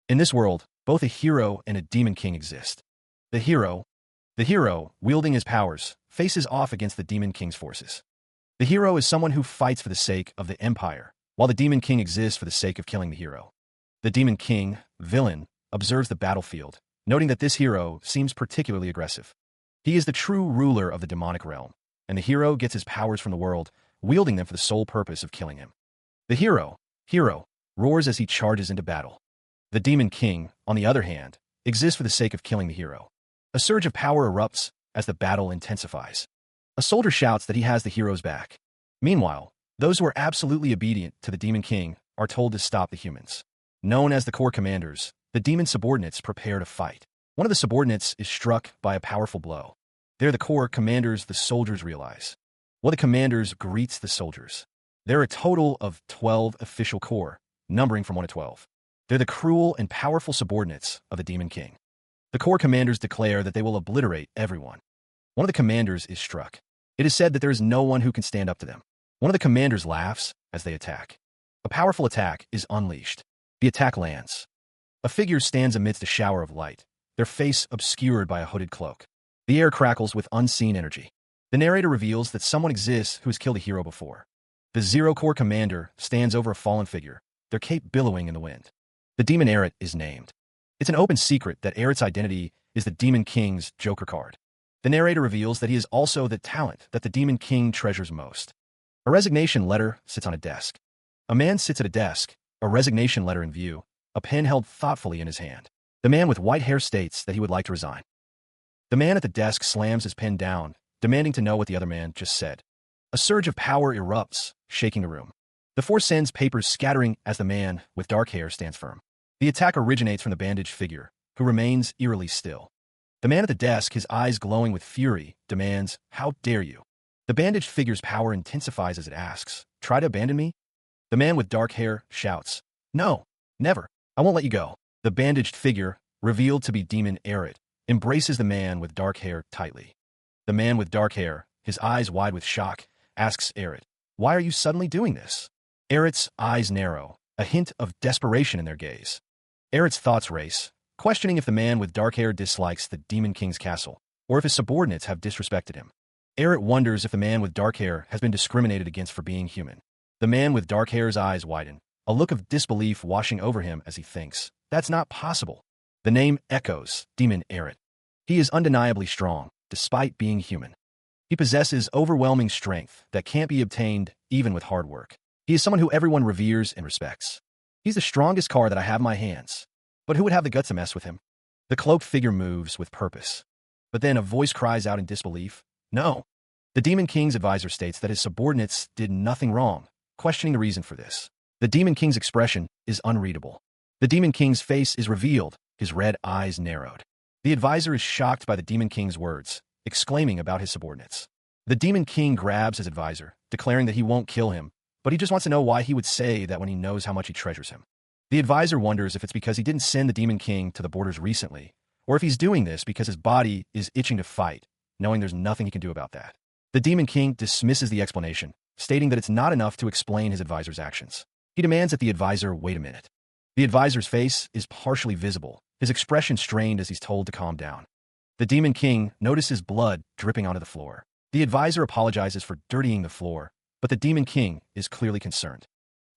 In this world, both a hero and a demon king exist. The hero, wielding his powers, faces off against the demon king's forces. The hero is someone who fights for the sake of the empire, while the demon king exists for the sake of killing the hero. The demon king, villain, observes the battlefield, noting that this hero seems particularly aggressive. He is the true ruler of the demonic realm, and the hero gets his powers from the world, wielding them for the sole purpose of killing him. The hero, roars as he charges into battle. The demon king, on the other hand, exists for the sake of killing the hero. A surge of power erupts as the battle intensifies. A soldier shouts that he has the hero's back. Meanwhile, those who are absolutely obedient to the demon king are told to stop the humans. Known as the core commanders, the demon subordinates prepare to fight. One of the subordinates is struck by a powerful blow. They're the core commanders the soldiers realize. One of the commanders greets the soldiers. There are a total of 12 official corps, numbering from 1 to 12. They're the cruel and powerful subordinates of the demon king. The corps commanders declare that they will obliterate everyone. One of the commanders is struck. It is said that there is no one who can stand up to them. One of the commanders laughs as they attack. A powerful attack is unleashed. The attack lands. A figure stands amidst a shower of light, their face obscured by a hooded cloak. The air crackles with unseen energy. The narrator reveals that someone exists who has killed a hero before. The Zero Corps commander stands over a fallen figure, their cape billowing in the wind. The demon Erit is named. It's an open secret that Erit's identity is the demon king's Joker card. The narrator reveals that he is also the talent that the demon king treasures most. A resignation letter sits on a desk. A man sits at a desk, a resignation letter in view, a pen held thoughtfully in his hand. The man with white hair states that he would like to resign. The man at the desk slams his pen down, demanding to know what the other man just said. A surge of power erupts, shaking the room. The force sends papers scattering as the man with dark hair stands firm. The attack originates from the bandaged figure, who remains eerily still. The man at the desk, his eyes glowing with fury, demands, "How dare you?" The bandaged figure's power intensifies as it asks, "Try to abandon me?" The man with dark hair shouts, "No, never. I won't let you go." The bandaged figure, revealed to be demon Erit, embraces the man with dark hair tightly. The man with dark hair, his eyes wide with shock, asks Erit, "Why are you suddenly doing this?" Erit's eyes narrow, a hint of desperation in their gaze. Erit's thoughts race, questioning if the man with dark hair dislikes the demon king's castle, or if his subordinates have disrespected him. Erit wonders if the man with dark hair has been discriminated against for being human. The man with dark hair's eyes widen, a look of disbelief washing over him as he thinks, "That's not possible." The name echoes, Demon Erit. He is undeniably strong, despite being human. He possesses overwhelming strength that can't be obtained even with hard work. He is someone who everyone reveres and respects. He's the strongest card that I have in my hands. But who would have the guts to mess with him? The cloaked figure moves with purpose. But then a voice cries out in disbelief, "No." The Demon King's advisor states that his subordinates did nothing wrong, questioning the reason for this. The Demon King's expression is unreadable. The Demon King's face is revealed, his red eyes narrowed. The advisor is shocked by the Demon King's words, exclaiming about his subordinates. The Demon King grabs his advisor, declaring that he won't kill him, but he just wants to know why he would say that when he knows how much he treasures him. The advisor wonders if it's because he didn't send the Demon King to the borders recently, or if he's doing this because his body is itching to fight, knowing there's nothing he can do about that. The Demon King dismisses the explanation, stating that it's not enough to explain his advisor's actions. He demands that the advisor wait a minute. The advisor's face is partially visible, his expression strained as he's told to calm down. The Demon King notices blood dripping onto the floor. The advisor apologizes for dirtying the floor, but the Demon King is clearly concerned.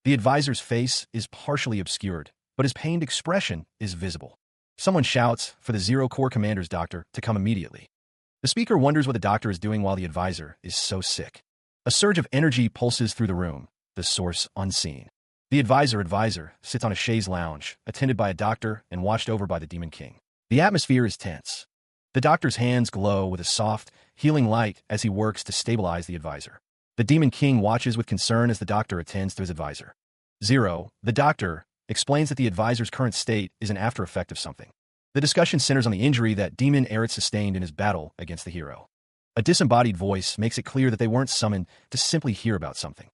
The advisor's face is partially obscured, but his pained expression is visible. Someone shouts for the Zero Corps commander's doctor to come immediately. The speaker wonders what the doctor is doing while the advisor is so sick. A surge of energy pulses through the room, the source unseen. The advisor sits on a chaise lounge, attended by a doctor and watched over by the Demon King. The atmosphere is tense. The doctor's hands glow with a soft, healing light as he works to stabilize the advisor. The Demon King watches with concern as the doctor attends to his advisor. Zero, the doctor, explains that the advisor's current state is an after effect of something. The discussion centers on the injury that Demon Erit sustained in his battle against the hero. A disembodied voice makes it clear that they weren't summoned to simply hear about something.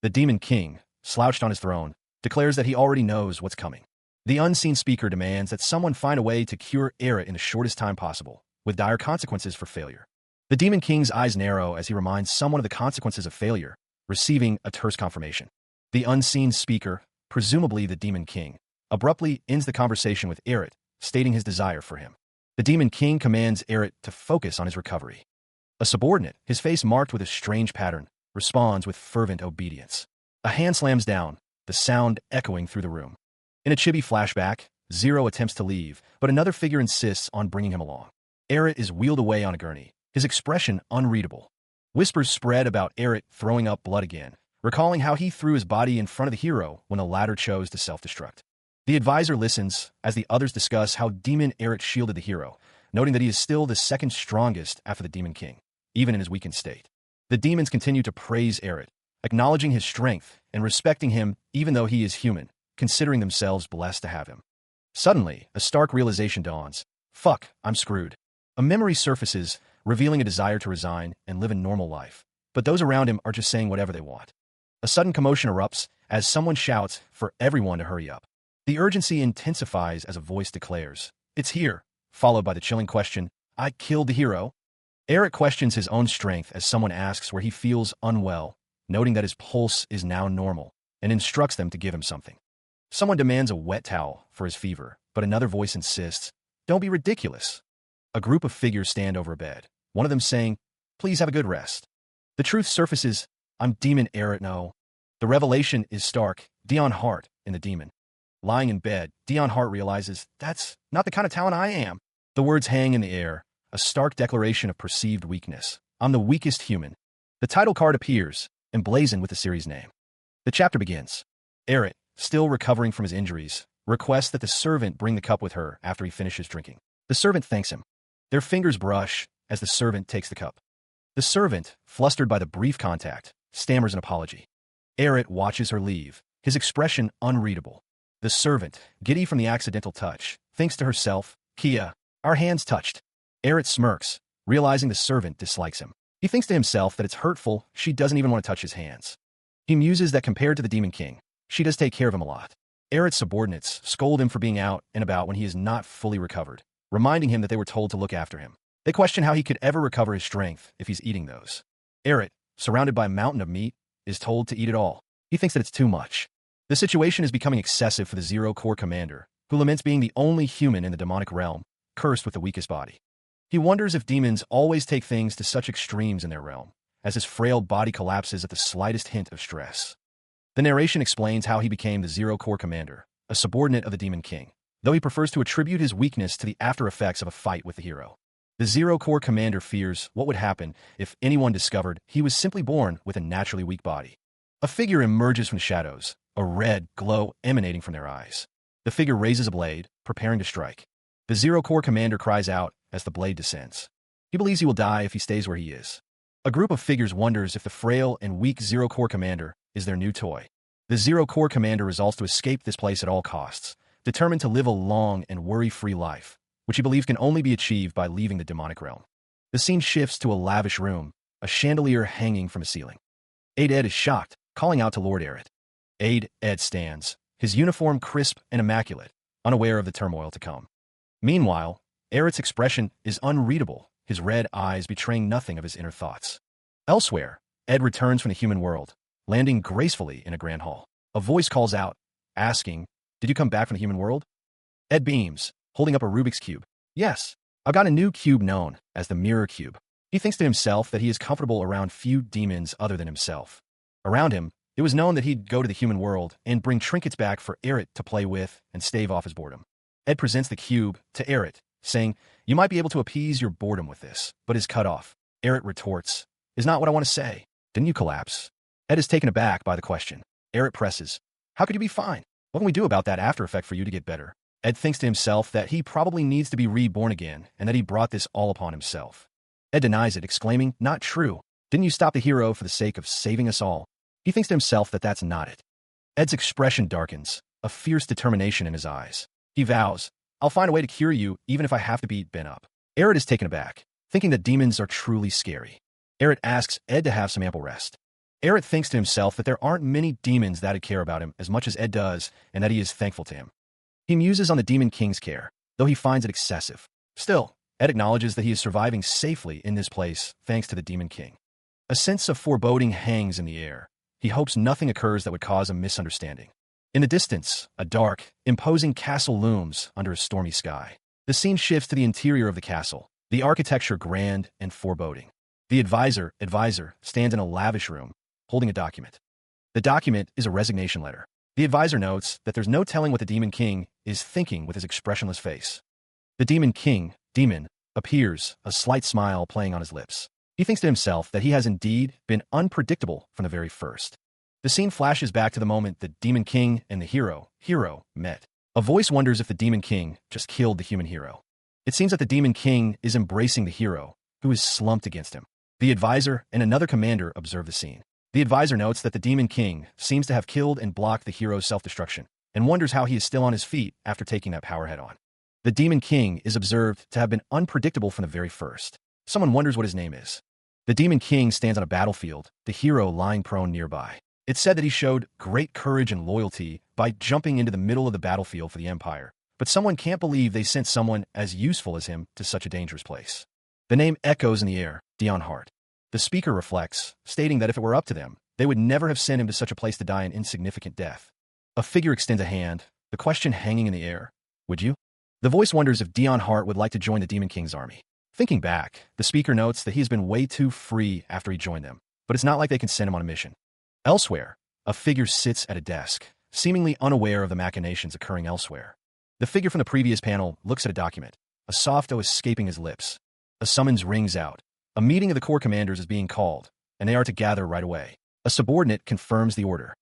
The Demon King, slouched on his throne, declares that he already knows what's coming. The unseen speaker demands that someone find a way to cure Erit in the shortest time possible, with dire consequences for failure. The Demon King's eyes narrow as he reminds someone of the consequences of failure, receiving a terse confirmation. The unseen speaker, presumably the Demon King, abruptly ends the conversation with Eret, stating his desire for him. The Demon King commands Eret to focus on his recovery. A subordinate, his face marked with a strange pattern, responds with fervent obedience. A hand slams down, the sound echoing through the room. In a chibi flashback, Zero attempts to leave, but another figure insists on bringing him along. Eret is wheeled away on a gurney, his expression unreadable. Whispers spread about Eret throwing up blood again, recalling how he threw his body in front of the hero when the latter chose to self-destruct. The advisor listens as the others discuss how Demon Eret shielded the hero, noting that he is still the second strongest after the Demon King, even in his weakened state. The demons continue to praise Eret, acknowledging his strength and respecting him even though he is human, considering themselves blessed to have him. Suddenly, a stark realization dawns. Fuck, I'm screwed. A memory surfaces, revealing a desire to resign and live a normal life. But those around him are just saying whatever they want. A sudden commotion erupts as someone shouts for everyone to hurry up. The urgency intensifies as a voice declares, "It's here," followed by the chilling question, "I killed the hero?" Eret questions his own strength as someone asks where he feels unwell, noting that his pulse is now normal, and instructs them to give him something. Someone demands a wet towel for his fever, but another voice insists, "Don't be ridiculous." A group of figures stand over a bed, one of them saying, "Please have a good rest." The truth surfaces, "I'm Demon Eret, no." The revelation is stark, Dion Hart in the demon. Lying in bed, Dion Hart realizes, "That's not the kind of talent I am." The words hang in the air, a stark declaration of perceived weakness. "I'm the weakest human." The title card appears, emblazoned with the series name. The chapter begins. Eret, still recovering from his injuries, requests that the servant bring the cup with her after he finishes drinking. The servant thanks him. Their fingers brush as the servant takes the cup. The servant, flustered by the brief contact, stammers an apology. Eret watches her leave, his expression unreadable. The servant, giddy from the accidental touch, thinks to herself, "Kia, our hands touched." Eret smirks, realizing the servant dislikes him. He thinks to himself that it's hurtful she doesn't even want to touch his hands. He muses that compared to the Demon King, she does take care of him a lot. Eret's subordinates scold him for being out and about when he is not fully recovered, reminding him that they were told to look after him. They question how he could ever recover his strength if he's eating those. Eret, surrounded by a mountain of meat, is told to eat it all. He thinks that it's too much. The situation is becoming excessive for the Zero Corps commander, who laments being the only human in the demonic realm, cursed with the weakest body. He wonders if demons always take things to such extremes in their realm, as his frail body collapses at the slightest hint of stress. The narration explains how he became the Zero Corps commander, a subordinate of the Demon King, though he prefers to attribute his weakness to the after effects of a fight with the hero. The Zero Corps commander fears what would happen if anyone discovered he was simply born with a naturally weak body. A figure emerges from the shadows, a red glow emanating from their eyes. The figure raises a blade, preparing to strike. The Zero Corps commander cries out as the blade descends. He believes he will die if he stays where he is. A group of figures wonders if the frail and weak Zero Corps commander is their new toy. The Zero Corps commander resolves to escape this place at all costs, determined to live a long and worry-free life, which he believes can only be achieved by leaving the demonic realm. The scene shifts to a lavish room, a chandelier hanging from a ceiling. Ed is shocked, calling out to Lord Eret. Ed stands, his uniform crisp and immaculate, unaware of the turmoil to come. Meanwhile, Eret's expression is unreadable, his red eyes betraying nothing of his inner thoughts. Elsewhere, Ed returns from the human world, landing gracefully in a grand hall. A voice calls out, asking, "Did you come back from the human world?" Ed beams, holding up a Rubik's Cube. "Yes, I've got a new cube known as the Mirror Cube." He thinks to himself that he is comfortable around few demons other than himself. Around him, it was known that he'd go to the human world and bring trinkets back for Eret to play with and stave off his boredom. Ed presents the cube to Eret, saying, "You might be able to appease your boredom with this," but is cut off. Eret retorts, "Is not what I want to say. Didn't you collapse?" Ed is taken aback by the question. Eret presses, "How could you be fine? What can we do about that after effect for you to get better?" Ed thinks to himself that he probably needs to be reborn again and that he brought this all upon himself. Ed denies it, exclaiming, "Not true. Didn't you stop the hero for the sake of saving us all?" He thinks to himself that that's not it. Ed's expression darkens, a fierce determination in his eyes. He vows, "I'll find a way to cure you even if I have to beat Ben up." Eret is taken aback, thinking that demons are truly scary. Eret asks Ed to have some ample rest. Eret thinks to himself that there aren't many demons that'd care about him as much as Ed does and that he is thankful to him. He muses on the Demon King's care, though he finds it excessive. Still, Ed acknowledges that he is surviving safely in this place thanks to the Demon King. A sense of foreboding hangs in the air. He hopes nothing occurs that would cause a misunderstanding. In the distance, a dark, imposing castle looms under a stormy sky. The scene shifts to the interior of the castle, the architecture grand and foreboding. The advisor, stands in a lavish room, holding a document. The document is a resignation letter. The advisor notes that there's no telling what the Demon King is thinking with his expressionless face. The Demon King, appears, a slight smile playing on his lips. He thinks to himself that he has indeed been unpredictable from the very first. The scene flashes back to the moment the Demon King and the hero, met. A voice wonders if the Demon King just killed the human hero. It seems that the Demon King is embracing the hero, who is slumped against him. The advisor and another commander observe the scene. The advisor notes that the Demon King seems to have killed and blocked the hero's self-destruction, and wonders how he is still on his feet after taking that power head-on. The Demon King is observed to have been unpredictable from the very first. Someone wonders what his name is. The Demon King stands on a battlefield, the hero lying prone nearby. It's said that he showed great courage and loyalty by jumping into the middle of the battlefield for the Empire, but someone can't believe they sent someone as useful as him to such a dangerous place. The name echoes in the air, Dion Hart. The speaker reflects, stating that if it were up to them, they would never have sent him to such a place to die an insignificant death. A figure extends a hand, the question hanging in the air. Would you? The voice wonders if Dion Hart would like to join the Demon King's army. Thinking back, the speaker notes that he has been way too free after he joined them, but it's not like they can send him on a mission. Elsewhere, a figure sits at a desk, seemingly unaware of the machinations occurring elsewhere. The figure from the previous panel looks at a document, a soft O escaping his lips. A summons rings out. A meeting of the Corps commanders is being called, and they are to gather right away. A subordinate confirms the order.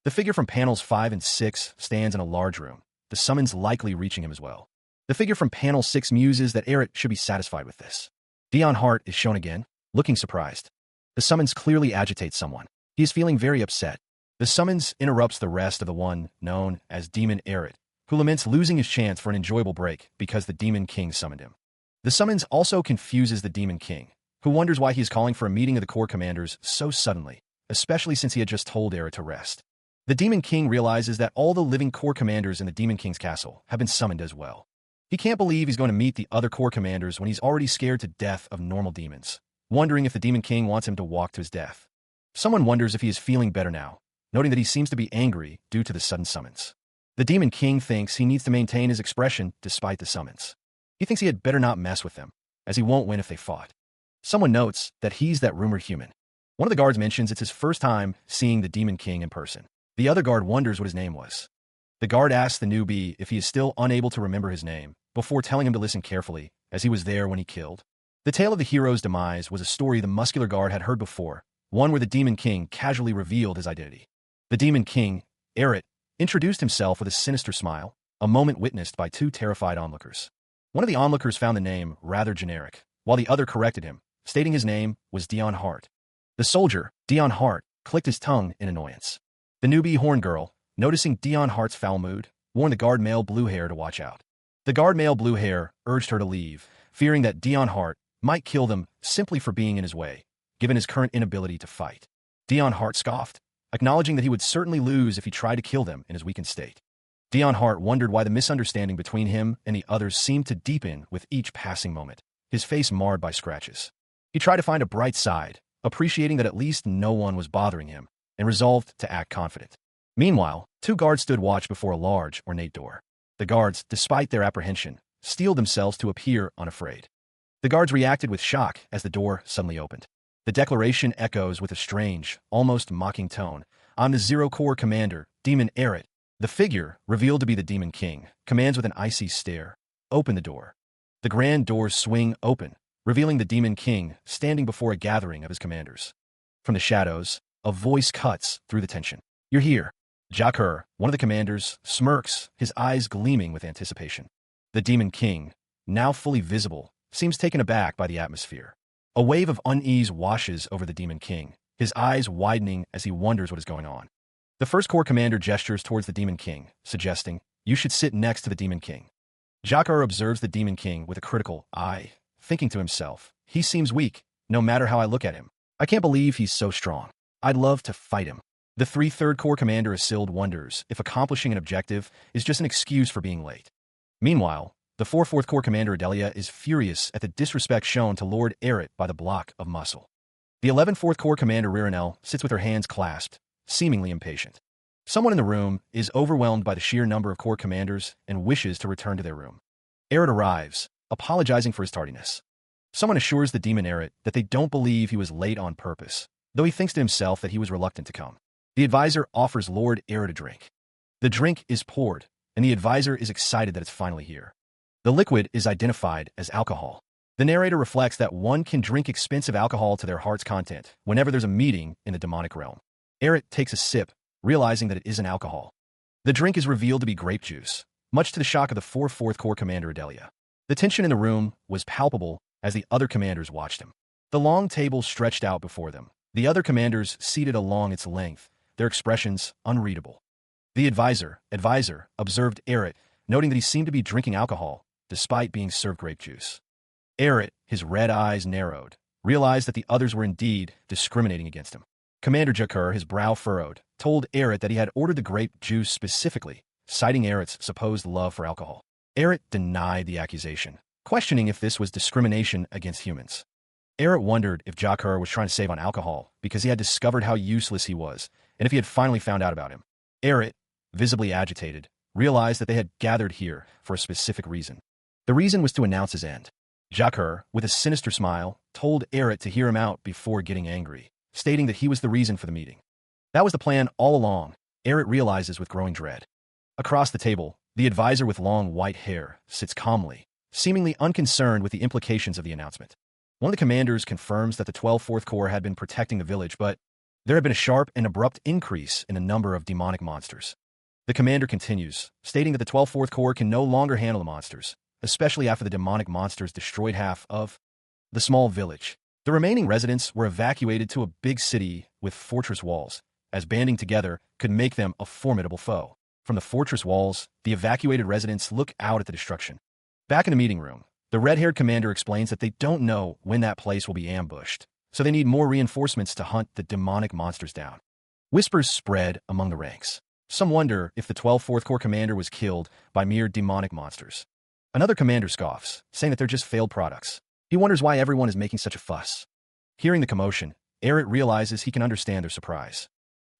The figure from panels 5 and 6 stands in a large room, the summons likely reaching him as well. The figure from panel 6 muses that Eret should be satisfied with this. Dion Hart is shown again, looking surprised. The summons clearly agitates someone. He is feeling very upset. The summons interrupts the rest of the one known as Demon Eret, who laments losing his chance for an enjoyable break because the Demon King summoned him. The summons also confuses the Demon King, who wonders why he is calling for a meeting of the Corps commanders so suddenly, especially since he had just told Eret to rest. The Demon King realizes that all the living Corps commanders in the Demon King's castle have been summoned as well. He can't believe he's going to meet the other Corps commanders when he's already scared to death of normal demons, wondering if the Demon King wants him to walk to his death. Someone wonders if he is feeling better now, noting that he seems to be angry due to the sudden summons. The Demon King thinks he needs to maintain his expression despite the summons. He thinks he had better not mess with them, as he won't win if they fought. Someone notes that he's that rumored human. One of the guards mentions it's his first time seeing the Demon King in person. The other guard wonders what his name was. The guard asks the newbie if he is still unable to remember his name, before telling him to listen carefully, as he was there when he killed. The tale of the hero's demise was a story the muscular guard had heard before, one where the Demon King casually revealed his identity. The Demon King, Eret, introduced himself with a sinister smile, a moment witnessed by two terrified onlookers. One of the onlookers found the name rather generic, while the other corrected him, stating his name was Dion Hart. The soldier, Dion Hart, clicked his tongue in annoyance. The newbie horn girl, noticing Dion Hart's foul mood, warned the guard male blue hair to watch out. The guard male blue hair urged her to leave, fearing that Dion Hart might kill them simply for being in his way, given his current inability to fight. Dion Hart scoffed, acknowledging that he would certainly lose if he tried to kill them in his weakened state. Dion Hart wondered why the misunderstanding between him and the others seemed to deepen with each passing moment, his face marred by scratches. He tried to find a bright side, appreciating that at least no one was bothering him, and resolved to act confident. Meanwhile, two guards stood watch before a large, ornate door. The guards, despite their apprehension, steeled themselves to appear unafraid. The guards reacted with shock as the door suddenly opened. The declaration echoes with a strange, almost mocking tone. "I'm the Zero Corps commander, Demon Eret." The figure, revealed to be the Demon King, commands with an icy stare, "Open the door." The grand doors swing open, revealing the Demon King standing before a gathering of his commanders. From the shadows, a voice cuts through the tension. "You're here." Jakar, one of the commanders, smirks, his eyes gleaming with anticipation. The Demon King, now fully visible, seems taken aback by the atmosphere. A wave of unease washes over the Demon King, his eyes widening as he wonders what is going on. The First Corps commander gestures towards the Demon King, suggesting, "You should sit next to the Demon King." Jakar observes the Demon King with a critical eye, thinking to himself, "He seems weak, no matter how I look at him. I can't believe he's so strong. I'd love to fight him." The Third Corps commander Isilde wonders if accomplishing an objective is just an excuse for being late. Meanwhile, the Fourth Corps commander Adelia is furious at the disrespect shown to Lord Eret by the block of muscle. The 4th Corps commander Ririnel sits with her hands clasped, seemingly impatient. Someone in the room is overwhelmed by the sheer number of corps commanders and wishes to return to their room. Eret arrives, apologizing for his tardiness. Someone assures the demon Eret that they don't believe he was late on purpose, though he thinks to himself that he was reluctant to come. The advisor offers Lord Eret a drink. The drink is poured, and the advisor is excited that it's finally here. The liquid is identified as alcohol. The narrator reflects that one can drink expensive alcohol to their heart's content whenever there's a meeting in the demonic realm. Eret takes a sip, realizing that it isn't alcohol. The drink is revealed to be grape juice, much to the shock of the 4th Corps Commander Adelia. The tension in the room was palpable as the other commanders watched him. The long table stretched out before them, the other commanders seated along its length, their expressions unreadable. The advisor, observed Eret, noting that he seemed to be drinking alcohol, despite being served grape juice. Eret, his red eyes narrowed, realized that the others were indeed discriminating against him. Commander Jakar, his brow furrowed, told Eret that he had ordered the grape juice specifically, citing Eret's supposed love for alcohol. Eret denied the accusation, questioning if this was discrimination against humans. Eret wondered if Jakar was trying to save on alcohol because he had discovered how useless he was, and if he had finally found out about him. Eret, visibly agitated, realized that they had gathered here for a specific reason. The reason was to announce his end. Jakar, with a sinister smile, told Eret to hear him out before getting angry, stating that he was the reason for the meeting. That was the plan all along, Eret realizes with growing dread. Across the table, the advisor with long white hair sits calmly, seemingly unconcerned with the implications of the announcement. One of the commanders confirms that the 12th 4th Corps had been protecting the village, but there had been a sharp and abrupt increase in the number of demonic monsters. The commander continues, stating that the 12th 4th Corps can no longer handle the monsters, especially after the demonic monsters destroyed half of the small village. The remaining residents were evacuated to a big city with fortress walls, as banding together could make them a formidable foe. From the fortress walls, the evacuated residents look out at the destruction. Back in the meeting room, the red-haired commander explains that they don't know when that place will be ambushed, so they need more reinforcements to hunt the demonic monsters down. Whispers spread among the ranks. Some wonder if the 12th 4th Corps commander was killed by mere demonic monsters. Another commander scoffs, saying that they're just failed products. He wonders why everyone is making such a fuss. Hearing the commotion, Eret realizes he can understand their surprise.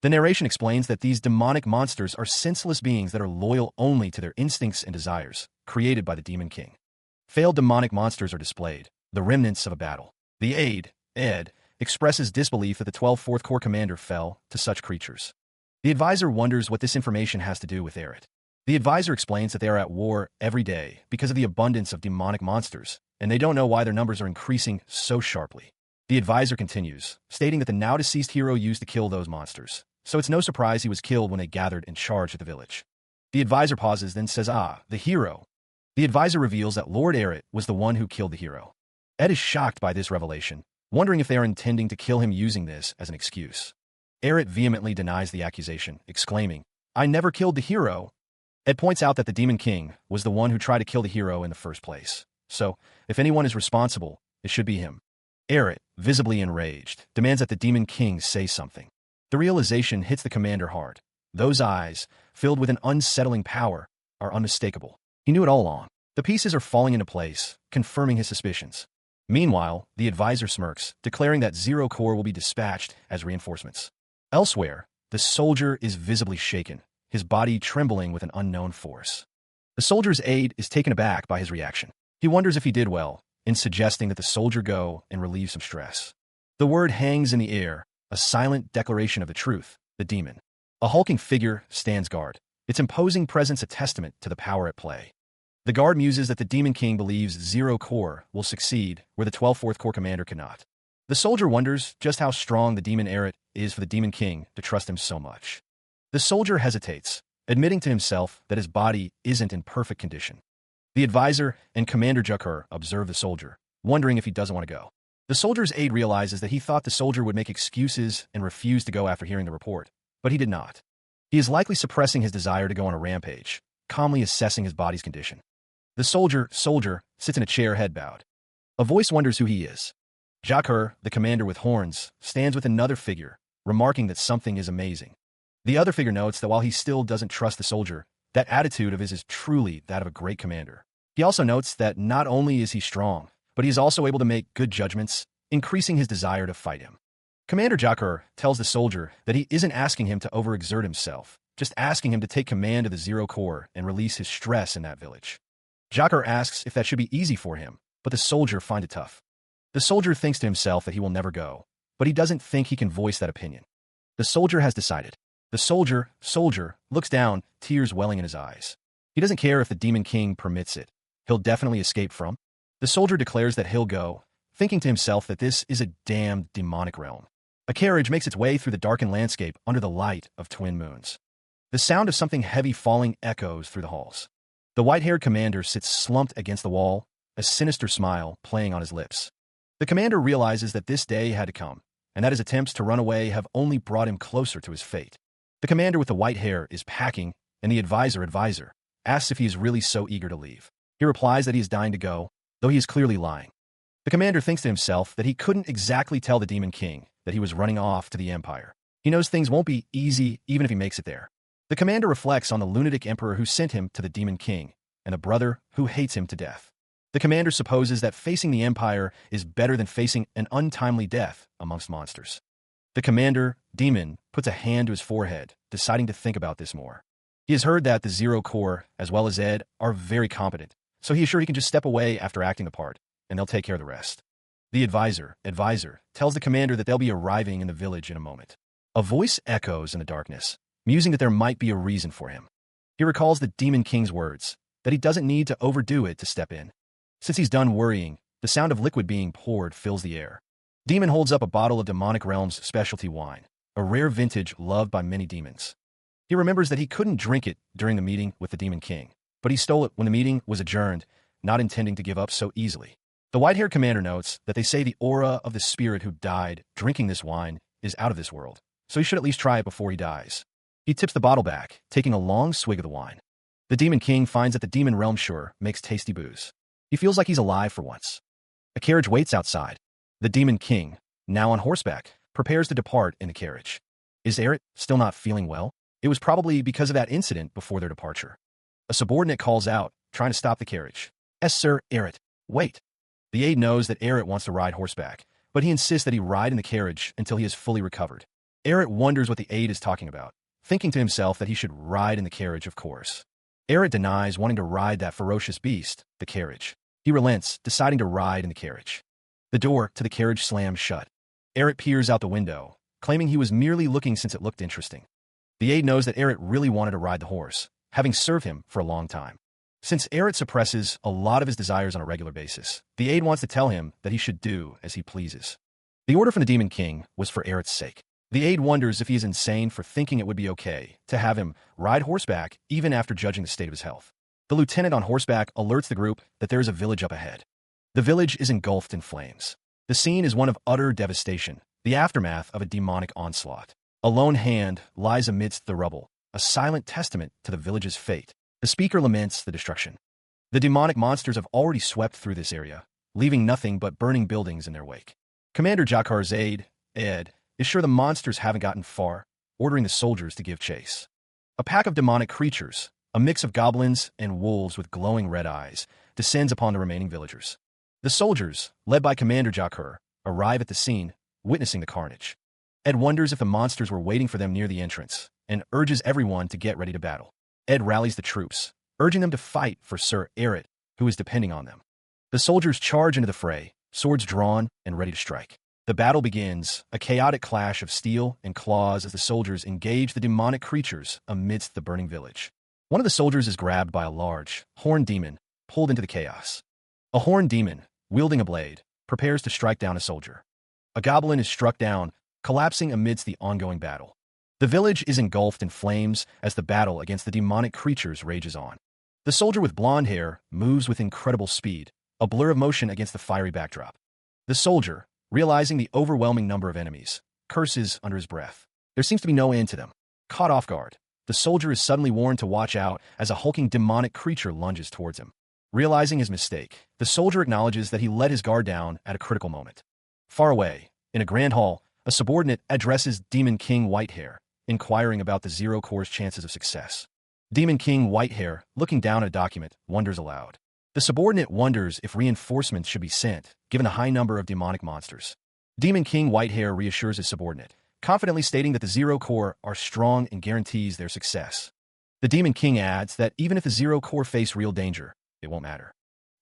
The narration explains that these demonic monsters are senseless beings that are loyal only to their instincts and desires, created by the Demon King. Failed demonic monsters are displayed, the remnants of a battle. The Ed, expresses disbelief that the 12th 4th Corps commander fell to such creatures. The advisor wonders what this information has to do with Eret. The advisor explains that they are at war every day because of the abundance of demonic monsters, and they don't know why their numbers are increasing so sharply. The advisor continues, stating that the now-deceased hero used to kill those monsters, so it's no surprise he was killed when they gathered and charged at the village. The advisor pauses, then says, the hero. The advisor reveals that Lord Eret was the one who killed the hero. Ed is shocked by this revelation, wondering if they are intending to kill him using this as an excuse. Eret vehemently denies the accusation, exclaiming, "I never killed the hero." Ed points out that the Demon King was the one who tried to kill the hero in the first place. So, if anyone is responsible, it should be him. Eret, visibly enraged, demands that the Demon King say something. The realization hits the commander hard. Those eyes, filled with an unsettling power, are unmistakable. He knew it all along. The pieces are falling into place, confirming his suspicions. Meanwhile, the advisor smirks, declaring that Zero Corps will be dispatched as reinforcements. Elsewhere, the soldier is visibly shaken, his body trembling with an unknown force. The soldier's aide is taken aback by his reaction. He wonders if he did well in suggesting that the soldier go and relieve some stress. The word hangs in the air, a silent declaration of the truth, the demon. A hulking figure stands guard, its imposing presence a testament to the power at play. The guard muses that the Demon King believes Zero Corps will succeed where the 12th 4th Corps commander cannot. The soldier wonders just how strong the demon Eret is for the Demon King to trust him so much. The soldier hesitates, admitting to himself that his body isn't in perfect condition. The advisor and Commander Jakar observe the soldier, wondering if he doesn't want to go. The soldier's aide realizes that he thought the soldier would make excuses and refuse to go after hearing the report, but he did not. He is likely suppressing his desire to go on a rampage, calmly assessing his body's condition. The soldier sits in a chair, head bowed. A voice wonders who he is. Jakar, the commander with horns, stands with another figure, remarking that something is amazing. The other figure notes that while he still doesn't trust the soldier, that attitude of his is truly that of a great commander. He also notes that not only is he strong, but he is also able to make good judgments, increasing his desire to fight him. Commander Jakar tells the soldier that he isn't asking him to overexert himself, just asking him to take command of the Zero Corps and release his stress in that village. Jakar asks if that should be easy for him, but the soldier finds it tough. The soldier thinks to himself that he will never go, but he doesn't think he can voice that opinion. The soldier has decided. The soldier looks down, tears welling in his eyes. He doesn't care if the Demon King permits it. He'll definitely escape from. The soldier declares that he'll go, thinking to himself that this is a damned demonic realm. A carriage makes its way through the darkened landscape under the light of twin moons. The sound of something heavy falling echoes through the halls. The white-haired commander sits slumped against the wall, a sinister smile playing on his lips. The commander realizes that this day had to come, and that his attempts to run away have only brought him closer to his fate. The commander with the white hair is packing, and the advisor asks if he is really so eager to leave. He replies that he is dying to go, though he is clearly lying. The commander thinks to himself that he couldn't exactly tell the Demon King that he was running off to the Empire. He knows things won't be easy even if he makes it there. The commander reflects on the lunatic emperor who sent him to the Demon King, and the brother who hates him to death. The commander supposes that facing the Empire is better than facing an untimely death amongst monsters. The commander, Demon, puts a hand to his forehead, deciding to think about this more. He has heard that the Zero Corps, as well as Ed, are very competent, so he is sure he can just step away after acting the part, and they'll take care of the rest. The advisor, tells the commander that they'll be arriving in the village in a moment. A voice echoes in the darkness, musing that there might be a reason for him. He recalls the Demon King's words, that he doesn't need to overdo it to step in. Since he's done worrying, the sound of liquid being poured fills the air. Demon holds up a bottle of Demonic Realm's specialty wine, a rare vintage loved by many demons. He remembers that he couldn't drink it during the meeting with the Demon King, but he stole it when the meeting was adjourned, not intending to give up so easily. The white-haired commander notes that they say the aura of the spirit who died drinking this wine is out of this world, so he should at least try it before he dies. He tips the bottle back, taking a long swig of the wine. The Demon King finds that the Demon Realm sure makes tasty booze. He feels like he's alive for once. A carriage waits outside. The Demon King, now on horseback, prepares to depart in the carriage. Is Eret still not feeling well? It was probably because of that incident before their departure. A subordinate calls out, trying to stop the carriage. "Yes, sir, Eret. Wait." The aide knows that Eret wants to ride horseback, but he insists that he ride in the carriage until he is fully recovered. Eret wonders what the aide is talking about, thinking to himself that he should ride in the carriage, of course. Eret denies wanting to ride that ferocious beast, the carriage. He relents, deciding to ride in the carriage. The door to the carriage slams shut. Eret peers out the window, claiming he was merely looking since it looked interesting. The aide knows that Eret really wanted to ride the horse, having served him for a long time. Since Eret suppresses a lot of his desires on a regular basis, the aide wants to tell him that he should do as he pleases. The order from the Demon King was for Eret's sake. The aide wonders if he is insane for thinking it would be okay to have him ride horseback even after judging the state of his health. The lieutenant on horseback alerts the group that there is a village up ahead. The village is engulfed in flames. The scene is one of utter devastation, the aftermath of a demonic onslaught. A lone hand lies amidst the rubble, a silent testament to the village's fate. The speaker laments the destruction. The demonic monsters have already swept through this area, leaving nothing but burning buildings in their wake. Commander Jakar's aide, Ed, is sure the monsters haven't gotten far, ordering the soldiers to give chase. A pack of demonic creatures, a mix of goblins and wolves with glowing red eyes, descends upon the remaining villagers. The soldiers, led by Commander Jakar, arrive at the scene, witnessing the carnage. Ed wonders if the monsters were waiting for them near the entrance, and urges everyone to get ready to battle. Ed rallies the troops, urging them to fight for Sir Eret, who is depending on them. The soldiers charge into the fray, swords drawn and ready to strike. The battle begins, a chaotic clash of steel and claws as the soldiers engage the demonic creatures amidst the burning village. One of the soldiers is grabbed by a large, horned demon, pulled into the chaos. A horned demon, wielding a blade, prepares to strike down a soldier. A goblin is struck down, collapsing amidst the ongoing battle. The village is engulfed in flames as the battle against the demonic creatures rages on. The soldier with blonde hair moves with incredible speed, a blur of motion against the fiery backdrop. The soldier, realizing the overwhelming number of enemies, curses under his breath. There seems to be no end to them. Caught off guard, the soldier is suddenly warned to watch out as a hulking demonic creature lunges towards him. Realizing his mistake, the soldier acknowledges that he let his guard down at a critical moment. Far away, in a grand hall, a subordinate addresses Demon King Whitehair, inquiring about the Zero Corps' chances of success. Demon King Whitehair, looking down at a document, wonders aloud. The subordinate wonders if reinforcements should be sent, given the high number of demonic monsters. Demon King Whitehair reassures his subordinate, confidently stating that the Zero Corps are strong and guarantees their success. The Demon King adds that even if the Zero Corps face real danger, it won't matter.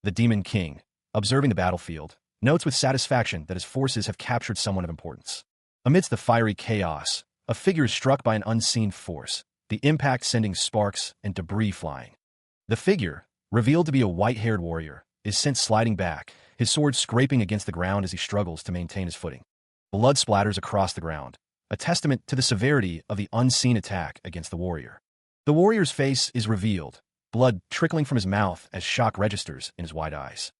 The Demon King, observing the battlefield, notes with satisfaction that his forces have captured someone of importance. Amidst the fiery chaos, a figure is struck by an unseen force, the impact sending sparks and debris flying. The figure, revealed to be a white-haired warrior, is sent sliding back, his sword scraping against the ground as he struggles to maintain his footing. Blood splatters across the ground, a testament to the severity of the unseen attack against the warrior. The warrior's face is revealed, blood trickling from his mouth as shock registers in his wide eyes.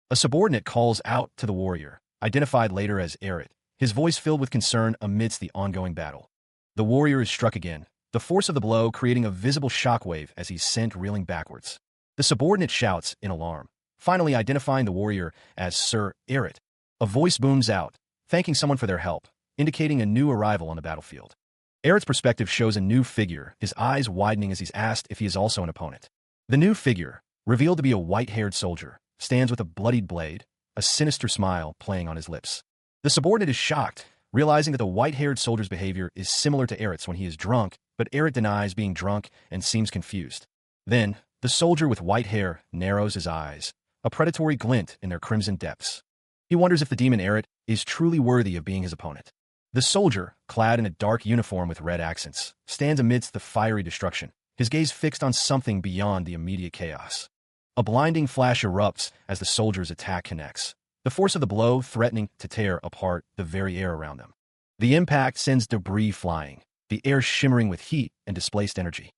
A subordinate calls out to the warrior, identified later as Erit, his voice filled with concern amidst the ongoing battle. The warrior is struck again, the force of the blow creating a visible shockwave as he's sent reeling backwards. The subordinate shouts in alarm, finally identifying the warrior as Sir Erit. A voice booms out, thanking someone for their help, indicating a new arrival on the battlefield. Erit's perspective shows a new figure, his eyes widening as he's asked if he is also an opponent. The new figure, revealed to be a white-haired soldier, stands with a bloodied blade, a sinister smile playing on his lips. The subordinate is shocked, realizing that the white-haired soldier's behavior is similar to Erit's when he is drunk, but Erit denies being drunk and seems confused. Then, the soldier with white hair narrows his eyes, a predatory glint in their crimson depths. He wonders if the demon Erit is truly worthy of being his opponent. The soldier, clad in a dark uniform with red accents, stands amidst the fiery destruction, his gaze fixed on something beyond the immediate chaos. A blinding flash erupts as the soldier's attack connects, the force of the blow threatening to tear apart the very air around them. The impact sends debris flying, the air shimmering with heat and displaced energy.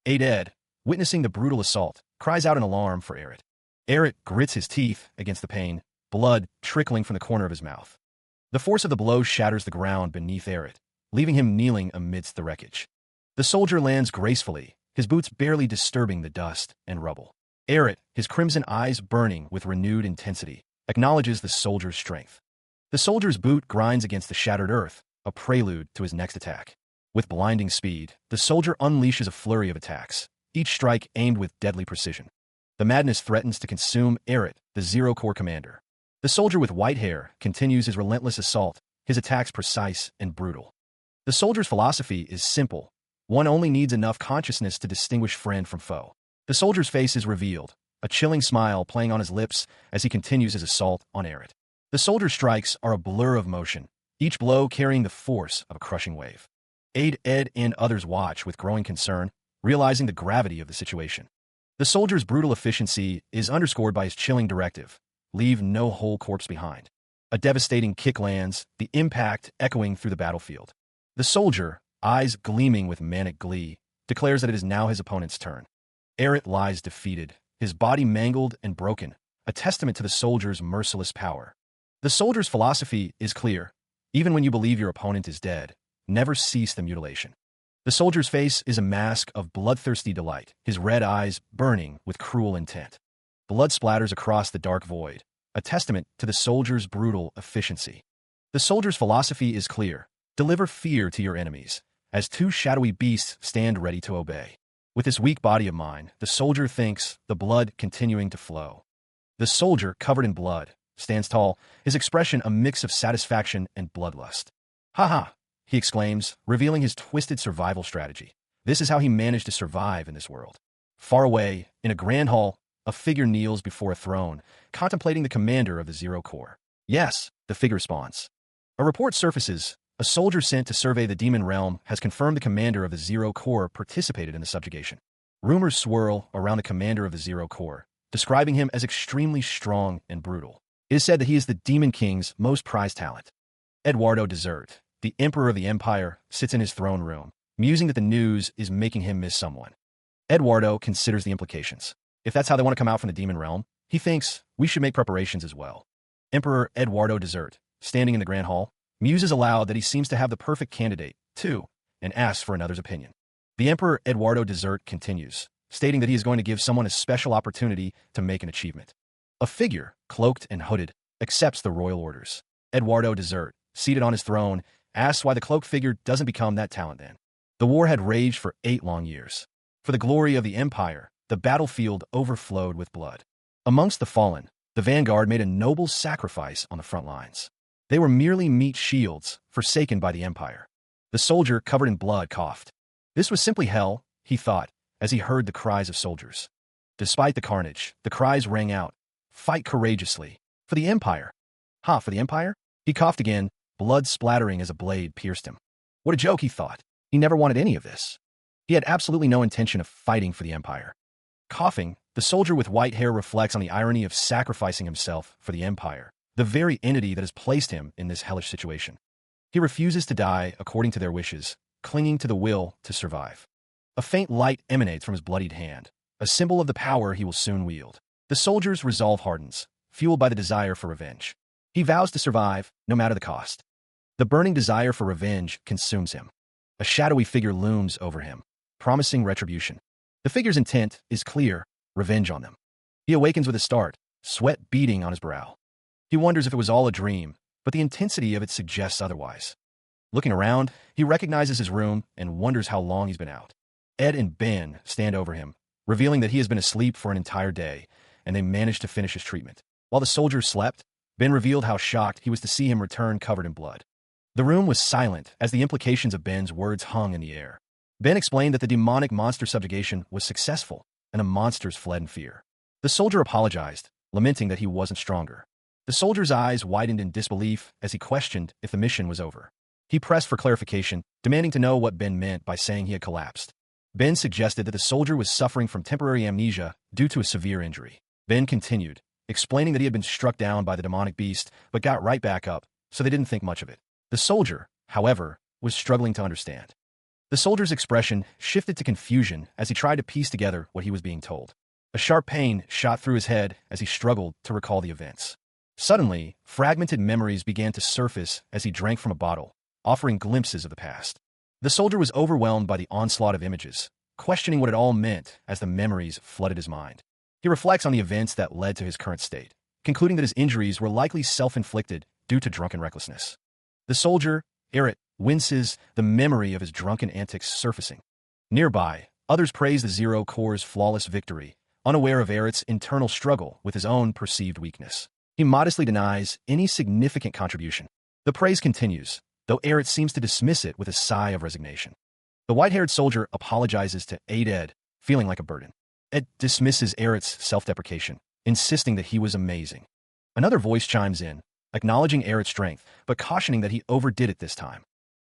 Ed, witnessing the brutal assault, cries out in alarm for Erit. Erit grits his teeth against the pain, blood trickling from the corner of his mouth. The force of the blow shatters the ground beneath Erit, leaving him kneeling amidst the wreckage. The soldier lands gracefully, his boots barely disturbing the dust and rubble. Erit, his crimson eyes burning with renewed intensity, acknowledges the soldier's strength. The soldier's boot grinds against the shattered earth, a prelude to his next attack. With blinding speed, the soldier unleashes a flurry of attacks, each strike aimed with deadly precision. The madness threatens to consume Erit, the Zero Corps commander. The soldier with white hair continues his relentless assault, his attacks precise and brutal. The soldier's philosophy is simple. One only needs enough consciousness to distinguish friend from foe. The soldier's face is revealed, a chilling smile playing on his lips as he continues his assault on Erit. The soldier's strikes are a blur of motion, each blow carrying the force of a crushing wave. Ed and others watch with growing concern, realizing the gravity of the situation. The soldier's brutal efficiency is underscored by his chilling directive: leave no whole corpse behind. A devastating kick lands, the impact echoing through the battlefield. The soldier, eyes gleaming with manic glee, declares that it is now his opponent's turn. Erit lies defeated, his body mangled and broken, a testament to the soldier's merciless power. The soldier's philosophy is clear: even when you believe your opponent is dead, never cease the mutilation. The soldier's face is a mask of bloodthirsty delight, his red eyes burning with cruel intent. Blood splatters across the dark void, a testament to the soldier's brutal efficiency. The soldier's philosophy is clear: deliver fear to your enemies, as two shadowy beasts stand ready to obey. With this weak body of mine, the soldier thinks, the blood continuing to flow. The soldier, covered in blood, stands tall, his expression a mix of satisfaction and bloodlust. "Ha ha!" he exclaims, revealing his twisted survival strategy. This is how he managed to survive in this world. Far away, in a grand hall, a figure kneels before a throne, contemplating the commander of the Zero Corps. "Yes," the figure responds. A report surfaces. A soldier sent to survey the demon realm has confirmed the commander of the Zero Corps participated in the subjugation. Rumors swirl around the commander of the Zero Corps, describing him as extremely strong and brutal. It is said that he is the Demon King's most prized talent. Eduardo Desert, the emperor of the empire, sits in his throne room, musing that the news is making him miss someone. Eduardo considers the implications. If that's how they want to come out from the demon realm, he thinks we should make preparations as well. Emperor Eduardo Desert, standing in the grand hall, muses aloud that he seems to have the perfect candidate, too, and asks for another's opinion. The Emperor Eduardo Desert continues, stating that he is going to give someone a special opportunity to make an achievement. A figure, cloaked and hooded, accepts the royal orders. Eduardo Desert, seated on his throne, asks why the cloaked figure doesn't become that talent then. The war had raged for 8 long years. For the glory of the empire, the battlefield overflowed with blood. Amongst the fallen, the vanguard made a noble sacrifice on the front lines. They were merely meat shields, forsaken by the empire. The soldier, covered in blood, coughed. This was simply hell, he thought, as he heard the cries of soldiers. Despite the carnage, the cries rang out. Fight courageously. For the Empire. Ha, for the Empire? He coughed again, blood splattering as a blade pierced him. What a joke, he thought. He never wanted any of this. He had absolutely no intention of fighting for the Empire. Coughing, the soldier with white hair reflects on the irony of sacrificing himself for the Empire, the very entity that has placed him in this hellish situation. He refuses to die according to their wishes, clinging to the will to survive. A faint light emanates from his bloodied hand, a symbol of the power he will soon wield. The soldier's resolve hardens, fueled by the desire for revenge. He vows to survive, no matter the cost. The burning desire for revenge consumes him. A shadowy figure looms over him, promising retribution. The figure's intent is clear, revenge on them. He awakens with a start, sweat beading on his brow. He wonders if it was all a dream, but the intensity of it suggests otherwise. Looking around, he recognizes his room and wonders how long he's been out. Ed and Ben stand over him, revealing that he has been asleep for an entire day, and they managed to finish his treatment. While the soldier slept, Ben revealed how shocked he was to see him return covered in blood. The room was silent as the implications of Ben's words hung in the air. Ben explained that the demonic monster subjugation was successful, and the monsters fled in fear. The soldier apologized, lamenting that he wasn't stronger. The soldier's eyes widened in disbelief as he questioned if the mission was over. He pressed for clarification, demanding to know what Ben meant by saying he had collapsed. Ben suggested that the soldier was suffering from temporary amnesia due to a severe injury. Ben continued, explaining that he had been struck down by the demonic beast but got right back up, so they didn't think much of it. The soldier, however, was struggling to understand. The soldier's expression shifted to confusion as he tried to piece together what he was being told. A sharp pain shot through his head as he struggled to recall the events. Suddenly, fragmented memories began to surface as he drank from a bottle, offering glimpses of the past. The soldier was overwhelmed by the onslaught of images, questioning what it all meant as the memories flooded his mind. He reflects on the events that led to his current state, concluding that his injuries were likely self-inflicted due to drunken recklessness. The soldier, Erit, winces, the memory of his drunken antics surfacing. Nearby, others praise the Zero Corps' flawless victory, unaware of Erit's internal struggle with his own perceived weakness. He modestly denies any significant contribution. The praise continues, though Erit seems to dismiss it with a sigh of resignation. The white-haired soldier apologizes to aid Ed, feeling like a burden. Ed dismisses Erit's self-deprecation, insisting that he was amazing. Another voice chimes in, acknowledging Erit's strength, but cautioning that he overdid it this time.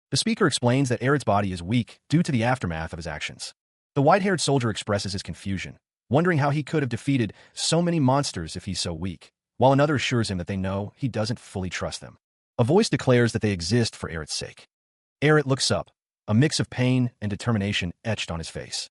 The speaker explains that Erit's body is weak due to the aftermath of his actions. The white-haired soldier expresses his confusion, wondering how he could have defeated so many monsters if he's so weak, while another assures him that they know he doesn't fully trust them. A voice declares that they exist for Erit's sake. Erit looks up, a mix of pain and determination etched on his face.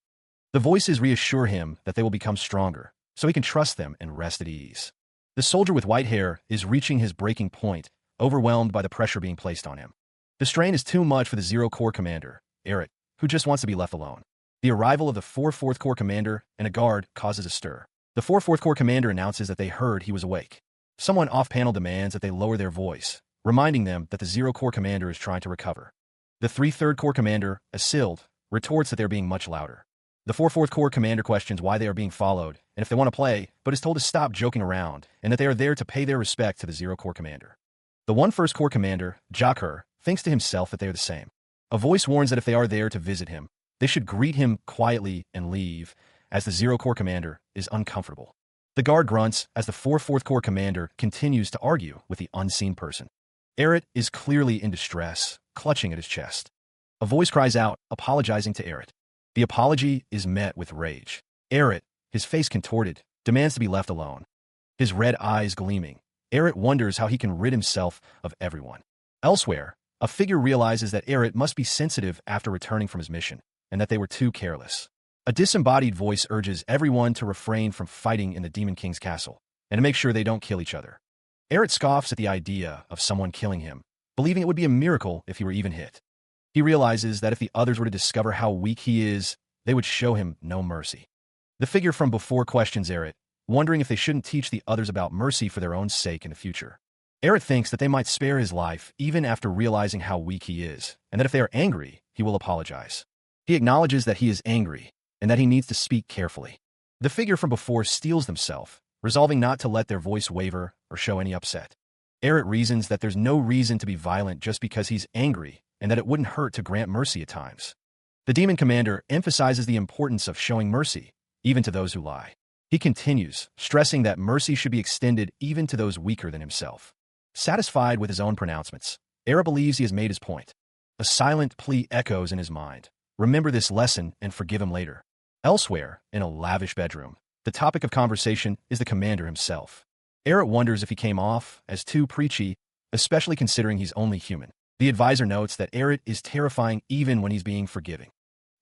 The voices reassure him that they will become stronger, so he can trust them and rest at ease. The soldier with white hair is reaching his breaking point, overwhelmed by the pressure being placed on him. The strain is too much for the Zero Corps commander, Erit, who just wants to be left alone. The arrival of the 4th Corps commander and a guard causes a stir. The 4th Corps commander announces that they heard he was awake. Someone off-panel demands that they lower their voice, reminding them that the Zero Corps commander is trying to recover. The 3rd Corps commander, Asild, retorts that they're being much louder. The 4th Corps commander questions why they are being followed and if they want to play, but is told to stop joking around and that they are there to pay their respect to the Zero Corps commander. The 1st Corps commander, Jakur, thinks to himself that they are the same. A voice warns that if they are there to visit him, they should greet him quietly and leave, as the Zero Corps commander is uncomfortable. The guard grunts as the 4th Corps commander continues to argue with the unseen person. Erit is clearly in distress, clutching at his chest. A voice cries out, apologizing to Erit. The apology is met with rage. Erit, his face contorted, demands to be left alone. His red eyes gleaming, Erit wonders how he can rid himself of everyone. Elsewhere, a figure realizes that Erit must be sensitive after returning from his mission, and that they were too careless. A disembodied voice urges everyone to refrain from fighting in the Demon King's castle, and to make sure they don't kill each other. Erit scoffs at the idea of someone killing him, believing it would be a miracle if he were even hit. He realizes that if the others were to discover how weak he is, they would show him no mercy. The figure from before questions Erit, wondering if they shouldn't teach the others about mercy for their own sake in the future. Erit thinks that they might spare his life even after realizing how weak he is, and that if they are angry, he will apologize. He acknowledges that he is angry, and that he needs to speak carefully. The figure from before steels themselves, resolving not to let their voice waver or show any upset. Erit reasons that there's no reason to be violent just because he's angry, and that it wouldn't hurt to grant mercy at times. The demon commander emphasizes the importance of showing mercy, even to those who lie. He continues, stressing that mercy should be extended even to those weaker than himself. Satisfied with his own pronouncements, Era believes he has made his point. A silent plea echoes in his mind. Remember this lesson and forgive him later. Elsewhere, in a lavish bedroom, the topic of conversation is the commander himself. Era wonders if he came off as too preachy, especially considering he's only human. The advisor notes that Eret is terrifying even when he's being forgiving.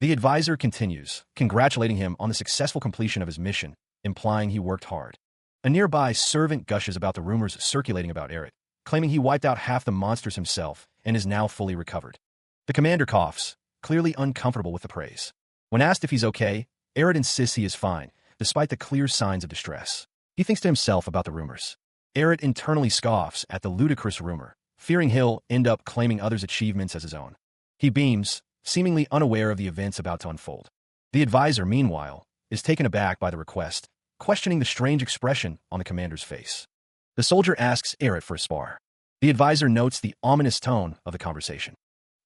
The advisor continues, congratulating him on the successful completion of his mission, implying he worked hard. A nearby servant gushes about the rumors circulating about Eret, claiming he wiped out half the monsters himself and is now fully recovered. The commander coughs, clearly uncomfortable with the praise. When asked if he's okay, Eret insists he is fine, despite the clear signs of distress. He thinks to himself about the rumors. Eret internally scoffs at the ludicrous rumor, fearing he'll end up claiming others' achievements as his own. He beams, seemingly unaware of the events about to unfold. The advisor, meanwhile, is taken aback by the request, questioning the strange expression on the commander's face. The soldier asks Eret for a spar. The advisor notes the ominous tone of the conversation.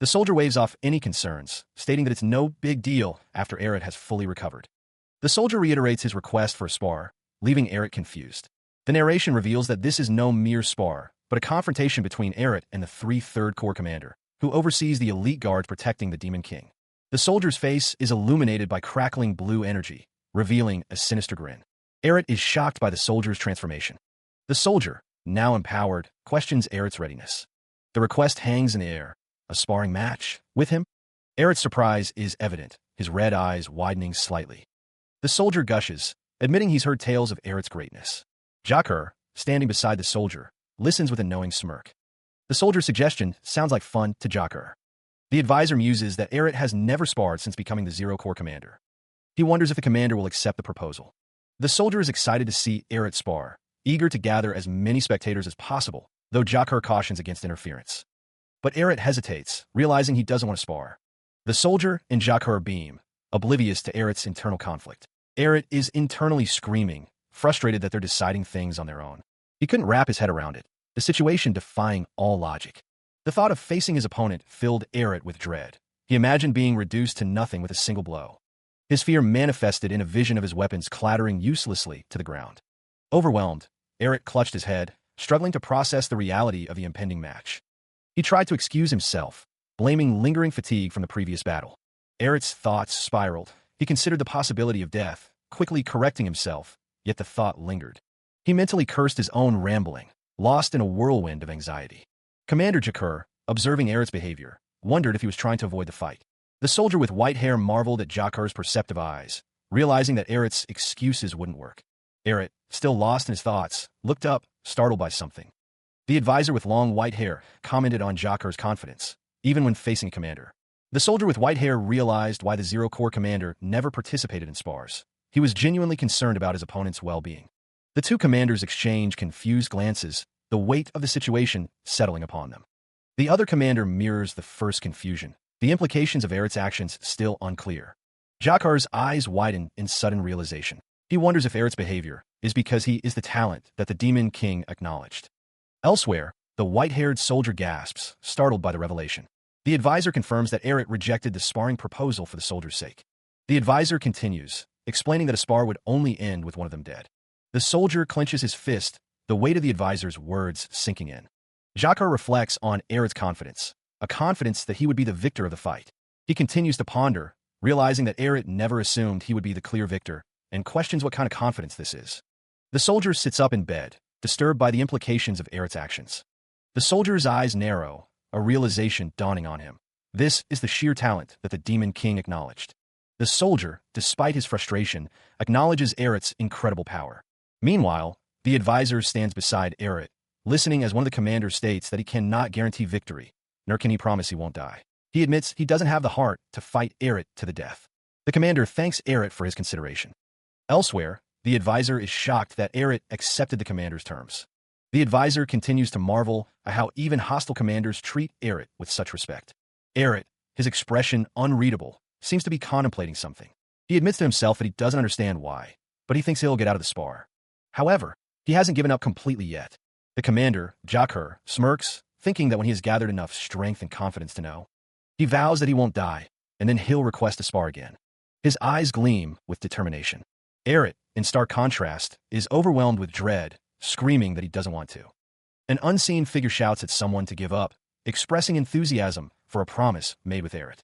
The soldier waves off any concerns, stating that it's no big deal after Eret has fully recovered. The soldier reiterates his request for a spar, leaving Eret confused. The narration reveals that this is no mere spar, but a confrontation between Eret and the 3rd Corps commander, who oversees the elite guards protecting the Demon King. The soldier's face is illuminated by crackling blue energy, revealing a sinister grin. Eret is shocked by the soldier's transformation. The soldier, now empowered, questions Eret's readiness. The request hangs in the air. A sparring match with him? Eret's surprise is evident, his red eyes widening slightly. The soldier gushes, admitting he's heard tales of Eret's greatness. Jakar, standing beside the soldier, listens with a knowing smirk. The soldier's suggestion sounds like fun to Jakar. The advisor muses that Eret has never sparred since becoming the 0 Corps commander. He wonders if the commander will accept the proposal. The soldier is excited to see Eret spar, eager to gather as many spectators as possible, though Jakar cautions against interference. But Eret hesitates, realizing he doesn't want to spar. The soldier and Jakar beam, oblivious to Eret's internal conflict. Eret is internally screaming, frustrated that they're deciding things on their own. He couldn't wrap his head around it, the situation defying all logic. The thought of facing his opponent filled Eret with dread. He imagined being reduced to nothing with a single blow. His fear manifested in a vision of his weapons clattering uselessly to the ground. Overwhelmed, Eret clutched his head, struggling to process the reality of the impending match. He tried to excuse himself, blaming lingering fatigue from the previous battle. Eret's thoughts spiraled. He considered the possibility of death, quickly correcting himself, yet the thought lingered. He mentally cursed his own rambling, lost in a whirlwind of anxiety. Commander Jakar, observing Eret's behavior, wondered if he was trying to avoid the fight. The soldier with white hair marveled at Jakar's perceptive eyes, realizing that Eret's excuses wouldn't work. Eret, still lost in his thoughts, looked up, startled by something. The advisor with long white hair commented on Jakar's confidence, even when facing a commander. The soldier with white hair realized why the 0 Corps commander never participated in spars. He was genuinely concerned about his opponent's well-being. The two commanders exchange confused glances, the weight of the situation settling upon them. The other commander mirrors the first confusion, the implications of Eret's actions still unclear. Jakar's eyes widen in sudden realization. He wonders if Eret's behavior is because he is the talent that the Demon King acknowledged. Elsewhere, the white-haired soldier gasps, startled by the revelation. The advisor confirms that Eret rejected the sparring proposal for the soldier's sake. The advisor continues, explaining that a spar would only end with one of them dead. The soldier clenches his fist, the weight of the advisor's words sinking in. Jakar reflects on Eret's confidence, a confidence that he would be the victor of the fight. He continues to ponder, realizing that Eret never assumed he would be the clear victor, and questions what kind of confidence this is. The soldier sits up in bed, disturbed by the implications of Eret's actions. The soldier's eyes narrow, a realization dawning on him. This is the sheer talent that the Demon King acknowledged. The soldier, despite his frustration, acknowledges Eret's incredible power. Meanwhile, the advisor stands beside Eret, listening as one of the commanders states that he cannot guarantee victory, nor can he promise he won't die. He admits he doesn't have the heart to fight Eret to the death. The commander thanks Eret for his consideration. Elsewhere, the advisor is shocked that Eret accepted the commander's terms. The advisor continues to marvel at how even hostile commanders treat Eret with such respect. Eret, his expression unreadable, seems to be contemplating something. He admits to himself that he doesn't understand why, but he thinks he'll get out of the spar. However, he hasn't given up completely yet. The commander, Jakar, smirks, thinking that when he has gathered enough strength and confidence to know, He vows that he won't die, and then he'll request to spar again. His eyes gleam with determination. Eret, in stark contrast, is overwhelmed with dread, screaming that he doesn't want to. An unseen figure shouts at someone to give up, expressing enthusiasm for a promise made with Eret.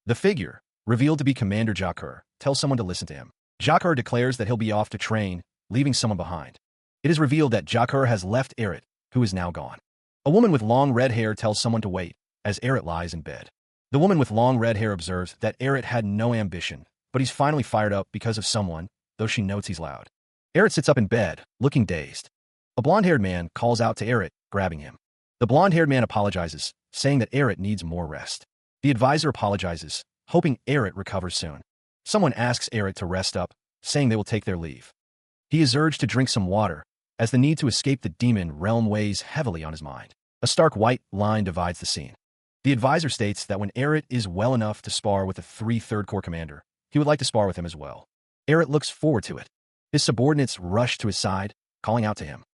The figure, revealed to be Commander Jakar, tells someone to listen to him. Jakar declares that he'll be off to train, leaving someone behind. It is revealed that Jakar has left Eret, who is now gone. A woman with long red hair tells someone to wait, as Eret lies in bed. The woman with long red hair observes that Eret had no ambition, but he's finally fired up because of someone, though she notes he's loud. Eret sits up in bed, looking dazed. A blonde-haired man calls out to Eret, grabbing him. The blonde-haired man apologizes, saying that Eret needs more rest. The advisor apologizes, hoping Eret recovers soon. Someone asks Eret to rest up, saying they will take their leave. He is urged to drink some water, as the need to escape the demon realm weighs heavily on his mind. A stark white line divides the scene. The advisor states that when Eret is well enough to spar with the 3 Third Corps commander, he would like to spar with him as well. Eret looks forward to it. His subordinates rush to his side, calling out to him.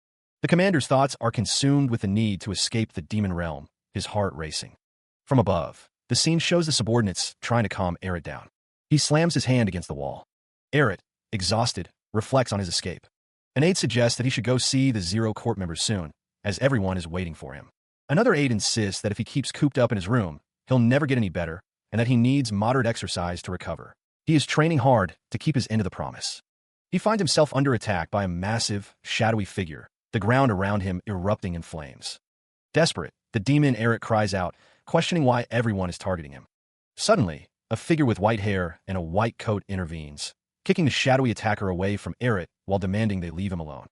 The commander's thoughts are consumed with the need to escape the demon realm, his heart racing. From above, the scene shows the subordinates trying to calm Eret down. He slams his hand against the wall. Eret, exhausted, reflects on his escape. An aide suggests that he should go see the Zero Corps members soon, as everyone is waiting for him. Another aide insists that if he keeps cooped up in his room, he'll never get any better, and that he needs moderate exercise to recover. He is training hard to keep his end of the promise. He finds himself under attack by a massive, shadowy figure, the ground around him erupting in flames. Desperate, the demon Eret cries out, questioning why everyone is targeting him. Suddenly, a figure with white hair and a white coat intervenes, kicking the shadowy attacker away from Eret while demanding they leave him alone.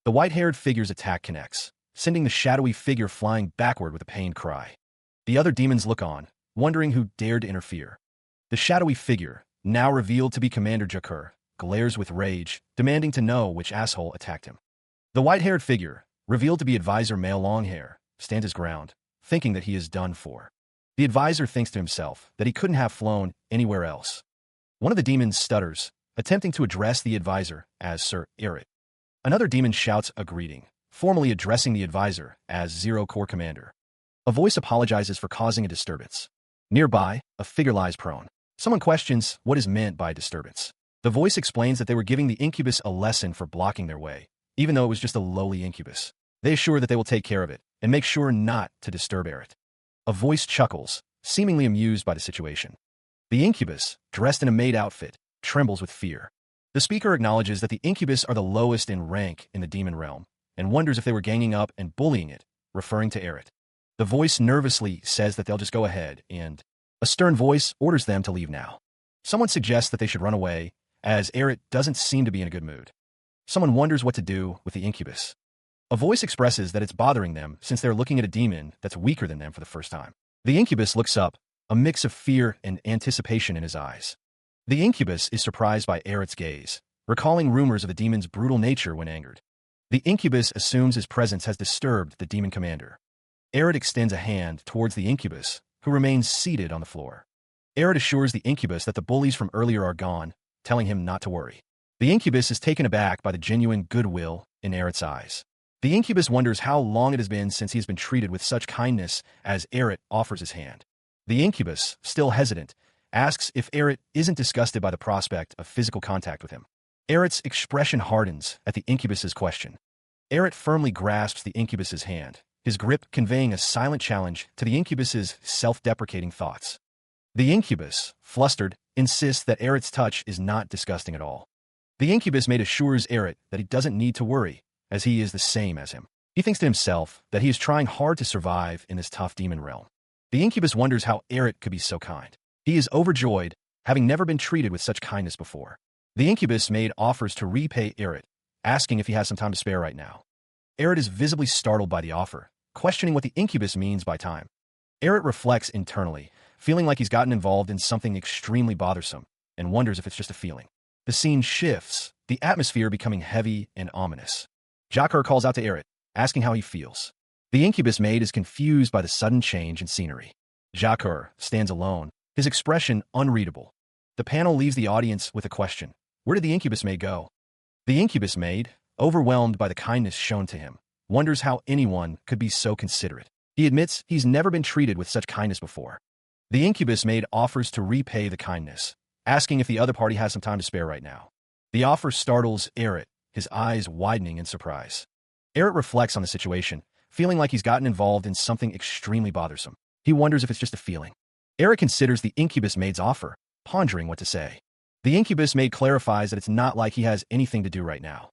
The white-haired figure's attack connects, sending the shadowy figure flying backward with a pained cry. The other demons look on, wondering who dared to interfere. The shadowy figure, now revealed to be Commander Jakar, glares with rage, demanding to know which asshole attacked him. The white-haired figure, revealed to be Advisor Male Longhair, stands his ground, thinking that he is done for. The advisor thinks to himself that he couldn't have flown anywhere else. One of the demons stutters, attempting to address the advisor as Sir Eret. Another demon shouts a greeting, formally addressing the advisor as Zero Corps Commander. A voice apologizes for causing a disturbance. Nearby, a figure lies prone. Someone questions what is meant by disturbance. The voice explains that they were giving the incubus a lesson for blocking their way, even though it was just a lowly incubus. They assure that they will take care of it, and make sure not to disturb Eret. A voice chuckles, seemingly amused by the situation. The incubus, dressed in a maid outfit, trembles with fear. The speaker acknowledges that the incubus are the lowest in rank in the demon realm, and wonders if they were ganging up and bullying it, referring to Eret. The voice nervously says that they'll just go ahead, and a stern voice orders them to leave now. Someone suggests that they should run away, as Eret doesn't seem to be in a good mood. Someone wonders what to do with the incubus. A voice expresses that it's bothering them since they're looking at a demon that's weaker than them for the first time. The incubus looks up, a mix of fear and anticipation in his eyes. The incubus is surprised by Eret's gaze, recalling rumors of the demon's brutal nature when angered. The incubus assumes his presence has disturbed the demon commander. Eret extends a hand towards the incubus, who remains seated on the floor. Eret assures the incubus that the bullies from earlier are gone, telling him not to worry. The incubus is taken aback by the genuine goodwill in Eret's eyes. The incubus wonders how long it has been since he has been treated with such kindness as Eret offers his hand. The incubus, still hesitant, asks if Eret isn't disgusted by the prospect of physical contact with him. Eret's expression hardens at the incubus's question. Eret firmly grasps the incubus's hand, his grip conveying a silent challenge to the incubus's self-deprecating thoughts. The incubus, flustered, insists that Eret's touch is not disgusting at all. The incubus mate assures Eret that he doesn't need to worry, as he is the same as him. He thinks to himself that he is trying hard to survive in this tough demon realm. The incubus wonders how Eret could be so kind. He is overjoyed, having never been treated with such kindness before. The incubus maid offers to repay Eret, asking if he has some time to spare right now. Eret is visibly startled by the offer, questioning what the incubus means by time. Eret reflects internally, feeling like he's gotten involved in something extremely bothersome, and wonders if it's just a feeling. The scene shifts, the atmosphere becoming heavy and ominous. Jakar calls out to Eret, asking how he feels. The incubus maid is confused by the sudden change in scenery. Jakar stands alone, his expression unreadable. The panel leaves the audience with a question. Where did the incubus maid go? The incubus maid, overwhelmed by the kindness shown to him, wonders how anyone could be so considerate. He admits he's never been treated with such kindness before. The incubus maid offers to repay the kindness, asking if the other party has some time to spare right now. The offer startles Eret, his eyes widening in surprise. Eret reflects on the situation, feeling like he's gotten involved in something extremely bothersome. He wonders if it's just a feeling. Eret considers the incubus maid's offer, pondering what to say. The incubus maid clarifies that it's not like he has anything to do right now.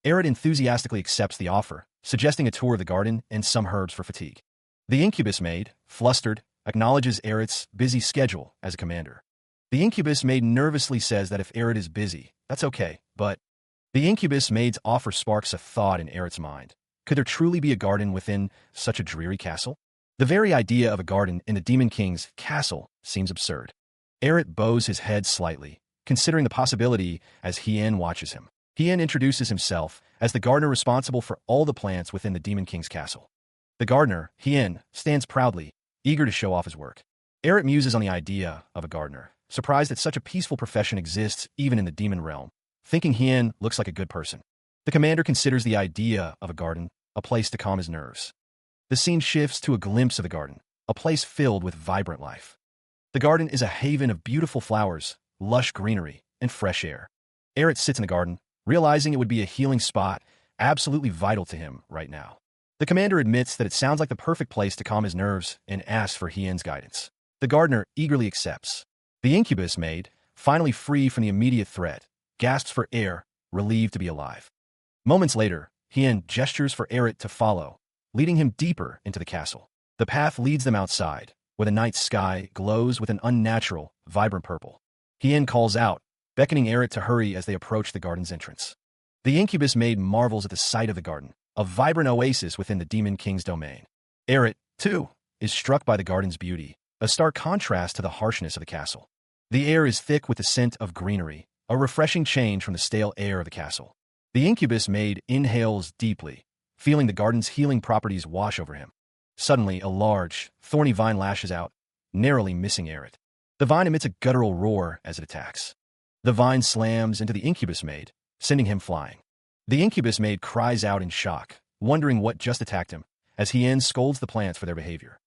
Eret enthusiastically accepts the offer, suggesting a tour of the garden and some herbs for fatigue. The incubus maid, flustered, acknowledges Eret's busy schedule as a commander. The incubus maid nervously says that if Eret is busy, that's okay, but the incubus maid's offer sparks a thought in Eret's mind. Could there truly be a garden within such a dreary castle? The very idea of a garden in the Demon King's castle seems absurd. Eret bows his head slightly, considering the possibility as Hien watches him. Hien introduces himself as the gardener responsible for all the plants within the Demon King's castle. The gardener, Hien, stands proudly, eager to show off his work. Eret muses on the idea of a gardener, surprised that such a peaceful profession exists even in the demon realm, thinking Hien looks like a good person. The commander considers the idea of a garden a place to calm his nerves. The scene shifts to a glimpse of the garden, a place filled with vibrant life. The garden is a haven of beautiful flowers, lush greenery, and fresh air. Eret sits in the garden, realizing it would be a healing spot, absolutely vital to him right now. The commander admits that it sounds like the perfect place to calm his nerves and asks for Hien's guidance. The gardener eagerly accepts. The incubus maid, finally free from the immediate threat, gasps for air, relieved to be alive. Moments later, Hien gestures for Eret to follow, leading him deeper into the castle. The path leads them outside, where the night sky glows with an unnatural, vibrant purple. Hien calls out, beckoning Eret to hurry as they approach the garden's entrance. The incubus maid marvels at the sight of the garden, a vibrant oasis within the Demon King's domain. Eret, too, is struck by the garden's beauty, a stark contrast to the harshness of the castle. The air is thick with the scent of greenery, a refreshing change from the stale air of the castle. The incubus maid inhales deeply, feeling the garden's healing properties wash over him. Suddenly, a large, thorny vine lashes out, narrowly missing Eret. The vine emits a guttural roar as it attacks. The vine slams into the incubus maid, sending him flying. The incubus maid cries out in shock, wondering what just attacked him, as Hien scolds the plants for their behavior.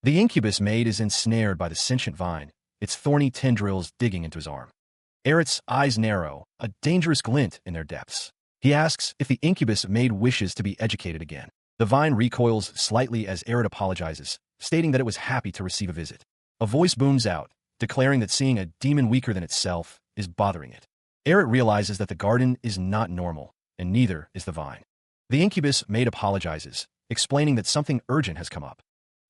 The incubus maid is ensnared by the sentient vine, its thorny tendrils digging into his arm. Eret's eyes narrow, a dangerous glint in their depths. He asks if the incubus maid wishes to be educated again. The vine recoils slightly as Eret apologizes, stating that it was happy to receive a visit. A voice booms out, declaring that seeing a demon weaker than itself is bothering it. Eret realizes that the garden is not normal, and neither is the vine. The incubus maid apologizes, explaining that something urgent has come up.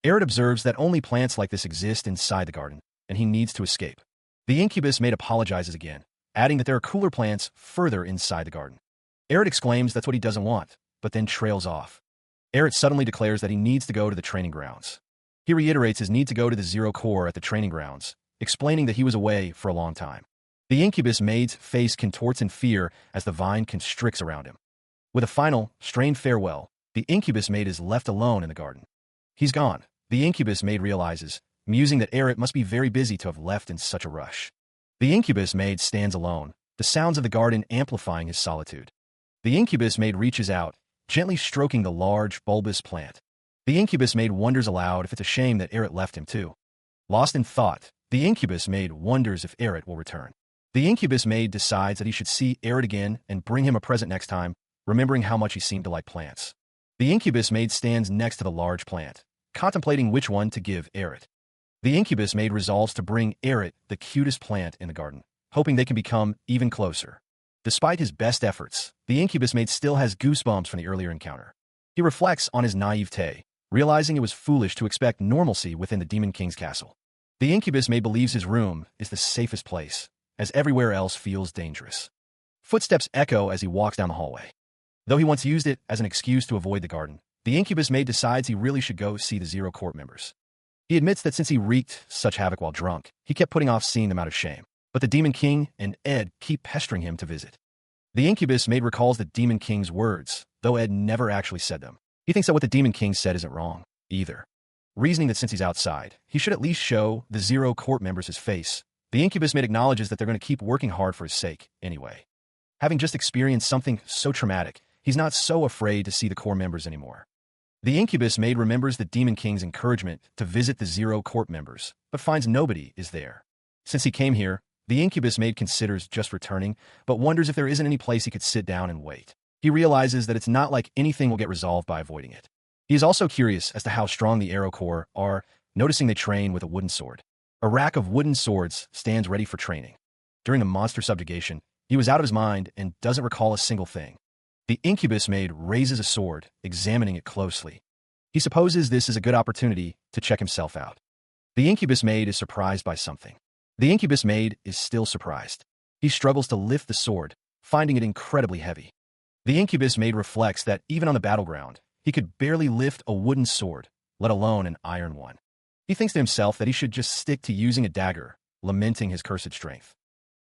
Eret observes that only plants like this exist inside the garden, and he needs to escape. The incubus maid apologizes again, adding that there are cooler plants further inside the garden. Eret exclaims that's what he doesn't want, but then trails off. Eret suddenly declares that he needs to go to the training grounds. He reiterates his need to go to the Zero Core at the training grounds, explaining that he was away for a long time. The incubus maid's face contorts in fear as the vine constricts around him. With a final, strained farewell, the incubus maid is left alone in the garden. He's gone, the incubus maid realizes, musing that Eret must be very busy to have left in such a rush. The incubus maid stands alone, the sounds of the garden amplifying his solitude. The incubus maid reaches out, gently stroking the large, bulbous plant. The incubus maid wonders aloud if it's a shame that Eret left him too. Lost in thought, the incubus maid wonders if Eret will return. The incubus maid decides that he should see Eret again and bring him a present next time, remembering how much he seemed to like plants. The incubus maid stands next to the large plant, contemplating which one to give Eret. The incubus maid resolves to bring Eret the cutest plant in the garden, hoping they can become even closer. Despite his best efforts, the incubus maid still has goosebumps from the earlier encounter. He reflects on his naivete, realizing it was foolish to expect normalcy within the Demon King's castle. The incubus maid believes his room is the safest place, as everywhere else feels dangerous. Footsteps echo as he walks down the hallway. Though he once used it as an excuse to avoid the garden, the incubus maid decides he really should go see the Zero Court members. He admits that since he wreaked such havoc while drunk, he kept putting off seeing them out of shame. But the Demon King and Ed keep pestering him to visit. The incubus maid recalls the Demon King's words, though Ed never actually said them. He thinks that what the Demon King said isn't wrong, either. Reasoning that since he's outside, he should at least show the Zero Court members his face, the incubus maid acknowledges that they're going to keep working hard for his sake, anyway. Having just experienced something so traumatic, he's not so afraid to see the core members anymore. The incubus maid remembers the Demon King's encouragement to visit the Zero Court members, but finds nobody is there. Since he came here, the incubus maid considers just returning, but wonders if there isn't any place he could sit down and wait. He realizes that it's not like anything will get resolved by avoiding it. He is also curious as to how strong the Arrow Corps are, noticing they train with a wooden sword. A rack of wooden swords stands ready for training. During the monster subjugation, he was out of his mind and doesn't recall a single thing. The incubus maid raises a sword, examining it closely. He supposes this is a good opportunity to check himself out. The incubus maid is surprised by something. The incubus maid is still surprised. He struggles to lift the sword, finding it incredibly heavy. The incubus maid reflects that even on the battleground, he could barely lift a wooden sword, let alone an iron one. He thinks to himself that he should just stick to using a dagger, lamenting his cursed strength.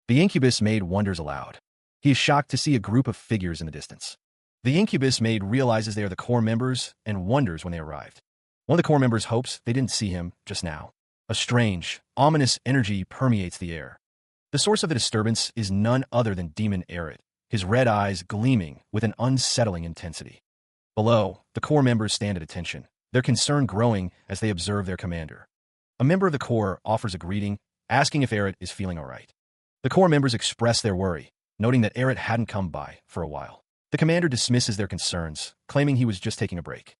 The incubus maid wonders aloud. He is shocked to see a group of figures in the distance. The incubus maid realizes they are the core members and wonders when they arrived. One of the core members hopes they didn't see him just now. A strange, ominous energy permeates the air. The source of the disturbance is none other than Demon Eret, his red eyes gleaming with an unsettling intensity. Below, the core members stand at attention, their concern growing as they observe their commander. A member of the core offers a greeting, asking if Eret is feeling all right. The core members express their worry, noting that Eret hadn't come by for a while. The commander dismisses their concerns, claiming he was just taking a break.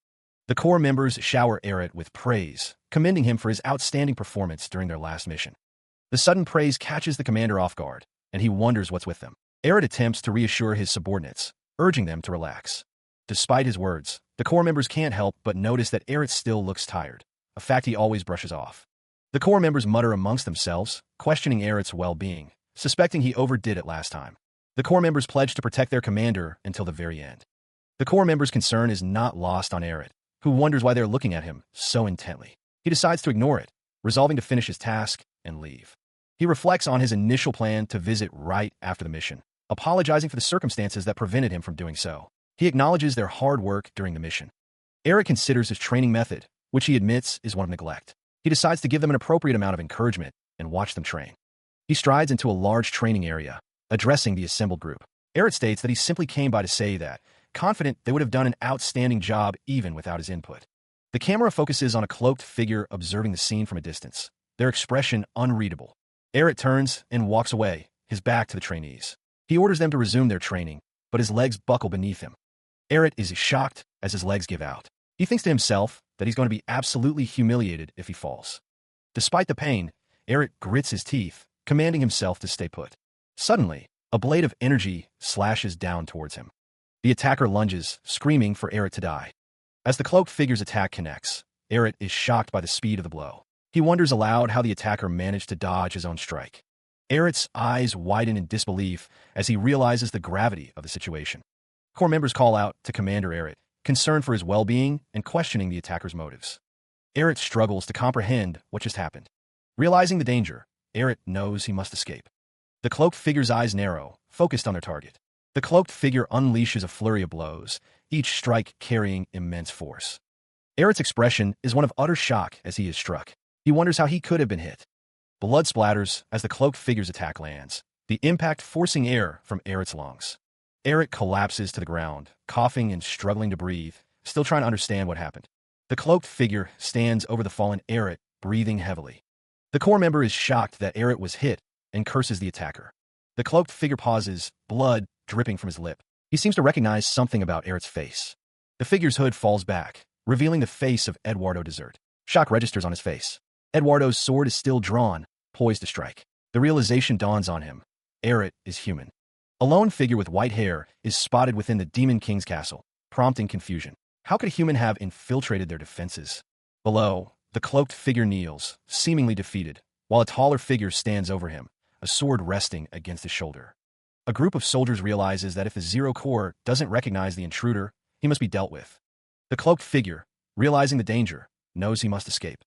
The core members shower Eret with praise, commending him for his outstanding performance during their last mission. The sudden praise catches the commander off guard, and he wonders what's with them. Eret attempts to reassure his subordinates, urging them to relax. Despite his words, the core members can't help but notice that Eret still looks tired, a fact he always brushes off. The core members mutter amongst themselves, questioning Eret's well-being, suspecting he overdid it last time. The core members pledge to protect their commander until the very end. The core members' concern is not lost on Eret, who wonders why they're looking at him so intently. He decides to ignore it, resolving to finish his task and leave. He reflects on his initial plan to visit right after the mission, apologizing for the circumstances that prevented him from doing so. He acknowledges their hard work during the mission. Eret considers his training method, which he admits is one of neglect. He decides to give them an appropriate amount of encouragement and watch them train. He strides into a large training area, addressing the assembled group. Eret states that he simply came by to say that, confident they would have done an outstanding job even without his input. The camera focuses on a cloaked figure observing the scene from a distance, their expression unreadable. Eret turns and walks away, his back to the trainees. He orders them to resume their training, but his legs buckle beneath him. Eret is shocked as his legs give out. He thinks to himself that he's going to be absolutely humiliated if he falls. Despite the pain, Eret grits his teeth, commanding himself to stay put. Suddenly, a blade of energy slashes down towards him. The attacker lunges, screaming for Eret to die. As the cloaked figure's attack connects, Eret is shocked by the speed of the blow. He wonders aloud how the attacker managed to dodge his own strike. Eret's eyes widen in disbelief as he realizes the gravity of the situation. Core members call out to Commander Eret, concerned for his well-being and questioning the attacker's motives. Eret struggles to comprehend what just happened. Realizing the danger, Eret knows he must escape. The cloaked figure's eyes narrow, focused on their target. The cloaked figure unleashes a flurry of blows, each strike carrying immense force. Eret's expression is one of utter shock as he is struck. He wonders how he could have been hit. Blood splatters as the cloaked figure's attack lands, the impact forcing air from Eret's lungs. Eret collapses to the ground, coughing and struggling to breathe, still trying to understand what happened. The cloaked figure stands over the fallen Eret, breathing heavily. The core member is shocked that Eret was hit and curses the attacker. The cloaked figure pauses, blood dripping from his lip. He seems to recognize something about Eret's face. The figure's hood falls back, revealing the face of Eduardo Desert. Shock registers on his face. Eduardo's sword is still drawn, poised to strike. The realization dawns on him. Eret is human. A lone figure with white hair is spotted within the Demon King's castle, prompting confusion. How could a human have infiltrated their defenses? Below, the cloaked figure kneels, seemingly defeated, while a taller figure stands over him, a sword resting against his shoulder. A group of soldiers realizes that if the Zero Corps doesn't recognize the intruder, he must be dealt with. The cloaked figure, realizing the danger, knows he must escape.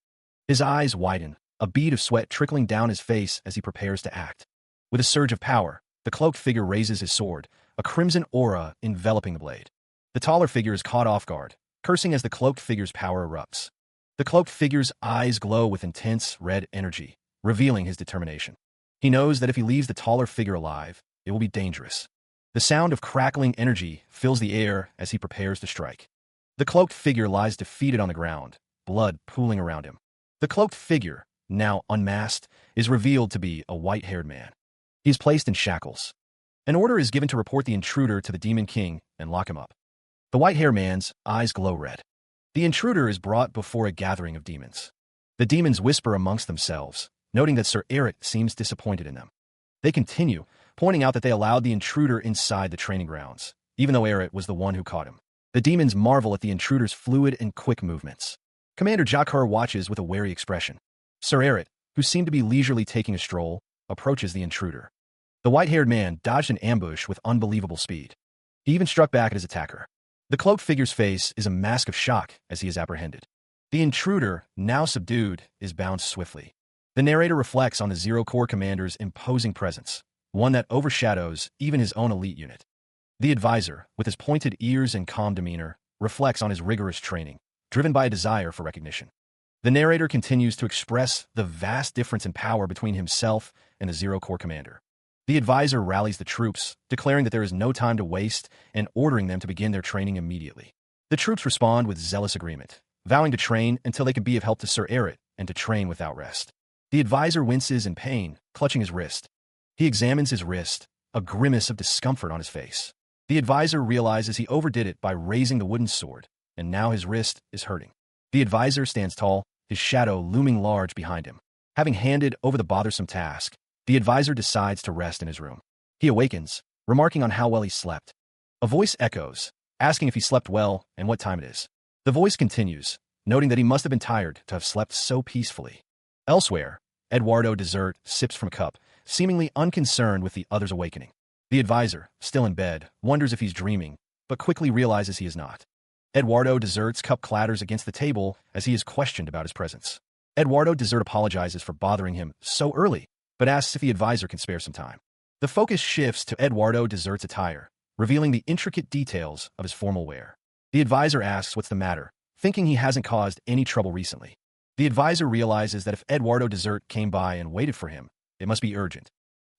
His eyes widen, a bead of sweat trickling down his face as he prepares to act. With a surge of power, the cloaked figure raises his sword, a crimson aura enveloping the blade. The taller figure is caught off guard, cursing as the cloaked figure's power erupts. The cloaked figure's eyes glow with intense red energy, revealing his determination. He knows that if he leaves the taller figure alive, it will be dangerous. The sound of crackling energy fills the air as he prepares to strike. The cloaked figure lies defeated on the ground, blood pooling around him. The cloaked figure, now unmasked, is revealed to be a white-haired man. He is placed in shackles. An order is given to report the intruder to the Demon King and lock him up. The white-haired man's eyes glow red. The intruder is brought before a gathering of demons. The demons whisper amongst themselves, noting that Sir Eret seems disappointed in them. They continue, pointing out that they allowed the intruder inside the training grounds, even though Eret was the one who caught him. The demons marvel at the intruder's fluid and quick movements. Commander Jakar watches with a wary expression. Sir Eret, who seemed to be leisurely taking a stroll, approaches the intruder. The white-haired man dodged an ambush with unbelievable speed. He even struck back at his attacker. The cloaked figure's face is a mask of shock as he is apprehended. The intruder, now subdued, is bound swiftly. The narrator reflects on the Zero Corps commander's imposing presence, one that overshadows even his own elite unit. The advisor, with his pointed ears and calm demeanor, reflects on his rigorous training, driven by a desire for recognition. The narrator continues to express the vast difference in power between himself and the Zero Corps commander. The advisor rallies the troops, declaring that there is no time to waste and ordering them to begin their training immediately. The troops respond with zealous agreement, vowing to train until they could be of help to Sir Eret and to train without rest. The advisor winces in pain, clutching his wrist. He examines his wrist, a grimace of discomfort on his face. The advisor realizes he overdid it by raising the wooden sword, and now his wrist is hurting. The advisor stands tall, his shadow looming large behind him. Having handed over the bothersome task, the advisor decides to rest in his room. He awakens, remarking on how well he slept. A voice echoes, asking if he slept well and what time it is. The voice continues, noting that he must have been tired to have slept so peacefully. Elsewhere, Eduardo Desert sips from a cup, seemingly unconcerned with the other's awakening. The advisor, still in bed, wonders if he's dreaming, but quickly realizes he is not. Eduardo Desert's cup clatters against the table as he is questioned about his presence. Eduardo Desert apologizes for bothering him so early, but asks if the advisor can spare some time. The focus shifts to Eduardo Desert's attire, revealing the intricate details of his formal wear. The advisor asks what's the matter, thinking he hasn't caused any trouble recently. The advisor realizes that if Eduardo Desert came by and waited for him, it must be urgent.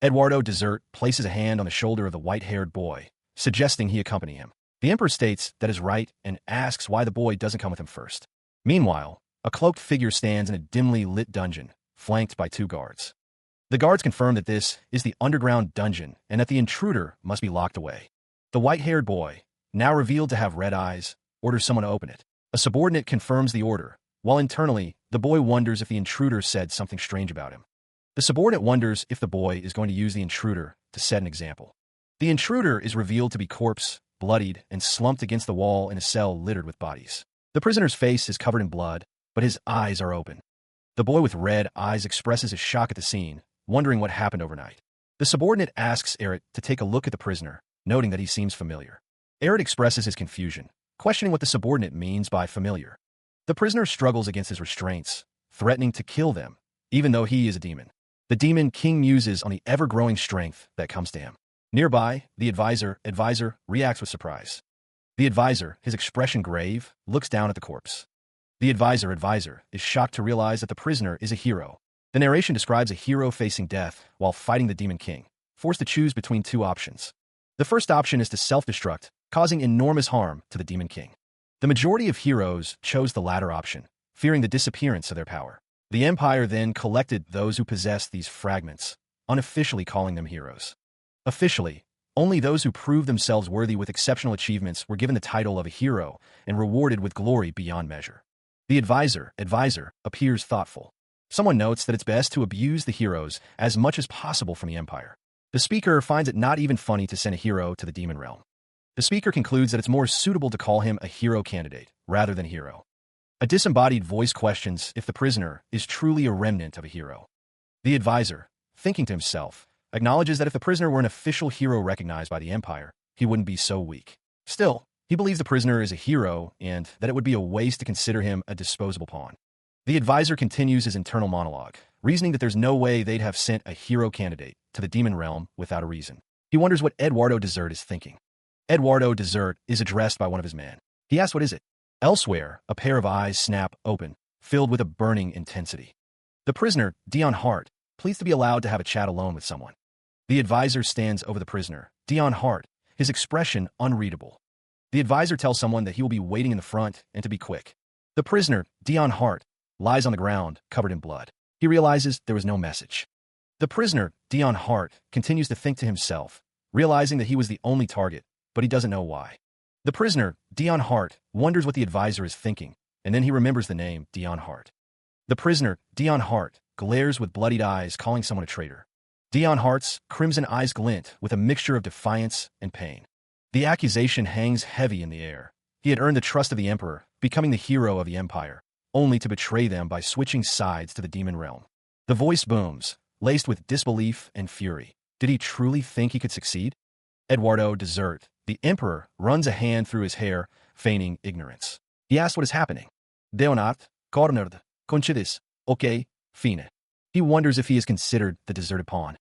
Eduardo Desert places a hand on the shoulder of the white-haired boy, suggesting he accompany him. The emperor states that is right and asks why the boy doesn't come with him first. Meanwhile, a cloaked figure stands in a dimly lit dungeon, flanked by 2 guards. The guards confirm that this is the underground dungeon and that the intruder must be locked away. The white-haired boy, now revealed to have red eyes, orders someone to open it. A subordinate confirms the order, while internally, the boy wonders if the intruder said something strange about him. The subordinate wonders if the boy is going to use the intruder to set an example. The intruder is revealed to be corpse, bloodied, and slumped against the wall in a cell littered with bodies. The prisoner's face is covered in blood, but his eyes are open. The boy with red eyes expresses his shock at the scene, wondering what happened overnight. The subordinate asks Eret to take a look at the prisoner, noting that he seems familiar. Eret expresses his confusion, questioning what the subordinate means by familiar. The prisoner struggles against his restraints, threatening to kill them, even though he is a demon. The Demon King muses on the ever-growing strength that comes to him. Nearby, the advisor reacts with surprise. The advisor, his expression grave, looks down at the corpse. The advisor is shocked to realize that the prisoner is a hero. The narration describes a hero facing death while fighting the Demon King, forced to choose between 2 options. The first option is to self-destruct, causing enormous harm to the Demon King. The majority of heroes chose the latter option, fearing the disappearance of their power. The Empire then collected those who possessed these fragments, unofficially calling them heroes. Officially, only those who proved themselves worthy with exceptional achievements were given the title of a hero and rewarded with glory beyond measure. The advisor appears thoughtful. Someone notes that it's best to abuse the heroes as much as possible from the Empire. The speaker finds it not even funny to send a hero to the demon realm. The speaker concludes that it's more suitable to call him a hero candidate, rather than hero. A disembodied voice questions if the prisoner is truly a remnant of a hero. The advisor, thinking to himself, acknowledges that if the prisoner were an official hero recognized by the Empire, he wouldn't be so weak. Still, he believes the prisoner is a hero and that it would be a waste to consider him a disposable pawn. The advisor continues his internal monologue, reasoning that there's no way they'd have sent a hero candidate to the demon realm without a reason. He wonders what Eduardo Desert is thinking. Eduardo Desert is addressed by one of his men. He asks what is it. Elsewhere, a pair of eyes snap open, filled with a burning intensity. The prisoner, Dion Hart, pleads to be allowed to have a chat alone with someone. The advisor stands over the prisoner, Dion Hart, his expression unreadable. The advisor tells someone that he will be waiting in the front and to be quick. The prisoner, Dion Hart, lies on the ground, covered in blood. He realizes there was no message. The prisoner, Dion Hart, continues to think to himself, realizing that he was the only target, but he doesn't know why. The prisoner, Dion Hart, wonders what the advisor is thinking, and then he remembers the name, Dion Hart. The prisoner, Dion Hart, glares with bloodied eyes, calling someone a traitor. Dion Hart's crimson eyes glint with a mixture of defiance and pain. The accusation hangs heavy in the air. He had earned the trust of the emperor, becoming the hero of the empire, only to betray them by switching sides to the demon realm. The voice booms, laced with disbelief and fury. Did he truly think he could succeed? Eduardo Desert, the emperor, runs a hand through his hair, feigning ignorance. He asks what is happening. Deonat, Cornerd, Conchidis, okay, fine. He wonders if he is considered the deserted pawn.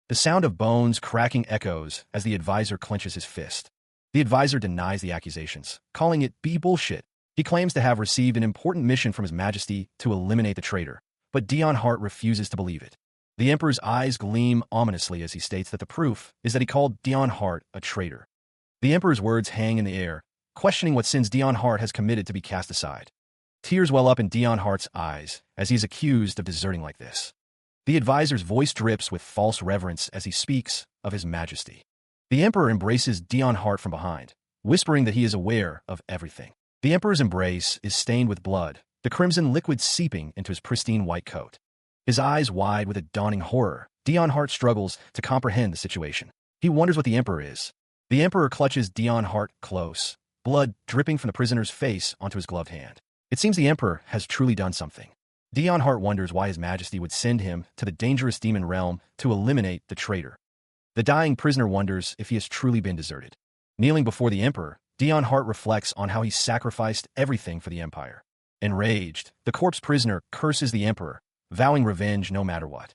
The sound of bones cracking echoes as the advisor clenches his fist. The advisor denies the accusations, calling it bullshit. He claims to have received an important mission from His Majesty to eliminate the traitor, but Dion Hart refuses to believe it. The emperor's eyes gleam ominously as he states that the proof is that he called Dion Hart a traitor. The emperor's words hang in the air, questioning what sins Dion Hart has committed to be cast aside. Tears well up in Dion Hart's eyes as he is accused of deserting like this. The advisor's voice drips with false reverence as he speaks of His Majesty. The emperor embraces Dion Hart from behind, whispering that he is aware of everything. The emperor's embrace is stained with blood, the crimson liquid seeping into his pristine white coat. His eyes wide with a dawning horror, Dion Hart struggles to comprehend the situation. He wonders what the emperor is. The emperor clutches Dion Hart close, blood dripping from the prisoner's face onto his gloved hand. It seems the emperor has truly done something. Dion Hart wonders why His Majesty would send him to the dangerous demon realm to eliminate the traitor. The dying prisoner wonders if he has truly been deserted. Kneeling before the emperor, Dion Hart reflects on how he sacrificed everything for the empire. Enraged, the corpse prisoner curses the emperor, vowing revenge no matter what.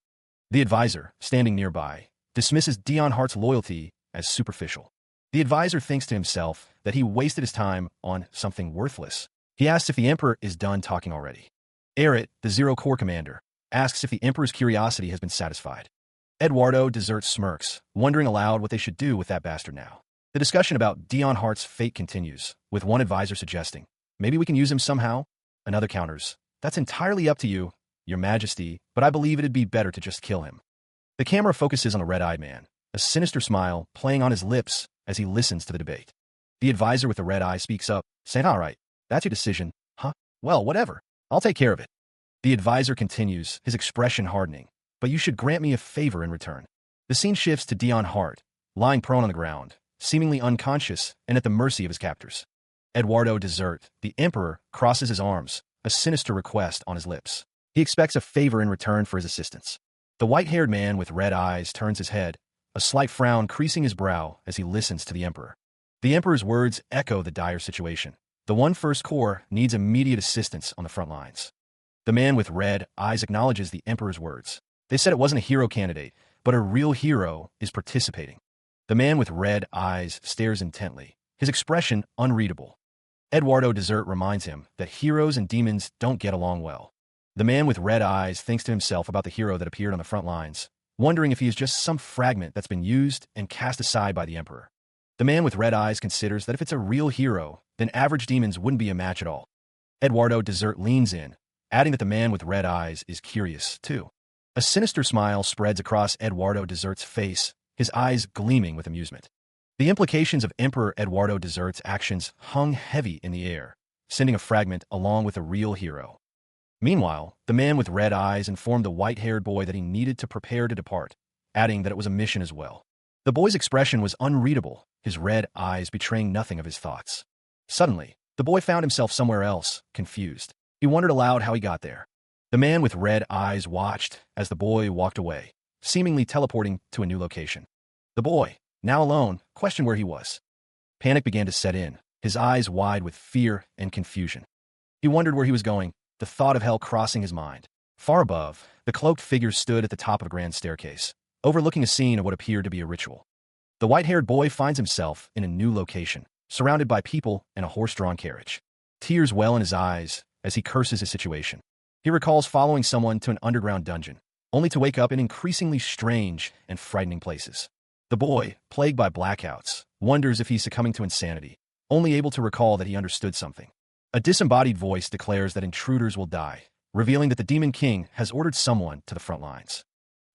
The advisor, standing nearby, dismisses Dion Hart's loyalty as superficial. The advisor thinks to himself that he wasted his time on something worthless. He asks if the emperor is done talking already. Erit, the Zero Corps commander, asks if the emperor's curiosity has been satisfied. Eduardo Desert smirks, wondering aloud what they should do with that bastard now. The discussion about Dion Hart's fate continues, with one advisor suggesting, maybe we can use him somehow? Another counters, that's entirely up to you, Your Majesty, but I believe it'd be better to just kill him. The camera focuses on the red-eyed man, a sinister smile playing on his lips as he listens to the debate. The advisor with the red eye speaks up, saying, all right, that's your decision, huh? Well, whatever. I'll take care of it. The advisor continues, his expression hardening, but you should grant me a favor in return. The scene shifts to Dion Hart, lying prone on the ground, seemingly unconscious and at the mercy of his captors. Eduardo Desert, the emperor, crosses his arms, a sinister request on his lips. He expects a favor in return for his assistance. The white-haired man with red eyes turns his head, a slight frown creasing his brow as he listens to the emperor. The emperor's words echo the dire situation. The 1st Corps needs immediate assistance on the front lines. The man with red eyes acknowledges the emperor's words. They said it wasn't a hero candidate, but a real hero is participating. The man with red eyes stares intently, his expression unreadable. Eduardo Desert reminds him that heroes and demons don't get along well. The man with red eyes thinks to himself about the hero that appeared on the front lines, wondering if he is just some fragment that's been used and cast aside by the emperor. The man with red eyes considers that if it's a real hero, then average demons wouldn't be a match at all. Eduardo Desert leans in, adding that the man with red eyes is curious, too. A sinister smile spreads across Eduardo Desert's face, his eyes gleaming with amusement. The implications of Emperor Eduardo Desert's actions hung heavy in the air, sending a fragment along with a real hero. Meanwhile, the man with red eyes informed the white-haired boy that he needed to prepare to depart, adding that it was a mission as well. The boy's expression was unreadable, his red eyes betraying nothing of his thoughts. Suddenly, the boy found himself somewhere else, confused. He wondered aloud how he got there. The man with red eyes watched as the boy walked away, seemingly teleporting to a new location. The boy, now alone, questioned where he was. Panic began to set in, his eyes wide with fear and confusion. He wondered where he was going, the thought of hell crossing his mind. Far above, the cloaked figure stood at the top of a grand staircase, overlooking a scene of what appeared to be a ritual. The white-haired boy finds himself in a new location, surrounded by people and a horse-drawn carriage. Tears well in his eyes as he curses his situation. He recalls following someone to an underground dungeon, only to wake up in increasingly strange and frightening places. The boy, plagued by blackouts, wonders if he's succumbing to insanity, only able to recall that he understood something. A disembodied voice declares that intruders will die, revealing that the Demon King has ordered someone to the front lines.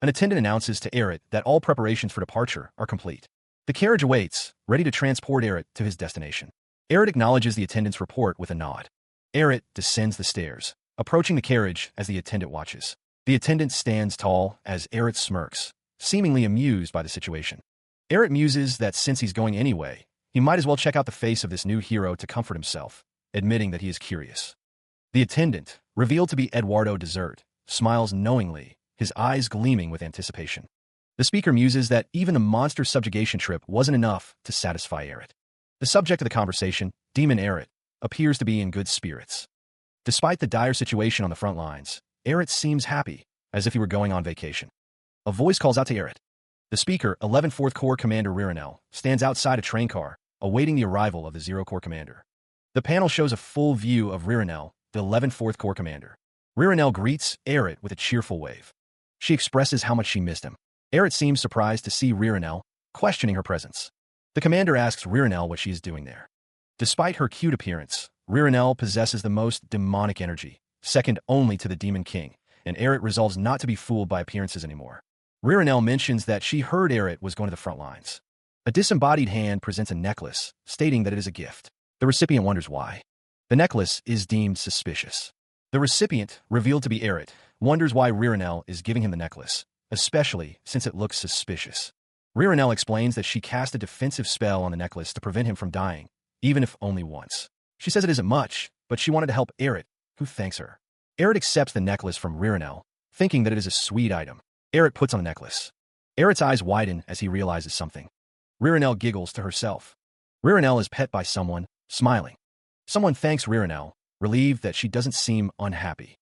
An attendant announces to Eret that all preparations for departure are complete. The carriage awaits, ready to transport Eret to his destination. Eret acknowledges the attendant's report with a nod. Eret descends the stairs, approaching the carriage as the attendant watches. The attendant stands tall as Eret smirks, seemingly amused by the situation. Eret muses that since he's going anyway, he might as well check out the face of this new hero to comfort himself, admitting that he is curious. The attendant, revealed to be Eduardo Desert, smiles knowingly, his eyes gleaming with anticipation. The speaker muses that even the monster subjugation trip wasn't enough to satisfy Eret. The subject of the conversation, Demon Eret, appears to be in good spirits. Despite the dire situation on the front lines, Eret seems happy, as if he were going on vacation. A voice calls out to Eret. The speaker, 11th Fourth Corps Commander Ririnel, stands outside a train car, awaiting the arrival of the Zero Corps Commander. The panel shows a full view of Ririnel, the 11th Fourth Corps Commander. Ririnel greets Eret with a cheerful wave. She expresses how much she missed him. Eret seems surprised to see Ririnel, questioning her presence. The commander asks Ririnel what she is doing there. Despite her cute appearance, Ririnel possesses the most demonic energy, second only to the Demon King, and Eret resolves not to be fooled by appearances anymore. Ririnel mentions that she heard Eret was going to the front lines. A disembodied hand presents a necklace, stating that it is a gift. The recipient wonders why. The necklace is deemed suspicious. The recipient, revealed to be Eret, wonders why Ririnel is giving him the necklace, especially since it looks suspicious. Ririnel explains that she cast a defensive spell on the necklace to prevent him from dying, even if only once. She says it isn't much, but she wanted to help Eret, who thanks her. Eret accepts the necklace from Ririnel, thinking that it is a sweet item. Eret puts on the necklace. Eret's eyes widen as he realizes something. Ririnel giggles to herself. Ririnel is pet by someone, smiling. Someone thanks Ririnel, relieved that she doesn't seem unhappy.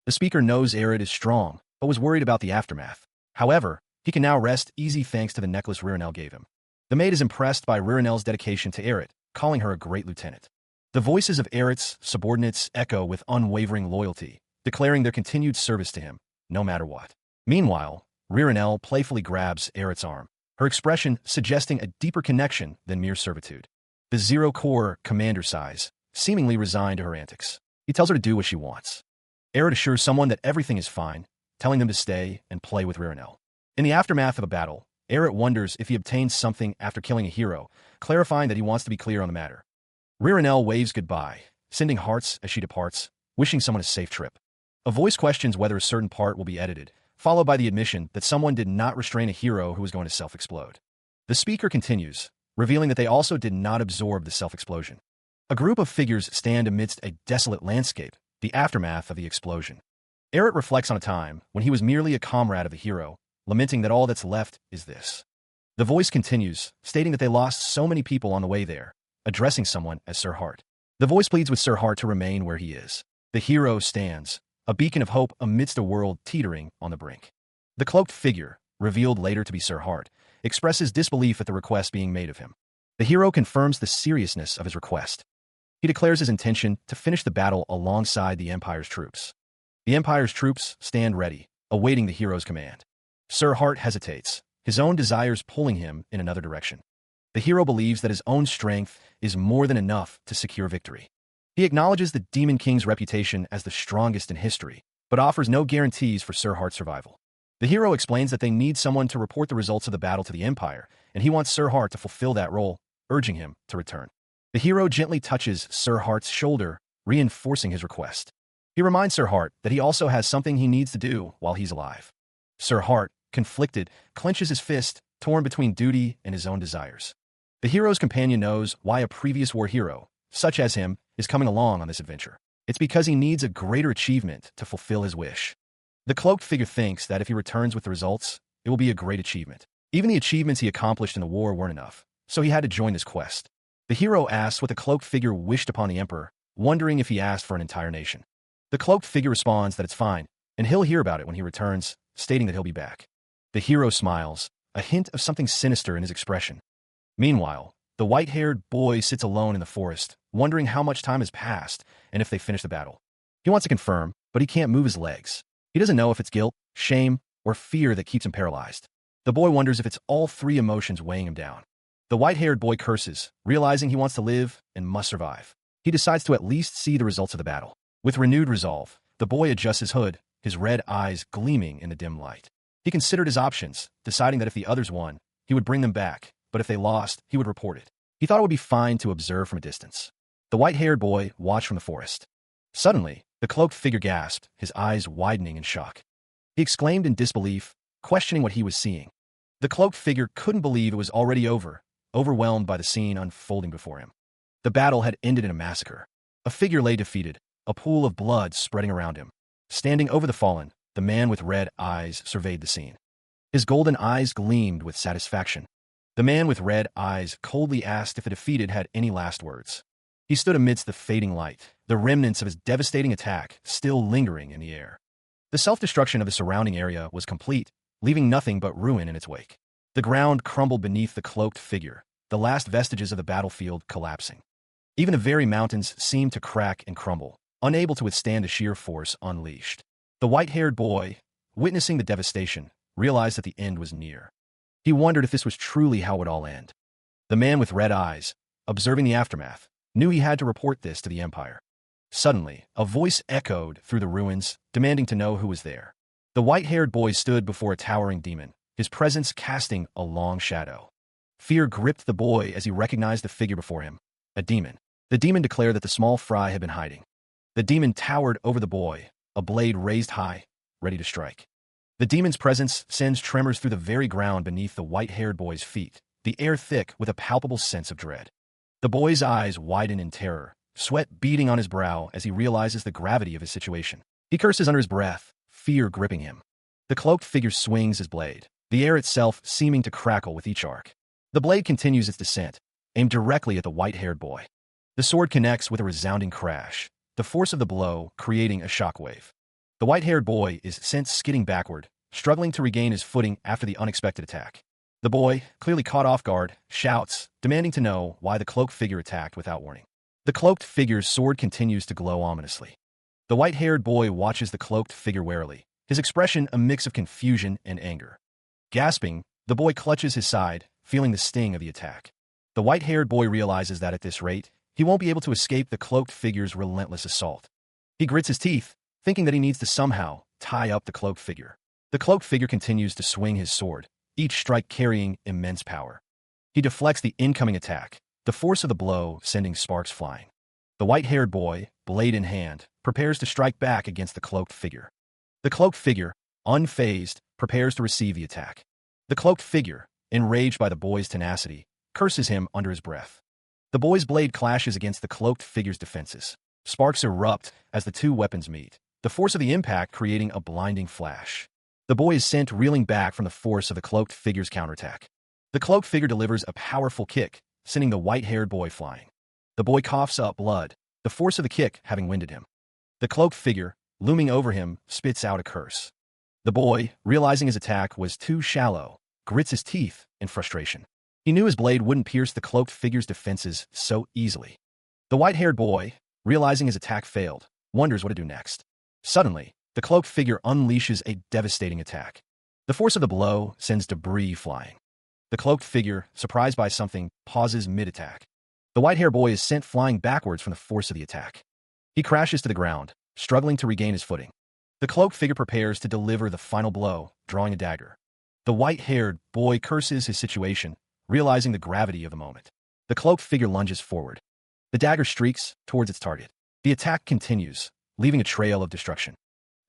The speaker knows Eret is strong, but was worried about the aftermath. However, he can now rest easy thanks to the necklace Ririnel gave him. The maid is impressed by Ririnel's dedication to Eret, calling her a great lieutenant. The voices of Eret's subordinates echo with unwavering loyalty, declaring their continued service to him, no matter what. Meanwhile, Ririnel playfully grabs Eret's arm, her expression suggesting a deeper connection than mere servitude. The Zero Corps commander sighs, seemingly resigned to her antics. He tells her to do what she wants. Eret assures someone that everything is fine, telling them to stay and play with Ririnel. In the aftermath of a battle, Eret wonders if he obtained something after killing a hero, clarifying that he wants to be clear on the matter. Ririnel waves goodbye, sending hearts as she departs, wishing someone a safe trip. A voice questions whether a certain part will be edited, followed by the admission that someone did not restrain a hero who was going to self-explode. The speaker continues, revealing that they also did not absorb the self-explosion. A group of figures stand amidst a desolate landscape, the aftermath of the explosion. Eret reflects on a time when he was merely a comrade of the hero, lamenting that all that's left is this. The voice continues, stating that they lost so many people on the way there, addressing someone as Sir Hart. The voice pleads with Sir Hart to remain where he is. The hero stands, a beacon of hope amidst a world teetering on the brink. The cloaked figure, revealed later to be Sir Hart, expresses disbelief at the request being made of him. The hero confirms the seriousness of his request. He declares his intention to finish the battle alongside the Empire's troops. The Empire's troops stand ready, awaiting the hero's command. Sir Hart hesitates, his own desires pulling him in another direction. The hero believes that his own strength is more than enough to secure victory. He acknowledges the Demon King's reputation as the strongest in history, but offers no guarantees for Sir Hart's survival. The hero explains that they need someone to report the results of the battle to the Empire, and he wants Sir Hart to fulfill that role, urging him to return. The hero gently touches Sir Hart's shoulder, reinforcing his request. He reminds Sir Hart that he also has something he needs to do while he's alive. Sir Hart, conflicted, clenches his fist, torn between duty and his own desires. The hero's companion knows why a previous war hero, such as him, is coming along on this adventure. It's because he needs a greater achievement to fulfill his wish. The cloaked figure thinks that if he returns with the results, it will be a great achievement. Even the achievements he accomplished in the war weren't enough, so he had to join this quest. The hero asks what the cloaked figure wished upon the Emperor, wondering if he asked for an entire nation. The cloaked figure responds that it's fine, and he'll hear about it when he returns, stating that he'll be back. The hero smiles, a hint of something sinister in his expression. Meanwhile, the white-haired boy sits alone in the forest, wondering how much time has passed and if they finished the battle. He wants to confirm, but he can't move his legs. He doesn't know if it's guilt, shame, or fear that keeps him paralyzed. The boy wonders if it's all three emotions weighing him down. The white-haired boy curses, realizing he wants to live and must survive. He decides to at least see the results of the battle. With renewed resolve, the boy adjusts his hood, his red eyes gleaming in the dim light. He considered his options, deciding that if the others won, he would bring them back, but if they lost, he would report it. He thought it would be fine to observe from a distance. The white-haired boy watched from the forest. Suddenly, the cloaked figure gasped, his eyes widening in shock. He exclaimed in disbelief, questioning what he was seeing. The cloaked figure couldn't believe it was already over, overwhelmed by the scene unfolding before him. The battle had ended in a massacre. A figure lay defeated, a pool of blood spreading around him. Standing over the fallen, the man with red eyes surveyed the scene. His golden eyes gleamed with satisfaction. The man with red eyes coldly asked if the defeated had any last words. He stood amidst the fading light, the remnants of his devastating attack still lingering in the air. The self-destruction of the surrounding area was complete, leaving nothing but ruin in its wake. The ground crumbled beneath the cloaked figure, the last vestiges of the battlefield collapsing. Even the very mountains seemed to crack and crumble, unable to withstand the sheer force unleashed. The white-haired boy, witnessing the devastation, realized that the end was near. He wondered if this was truly how it would all end. The man with red eyes, observing the aftermath, knew he had to report this to the Empire. Suddenly, a voice echoed through the ruins, demanding to know who was there. The white-haired boy stood before a towering demon, his presence casting a long shadow. Fear gripped the boy as he recognized the figure before him, a demon. The demon declared that the small fry had been hiding. The demon towered over the boy, a blade raised high, ready to strike. The demon's presence sends tremors through the very ground beneath the white-haired boy's feet, the air thick with a palpable sense of dread. The boy's eyes widen in terror, sweat beading on his brow as he realizes the gravity of his situation. He curses under his breath, fear gripping him. The cloaked figure swings his blade, the air itself seeming to crackle with each arc. The blade continues its descent, aimed directly at the white-haired boy. The sword connects with a resounding crash, the force of the blow creating a shockwave. The white-haired boy is sent skidding backward, struggling to regain his footing after the unexpected attack. The boy, clearly caught off guard, shouts, demanding to know why the cloaked figure attacked without warning. The cloaked figure's sword continues to glow ominously. The white-haired boy watches the cloaked figure warily, his expression a mix of confusion and anger. Gasping, the boy clutches his side, feeling the sting of the attack. The white-haired boy realizes that at this rate, he won't be able to escape the cloaked figure's relentless assault. He grits his teeth, thinking that he needs to somehow tie up the cloaked figure. The cloaked figure continues to swing his sword, each strike carrying immense power. He deflects the incoming attack, the force of the blow sending sparks flying. The white-haired boy, blade in hand, prepares to strike back against the cloaked figure. The cloaked figure, unfazed, prepares to receive the attack. The cloaked figure, enraged by the boy's tenacity, curses him under his breath. The boy's blade clashes against the cloaked figure's defenses. Sparks erupt as the two weapons meet, the force of the impact creating a blinding flash. The boy is sent reeling back from the force of the cloaked figure's counterattack. The cloaked figure delivers a powerful kick, sending the white-haired boy flying. The boy coughs up blood, the force of the kick having winded him. The cloaked figure, looming over him, spits out a curse. The boy, realizing his attack was too shallow, grits his teeth in frustration. He knew his blade wouldn't pierce the cloaked figure's defenses so easily. The white-haired boy, realizing his attack failed, wonders what to do next. Suddenly, the cloaked figure unleashes a devastating attack. The force of the blow sends debris flying. The cloaked figure, surprised by something, pauses mid-attack. The white-haired boy is sent flying backwards from the force of the attack. He crashes to the ground, struggling to regain his footing. The cloaked figure prepares to deliver the final blow, drawing a dagger. The white-haired boy curses his situation, realizing the gravity of the moment. The cloaked figure lunges forward. The dagger streaks towards its target. The attack continues, leaving a trail of destruction.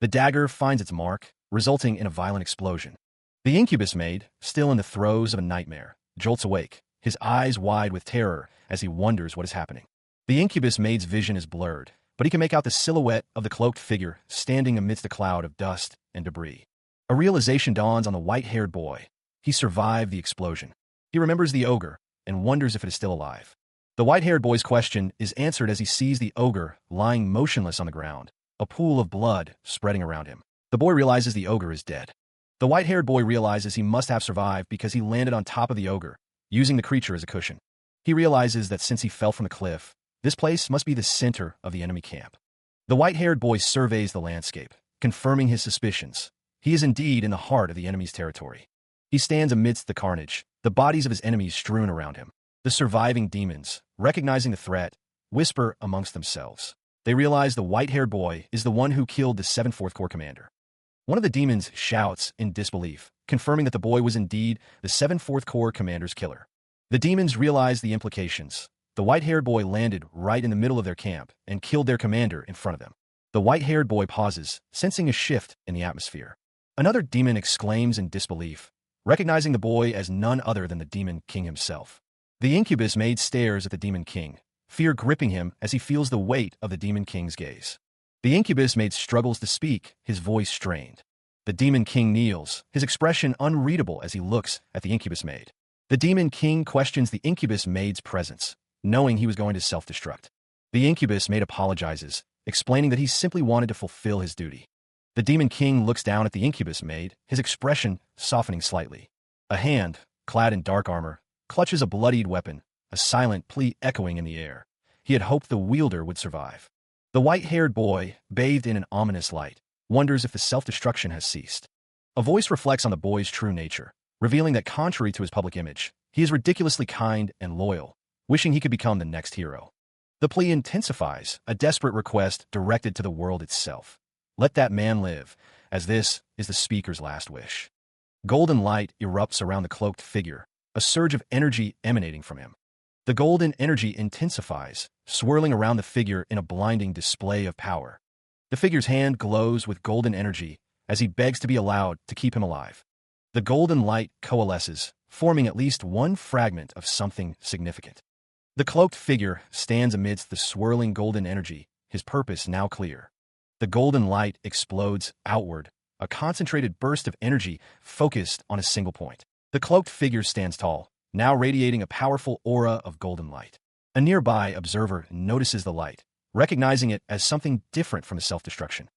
The dagger finds its mark, resulting in a violent explosion. The incubus maid, still in the throes of a nightmare, jolts awake, his eyes wide with terror as he wonders what is happening. The incubus maid's vision is blurred, but he can make out the silhouette of the cloaked figure standing amidst a cloud of dust and debris. A realization dawns on the white-haired boy. He survived the explosion. He remembers the ogre and wonders if it is still alive. The white-haired boy's question is answered as he sees the ogre lying motionless on the ground, a pool of blood spreading around him. The boy realizes the ogre is dead. The white-haired boy realizes he must have survived because he landed on top of the ogre, using the creature as a cushion. He realizes that since he fell from the cliff, this place must be the center of the enemy camp. The white-haired boy surveys the landscape, confirming his suspicions. He is indeed in the heart of the enemy's territory. He stands amidst the carnage, the bodies of his enemies strewn around him. The surviving demons, recognizing the threat, whisper amongst themselves. They realize the white-haired boy is the one who killed the 7th Fourth Corps commander. One of the demons shouts in disbelief, confirming that the boy was indeed the 7th Fourth Corps commander's killer. The demons realize the implications. The white-haired boy landed right in the middle of their camp and killed their commander in front of them. The white-haired boy pauses, sensing a shift in the atmosphere. Another demon exclaims in disbelief, recognizing the boy as none other than the Demon King himself. The incubus maid stares at the Demon King, fear gripping him as he feels the weight of the Demon King's gaze. The incubus maid struggles to speak, his voice strained. The Demon King kneels, his expression unreadable as he looks at the incubus maid. The Demon King questions the incubus maid's presence, knowing he was going to self-destruct. The incubus maid apologizes, explaining that he simply wanted to fulfill his duty. The Demon King looks down at the incubus maid, his expression softening slightly. A hand, clad in dark armor, clutches a bloodied weapon, a silent plea echoing in the air. He had hoped the wielder would survive. The white-haired boy, bathed in an ominous light, wonders if the self-destruction has ceased. A voice reflects on the boy's true nature, revealing that contrary to his public image, he is ridiculously kind and loyal, wishing he could become the next hero. The plea intensifies, a desperate request directed to the world itself. Let that man live, as this is the speaker's last wish. Golden light erupts around the cloaked figure, a surge of energy emanating from him. The golden energy intensifies, swirling around the figure in a blinding display of power. The figure's hand glows with golden energy as he begs to be allowed to keep him alive. The golden light coalesces, forming at least one fragment of something significant. The cloaked figure stands amidst the swirling golden energy, his purpose now clear. The golden light explodes outward, a concentrated burst of energy focused on a single point. The cloaked figure stands tall, now radiating a powerful aura of golden light. A nearby observer notices the light, recognizing it as something different from the self-destruction.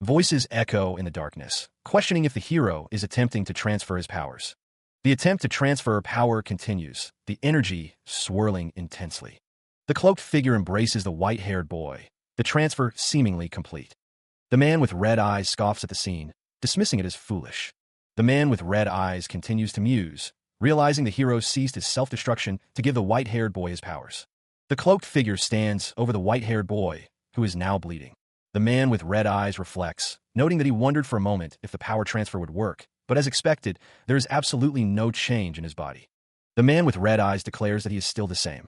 Voices echo in the darkness, questioning if the hero is attempting to transfer his powers. The attempt to transfer power continues, the energy swirling intensely. The cloaked figure embraces the white-haired boy, the transfer seemingly complete. The man with red eyes scoffs at the scene, dismissing it as foolish. The man with red eyes continues to muse, realizing the hero ceased his self-destruction to give the white-haired boy his powers. The cloaked figure stands over the white-haired boy, who is now bleeding. The man with red eyes reflects, noting that he wondered for a moment if the power transfer would work, but as expected, there is absolutely no change in his body. The man with red eyes declares that he is still the same.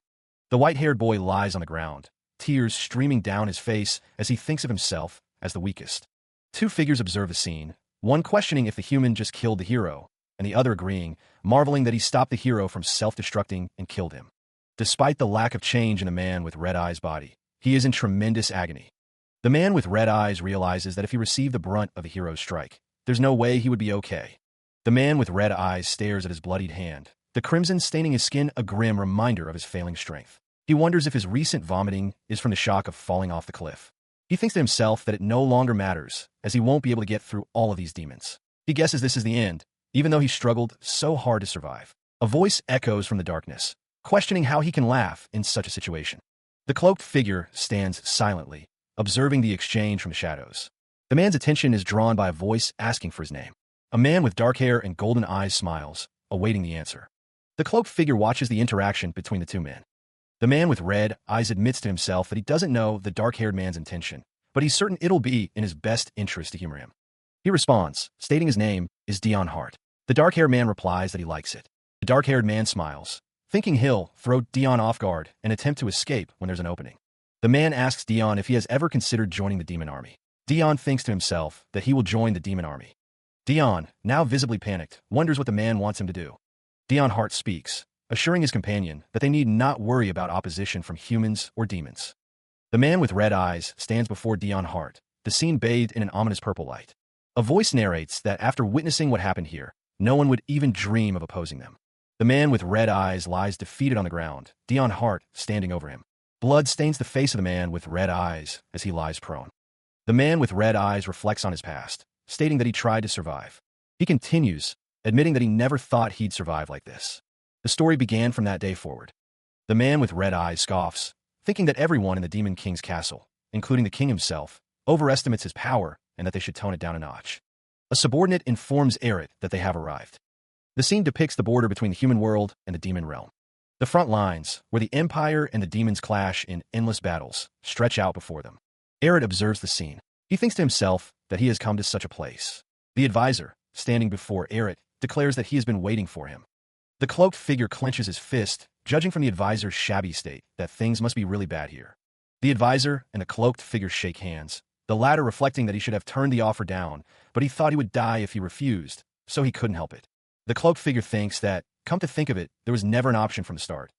The white-haired boy lies on the ground, tears streaming down his face as he thinks of himself as the weakest. Two figures observe the scene, one questioning if the human just killed the hero, and the other agreeing, marveling that he stopped the hero from self-destructing and killed him. Despite the lack of change in the man with red eyes' body, he is in tremendous agony. The man with red eyes realizes that if he received the brunt of the hero's strike, there's no way he would be okay. The man with red eyes stares at his bloodied hand, the crimson staining his skin a grim reminder of his failing strength. He wonders if his recent vomiting is from the shock of falling off the cliff. He thinks to himself that it no longer matters, as he won't be able to get through all of these demons. He guesses this is the end, even though he struggled so hard to survive. A voice echoes from the darkness, questioning how he can laugh in such a situation. The cloaked figure stands silently, observing the exchange from the shadows. The man's attention is drawn by a voice asking for his name. A man with dark hair and golden eyes smiles, awaiting the answer. The cloaked figure watches the interaction between the two men. The man with red eyes admits to himself that he doesn't know the dark-haired man's intention, but he's certain it'll be in his best interest to humor him. He responds, stating his name is Dion Hart. The dark-haired man replies that he likes it. The dark-haired man smiles, thinking he'll throw Dion off guard and attempt to escape when there's an opening. The man asks Dion if he has ever considered joining the demon army. Dion thinks to himself that he will join the demon army. Dion, now visibly panicked, wonders what the man wants him to do. Dion Hart speaks, assuring his companion that they need not worry about opposition from humans or demons. The man with red eyes stands before Dion Hart, the scene bathed in an ominous purple light. A voice narrates that after witnessing what happened here, no one would even dream of opposing them. The man with red eyes lies defeated on the ground, Dion Hart standing over him. Blood stains the face of the man with red eyes as he lies prone. The man with red eyes reflects on his past, stating that he tried to survive. He continues, admitting that he never thought he'd survive like this. The story began from that day forward. The man with red eyes scoffs, thinking that everyone in the Demon King's castle, including the king himself, overestimates his power and that they should tone it down a notch. A subordinate informs Aerith that they have arrived. The scene depicts the border between the human world and the demon realm. The front lines, where the Empire and the demons clash in endless battles, stretch out before them. Eret observes the scene. He thinks to himself that he has come to such a place. The advisor, standing before Eret, declares that he has been waiting for him. The cloaked figure clenches his fist, judging from the advisor's shabby state that things must be really bad here. The advisor and the cloaked figure shake hands, the latter reflecting that he should have turned the offer down, but he thought he would die if he refused, so he couldn't help it. The cloaked figure thinks that, come to think of it, there was never an option from the start.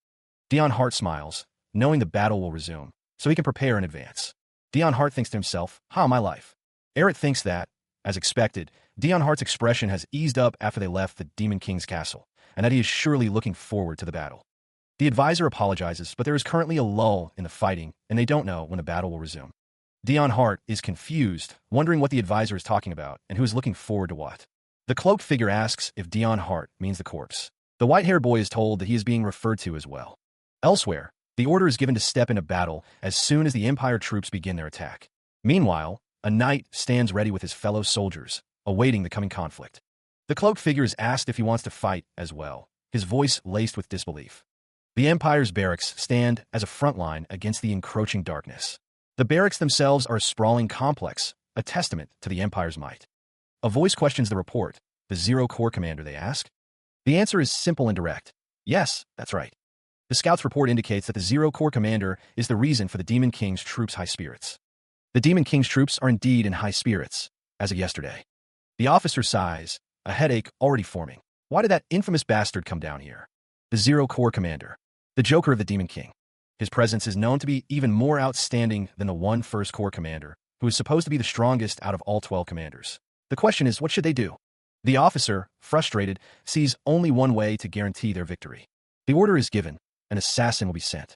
Dion Hart smiles, knowing the battle will resume, so he can prepare in advance. Dion Hart thinks to himself, my life. Eret thinks that, as expected, Dion Hart's expression has eased up after they left the Demon King's castle, and that he is surely looking forward to the battle. The advisor apologizes, but there is currently a lull in the fighting, and they don't know when the battle will resume. Dion Hart is confused, wondering what the advisor is talking about, and who is looking forward to what. The cloaked figure asks if Dion Hart means the corpse. The white-haired boy is told that he is being referred to as well. Elsewhere, the order is given to step into battle as soon as the Empire troops begin their attack. Meanwhile, a knight stands ready with his fellow soldiers, awaiting the coming conflict. The cloaked figure is asked if he wants to fight as well, his voice laced with disbelief. The Empire's barracks stand as a front line against the encroaching darkness. The barracks themselves are a sprawling complex, a testament to the Empire's might. A voice questions the report. The Zero Corps commander, they ask. The answer is simple and direct. Yes, that's right. The scout's report indicates that the Zero Corps commander is the reason for the Demon King's troops' high spirits. The Demon King's troops are indeed in high spirits, as of yesterday. The officer sighs, a headache already forming. Why did that infamous bastard come down here? The Zero Corps commander, the Joker of the Demon King. His presence is known to be even more outstanding than the 1st Corps commander, who is supposed to be the strongest out of all 12 commanders. The question is, what should they do? The officer, frustrated, sees only one way to guarantee their victory. The order is given. An assassin will be sent.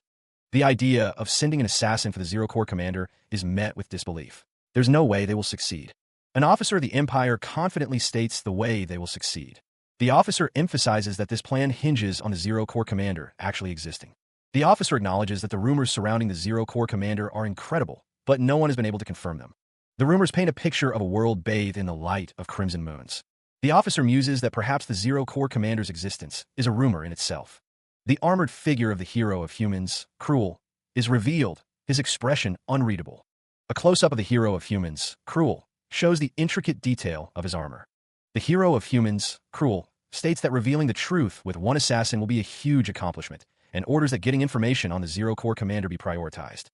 The idea of sending an assassin for the Zero Corps commander is met with disbelief. There's no way they will succeed. An officer of the Empire confidently states the way they will succeed. The officer emphasizes that this plan hinges on the Zero Corps commander actually existing. The officer acknowledges that the rumors surrounding the Zero Corps commander are incredible, but no one has been able to confirm them. The rumors paint a picture of a world bathed in the light of crimson moons. The officer muses that perhaps the Zero Corps commander's existence is a rumor in itself. The armored figure of the hero of humans, Cruel, is revealed, his expression unreadable. A close-up of the hero of humans, Cruel, shows the intricate detail of his armor. The hero of humans, Cruel, states that revealing the truth with one assassin will be a huge accomplishment, and orders that getting information on the Zero Corps commander be prioritized.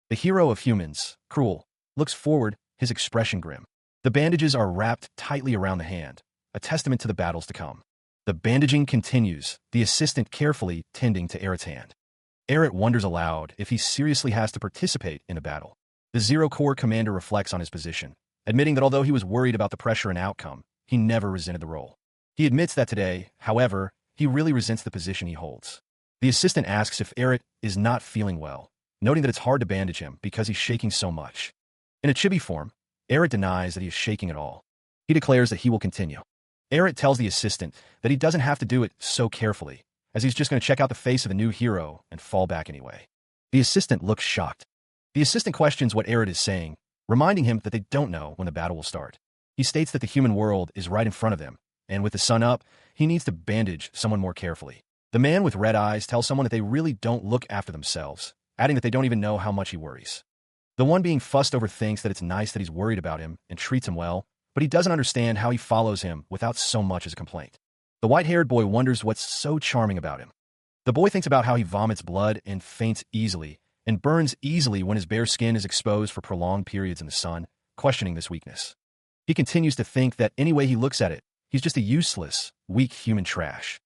The hero of humans, Cruel, looks forward, his expression grim. The bandages are wrapped tightly around the hand, a testament to the battles to come. The bandaging continues, the assistant carefully tending to Eret's hand. Eret wonders aloud if he seriously has to participate in a battle. The Zero Corps commander reflects on his position, admitting that although he was worried about the pressure and outcome, he never resented the role. He admits that today, however, he really resents the position he holds. The assistant asks if Eret is not feeling well, noting that it's hard to bandage him because he's shaking so much. In a chibi form, Eret denies that he is shaking at all. He declares that he will continue. Eret tells the assistant that he doesn't have to do it so carefully, as he's just going to check out the face of the new hero and fall back anyway. The assistant looks shocked. The assistant questions what Eret is saying, reminding him that they don't know when the battle will start. He states that the human world is right in front of them, and with the sun up, he needs to bandage someone more carefully. The man with red eyes tells someone that they really don't look after themselves, adding that they don't even know how much he worries. The one being fussed over thinks that it's nice that he's worried about him and treats him well, but he doesn't understand how he follows him without so much as a complaint. The white-haired boy wonders what's so charming about him. The boy thinks about how he vomits blood and faints easily, and burns easily when his bare skin is exposed for prolonged periods in the sun, questioning this weakness. He continues to think that any way he looks at it, he's just a useless, weak human trash.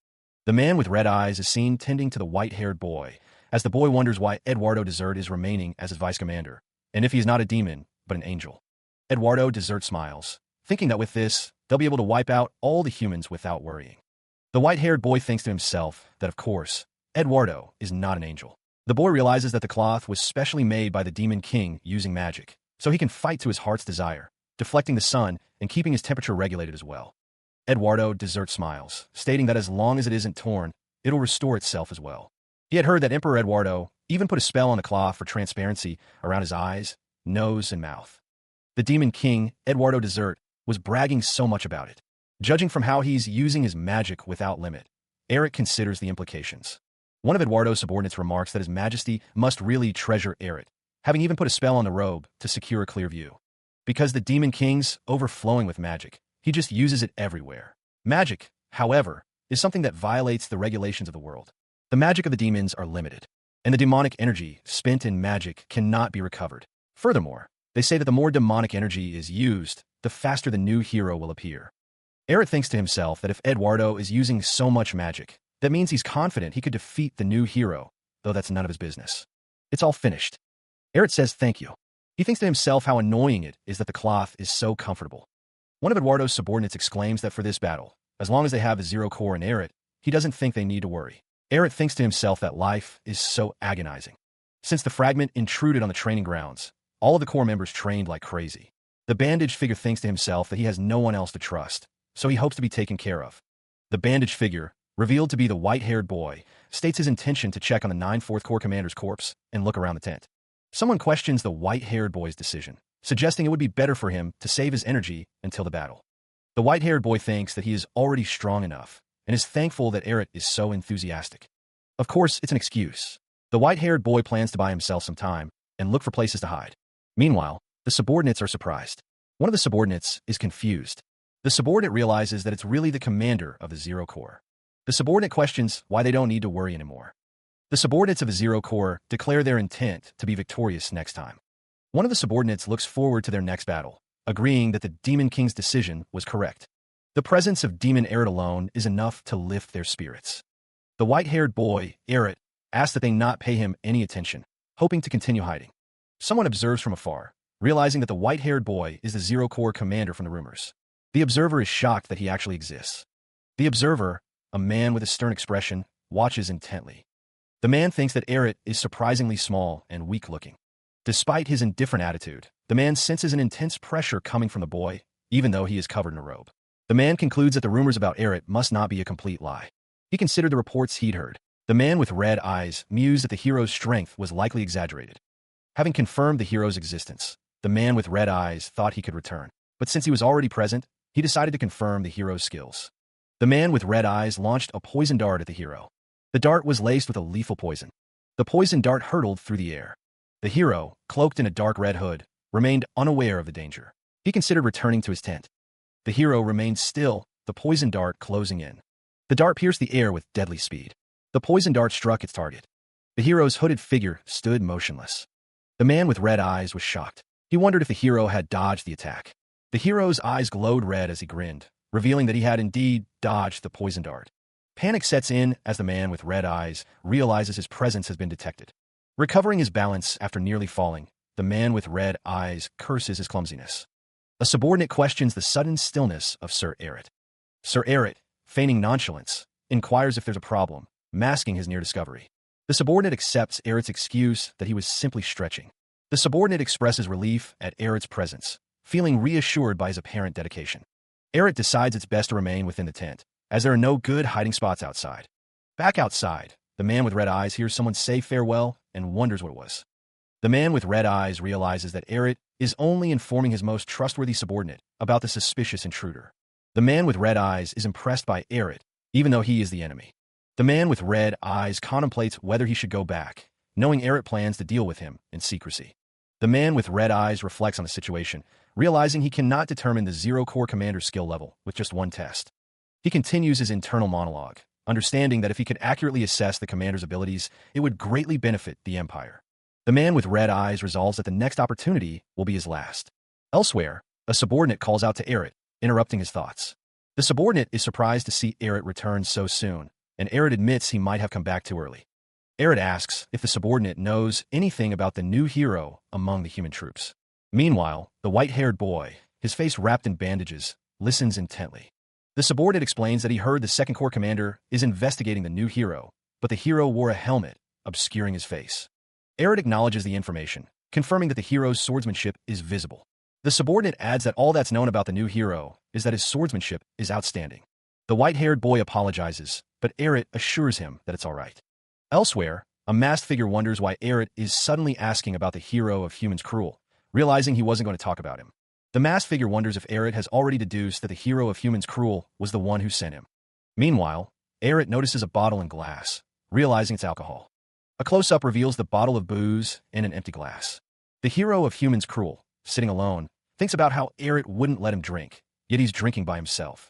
The man with red eyes is seen tending to the white-haired boy, as the boy wonders why Eduardo Desert is remaining as his vice-commander, and if he's not a demon, but an angel. Eduardo Desert smiles, thinking that with this, they'll be able to wipe out all the humans without worrying. The white-haired boy thinks to himself that, of course, Eduardo is not an angel. The boy realizes that the cloth was specially made by the Demon King using magic, so he can fight to his heart's desire, deflecting the sun and keeping his temperature regulated as well. Eduardo Desert smiles, stating that as long as it isn't torn, it'll restore itself as well. He had heard that Emperor Eduardo even put a spell on the cloth for transparency around his eyes, nose, and mouth. The Demon King, Eduardo Desert, was bragging so much about it. Judging from how he's using his magic without limit, Eric considers the implications. One of Eduardo's subordinates remarks that His Majesty must really treasure Eric, having even put a spell on the robe to secure a clear view. Because the Demon King's overflowing with magic, he just uses it everywhere. Magic, however, is something that violates the regulations of the world. The magic of the demons are limited, and the demonic energy spent in magic cannot be recovered. Furthermore, they say that the more demonic energy is used, the faster the new hero will appear. Eric thinks to himself that if Eduardo is using so much magic, that means he's confident he could defeat the new hero, though that's none of his business. It's all finished. Eric says thank you. He thinks to himself how annoying it is that the cloth is so comfortable. One of Eduardo's subordinates exclaims that for this battle, as long as they have a zero core in Eric, he doesn't think they need to worry. Eric thinks to himself that life is so agonizing. Since the fragment intruded on the training grounds, all of the core members trained like crazy. The bandaged figure thinks to himself that he has no one else to trust, so he hopes to be taken care of. The bandaged figure, revealed to be the white-haired boy, states his intention to check on the 9 4th Corps commander's corpse and look around the tent. Someone questions the white-haired boy's decision, suggesting it would be better for him to save his energy until the battle. The white-haired boy thinks that he is already strong enough and is thankful that Eric is so enthusiastic. Of course, it's an excuse. The white-haired boy plans to buy himself some time and look for places to hide. Meanwhile, the subordinates are surprised. One of the subordinates is confused. The subordinate realizes that it's really the commander of the Zero Corps. The subordinate questions why they don't need to worry anymore. The subordinates of the Zero Corps declare their intent to be victorious next time. One of the subordinates looks forward to their next battle, agreeing that the Demon King's decision was correct. The presence of Demon Eric alone is enough to lift their spirits. The white-haired boy, Eric, asks that they not pay him any attention, hoping to continue hiding. Someone observes from afar, realizing that the white-haired boy is the Zero Corps commander from the rumors. The observer is shocked that he actually exists. The observer, a man with a stern expression, watches intently. The man thinks that Eric is surprisingly small and weak-looking. Despite his indifferent attitude, the man senses an intense pressure coming from the boy, even though he is covered in a robe. The man concludes that the rumors about Eric must not be a complete lie. He considered the reports he'd heard. The man with red eyes mused that the hero's strength was likely exaggerated. Having confirmed the hero's existence, the man with red eyes thought he could return. But since he was already present, he decided to confirm the hero's skills. The man with red eyes launched a poison dart at the hero. The dart was laced with a lethal poison. The poison dart hurtled through the air. The hero, cloaked in a dark red hood, remained unaware of the danger. He considered returning to his tent. The hero remained still, the poison dart closing in. The dart pierced the air with deadly speed. The poison dart struck its target. The hero's hooded figure stood motionless. The man with red eyes was shocked. He wondered if the hero had dodged the attack. The hero's eyes glowed red as he grinned, revealing that he had indeed dodged the poison dart. Panic sets in as the man with red eyes realizes his presence has been detected. Recovering his balance after nearly falling, the man with red eyes curses his clumsiness. A subordinate questions the sudden stillness of Sir Eric. Sir Eric, feigning nonchalance, inquires if there's a problem, masking his near discovery. The subordinate accepts Eric's excuse that he was simply stretching. The subordinate expresses relief at Eric's presence, feeling reassured by his apparent dedication. Eric decides it's best to remain within the tent, as there are no good hiding spots outside. Back outside, the man with red eyes hears someone say farewell and wonders what it was. The man with red eyes realizes that Eric is only informing his most trustworthy subordinate about the suspicious intruder. The man with red eyes is impressed by Eric, even though he is the enemy. The man with red eyes contemplates whether he should go back, knowing Eric plans to deal with him in secrecy. The man with red eyes reflects on the situation, realizing he cannot determine the Zero Corps commander's skill level with just one test. He continues his internal monologue, understanding that if he could accurately assess the commander's abilities, it would greatly benefit the Empire. The man with red eyes resolves that the next opportunity will be his last. Elsewhere, a subordinate calls out to Eric, interrupting his thoughts. The subordinate is surprised to see Eric return so soon, and Eric admits he might have come back too early. Eric asks if the subordinate knows anything about the new hero among the human troops. Meanwhile, the white-haired boy, his face wrapped in bandages, listens intently. The subordinate explains that he heard the 2nd Corps commander is investigating the new hero, but the hero wore a helmet, obscuring his face. Eric acknowledges the information, confirming that the hero's swordsmanship is visible. The subordinate adds that all that's known about the new hero is that his swordsmanship is outstanding. The white-haired boy apologizes, but Eric assures him that it's all right. Elsewhere, a masked figure wonders why Eric is suddenly asking about the hero of Humans Cruel, realizing he wasn't going to talk about him. The masked figure wonders if Eret has already deduced that the hero of Humans Cruel was the one who sent him. Meanwhile, Eret notices a bottle and glass, realizing it's alcohol. A close-up reveals the bottle of booze in an empty glass. The hero of Humans Cruel, sitting alone, thinks about how Eret wouldn't let him drink, yet he's drinking by himself.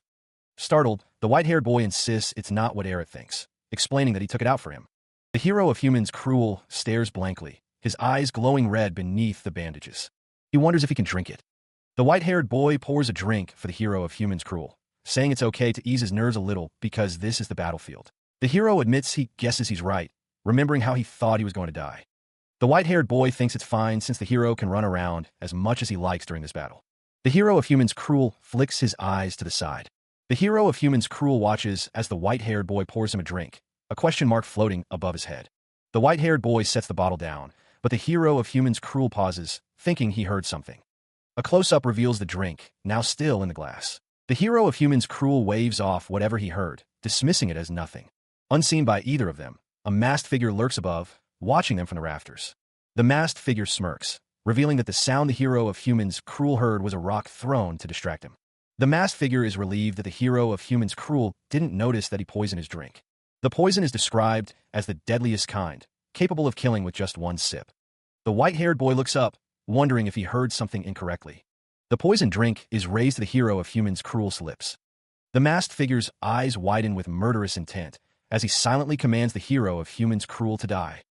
Startled, the white-haired boy insists it's not what Eret thinks, explaining that he took it out for him. The hero of Humans Cruel stares blankly, his eyes glowing red beneath the bandages. He wonders if he can drink it. The white-haired boy pours a drink for the hero of Humans Cruel, saying it's okay to ease his nerves a little because this is the battlefield. The hero admits he guesses he's right, remembering how he thought he was going to die. The white-haired boy thinks it's fine since the hero can run around as much as he likes during this battle. The hero of Humans Cruel flicks his eyes to the side. The hero of Humans Cruel watches as the white-haired boy pours him a drink, a question mark floating above his head. The white-haired boy sets the bottle down, but the hero of Humans Cruel pauses, thinking he heard something. A close-up reveals the drink, now still in the glass. The hero of Humans Cruel waves off whatever he heard, dismissing it as nothing. Unseen by either of them, a masked figure lurks above, watching them from the rafters. The masked figure smirks, revealing that the sound the hero of Humans Cruel heard was a rock thrown to distract him. The masked figure is relieved that the hero of Humans Cruel didn't notice that he poisoned his drink. The poison is described as the deadliest kind, capable of killing with just one sip. The white-haired boy looks up, wondering if he heard something incorrectly. The poisoned drink is raised to the hero of Humans Cruel's lips. The masked figure's eyes widen with murderous intent as he silently commands the hero of Humans Cruel to die.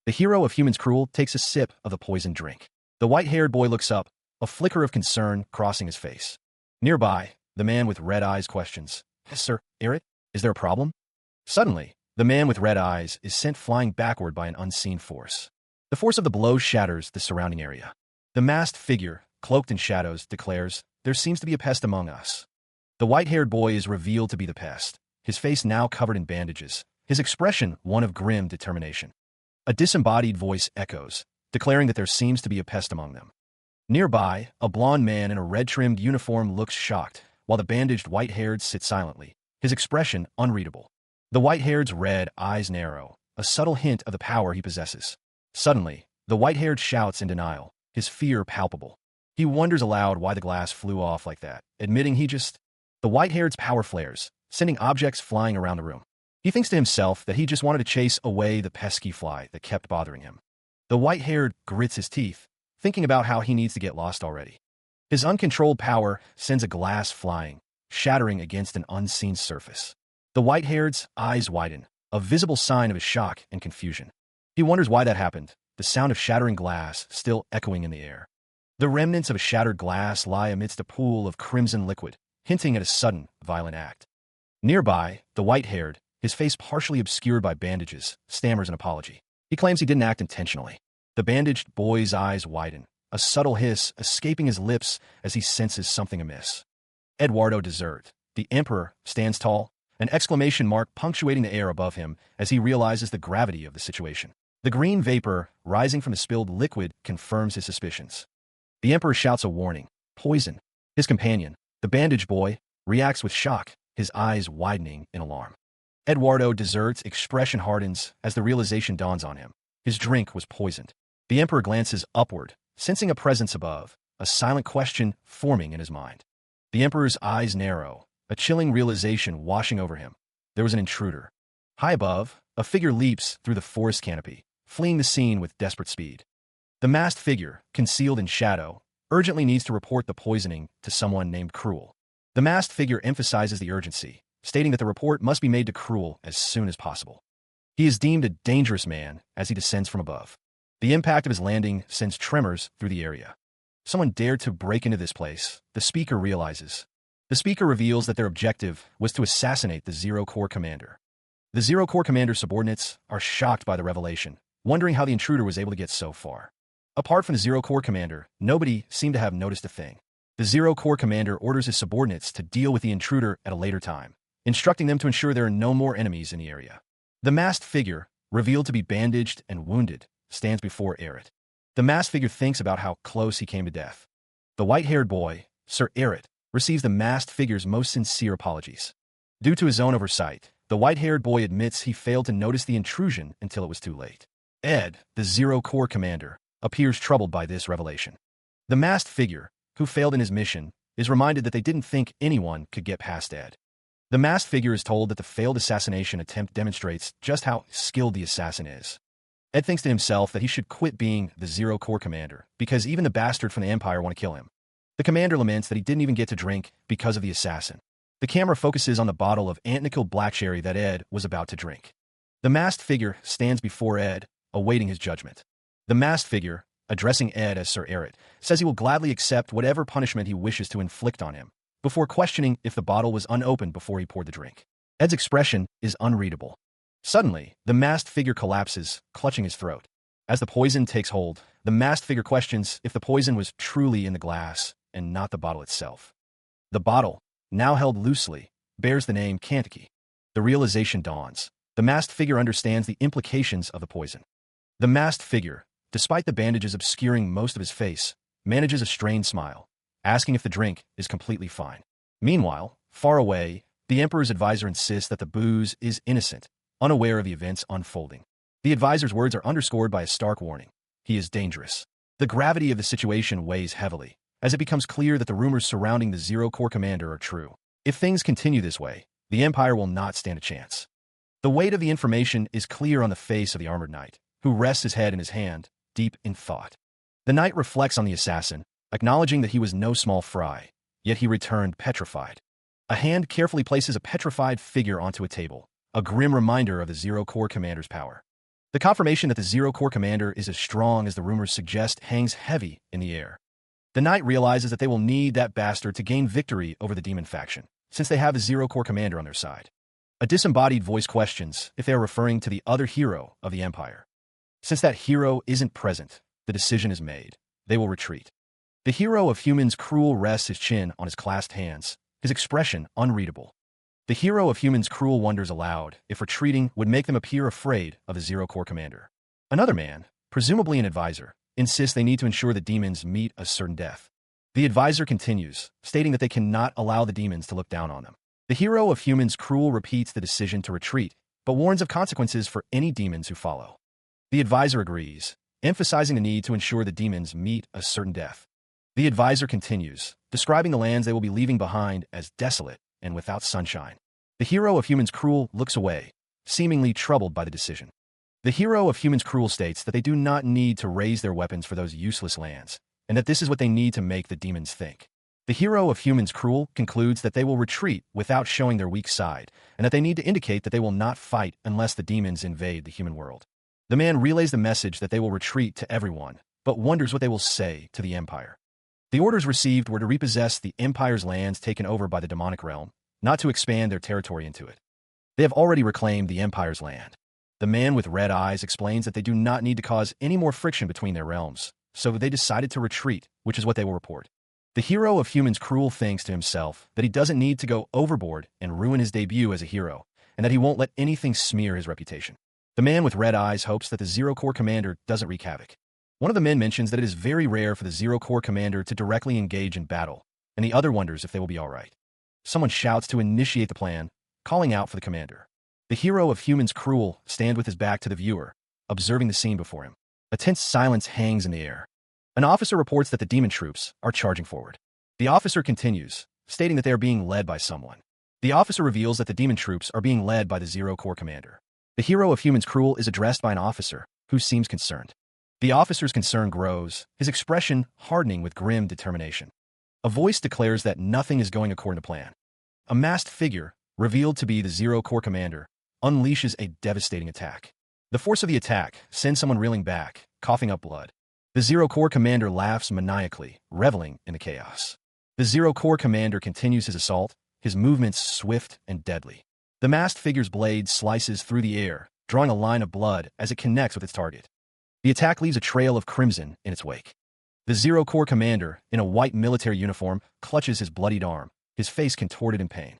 The hero of Humans Cruel takes a sip of the poisoned drink. The white-haired boy looks up, a flicker of concern crossing his face. Nearby, the man with red eyes questions, "Sir, Eret, is there a problem?" Suddenly, the man with red eyes is sent flying backward by an unseen force. The force of the blow shatters the surrounding area. The masked figure, cloaked in shadows, declares, "There seems to be a pest among us." The white-haired boy is revealed to be the pest, his face now covered in bandages, his expression one of grim determination. A disembodied voice echoes, declaring that there seems to be a pest among them. Nearby, a blond man in a red-trimmed uniform looks shocked, while the bandaged white-haired sits silently, his expression unreadable. The white-haired's red eyes narrow, a subtle hint of the power he possesses. Suddenly, the white-haired shouts in denial, his fear palpable. He wonders aloud why the glass flew off like that, admitting The white-haired's power flares, sending objects flying around the room. He thinks to himself that he just wanted to chase away the pesky fly that kept bothering him. The white-haired grits his teeth, thinking about how he needs to get lost already. His uncontrolled power sends a glass flying, shattering against an unseen surface. The white-haired's eyes widen, a visible sign of his shock and confusion. He wonders why that happened, the sound of shattering glass still echoing in the air. The remnants of a shattered glass lie amidst a pool of crimson liquid, hinting at a sudden, violent act. Nearby, the white-haired, his face partially obscured by bandages, stammers an apology. He claims he didn't act intentionally. The bandaged boy's eyes widen, a subtle hiss escaping his lips as he senses something amiss. Eduardo Desert, the Emperor, stands tall, an exclamation mark punctuating the air above him as he realizes the gravity of the situation. The green vapor, rising from the spilled liquid, confirms his suspicions. The Emperor shouts a warning, "Poison." His companion, the bandaged boy, reacts with shock, his eyes widening in alarm. Eduardo Desert's expression hardens as the realization dawns on him. His drink was poisoned. The Emperor glances upward, sensing a presence above, a silent question forming in his mind. The Emperor's eyes narrow, a chilling realization washing over him. There was an intruder. High above, a figure leaps through the forest canopy, fleeing the scene with desperate speed. The masked figure, concealed in shadow, urgently needs to report the poisoning to someone named Cruel. The masked figure emphasizes the urgency, stating that the report must be made to Cruel as soon as possible. He is deemed a dangerous man as he descends from above. The impact of his landing sends tremors through the area. Someone dared to break into this place, the speaker realizes. The speaker reveals that their objective was to assassinate the Zero Corps commander. The Zero Corps commander's subordinates are shocked by the revelation, wondering how the intruder was able to get so far. Apart from the Zero Corps commander, nobody seemed to have noticed a thing. The Zero Corps commander orders his subordinates to deal with the intruder at a later time, instructing them to ensure there are no more enemies in the area. The masked figure, revealed to be bandaged and wounded, stands before Eret. The masked figure thinks about how close he came to death. The white-haired boy, Sir Eret, receives the masked figure's most sincere apologies. Due to his own oversight, the white-haired boy admits he failed to notice the intrusion until it was too late. Ed, the Zero Corps commander, appears troubled by this revelation. The masked figure, who failed in his mission, is reminded that they didn't think anyone could get past Ed. The masked figure is told that the failed assassination attempt demonstrates just how skilled the assassin is. Ed thinks to himself that he should quit being the Zero Corps commander, because even the bastard from the Empire want to kill him. The commander laments that he didn't even get to drink because of the assassin. The camera focuses on the bottle of Antnickel black sherry that Ed was about to drink. The masked figure stands before Ed, awaiting his judgment. The masked figure, addressing Ed as Sir Errett, says he will gladly accept whatever punishment he wishes to inflict on him, before questioning if the bottle was unopened before he poured the drink. Ed's expression is unreadable. Suddenly, the masked figure collapses, clutching his throat. As the poison takes hold, the masked figure questions if the poison was truly in the glass and not the bottle itself. The bottle, now held loosely, bears the name Kentucky. The realization dawns. The masked figure understands the implications of the poison. The masked figure, despite the bandages obscuring most of his face, manages a strained smile, asking if the drink is completely fine. Meanwhile, far away, the Emperor's advisor insists that the booze is innocent, unaware of the events unfolding. The advisor's words are underscored by a stark warning. He is dangerous. The gravity of the situation weighs heavily, as it becomes clear that the rumors surrounding the Zero Corps commander are true. If things continue this way, the Empire will not stand a chance. The weight of the information is clear on the face of the armored knight, who rests his head in his hand, deep in thought. The knight reflects on the assassin, acknowledging that he was no small fry, yet he returned petrified. A hand carefully places a petrified figure onto a table, a grim reminder of the Zero Corps commander's power. The confirmation that the Zero Corps commander is as strong as the rumors suggest hangs heavy in the air. The knight realizes that they will need that bastard to gain victory over the demon faction, since they have the Zero Corps commander on their side. A disembodied voice questions if they are referring to the other hero of the Empire. Since that hero isn't present, the decision is made. They will retreat. The hero of humans Cruel rests his chin on his clasped hands, his expression unreadable. The hero of humans Cruel wonders aloud if retreating would make them appear afraid of the Zero Corps commander. Another man, presumably an advisor, insists they need to ensure the demons meet a certain death. The advisor continues, stating that they cannot allow the demons to look down on them. The hero of humans Cruel repeats the decision to retreat, but warns of consequences for any demons who follow. The advisor agrees, emphasizing the need to ensure the demons meet a certain death. The advisor continues, describing the lands they will be leaving behind as desolate and without sunshine. The hero of humans Cruel looks away, seemingly troubled by the decision. The hero of humans Cruel states that they do not need to raise their weapons for those useless lands, and that this is what they need to make the demons think. The hero of humans Cruel concludes that they will retreat without showing their weak side, and that they need to indicate that they will not fight unless the demons invade the human world. The man relays the message that they will retreat to everyone, but wonders what they will say to the Empire. The orders received were to repossess the Empire's lands taken over by the demonic realm, not to expand their territory into it. They have already reclaimed the Empire's land. The man with red eyes explains that they do not need to cause any more friction between their realms, so they decided to retreat, which is what they will report. The hero of humans Cruel thinks to himself that he doesn't need to go overboard and ruin his debut as a hero, and that he won't let anything smear his reputation. The man with red eyes hopes that the Zero Corps commander doesn't wreak havoc. One of the men mentions that it is very rare for the Zero Corps commander to directly engage in battle, and the other wonders if they will be all right. Someone shouts to initiate the plan, calling out for the commander. The hero of humans Cruel stands with his back to the viewer, observing the scene before him. A tense silence hangs in the air. An officer reports that the demon troops are charging forward. The officer continues, stating that they are being led by someone. The officer reveals that the demon troops are being led by the Zero Corps commander. The hero of humans Cruel is addressed by an officer, who seems concerned. The officer's concern grows, his expression hardening with grim determination. A voice declares that nothing is going according to plan. A masked figure, revealed to be the Zero Corps commander, unleashes a devastating attack. The force of the attack sends someone reeling back, coughing up blood. The Zero Corps commander laughs maniacally, reveling in the chaos. The Zero Corps commander continues his assault, his movements swift and deadly. The masked figure's blade slices through the air, drawing a line of blood as it connects with its target. The attack leaves a trail of crimson in its wake. The Zero Corps commander, in a white military uniform, clutches his bloodied arm, his face contorted in pain.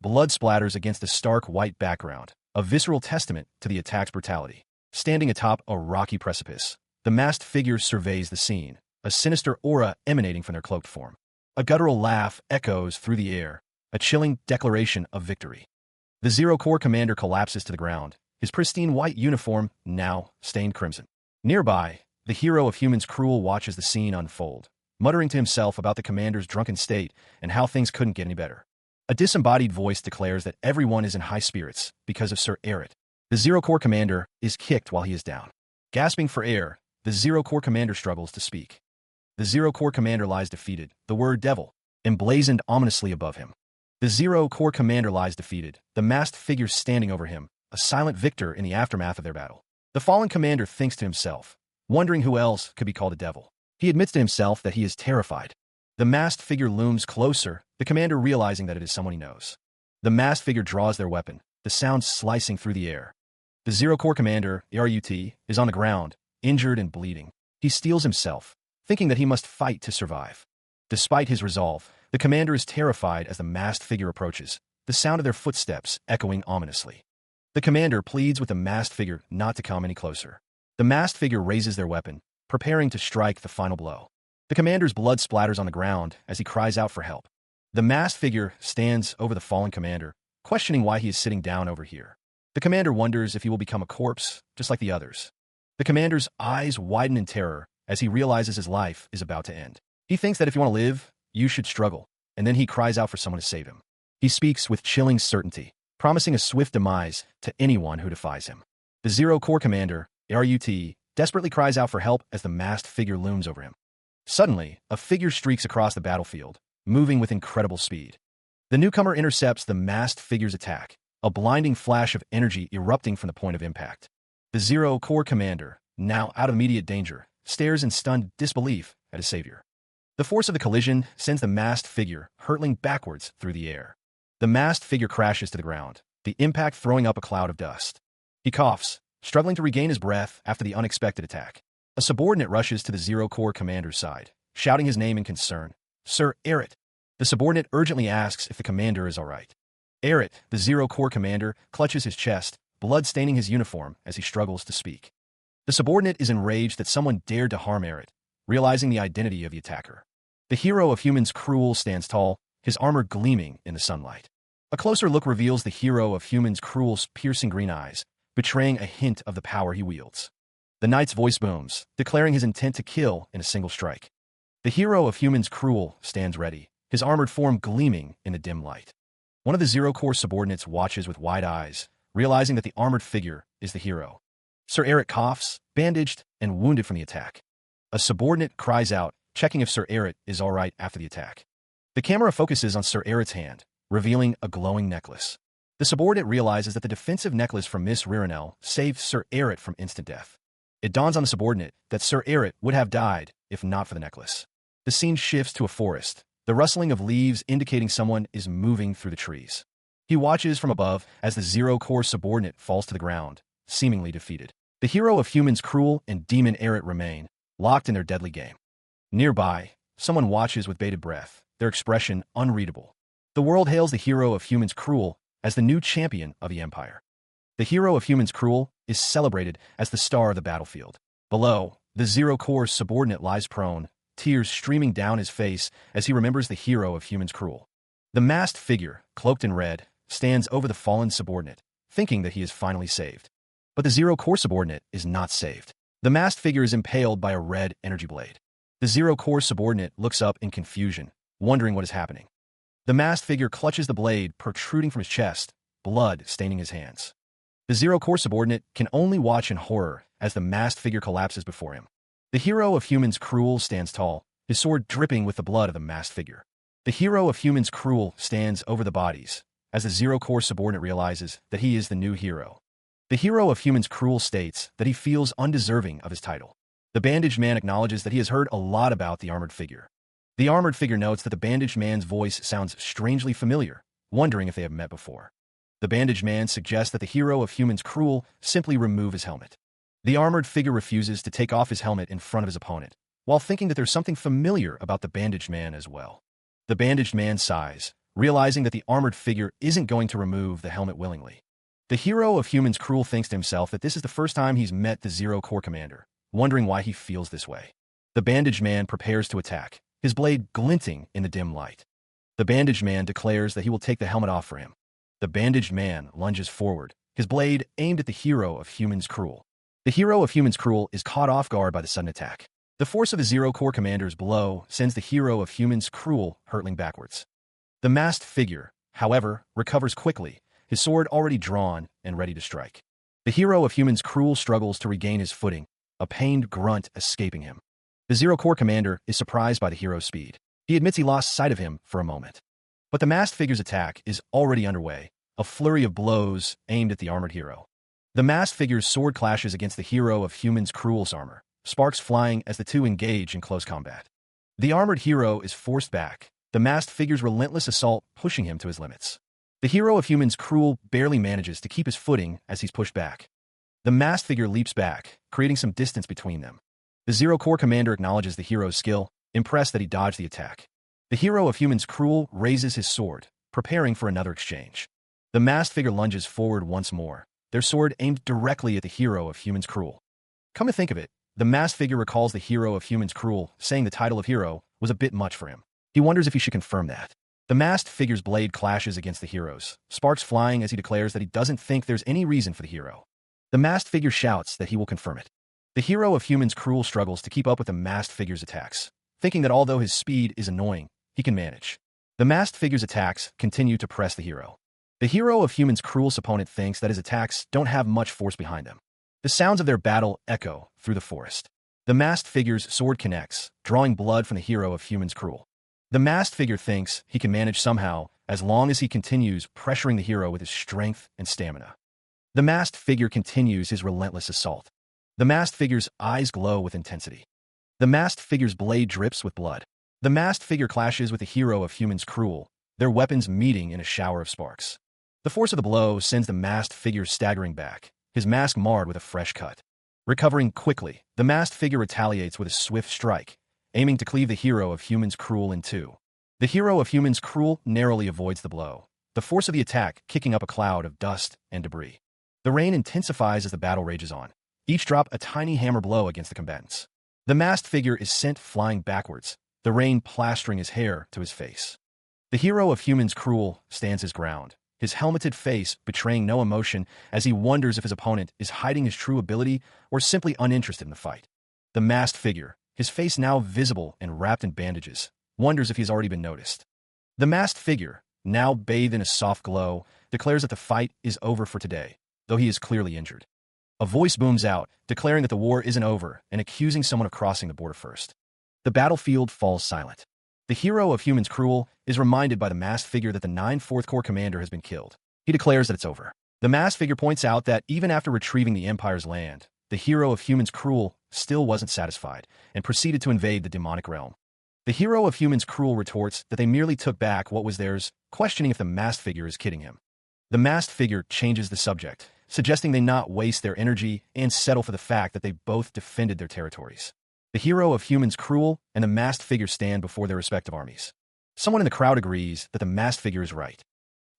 Blood splatters against the stark white background, a visceral testament to the attack's brutality. Standing atop a rocky precipice, the masked figure surveys the scene, a sinister aura emanating from their cloaked form. A guttural laugh echoes through the air, a chilling declaration of victory. The Zero Corps commander collapses to the ground, his pristine white uniform now stained crimson. Nearby, the hero of humans Cruel watches the scene unfold, muttering to himself about the commander's drunken state and how things couldn't get any better. A disembodied voice declares that everyone is in high spirits because of Sir Eret. The Zero Corps commander is kicked while he is down. Gasping for air, the Zero Corps commander struggles to speak. The Zero Corps commander lies defeated, the word devil emblazoned ominously above him. The Zero Corps commander lies defeated, the masked figure standing over him, a silent victor in the aftermath of their battle. The fallen commander thinks to himself, wondering who else could be called a devil. He admits to himself that he is terrified. The masked figure looms closer, the commander realizing that it is someone he knows. The masked figure draws their weapon, the sound slicing through the air. The Zero Corps commander, Arut, is on the ground, injured and bleeding. He steels himself, thinking that he must fight to survive. Despite his resolve, the commander is terrified as the masked figure approaches, the sound of their footsteps echoing ominously. The commander pleads with the masked figure not to come any closer. The masked figure raises their weapon, preparing to strike the final blow. The commander's blood splatters on the ground as he cries out for help. The masked figure stands over the fallen commander, questioning why he is sitting down over here. The commander wonders if he will become a corpse, just like the others. The commander's eyes widen in terror as he realizes his life is about to end. He thinks that if you want to live, you should struggle, and then he cries out for someone to save him. He speaks with chilling certainty, promising a swift demise to anyone who defies him. The Zero Corps commander, Arut, desperately cries out for help as the masked figure looms over him. Suddenly, a figure streaks across the battlefield, moving with incredible speed. The newcomer intercepts the masked figure's attack, a blinding flash of energy erupting from the point of impact. The Zero Corps commander, now out of immediate danger, stares in stunned disbelief at his savior. The force of the collision sends the masked figure hurtling backwards through the air. The masked figure crashes to the ground, the impact throwing up a cloud of dust. He coughs, struggling to regain his breath after the unexpected attack. A subordinate rushes to the Zero Corps commander's side, shouting his name in concern. Sir Eret. The subordinate urgently asks if the commander is all right. Eret, the Zero Corps commander, clutches his chest, blood staining his uniform as he struggles to speak. The subordinate is enraged that someone dared to harm Eret, realizing the identity of the attacker. The hero of humans Cruel stands tall, his armor gleaming in the sunlight. A closer look reveals the hero of humans Cruel's piercing green eyes, betraying a hint of the power he wields. The knight's voice booms, declaring his intent to kill in a single strike. The hero of humans Cruel stands ready, his armored form gleaming in the dim light. One of the Zero Corps subordinates watches with wide eyes, realizing that the armored figure is the hero. Sir Eret coughs, bandaged and wounded from the attack. A subordinate cries out, checking if Sir Eret is all right after the attack. The camera focuses on Sir Eret's hand, revealing a glowing necklace. The subordinate realizes that the defensive necklace from Miss Ririnel saved Sir Eret from instant death. It dawns on the subordinate that Sir Eret would have died if not for the necklace. The scene shifts to a forest, the rustling of leaves indicating someone is moving through the trees. He watches from above as the Zero Corps subordinate falls to the ground, seemingly defeated. The hero of humans Cruel and Demon Eret remain, locked in their deadly game. Nearby, someone watches with bated breath, their expression unreadable. The world hails the hero of humans Cruel as the new champion of the Empire. The hero of humans Cruel is celebrated as the star of the battlefield. Below, the Zero Corps subordinate lies prone, tears streaming down his face as he remembers the hero of humans Cruel. The masked figure, cloaked in red, stands over the fallen subordinate, thinking that he is finally saved. But the Zero Corps subordinate is not saved. The masked figure is impaled by a red energy blade. The Zero Corps subordinate looks up in confusion, wondering what is happening. The masked figure clutches the blade protruding from his chest, blood staining his hands. The Zero Corps subordinate can only watch in horror as the masked figure collapses before him. The hero of humans Cruel stands tall, his sword dripping with the blood of the masked figure. The hero of humans Cruel stands over the bodies as the Zero Corps subordinate realizes that he is the new hero. The hero of humans Cruel states that he feels undeserving of his title. The bandaged man acknowledges that he has heard a lot about the armored figure. The armored figure notes that the bandaged man's voice sounds strangely familiar, wondering if they have met before. The bandaged man suggests that the hero of humans Cruel simply remove his helmet. The armored figure refuses to take off his helmet in front of his opponent, while thinking that there's something familiar about the bandaged man as well. The bandaged man sighs, realizing that the armored figure isn't going to remove the helmet willingly. The hero of humans Cruel thinks to himself that this is the first time he's met the Zero Corps commander, wondering why he feels this way. The bandaged man prepares to attack, his blade glinting in the dim light. The bandaged man declares that he will take the helmet off for him. The bandaged man lunges forward, his blade aimed at the hero of humans Cruel. The hero of humans Cruel is caught off guard by the sudden attack. The force of the Zero Corps commander's blow sends the hero of humans Cruel hurtling backwards. The masked figure, however, recovers quickly, his sword already drawn and ready to strike. The hero of humans Cruel struggles to regain his footing, a pained grunt escaping him. The Zero Corps commander is surprised by the hero's speed. He admits he lost sight of him for a moment. But the masked figure's attack is already underway, a flurry of blows aimed at the armored hero. The masked figure's sword clashes against the hero of humans Cruel's armor, sparks flying as the two engage in close combat. The armored hero is forced back, the masked figure's relentless assault pushing him to his limits. The hero of humans Cruel barely manages to keep his footing as he's pushed back. The masked figure leaps back, creating some distance between them. The Zero Corps commander acknowledges the hero's skill, impressed that he dodged the attack. The hero of humans Cruel raises his sword, preparing for another exchange. The masked figure lunges forward once more, their sword aimed directly at the hero of humans Cruel. Come to think of it, the masked figure recalls the hero of humans Cruel saying the title of hero was a bit much for him. He wonders if he should confirm that. The masked figure's blade clashes against the hero's, sparks flying as he declares that he doesn't think there's any reason for the hero. The masked figure shouts that he will confirm it. The hero of humans Cruel struggles to keep up with the masked figure's attacks, thinking that although his speed is annoying, he can manage. The masked figure's attacks continue to press the hero. The hero of humans Cruel's opponent thinks that his attacks don't have much force behind them. The sounds of their battle echo through the forest. The masked figure's sword connects, drawing blood from the hero of humans Cruel. The masked figure thinks he can manage somehow as long as he continues pressuring the hero with his strength and stamina. The masked figure continues his relentless assault. The masked figure's eyes glow with intensity. The masked figure's blade drips with blood. The masked figure clashes with the hero of humans Cruel, their weapons meeting in a shower of sparks. The force of the blow sends the masked figure staggering back, his mask marred with a fresh cut. Recovering quickly, the masked figure retaliates with a swift strike, aiming to cleave the hero of humans Cruel in two. The hero of humans Cruel narrowly avoids the blow, the force of the attack kicking up a cloud of dust and debris. The rain intensifies as the battle rages on, each drop a tiny hammer blow against the combatants. The masked figure is sent flying backwards, the rain plastering his hair to his face. The hero of humans Cruel stands his ground, his helmeted face betraying no emotion as he wonders if his opponent is hiding his true ability or simply uninterested in the fight. The masked figure, his face now visible and wrapped in bandages, wonders if he's already been noticed. The masked figure, now bathed in a soft glow, declares that the fight is over for today, though he is clearly injured. A voice booms out, declaring that the war isn't over and accusing someone of crossing the border first. The battlefield falls silent. The hero of humans Cruel is reminded by the masked figure that the 9th Fourth Corps commander has been killed. He declares that it's over. The masked figure points out that even after retrieving the Empire's land, the hero of humans Cruel still wasn't satisfied and proceeded to invade the demonic realm. The hero of humans Cruel retorts that they merely took back what was theirs, questioning if the masked figure is kidding him. The masked figure changes the subject, suggesting they not waste their energy and settle for the fact that they both defended their territories. The hero of humans Cruel and the masked figure stand before their respective armies. Someone in the crowd agrees that the masked figure is right.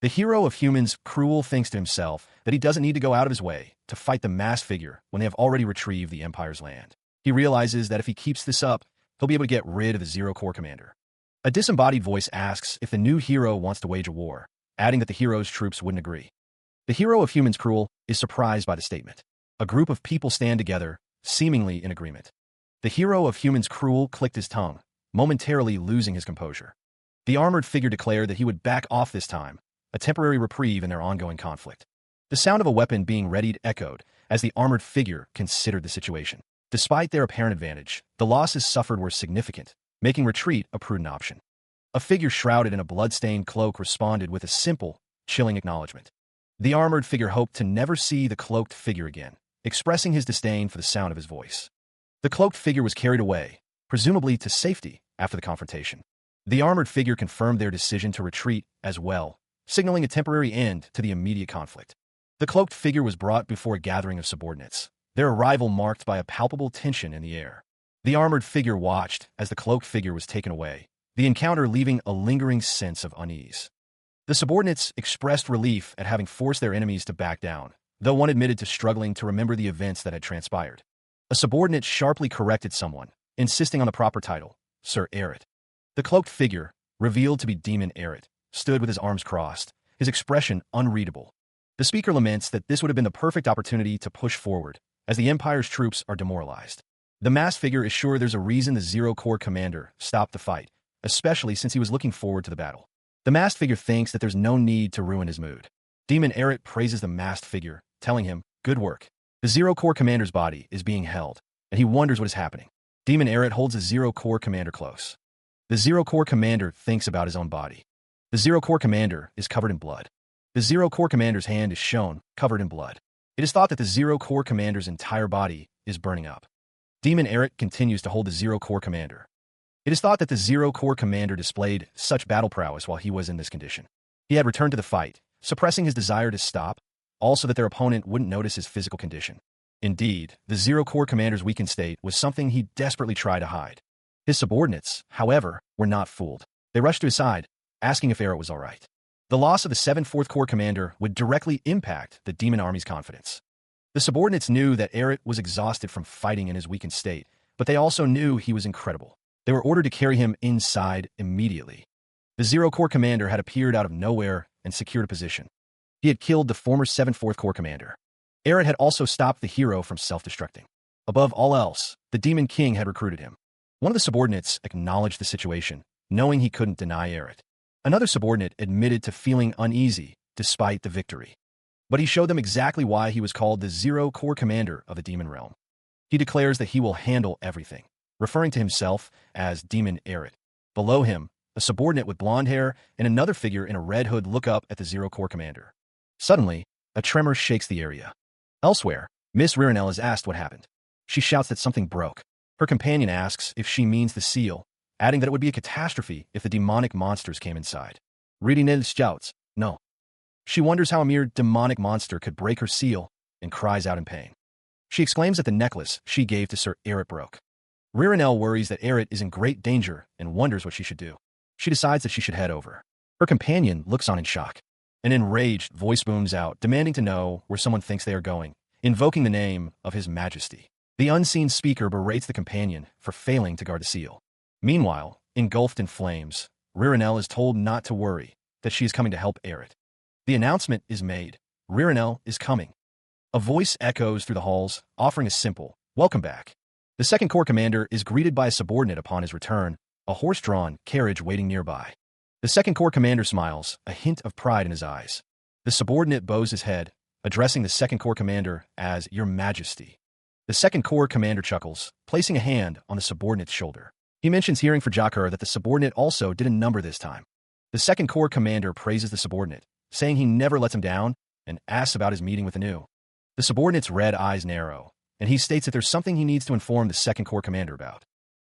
The hero of humans Cruel thinks to himself that he doesn't need to go out of his way to fight the masked figure when they have already retrieved the Empire's land. He realizes that if he keeps this up, he'll be able to get rid of the Zero Corps commander. A disembodied voice asks if the new hero wants to wage a war, adding that the hero's troops wouldn't agree. The hero of humans Cruel is surprised by the statement. A group of people stand together, seemingly in agreement. The hero of humans Cruel clicked his tongue, momentarily losing his composure. The armored figure declared that he would back off this time, a temporary reprieve in their ongoing conflict. The sound of a weapon being readied echoed as the armored figure considered the situation. Despite their apparent advantage, the losses suffered were significant, making retreat a prudent option. A figure shrouded in a blood-stained cloak responded with a simple, chilling acknowledgement. The armored figure hoped to never see the cloaked figure again, expressing his disdain for the sound of his voice. The cloaked figure was carried away, presumably to safety, after the confrontation. The armored figure confirmed their decision to retreat as well, signaling a temporary end to the immediate conflict. The cloaked figure was brought before a gathering of subordinates, their arrival marked by a palpable tension in the air. The armored figure watched as the cloaked figure was taken away, the encounter leaving a lingering sense of unease. The subordinates expressed relief at having forced their enemies to back down, though one admitted to struggling to remember the events that had transpired. A subordinate sharply corrected someone, insisting on the proper title, Sir Eret. The cloaked figure, revealed to be Demon Eret, stood with his arms crossed, his expression unreadable. The speaker laments that this would have been the perfect opportunity to push forward, as the Empire's troops are demoralized. The masked figure is sure there's a reason the Zero Corps commander stopped the fight, especially since he was looking forward to the battle. The masked figure thinks that there's no need to ruin his mood. Demon Eret praises the masked figure, telling him, "Good work." The Zero Corps commander's body is being held, and he wonders what is happening. Demon Eret holds the Zero Corps commander close. The Zero Corps commander thinks about his own body. The Zero Corps commander is covered in blood. The Zero Corps commander's hand is shown, covered in blood. It is thought that the Zero Corps commander's entire body is burning up. Demon Eret continues to hold the Zero Corps commander. It is thought that the Zero Corps commander displayed such battle prowess while he was in this condition. He had returned to the fight, suppressing his desire to stop, also that their opponent wouldn't notice his physical condition. Indeed, the Zero Corps commander's weakened state was something he desperately tried to hide. His subordinates, however, were not fooled. They rushed to his side, asking if Eret was all right. The loss of the 7th Corps commander would directly impact the demon army's confidence. The subordinates knew that Eret was exhausted from fighting in his weakened state, but they also knew he was incredible. They were ordered to carry him inside immediately. The Zero Corps commander had appeared out of nowhere and secured a position. He had killed the former 7th Corps commander. Eret had also stopped the hero from self-destructing. Above all else, the Demon King had recruited him. One of the subordinates acknowledged the situation, knowing he couldn't deny Eret. Another subordinate admitted to feeling uneasy despite the victory. But he showed them exactly why he was called the Zero Corps commander of the demon realm. He declares that he will handle everything, referring to himself as Demon Eret. Below him, a subordinate with blonde hair and another figure in a red hood look up at the Zero Corps commander. Suddenly, a tremor shakes the area. Elsewhere, Miss Ririnel is asked what happened. She shouts that something broke. Her companion asks if she means the seal, adding that it would be a catastrophe if the demonic monsters came inside. Ririnel shouts, "No." She wonders how a mere demonic monster could break her seal and cries out in pain. She exclaims that the necklace she gave to Sir Eret broke. Ririnel worries that Eret is in great danger and wonders what she should do. She decides that she should head over. Her companion looks on in shock. An enraged voice booms out, demanding to know where someone thinks they are going, invoking the name of His Majesty. The unseen speaker berates the companion for failing to guard the seal. Meanwhile, engulfed in flames, Ririnel is told not to worry, that she is coming to help Eret. The announcement is made. Ririnel is coming. A voice echoes through the halls, offering a simple, "Welcome back." The 2nd Corps commander is greeted by a subordinate upon his return, a horse-drawn carriage waiting nearby. The 2nd Corps commander smiles, a hint of pride in his eyes. The subordinate bows his head, addressing the 2nd Corps commander as Your Majesty. The 2nd Corps commander chuckles, placing a hand on the subordinate's shoulder. He mentions hearing for Jakar that the subordinate also did a number this time. The 2nd Corps commander praises the subordinate, saying he never lets him down, and asks about his meeting with Anu. The subordinate's red eyes narrow, and he states that there's something he needs to inform the 2nd Corps commander about.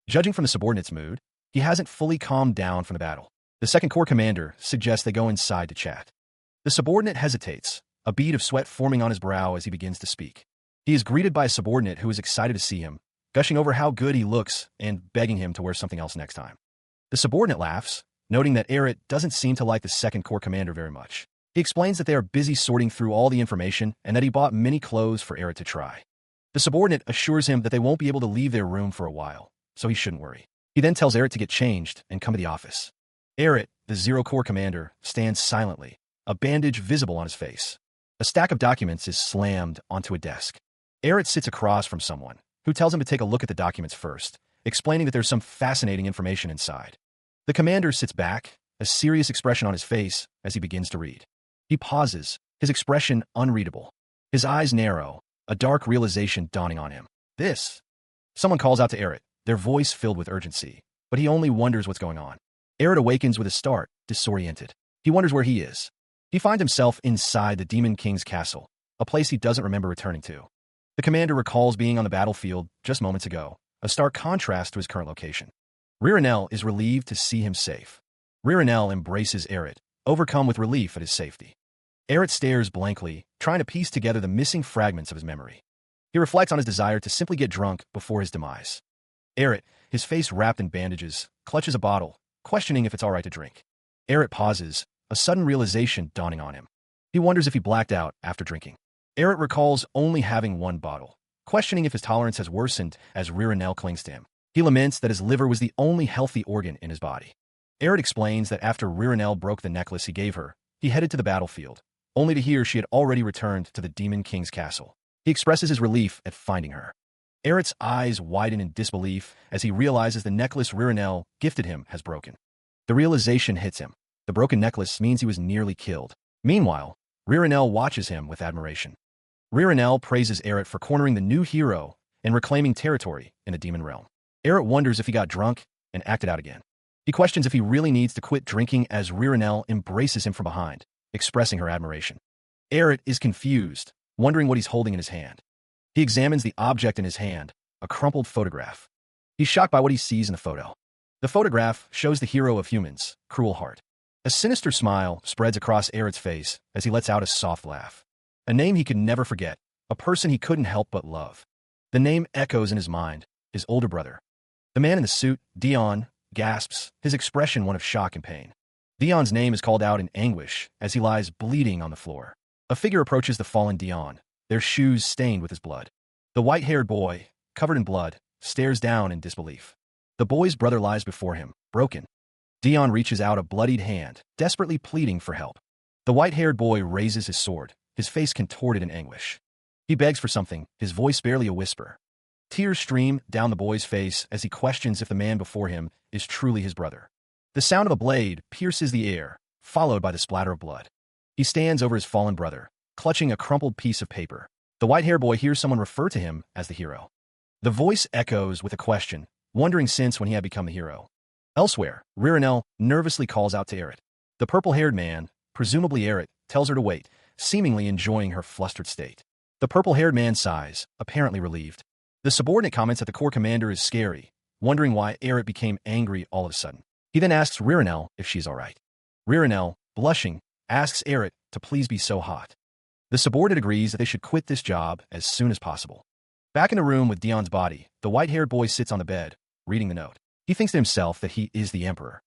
Judging from the subordinate's mood, he hasn't fully calmed down from the battle. The 2nd Corps commander suggests they go inside to chat. The subordinate hesitates, a bead of sweat forming on his brow as he begins to speak. He is greeted by a subordinate who is excited to see him, gushing over how good he looks and begging him to wear something else next time. The subordinate laughs, noting that Eret doesn't seem to like the 2nd Corps commander very much. He explains that they are busy sorting through all the information and that he bought many clothes for Eret to try. The subordinate assures him that they won't be able to leave their room for a while, so he shouldn't worry. He then tells Eret to get changed and come to the office. Eret, the Zero Corps commander, stands silently, a bandage visible on his face. A stack of documents is slammed onto a desk. Eret sits across from someone, who tells him to take a look at the documents first, explaining that there's some fascinating information inside. The commander sits back, a serious expression on his face as he begins to read. He pauses, his expression unreadable. His eyes narrow, a dark realization dawning on him. This. Someone calls out to Eret, their voice filled with urgency, but he only wonders what's going on. Eret awakens with a start, disoriented. He wonders where he is. He finds himself inside the Demon King's castle, a place he doesn't remember returning to. The commander recalls being on the battlefield just moments ago, a stark contrast to his current location. Ririnel is relieved to see him safe. Ririnel embraces Eret, overcome with relief at his safety. Eret stares blankly, trying to piece together the missing fragments of his memory. He reflects on his desire to simply get drunk before his demise. Eret, his face wrapped in bandages, clutches a bottle, questioning if it's all right to drink. Eret pauses, a sudden realization dawning on him. He wonders if he blacked out after drinking. Eret recalls only having one bottle, questioning if his tolerance has worsened as Ririnel clings to him. He laments that his liver was the only healthy organ in his body. Eret explains that after Ririnel broke the necklace he gave her, he headed to the battlefield, only to hear she had already returned to the Demon King's castle. He expresses his relief at finding her. Eric's eyes widen in disbelief as he realizes the necklace Ririnel gifted him has broken. The realization hits him. The broken necklace means he was nearly killed. Meanwhile, Ririnel watches him with admiration. Ririnel praises Eric for cornering the new hero and reclaiming territory in the demon realm. Eric wonders if he got drunk and acted out again. He questions if he really needs to quit drinking as Ririnel embraces him from behind, expressing her admiration. Eric is confused, wondering what he's holding in his hand. He examines the object in his hand, a crumpled photograph. He's shocked by what he sees in the photo. The photograph shows the hero of humans, Cruel Heart. A sinister smile spreads across Eric's face as he lets out a soft laugh. A name he could never forget, a person he couldn't help but love. The name echoes in his mind, his older brother. The man in the suit, Dion, gasps, his expression one of shock and pain. Dion's name is called out in anguish as he lies bleeding on the floor. A figure approaches the fallen Dion, their shoes stained with his blood. The white-haired boy, covered in blood, stares down in disbelief. The boy's brother lies before him, broken. Dion reaches out a bloodied hand, desperately pleading for help. The white-haired boy raises his sword, his face contorted in anguish. He begs for something, his voice barely a whisper. Tears stream down the boy's face as he questions if the man before him is truly his brother. The sound of a blade pierces the air, followed by the splatter of blood. He stands over his fallen brother, clutching a crumpled piece of paper. The white-haired boy hears someone refer to him as the hero. The voice echoes with a question, wondering since when he had become the hero. Elsewhere, Ririnel nervously calls out to Eric. The purple-haired man, presumably Eric, tells her to wait, seemingly enjoying her flustered state. The purple-haired man sighs, apparently relieved. The subordinate comments that the corps commander is scary, wondering why Eric became angry all of a sudden. He then asks Ririnel if she's all right. Ririnel, blushing, asks Eric to please be so hot. The subordinate agrees that they should quit this job as soon as possible. Back in the room with Dion's body, the white-haired boy sits on the bed, reading the note. He thinks to himself that he is the emperor.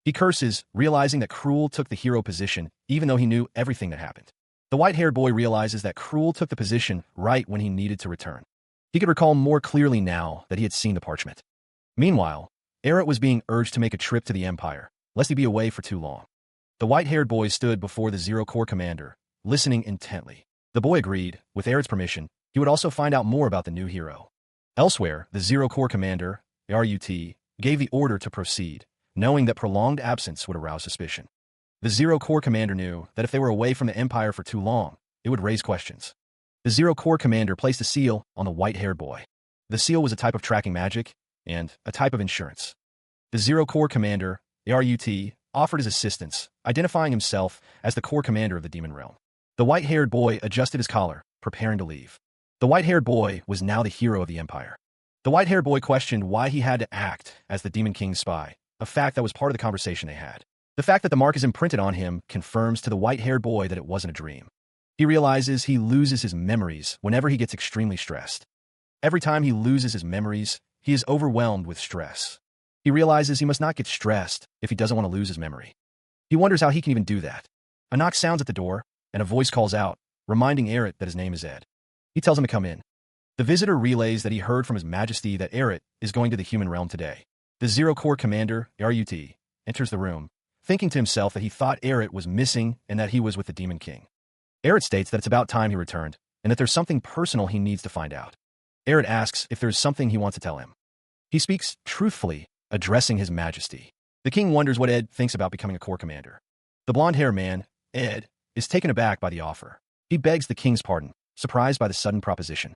He curses, realizing that Cruel took the hero position, even though he knew everything that happened. The white-haired boy realizes that Cruel took the position right when he needed to return. He could recall more clearly now that he had seen the parchment. Meanwhile, Eric was being urged to make a trip to the Empire, lest he be away for too long. The white-haired boy stood before the Zero Corps commander, listening intently. The boy agreed, with Eric's permission, he would also find out more about the new hero. Elsewhere, the Zero Corps commander, RUT, gave the order to proceed, knowing that prolonged absence would arouse suspicion. The Zero Corps commander knew that if they were away from the Empire for too long, it would raise questions. The Zero Corps commander placed a seal on the white-haired boy. The seal was a type of tracking magic and a type of insurance. The Zero Corps commander, RUT, offered his assistance, identifying himself as the corps commander of the demon realm. The white-haired boy adjusted his collar, preparing to leave. The white-haired boy was now the hero of the Empire. The white-haired boy questioned why he had to act as the Demon King's spy, a fact that was part of the conversation they had. The fact that the mark is imprinted on him confirms to the white-haired boy that it wasn't a dream. He realizes he loses his memories whenever he gets extremely stressed. Every time he loses his memories, he is overwhelmed with stress. He realizes he must not get stressed if he doesn't want to lose his memory. He wonders how he can even do that. A knock sounds at the door, and a voice calls out, reminding Eric that his name is Ed. He tells him to come in. The visitor relays that he heard from His Majesty that Eric is going to the human realm today. The Zero Corps commander, RUT, enters the room, thinking to himself that he thought Eric was missing and that he was with the Demon King. Eric states that it's about time he returned, and that there's something personal he needs to find out. Eric asks if there's something he wants to tell him. He speaks truthfully, addressing His Majesty. The king wonders what Ed thinks about becoming a corps commander. The blonde-haired man, Ed, is taken aback by the offer. He begs the king's pardon, surprised by the sudden proposition.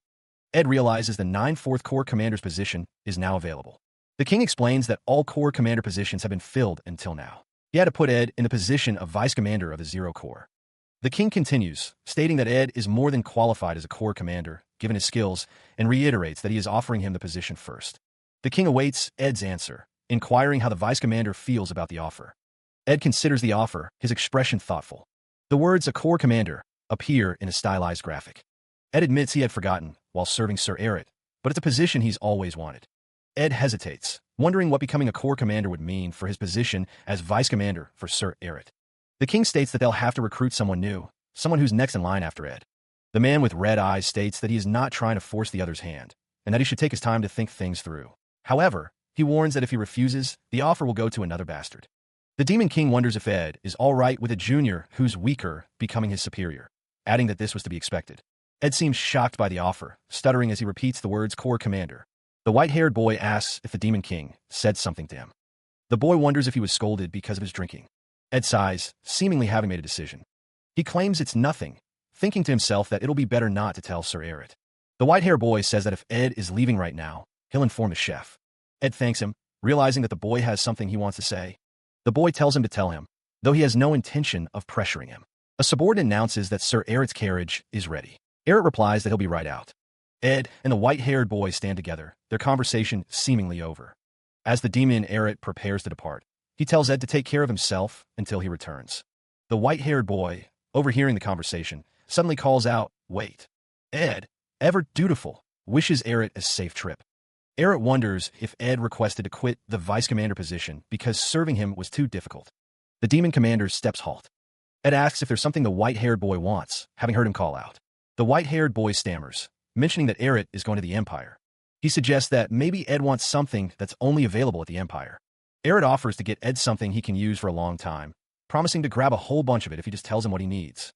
Ed realizes the 9th Corps commander's position is now available. The king explains that all corps commander positions have been filled until now. He had to put Ed in the position of vice commander of the Zero Corps. The king continues, stating that Ed is more than qualified as a corps commander, given his skills, and reiterates that he is offering him the position first. The king awaits Ed's answer, inquiring how the vice commander feels about the offer. Ed considers the offer, his expression thoughtful. The words "a corps commander" appear in a stylized graphic. Ed admits he had forgotten, while serving Sir Eric, but it's a position he's always wanted. Ed hesitates, wondering what becoming a corps commander would mean for his position as vice commander for Sir Eric. The king states that they'll have to recruit someone new, someone who's next in line after Ed. The man with red eyes states that he is not trying to force the other's hand, and that he should take his time to think things through. However, he warns that if he refuses, the offer will go to another bastard. The Demon King wonders if Ed is all right with a junior who's weaker becoming his superior, adding that this was to be expected. Ed seems shocked by the offer, stuttering as he repeats the words Core Commander. The white-haired boy asks if the Demon King said something to him. The boy wonders if he was scolded because of his drinking. Ed sighs, seemingly having made a decision. He claims it's nothing, thinking to himself that it'll be better not to tell Sir Eret. The white-haired boy says that if Ed is leaving right now, he'll inform the chef. Ed thanks him, realizing that the boy has something he wants to say. The boy tells him to tell him, though he has no intention of pressuring him. A subordinate announces that Sir Eret's carriage is ready. Eret replies that he'll be right out. Ed and the white-haired boy stand together, their conversation seemingly over. As the demon Eret prepares to depart, he tells Ed to take care of himself until he returns. The white-haired boy, overhearing the conversation, suddenly calls out, "Wait." Ed, ever dutiful, wishes Eret a safe trip. Eret wonders if Ed requested to quit the vice commander position because serving him was too difficult. The demon commander's steps halt. Ed asks if there's something the white-haired boy wants, having heard him call out. The white-haired boy stammers, mentioning that Eret is going to the Empire. He suggests that maybe Ed wants something that's only available at the Empire. Eret offers to get Ed something he can use for a long time, promising to grab a whole bunch of it if he just tells him what he needs.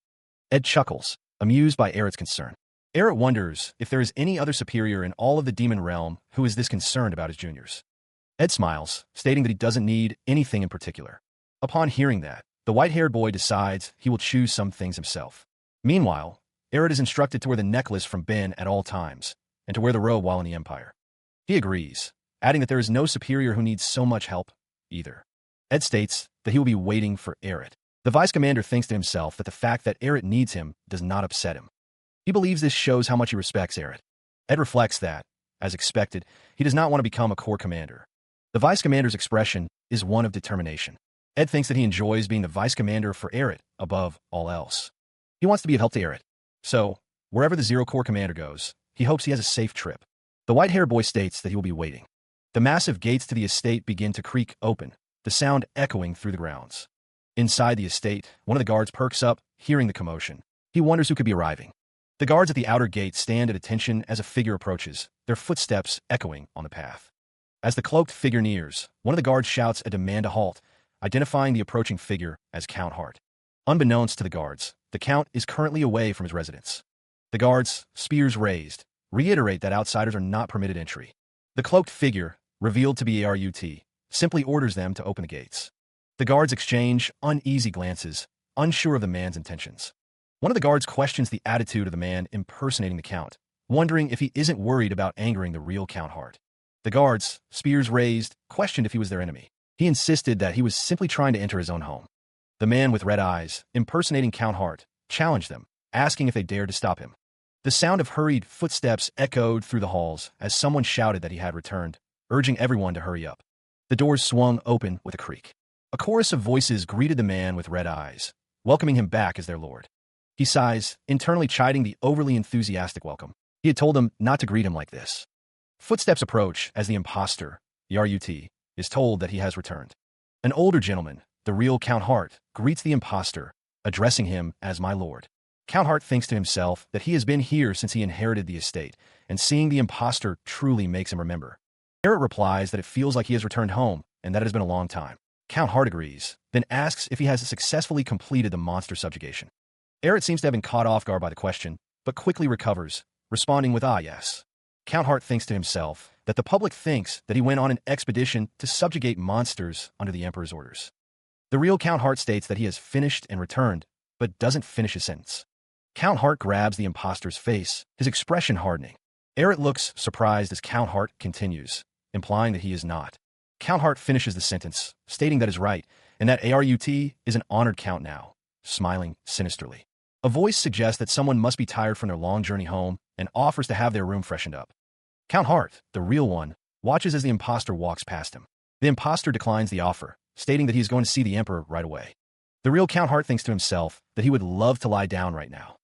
Ed chuckles, amused by Eret's concern. Eret wonders if there is any other superior in all of the demon realm who is this concerned about his juniors. Ed smiles, stating that he doesn't need anything in particular. Upon hearing that, the white-haired boy decides he will choose some things himself. Meanwhile, Eret is instructed to wear the necklace from Ben at all times, and to wear the robe while in the Empire. He agrees, adding that there is no superior who needs so much help, either. Ed states that he will be waiting for Eret. The vice commander thinks to himself that the fact that Eret needs him does not upset him. He believes this shows how much he respects Eret. Ed reflects that, as expected, he does not want to become a core commander. The vice commander's expression is one of determination. Ed thinks that he enjoys being the vice commander for Eret above all else. He wants to be of help to Eret. So, wherever the Zero Core Commander goes, he hopes he has a safe trip. The white-haired boy states that he will be waiting. The massive gates to the estate begin to creak open, the sound echoing through the grounds. Inside the estate, one of the guards perks up, hearing the commotion. He wonders who could be arriving. The guards at the outer gate stand at attention as a figure approaches, their footsteps echoing on the path. As the cloaked figure nears, one of the guards shouts a demand to halt, identifying the approaching figure as Count Hart. Unbeknownst to the guards, the Count is currently away from his residence. The guards, spears raised, reiterate that outsiders are not permitted entry. The cloaked figure, revealed to be Arut, simply orders them to open the gates. The guards exchange uneasy glances, unsure of the man's intentions. One of the guards questions the attitude of the man impersonating the Count, wondering if he isn't worried about angering the real Count Hart. The guards, spears raised, questioned if he was their enemy. He insisted that he was simply trying to enter his own home. The man with red eyes, impersonating Count Hart, challenged them, asking if they dared to stop him. The sound of hurried footsteps echoed through the halls as someone shouted that he had returned, urging everyone to hurry up. The doors swung open with a creak. A chorus of voices greeted the man with red eyes, welcoming him back as their lord. He sighs, internally chiding the overly enthusiastic welcome. He had told them not to greet him like this. Footsteps approach as the imposter, Yarut, is told that he has returned. An older gentleman, the real Count Hart, greets the imposter, addressing him as my lord. Count Hart thinks to himself that he has been here since he inherited the estate, and seeing the imposter truly makes him remember. Eret replies that it feels like he has returned home, and that it has been a long time. Count Hart agrees, then asks if he has successfully completed the monster subjugation. Eret seems to have been caught off guard by the question, but quickly recovers, responding with yes. Count Hart thinks to himself that the public thinks that he went on an expedition to subjugate monsters under the Emperor's orders. The real Count Hart states that he has finished and returned, but doesn't finish his sentence. Count Hart grabs the imposter's face, his expression hardening. Eret looks surprised as Count Hart continues, implying that he is not. Count Hart finishes the sentence, stating that is right, and that Arut is an honored count now, smiling sinisterly. A voice suggests that someone must be tired from their long journey home and offers to have their room freshened up. Count Hart, the real one, watches as the imposter walks past him. The imposter declines the offer, stating that he is going to see the Emperor right away. The real Count Hart thinks to himself that he would love to lie down right now.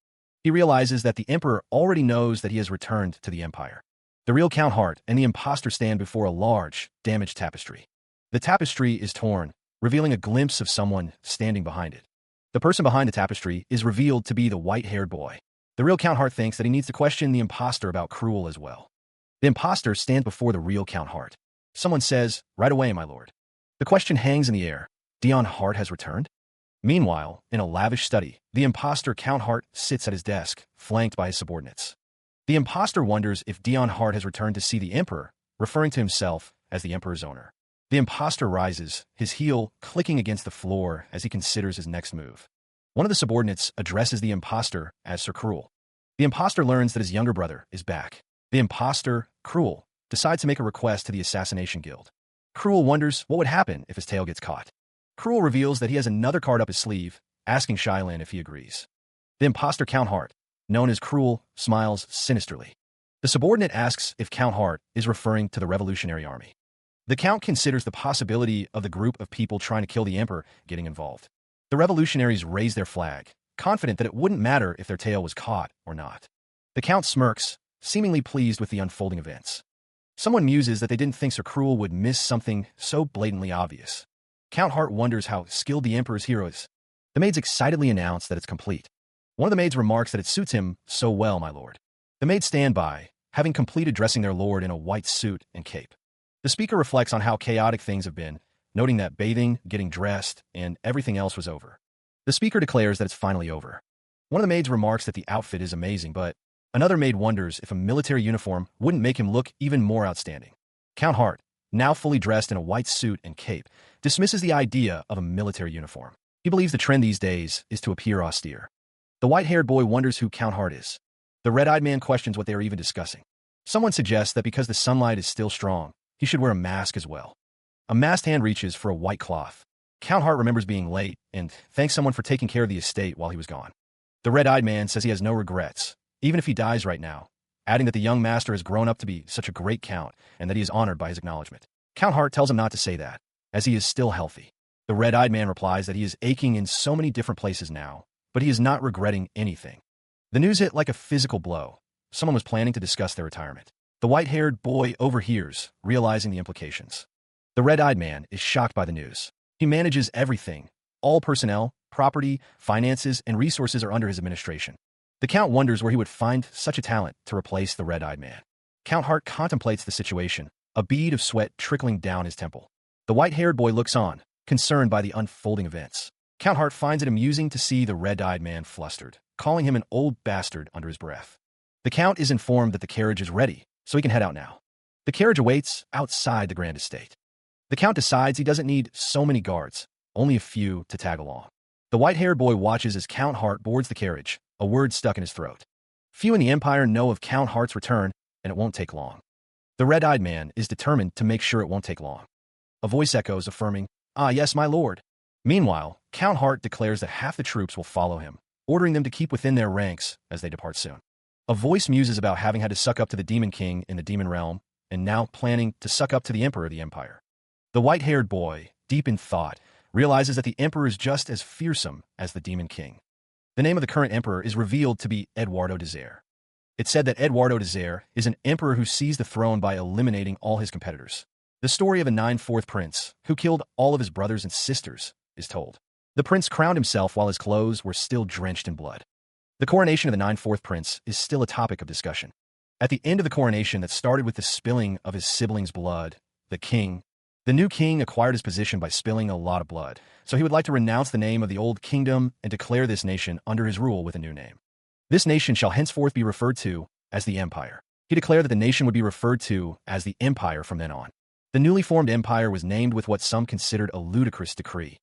He realizes that the Emperor already knows that he has returned to the Empire. The real Count Hart and the imposter stand before a large, damaged tapestry. The tapestry is torn, revealing a glimpse of someone standing behind it. The person behind the tapestry is revealed to be the white-haired boy. The real Count Hart thinks that he needs to question the imposter about Cruel as well. The imposter stands before the real Count Hart. Someone says, "Right away, my lord." The question hangs in the air. Dion Hart has returned? Meanwhile, in a lavish study, the imposter Count Hart sits at his desk, flanked by his subordinates. The imposter wonders if Dion Hart has returned to see the Emperor, referring to himself as the Emperor's owner. The imposter rises, his heel clicking against the floor as he considers his next move. One of the subordinates addresses the imposter as Sir Cruel. The imposter learns that his younger brother is back. The imposter, Cruel, decides to make a request to the Assassination Guild. Cruel wonders what would happen if his tail gets caught. Cruel reveals that he has another card up his sleeve, asking Shylin if he agrees. The imposter Count Hart, known as Cruel, smiles sinisterly. The subordinate asks if Count Hart is referring to the Revolutionary Army. The Count considers the possibility of the group of people trying to kill the Emperor getting involved. The revolutionaries raise their flag, confident that it wouldn't matter if their tail was caught or not. The Count smirks, seemingly pleased with the unfolding events. Someone muses that they didn't think Sir Cruel would miss something so blatantly obvious. Count Hart wonders how skilled the Emperor's hero is. The maids excitedly announce that it's complete. One of the maids remarks that it suits him so well, my lord. The maids stand by, having completed dressing their lord in a white suit and cape. The speaker reflects on how chaotic things have been, noting that bathing, getting dressed, and everything else was over. The speaker declares that it's finally over. One of the maids remarks that the outfit is amazing, but another maid wonders if a military uniform wouldn't make him look even more outstanding. Count Hart, now fully dressed in a white suit and cape, dismisses the idea of a military uniform. He believes the trend these days is to appear austere. The white-haired boy wonders who Count Hart is. The red-eyed man questions what they are even discussing. Someone suggests that because the sunlight is still strong, he should wear a mask as well. A masked hand reaches for a white cloth. Count Hart remembers being late and thanks someone for taking care of the estate while he was gone. The red-eyed man says he has no regrets, even if he dies right now, adding that the young master has grown up to be such a great count and that he is honored by his acknowledgement. Count Hart tells him not to say that, as he is still healthy. The red-eyed man replies that he is aching in so many different places now, but he is not regretting anything. The news hit like a physical blow. Someone was planning to discuss their retirement. The white-haired boy overhears, realizing the implications. The red-eyed man is shocked by the news. He manages everything. All personnel, property, finances, and resources are under his administration. The Count wonders where he would find such a talent to replace the red-eyed man. Count Hart contemplates the situation, a bead of sweat trickling down his temple. The white-haired boy looks on, concerned by the unfolding events. Count Hart finds it amusing to see the red-eyed man flustered, calling him an old bastard under his breath. The Count is informed that the carriage is ready, so he can head out now. The carriage awaits outside the grand estate. The Count decides he doesn't need so many guards, only a few to tag along. The white-haired boy watches as Count Hart boards the carriage, a word stuck in his throat. Few in the Empire know of Count Hart's return, and it won't take long. The red-eyed man is determined to make sure it won't take long. A voice echoes, affirming, "Ah, yes, my lord." Meanwhile, Count Hart declares that half the troops will follow him, ordering them to keep within their ranks as they depart soon. A voice muses about having had to suck up to the Demon King in the Demon Realm, and now planning to suck up to the Emperor of the Empire. The white-haired boy, deep in thought, realizes that the Emperor is just as fearsome as the Demon King. The name of the current Emperor is revealed to be Eduardo de Zare. It's said that Eduardo de Zare is an emperor who seized the throne by eliminating all his competitors. The story of a 9/4 prince, who killed all of his brothers and sisters, is told. The prince crowned himself while his clothes were still drenched in blood. The coronation of the 9/4 prince is still a topic of discussion. At the end of the coronation that started with the spilling of his siblings' blood, the new king acquired his position by spilling a lot of blood, so he would like to renounce the name of the old kingdom and declare this nation under his rule with a new name. This nation shall henceforth be referred to as the Empire. He declared that the nation would be referred to as the Empire from then on. The newly formed empire was named with what some considered a ludicrous decree.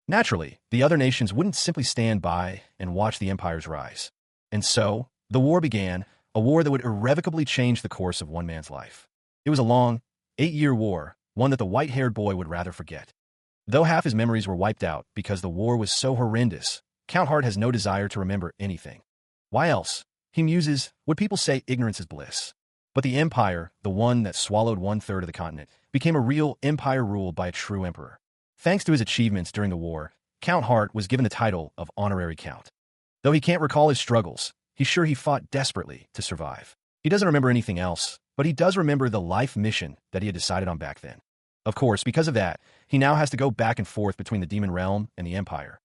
Naturally, the other nations wouldn't simply stand by and watch the empire's rise. And so, the war began, a war that would irrevocably change the course of one man's life. It was a long, 8-year war, one that the white-haired boy would rather forget. Though half his memories were wiped out because the war was so horrendous, Count Hart has no desire to remember anything. Why else? He muses, would people say ignorance is bliss? But the empire, the one that swallowed 1/3 of the continent, became a real empire ruled by a true emperor. Thanks to his achievements during the war, Count Hart was given the title of Honorary Count. Though he can't recall his struggles, he's sure he fought desperately to survive. He doesn't remember anything else, but he does remember the life mission that he had decided on back then. Of course, because of that, he now has to go back and forth between the Demon Realm and the Empire.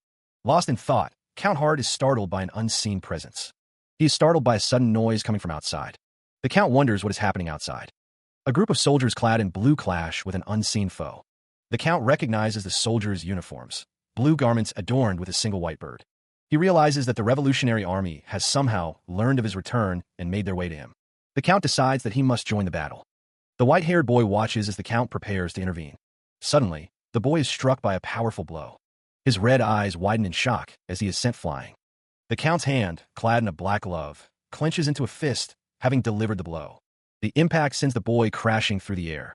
Lost in thought, Count Hart is startled by an unseen presence. He is startled by a sudden noise coming from outside. The Count wonders what is happening outside. A group of soldiers clad in blue clash with an unseen foe. The Count recognizes the soldiers' uniforms. blue garments adorned with a single white bird. He realizes that the revolutionary army has somehow learned of his return and made their way to him. The Count decides that he must join the battle. The white-haired boy watches as the Count prepares to intervene. Suddenly, the boy is struck by a powerful blow. His red eyes widen in shock as he is sent flying. The Count's hand, clad in a black glove, clenches into a fist, having delivered the blow. The impact sends the boy crashing through the air.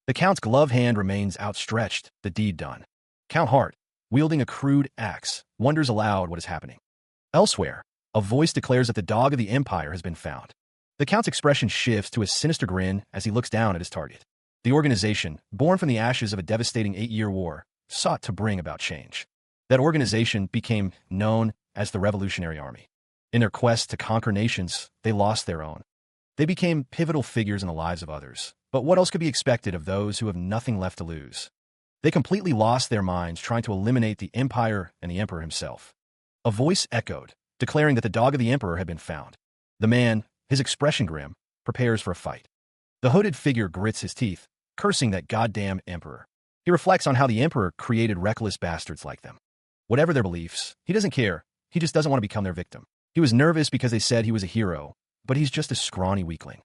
The Count's glove hand remains outstretched, the deed done. Count Hart, wielding a crude axe, wonders aloud what is happening. Elsewhere, a voice declares that the dog of the Empire has been found. The Count's expression shifts to a sinister grin as he looks down at his target. The organization, born from the ashes of a devastating 8-year war, sought to bring about change. That organization became known as the Revolutionary Army. In their quest to conquer nations, they lost their own. They became pivotal figures in the lives of others. But what else could be expected of those who have nothing left to lose? They completely lost their minds trying to eliminate the Empire and the Emperor himself. A voice echoed, declaring that the dog of the Emperor had been found. The man, his expression grim, prepares for a fight. The hooded figure grits his teeth, cursing that goddamn Emperor. He reflects on how the Emperor created reckless bastards like them. Whatever their beliefs, he doesn't care. He just doesn't want to become their victim. He was nervous because they said he was a hero, but he's just a scrawny weakling.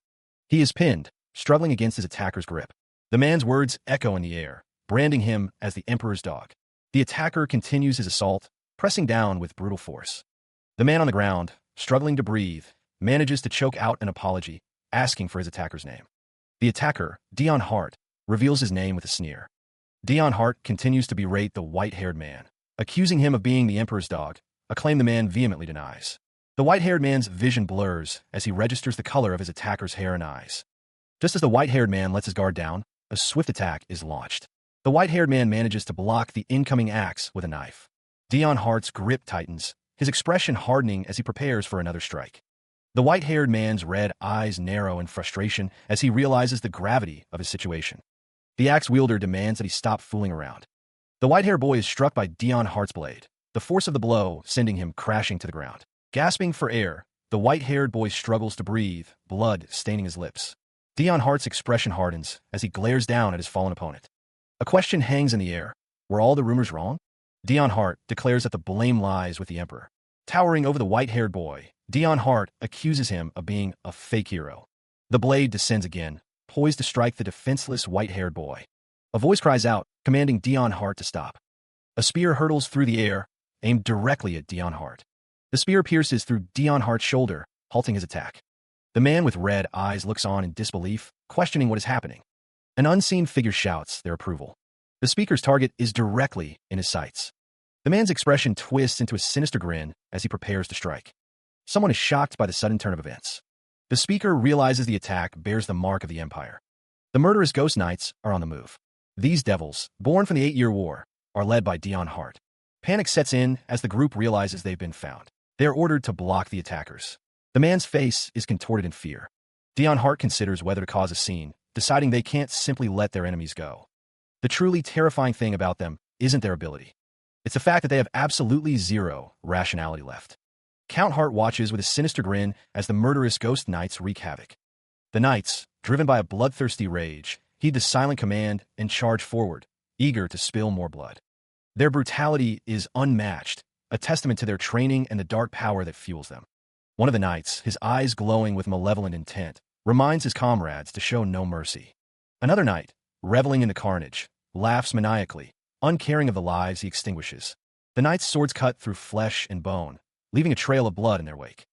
He is pinned, struggling against his attacker's grip. The man's words echo in the air, branding him as the Emperor's dog. The attacker continues his assault, pressing down with brutal force. The man on the ground, struggling to breathe, manages to choke out an apology, asking for his attacker's name. The attacker, Dion Hart, reveals his name with a sneer. Dion Hart continues to berate the white-haired man, accusing him of being the Emperor's dog, a claim the man vehemently denies. The white-haired man's vision blurs as he registers the color of his attacker's hair and eyes. Just as the white-haired man lets his guard down, a swift attack is launched. The white-haired man manages to block the incoming axe with a knife. Dion Hart's grip tightens, his expression hardening as he prepares for another strike. The white-haired man's red eyes narrow in frustration as he realizes the gravity of his situation. The axe wielder demands that he stop fooling around. The white-haired boy is struck by Dion Hart's blade, the force of the blow sending him crashing to the ground. Gasping for air, the white-haired boy struggles to breathe, blood staining his lips. Dion Hart's expression hardens as he glares down at his fallen opponent. A question hangs in the air. Were all the rumors wrong? Dion Hart declares that the blame lies with the Emperor. Towering over the white-haired boy, Dion Hart accuses him of being a fake hero. The blade descends again, poised to strike the defenseless white-haired boy. A voice cries out, commanding Dion Hart to stop. A spear hurtles through the air, aimed directly at Dion Hart. The spear pierces through Dion Hart's shoulder, halting his attack. The man with red eyes looks on in disbelief, questioning what is happening. An unseen figure shouts their approval. The speaker's target is directly in his sights. The man's expression twists into a sinister grin as he prepares to strike. Someone is shocked by the sudden turn of events. The speaker realizes the attack bears the mark of the Empire. The murderous ghost knights are on the move. These devils, born from the 8-year war, are led by Dion Hart. Panic sets in as the group realizes they've been found. They are ordered to block the attackers. The man's face is contorted in fear. Dion Hart considers whether to cause a scene, deciding they can't simply let their enemies go. The truly terrifying thing about them isn't their ability. It's the fact that they have absolutely zero rationality left. Count Hart watches with a sinister grin as the murderous ghost knights wreak havoc. The knights, driven by a bloodthirsty rage, heed the silent command and charge forward, eager to spill more blood. Their brutality is unmatched, a testament to their training and the dark power that fuels them. One of the knights, his eyes glowing with malevolent intent, reminds his comrades to show no mercy. Another knight, reveling in the carnage, laughs maniacally, uncaring of the lives he extinguishes. The knight's swords cut through flesh and bone, leaving a trail of blood in their wake.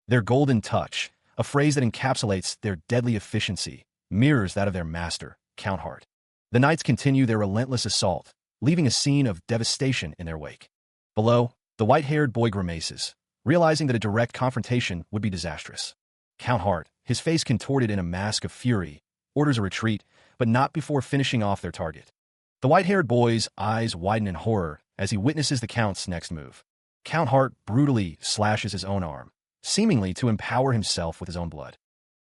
Their golden touch, a phrase that encapsulates their deadly efficiency, mirrors that of their master, Count Hart. The knights continue their relentless assault, leaving a scene of devastation in their wake. Below, the white-haired boy grimaces, realizing that a direct confrontation would be disastrous. Count Hart, his face contorted in a mask of fury, orders a retreat, but not before finishing off their target. The white-haired boy's eyes widen in horror as he witnesses the Count's next move. Count Hart brutally slashes his own arm, seemingly to empower himself with his own blood.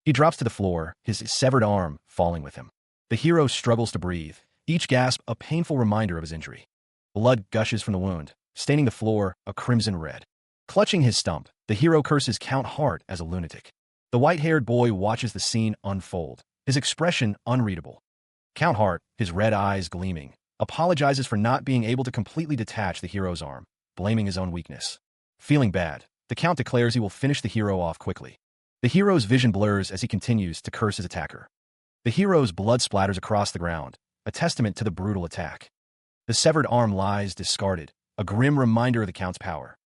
He drops to the floor, his severed arm falling with him. The hero struggles to breathe, each gasp a painful reminder of his injury. Blood gushes from the wound, staining the floor a crimson red. Clutching his stump, the hero curses Count Hart as a lunatic. The white-haired boy watches the scene unfold, his expression unreadable. Count Hart, his red eyes gleaming, apologizes for not being able to completely detach the hero's arm, blaming his own weakness. Feeling bad, the Count declares he will finish the hero off quickly. The hero's vision blurs as he continues to curse his attacker. The hero's blood splatters across the ground, a testament to the brutal attack. The severed arm lies discarded, a grim reminder of the Count's power.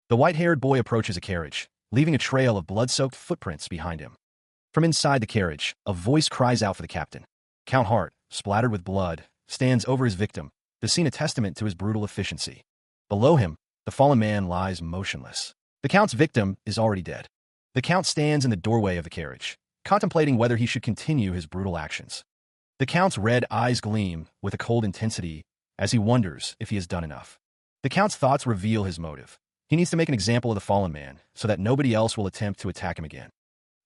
The white-haired boy approaches a carriage, leaving a trail of blood-soaked footprints behind him. From inside the carriage, a voice cries out for the captain. Count Hart, splattered with blood, stands over his victim, the scene a testament to his brutal efficiency. Below him, the fallen man lies motionless. The Count's victim is already dead. The Count stands in the doorway of the carriage, contemplating whether he should continue his brutal actions. The Count's red eyes gleam with a cold intensity as he wonders if he has done enough. The Count's thoughts reveal his motive. He needs to make an example of the fallen man so that nobody else will attempt to attack him again.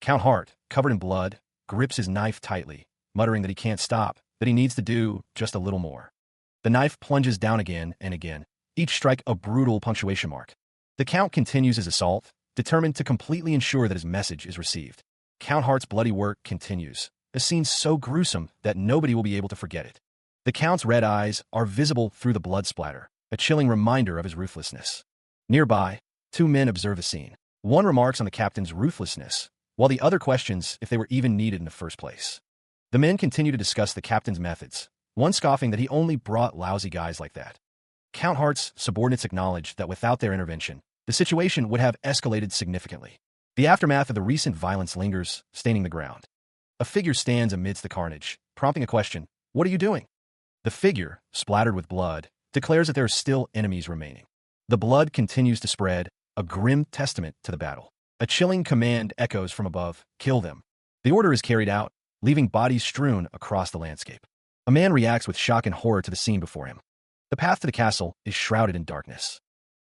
Count Hart, covered in blood, grips his knife tightly, muttering that he can't stop, that he needs to do just a little more. The knife plunges down again and again, each strike a brutal punctuation mark. The Count continues his assault, determined to completely ensure that his message is received. Count Hart's bloody work continues, a scene so gruesome that nobody will be able to forget it. The Count's red eyes are visible through the blood splatter, a chilling reminder of his ruthlessness. Nearby, two men observe the scene. One remarks on the captain's ruthlessness, while the other questions if they were even needed in the first place. The men continue to discuss the captain's methods, one scoffing that he only brought lousy guys like that. Count Hart's subordinates acknowledge that without their intervention, the situation would have escalated significantly. The aftermath of the recent violence lingers, staining the ground. A figure stands amidst the carnage, prompting a question, "What are you doing?" The figure, splattered with blood, declares that there are still enemies remaining. The blood continues to spread, a grim testament to the battle. A chilling command echoes from above, "Kill them." The order is carried out, leaving bodies strewn across the landscape. A man reacts with shock and horror to the scene before him. The path to the castle is shrouded in darkness.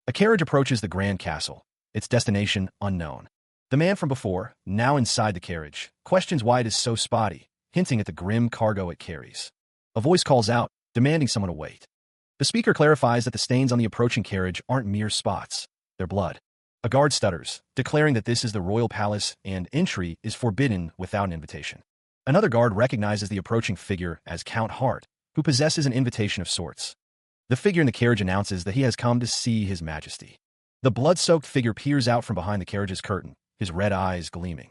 A carriage approaches the grand castle, its destination unknown. The man from before, now inside the carriage, questions why it is so spotty, hinting at the grim cargo it carries. A voice calls out, demanding someone to wait. The speaker clarifies that the stains on the approaching carriage aren't mere spots, they're blood. A guard stutters, declaring that this is the royal palace and entry is forbidden without an invitation. Another guard recognizes the approaching figure as Count Hart, who possesses an invitation of sorts. The figure in the carriage announces that he has come to see His Majesty. The blood-soaked figure peers out from behind the carriage's curtain, his red eyes gleaming.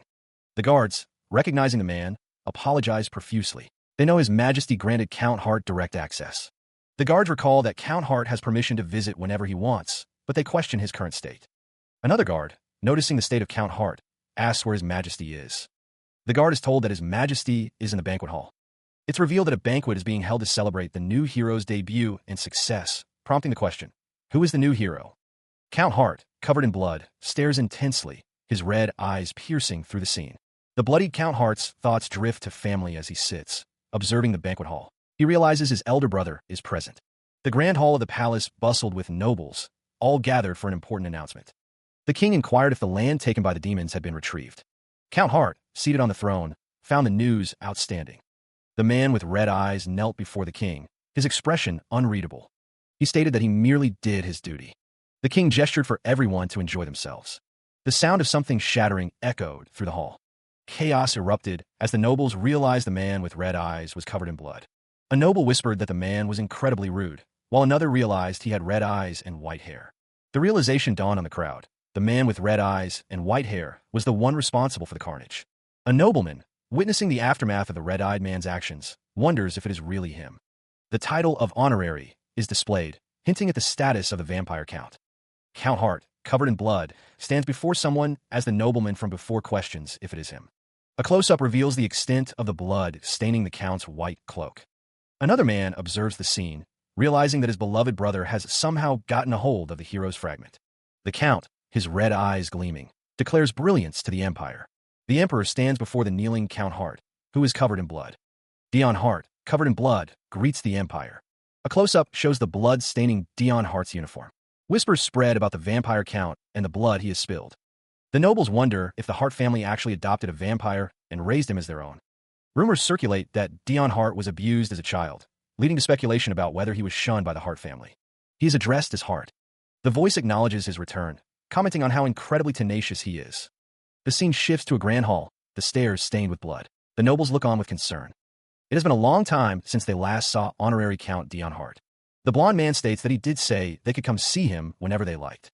The guards, recognizing the man, apologize profusely. They know His Majesty granted Count Hart direct access. The guards recall that Count Hart has permission to visit whenever he wants, but they question his current state. Another guard, noticing the state of Count Hart, asks where His Majesty is. The guard is told that His Majesty is in the banquet hall. It's revealed that a banquet is being held to celebrate the new hero's debut and success, prompting the question, who is the new hero? Count Hart, covered in blood, stares intensely, his red eyes piercing through the scene. The bloodied Count Hart's thoughts drift to family as he sits, observing the banquet hall. He realizes his elder brother is present. The grand hall of the palace bustled with nobles, all gathered for an important announcement. The king inquired if the land taken by the demons had been retrieved. Count Hart, seated on the throne, found the news outstanding. The man with red eyes knelt before the king, his expression unreadable. He stated that he merely did his duty. The king gestured for everyone to enjoy themselves. The sound of something shattering echoed through the hall. Chaos erupted as the nobles realized the man with red eyes was covered in blood. A noble whispered that the man was incredibly rude, while another realized he had red eyes and white hair. The realization dawned on the crowd. The man with red eyes and white hair was the one responsible for the carnage. A nobleman, witnessing the aftermath of the red-eyed man's actions, wonders if it is really him. The title of honorary is displayed, hinting at the status of the vampire count. Count Hart, covered in blood, stands before someone as the nobleman from before questions if it is him. A close-up reveals the extent of the blood staining the count's white cloak. Another man observes the scene, realizing that his beloved brother has somehow gotten a hold of the hero's fragment. The count, his red eyes gleaming, declares brilliance to the empire. The emperor stands before the kneeling Count Hart, who is covered in blood. Dion Hart, covered in blood, greets the empire. A close-up shows the blood staining Dion Hart's uniform. Whispers spread about the vampire count and the blood he has spilled. The nobles wonder if the Hart family actually adopted a vampire and raised him as their own. Rumors circulate that Dion Hart was abused as a child, leading to speculation about whether he was shunned by the Hart family. He is addressed as Hart. The voice acknowledges his return, commenting on how incredibly tenacious he is. The scene shifts to a grand hall, the stairs stained with blood. The nobles look on with concern. It has been a long time since they last saw honorary Count Dion Hart. The blond man states that he did say they could come see him whenever they liked.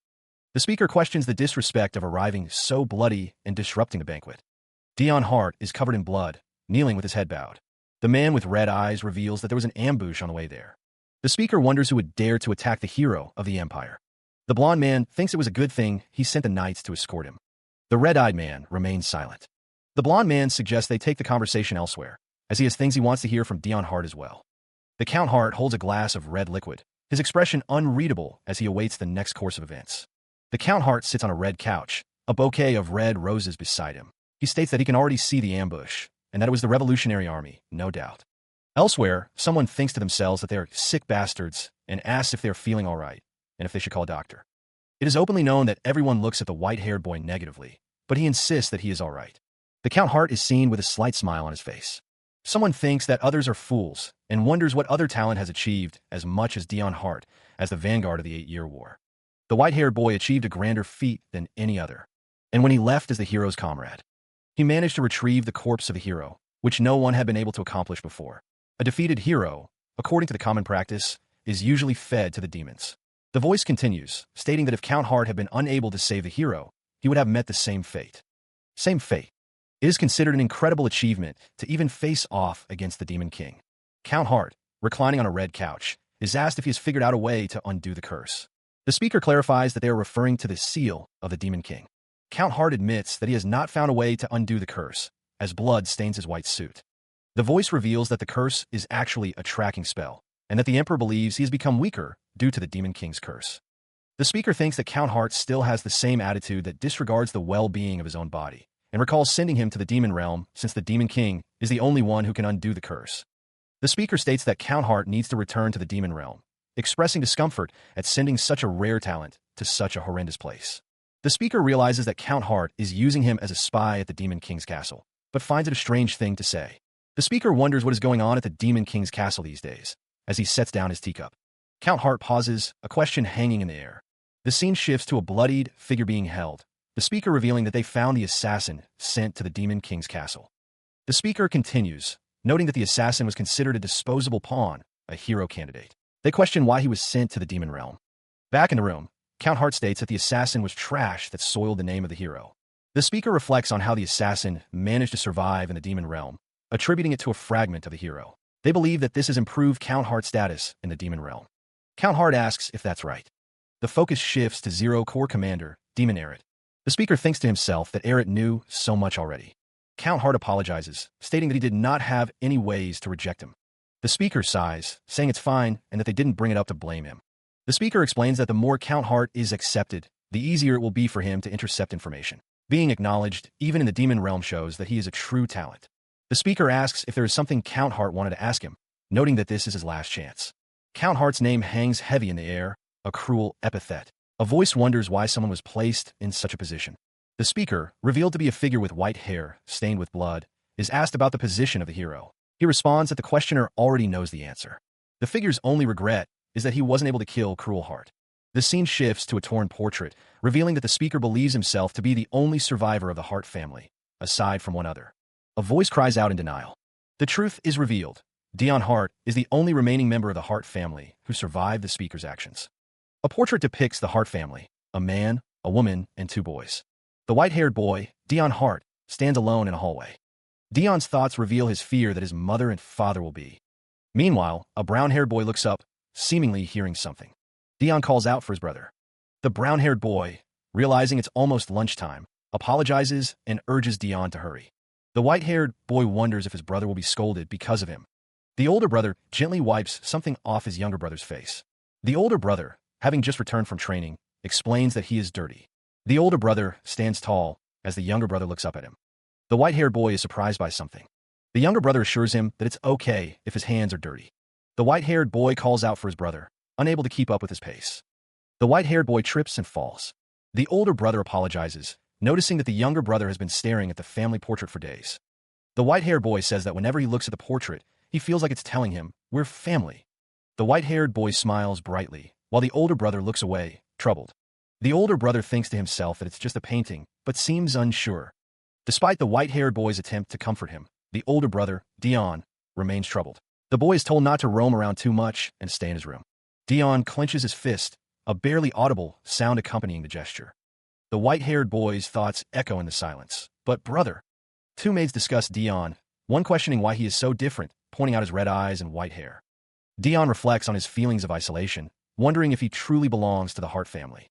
The speaker questions the disrespect of arriving so bloody and disrupting the banquet. Dion Hart is covered in blood, kneeling with his head bowed. The man with red eyes reveals that there was an ambush on the way there. The speaker wonders who would dare to attack the hero of the empire. The blond man thinks it was a good thing he sent the knights to escort him. The red-eyed man remains silent. The blond man suggests they take the conversation elsewhere, as he has things he wants to hear from Dion Hart as well. The Count Hart holds a glass of red liquid, his expression unreadable as he awaits the next course of events. The Count Hart sits on a red couch, a bouquet of red roses beside him. He states that he can already see the ambush, and that it was the Revolutionary Army, no doubt. Elsewhere, someone thinks to themselves that they are sick bastards and asks if they are feeling all right, and if they should call a doctor. It is openly known that everyone looks at the white-haired boy negatively, but he insists that he is all right. The Count Hart is seen with a slight smile on his face. Someone thinks that others are fools and wonders what other talent has achieved as much as Dion Hart as the vanguard of the 8-Year War. The white-haired boy achieved a grander feat than any other, and when he left as the hero's comrade, he managed to retrieve the corpse of a hero, which no one had been able to accomplish before. A defeated hero, according to the common practice, is usually fed to the demons. The voice continues, stating that if Count Hart had been unable to save the hero, he would have met the same fate. Same fate. It is considered an incredible achievement to even face off against the Demon King. Count Hart, reclining on a red couch, is asked if he has figured out a way to undo the curse. The speaker clarifies that they are referring to the seal of the Demon King. Count Hart admits that he has not found a way to undo the curse, as blood stains his white suit. The voice reveals that the curse is actually a tracking spell, and that the Emperor believes he has become weaker due to the Demon King's curse. The speaker thinks that Count Hart still has the same attitude that disregards the well-being of his own body, and recalls sending him to the Demon Realm since the Demon King is the only one who can undo the curse. The speaker states that Count Hart needs to return to the Demon Realm, expressing discomfort at sending such a rare talent to such a horrendous place. The speaker realizes that Count Hart is using him as a spy at the Demon King's castle, but finds it a strange thing to say. The speaker wonders what is going on at the Demon King's castle these days, as he sets down his teacup. Count Hart pauses, a question hanging in the air. The scene shifts to a bloodied figure being held, the speaker revealing that they found the assassin sent to the Demon King's castle. The speaker continues, noting that the assassin was considered a disposable pawn, a hero candidate. They question why he was sent to the Demon Realm. Back in the room, Count Hart states that the assassin was trash that soiled the name of the hero. The speaker reflects on how the assassin managed to survive in the Demon Realm, attributing it to a fragment of the hero. They believe that this has improved Count Hart's status in the Demon Realm. Count Hart asks if that's right. The focus shifts to Zero Corps Commander, Demon Eret. The speaker thinks to himself that Eret knew so much already. Count Hart apologizes, stating that he did not have any ways to reject him. The speaker sighs, saying it's fine and that they didn't bring it up to blame him. The speaker explains that the more Count Hart is accepted, the easier it will be for him to intercept information. Being acknowledged, even in the Demon Realm, shows that he is a true talent. The speaker asks if there is something Count Hart wanted to ask him, noting that this is his last chance. Count Hart's name hangs heavy in the air, a cruel epithet. A voice wonders why someone was placed in such a position. The speaker, revealed to be a figure with white hair, stained with blood, is asked about the position of the hero. He responds that the questioner already knows the answer. The figure's only regret is that he wasn't able to kill Cruel Hart. The scene shifts to a torn portrait, revealing that the speaker believes himself to be the only survivor of the Hart family, aside from one other. A voice cries out in denial. The truth is revealed. Dion Hart is the only remaining member of the Hart family who survived the speaker's actions. A portrait depicts the Hart family, a man, a woman, and 2 boys. The white-haired boy, Dion Hart, stands alone in a hallway. Dion's thoughts reveal his fear that his mother and father will be. Meanwhile, a brown-haired boy looks up, seemingly hearing something. Dion calls out for his brother. The brown-haired boy, realizing it's almost lunchtime, apologizes and urges Dion to hurry. The white-haired boy wonders if his brother will be scolded because of him. The older brother gently wipes something off his younger brother's face. The older brother, having just returned from training, explains that he is dirty. The older brother stands tall as the younger brother looks up at him. The white-haired boy is surprised by something. The younger brother assures him that it's okay if his hands are dirty. The white-haired boy calls out for his brother, unable to keep up with his pace. The white-haired boy trips and falls. The older brother apologizes, noticing that the younger brother has been staring at the family portrait for days. The white-haired boy says that whenever he looks at the portrait, he feels like it's telling him, "We're family." The white-haired boy smiles brightly, while the older brother looks away, troubled. The older brother thinks to himself that it's just a painting, but seems unsure. Despite the white-haired boy's attempt to comfort him, the older brother, Dion, remains troubled. The boy is told not to roam around too much and stay in his room. Dion clenches his fist, a barely audible sound accompanying the gesture. The white-haired boy's thoughts echo in the silence. But brother. Two maids discuss Dion, one questioning why he is so different, pointing out his red eyes and white hair. Dion reflects on his feelings of isolation, wondering if he truly belongs to the Hart family.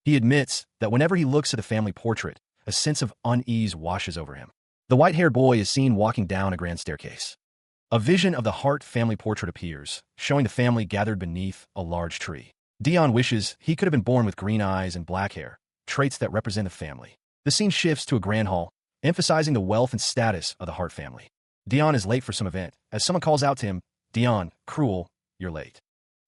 He admits that whenever he looks at the family portrait, a sense of unease washes over him. The white-haired boy is seen walking down a grand staircase. A vision of the Hart family portrait appears, showing the family gathered beneath a large tree. Dion wishes he could have been born with green eyes and black hair, traits that represent the family. The scene shifts to a grand hall, emphasizing the wealth and status of the Hart family. Dion is late for some event, as someone calls out to him, "Dion, cruel, you're late."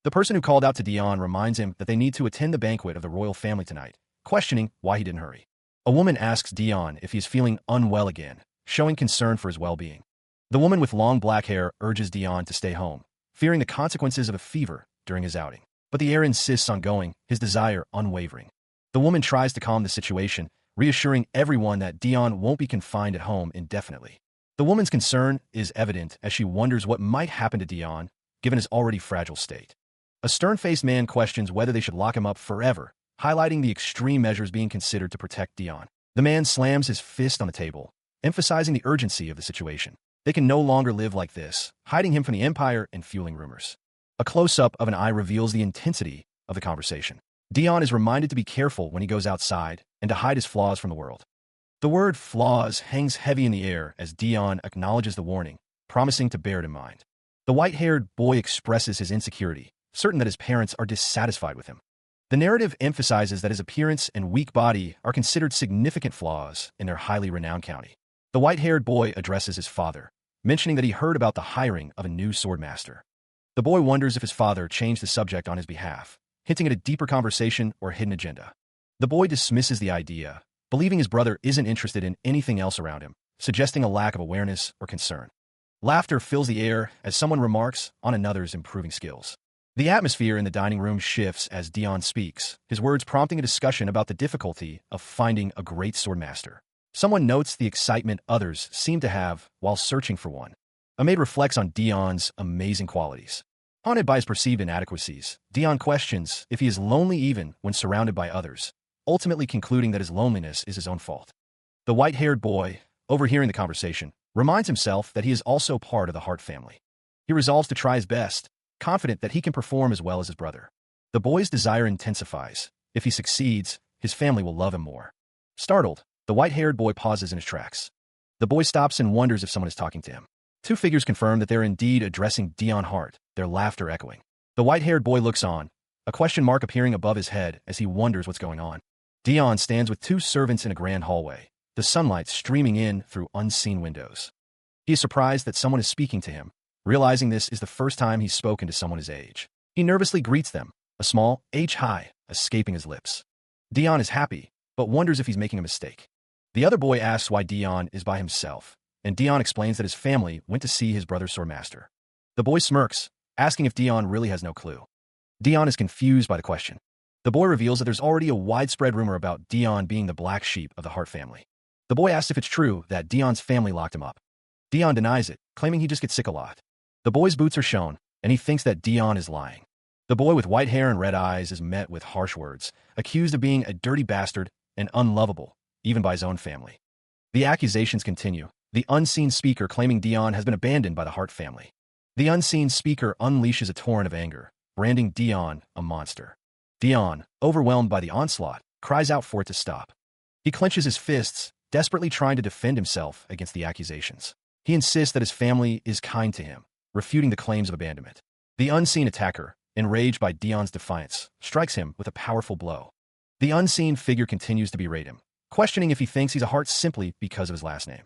The person who called out to Dion reminds him that they need to attend the banquet of the royal family tonight, questioning why he didn't hurry. A woman asks Dion if he is feeling unwell again, showing concern for his well-being. The woman with long black hair urges Dion to stay home, fearing the consequences of a fever during his outing. But the heir insists on going, his desire unwavering. The woman tries to calm the situation, reassuring everyone that Dion won't be confined at home indefinitely. The woman's concern is evident as she wonders what might happen to Dion, given his already fragile state. A stern-faced man questions whether they should lock him up forever, highlighting the extreme measures being considered to protect Dion. The man slams his fist on the table, emphasizing the urgency of the situation. They can no longer live like this, hiding him from the empire and fueling rumors. A close-up of an eye reveals the intensity of the conversation. Dion is reminded to be careful when he goes outside and to hide his flaws from the world. The word flaws hangs heavy in the air as Dion acknowledges the warning, promising to bear it in mind. The white-haired boy expresses his insecurity, certain that his parents are dissatisfied with him. The narrative emphasizes that his appearance and weak body are considered significant flaws in their highly renowned county. The white-haired boy addresses his father, mentioning that he heard about the hiring of a new swordmaster. The boy wonders if his father changed the subject on his behalf, hinting at a deeper conversation or hidden agenda. The boy dismisses the idea, believing his brother isn't interested in anything else around him, suggesting a lack of awareness or concern. Laughter fills the air as someone remarks on another's improving skills. The atmosphere in the dining room shifts as Dion speaks, his words prompting a discussion about the difficulty of finding a great swordmaster. Someone notes the excitement others seem to have while searching for one. A maid reflects on Dion's amazing qualities. Haunted by his perceived inadequacies, Dion questions if he is lonely even when surrounded by others, ultimately concluding that his loneliness is his own fault. The white-haired boy, overhearing the conversation, reminds himself that he is also part of the Hart family. He resolves to try his best, confident that he can perform as well as his brother. The boy's desire intensifies. If he succeeds, his family will love him more. Startled, the white-haired boy pauses in his tracks. The boy stops and wonders if someone is talking to him. Two figures confirm that they're indeed addressing Dion Hart, their laughter echoing. The white-haired boy looks on, a question mark appearing above his head as he wonders what's going on. Dion stands with two servants in a grand hallway, the sunlight streaming in through unseen windows. He is surprised that someone is speaking to him, realizing this is the first time he's spoken to someone his age. He nervously greets them, a small H-hi escaping his lips. Dion is happy, but wonders if he's making a mistake. The other boy asks why Dion is by himself, and Dion explains that his family went to see his brother's swordmaster. The boy smirks, asking if Dion really has no clue. Dion is confused by the question. The boy reveals that there's already a widespread rumor about Dion being the black sheep of the Hart family. The boy asks if it's true that Dion's family locked him up. Dion denies it, claiming he just gets sick a lot. The boy's boots are shown, and he thinks that Dion is lying. The boy with white hair and red eyes is met with harsh words, accused of being a dirty bastard and unlovable, even by his own family. The accusations continue, the unseen speaker claiming Dion has been abandoned by the Hart family. The unseen speaker unleashes a torrent of anger, branding Dion a monster. Dion, overwhelmed by the onslaught, cries out for it to stop. He clenches his fists, desperately trying to defend himself against the accusations. He insists that his family is kind to him, refuting the claims of abandonment. The unseen attacker, enraged by Dion's defiance, strikes him with a powerful blow. The unseen figure continues to berate him, questioning if he thinks he's a Hart simply because of his last name.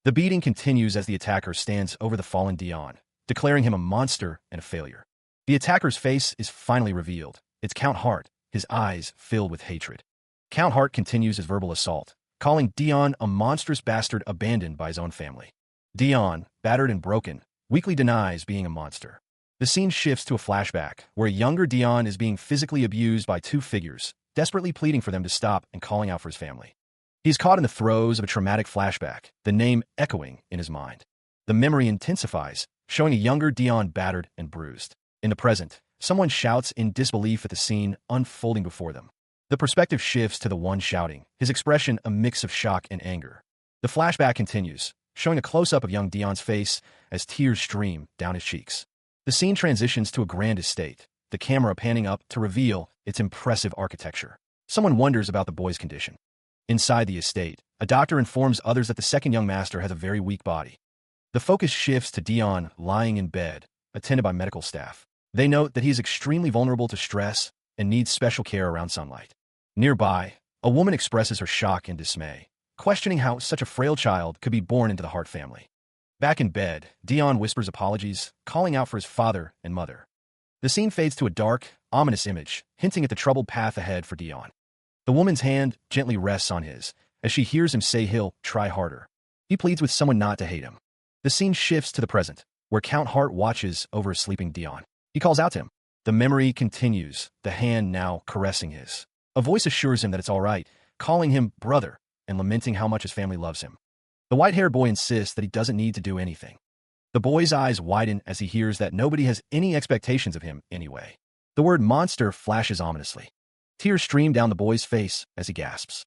The beating continues as the attacker stands over the fallen Dion, declaring him a monster and a failure. The attacker's face is finally revealed. It's Count Hart, his eyes filled with hatred. Count Hart continues his verbal assault, calling Dion a monstrous bastard abandoned by his own family. Dion, battered and broken, weakly denies being a monster. The scene shifts to a flashback, where a younger Dion is being physically abused by two figures, desperately pleading for them to stop and calling out for his family. He is caught in the throes of a traumatic flashback, the name echoing in his mind. The memory intensifies, showing a younger Dion battered and bruised. In the present, someone shouts in disbelief at the scene unfolding before them. The perspective shifts to the one shouting, his expression a mix of shock and anger. The flashback continues, showing a close-up of young Dion's face as tears stream down his cheeks. The scene transitions to a grand estate, the camera panning up to reveal its impressive architecture. Someone wonders about the boy's condition. Inside the estate, a doctor informs others that the second young master has a very weak body. The focus shifts to Dion lying in bed, attended by medical staff. They note that he is extremely vulnerable to stress and needs special care around sunlight. Nearby, a woman expresses her shock and dismay, questioning how such a frail child could be born into the Hart family. Back in bed, Dion whispers apologies, calling out for his father and mother. The scene fades to a dark, ominous image, hinting at the troubled path ahead for Dion. The woman's hand gently rests on his, as she hears him say he'll try harder. He pleads with someone not to hate him. The scene shifts to the present, where Count Hart watches over a sleeping Dion. He calls out to him. The memory continues, the hand now caressing his. A voice assures him that it's all right, calling him brother and lamenting how much his family loves him. The white-haired boy insists that he doesn't need to do anything. The boy's eyes widen as he hears that nobody has any expectations of him anyway. The word monster flashes ominously. Tears stream down the boy's face as he gasps.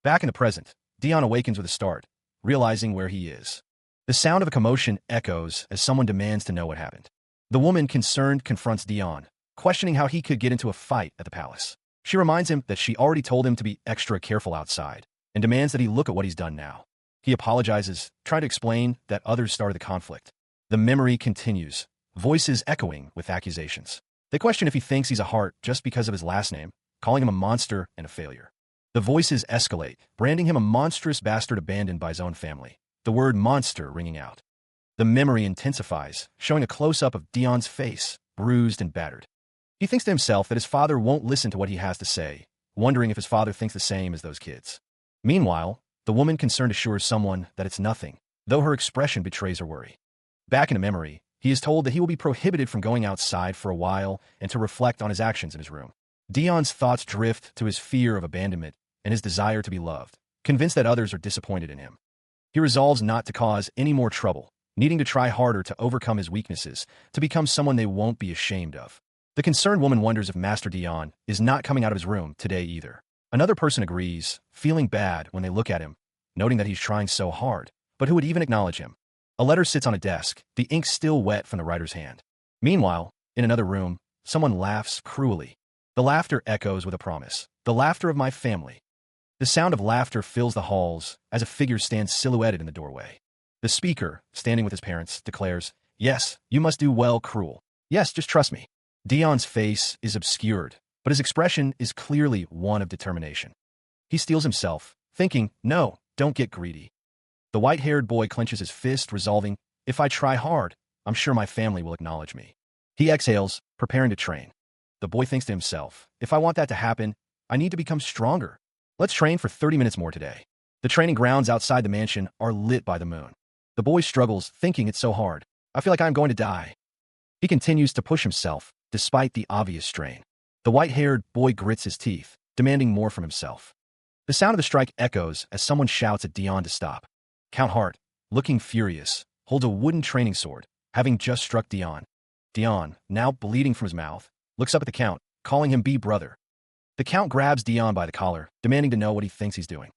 Back in the present, Dion awakens with a start, realizing where he is. The sound of a commotion echoes as someone demands to know what happened. The woman, concerned, confronts Dion, questioning how he could get into a fight at the palace. She reminds him that she already told him to be extra careful outside, and demands that he look at what he's done now. He apologizes, trying to explain that others started the conflict. The memory continues, voices echoing with accusations. They question if he thinks he's a Hart just because of his last name, calling him a monster and a failure. The voices escalate, branding him a monstrous bastard abandoned by his own family, the word monster ringing out. The memory intensifies, showing a close-up of Dion's face, bruised and battered. He thinks to himself that his father won't listen to what he has to say, wondering if his father thinks the same as those kids. Meanwhile, the woman concerned assures someone that it's nothing, though her expression betrays her worry. Back in a memory, he is told that he will be prohibited from going outside for a while and to reflect on his actions in his room. Dion's thoughts drift to his fear of abandonment and his desire to be loved, convinced that others are disappointed in him. He resolves not to cause any more trouble, needing to try harder to overcome his weaknesses, to become someone they won't be ashamed of. The concerned woman wonders if Master Dion is not coming out of his room today either. Another person agrees, feeling bad when they look at him, noting that he's trying so hard, but who would even acknowledge him? A letter sits on a desk, the ink still wet from the writer's hand. Meanwhile, in another room, someone laughs cruelly. The laughter echoes with a promise. The laughter of my family. The sound of laughter fills the halls as a figure stands silhouetted in the doorway. The speaker, standing with his parents, declares, "Yes, you must do well, Cruel. Yes, just trust me." Dion's face is obscured, but his expression is clearly one of determination. He steels himself, thinking, "No, don't get greedy." The white-haired boy clenches his fist, resolving, "If I try hard, I'm sure my family will acknowledge me." He exhales, preparing to train. The boy thinks to himself, "If I want that to happen, I need to become stronger. Let's train for 30 minutes more today." The training grounds outside the mansion are lit by the moon. The boy struggles, thinking it's so hard. "I feel like I'm going to die." He continues to push himself, despite the obvious strain. The white-haired boy grits his teeth, demanding more from himself. The sound of the strike echoes as someone shouts at Dion to stop. Count Hart, looking furious, holds a wooden training sword, having just struck Dion. Dion, now bleeding from his mouth, looks up at the Count, calling him brother. The Count grabs Dion by the collar, demanding to know what he thinks he's doing.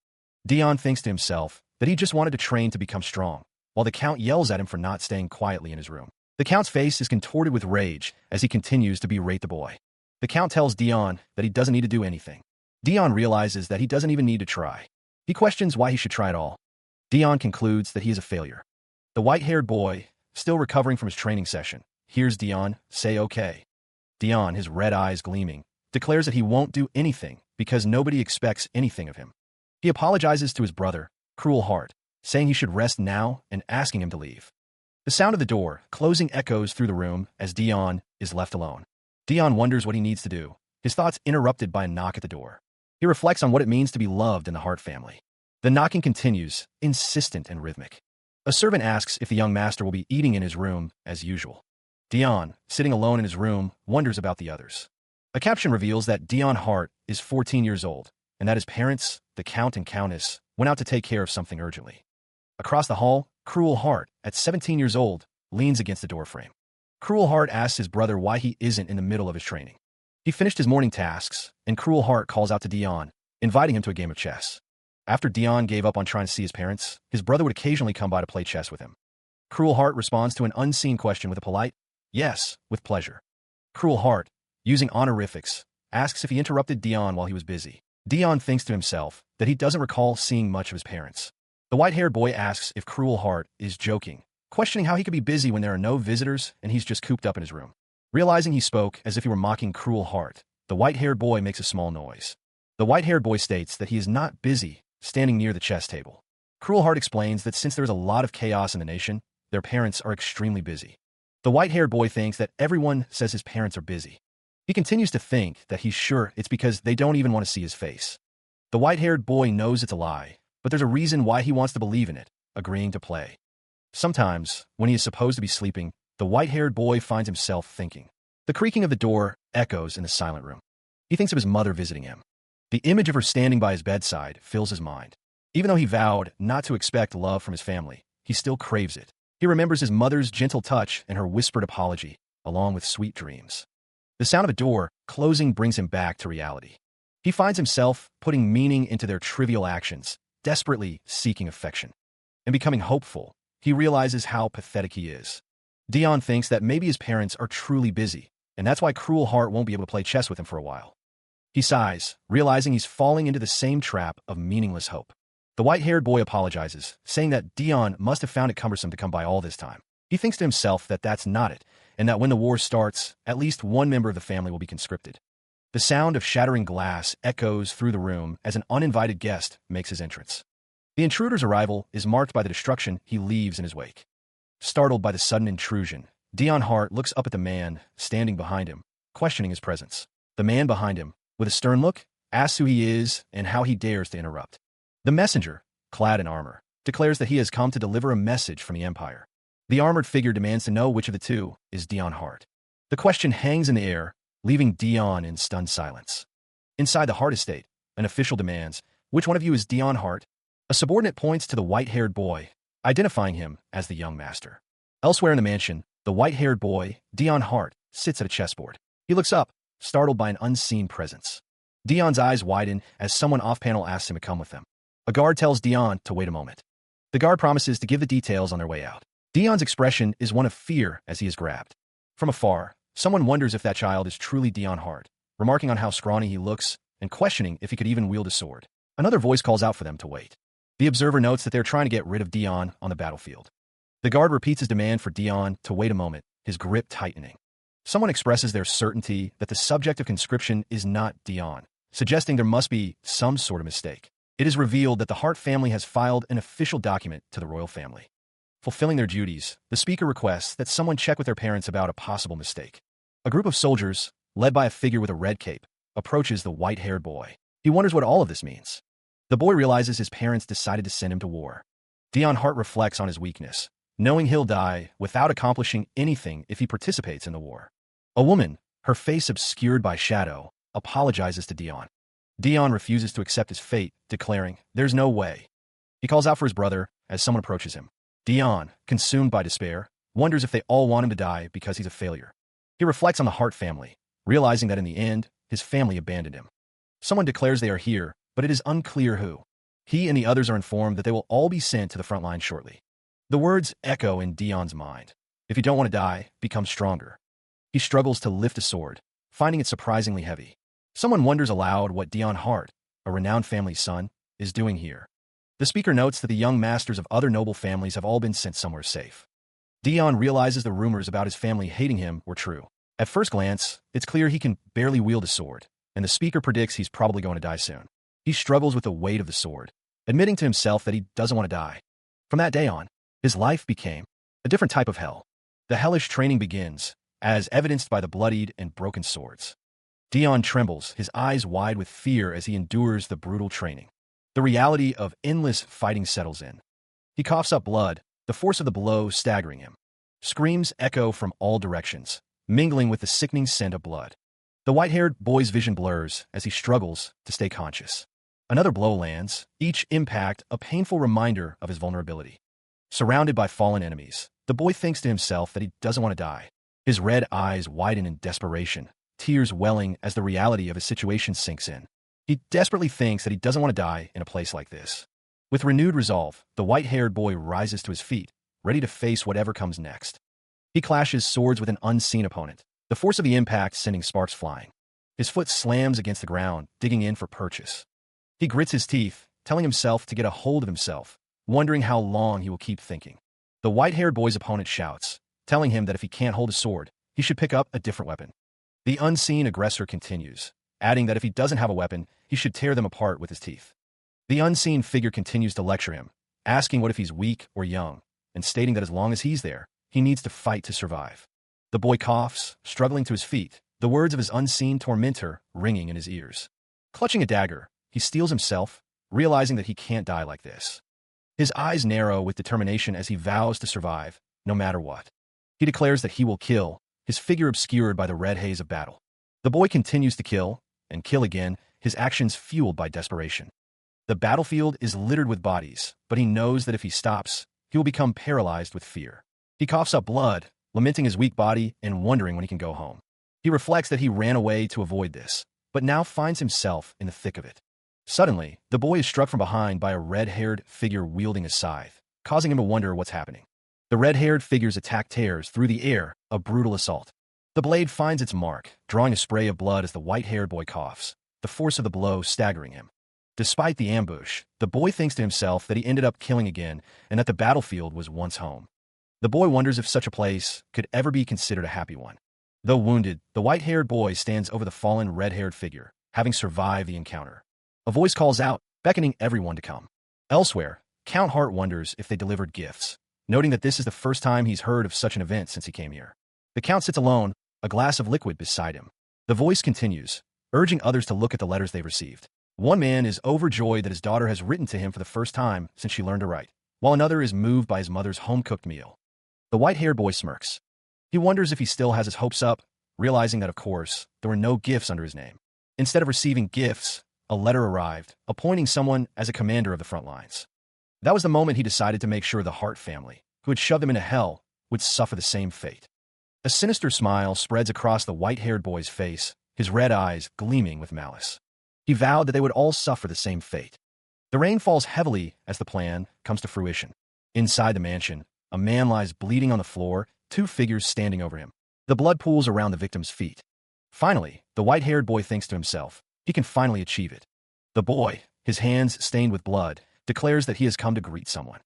Dion thinks to himself that he just wanted to train to become strong, while the Count yells at him for not staying quietly in his room. The Count's face is contorted with rage as he continues to berate the boy. The Count tells Dion that he doesn't need to do anything. Dion realizes that he doesn't even need to try. He questions why he should try at all. Dion concludes that he is a failure. The white-haired boy, still recovering from his training session, hears Dion say okay. Dion, his red eyes gleaming, declares that he won't do anything because nobody expects anything of him. He apologizes to his brother, Cruel Hart, saying he should rest now and asking him to leave. The sound of the door closing echoes through the room as Dion is left alone. Dion wonders what he needs to do, his thoughts interrupted by a knock at the door. He reflects on what it means to be loved in the Hart family. The knocking continues, insistent and rhythmic. A servant asks if the young master will be eating in his room as usual. Dion, sitting alone in his room, wonders about the others. A caption reveals that Dion Hart is 14 years old, and that his parents, the Count and Countess, went out to take care of something urgently. Across the hall, Cruel Hart, at 17 years old, leans against the doorframe. Cruel Heart asks his brother why he isn't in the middle of his training. He finished his morning tasks, and Cruel Heart calls out to Dion, inviting him to a game of chess. After Dion gave up on trying to see his parents, his brother would occasionally come by to play chess with him. Cruel Heart responds to an unseen question with a polite, "Yes, with pleasure." Cruel Heart, using honorifics, asks if he interrupted Dion while he was busy. Dion thinks to himself that he doesn't recall seeing much of his parents. The white-haired boy asks if Cruel Heart is joking, questioning how he could be busy when there are no visitors and he's just cooped up in his room. Realizing he spoke as if he were mocking Cruel Heart, the white-haired boy makes a small noise. The white-haired boy states that he is not busy standing near the chess table. Cruel Heart explains that since there is a lot of chaos in the nation, their parents are extremely busy. The white-haired boy thinks that everyone says his parents are busy. He continues to think that he's sure it's because they don't even want to see his face. The white-haired boy knows it's a lie, but there's a reason why he wants to believe in it, agreeing to play. Sometimes, when he is supposed to be sleeping, the white-haired boy finds himself thinking. The creaking of the door echoes in the silent room. He thinks of his mother visiting him. The image of her standing by his bedside fills his mind. Even though he vowed not to expect love from his family, he still craves it. He remembers his mother's gentle touch and her whispered apology, along with sweet dreams. The sound of a door closing brings him back to reality. He finds himself putting meaning into their trivial actions, desperately seeking affection. And becoming hopeful, he realizes how pathetic he is. Dion thinks that maybe his parents are truly busy, and that's why Cruel Heart won't be able to play chess with him for a while. He sighs, realizing he's falling into the same trap of meaningless hope. The white-haired boy apologizes, saying that Dion must have found it cumbersome to come by all this time. He thinks to himself that that's not it, and that when the war starts, at least one member of the family will be conscripted. The sound of shattering glass echoes through the room as an uninvited guest makes his entrance. The intruder's arrival is marked by the destruction he leaves in his wake. Startled by the sudden intrusion, Dion Hart looks up at the man standing behind him, questioning his presence. The man behind him, with a stern look, asks who he is and how he dares to interrupt. The messenger, clad in armor, declares that he has come to deliver a message from the Empire. The armored figure demands to know which of the two is Dion Hart. The question hangs in the air, leaving Dion in stunned silence. Inside the Hart estate, an official demands, "Which one of you is Dion Hart?" A subordinate points to the white-haired boy, identifying him as the young master. Elsewhere in the mansion, the white-haired boy, Dion Hart, sits at a chessboard. He looks up, startled by an unseen presence. Dion's eyes widen as someone off-panel asks him to come with them. A guard tells Dion to wait a moment. The guard promises to give the details on their way out. Dion's expression is one of fear as he is grabbed. From afar, someone wonders if that child is truly Dion Hart, remarking on how scrawny he looks and questioning if he could even wield a sword. Another voice calls out for them to wait. The observer notes that they're trying to get rid of Dion on the battlefield. The guard repeats his demand for Dion to wait a moment, his grip tightening. Someone expresses their certainty that the subject of conscription is not Dion, suggesting there must be some sort of mistake. It is revealed that the Hart family has filed an official document to the royal family. Fulfilling their duties, the speaker requests that someone check with their parents about a possible mistake. A group of soldiers, led by a figure with a red cape, approaches the white-haired boy. He wonders what all of this means. The boy realizes his parents decided to send him to war. Dion Hart reflects on his weakness, knowing he'll die without accomplishing anything if he participates in the war. A woman, her face obscured by shadow, apologizes to Dion. Dion refuses to accept his fate, declaring, "There's no way." He calls out for his brother as someone approaches him. Dion, consumed by despair, wonders if they all want him to die because he's a failure. He reflects on the Hart family, realizing that in the end, his family abandoned him. Someone declares they are here, but it is unclear who. He and the others are informed that they will all be sent to the front line shortly. The words echo in Dion's mind. If you don't want to die, become stronger. He struggles to lift a sword, finding it surprisingly heavy. Someone wonders aloud what Dion Hart, a renowned family's son, is doing here. The speaker notes that the young masters of other noble families have all been sent somewhere safe. Dion realizes the rumors about his family hating him were true. At first glance, it's clear he can barely wield a sword, and the speaker predicts he's probably going to die soon. He struggles with the weight of the sword, admitting to himself that he doesn't want to die. From that day on, his life became a different type of hell. The hellish training begins, as evidenced by the bloodied and broken swords. Dion trembles, his eyes wide with fear as he endures the brutal training. The reality of endless fighting settles in. He coughs up blood, the force of the blow staggering him. Screams echo from all directions, mingling with the sickening scent of blood. The white-haired boy's vision blurs as he struggles to stay conscious. Another blow lands, each impact a painful reminder of his vulnerability. Surrounded by fallen enemies, the boy thinks to himself that he doesn't want to die. His red eyes widen in desperation, tears welling as the reality of his situation sinks in. He desperately thinks that he doesn't want to die in a place like this. With renewed resolve, the white-haired boy rises to his feet, ready to face whatever comes next. He clashes swords with an unseen opponent, the force of the impact sending sparks flying. His foot slams against the ground, digging in for purchase. He grits his teeth, telling himself to get a hold of himself, wondering how long he will keep thinking. The white-haired boy's opponent shouts, telling him that if he can't hold a sword, he should pick up a different weapon. The unseen aggressor continues, adding that if he doesn't have a weapon, he should tear them apart with his teeth. The unseen figure continues to lecture him, asking what if he's weak or young, and stating that as long as he's there, he needs to fight to survive. The boy coughs, struggling to his feet, the words of his unseen tormentor ringing in his ears. Clutching a dagger, he steels himself, realizing that he can't die like this. His eyes narrow with determination as he vows to survive, no matter what. He declares that he will kill, his figure obscured by the red haze of battle. The boy continues to kill, and kill again, his actions fueled by desperation. The battlefield is littered with bodies, but he knows that if he stops, he will become paralyzed with fear. He coughs up blood, lamenting his weak body and wondering when he can go home. He reflects that he ran away to avoid this, but now finds himself in the thick of it. Suddenly, the boy is struck from behind by a red-haired figure wielding a scythe, causing him to wonder what's happening. The red-haired figure's attack tears through the air, a brutal assault. The blade finds its mark, drawing a spray of blood as the white-haired boy coughs, the force of the blow staggering him. Despite the ambush, the boy thinks to himself that he ended up killing again and that the battlefield was once home. The boy wonders if such a place could ever be considered a happy one. Though wounded, the white-haired boy stands over the fallen red-haired figure, having survived the encounter. A voice calls out, beckoning everyone to come. Elsewhere, Count Hart wonders if they delivered gifts, noting that this is the first time he's heard of such an event since he came here. The Count sits alone, a glass of liquid beside him. The voice continues, urging others to look at the letters they've received. One man is overjoyed that his daughter has written to him for the first time since she learned to write, while another is moved by his mother's home-cooked meal. The white-haired boy smirks. He wonders if he still has his hopes up, realizing that, of course, there were no gifts under his name. Instead of receiving gifts, a letter arrived, appointing someone as a commander of the front lines. That was the moment he decided to make sure the Hart family, who had shoved him into hell, would suffer the same fate. A sinister smile spreads across the white-haired boy's face, his red eyes gleaming with malice. He vowed that they would all suffer the same fate. The rain falls heavily as the plan comes to fruition. Inside the mansion, a man lies bleeding on the floor, two figures standing over him. The blood pools around the victim's feet. Finally, the white-haired boy thinks to himself, he can finally achieve it. The boy, his hands stained with blood, declares that he has come to greet someone.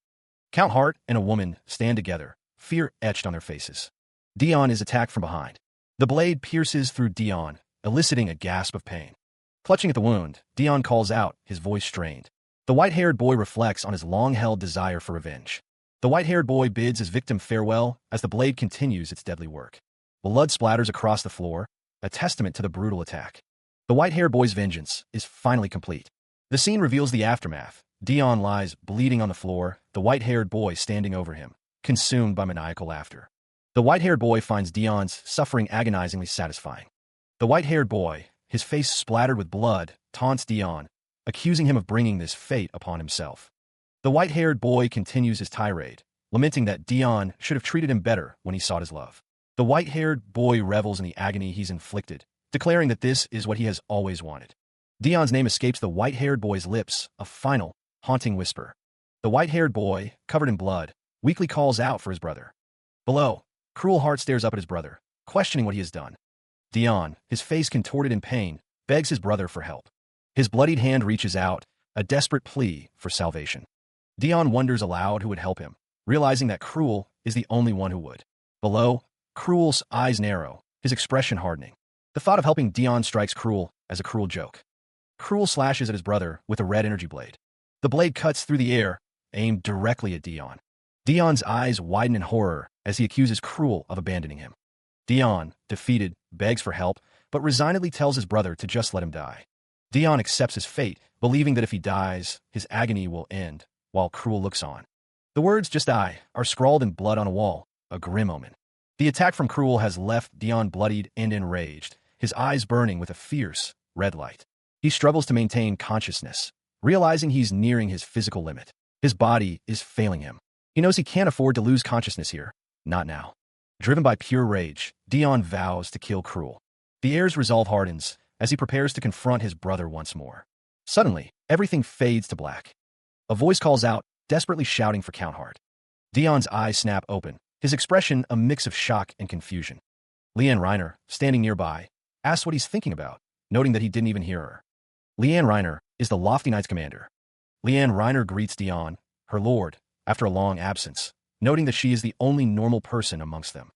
Count Hart and a woman stand together, fear etched on their faces. Dion is attacked from behind. The blade pierces through Dion, eliciting a gasp of pain. Clutching at the wound, Dion calls out, his voice strained. The white-haired boy reflects on his long-held desire for revenge. The white-haired boy bids his victim farewell as the blade continues its deadly work. Blood splatters across the floor, a testament to the brutal attack. The white-haired boy's vengeance is finally complete. The scene reveals the aftermath. Dion lies bleeding on the floor, the white-haired boy standing over him, consumed by maniacal laughter. The white-haired boy finds Dion's suffering agonizingly satisfying. The white-haired boy, his face splattered with blood, taunts Dion, accusing him of bringing this fate upon himself. The white-haired boy continues his tirade, lamenting that Dion should have treated him better when he sought his love. The white-haired boy revels in the agony he's inflicted, declaring that this is what he has always wanted. Dion's name escapes the white-haired boy's lips, a final, haunting whisper. The white-haired boy, covered in blood, weakly calls out for his brother. Below, Cruel Heart stares up at his brother, questioning what he has done. Dion, his face contorted in pain, begs his brother for help. His bloodied hand reaches out, a desperate plea for salvation. Dion wonders aloud who would help him, realizing that Cruel is the only one who would. Below, Cruel's eyes narrow, his expression hardening. The thought of helping Dion strikes Cruel as a cruel joke. Cruel slashes at his brother with a red energy blade. The blade cuts through the air, aimed directly at Dion. Dion's eyes widen in horror as he accuses Cruel of abandoning him. Dion, defeated, begs for help, but resignedly tells his brother to just let him die. Dion accepts his fate, believing that if he dies, his agony will end, while Cruel looks on. The words "just die" are scrawled in blood on a wall, a grim omen. The attack from Cruel has left Dion bloodied and enraged, his eyes burning with a fierce, red light. He struggles to maintain consciousness, realizing he's nearing his physical limit. His body is failing him. He knows he can't afford to lose consciousness here. Not now. Driven by pure rage, Dion vows to kill Cruel. The heir's resolve hardens as he prepares to confront his brother once more. Suddenly, everything fades to black. A voice calls out, desperately shouting for Count Hart. Dion's eyes snap open, his expression a mix of shock and confusion. Leanne Reiner, standing nearby, asks what he's thinking about, noting that he didn't even hear her. Leanne Reiner is the Lofty Knight's commander. Leanne Reiner greets Dion, her lord, after a long absence, noting that she is the only normal person amongst them.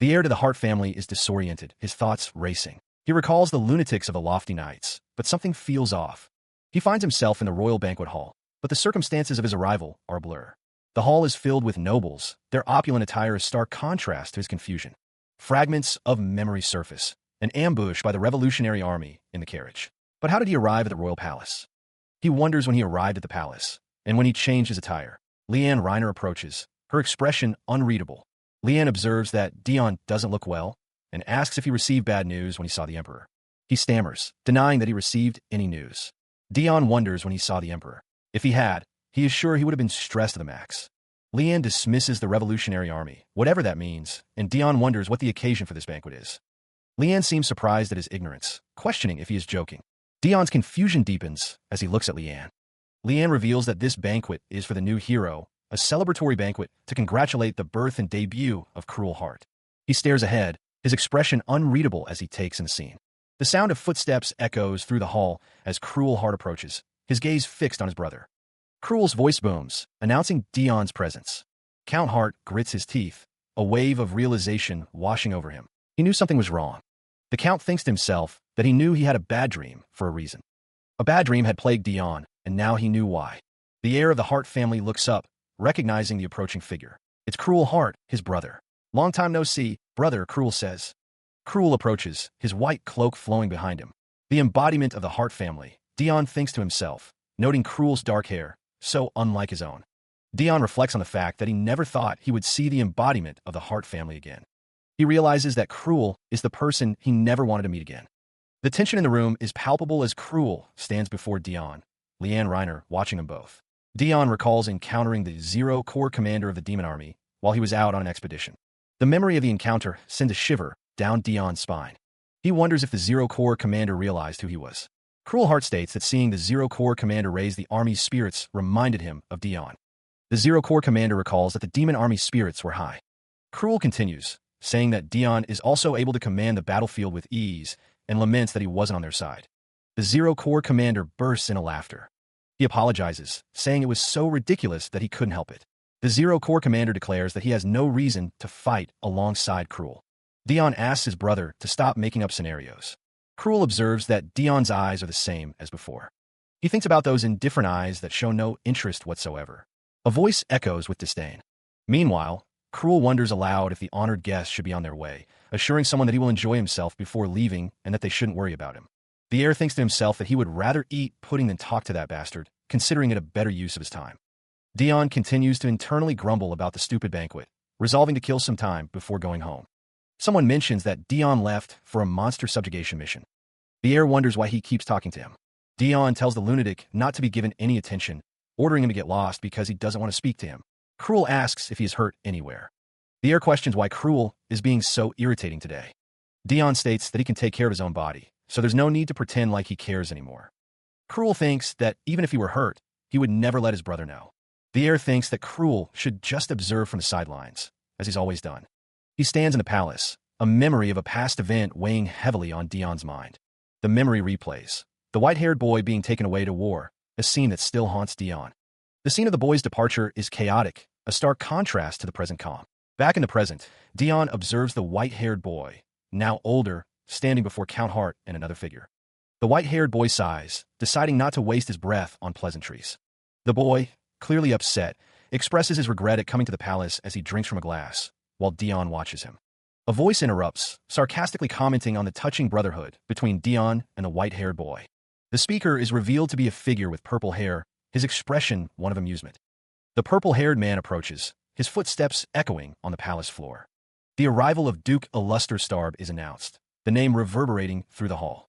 The heir to the Hart family is disoriented, his thoughts racing. He recalls the lunatics of the Lofty Knights, but something feels off. He finds himself in the royal banquet hall, but the circumstances of his arrival are a blur. The hall is filled with nobles, their opulent attire is stark contrast to his confusion. Fragments of memory surface, an ambush by the Revolutionary Army in the carriage. But how did he arrive at the royal palace? He wonders when he arrived at the palace, and when he changed his attire. Leanne Reiner approaches, her expression unreadable. Leanne observes that Dion doesn't look well, and asks if he received bad news when he saw the Emperor. He stammers, denying that he received any news. Dion wonders when he saw the Emperor. If he had, he is sure he would have been stressed to the max. Leanne dismisses the Revolutionary Army, whatever that means, and Dion wonders what the occasion for this banquet is. Leanne seems surprised at his ignorance, questioning if he is joking. Dion's confusion deepens as he looks at Leanne. Leanne reveals that this banquet is for the new hero, a celebratory banquet to congratulate the birth and debut of Cruel Hart. He stares ahead, his expression unreadable as he takes in the scene. The sound of footsteps echoes through the hall as Cruel Hart approaches, his gaze fixed on his brother. Cruel's voice booms, announcing Dion's presence. Count Hart grits his teeth, a wave of realization washing over him. He knew something was wrong. The Count thinks to himself that he knew he had a bad dream for a reason. A bad dream had plagued Dion, and now he knew why. The heir of the Hart family looks up, recognizing the approaching figure. It's Cruel Hart, his brother. Long time no see, brother, Cruel says. Cruel approaches, his white cloak flowing behind him. The embodiment of the Hart family, Dion thinks to himself, noting Cruel's dark hair, so unlike his own. Dion reflects on the fact that he never thought he would see the embodiment of the Hart family again. He realizes that Cruel is the person he never wanted to meet again. The tension in the room is palpable as Cruel stands before Dion, Leanne Reiner watching them both. Dion recalls encountering the Zero Corps commander of the Demon Army while he was out on an expedition. The memory of the encounter sends a shiver down Dion's spine. He wonders if the Zero Corps commander realized who he was. Cruel Hart states that seeing the Zero Corps commander raise the army's spirits reminded him of Dion. The Zero Corps commander recalls that the Demon Army's spirits were high. Cruel continues, saying that Dion is also able to command the battlefield with ease and laments that he wasn't on their side. The Zero Corps commander bursts into laughter. He apologizes, saying it was so ridiculous that he couldn't help it. The Zero Corps commander declares that he has no reason to fight alongside Cruel. Dion asks his brother to stop making up scenarios. Cruel observes that Dion's eyes are the same as before. He thinks about those indifferent eyes that show no interest whatsoever. A voice echoes with disdain. Meanwhile, Cruel wonders aloud if the honored guests should be on their way, assuring someone that he will enjoy himself before leaving and that they shouldn't worry about him. The heir thinks to himself that he would rather eat pudding than talk to that bastard, considering it a better use of his time. Dion continues to internally grumble about the stupid banquet, resolving to kill some time before going home. Someone mentions that Dion left for a monster subjugation mission. The heir wonders why he keeps talking to him. Dion tells the lunatic not to be given any attention, ordering him to get lost because he doesn't want to speak to him. Cruel asks if he is hurt anywhere. The heir questions why Cruel is being so irritating today. Dion states that he can take care of his own body, so there's no need to pretend like he cares anymore. Cruel thinks that even if he were hurt, he would never let his brother know. The heir thinks that Cruel should just observe from the sidelines, as he's always done. He stands in the palace, a memory of a past event weighing heavily on Dion's mind. The memory replays. The white-haired boy being taken away to war, a scene that still haunts Dion. The scene of the boy's departure is chaotic, a stark contrast to the present calm. Back in the present, Dion observes the white-haired boy, now older, standing before Count Hart and another figure. The white-haired boy sighs, deciding not to waste his breath on pleasantries. The boy, clearly upset, expresses his regret at coming to the palace as he drinks from a glass, while Dion watches him. A voice interrupts, sarcastically commenting on the touching brotherhood between Dion and the white-haired boy. The speaker is revealed to be a figure with purple hair, his expression one of amusement. The purple-haired man approaches, his footsteps echoing on the palace floor. The arrival of Duke Illusterstarb is announced, the name reverberating through the hall.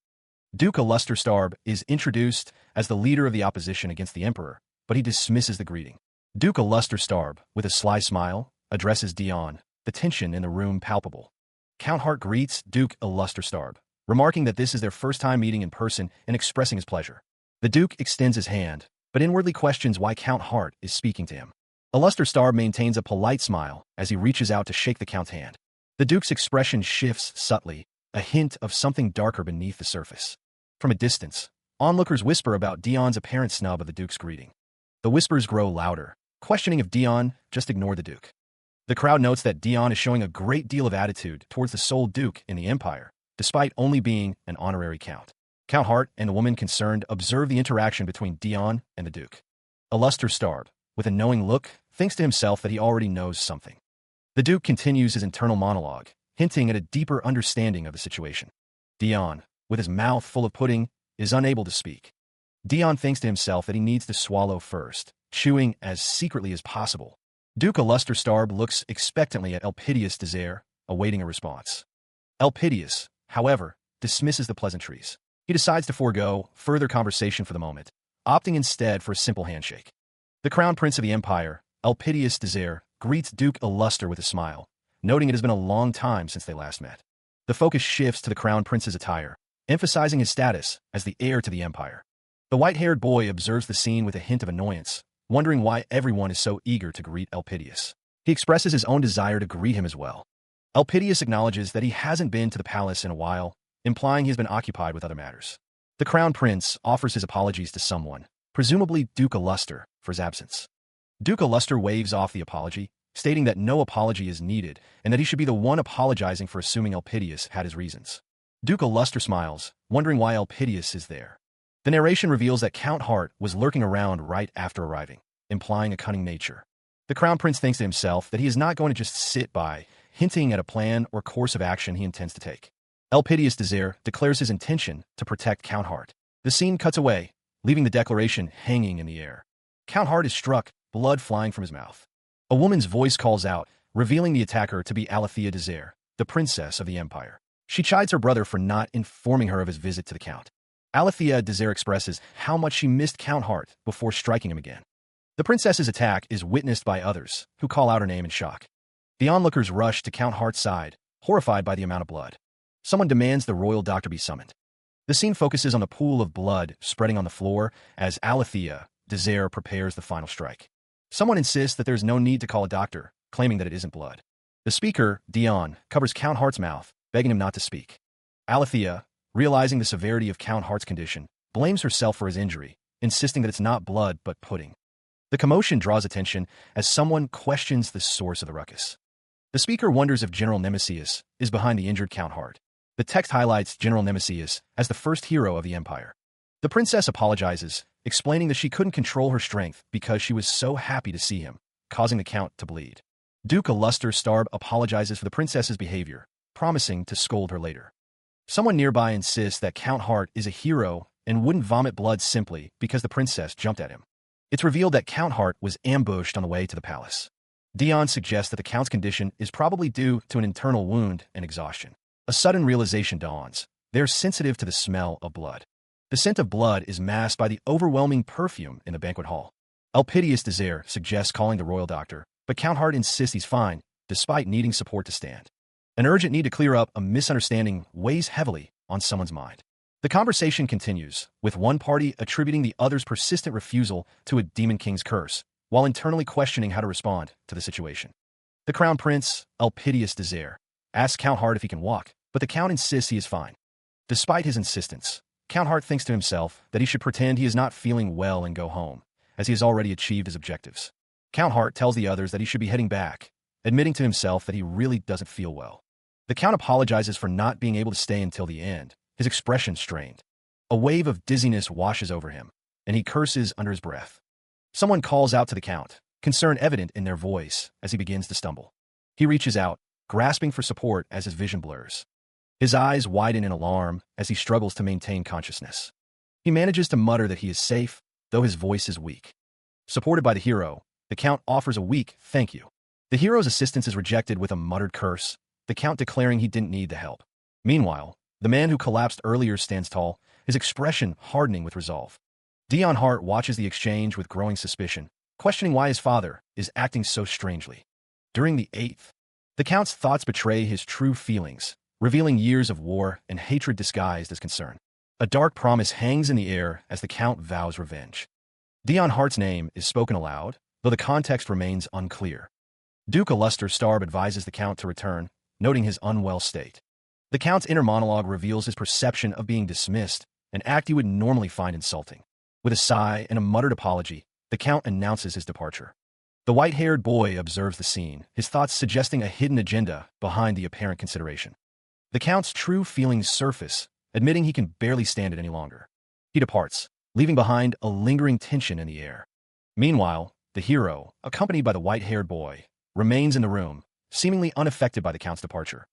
Duke Illusterstarb is introduced as the leader of the opposition against the Emperor, but he dismisses the greeting. Duke Illusterstarb, with a sly smile, addresses Dion, the tension in the room palpable. Count Hart greets Duke Illusterstarb, remarking that this is their first time meeting in person and expressing his pleasure. The Duke extends his hand, but inwardly questions why Count Hart is speaking to him. Illusterstarb maintains a polite smile as he reaches out to shake the Count's hand. The Duke's expression shifts subtly, a hint of something darker beneath the surface. From a distance, onlookers whisper about Dion's apparent snub of the Duke's greeting. The whispers grow louder, questioning if Dion just ignored the Duke. The crowd notes that Dion is showing a great deal of attitude towards the sole Duke in the Empire, despite only being an honorary Count. Count Hart and the woman concerned observe the interaction between Dion and the Duke. Illusterstarb, with a knowing look, thinks to himself that he already knows something. The Duke continues his internal monologue, hinting at a deeper understanding of the situation. Dion, with his mouth full of pudding, is unable to speak. Dion thinks to himself that he needs to swallow first, chewing as secretly as possible. Duke Illusterstarb looks expectantly at Elpidius Desire, awaiting a response. Elpidius, however, dismisses the pleasantries. He decides to forego further conversation for the moment, opting instead for a simple handshake. The Crown Prince of the Empire, Elpidius Desire, greets Duke Illuster with a smile, noting it has been a long time since they last met. The focus shifts to the Crown Prince's attire, emphasizing his status as the heir to the Empire. The white-haired boy observes the scene with a hint of annoyance, wondering why everyone is so eager to greet Elpidius. He expresses his own desire to greet him as well. Elpidius acknowledges that he hasn't been to the palace in a while, implying he's been occupied with other matters. The Crown Prince offers his apologies to someone, presumably Duke Illuster, for his absence. Duke Illuster waves off the apology, stating that no apology is needed and that he should be the one apologizing for assuming Elpidius had his reasons. Duke Illuster smiles, wondering why Elpidius is there. The narration reveals that Count Hart was lurking around right after arriving, implying a cunning nature. The Crown Prince thinks to himself that he is not going to just sit by, hinting at a plan or course of action he intends to take. Elpidius Desire declares his intention to protect Count Hart. The scene cuts away, leaving the declaration hanging in the air. Count Hart is struck, blood flying from his mouth. A woman's voice calls out, revealing the attacker to be Alethea Desire, the princess of the Empire. She chides her brother for not informing her of his visit to the Count. Alethea Desire expresses how much she missed Count Hart before striking him again. The princess's attack is witnessed by others, who call out her name in shock. The onlookers rush to Count Hart's side, horrified by the amount of blood. Someone demands the royal doctor be summoned. The scene focuses on the pool of blood spreading on the floor as Alethea Desire prepares the final strike. Someone insists that there is no need to call a doctor, claiming that it isn't blood. The speaker, Dion, covers Count Hart's mouth, begging him not to speak. Alethea, realizing the severity of Count Hart's condition, blames herself for his injury, insisting that it's not blood but pudding. The commotion draws attention as someone questions the source of the ruckus. The speaker wonders if General Nemesius is behind the injured Count Hart. The text highlights General Nemesius as the first hero of the Empire. The princess apologizes, explaining that she couldn't control her strength because she was so happy to see him, causing the Count to bleed. Duke Illusterstarb apologizes for the princess's behavior, promising to scold her later. Someone nearby insists that Count Hart is a hero and wouldn't vomit blood simply because the princess jumped at him. It's revealed that Count Hart was ambushed on the way to the palace. Dion suggests that the Count's condition is probably due to an internal wound and exhaustion. A sudden realization dawns. They're sensitive to the smell of blood. The scent of blood is masked by the overwhelming perfume in the banquet hall. Elpidius Desire suggests calling the royal doctor, but Count Hart insists he's fine, despite needing support to stand. An urgent need to clear up a misunderstanding weighs heavily on someone's mind. The conversation continues, with one party attributing the other's persistent refusal to a Demon King's curse, while internally questioning how to respond to the situation. The Crown Prince, Elpidius Desire, asks Count Hart if he can walk, but the Count insists he is fine. Despite his insistence, Count Hart thinks to himself that he should pretend he is not feeling well and go home, as he has already achieved his objectives. Count Hart tells the others that he should be heading back, admitting to himself that he really doesn't feel well. The Count apologizes for not being able to stay until the end, his expression strained. A wave of dizziness washes over him, and he curses under his breath. Someone calls out to the Count, concern evident in their voice as he begins to stumble. He reaches out, grasping for support as his vision blurs. His eyes widen in alarm as he struggles to maintain consciousness. He manages to mutter that he is safe, though his voice is weak. Supported by the hero, the Count offers a weak thank you. The hero's assistance is rejected with a muttered curse, the Count declaring he didn't need the help. Meanwhile, the man who collapsed earlier stands tall, his expression hardening with resolve. Dion Hart watches the exchange with growing suspicion, questioning why his father is acting so strangely. During the 8th The Count's thoughts betray his true feelings, revealing years of war and hatred disguised as concern. A dark promise hangs in the air as the Count vows revenge. Dion Hart's name is spoken aloud, though the context remains unclear. Duke Aluster Starb advises the Count to return, noting his unwell state. The Count's inner monologue reveals his perception of being dismissed, an act he would normally find insulting. With a sigh and a muttered apology, the Count announces his departure. The white-haired boy observes the scene, his thoughts suggesting a hidden agenda behind the apparent consideration. The Count's true feelings surface, admitting he can barely stand it any longer. He departs, leaving behind a lingering tension in the air. Meanwhile, the hero, accompanied by the white-haired boy, remains in the room, seemingly unaffected by the Count's departure.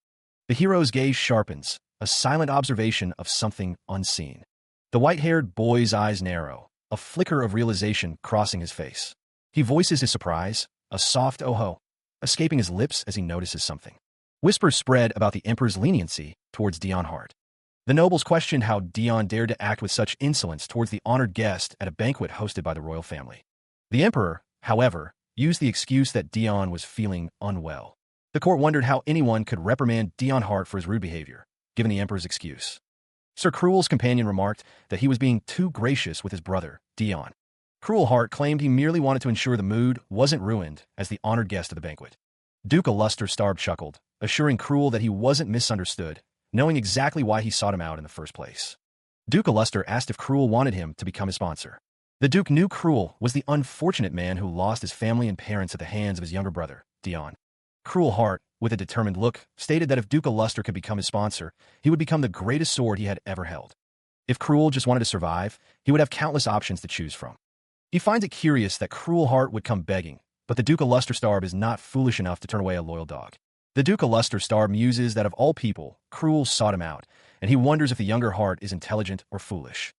The hero's gaze sharpens, a silent observation of something unseen. The white-haired boy's eyes narrow, a flicker of realization crossing his face. He voices his surprise, a soft "oh-ho," escaping his lips as he notices something. Whispers spread about the Emperor's leniency towards Dion Hart. The nobles questioned how Dion dared to act with such insolence towards the honored guest at a banquet hosted by the royal family. The Emperor, however, used the excuse that Dion was feeling unwell. The court wondered how anyone could reprimand Dion Hart for his rude behavior, given the Emperor's excuse. Sir Cruel's companion remarked that he was being too gracious with his brother, Dion. Cruel Hart claimed he merely wanted to ensure the mood wasn't ruined as the honored guest of the banquet. Duke Aluster Starb chuckled, assuring Cruel that he wasn't misunderstood, knowing exactly why he sought him out in the first place. Duke Aluster asked if Cruel wanted him to become his sponsor. The Duke knew Cruel was the unfortunate man who lost his family and parents at the hands of his younger brother, Dion. Cruel Hart, with a determined look, stated that if Duke Aluster could become his sponsor, he would become the greatest sword he had ever held. If Cruel just wanted to survive, he would have countless options to choose from. He finds it curious that Cruel Hart would come begging, but the Duke Aluster Starb is not foolish enough to turn away a loyal dog. The Duke Aluster Starb muses that of all people, Cruel sought him out, and he wonders if the younger Hart is intelligent or foolish.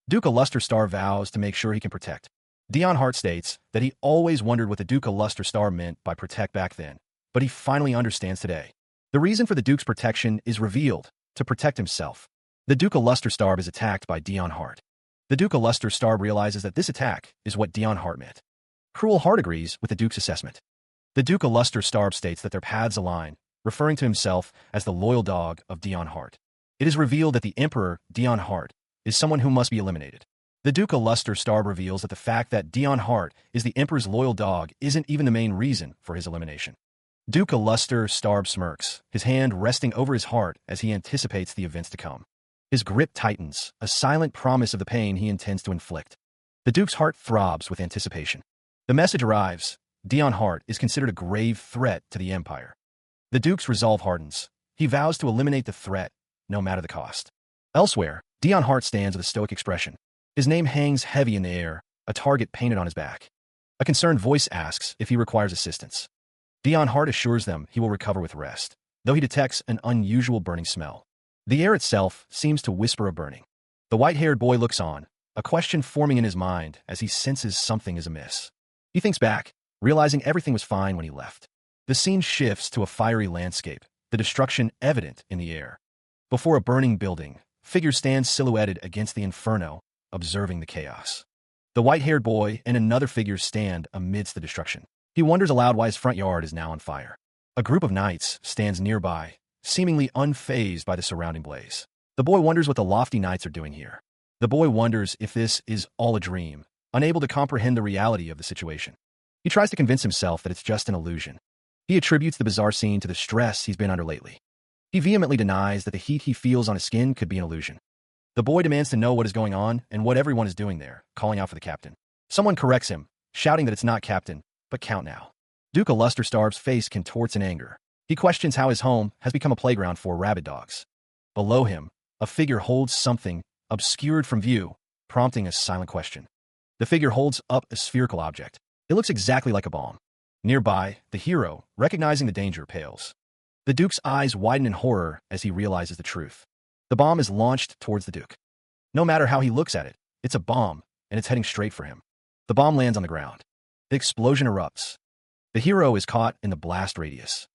Duke Aluster Starb vows to make sure he can protect. Dion Hart states that he always wondered what the Duke Aluster Starb meant by protect back then, but he finally understands today. The reason for the Duke's protection is revealed, to protect himself. The Duke Aluster Starb is attacked by Dion Hart. The Duke Aluster Starb realizes that this attack is what Dion Hart meant. Cruel Hart agrees with the Duke's assessment. The Duke Aluster Starb states that their paths align, referring to himself as the loyal dog of Dion Hart. It is revealed that the Emperor, Dion Hart, is someone who must be eliminated. The Duke Aluster Starb reveals that the fact that Dion Hart is the Emperor's loyal dog isn't even the main reason for his elimination. Duke Aluster Starb smirks, his hand resting over his heart as he anticipates the events to come. His grip tightens, a silent promise of the pain he intends to inflict. The Duke's heart throbs with anticipation. The message arrives. Dion Hart is considered a grave threat to the Empire. The Duke's resolve hardens. He vows to eliminate the threat, no matter the cost. Elsewhere, Dion Hart stands with a stoic expression. His name hangs heavy in the air, a target painted on his back. A concerned voice asks if he requires assistance. Dion Hart assures them he will recover with rest, though he detects an unusual burning smell. The air itself seems to whisper of burning. The white-haired boy looks on, a question forming in his mind as he senses something is amiss. He thinks back, realizing everything was fine when he left. The scene shifts to a fiery landscape, the destruction evident in the air. Before a burning building, figures stand silhouetted against the inferno, observing the chaos. The white-haired boy and another figure stand amidst the destruction. He wonders aloud why his front yard is now on fire. A group of knights stands nearby, seemingly unfazed by the surrounding blaze. The boy wonders what the lofty knights are doing here. The boy wonders if this is all a dream, unable to comprehend the reality of the situation. He tries to convince himself that it's just an illusion. He attributes the bizarre scene to the stress he's been under lately. He vehemently denies that the heat he feels on his skin could be an illusion. The boy demands to know what is going on and what everyone is doing there, calling out for the captain. Someone corrects him, shouting that it's not captain, but Count now. Duke Aluster Starb's face contorts in anger. He questions how his home has become a playground for rabid dogs. Below him, a figure holds something, obscured from view, prompting a silent question. The figure holds up a spherical object. It looks exactly like a bomb. Nearby, the hero, recognizing the danger, pales. The Duke's eyes widen in horror as he realizes the truth. The bomb is launched towards the Duke. No matter how he looks at it, it's a bomb, and it's heading straight for him. The bomb lands on the ground. The explosion erupts. The hero is caught in the blast radius.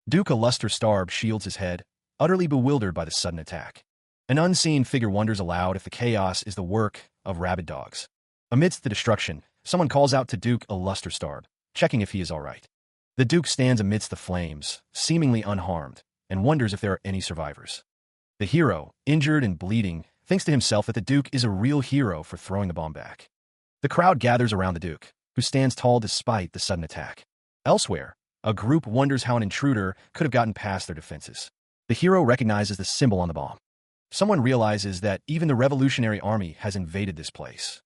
Duke Aluster Starb shields his head, utterly bewildered by the sudden attack. An unseen figure wonders aloud if the chaos is the work of rabid dogs. Amidst the destruction, someone calls out to Duke Aluster Starb, checking if he is all right. The Duke stands amidst the flames, seemingly unharmed, and wonders if there are any survivors. The hero, injured and bleeding, thinks to himself that the Duke is a real hero for throwing the bomb back. The crowd gathers around the Duke, who stands tall despite the sudden attack. Elsewhere, a group wonders how an intruder could have gotten past their defenses. The hero recognizes the symbol on the bomb. Someone realizes that even the Revolutionary Army has invaded this place.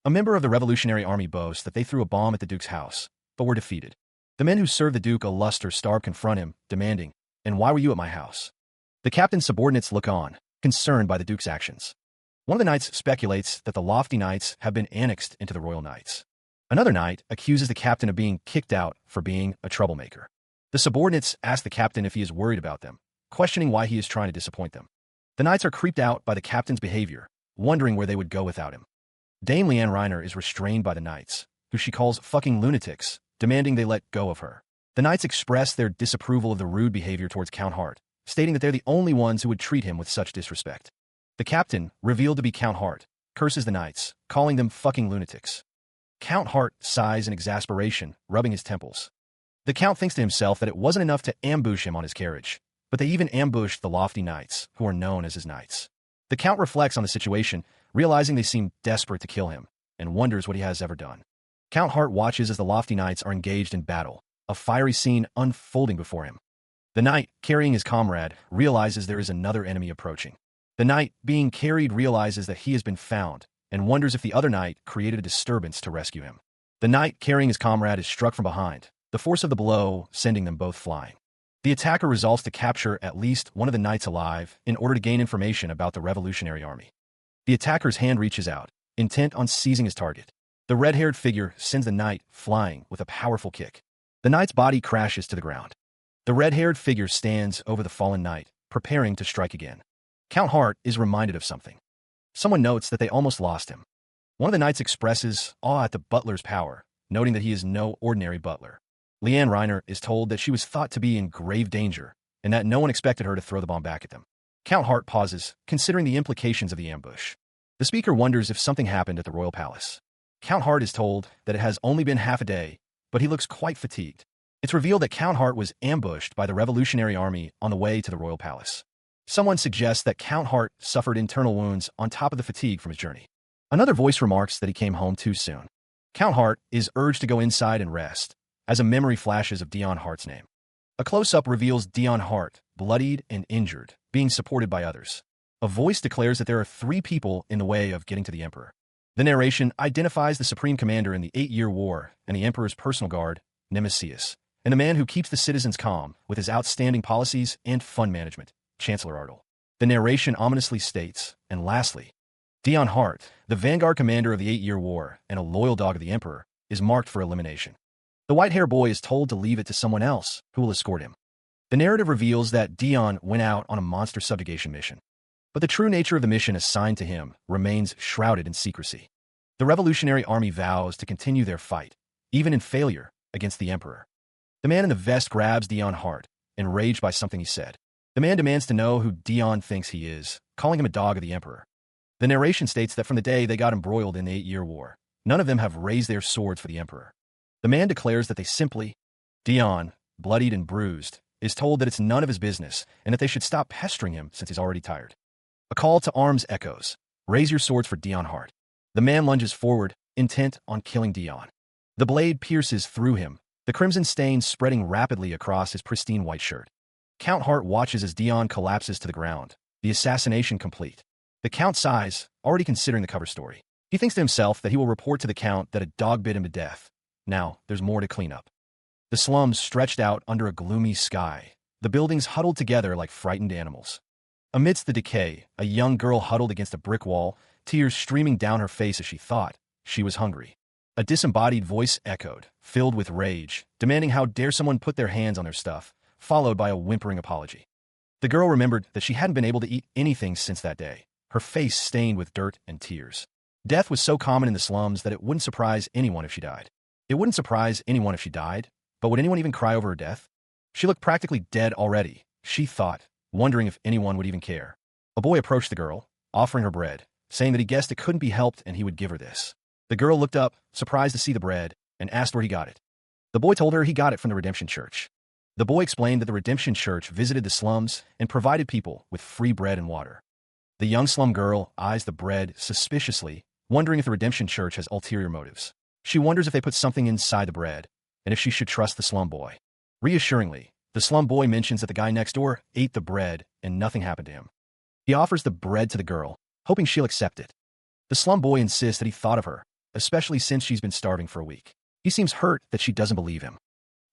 A member of the Revolutionary Army boasts that they threw a bomb at the Duke's house, but were defeated. The men who serve the Duke a luster starved confront him, demanding, "And why were you at my house?" The captain's subordinates look on, concerned by the Duke's actions. One of the knights speculates that the lofty knights have been annexed into the royal knights. Another knight accuses the captain of being kicked out for being a troublemaker. The subordinates ask the captain if he is worried about them, questioning why he is trying to disappoint them. The knights are creeped out by the captain's behavior, wondering where they would go without him. Dame Leanne Reiner is restrained by the knights, who she calls fucking lunatics, demanding they let go of her. The knights express their disapproval of the rude behavior towards Count Hart, stating that they're the only ones who would treat him with such disrespect. The captain, revealed to be Count Hart, curses the knights, calling them fucking lunatics. Count Hart sighs in exasperation, rubbing his temples. The count thinks to himself that it wasn't enough to ambush him on his carriage, but they even ambushed the lofty knights, who are known as his knights. The count reflects on the situation, realizing they seem desperate to kill him, and wonders what he has ever done. Count Hart watches as the lofty knights are engaged in battle, a fiery scene unfolding before him. The knight, carrying his comrade, realizes there is another enemy approaching. The knight, being carried, realizes that he has been found, and wonders if the other knight created a disturbance to rescue him. The knight, carrying his comrade, is struck from behind, the force of the blow sending them both flying. The attacker resolves to capture at least one of the knights alive in order to gain information about the Revolutionary Army. The attacker's hand reaches out, intent on seizing his target. The red-haired figure sends the knight flying with a powerful kick. The knight's body crashes to the ground. The red-haired figure stands over the fallen knight, preparing to strike again. Count Hart is reminded of something. Someone notes that they almost lost him. One of the knights expresses awe at the butler's power, noting that he is no ordinary butler. Leanne Reiner is told that she was thought to be in grave danger, and that no one expected her to throw the bomb back at them. Count Hart pauses, considering the implications of the ambush. The speaker wonders if something happened at the royal palace. Count Hart is told that it has only been half a day, but he looks quite fatigued. It's revealed that Count Hart was ambushed by the Revolutionary Army on the way to the royal palace. Someone suggests that Count Hart suffered internal wounds on top of the fatigue from his journey. Another voice remarks that he came home too soon. Count Hart is urged to go inside and rest, as a memory flashes of Dion Hart's name. A close-up reveals Dion Hart, bloodied and injured, being supported by others. A voice declares that there are 3 people in the way of getting to the Emperor. The narration identifies the Supreme Commander in the 8-Year War and the Emperor's personal guard, Nemesius, and the man who keeps the citizens calm with his outstanding policies and fund management, Chancellor Ardle. The narration ominously states, and lastly, Dion Hart, the vanguard commander of the 8-Year War and a loyal dog of the Emperor, is marked for elimination. The white-hair boy is told to leave it to someone else who will escort him. The narrative reveals that Dion went out on a monster subjugation mission, but the true nature of the mission assigned to him remains shrouded in secrecy. The Revolutionary Army vows to continue their fight, even in failure, against the Emperor. The man in the vest grabs Dion Hart, enraged by something he said. The man demands to know who Dion thinks he is, calling him a dog of the Emperor. The narration states that from the day they got embroiled in the 8-Year War, none of them have raised their swords for the Emperor. The man declares that they simply... Dion, bloodied and bruised, is told that it's none of his business and that they should stop pestering him since he's already tired. A call to arms echoes. Raise your swords for Dion Hart. The man lunges forward, intent on killing Dion. The blade pierces through him, the crimson stain spreading rapidly across his pristine white shirt. Count Hart watches as Dion collapses to the ground, the assassination complete. The Count sighs, already considering the cover story. He thinks to himself that he will report to the Count that a dog bit him to death. Now, there's more to clean up. The slums stretched out under a gloomy sky, the buildings huddled together like frightened animals. Amidst the decay, a young girl huddled against a brick wall, tears streaming down her face as she thought she was hungry. A disembodied voice echoed, filled with rage, demanding how dare someone put their hands on their stuff, followed by a whimpering apology. The girl remembered that she hadn't been able to eat anything since that day, her face stained with dirt and tears. Death was so common in the slums that it wouldn't surprise anyone if she died. It wouldn't surprise anyone if she died, but would anyone even cry over her death? She looked practically dead already, she thought, wondering if anyone would even care. A boy approached the girl, offering her bread, saying that he guessed it couldn't be helped and he would give her this. The girl looked up, surprised to see the bread, and asked where he got it. The boy told her he got it from the Redemption Church. The boy explained that the Redemption Church visited the slums and provided people with free bread and water. The young slum girl eyes the bread suspiciously, wondering if the Redemption Church has ulterior motives. She wonders if they put something inside the bread, and if she should trust the slum boy. Reassuringly, the slum boy mentions that the guy next door ate the bread and nothing happened to him. He offers the bread to the girl, hoping she'll accept it. The slum boy insists that he thought of her, especially since she's been starving for a week. He seems hurt that she doesn't believe him.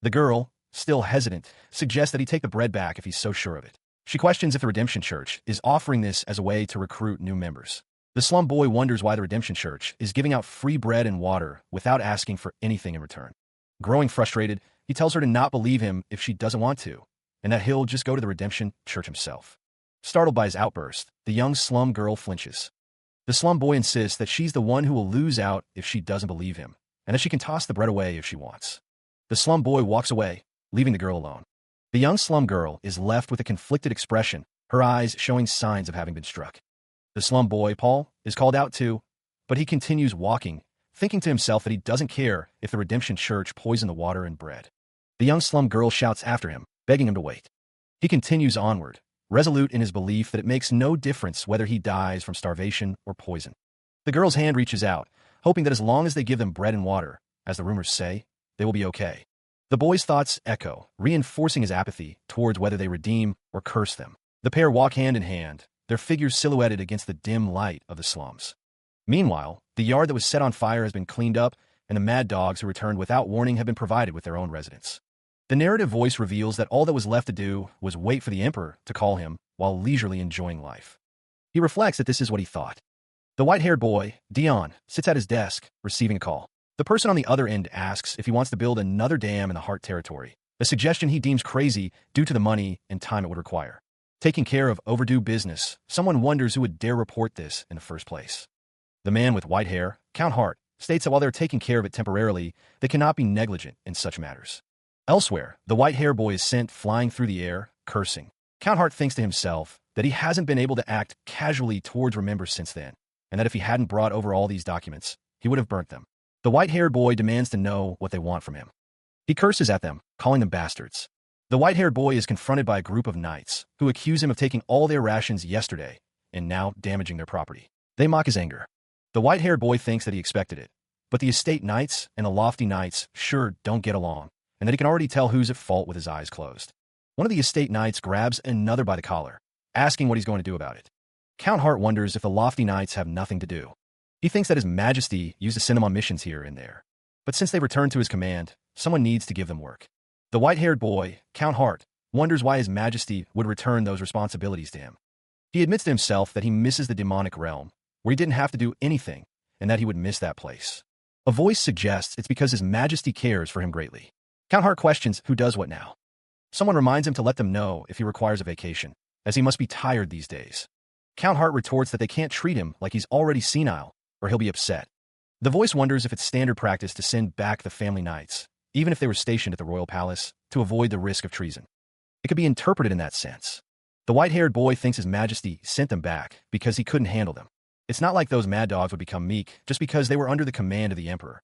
The girl, still hesitant, suggests that he take the bread back if he's so sure of it. She questions if the Redemption Church is offering this as a way to recruit new members. The slum boy wonders why the Redemption Church is giving out free bread and water without asking for anything in return. Growing frustrated, he tells her to not believe him if she doesn't want to, and that he'll just go to the Redemption Church himself. Startled by his outburst, the young slum girl flinches. The slum boy insists that she's the one who will lose out if she doesn't believe him, and that she can toss the bread away if she wants. The slum boy walks away, leaving the girl alone. The young slum girl is left with a conflicted expression, her eyes showing signs of having been struck. The slum boy, Paul, is called out too, but he continues walking, thinking to himself that he doesn't care if the Redemption Church poisoned the water and bread. The young slum girl shouts after him, begging him to wait. He continues onward, resolute in his belief that it makes no difference whether he dies from starvation or poison. The girl's hand reaches out, hoping that as long as they give them bread and water, as the rumors say, they will be okay. The boy's thoughts echo, reinforcing his apathy towards whether they redeem or curse them. The pair walk hand in hand, their figures silhouetted against the dim light of the slums. Meanwhile, the yard that was set on fire has been cleaned up, and the mad dogs who returned without warning have been provided with their own residence. The narrative voice reveals that all that was left to do was wait for the emperor to call him while leisurely enjoying life. He reflects that this is what he thought. The white-haired boy, Dion, sits at his desk, receiving a call. The person on the other end asks if he wants to build another dam in the Heart territory, a suggestion he deems crazy due to the money and time it would require. Taking care of overdue business, someone wonders who would dare report this in the first place. The man with white hair, Count Hart, states that while they're taking care of it temporarily, they cannot be negligent in such matters. Elsewhere, the white-haired boy is sent flying through the air, cursing. Count Hart thinks to himself that he hasn't been able to act casually towards remembers since then, and that if he hadn't brought over all these documents, he would have burnt them. The white-haired boy demands to know what they want from him. He curses at them, calling them bastards. The white-haired boy is confronted by a group of knights who accuse him of taking all their rations yesterday and now damaging their property. They mock his anger. The white-haired boy thinks that he expected it, but the estate knights and the lofty knights sure don't get along, and that he can already tell who's at fault with his eyes closed. One of the estate knights grabs another by the collar, asking what he's going to do about it. Count Hart wonders if the lofty knights have nothing to do. He thinks that His Majesty used to send them on missions here and there, but since they returned to his command, someone needs to give them work. The white-haired boy, Count Hart, wonders why His Majesty would return those responsibilities to him. He admits to himself that he misses the demonic realm, where he didn't have to do anything, and that he would miss that place. A voice suggests it's because His Majesty cares for him greatly. Count Hart questions who does what now. Someone reminds him to let them know if he requires a vacation, as he must be tired these days. Count Hart retorts that they can't treat him like he's already senile, or he'll be upset. The voice wonders if it's standard practice to send back the family knights, even if they were stationed at the royal palace, to avoid the risk of treason. It could be interpreted in that sense. The white-haired boy thinks His Majesty sent them back because he couldn't handle them. It's not like those mad dogs would become meek just because they were under the command of the emperor.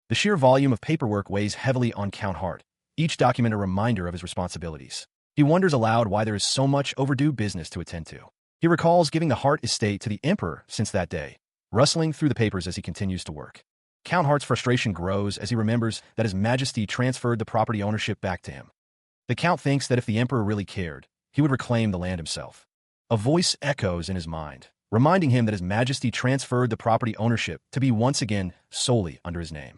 The sheer volume of paperwork weighs heavily on Count Hart, each document a reminder of his responsibilities. He wonders aloud why there is so much overdue business to attend to. He recalls giving the Hart estate to the emperor since that day, rustling through the papers as he continues to work. Count Hart's frustration grows as he remembers that His Majesty transferred the property ownership back to him. The Count thinks that if the emperor really cared, he would reclaim the land himself. A voice echoes in his mind, reminding him that His Majesty transferred the property ownership to be once again solely under his name.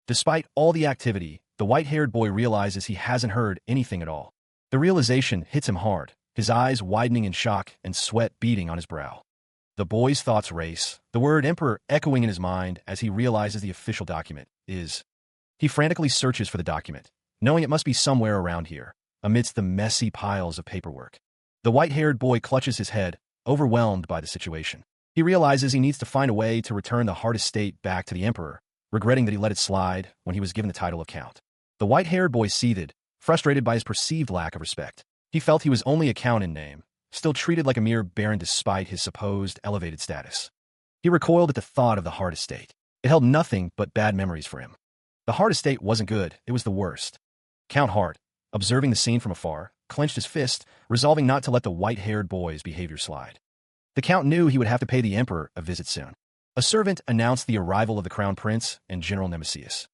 Despite all the activity, the white-haired boy realizes he hasn't heard anything at all. The realization hits him hard, his eyes widening in shock and sweat beading on his brow. The boy's thoughts race, the word emperor echoing in his mind as he realizes the official document is. He frantically searches for the document, knowing it must be somewhere around here, amidst the messy piles of paperwork. The white-haired boy clutches his head, overwhelmed by the situation. He realizes he needs to find a way to return the Hart estate back to the emperor, regretting that he let it slide when he was given the title of Count. The white-haired boy seethed, frustrated by his perceived lack of respect. He felt he was only a count in name, still treated like a mere baron despite his supposed elevated status. He recoiled at the thought of the Hart estate. It held nothing but bad memories for him. The Hart estate wasn't good, it was the worst. Count Hart, observing the scene from afar, clenched his fist, resolving not to let the white-haired boy's behavior slide. The Count knew he would have to pay the Emperor a visit soon. A servant announced the arrival of the Crown Prince and General Nemesis.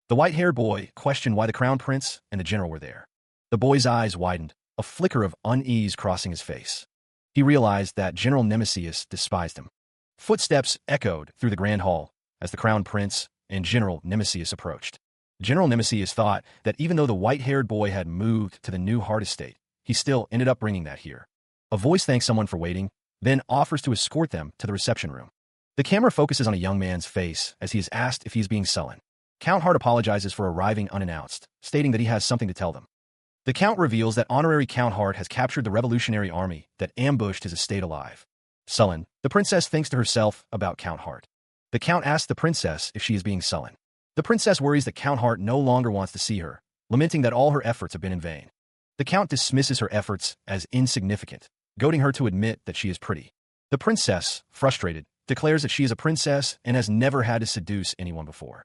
The white-haired boy questioned why the Crown Prince and the General were there. The boy's eyes widened, a flicker of unease crossing his face. He realized that General Nemesis despised him. Footsteps echoed through the Grand Hall as the Crown Prince and General Nemesis approached. General Nemesis thought that even though the white-haired boy had moved to the new Hart estate, he still ended up bringing that here. A voice thanks someone for waiting, then offers to escort them to the reception room. The camera focuses on a young man's face as he is asked if he is being sullen. Count Hart apologizes for arriving unannounced, stating that he has something to tell them. The Count reveals that honorary Count Hart has captured the revolutionary army that ambushed his estate alive. Sullen, the princess thinks to herself about Count Hart. The Count asks the princess if she is being sullen. The princess worries that Count Hart no longer wants to see her, lamenting that all her efforts have been in vain. The Count dismisses her efforts as insignificant, goading her to admit that she is pretty. The princess, frustrated, declares that she is a princess and has never had to seduce anyone before.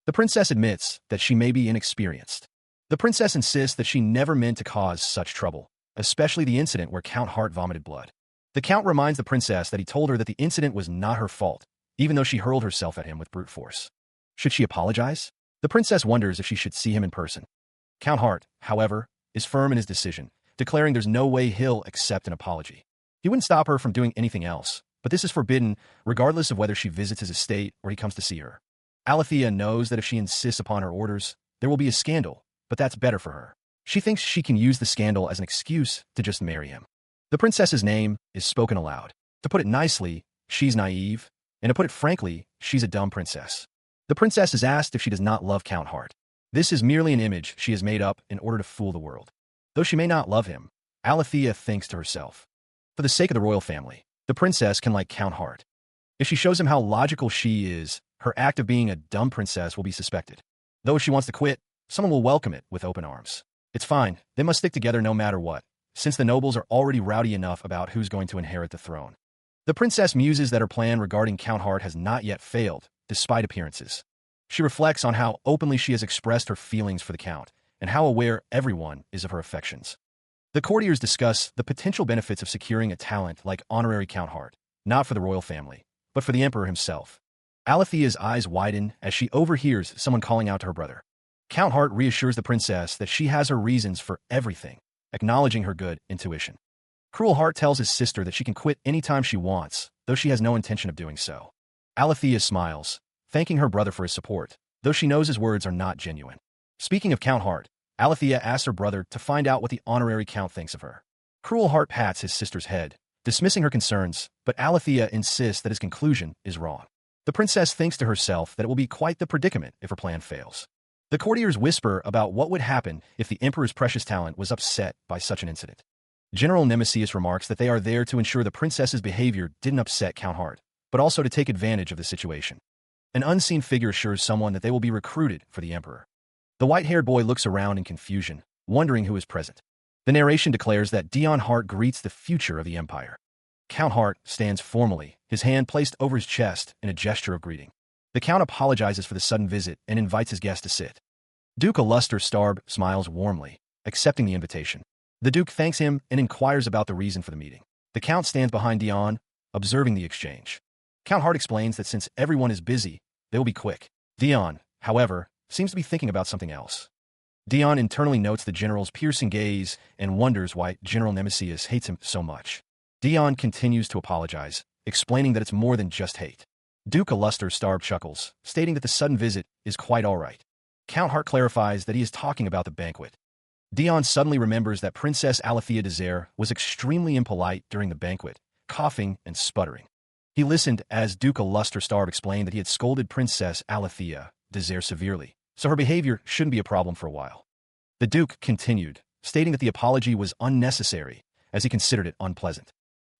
The princess admits that she may be inexperienced. The princess insists that she never meant to cause such trouble, especially the incident where Count Hart vomited blood. The Count reminds the princess that he told her that the incident was not her fault, even though she hurled herself at him with brute force. Should she apologize? The princess wonders if she should see him in person. Count Hart, however, is firm in his decision, declaring there's no way he'll accept an apology. He wouldn't stop her from doing anything else, but this is forbidden regardless of whether she visits his estate or he comes to see her. Alethea knows that if she insists upon her orders, there will be a scandal, but that's better for her. She thinks she can use the scandal as an excuse to just marry him. The princess's name is spoken aloud. To put it nicely, she's naive, and to put it frankly, she's a dumb princess. The princess is asked if she does not love Count Hart. This is merely an image she has made up in order to fool the world. Though she may not love him, Alethea thinks to herself, for the sake of the royal family, the princess can like Count Hart. If she shows him how logical she is, her act of being a dumb princess will be suspected. Though if she wants to quit, someone will welcome it with open arms. It's fine, they must stick together no matter what, since the nobles are already rowdy enough about who's going to inherit the throne. The princess muses that her plan regarding Count Hart has not yet failed, despite appearances. She reflects on how openly she has expressed her feelings for the Count, and how aware everyone is of her affections. The courtiers discuss the potential benefits of securing a talent like honorary Count Hart, not for the royal family, but for the emperor himself. Alethea's eyes widen as she overhears someone calling out to her brother. Count Hart reassures the princess that she has her reasons for everything, acknowledging her good intuition. Cruel Hart tells his sister that she can quit anytime she wants, though she has no intention of doing so. Alethea smiles, thanking her brother for his support, though she knows his words are not genuine. Speaking of Count Hart, Alethea asks her brother to find out what the honorary Count thinks of her. Cruel Hart pats his sister's head, dismissing her concerns, but Alethea insists that his conclusion is wrong. The princess thinks to herself that it will be quite the predicament if her plan fails. The courtiers whisper about what would happen if the emperor's precious talent was upset by such an incident. General Nemesis remarks that they are there to ensure the princess's behavior didn't upset Count Hart, but also to take advantage of the situation. An unseen figure assures someone that they will be recruited for the emperor. The white-haired boy looks around in confusion, wondering who is present. The narration declares that Dion Hart greets the future of the empire. Count Hart stands formally, his hand placed over his chest in a gesture of greeting. The Count apologizes for the sudden visit and invites his guest to sit. Duke Aluster Starb smiles warmly, accepting the invitation. The Duke thanks him and inquires about the reason for the meeting. The Count stands behind Dion, observing the exchange. Count Hart explains that since everyone is busy, they will be quick. Dion, however, seems to be thinking about something else. Dion internally notes the general's piercing gaze and wonders why General Nemesis hates him so much. Dion continues to apologize, explaining that it's more than just hate. Duke Aluster Starb chuckles, stating that the sudden visit is quite all right. Count Hart clarifies that he is talking about the banquet. Dion suddenly remembers that Princess Alethea Desire was extremely impolite during the banquet, coughing and sputtering. He listened as Duke Aluster Starb explained that he had scolded Princess Alethea Desire severely, so her behavior shouldn't be a problem for a while. The Duke continued, stating that the apology was unnecessary, as he considered it unpleasant.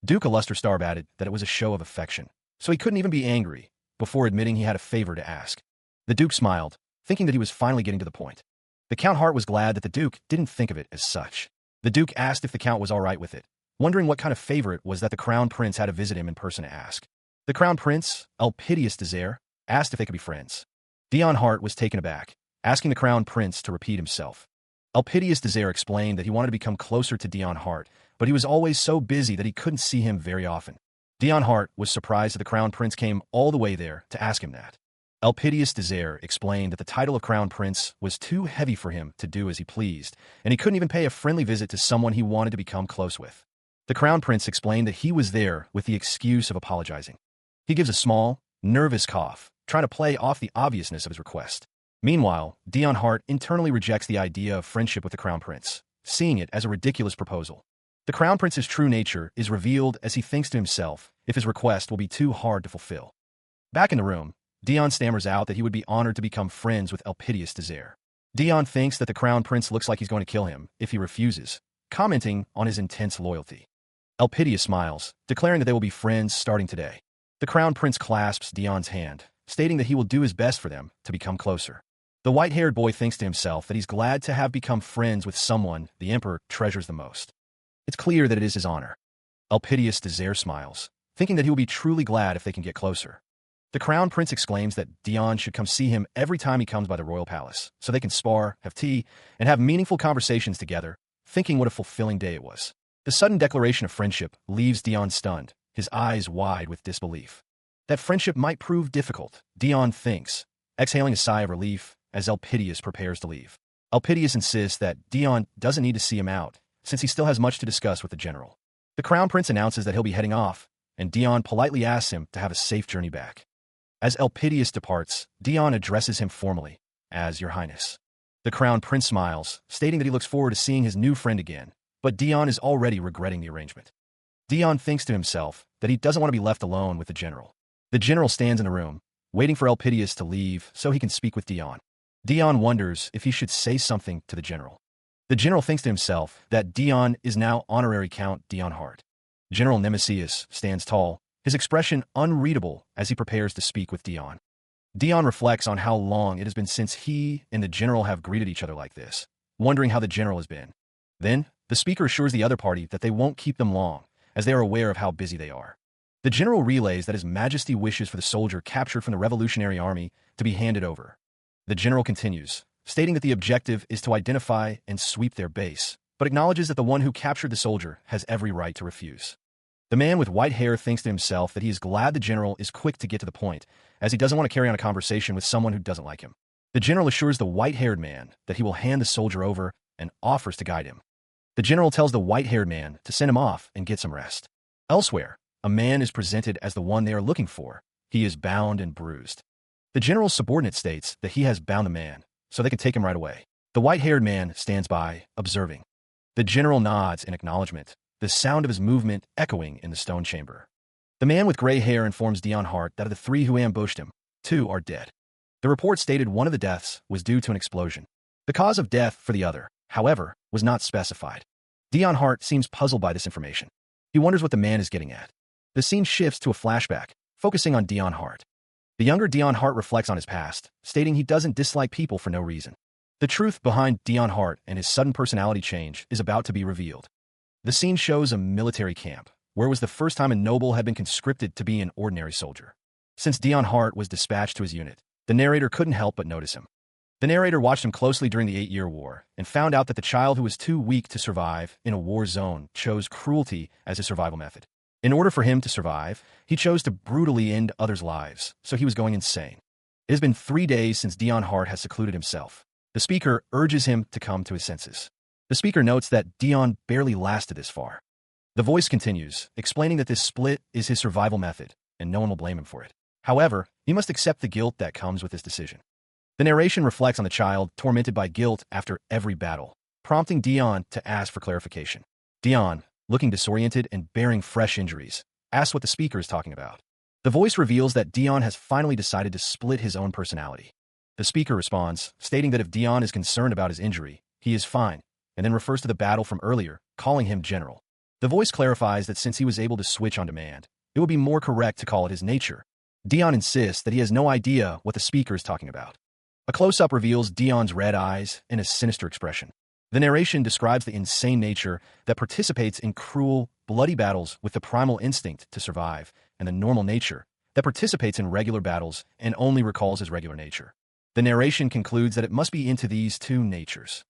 Duke Aluster Starb added that it was a show of affection, so he couldn't even be angry, before admitting he had a favor to ask. The Duke smiled, thinking that he was finally getting to the point. The Count Hart was glad that the Duke didn't think of it as such. The Duke asked if the Count was all right with it, wondering what kind of favor it was that the Crown Prince had to visit him in person to ask. The Crown Prince, Elpidius Desire, asked if they could be friends. Dion Hart was taken aback, asking the crown prince to repeat himself. Elpidius Desire explained that he wanted to become closer to Dion Hart, but he was always so busy that he couldn't see him very often. Dion Hart was surprised that the crown prince came all the way there to ask him that. Elpidius Desire explained that the title of crown prince was too heavy for him to do as he pleased, and he couldn't even pay a friendly visit to someone he wanted to become close with. The crown prince explained that he was there with the excuse of apologizing. He gives a small, nervous cough, trying to play off the obviousness of his request. Meanwhile, Dion Hart internally rejects the idea of friendship with the crown prince, seeing it as a ridiculous proposal. The crown prince's true nature is revealed as he thinks to himself if his request will be too hard to fulfill. Back in the room, Dion stammers out that he would be honored to become friends with Elpidius Desire. Dion thinks that the crown prince looks like he's going to kill him if he refuses, commenting on his intense loyalty. Elpidius smiles, declaring that they will be friends starting today. The crown prince clasps Dion's hand, stating that he will do his best for them to become closer. The white-haired boy thinks to himself that he's glad to have become friends with someone the emperor treasures the most. It's clear that it is his honor. Elpidius Desire smiles, thinking that he will be truly glad if they can get closer. The crown prince exclaims that Dion should come see him every time he comes by the royal palace, so they can spar, have tea, and have meaningful conversations together, thinking what a fulfilling day it was. The sudden declaration of friendship leaves Dion stunned, his eyes wide with disbelief. That friendship might prove difficult, Dion thinks, exhaling a sigh of relief as Elpidius prepares to leave. Elpidius insists that Dion doesn't need to see him out, since he still has much to discuss with the general. The crown prince announces that he'll be heading off, and Dion politely asks him to have a safe journey back. As Elpidius departs, Dion addresses him formally, as Your Highness. The crown prince smiles, stating that he looks forward to seeing his new friend again, but Dion is already regretting the arrangement. Dion thinks to himself that he doesn't want to be left alone with the general. The general stands in the room, waiting for Elpidius to leave so he can speak with Dion. Dion wonders if he should say something to the general. The general thinks to himself that Dion is now honorary Count Dion Hart. General Nemesius stands tall, his expression unreadable as he prepares to speak with Dion. Dion reflects on how long it has been since he and the general have greeted each other like this, wondering how the general has been. Then, the speaker assures the other party that they won't keep them long, as they are aware of how busy they are. The general relays that His Majesty wishes for the soldier captured from the Revolutionary Army to be handed over. The general continues, stating that the objective is to identify and sweep their base, but acknowledges that the one who captured the soldier has every right to refuse. The man with white hair thinks to himself that he is glad the general is quick to get to the point, as he doesn't want to carry on a conversation with someone who doesn't like him. The general assures the white-haired man that he will hand the soldier over and offers to guide him. The general tells the white-haired man to send him off and get some rest. Elsewhere, a man is presented as the one they are looking for. He is bound and bruised. The general's subordinate states that he has bound the man, so they can take him right away. The white-haired man stands by, observing. The general nods in acknowledgement, the sound of his movement echoing in the stone chamber. The man with gray hair informs Dion Hart that of the three who ambushed him, 2 are dead. The report stated one of the deaths was due to an explosion. The cause of death for the other, however, was not specified. Dion Hart seems puzzled by this information. He wonders what the man is getting at. The scene shifts to a flashback, focusing on Dion Hart. The younger Dion Hart reflects on his past, stating he doesn't dislike people for no reason. The truth behind Dion Hart and his sudden personality change is about to be revealed. The scene shows a military camp, where it was the first time a noble had been conscripted to be an ordinary soldier. Since Dion Hart was dispatched to his unit, the narrator couldn't help but notice him. The narrator watched him closely during the 8-Year War and found out that the child who was too weak to survive in a war zone chose cruelty as his survival method. In order for him to survive, he chose to brutally end others' lives, so he was going insane. It has been 3 days since Dion Hart has secluded himself. The speaker urges him to come to his senses. The speaker notes that Dion barely lasted this far. The voice continues, explaining that this split is his survival method, and no one will blame him for it. However, he must accept the guilt that comes with this decision. The narration reflects on the child tormented by guilt after every battle, prompting Dion to ask for clarification. Dion, looking disoriented and bearing fresh injuries, asks what the speaker is talking about. The voice reveals that Dion has finally decided to split his own personality. The speaker responds, stating that if Dion is concerned about his injury, he is fine, and then refers to the battle from earlier, calling him general. The voice clarifies that since he was able to switch on demand, it would be more correct to call it his nature. Dion insists that he has no idea what the speaker is talking about. A close-up reveals Dion's red eyes and a sinister expression. The narration describes the insane nature that participates in cruel, bloody battles with the primal instinct to survive, and the normal nature that participates in regular battles and only recalls his regular nature. The narration concludes that it must be into these two natures.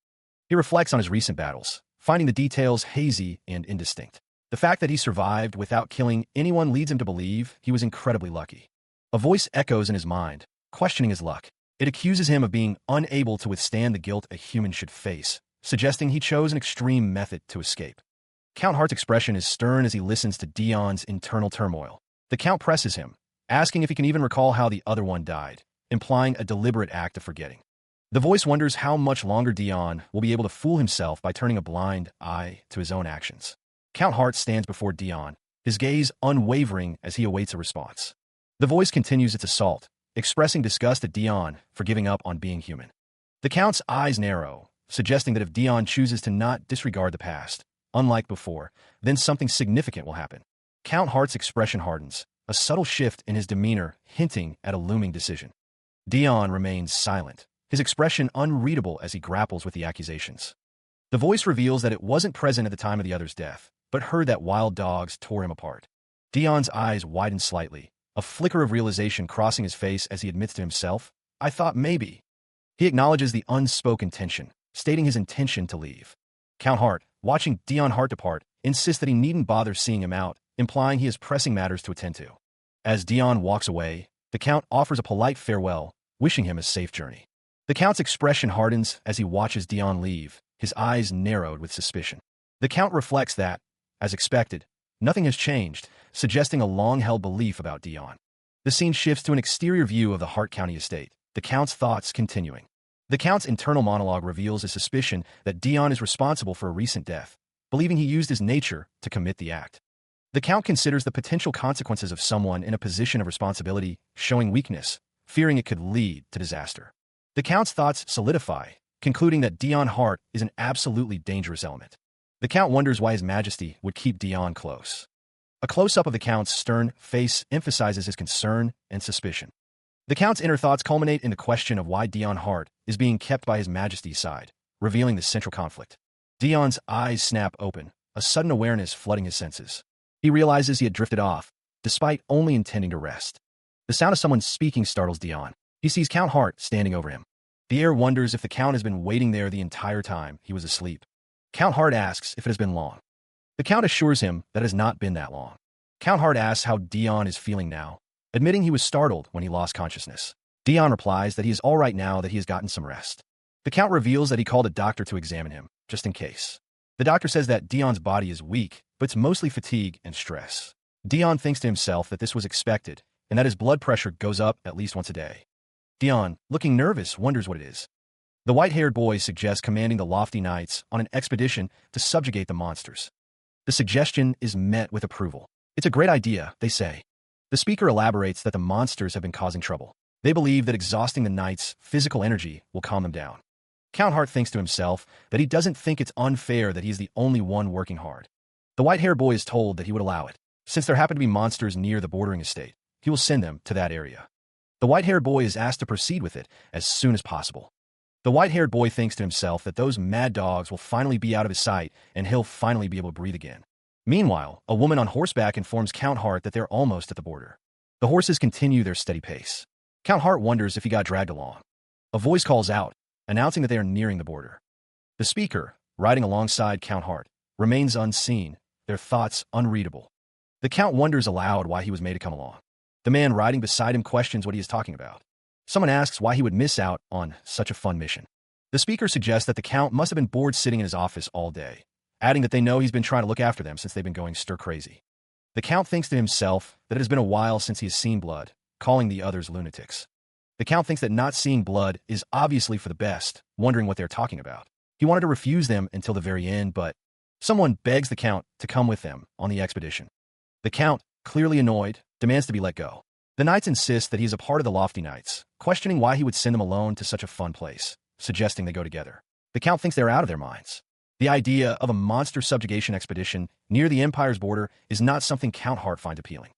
He reflects on his recent battles, finding the details hazy and indistinct. The fact that he survived without killing anyone leads him to believe he was incredibly lucky. A voice echoes in his mind, questioning his luck. It accuses him of being unable to withstand the guilt a human should face, suggesting he chose an extreme method to escape. Count Hart's expression is stern as he listens to Dion's internal turmoil. The Count presses him, asking if he can even recall how the other one died, implying a deliberate act of forgetting. The voice wonders how much longer Dion will be able to fool himself by turning a blind eye to his own actions. Count Hart stands before Dion, his gaze unwavering as he awaits a response. The voice continues its assault, expressing disgust at Dion for giving up on being human. The Count's eyes narrow, suggesting that if Dion chooses to not disregard the past, unlike before, then something significant will happen. Count Hart's expression hardens, a subtle shift in his demeanor hinting at a looming decision. Dion remains silent, his expression unreadable as he grapples with the accusations. The voice reveals that it wasn't present at the time of the other's death, but heard that wild dogs tore him apart. Dion's eyes widen slightly, a flicker of realization crossing his face as he admits to himself, "I thought maybe." He acknowledges the unspoken tension, stating his intention to leave. Count Hart, watching Dion Hart depart, insists that he needn't bother seeing him out, implying he has pressing matters to attend to. As Dion walks away, the Count offers a polite farewell, wishing him a safe journey. The Count's expression hardens as he watches Dion leave, his eyes narrowed with suspicion. The Count reflects that, as expected, nothing has changed, suggesting a long-held belief about Dion. The scene shifts to an exterior view of the Hart County estate, the Count's thoughts continuing. The Count's internal monologue reveals a suspicion that Dion is responsible for a recent death, believing he used his nature to commit the act. The Count considers the potential consequences of someone in a position of responsibility showing weakness, fearing it could lead to disaster. The Count's thoughts solidify, concluding that Dion Hart is an absolutely dangerous element. The Count wonders why His Majesty would keep Dion close. A close-up of the Count's stern face emphasizes his concern and suspicion. The Count's inner thoughts culminate in the question of why Dion Hart is being kept by His Majesty's side, revealing the central conflict. Dion's eyes snap open, a sudden awareness flooding his senses. He realizes he had drifted off, despite only intending to rest. The sound of someone speaking startles Dion. He sees Count Hart standing over him. The heir wonders if the Count has been waiting there the entire time he was asleep. Count Hart asks if it has been long. The Count assures him that it has not been that long. Count Hart asks how Dion is feeling now, admitting he was startled when he lost consciousness. Dion replies that he is all right now that he has gotten some rest. The Count reveals that he called a doctor to examine him, just in case. The doctor says that Dion's body is weak, but it's mostly fatigue and stress. Dion thinks to himself that this was expected, and that his blood pressure goes up at least once a day. Dion, looking nervous, wonders what it is. The white-haired boy suggests commanding the Lofty Knights on an expedition to subjugate the monsters. The suggestion is met with approval. It's a great idea, they say. The speaker elaborates that the monsters have been causing trouble. They believe that exhausting the knights' physical energy will calm them down. Count Hart thinks to himself that he doesn't think it's unfair that he is the only one working hard. The white-haired boy is told that he would allow it. Since there happen to be monsters near the bordering estate, he will send them to that area. The white-haired boy is asked to proceed with it as soon as possible. The white-haired boy thinks to himself that those mad dogs will finally be out of his sight and he'll finally be able to breathe again. Meanwhile, a woman on horseback informs Count Hart that they're almost at the border. The horses continue their steady pace. Count Hart wonders if he got dragged along. A voice calls out, announcing that they are nearing the border. The speaker, riding alongside Count Hart, remains unseen, their thoughts unreadable. The Count wonders aloud why he was made to come along. The man riding beside him questions what he is talking about. Someone asks why he would miss out on such a fun mission. The speaker suggests that the Count must have been bored sitting in his office all day, adding that they know he's been trying to look after them since they've been going stir-crazy. The Count thinks to himself that it has been a while since he has seen blood, calling the others lunatics. The Count thinks that not seeing blood is obviously for the best, wondering what they're talking about. He wanted to refuse them until the very end, but someone begs the Count to come with them on the expedition. The Count, clearly annoyed, demands to be let go. The Knights insist that he is a part of the Lofty Knights, questioning why he would send them alone to such a fun place, suggesting they go together. The Count thinks they're out of their minds. The idea of a monster subjugation expedition near the Empire's border is not something Count Hart finds appealing.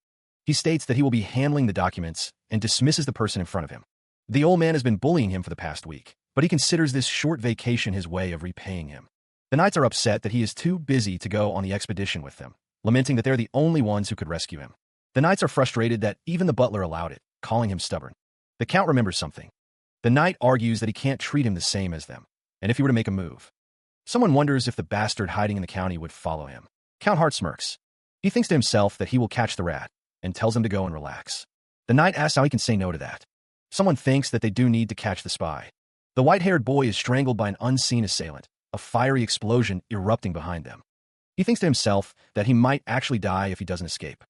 He states that he will be handling the documents and dismisses the person in front of him. The old man has been bullying him for the past week, but he considers this short vacation his way of repaying him. The Knights are upset that he is too busy to go on the expedition with them, lamenting that they're the only ones who could rescue him. The Knights are frustrated that even the butler allowed it, calling him stubborn. The Count remembers something. The knight argues that he can't treat him the same as them, and if he were to make a move. Someone wonders if the bastard hiding in the county would follow him. Count Hart smirks. He thinks to himself that he will catch the rat, and tells him to go and relax. The knight asks how he can say no to that. Someone thinks that they do need to catch the spy. The white-haired boy is strangled by an unseen assailant, a fiery explosion erupting behind them. He thinks to himself that he might actually die if he doesn't escape.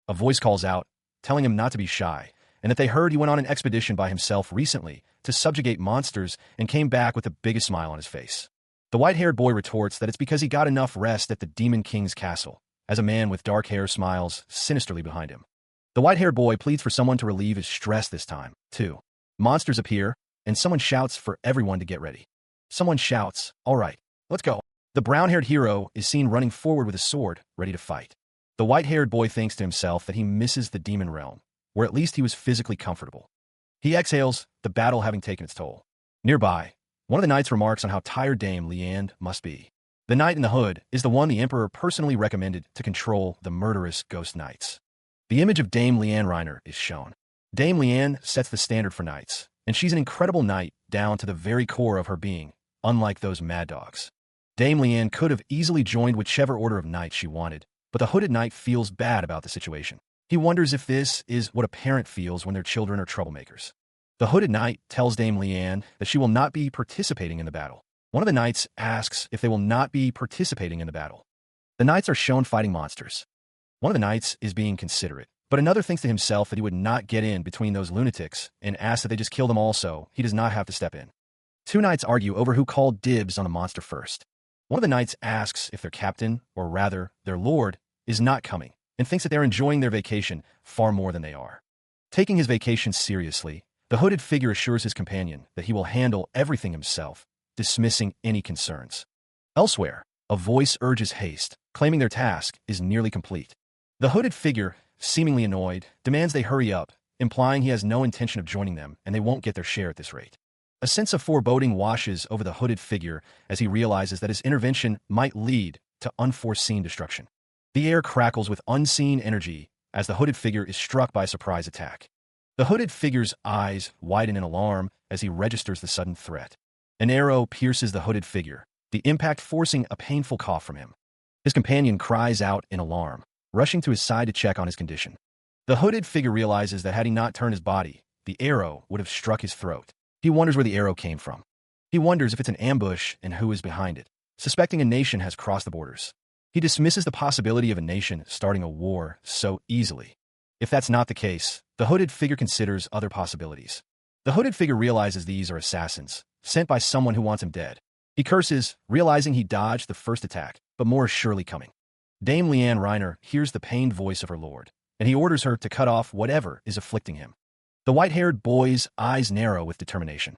A voice calls out, telling him not to be shy, and that they heard he went on an expedition by himself recently to subjugate monsters and came back with the biggest smile on his face. The white-haired boy retorts that it's because he got enough rest at the Demon King's castle, as a man with dark hair smiles sinisterly behind him. The white-haired boy pleads for someone to relieve his stress this time, too. Monsters appear, and someone shouts for everyone to get ready. Someone shouts, "All right, let's go." The brown-haired hero is seen running forward with a sword, ready to fight. The white-haired boy thinks to himself that he misses the demon realm, where at least he was physically comfortable. He exhales, the battle having taken its toll. Nearby, one of the knights remarks on how tired Dame Leanne must be. The knight in the hood is the one the emperor personally recommended to control the murderous ghost knights. The image of Dame Leanne Reiner is shown. Dame Leanne sets the standard for knights, and she's an incredible knight down to the very core of her being, unlike those mad dogs. Dame Leanne could have easily joined whichever order of knights she wanted, but the hooded knight feels bad about the situation. He wonders if this is what a parent feels when their children are troublemakers. The hooded knight tells Dame Leanne that she will not be participating in the battle. One of the knights asks if they will not be participating in the battle. The knights are shown fighting monsters. One of the knights is being considerate, but another thinks to himself that he would not get in between those lunatics and asks that they just kill them all so he does not have to step in. Two knights argue over who called dibs on the monster first. One of the knights asks if their captain, or rather, their lord, is not coming, and thinks that they're enjoying their vacation far more than they are. Taking his vacation seriously, the hooded figure assures his companion that he will handle everything himself, dismissing any concerns. Elsewhere, a voice urges haste, claiming their task is nearly complete. The hooded figure, seemingly annoyed, demands they hurry up, implying he has no intention of joining them and they won't get their share at this rate. A sense of foreboding washes over the hooded figure as he realizes that his intervention might lead to unforeseen destruction. The air crackles with unseen energy as the hooded figure is struck by a surprise attack. The hooded figure's eyes widen in alarm as he registers the sudden threat. An arrow pierces the hooded figure, the impact forcing a painful cough from him. His companion cries out in alarm, rushing to his side to check on his condition. The hooded figure realizes that had he not turned his body, the arrow would have struck his throat. He wonders where the arrow came from. He wonders if it's an ambush and who is behind it, suspecting a nation has crossed the borders. He dismisses the possibility of a nation starting a war so easily. If that's not the case, the hooded figure considers other possibilities. The hooded figure realizes these are assassins, sent by someone who wants him dead. He curses, realizing he dodged the first attack, but more is surely coming. Dame Leanne Reiner hears the pained voice of her lord, and he orders her to cut off whatever is afflicting him. The white-haired boy's eyes narrow with determination.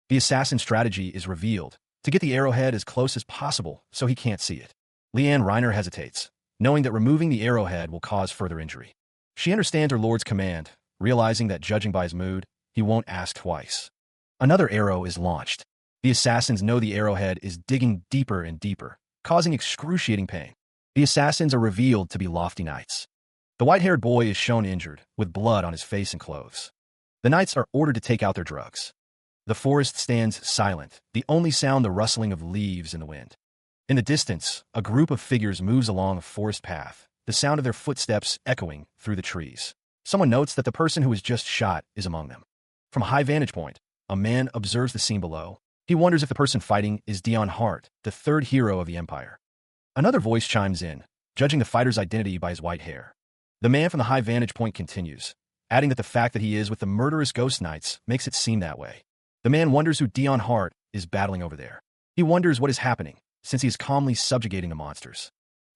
The assassin strategy is revealed, to get the arrowhead as close as possible so he can't see it. Leanne Reiner hesitates, knowing that removing the arrowhead will cause further injury. She understands her lord's command, realizing that judging by his mood, he won't ask twice. Another arrow is launched. The assassins know the arrowhead is digging deeper and deeper, causing excruciating pain. The assassins are revealed to be lofty knights. The white-haired boy is shown injured, with blood on his face and clothes. The knights are ordered to take out their drugs. The forest stands silent, the only sound the rustling of leaves in the wind. In the distance, a group of figures moves along a forest path, the sound of their footsteps echoing through the trees. Someone notes that the person who was just shot is among them. From a high vantage point, a man observes the scene below. He wonders if the person fighting is Dion Hart, the third hero of the Empire. Another voice chimes in, judging the fighter's identity by his white hair. The man from the high vantage point continues, adding that the fact that he is with the murderous ghost knights makes it seem that way. The man wonders who Dion Hart is battling over there. He wonders what is happening, since he is calmly subjugating the monsters.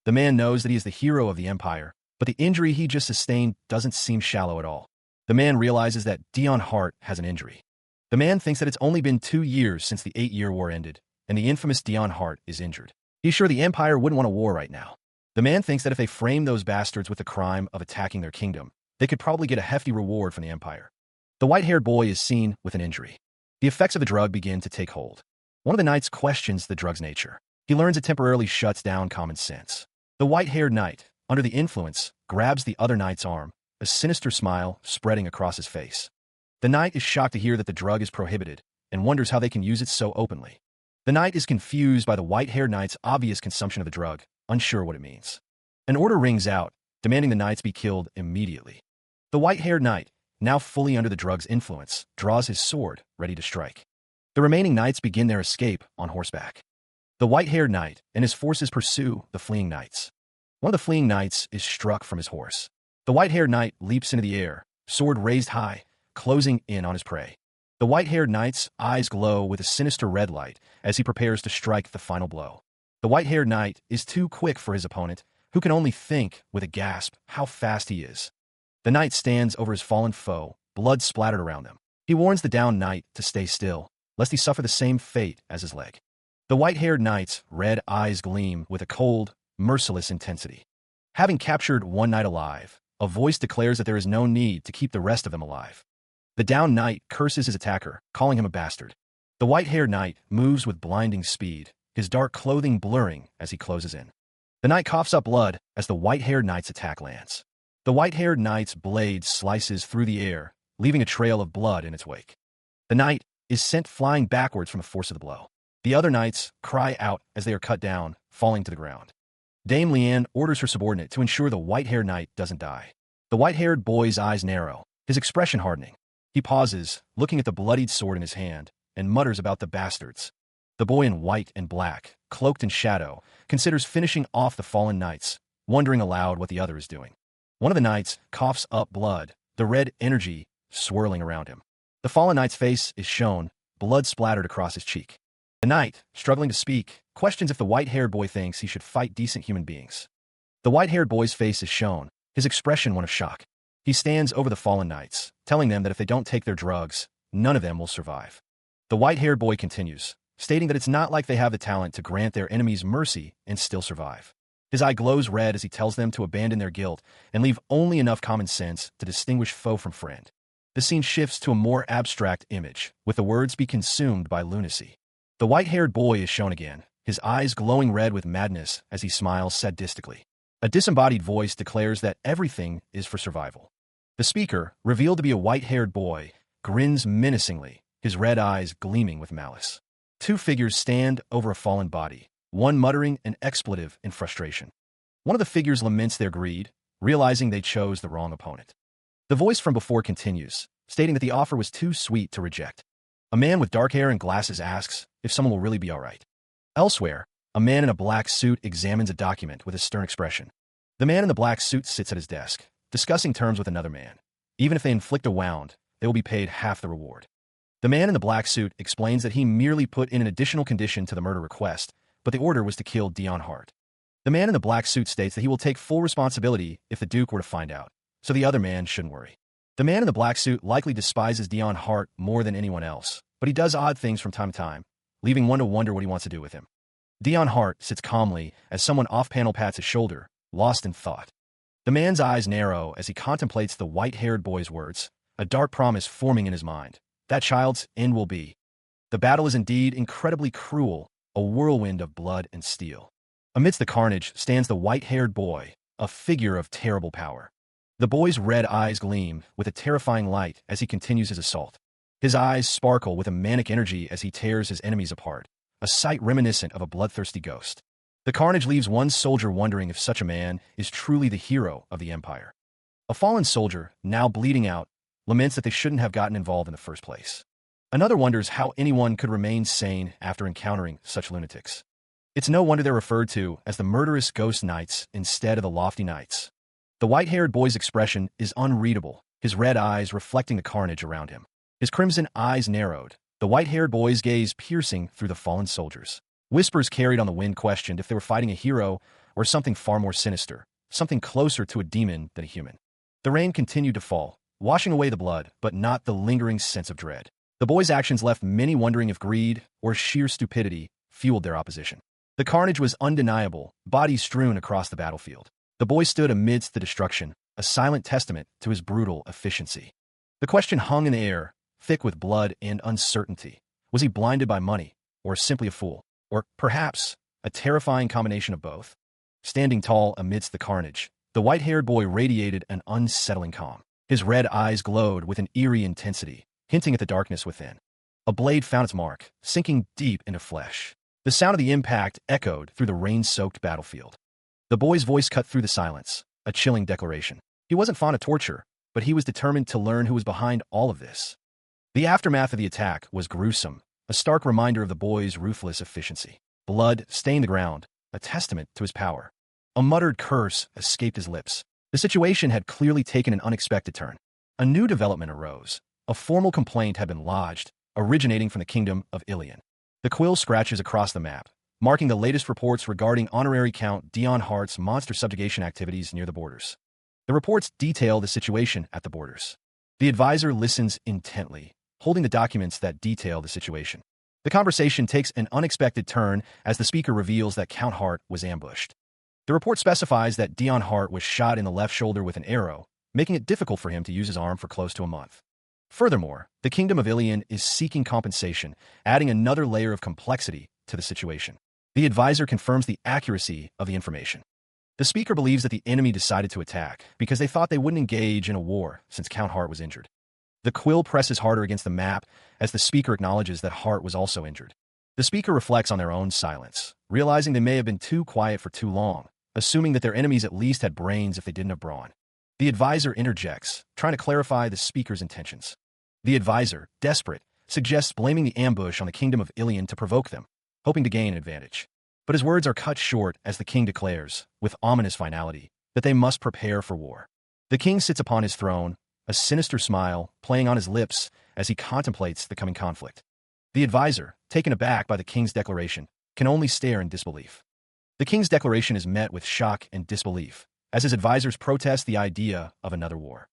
The man knows that he is the hero of the Empire, but the injury he just sustained doesn't seem shallow at all. The man realizes that Dion Hart has an injury. The man thinks that it's only been 2 years since the 8-year war ended, and the infamous Dion Hart is injured. He's sure the Empire wouldn't want a war right now. The man thinks that if they frame those bastards with the crime of attacking their kingdom, they could probably get a hefty reward from the Empire. The white-haired boy is seen with an injury. The effects of the drug begin to take hold. One of the knights questions the drug's nature. He learns it temporarily shuts down common sense. The white-haired knight, under the influence, grabs the other knight's arm, a sinister smile spreading across his face. The knight is shocked to hear that the drug is prohibited, and wonders how they can use it so openly. The knight is confused by the white-haired knight's obvious consumption of the drug, unsure what it means. An order rings out, demanding the knights be killed immediately. The white-haired knight, now fully under the drug's influence, draws his sword, ready to strike. The remaining knights begin their escape on horseback. The white-haired knight and his forces pursue the fleeing knights. One of the fleeing knights is struck from his horse. The white-haired knight leaps into the air, sword raised high, closing in on his prey. The white-haired knight's eyes glow with a sinister red light as he prepares to strike the final blow. The white-haired knight is too quick for his opponent, who can only think, with a gasp, how fast he is. The knight stands over his fallen foe, blood splattered around them. He warns the downed knight to stay still, lest he suffer the same fate as his leg. The white-haired knight's red eyes gleam with a cold, merciless intensity. Having captured one knight alive, a voice declares that there is no need to keep the rest of them alive. The downed knight curses his attacker, calling him a bastard. The white-haired knight moves with blinding speed, his dark clothing blurring as he closes in. The knight coughs up blood as the white-haired knight's attack lands. The white-haired knight's blade slices through the air, leaving a trail of blood in its wake. The knight is sent flying backwards from the force of the blow. The other knights cry out as they are cut down, falling to the ground. Dame Leanne orders her subordinate to ensure the white-haired knight doesn't die. The white-haired boy's eyes narrow, his expression hardening. He pauses, looking at the bloodied sword in his hand, and mutters about the bastards. The boy in white and black, cloaked in shadow, considers finishing off the fallen knights, wondering aloud what the other is doing. One of the knights coughs up blood, the red energy swirling around him. The fallen knight's face is shown, blood splattered across his cheek. The knight, struggling to speak, questions if the white-haired boy thinks he should fight decent human beings. The white-haired boy's face is shown, his expression one of shock. He stands over the fallen knights, telling them that if they don't take their drugs, none of them will survive. The white-haired boy continues, stating that it's not like they have the talent to grant their enemies mercy and still survive. His eye glows red as he tells them to abandon their guilt and leave only enough common sense to distinguish foe from friend. The scene shifts to a more abstract image, with the words "be consumed by lunacy." The white-haired boy is shown again, his eyes glowing red with madness as he smiles sadistically. A disembodied voice declares that everything is for survival. The speaker, revealed to be a white-haired boy, grins menacingly, his red eyes gleaming with malice. Two figures stand over a fallen body, one muttering an expletive in frustration. One of the figures laments their greed, realizing they chose the wrong opponent. The voice from before continues, stating that the offer was too sweet to reject. A man with dark hair and glasses asks if someone will really be all right. Elsewhere, a man in a black suit examines a document with a stern expression. The man in the black suit sits at his desk, discussing terms with another man. Even if they inflict a wound, they will be paid half the reward. The man in the black suit explains that he merely put in an additional condition to the murder request, but the order was to kill Dion Hart. The man in the black suit states that he will take full responsibility if the Duke were to find out, so the other man shouldn't worry. The man in the black suit likely despises Dion Hart more than anyone else, but he does odd things from time to time, leaving one to wonder what he wants to do with him. Dion Hart sits calmly as someone off-panel pats his shoulder, lost in thought. The man's eyes narrow as he contemplates the white-haired boy's words, a dark promise forming in his mind. That child's end will be. The battle is indeed incredibly cruel, a whirlwind of blood and steel. Amidst the carnage stands the white-haired boy, a figure of terrible power. The boy's red eyes gleam with a terrifying light as he continues his assault. His eyes sparkle with a manic energy as he tears his enemies apart, a sight reminiscent of a bloodthirsty ghost. The carnage leaves one soldier wondering if such a man is truly the hero of the Empire. A fallen soldier, now bleeding out, laments that they shouldn't have gotten involved in the first place. Another wonders how anyone could remain sane after encountering such lunatics. It's no wonder they're referred to as the murderous ghost knights instead of the lofty knights. The white-haired boy's expression is unreadable, his red eyes reflecting the carnage around him. His crimson eyes narrowed, the white-haired boy's gaze piercing through the fallen soldiers. Whispers carried on the wind questioned if they were fighting a hero or something far more sinister, something closer to a demon than a human. The rain continued to fall, washing away the blood, but not the lingering sense of dread. The boy's actions left many wondering if greed or sheer stupidity fueled their opposition. The carnage was undeniable, bodies strewn across the battlefield. The boy stood amidst the destruction, a silent testament to his brutal efficiency. The question hung in the air, thick with blood and uncertainty. Was he blinded by money, or simply a fool? Or, perhaps, a terrifying combination of both? Standing tall amidst the carnage, the white-haired boy radiated an unsettling calm. His red eyes glowed with an eerie intensity, hinting at the darkness within. A blade found its mark, sinking deep into flesh. The sound of the impact echoed through the rain-soaked battlefield. The boy's voice cut through the silence, a chilling declaration. He wasn't fond of torture, but he was determined to learn who was behind all of this. The aftermath of the attack was gruesome, a stark reminder of the boy's ruthless efficiency. Blood stained the ground, a testament to his power. A muttered curse escaped his lips. The situation had clearly taken an unexpected turn. A new development arose. A formal complaint had been lodged, originating from the kingdom of Ilion. The quill scratches across the map, marking the latest reports regarding Honorary Count Dion Hart's monster subjugation activities near the borders. The reports detail the situation at the borders. The advisor listens intently, holding the documents that detail the situation. The conversation takes an unexpected turn as the speaker reveals that Count Hart was ambushed. The report specifies that Dion Hart was shot in the left shoulder with an arrow, making it difficult for him to use his arm for close to a month. Furthermore, the Kingdom of Ilion is seeking compensation, adding another layer of complexity to the situation. The advisor confirms the accuracy of the information. The speaker believes that the enemy decided to attack because they thought they wouldn't engage in a war since Count Hart was injured. The quill presses harder against the map as the speaker acknowledges that Hart was also injured. The speaker reflects on their own silence, realizing they may have been too quiet for too long, assuming that their enemies at least had brains if they didn't have brawn. The advisor interjects, trying to clarify the speaker's intentions. The advisor, desperate, suggests blaming the ambush on the Kingdom of Ilion to provoke them, hoping to gain an advantage. But his words are cut short as the king declares, with ominous finality, that they must prepare for war. The king sits upon his throne, a sinister smile playing on his lips as he contemplates the coming conflict. The advisor, taken aback by the king's declaration, can only stare in disbelief. The king's declaration is met with shock and disbelief, as his advisors protest the idea of another war.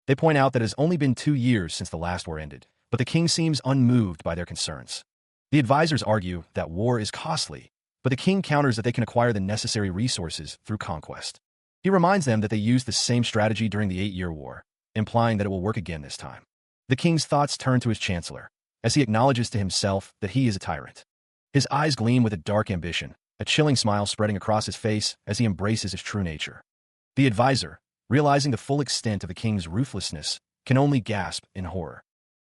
They point out that it has only been 2 years since the last war ended, but the king seems unmoved by their concerns. The advisors argue that war is costly, but the king counters that they can acquire the necessary resources through conquest. He reminds them that they used the same strategy during the 8-Year War, implying that it will work again this time. The king's thoughts turn to his chancellor, as he acknowledges to himself that he is a tyrant. His eyes gleam with a dark ambition, a chilling smile spreading across his face as he embraces his true nature. The advisor, realizing the full extent of the king's ruthlessness, can only gasp in horror.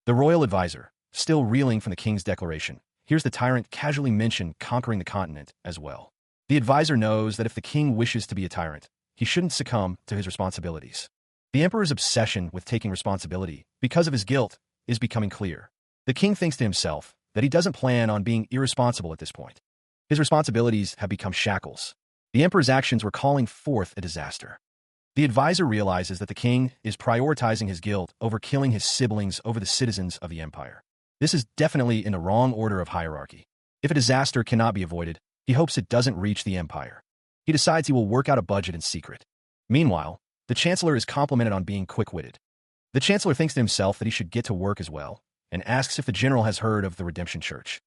The royal advisor, still reeling from the king's declaration, hears the tyrant casually mention conquering the continent as well. The advisor knows that if the king wishes to be a tyrant, he shouldn't succumb to his responsibilities. The emperor's obsession with taking responsibility, because of his guilt, is becoming clear. The king thinks to himself that he doesn't plan on being irresponsible at this point. His responsibilities have become shackles. The emperor's actions were calling forth a disaster. The advisor realizes that the king is prioritizing his guilt over killing his siblings over the citizens of the empire. This is definitely in the wrong order of hierarchy. If a disaster cannot be avoided, he hopes it doesn't reach the empire. He decides he will work out a budget in secret. Meanwhile, the chancellor is complimented on being quick-witted. The chancellor thinks to himself that he should get to work as well, and asks if the general has heard of the Redemption Church.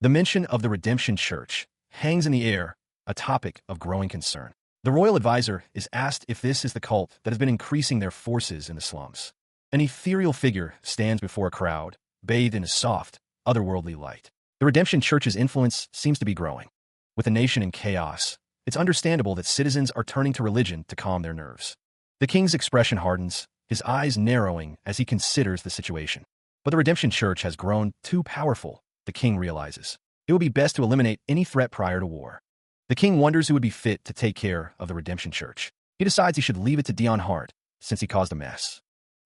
The mention of the Redemption Church hangs in the air, a topic of growing concern. The royal advisor is asked if this is the cult that has been increasing their forces in the slums. An ethereal figure stands before a crowd, bathed in a soft, otherworldly light. The Redemption Church's influence seems to be growing. With the nation in chaos, it's understandable that citizens are turning to religion to calm their nerves. The king's expression hardens, his eyes narrowing as he considers the situation. But the Redemption Church has grown too powerful, the king realizes. It would be best to eliminate any threat prior to war. The king wonders who would be fit to take care of the Redemption Church. He decides he should leave it to Dion Hart, since he caused a mess.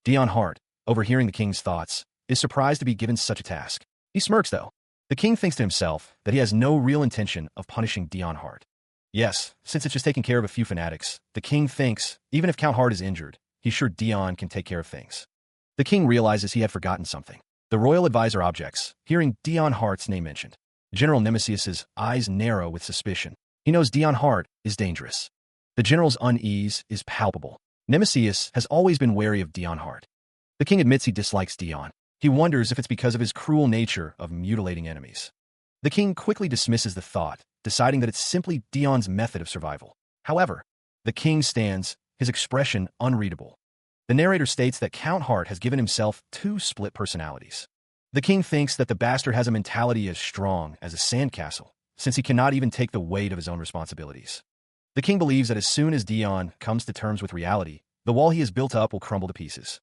Dion Hart, overhearing the king's thoughts, is surprised to be given such a task. He smirks, though. The king thinks to himself that he has no real intention of punishing Dion Hart. Yes, since it's just taking care of a few fanatics, the king thinks, even if Count Hart is injured, he's sure Dion can take care of things. The king realizes he had forgotten something. The royal advisor objects, hearing Dion Hart's name mentioned. General Nemesius's eyes narrow with suspicion. He knows Dion Hart is dangerous. The general's unease is palpable. Nemesius has always been wary of Dion Hart. The king admits he dislikes Dion. He wonders if it's because of his cruel nature of mutilating enemies. The king quickly dismisses the thought, deciding that it's simply Dion's method of survival. However, the king stands, his expression unreadable. The narrator states that Count Hart has given himself 2 split personalities. The king thinks that the bastard has a mentality as strong as a sandcastle, since he cannot even take the weight of his own responsibilities. The king believes that as soon as Dion comes to terms with reality, the wall he has built up will crumble to pieces.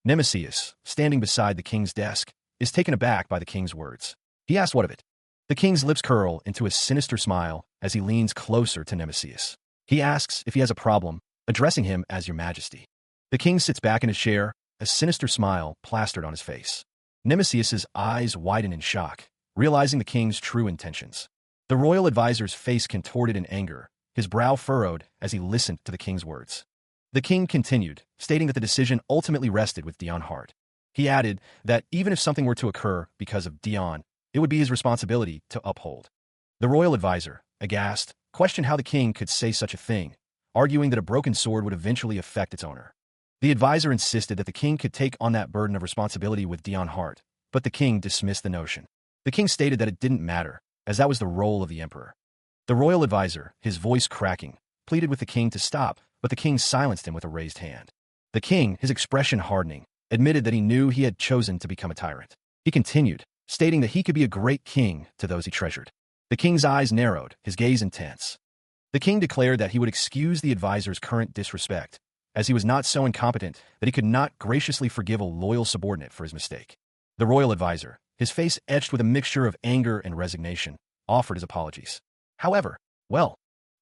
Nemesius, standing beside the king's desk, is taken aback by the king's words. He asks what of it. The king's lips curl into a sinister smile as he leans closer to Nemesis. He asks if he has a problem, addressing him as Your Majesty. The king sits back in his chair, a sinister smile plastered on his face. Nemesius's eyes widen in shock, realizing the king's true intentions. The royal advisor's face contorted in anger, his brow furrowed as he listened to the king's words. The king continued, stating that the decision ultimately rested with Dion Hart. He added that even if something were to occur because of Dion, it would be his responsibility to uphold. The royal advisor, aghast, questioned how the king could say such a thing, arguing that a broken sword would eventually affect its owner. The advisor insisted that the king could take on that burden of responsibility with Dion Hart, but the king dismissed the notion. The king stated that it didn't matter, as that was the role of the emperor. The royal advisor, his voice cracking, pleaded with the king to stop, but the king silenced him with a raised hand. The king, his expression hardening, admitted that he knew he had chosen to become a tyrant. He continued, stating that he could be a great king to those he treasured. The king's eyes narrowed, his gaze intense. The king declared that he would excuse the advisor's current disrespect, as he was not so incompetent that he could not graciously forgive a loyal subordinate for his mistake. The royal advisor, his face etched with a mixture of anger and resignation, offered his apologies. However,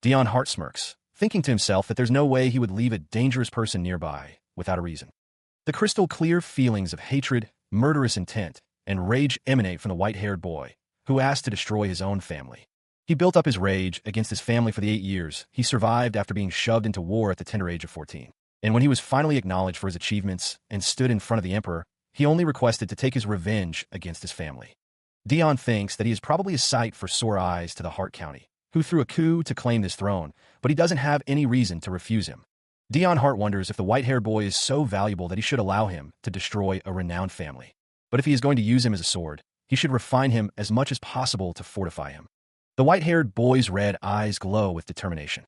Dion Hart smirks, thinking to himself that there's no way he would leave a dangerous person nearby without a reason. The crystal-clear feelings of hatred, murderous intent, and rage emanate from the white-haired boy, who asked to destroy his own family. He built up his rage against his family for the 8 years he survived after being shoved into war at the tender age of 14. And when he was finally acknowledged for his achievements and stood in front of the emperor, he only requested to take his revenge against his family. Dion thinks that he is probably a sight for sore eyes to the Hart County, who threw a coup to claim this throne, but he doesn't have any reason to refuse him. Dion Hart wonders if the white-haired boy is so valuable that he should allow him to destroy a renowned family. But if he is going to use him as a sword, he should refine him as much as possible to fortify him. The white-haired boy's red eyes glow with determination.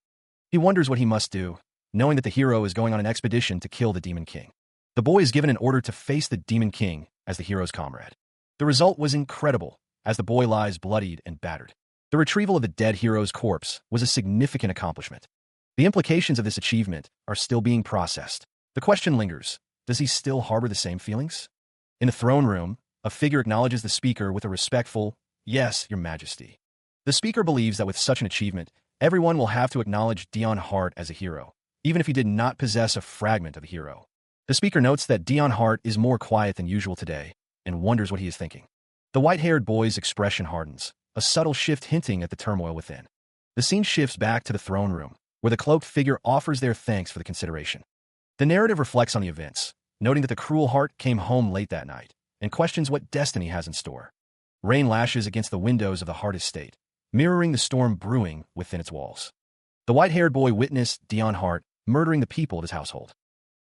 He wonders what he must do, knowing that the hero is going on an expedition to kill the Demon King. The boy is given an order to face the Demon King as the hero's comrade. The result was incredible, as the boy lies bloodied and battered. The retrieval of the dead hero's corpse was a significant accomplishment. The implications of this achievement are still being processed. The question lingers, does he still harbor the same feelings? In the throne room, a figure acknowledges the speaker with a respectful, "Yes, Your Majesty." The speaker believes that with such an achievement, everyone will have to acknowledge Dion Hart as a hero, even if he did not possess a fragment of a hero. The speaker notes that Dion Hart is more quiet than usual today and wonders what he is thinking. The white-haired boy's expression hardens, a subtle shift hinting at the turmoil within. The scene shifts back to the throne room, where the cloaked figure offers their thanks for the consideration. The narrative reflects on the events, noting that the cruel Hart came home late that night and questions what destiny has in store. Rain lashes against the windows of the Hart estate, mirroring the storm brewing within its walls. The white-haired boy witnessed Dion Hart murdering the people of his household.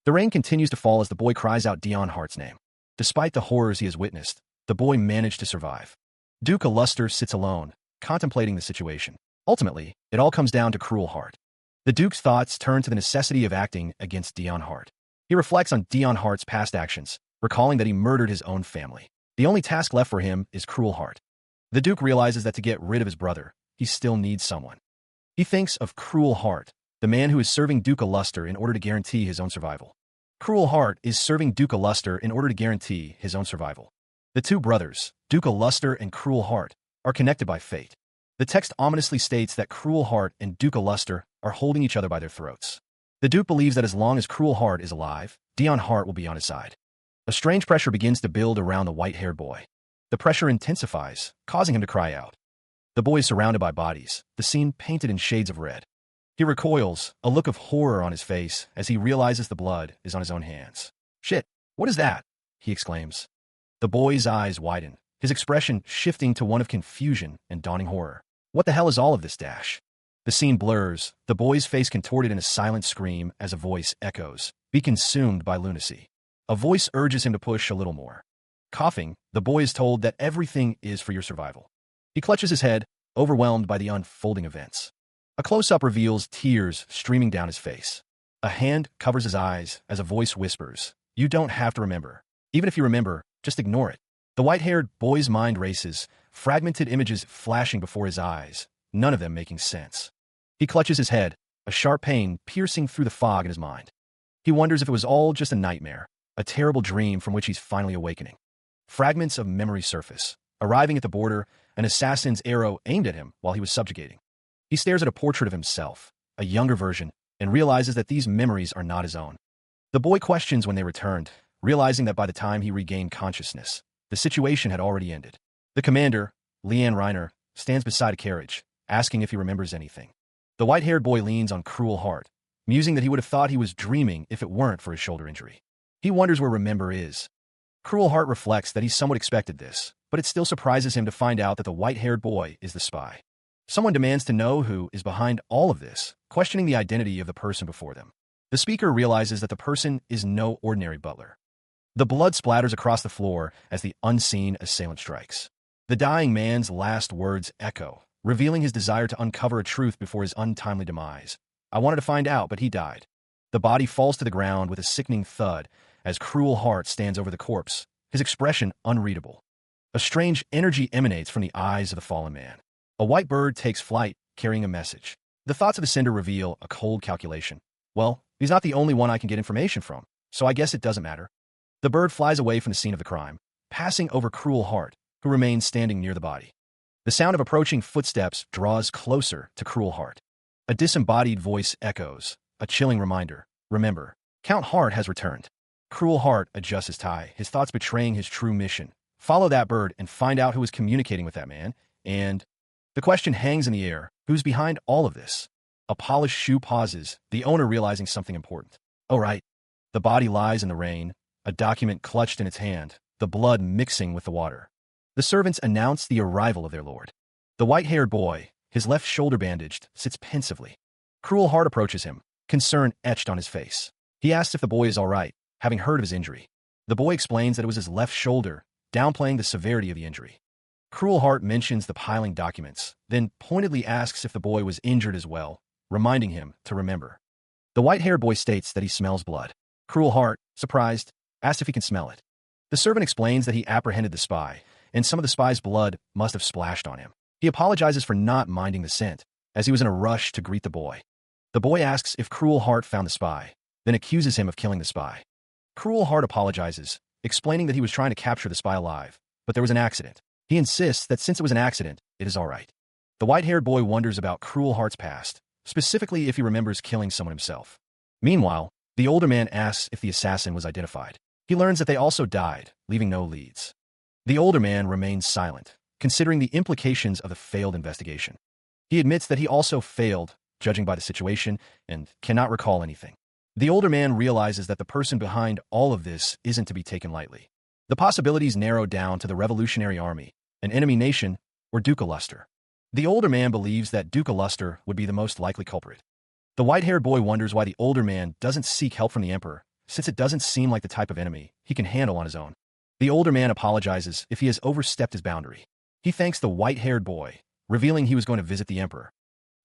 The rain continues to fall as the boy cries out Dion Hart's name. Despite the horrors he has witnessed, the boy managed to survive. Duke Aluster sits alone, contemplating the situation. Ultimately, it all comes down to cruel Hart. The Duke's thoughts turn to the necessity of acting against Dion Hart. He reflects on Dion Hart's past actions, recalling that he murdered his own family. The only task left for him is cruel Hart. The Duke realizes that to get rid of his brother, he still needs someone. He thinks of Cruel Hart, the man who is serving Duke Aluster in order to guarantee his own survival. Cruel Hart is serving Duke Aluster in order to guarantee his own survival. The two brothers, Duke Aluster and Cruel Hart, are connected by fate. The text ominously states that Cruel Hart and Duke Aluster are holding each other by their throats. The Duke believes that as long as Cruel Hart is alive, Dion Hart will be on his side. A strange pressure begins to build around the white-haired boy. The pressure intensifies, causing him to cry out. The boy is surrounded by bodies, the scene painted in shades of red. He recoils, a look of horror on his face as he realizes the blood is on his own hands. "Shit, what is that?" he exclaims. The boy's eyes widen, his expression shifting to one of confusion and dawning horror. What the hell is all of this, Dash? The scene blurs, the boy's face contorted in a silent scream as a voice echoes, "Be consumed by lunacy." A voice urges him to push a little more. Coughing, the boy is told that everything is for your survival. He clutches his head, overwhelmed by the unfolding events. A close-up reveals tears streaming down his face. A hand covers his eyes as a voice whispers, "You don't have to remember. Even if you remember, just ignore it." The white-haired boy's mind races, fragmented images flashing before his eyes, none of them making sense. He clutches his head, a sharp pain piercing through the fog in his mind. He wonders if it was all just a nightmare, a terrible dream from which he's finally awakening. Fragments of memory surface. Arriving at the border, an assassin's arrow aimed at him while he was subjugating. He stares at a portrait of himself, a younger version, and realizes that these memories are not his own. The boy questions when they returned, realizing that by the time he regained consciousness, the situation had already ended. The commander, Leanne Reiner, stands beside a carriage, asking if he remembers anything. The white-haired boy leans on Cruel Heart, musing that he would have thought he was dreaming if it weren't for his shoulder injury. He wonders where Remember is. Cruel Heart reflects that he somewhat expected this, but it still surprises him to find out that the white-haired boy is the spy. Someone demands to know who is behind all of this, questioning the identity of the person before them. The speaker realizes that the person is no ordinary butler. The blood splatters across the floor as the unseen assailant strikes. The dying man's last words echo, revealing his desire to uncover a truth before his untimely demise. I wanted to find out, but he died. The body falls to the ground with a sickening thud as Cruel Heart stands over the corpse, his expression unreadable. A strange energy emanates from the eyes of the fallen man. A white bird takes flight, carrying a message. The thoughts of the sender reveal a cold calculation. Well, he's not the only one I can get information from, so I guess it doesn't matter. The bird flies away from the scene of the crime, passing over Cruel Heart, who remains standing near the body. The sound of approaching footsteps draws closer to Cruel Heart. A disembodied voice echoes, a chilling reminder. Remember, Count Heart has returned. Cruel Heart adjusts his tie, his thoughts betraying his true mission. Follow that bird and find out who is communicating with that man, and... The question hangs in the air. Who's behind all of this? A polished shoe pauses, the owner realizing something important. Oh, right. The body lies in the rain, a document clutched in its hand, the blood mixing with the water. The servants announce the arrival of their lord. The white-haired boy, his left shoulder bandaged, sits pensively. Cruel Heart approaches him, concern etched on his face. He asks if the boy is all right, having heard of his injury. The boy explains that it was his left shoulder, downplaying the severity of the injury. Cruel Heart mentions the piling documents, then pointedly asks if the boy was injured as well, reminding him to remember. The white-haired boy states that he smells blood. Cruel Heart, surprised, asks if he can smell it. The servant explains that he apprehended the spy, and some of the spy's blood must have splashed on him. He apologizes for not minding the scent, as he was in a rush to greet the boy. The boy asks if Cruel Heart found the spy, then accuses him of killing the spy. Cruel Heart apologizes, explaining that he was trying to capture the spy alive, but there was an accident. He insists that since it was an accident, it is all right. The white-haired boy wonders about Cruel Heart's past, specifically if he remembers killing someone himself. Meanwhile, the older man asks if the assassin was identified. He learns that they also died, leaving no leads. The older man remains silent, considering the implications of the failed investigation. He admits that he also failed, judging by the situation, and cannot recall anything. The older man realizes that the person behind all of this isn't to be taken lightly. The possibilities narrow down to the Revolutionary Army, an enemy nation, or Duke Luster. The older man believes that Duke Luster would be the most likely culprit. The white-haired boy wonders why the older man doesn't seek help from the Emperor, since it doesn't seem like the type of enemy he can handle on his own. The older man apologizes if he has overstepped his boundary. He thanks the white-haired boy, revealing he was going to visit the Emperor.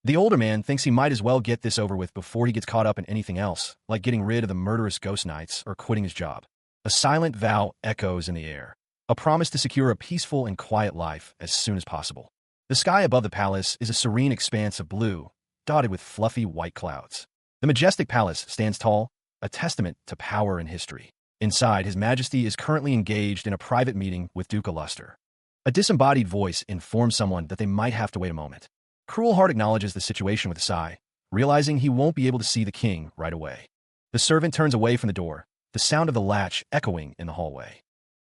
The older man thinks he might as well get this over with before he gets caught up in anything else, like getting rid of the murderous ghost knights or quitting his job. A silent vow echoes in the air, a promise to secure a peaceful and quiet life as soon as possible. The sky above the palace is a serene expanse of blue, dotted with fluffy white clouds. The majestic palace stands tall, a testament to power and history. Inside, His Majesty is currently engaged in a private meeting with Duke Luster. A disembodied voice informs someone that they might have to wait a moment. Cruel Heart acknowledges the situation with a sigh, realizing he won't be able to see the king right away. The servant turns away from the door, the sound of the latch echoing in the hallway.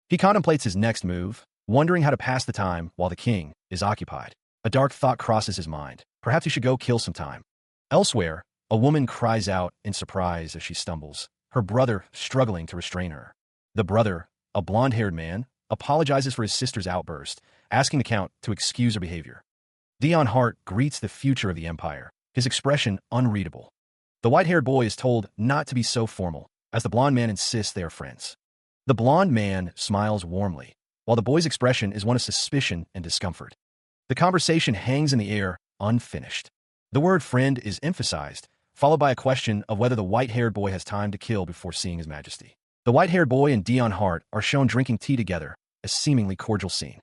He contemplates his next move, wondering how to pass the time while the king is occupied. A dark thought crosses his mind. Perhaps he should go kill some time. Elsewhere, a woman cries out in surprise as she stumbles, her brother struggling to restrain her. The brother, a blonde-haired man, apologizes for his sister's outburst, asking the count to excuse her behavior. Dion Hart greets the future of the empire, his expression unreadable. The white-haired boy is told not to be so formal, as the blonde man insists they are friends. The blonde man smiles warmly, while the boy's expression is one of suspicion and discomfort. The conversation hangs in the air, unfinished. The word friend is emphasized, followed by a question of whether the white-haired boy has time to kill before seeing His Majesty. The white-haired boy and Dion Hart are shown drinking tea together, a seemingly cordial scene.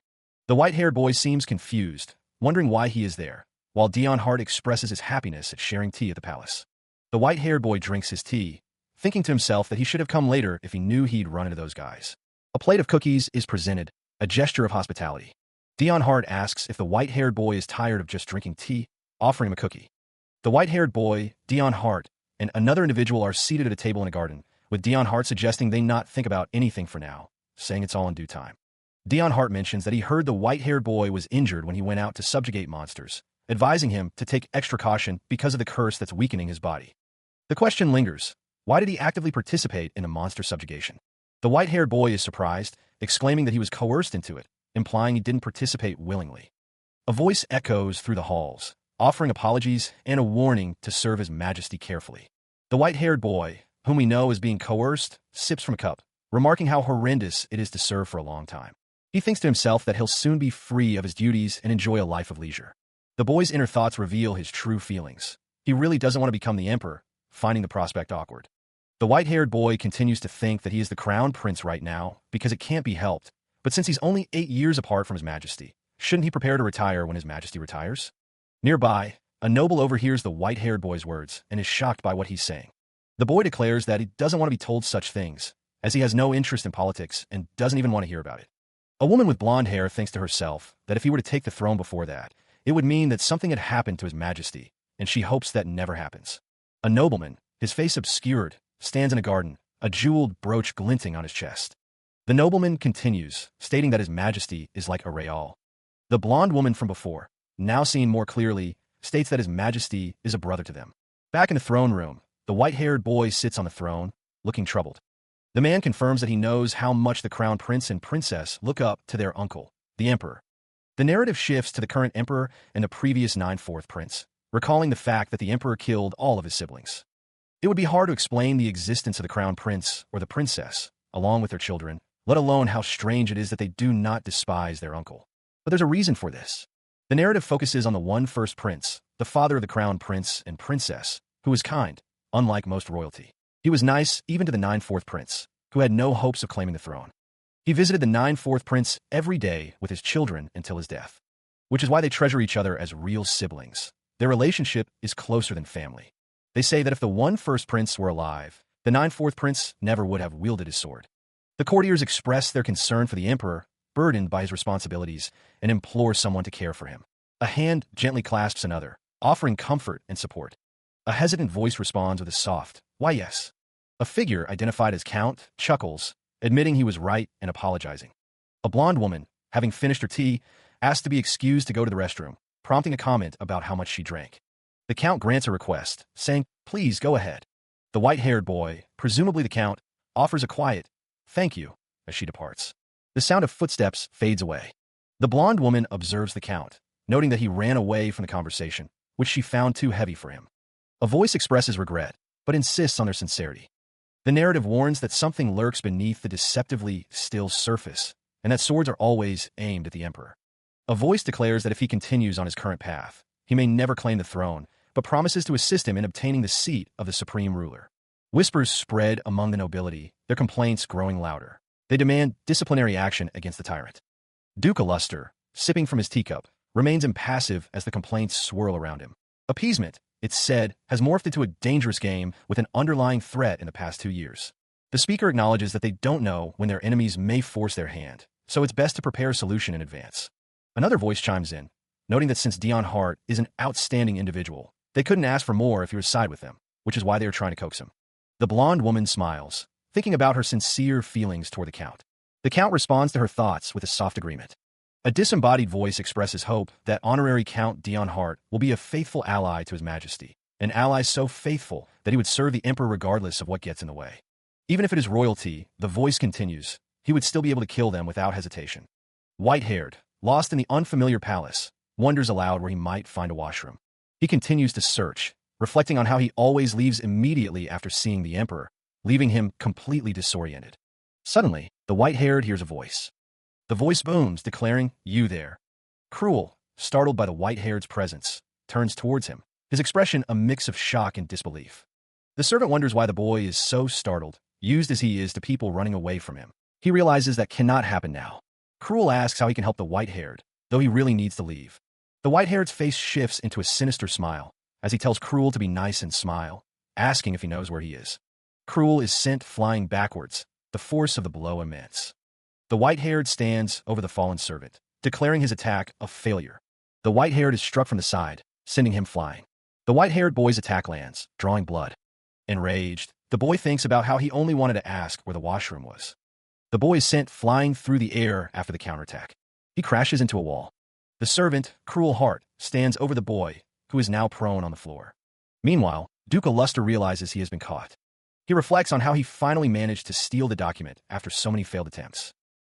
The white-haired boy seems confused, wondering why he is there, while Dion Hart expresses his happiness at sharing tea at the palace. The white-haired boy drinks his tea, thinking to himself that he should have come later if he knew he'd run into those guys. A plate of cookies is presented, a gesture of hospitality. Dion Hart asks if the white-haired boy is tired of just drinking tea, offering him a cookie. The white-haired boy, Dion Hart, and another individual are seated at a table in a garden, with Dion Hart suggesting they not think about anything for now, saying it's all in due time. Dion Hart mentions that he heard the white-haired boy was injured when he went out to subjugate monsters, advising him to take extra caution because of the curse that's weakening his body. The question lingers, why did he actively participate in a monster subjugation? The white-haired boy is surprised, exclaiming that he was coerced into it, implying he didn't participate willingly. A voice echoes through the halls, offering apologies and a warning to serve His Majesty carefully. The white-haired boy, whom we know is being coerced, sips from a cup, remarking how horrendous it is to serve for a long time. He thinks to himself that he'll soon be free of his duties and enjoy a life of leisure. The boy's inner thoughts reveal his true feelings. He really doesn't want to become the emperor, finding the prospect awkward. The white-haired boy continues to think that he is the crown prince right now because it can't be helped, but since he's only 8 years apart from His Majesty, shouldn't he prepare to retire when His Majesty retires? Nearby, a noble overhears the white-haired boy's words and is shocked by what he's saying. The boy declares that he doesn't want to be told such things, as he has no interest in politics and doesn't even want to hear about it. A woman with blonde hair thinks to herself that if he were to take the throne before that, it would mean that something had happened to His Majesty, and she hopes that never happens. A nobleman, his face obscured, stands in a garden, a jeweled brooch glinting on his chest. The nobleman continues, stating that His Majesty is like a real. The blonde woman from before, now seen more clearly, states that His Majesty is a brother to them. Back in the throne room, the white-haired boy sits on the throne, looking troubled. The man confirms that he knows how much the crown prince and princess look up to their uncle, the emperor. The narrative shifts to the current emperor and the previous 9th prince, recalling the fact that the emperor killed all of his siblings. It would be hard to explain the existence of the crown prince or the princess, along with their children, let alone how strange it is that they do not despise their uncle. But there's a reason for this. The narrative focuses on the first prince, the father of the crown prince and princess, who was kind, unlike most royalty. He was nice even to the 9th prince, who had no hopes of claiming the throne. He visited the 9th prince every day with his children until his death, which is why they treasure each other as real siblings. Their relationship is closer than family. They say that if the first prince were alive, the 9th prince never would have wielded his sword. The courtiers express their concern for the emperor, burdened by his responsibilities, and implore someone to care for him. A hand gently clasps another, offering comfort and support. A hesitant voice responds with a soft, "Why yes." A figure identified as Count chuckles, admitting he was right and apologizing. A blonde woman, having finished her tea, asks to be excused to go to the restroom, prompting a comment about how much she drank. The Count grants a request, saying, "Please go ahead." The white-haired boy, presumably the Count, offers a quiet, "Thank you," as she departs. The sound of footsteps fades away. The blonde woman observes the Count, noting that he ran away from the conversation, which she found too heavy for him. A voice expresses regret, but insists on their sincerity. The narrative warns that something lurks beneath the deceptively still surface, and that swords are always aimed at the emperor. A voice declares that if he continues on his current path, he may never claim the throne, but promises to assist him in obtaining the seat of the supreme ruler. Whispers spread among the nobility, their complaints growing louder. They demand disciplinary action against the tyrant. Duke Illuster, sipping from his teacup, remains impassive as the complaints swirl around him. Appeasement, it's said, has morphed into a dangerous game with an underlying threat in the past 2 years. The speaker acknowledges that they don't know when their enemies may force their hand, so it's best to prepare a solution in advance. Another voice chimes in, noting that since Dion Hart is an outstanding individual, they couldn't ask for more if he would side with them, which is why they are trying to coax him. The blonde woman smiles, thinking about her sincere feelings toward the Count. The Count responds to her thoughts with a soft agreement. A disembodied voice expresses hope that honorary Count Dion Hart will be a faithful ally to His Majesty, an ally so faithful that he would serve the emperor regardless of what gets in the way. Even if it is royalty, the voice continues, he would still be able to kill them without hesitation. White-haired, lost in the unfamiliar palace, wonders aloud where he might find a washroom. He continues to search, reflecting on how he always leaves immediately after seeing the emperor, leaving him completely disoriented. Suddenly, the white-haired hears a voice. The voice booms, declaring, "You there." Cruel, startled by the white-haired's presence, turns towards him, his expression a mix of shock and disbelief. The servant wonders why the boy is so startled, used as he is to people running away from him. He realizes that cannot happen now. Cruel asks how he can help the white-haired, though he really needs to leave. The white-haired's face shifts into a sinister smile, as he tells Cruel to be nice and smile, asking if he knows where he is. Cruel is sent flying backwards, the force of the blow immense. The white-haired stands over the fallen servant, declaring his attack a failure. The white-haired is struck from the side, sending him flying. The white-haired boy's attack lands, drawing blood. Enraged, the boy thinks about how he only wanted to ask where the washroom was. The boy is sent flying through the air after the counterattack. He crashes into a wall. The servant, Cruel Heart, stands over the boy, who is now prone on the floor. Meanwhile, Duke Luster realizes he has been caught. He reflects on how he finally managed to steal the document after so many failed attempts.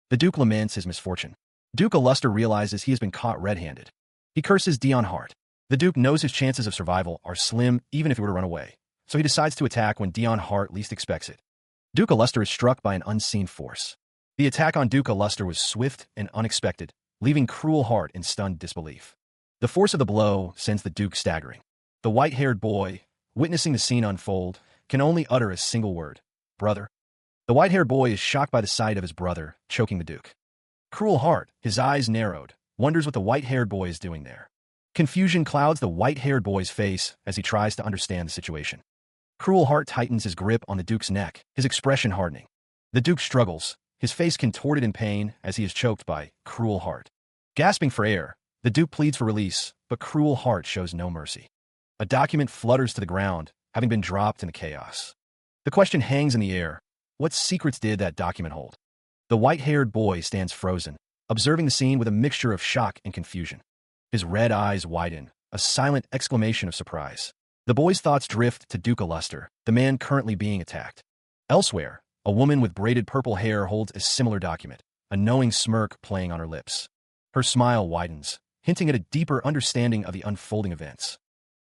The Duke laments his misfortune. Duke Luster realizes he has been caught red-handed. He curses Dion Hart. The Duke knows his chances of survival are slim even if he were to run away, so he decides to attack when Dion Hart least expects it. Duke Luster is struck by an unseen force. The attack on Duke Luster was swift and unexpected, leaving Cruel Heart in stunned disbelief. The force of the blow sends the Duke staggering. The white-haired boy, witnessing the scene unfold, can only utter a single word: brother. The white-haired boy is shocked by the sight of his brother, choking the Duke. Cruel Heart, his eyes narrowed, wonders what the white-haired boy is doing there. Confusion clouds the white-haired boy's face as he tries to understand the situation. Cruel Heart tightens his grip on the Duke's neck, his expression hardening. The Duke struggles, his face contorted in pain as he is choked by Cruel Heart. Gasping for air, the Duke pleads for release, but Cruel Heart shows no mercy. A document flutters to the ground, having been dropped in the chaos. The question hangs in the air: what secrets did that document hold? The white-haired boy stands frozen, observing the scene with a mixture of shock and confusion. His red eyes widen, a silent exclamation of surprise. The boy's thoughts drift to Duke Luster, the man currently being attacked. Elsewhere, a woman with braided purple hair holds a similar document, a knowing smirk playing on her lips. Her smile widens, hinting at a deeper understanding of the unfolding events.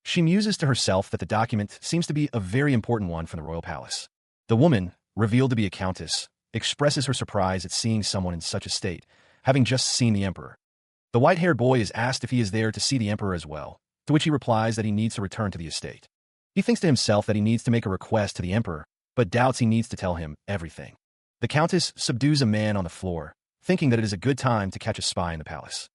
She muses to herself that the document seems to be a very important one from the royal palace. The woman, revealed to be a countess, expresses her surprise at seeing someone in such a state, having just seen the emperor. The white-haired boy is asked if he is there to see the emperor as well, to which he replies that he needs to return to the estate. He thinks to himself that he needs to make a request to the emperor, but doubts he needs to tell him everything. The countess subdues a man on the floor, thinking that it is a good time to catch a spy in the palace.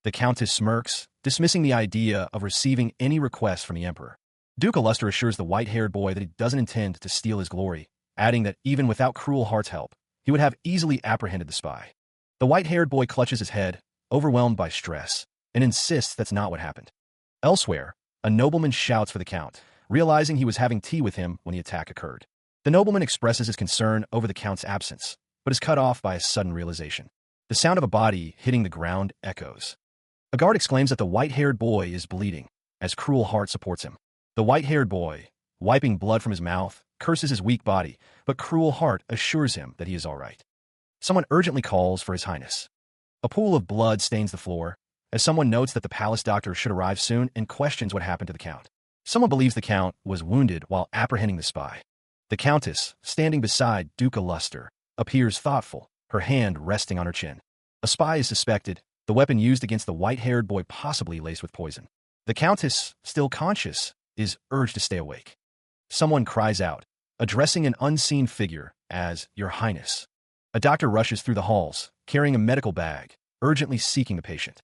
The countess smirks, dismissing the idea of receiving any request from the emperor. Duke Luster assures the white-haired boy that he doesn't intend to steal his glory, adding that even without Cruel Heart's help, he would have easily apprehended the spy. The white-haired boy clutches his head, overwhelmed by stress, and insists that's not what happened. Elsewhere, a nobleman shouts for the count, realizing he was having tea with him when the attack occurred. The nobleman expresses his concern over the count's absence, but is cut off by a sudden realization. The sound of a body hitting the ground echoes. A guard exclaims that the white-haired boy is bleeding, as Cruel Heart supports him. The white-haired boy, wiping blood from his mouth, curses his weak body, but Cruel Heart assures him that he is all right. Someone urgently calls for His Highness. A pool of blood stains the floor, as someone notes that the palace doctor should arrive soon and questions what happened to the count. Someone believes the count was wounded while apprehending the spy. The countess, standing beside Duke Luster, appears thoughtful, her hand resting on her chin. A spy is suspected, the weapon used against the white-haired boy possibly laced with poison. The countess, still conscious, is urged to stay awake. Someone cries out, addressing an unseen figure as Your Highness. A doctor rushes through the halls, carrying a medical bag, urgently seeking the patient.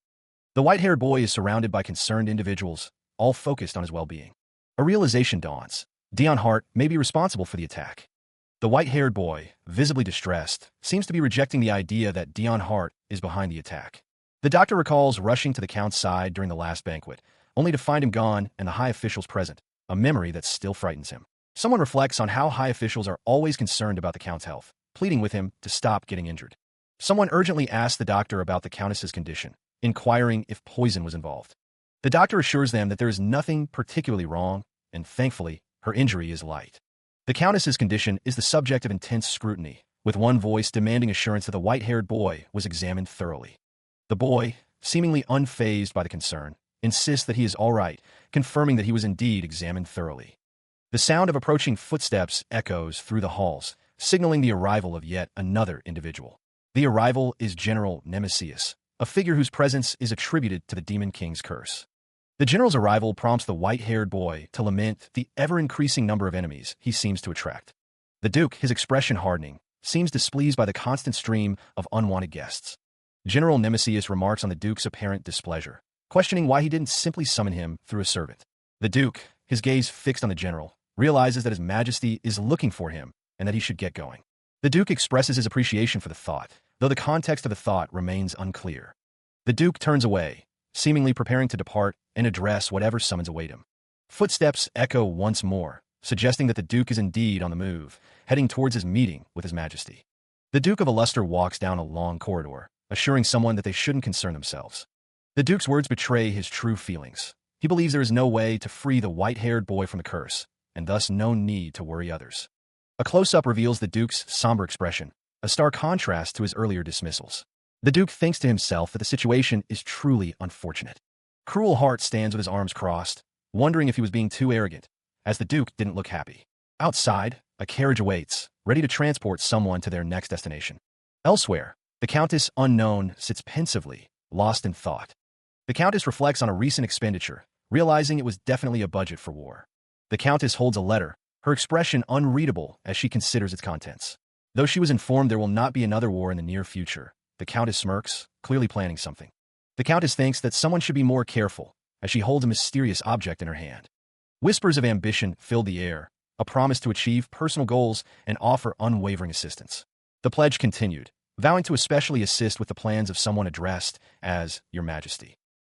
The white-haired boy is surrounded by concerned individuals, all focused on his well-being. A realization dawns: Dion Hart may be responsible for the attack. The white-haired boy, visibly distressed, seems to be rejecting the idea that Dion Hart is behind the attack. The doctor recalls rushing to the count's side during the last banquet, only to find him gone and the high officials present, a memory that still frightens him. Someone reflects on how high officials are always concerned about the count's health, pleading with him to stop getting injured. Someone urgently asks the doctor about the countess's condition, inquiring if poison was involved. The doctor assures them that there is nothing particularly wrong, and thankfully, her injury is light. The countess's condition is the subject of intense scrutiny, with one voice demanding assurance that the white-haired boy was examined thoroughly. The boy, seemingly unfazed by the concern, insists that he is all right, confirming that he was indeed examined thoroughly. The sound of approaching footsteps echoes through the halls, signaling the arrival of yet another individual. The arrival is General Nemesis, a figure whose presence is attributed to the Demon King's curse. The general's arrival prompts the white-haired boy to lament the ever-increasing number of enemies he seems to attract. The Duke, his expression hardening, seems displeased by the constant stream of unwanted guests. General Nemesis remarks on the Duke's apparent displeasure, questioning why he didn't simply summon him through a servant. The Duke, his gaze fixed on the general, realizes that His Majesty is looking for him and that he should get going. The Duke expresses his appreciation for the thought, though the context of the thought remains unclear. The Duke turns away, seemingly preparing to depart and address whatever summons await him. Footsteps echo once more, suggesting that the Duke is indeed on the move, heading towards his meeting with His Majesty. The Duke of Illuster walks down a long corridor, assuring someone that they shouldn't concern themselves. The Duke's words betray his true feelings. He believes there is no way to free the white-haired boy from the curse, and thus no need to worry others. A close-up reveals the Duke's somber expression, a stark contrast to his earlier dismissals. The Duke thinks to himself that the situation is truly unfortunate. Cruel Heart stands with his arms crossed, wondering if he was being too arrogant, as the Duke didn't look happy. Outside, a carriage awaits, ready to transport someone to their next destination. Elsewhere, the Countess Unknown sits pensively, lost in thought. The Countess reflects on a recent expenditure, realizing it was definitely a budget for war. The Countess holds a letter, her expression unreadable as she considers its contents. Though she was informed there will not be another war in the near future, the Countess smirks, clearly planning something. The Countess thinks that someone should be more careful, as she holds a mysterious object in her hand. Whispers of ambition fill the air, a promise to achieve personal goals and offer unwavering assistance. The pledge continued, vowing to especially assist with the plans of someone addressed as Your Majesty.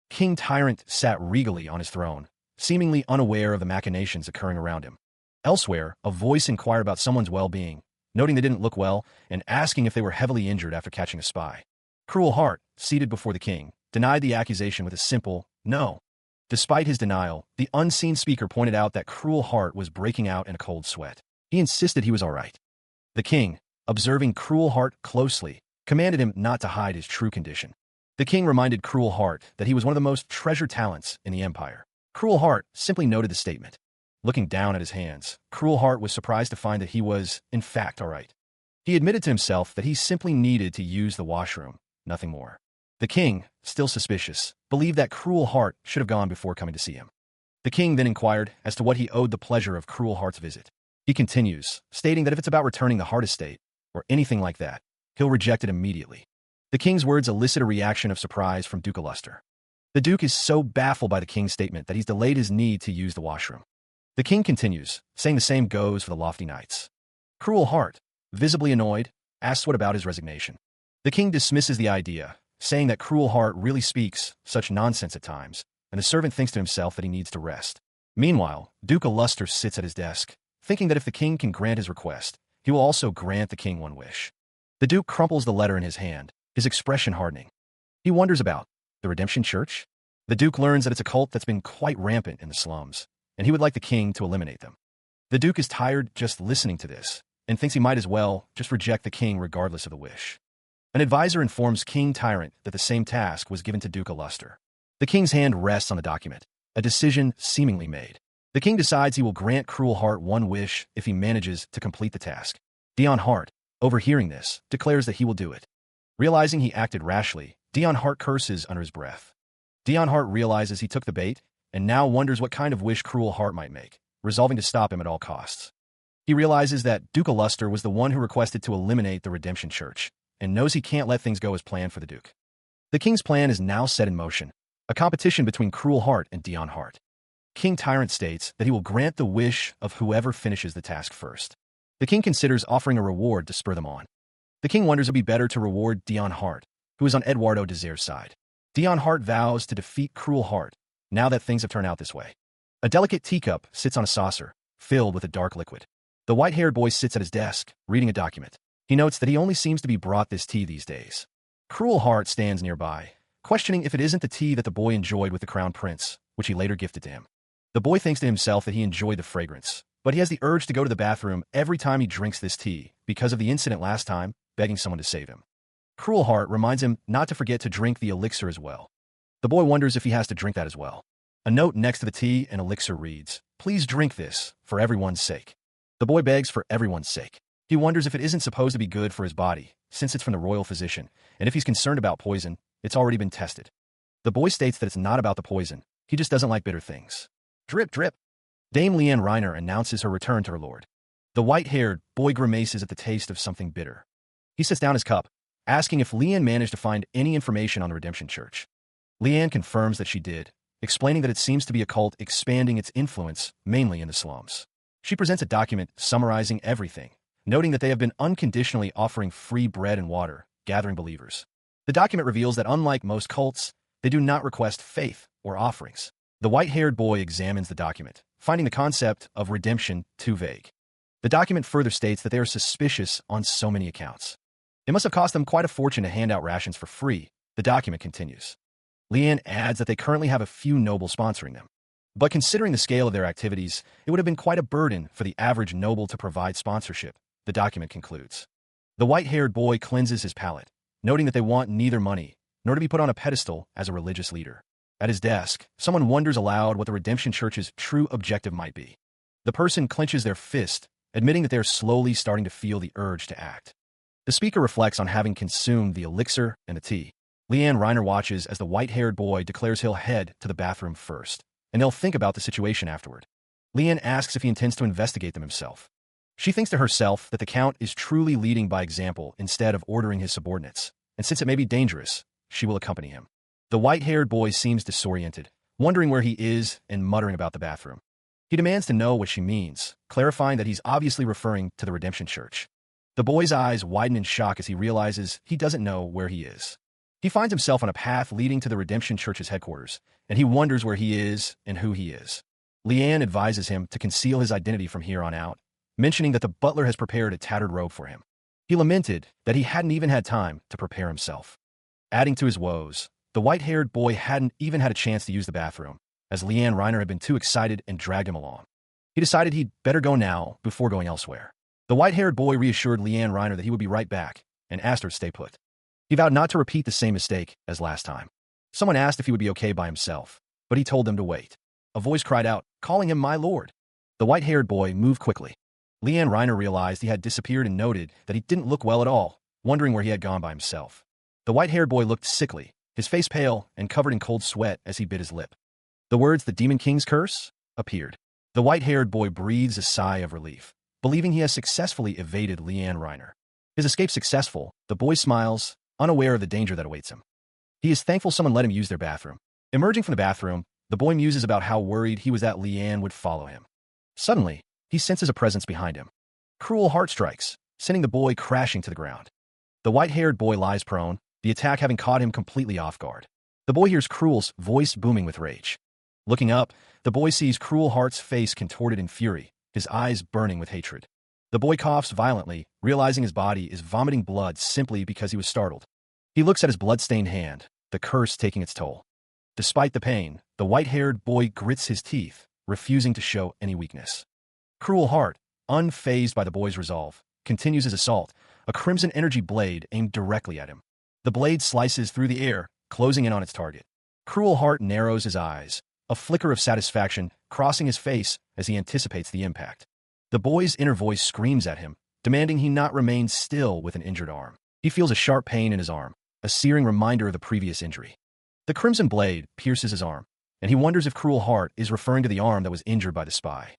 King Tyrant sat regally on his throne, seemingly unaware of the machinations occurring around him. Elsewhere, a voice inquired about someone's well-being, noting they didn't look well and asking if they were heavily injured after catching a spy. Cruel Heart, seated before the king, denied the accusation with a simple no. Despite his denial, the unseen speaker pointed out that Cruel Heart was breaking out in a cold sweat. He insisted he was all right. The king, observing Cruel Heart closely, commanded him not to hide his true condition. The king reminded Cruel Heart that he was one of the most treasured talents in the empire. Cruel Heart simply noted the statement. Looking down at his hands, Cruel Heart was surprised to find that he was, in fact, all right. He admitted to himself that he simply needed to use the washroom, nothing more. The king, still suspicious, believed that Cruel Heart should have gone before coming to see him. The king then inquired as to what he owed the pleasure of Cruel Heart's visit. He continues, stating that if it's about returning the heart estate, or anything like that, he'll reject it immediately. The king's words elicit a reaction of surprise from Duke Illuster. The Duke is so baffled by the king's statement that he's delayed his need to use the washroom. The king continues, saying the same goes for the lofty knights. Cruel Heart, visibly annoyed, asks what about his resignation. The king dismisses the idea, saying that Cruel Heart really speaks such nonsense at times, and the servant thinks to himself that he needs to rest. Meanwhile, Duke Illuster sits at his desk, thinking that if the king can grant his request, he will also grant the king one wish. The Duke crumples the letter in his hand, his expression hardening. He wonders about the Redemption Church. The Duke learns that it's a cult that's been quite rampant in the slums, and he would like the king to eliminate them. The Duke is tired just listening to this, and thinks he might as well just reject the king regardless of the wish. An advisor informs King Tyrant that the same task was given to Duke Illuster. The king's hand rests on the document, a decision seemingly made. The king decides he will grant Cruel Heart one wish if he manages to complete the task. Dion Heart, overhearing this, declares that he will do it. Realizing he acted rashly, Dion Heart curses under his breath. Dion Heart realizes he took the bait, and now wonders what kind of wish Cruel Heart might make, resolving to stop him at all costs. He realizes that Duke Illuster was the one who requested to eliminate the Redemption Church, and knows he can't let things go as planned for the Duke. The king's plan is now set in motion, a competition between Cruel Heart and Dion Heart. King Tyrant states that he will grant the wish of whoever finishes the task first. The king considers offering a reward to spur them on. The king wonders it would be better to reward Dion Heart, who is on Eduardo Desire's side. Dion Heart vows to defeat Cruel Heart, now that things have turned out this way. A delicate teacup sits on a saucer, filled with a dark liquid. The white-haired boy sits at his desk, reading a document. He notes that he only seems to be brought this tea these days. Cruel Heart stands nearby, questioning if it isn't the tea that the boy enjoyed with the crown prince, which he later gifted to him. The boy thinks to himself that he enjoyed the fragrance, but he has the urge to go to the bathroom every time he drinks this tea because of the incident last time, begging someone to save him. Cruel Heart reminds him not to forget to drink the elixir as well. The boy wonders if he has to drink that as well. A note next to the tea and elixir reads, "Please drink this, for everyone's sake." The boy begs for everyone's sake. He wonders if it isn't supposed to be good for his body, since it's from the royal physician, and if he's concerned about poison, it's already been tested. The boy states that it's not about the poison, he just doesn't like bitter things. Drip, drip. Dame Leanne Reiner announces her return to her lord. The white-haired boy grimaces at the taste of something bitter. He sets down his cup, asking if Leanne managed to find any information on the Redemption Church. Leanne confirms that she did, explaining that it seems to be a cult expanding its influence, mainly in the slums. She presents a document summarizing everything, noting that they have been unconditionally offering free bread and water, gathering believers. The document reveals that unlike most cults, they do not request faith or offerings. The white-haired boy examines the document, finding the concept of redemption too vague. The document further states that they are suspicious on so many accounts. It must have cost them quite a fortune to hand out rations for free, the document continues. Leanne adds that they currently have a few nobles sponsoring them. But considering the scale of their activities, it would have been quite a burden for the average noble to provide sponsorship, the document concludes. The white-haired boy cleanses his palate, noting that they want neither money nor to be put on a pedestal as a religious leader. At his desk, someone wonders aloud what the Redemption Church's true objective might be. The person clenches their fist, admitting that they are slowly starting to feel the urge to act. The speaker reflects on having consumed the elixir and the tea. Leanne Reiner watches as the white-haired boy declares he'll head to the bathroom first, and they'll think about the situation afterward. Leanne asks if he intends to investigate them himself. She thinks to herself that the Count is truly leading by example instead of ordering his subordinates, and since it may be dangerous, she will accompany him. The white-haired boy seems disoriented, wondering where he is and muttering about the bathroom. He demands to know what she means, clarifying that he's obviously referring to the Redemption Church. The boy's eyes widen in shock as he realizes he doesn't know where he is. He finds himself on a path leading to the Redemption Church's headquarters, and he wonders where he is and who he is. Leanne advises him to conceal his identity from here on out, mentioning that the butler has prepared a tattered robe for him. He lamented that he hadn't even had time to prepare himself. Adding to his woes, the white-haired boy hadn't even had a chance to use the bathroom, as Leanne Reiner had been too excited and dragged him along. He decided he'd better go now before going elsewhere. The white-haired boy reassured Leanne Reiner that he would be right back and asked her to stay put. He vowed not to repeat the same mistake as last time. Someone asked if he would be okay by himself, but he told them to wait. A voice cried out, calling him my lord. The white-haired boy moved quickly. Leanne Reiner realized he had disappeared and noted that he didn't look well at all, wondering where he had gone by himself. The white-haired boy looked sickly, his face pale and covered in cold sweat as he bit his lip. The words, "the Demon King's curse," appeared. The white-haired boy breathes a sigh of relief, believing he has successfully evaded Leanne Reiner. His escape successful, the boy smiles, unaware of the danger that awaits him. He is thankful someone let him use their bathroom. Emerging from the bathroom, the boy muses about how worried he was that Leanne would follow him. Suddenly, he senses a presence behind him. Cruel heart strikes, sending the boy crashing to the ground. The white-haired boy lies prone, the attack having caught him completely off guard. The boy hears Cruel's voice booming with rage. Looking up, the boy sees Cruel Heart's face contorted in fury, his eyes burning with hatred. The boy coughs violently, realizing his body is vomiting blood simply because he was startled. He looks at his blood-stained hand, the curse taking its toll. Despite the pain, the white-haired boy grits his teeth, refusing to show any weakness. Cruel Heart, unfazed by the boy's resolve, continues his assault, a crimson energy blade aimed directly at him. The blade slices through the air, closing in on its target. Cruel Heart narrows his eyes, a flicker of satisfaction crossing his face as he anticipates the impact. The boy's inner voice screams at him, demanding he not remain still with an injured arm. He feels a sharp pain in his arm, a searing reminder of the previous injury. The crimson blade pierces his arm, and he wonders if Cruel Heart is referring to the arm that was injured by the spy.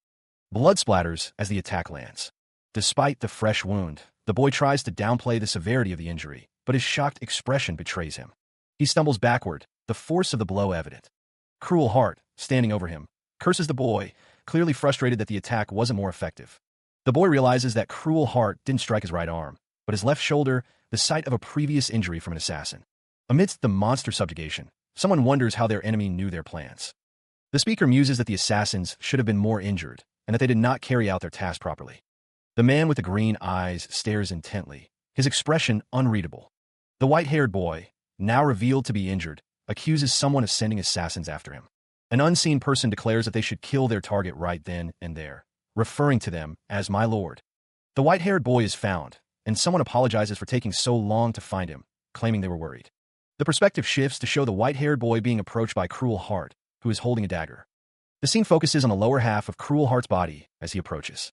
Blood splatters as the attack lands. Despite the fresh wound, the boy tries to downplay the severity of the injury, but his shocked expression betrays him. He stumbles backward, the force of the blow evident. Cruel Heart, standing over him, curses the boy, clearly frustrated that the attack wasn't more effective. The boy realizes that Cruel Heart didn't strike his right arm, but his left shoulder, the site of a previous injury from an assassin. Amidst the monster subjugation, someone wonders how their enemy knew their plans. The speaker muses that the assassins should have been more injured, and that they did not carry out their task properly. The man with the green eyes stares intently, his expression unreadable. The white-haired boy, now revealed to be injured, accuses someone of sending assassins after him. An unseen person declares that they should kill their target right then and there, referring to them as my lord. The white-haired boy is found, and someone apologizes for taking so long to find him, claiming they were worried. The perspective shifts to show the white-haired boy being approached by Cruel Heart, who is holding a dagger. The scene focuses on the lower half of Cruel Heart's body as he approaches.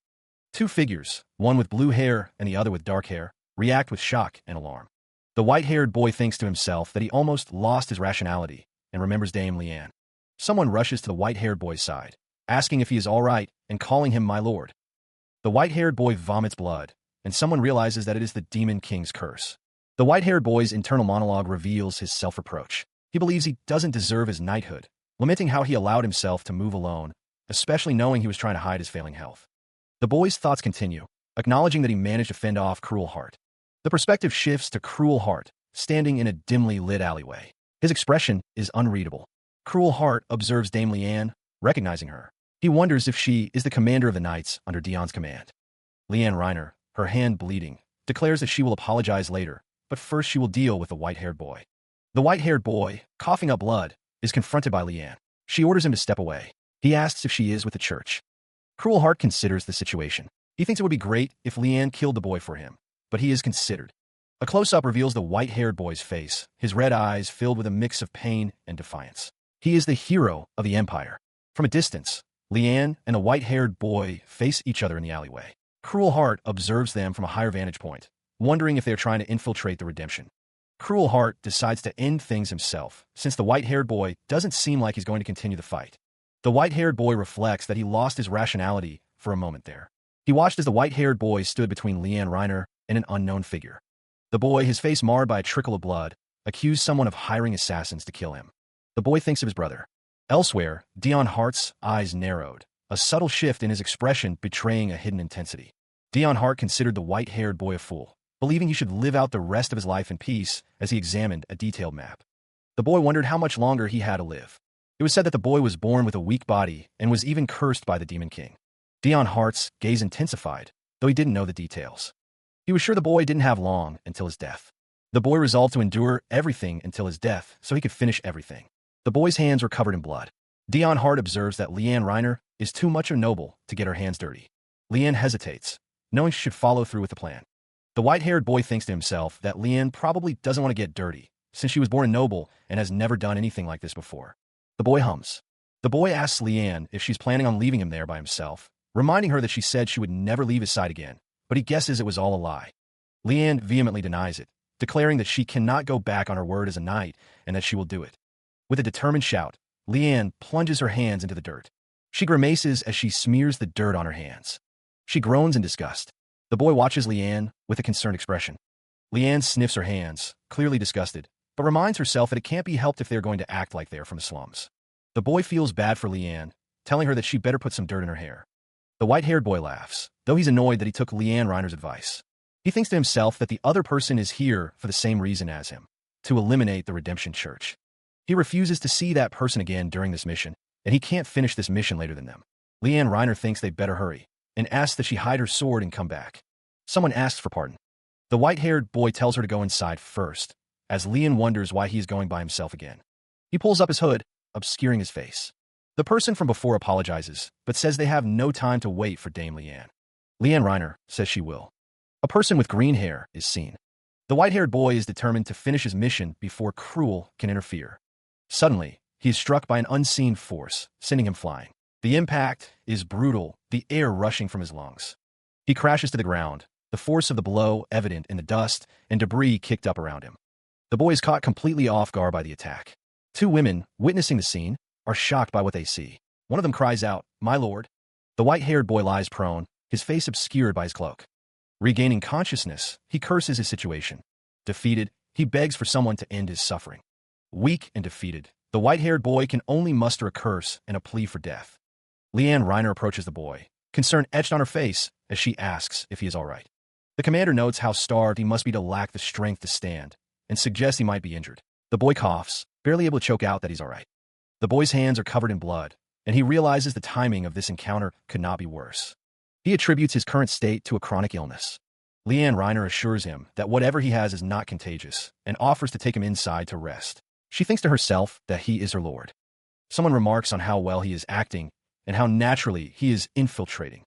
Two figures, one with blue hair and the other with dark hair, react with shock and alarm. The white-haired boy thinks to himself that he almost lost his rationality and remembers Dame Leanne. Someone rushes to the white-haired boy's side, asking if he is all right and calling him my lord. The white-haired boy vomits blood, and someone realizes that it is the Demon King's curse. The white-haired boy's internal monologue reveals his self-reproach. He believes he doesn't deserve his knighthood, lamenting how he allowed himself to move alone, especially knowing he was trying to hide his failing health. The boy's thoughts continue, acknowledging that he managed to fend off Cruel Heart. The perspective shifts to Cruel Heart, standing in a dimly lit alleyway. His expression is unreadable. Cruel Heart observes Dame Leanne, recognizing her. He wonders if she is the commander of the knights under Dion's command. Leanne Reiner, her hand bleeding, declares that she will apologize later, but first she will deal with the white-haired boy. The white-haired boy, coughing up blood, is confronted by Leanne. She orders him to step away. He asks if she is with the church. Cruel Heart considers the situation. He thinks it would be great if Leanne killed the boy for him, but he is considered. A close-up reveals the white-haired boy's face, his red eyes filled with a mix of pain and defiance. He is the hero of the Empire. From a distance, Leanne and the white-haired boy face each other in the alleyway. Cruel Heart observes them from a higher vantage point, wondering if they are trying to infiltrate the redemption. Cruel Heart decides to end things himself, since the white-haired boy doesn't seem like he's going to continue the fight. The white-haired boy reflects that he lost his rationality for a moment there. He watched as the white-haired boy stood between Leanne Reiner and an unknown figure. The boy, his face marred by a trickle of blood, accused someone of hiring assassins to kill him. The boy thinks of his brother. Elsewhere, Dion Hart's eyes narrowed, a subtle shift in his expression betraying a hidden intensity. Dion Hart considered the white-haired boy a fool, believing he should live out the rest of his life in peace as he examined a detailed map. The boy wondered how much longer he had to live. It was said that the boy was born with a weak body and was even cursed by the Demon King. Dion Hart's gaze intensified, though he didn't know the details. He was sure the boy didn't have long until his death. The boy resolved to endure everything until his death so he could finish everything. The boy's hands were covered in blood. Dion Hart observes that Leanne Reiner is too much a noble to get her hands dirty. Leanne hesitates, knowing she should follow through with the plan. The white-haired boy thinks to himself that Leanne probably doesn't want to get dirty, since she was born a noble and has never done anything like this before. The boy hums. The boy asks Leanne if she's planning on leaving him there by himself, reminding her that she said she would never leave his side again, but he guesses it was all a lie. Leanne vehemently denies it, declaring that she cannot go back on her word as a knight and that she will do it. With a determined shout, Leanne plunges her hands into the dirt. She grimaces as she smears the dirt on her hands. She groans in disgust. The boy watches Leanne with a concerned expression. Leanne sniffs her hands, clearly disgusted, but reminds herself that it can't be helped if they're going to act like they're from the slums. The boy feels bad for Leanne, telling her that she better put some dirt in her hair. The white-haired boy laughs, though he's annoyed that he took Leanne Reiner's advice. He thinks to himself that the other person is here for the same reason as him, to eliminate the Redemption Church. He refuses to see that person again during this mission, and he can't finish this mission later than them. Leanne Reiner thinks they'd better hurry, and asks that she hide her sword and come back. Someone asks for pardon. The white-haired boy tells her to go inside first, as Leanne wonders why he is going by himself again. He pulls up his hood, obscuring his face. The person from before apologizes, but says they have no time to wait for Dame Leanne. Leanne Reiner says she will. A person with green hair is seen. The white-haired boy is determined to finish his mission before Cruel can interfere. Suddenly, he is struck by an unseen force, sending him flying. The impact is brutal, the air rushing from his lungs. He crashes to the ground, the force of the blow evident in the dust and debris kicked up around him. The boy is caught completely off guard by the attack. Two women, witnessing the scene, are shocked by what they see. One of them cries out, "My lord." The white-haired boy lies prone, his face obscured by his cloak. Regaining consciousness, he curses his situation. Defeated, he begs for someone to end his suffering. Weak and defeated, the white-haired boy can only muster a curse and a plea for death. Leanne Reiner approaches the boy, concern etched on her face as she asks if he is all right. The commander notes how starved he must be to lack the strength to stand, and suggests he might be injured. The boy coughs, barely able to choke out that he's all right. The boy's hands are covered in blood, and he realizes the timing of this encounter could not be worse. He attributes his current state to a chronic illness. Leanne Reiner assures him that whatever he has is not contagious, and offers to take him inside to rest. She thinks to herself that he is her lord. Someone remarks on how well he is acting, and how naturally he is infiltrating.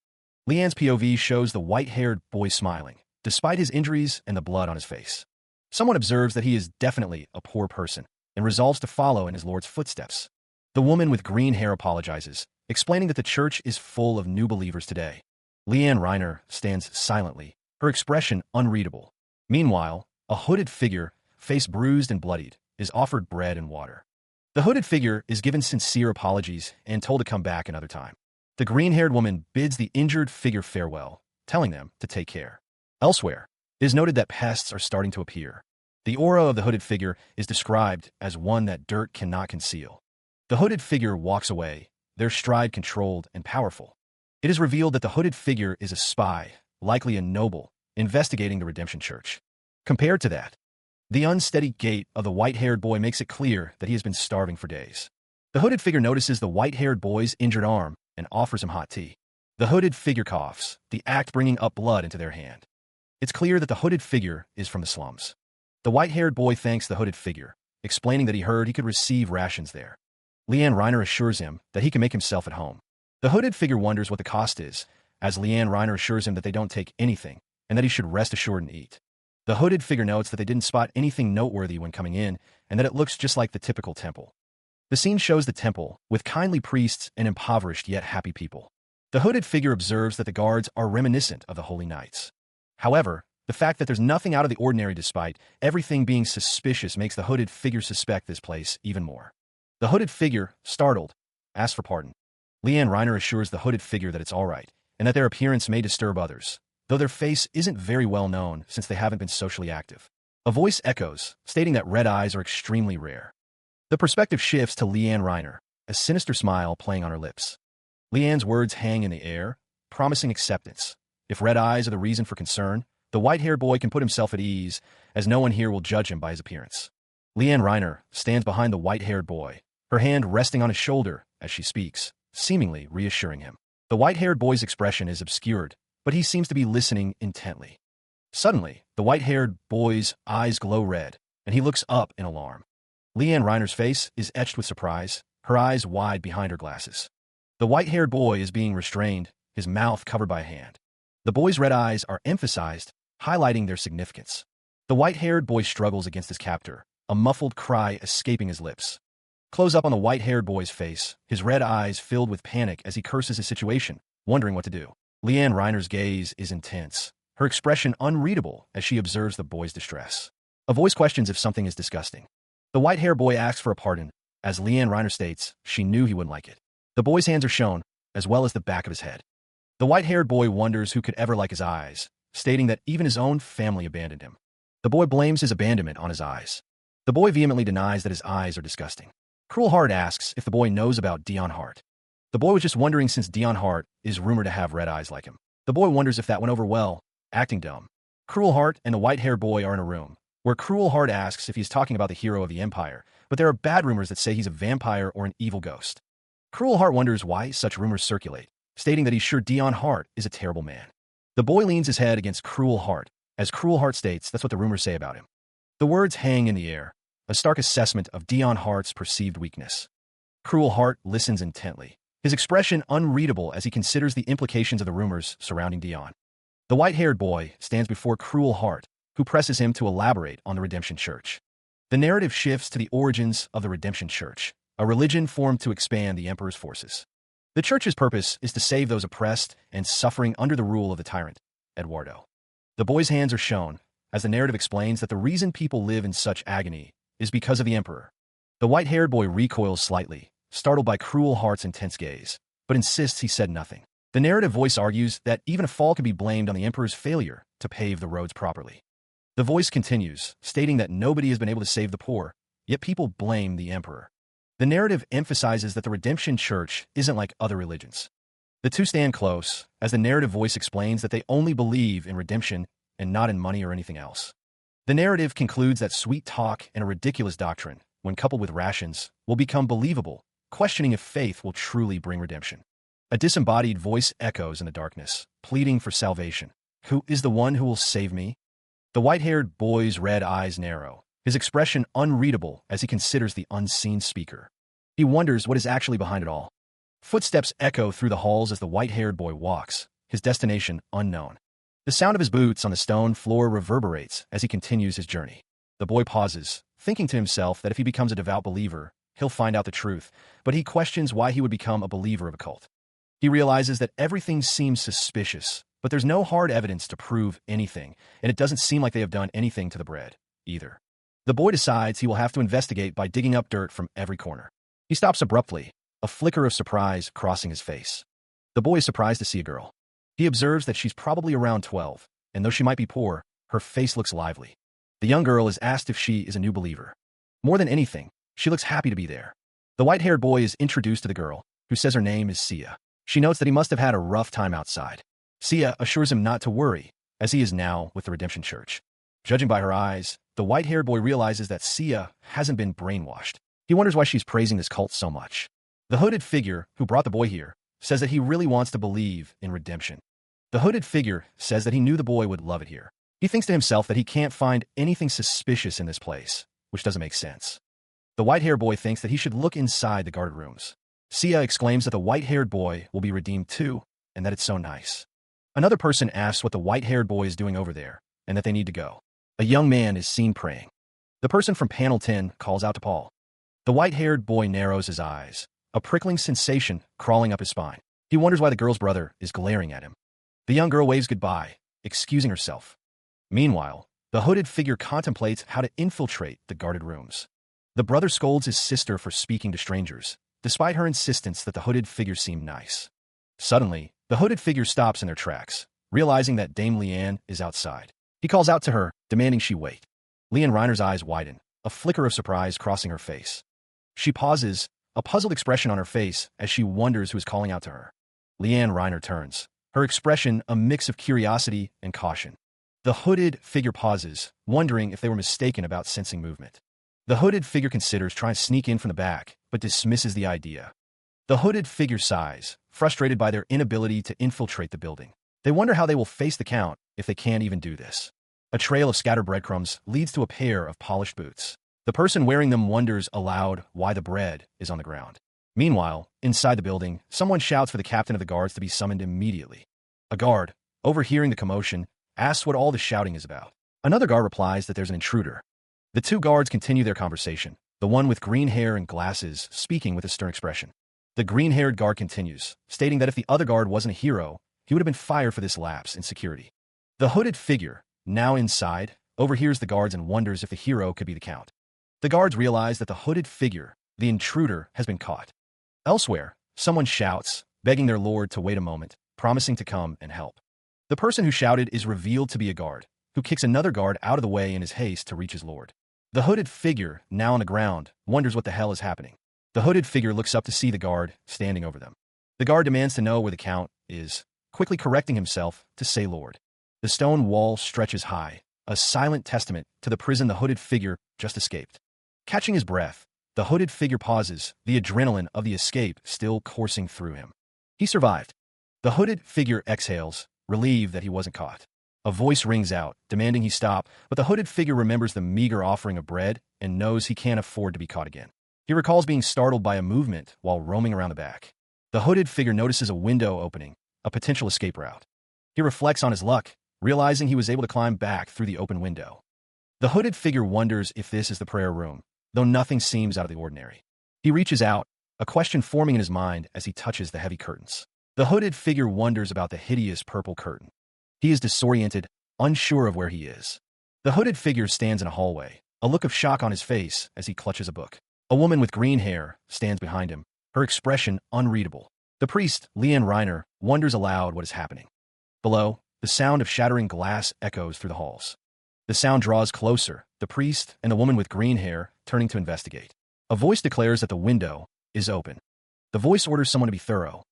Leanne's POV shows the white-haired boy smiling, despite his injuries and the blood on his face. Someone observes that he is definitely a poor person, and resolves to follow in his lord's footsteps. The woman with green hair apologizes, explaining that the church is full of new believers today. Leanne Reiner stands silently, her expression unreadable. Meanwhile, a hooded figure, face bruised and bloodied, is offered bread and water. The hooded figure is given sincere apologies and told to come back another time. The green-haired woman bids the injured figure farewell, telling them to take care. Elsewhere, it is noted that pests are starting to appear. The aura of the hooded figure is described as one that dirt cannot conceal. The hooded figure walks away, their stride controlled and powerful. It is revealed that the hooded figure is a spy, likely a noble, investigating the Redemption Church. Compared to that, the unsteady gait of the white-haired boy makes it clear that he has been starving for days. The hooded figure notices the white-haired boy's injured arm and offers him hot tea. The hooded figure coughs, the act bringing up blood into their hand. It's clear that the hooded figure is from the slums. The white-haired boy thanks the hooded figure, explaining that he heard he could receive rations there. Leanne Reiner assures him that he can make himself at home. The hooded figure wonders what the cost is, as Leanne Reiner assures him that they don't take anything and that he should rest assured and eat. The hooded figure notes that they didn't spot anything noteworthy when coming in and that it looks just like the typical temple. The scene shows the temple, with kindly priests and impoverished yet happy people. The hooded figure observes that the guards are reminiscent of the holy knights. However, the fact that there's nothing out of the ordinary despite everything being suspicious makes the hooded figure suspect this place even more. The hooded figure, startled, asks for pardon. Leanne Reiner assures the hooded figure that it's all right, and that their appearance may disturb others, though their face isn't very well known since they haven't been socially active. A voice echoes, stating that red eyes are extremely rare. The perspective shifts to Leanne Reiner, a sinister smile playing on her lips. Leanne's words hang in the air, promising acceptance. If red eyes are the reason for concern, the white-haired boy can put himself at ease, as no one here will judge him by his appearance. Leanne Reiner stands behind the white-haired boy, her hand resting on his shoulder as she speaks, seemingly reassuring him. The white-haired boy's expression is obscured, but he seems to be listening intently. Suddenly, the white-haired boy's eyes glow red, and he looks up in alarm. Leanne Reiner's face is etched with surprise, her eyes wide behind her glasses. The white-haired boy is being restrained, his mouth covered by a hand. The boy's red eyes are emphasized, highlighting their significance. The white-haired boy struggles against his captor, a muffled cry escaping his lips. Close up on the white-haired boy's face, his red eyes filled with panic as he curses his situation, wondering what to do. Leanne Reiner's gaze is intense, her expression unreadable as she observes the boy's distress. A voice questions if something is disgusting. The white-haired boy asks for a pardon, as Leanne Reiner states she knew he wouldn't like it. The boy's hands are shown, as well as the back of his head. The white-haired boy wonders who could ever like his eyes, stating that even his own family abandoned him. The boy blames his abandonment on his eyes. The boy vehemently denies that his eyes are disgusting. Cruel Heart asks if the boy knows about Dion Hart. The boy was just wondering since Dion Hart is rumored to have red eyes like him. The boy wonders if that went over well, acting dumb. Cruel Heart and the white-haired boy are in a room, where Cruel Heart asks if he's talking about the hero of the Empire, but there are bad rumors that say he's a vampire or an evil ghost. Cruel Heart wonders why such rumors circulate, stating that he's sure Dion Hart is a terrible man. The boy leans his head against Cruel Heart, as Cruel Heart states that's what the rumors say about him. The words hang in the air, a stark assessment of Dion Hart's perceived weakness. Cruel Heart listens intently, his expression unreadable as he considers the implications of the rumors surrounding Dion. The white-haired boy stands before Cruel Heart, who presses him to elaborate on the Redemption Church. The narrative shifts to the origins of the Redemption Church, a religion formed to expand the Emperor's forces. The Church's purpose is to save those oppressed and suffering under the rule of the tyrant, Eduardo. The boy's hands are shown, as the narrative explains that the reason people live in such agony is because of the Emperor. The white-haired boy recoils slightly, startled by Cruel Heart's intense gaze, but insists he said nothing. The narrative voice argues that even a fall can be blamed on the Emperor's failure to pave the roads properly. The voice continues, stating that nobody has been able to save the poor, yet people blame the Emperor. The narrative emphasizes that the Redemption Church isn't like other religions. The two stand close, as the narrative voice explains that they only believe in redemption and not in money or anything else. The narrative concludes that sweet talk and a ridiculous doctrine, when coupled with rations, will become believable, questioning if faith will truly bring redemption. A disembodied voice echoes in the darkness, pleading for salvation. Who is the one who will save me? The white-haired boy's red eyes narrow, his expression unreadable as he considers the unseen speaker. He wonders what is actually behind it all. Footsteps echo through the halls as the white-haired boy walks, his destination unknown. The sound of his boots on the stone floor reverberates as he continues his journey. The boy pauses, thinking to himself that if he becomes a devout believer, he'll find out the truth, but he questions why he would become a believer of a cult. He realizes that everything seems suspicious, but there's no hard evidence to prove anything, and it doesn't seem like they have done anything to the bread, either. The boy decides he will have to investigate by digging up dirt from every corner. He stops abruptly, a flicker of surprise crossing his face. The boy is surprised to see a girl. He observes that she's probably around 12, and though she might be poor, her face looks lively. The young girl is asked if she is a new believer. More than anything, she looks happy to be there. The white-haired boy is introduced to the girl, who says her name is Sia. She notes that he must have had a rough time outside. Sia assures him not to worry, as he is now with the Redemption Church. Judging by her eyes, the white-haired boy realizes that Sia hasn't been brainwashed. He wonders why she's praising this cult so much. The hooded figure who brought the boy here says that he really wants to believe in redemption. The hooded figure says that he knew the boy would love it here. He thinks to himself that he can't find anything suspicious in this place, which doesn't make sense. The white-haired boy thinks that he should look inside the guarded rooms. Sia exclaims that the white-haired boy will be redeemed too, and that it's so nice. Another person asks what the white-haired boy is doing over there, and that they need to go. A young man is seen praying. The person from panel 10 calls out to Paul. The white-haired boy narrows his eyes, a prickling sensation crawling up his spine. He wonders why the girl's brother is glaring at him. The young girl waves goodbye, excusing herself. Meanwhile, the hooded figure contemplates how to infiltrate the guarded rooms. The brother scolds his sister for speaking to strangers, despite her insistence that the hooded figure seem nice. Suddenly, the hooded figure stops in their tracks, realizing that Dame Leanne is outside. He calls out to her, demanding she wait. Leanne Reiner's eyes widen, a flicker of surprise crossing her face. She pauses, a puzzled expression on her face as she wonders who is calling out to her. Leanne Reiner turns, her expression a mix of curiosity and caution. The hooded figure pauses, wondering if they were mistaken about sensing movement. The hooded figure considers trying to sneak in from the back, but dismisses the idea. The hooded figure sighs, frustrated by their inability to infiltrate the building. They wonder how they will face the count if they can't even do this. A trail of scattered breadcrumbs leads to a pair of polished boots. The person wearing them wonders aloud why the bread is on the ground. Meanwhile, inside the building, someone shouts for the captain of the guards to be summoned immediately. A guard, overhearing the commotion, asks what all the shouting is about. Another guard replies that there's an intruder. The two guards continue their conversation, the one with green hair and glasses speaking with a stern expression. The green-haired guard continues, stating that if the other guard wasn't a hero, he would have been fired for this lapse in security. The hooded figure, now inside, overhears the guards and wonders if the hero could be the count. The guards realize that the hooded figure, the intruder, has been caught. Elsewhere, someone shouts, begging their lord to wait a moment, promising to come and help. The person who shouted is revealed to be a guard, who kicks another guard out of the way in his haste to reach his lord. The hooded figure, now on the ground, wonders what the hell is happening. The hooded figure looks up to see the guard standing over them. The guard demands to know where the count is, quickly correcting himself to say lord. The stone wall stretches high, a silent testament to the prison the hooded figure just escaped. Catching his breath, the hooded figure pauses, the adrenaline of the escape still coursing through him. He survived. The hooded figure exhales, relieved that he wasn't caught. A voice rings out, demanding he stop, but the hooded figure remembers the meager offering of bread and knows he can't afford to be caught again. He recalls being startled by a movement while roaming around the back. The hooded figure notices a window opening, a potential escape route. He reflects on his luck, realizing he was able to climb back through the open window. The hooded figure wonders if this is the prayer room, though nothing seems out of the ordinary. He reaches out, a question forming in his mind as he touches the heavy curtains. The hooded figure wonders about the hideous purple curtain. He is disoriented, unsure of where he is. The hooded figure stands in a hallway, a look of shock on his face as he clutches a book. A woman with green hair stands behind him, her expression unreadable. The priest, Leanne Reiner, wonders aloud what is happening. Below, the sound of shattering glass echoes through the halls. The sound draws closer, the priest and the woman with green hair turning to investigate. A voice declares that the window is open. The voice orders someone to be thorough.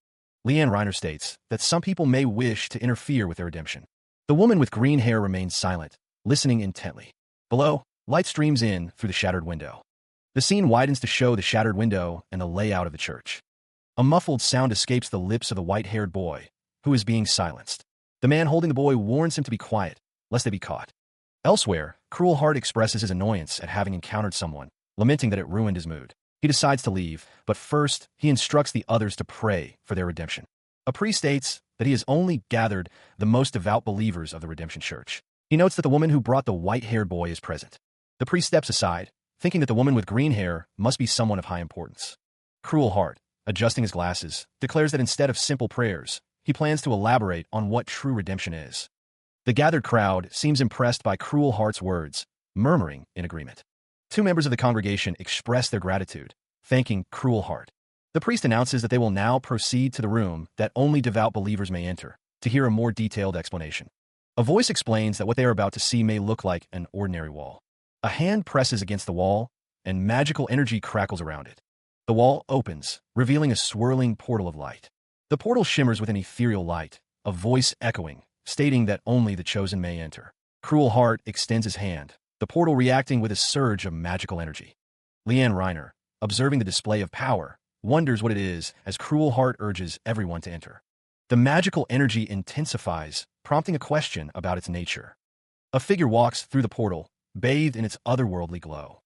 Leanne Reiner states that some people may wish to interfere with their redemption. The woman with green hair remains silent, listening intently. Below, light streams in through the shattered window. The scene widens to show the shattered window and the layout of the church. A muffled sound escapes the lips of the white-haired boy, who is being silenced. The man holding the boy warns him to be quiet, lest they be caught. Elsewhere, Cruel Heart expresses his annoyance at having encountered someone, lamenting that it ruined his mood. He decides to leave, but first, he instructs the others to pray for their redemption. A priest states that he has only gathered the most devout believers of the Redemption Church. He notes that the woman who brought the white-haired boy is present. The priest steps aside, thinking that the woman with green hair must be someone of high importance. Cruel Heart, adjusting his glasses, declares that instead of simple prayers, he plans to elaborate on what true redemption is. The gathered crowd seems impressed by Cruel Heart's words, murmuring in agreement. Two members of the congregation express their gratitude, thanking Cruel Heart. The priest announces that they will now proceed to the room that only devout believers may enter, to hear a more detailed explanation. A voice explains that what they are about to see may look like an ordinary wall. A hand presses against the wall, and magical energy crackles around it. The wall opens, revealing a swirling portal of light. The portal shimmers with an ethereal light, a voice echoing, stating that only the chosen may enter. Cruel Heart extends his hand, the portal reacting with a surge of magical energy. Leanne Reiner, observing the display of power, wonders what it is as Cruel Heart urges everyone to enter. The magical energy intensifies, prompting a question about its nature. A figure walks through the portal, bathed in its otherworldly glow.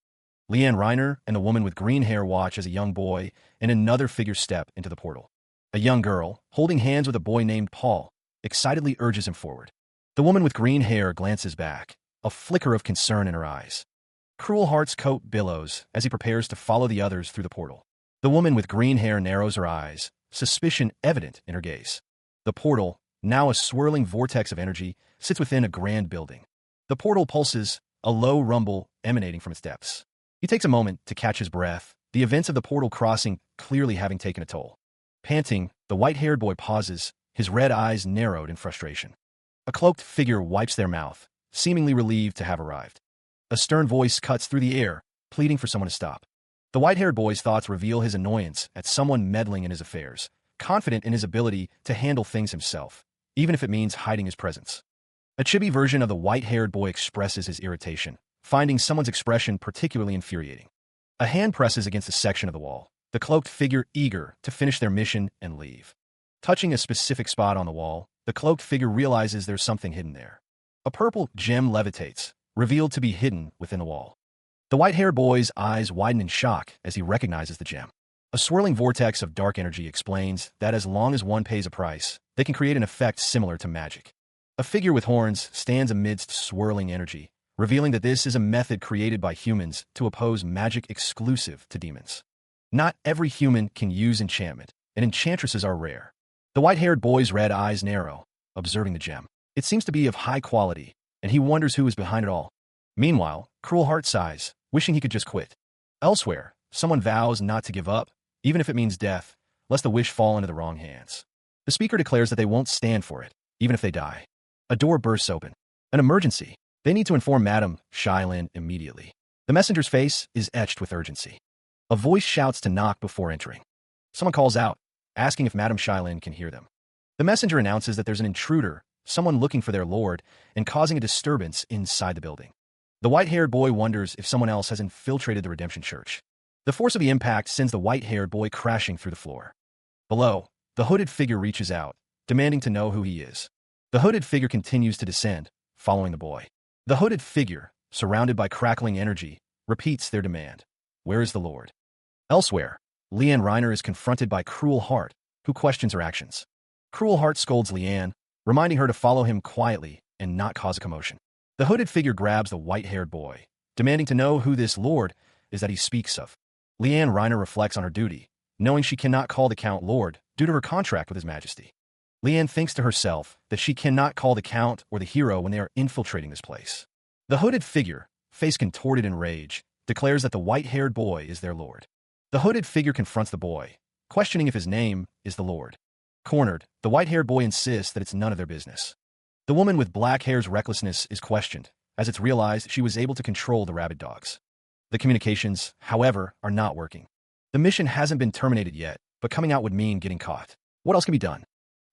Leanne Reiner and the woman with green hair watch as a young boy and another figure step into the portal. A young girl, holding hands with a boy named Paul, excitedly urges him forward. The woman with green hair glances back, a flicker of concern in her eyes. Cruel Heart's coat billows as he prepares to follow the others through the portal. The woman with green hair narrows her eyes, suspicion evident in her gaze. The portal, now a swirling vortex of energy, sits within a grand building. The portal pulses, a low rumble emanating from its depths. He takes a moment to catch his breath, the events of the portal crossing clearly having taken a toll. Panting, the white-haired boy pauses, his red eyes narrowed in frustration. A cloaked figure wipes their mouth, seemingly relieved to have arrived. A stern voice cuts through the air, pleading for someone to stop. The white-haired boy's thoughts reveal his annoyance at someone meddling in his affairs, confident in his ability to handle things himself, even if it means hiding his presence. A chibi version of the white-haired boy expresses his irritation, finding someone's expression particularly infuriating. A hand presses against a section of the wall, the cloaked figure eager to finish their mission and leave. Touching a specific spot on the wall, the cloaked figure realizes there's something hidden there. A purple gem levitates, revealed to be hidden within the wall. The white-haired boy's eyes widen in shock as he recognizes the gem. A swirling vortex of dark energy explains that as long as one pays a price, they can create an effect similar to magic. A figure with horns stands amidst swirling energy, revealing that this is a method created by humans to oppose magic exclusive to demons. Not every human can use enchantment, and enchantresses are rare. The white-haired boy's red eyes narrow, observing the gem. It seems to be of high quality, and he wonders who is behind it all. Meanwhile, Cruel Heart sighs, wishing he could just quit. Elsewhere, someone vows not to give up, even if it means death, lest the wish fall into the wrong hands. The speaker declares that they won't stand for it, even if they die. A door bursts open. An emergency. They need to inform Madame Shylin immediately. The messenger's face is etched with urgency. A voice shouts to knock before entering. Someone calls out, asking if Madame Shylin can hear them. The messenger announces that there's an intruder, someone looking for their lord, and causing a disturbance inside the building. The white-haired boy wonders if someone else has infiltrated the Redemption Church. The force of the impact sends the white-haired boy crashing through the floor. Below, the hooded figure reaches out, demanding to know who he is. The hooded figure continues to descend, following the boy. The hooded figure, surrounded by crackling energy, repeats their demand. Where is the Lord? Elsewhere, Leanne Reiner is confronted by Cruel Heart, who questions her actions. Cruel Heart scolds Leanne, reminding her to follow him quietly and not cause a commotion. The hooded figure grabs the white-haired boy, demanding to know who this Lord is that he speaks of. Leanne Reiner reflects on her duty, knowing she cannot call the Count Lord due to her contract with His Majesty. Leanne thinks to herself that she cannot call the Count or the hero when they are infiltrating this place. The hooded figure, face contorted in rage, declares that the white-haired boy is their lord. The hooded figure confronts the boy, questioning if his name is the Lord. Cornered, the white-haired boy insists that it's none of their business. The woman with black hair's recklessness is questioned, as it's realized she was able to control the rabid dogs. The communications, however, are not working. The mission hasn't been terminated yet, but coming out would mean getting caught. What else can be done?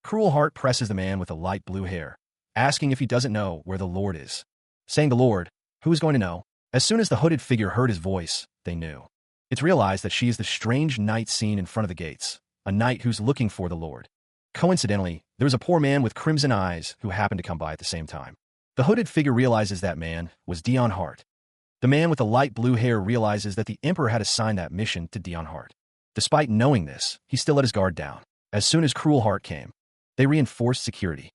Cruel Heart presses the man with the light blue hair, asking if he doesn't know where the Lord is. Saying the Lord, who is going to know? As soon as the hooded figure heard his voice, they knew. It's realized that she is the strange knight seen in front of the gates, a knight who's looking for the Lord. Coincidentally, there was a poor man with crimson eyes who happened to come by at the same time. The hooded figure realizes that man was Dion Hart. The man with the light blue hair realizes that the Emperor had assigned that mission to Dion Hart. Despite knowing this, he still let his guard down. As soon as Cruel Heart came, they reinforced security.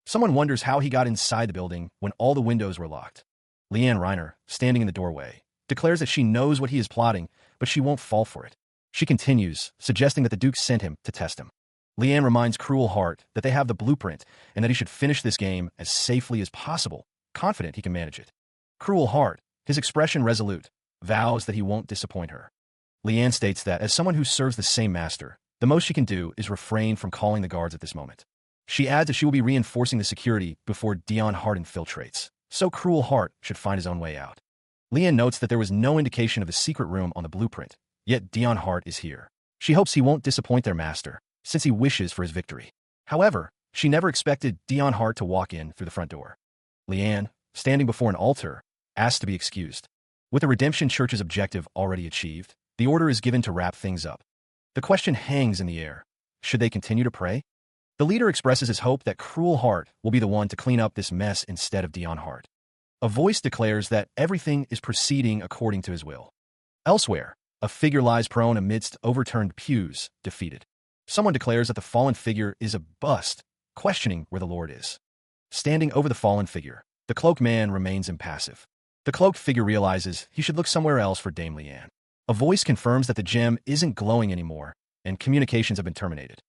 Someone wonders how he got inside the building when all the windows were locked. Leanne Reiner, standing in the doorway, declares that she knows what he is plotting, but she won't fall for it. She continues, suggesting that the Duke sent him to test him. Leanne reminds Cruel Heart that they have the blueprint and that he should finish this game as safely as possible, confident he can manage it. Cruel Heart, his expression resolute, vows that he won't disappoint her. Leanne states that as someone who serves the same master, the most she can do is refrain from calling the guards at this moment. She adds that she will be reinforcing the security before Dion Hart infiltrates, so Cruel Heart should find his own way out. Leanne notes that there was no indication of a secret room on the blueprint, yet Dion Hart is here. She hopes he won't disappoint their master, since he wishes for his victory. However, she never expected Dion Hart to walk in through the front door. Leanne, standing before an altar, asks to be excused. With the Redemption Church's objective already achieved, the order is given to wrap things up. The question hangs in the air. Should they continue to pray? The leader expresses his hope that Cruel Heart will be the one to clean up this mess instead of Dion Heart. A voice declares that everything is proceeding according to his will. Elsewhere, a figure lies prone amidst overturned pews, defeated. Someone declares that the fallen figure is a bust, questioning where the Lord is. Standing over the fallen figure, the cloaked man remains impassive. The cloaked figure realizes he should look somewhere else for Dame Leanne. A voice confirms that the gem isn't glowing anymore, and communications have been terminated.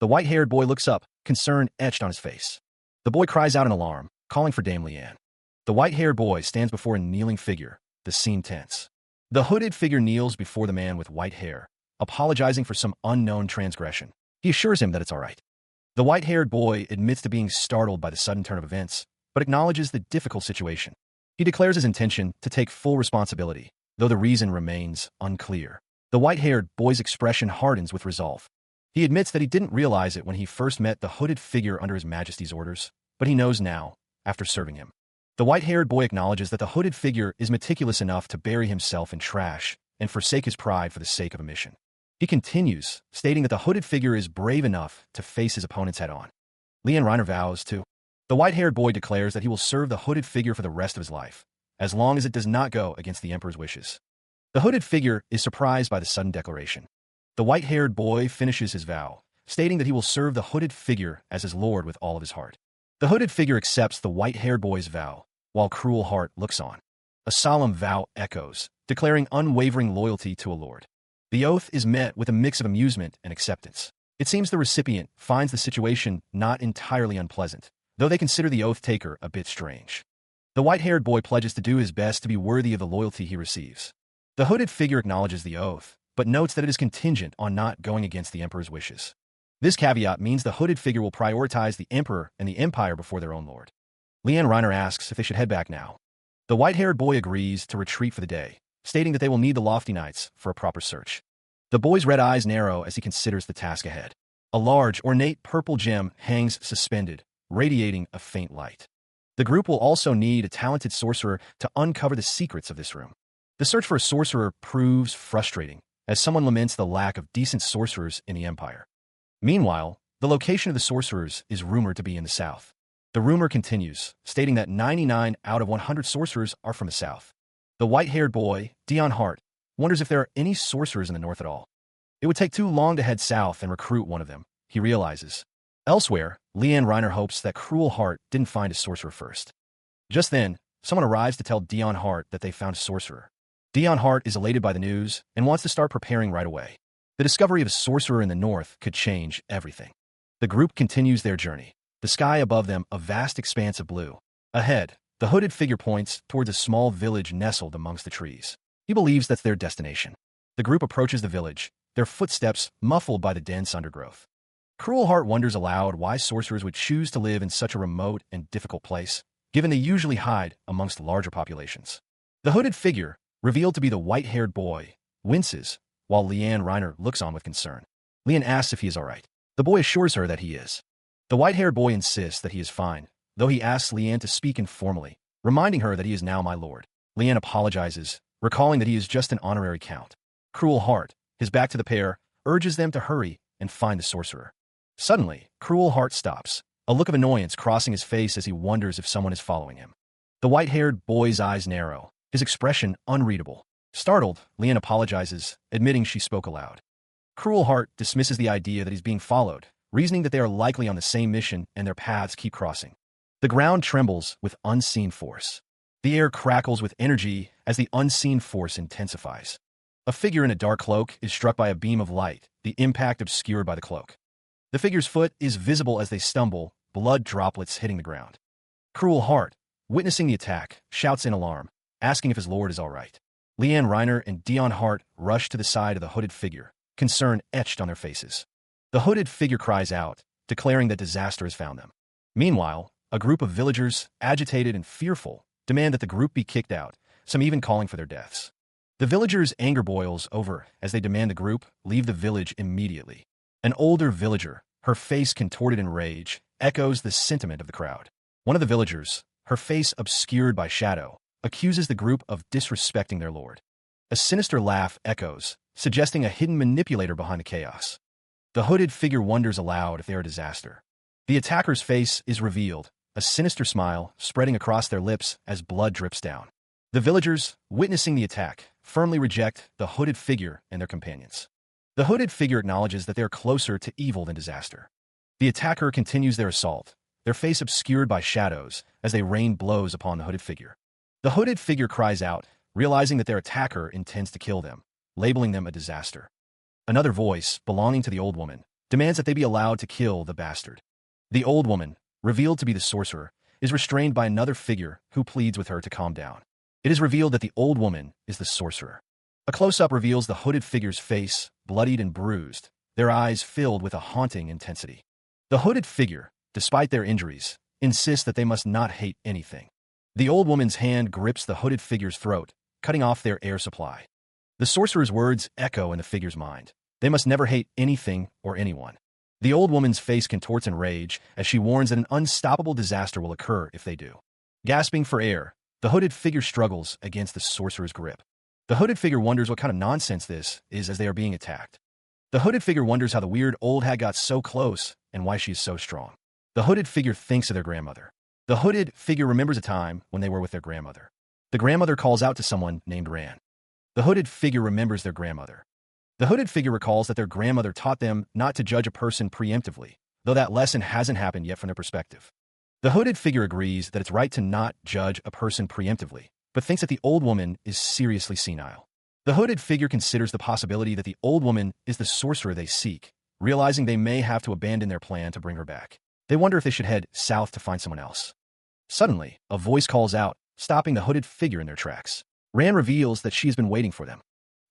The white-haired boy looks up, concern etched on his face. The boy cries out in alarm, calling for Dame Leanne. The white-haired boy stands before a kneeling figure, the scene tense. The hooded figure kneels before the man with white hair, apologizing for some unknown transgression. He assures him that it's all right. The white-haired boy admits to being startled by the sudden turn of events, but acknowledges the difficult situation. He declares his intention to take full responsibility, though the reason remains unclear. The white-haired boy's expression hardens with resolve. He admits that he didn't realize it when he first met the hooded figure under His Majesty's orders, but he knows now, after serving him. The white-haired boy acknowledges that the hooded figure is meticulous enough to bury himself in trash and forsake his pride for the sake of a mission. He continues, stating that the hooded figure is brave enough to face his opponents head-on. Leanne Reiner vows to. The white-haired boy declares that he will serve the hooded figure for the rest of his life, as long as it does not go against the Emperor's wishes. The hooded figure is surprised by the sudden declaration. The white-haired boy finishes his vow, stating that he will serve the hooded figure as his lord with all of his heart. The hooded figure accepts the white-haired boy's vow, while Cruel Heart looks on. A solemn vow echoes, declaring unwavering loyalty to a lord. The oath is met with a mix of amusement and acceptance. It seems the recipient finds the situation not entirely unpleasant, though they consider the oath-taker a bit strange. The white-haired boy pledges to do his best to be worthy of the loyalty he receives. The hooded figure acknowledges the oath, but notes that it is contingent on not going against the Emperor's wishes. This caveat means the hooded figure will prioritize the Emperor and the Empire before their own lord. Leanne Reiner asks if they should head back now. The white-haired boy agrees to retreat for the day, stating that they will need the Lofty Knights for a proper search. The boy's red eyes narrow as he considers the task ahead. A large, ornate purple gem hangs suspended, radiating a faint light. The group will also need a talented sorcerer to uncover the secrets of this room. The search for a sorcerer proves frustrating, as someone laments the lack of decent sorcerers in the Empire. Meanwhile, the location of the sorcerers is rumored to be in the south. The rumor continues, stating that 99 out of 100 sorcerers are from the south. The white-haired boy, Dion Hart, wonders if there are any sorcerers in the north at all. It would take too long to head south and recruit one of them, he realizes. Elsewhere, Leanne Reiner hopes that Cruel Heart didn't find a sorcerer first. Just then, someone arrives to tell Dion Hart that they found a sorcerer. Dion Hart is elated by the news and wants to start preparing right away. The discovery of a sorcerer in the north could change everything. The group continues their journey. The sky above them a vast expanse of blue. Ahead, the hooded figure points towards a small village nestled amongst the trees. He believes that's their destination. The group approaches the village, their footsteps muffled by the dense undergrowth. Cruel Heart wonders aloud why sorcerers would choose to live in such a remote and difficult place, given they usually hide amongst larger populations. The hooded figure, revealed to be the white-haired boy, winces, while Leanne Reiner looks on with concern. Leanne asks if he is all right. The boy assures her that he is. The white-haired boy insists that he is fine, though he asks Leanne to speak informally, reminding her that he is now my lord. Leanne apologizes, recalling that he is just an honorary count. Cruel Heart, his back to the pair, urges them to hurry and find the sorcerer. Suddenly, Cruel Heart stops, a look of annoyance crossing his face as he wonders if someone is following him. The white-haired boy's eyes narrow, his expression unreadable. Startled, Leanne apologizes, admitting she spoke aloud. Cruel Heart dismisses the idea that he's being followed, reasoning that they are likely on the same mission and their paths keep crossing. The ground trembles with unseen force. The air crackles with energy as the unseen force intensifies. A figure in a dark cloak is struck by a beam of light, the impact obscured by the cloak. The figure's foot is visible as they stumble, blood droplets hitting the ground. Cruel Heart, witnessing the attack, shouts in alarm, asking if his lord is all right. Leanne Reiner and Dion Hart rush to the side of the hooded figure, concern etched on their faces. The hooded figure cries out, declaring that disaster has found them. Meanwhile, a group of villagers, agitated and fearful, demand that the group be kicked out, some even calling for their deaths. The villagers' anger boils over as they demand the group leave the village immediately. An older villager, her face contorted in rage, echoes the sentiment of the crowd. One of the villagers, her face obscured by shadow, accuses the group of disrespecting their lord. A sinister laugh echoes, suggesting a hidden manipulator behind the chaos. The hooded figure wonders aloud if they are a disaster. The attacker's face is revealed, a sinister smile spreading across their lips as blood drips down. The villagers, witnessing the attack, firmly reject the hooded figure and their companions. The hooded figure acknowledges that they are closer to evil than disaster. The attacker continues their assault, their face obscured by shadows as they rain blows upon the hooded figure. The hooded figure cries out, realizing that their attacker intends to kill them, labeling them a disaster. Another voice, belonging to the old woman, demands that they be allowed to kill the bastard. The old woman, revealed to be the sorcerer, is restrained by another figure who pleads with her to calm down. It is revealed that the old woman is the sorcerer. A close-up reveals the hooded figure's face, bloodied and bruised, their eyes filled with a haunting intensity. The hooded figure, despite their injuries, insists that they must not hate anything. The old woman's hand grips the hooded figure's throat, cutting off their air supply. The sorcerer's words echo in the figure's mind. They must never hate anything or anyone. The old woman's face contorts in rage as she warns that an unstoppable disaster will occur if they do. Gasping for air, the hooded figure struggles against the sorcerer's grip. The hooded figure wonders what kind of nonsense this is as they are being attacked. The hooded figure wonders how the weird old hag got so close and why she is so strong. The hooded figure thinks of their grandmother. The hooded figure remembers a time when they were with their grandmother. The grandmother calls out to someone named Ran. The hooded figure remembers their grandmother. The hooded figure recalls that their grandmother taught them not to judge a person preemptively, though that lesson hasn't happened yet from their perspective. The hooded figure agrees that it's right to not judge a person preemptively, but thinks that the old woman is seriously senile. The hooded figure considers the possibility that the old woman is the sorcerer they seek, realizing they may have to abandon their plan to bring her back. They wonder if they should head south to find someone else. Suddenly, a voice calls out, stopping the hooded figure in their tracks. Ran reveals that she has been waiting for them.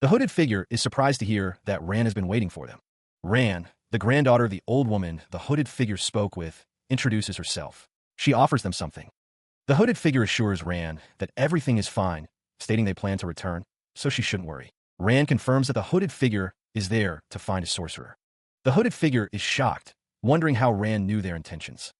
The hooded figure is surprised to hear that Ran has been waiting for them. Ran, the granddaughter of the old woman the hooded figure spoke with, introduces herself. She offers them something. The hooded figure assures Ran that everything is fine, stating they plan to return, so she shouldn't worry. Ran confirms that the hooded figure is there to find a sorcerer. The hooded figure is shocked, wondering how Ran knew their intentions.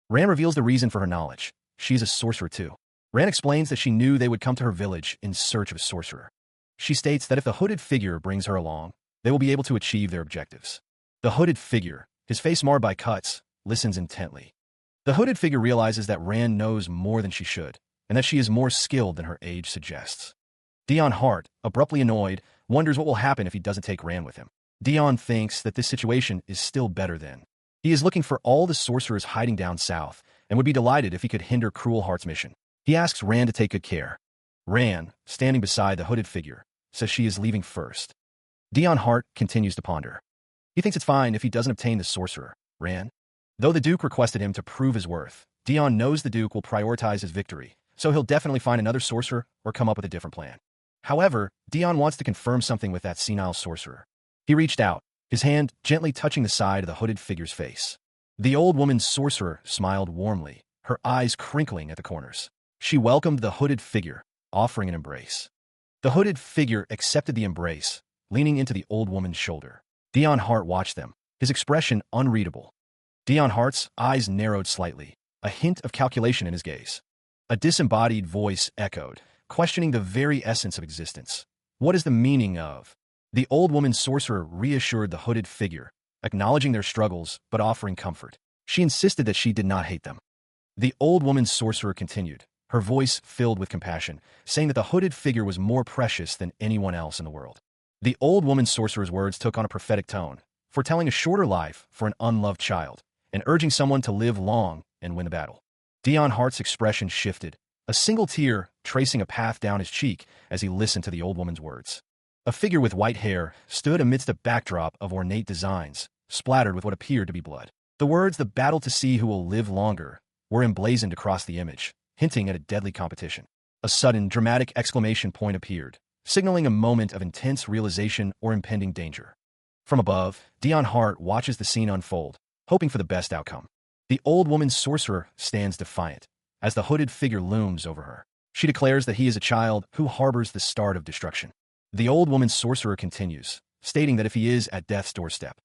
Ran reveals the reason for her knowledge. She is a sorcerer too. Ran explains that she knew they would come to her village in search of a sorcerer. She states that if the hooded figure brings her along, they will be able to achieve their objectives. The hooded figure, his face marred by cuts, listens intently. The hooded figure realizes that Ran knows more than she should, and that she is more skilled than her age suggests. Dion Hart, abruptly annoyed, wonders what will happen if he doesn't take Ran with him. Dion thinks that this situation is still better than. He is looking for all the sorcerers hiding down south, and would be delighted if he could hinder Cruel Heart's mission. He asks Ran to take good care. Ran, standing beside the hooded figure, says she is leaving first. Dion Hart continues to ponder. He thinks it's fine if he doesn't obtain the sorcerer, Ran. Though the Duke requested him to prove his worth, Dion knows the Duke will prioritize his victory, so he'll definitely find another sorcerer or come up with a different plan. However, Dion wants to confirm something with that senile sorcerer. He reached out, his hand gently touching the side of the hooded figure's face. The old woman's sorcerer smiled warmly, her eyes crinkling at the corners. She welcomed the hooded figure, offering an embrace. The hooded figure accepted the embrace, leaning into the old woman's shoulder. Dion Hart watched them, his expression unreadable. Dion Hart's eyes narrowed slightly, a hint of calculation in his gaze. A disembodied voice echoed, questioning the very essence of existence. What is the meaning of? The old woman's sorcerer reassured the hooded figure, acknowledging their struggles but offering comfort. She insisted that she did not hate them. The old woman's sorcerer continued, her voice filled with compassion, saying that the hooded figure was more precious than anyone else in the world. The old woman's sorcerer's words took on a prophetic tone, foretelling a shorter life for an unloved child, and urging someone to live long and win the battle. Dion Hart's expression shifted, a single tear tracing a path down his cheek as he listened to the old woman's words. A figure with white hair stood amidst a backdrop of ornate designs, splattered with what appeared to be blood. The words, "the battle to see who will live longer," were emblazoned across the image, hinting at a deadly competition. A sudden, dramatic exclamation point appeared, signaling a moment of intense realization or impending danger. From above, Dion Hart watches the scene unfold, hoping for the best outcome. The old woman's sorcerer stands defiant, as the hooded figure looms over her. She declares that he is a child who harbors the start of destruction. The old woman's sorcerer continues, stating that if he is at death's doorstep,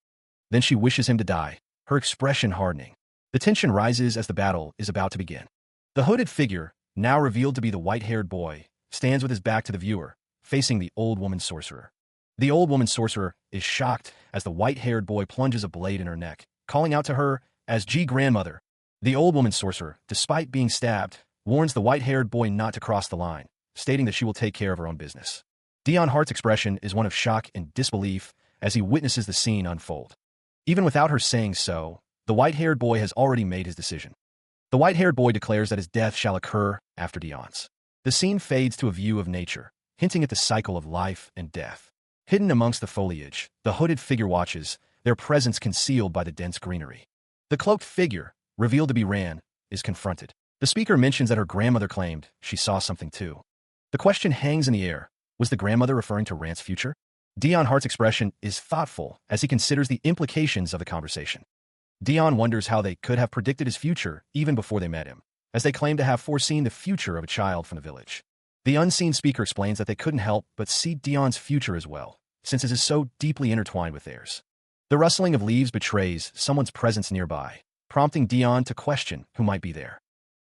then she wishes him to die, her expression hardening. The tension rises as the battle is about to begin. The hooded figure, now revealed to be the white-haired boy, stands with his back to the viewer, facing the old woman sorcerer. The old woman sorcerer is shocked as the white-haired boy plunges a blade in her neck, calling out to her as grandmother. The old woman sorcerer, despite being stabbed, warns the white-haired boy not to cross the line, stating that she will take care of her own business. Dion Hart's expression is one of shock and disbelief as he witnesses the scene unfold. Even without her saying so, the white-haired boy has already made his decision. The white-haired boy declares that his death shall occur after Dion's. The scene fades to a view of nature, hinting at the cycle of life and death. Hidden amongst the foliage, the hooded figure watches, their presence concealed by the dense greenery. The cloaked figure, revealed to be Ran, is confronted. The speaker mentions that her grandmother claimed she saw something too. The question hangs in the air. Was the grandmother referring to Ran's future? Dion Hart's expression is thoughtful as he considers the implications of the conversation. Dion wonders how they could have predicted his future even before they met him, as they claim to have foreseen the future of a child from the village. The unseen speaker explains that they couldn't help but see Dion's future as well, since it is so deeply intertwined with theirs. The rustling of leaves betrays someone's presence nearby, prompting Dion to question who might be there.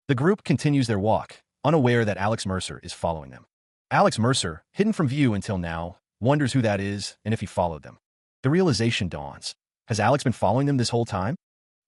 The group continues their walk, unaware that Alex Mercer is following them. Alex Mercer, hidden from view until now, wonders who that is and if he followed them. The realization dawns. Has Alex been following them this whole time?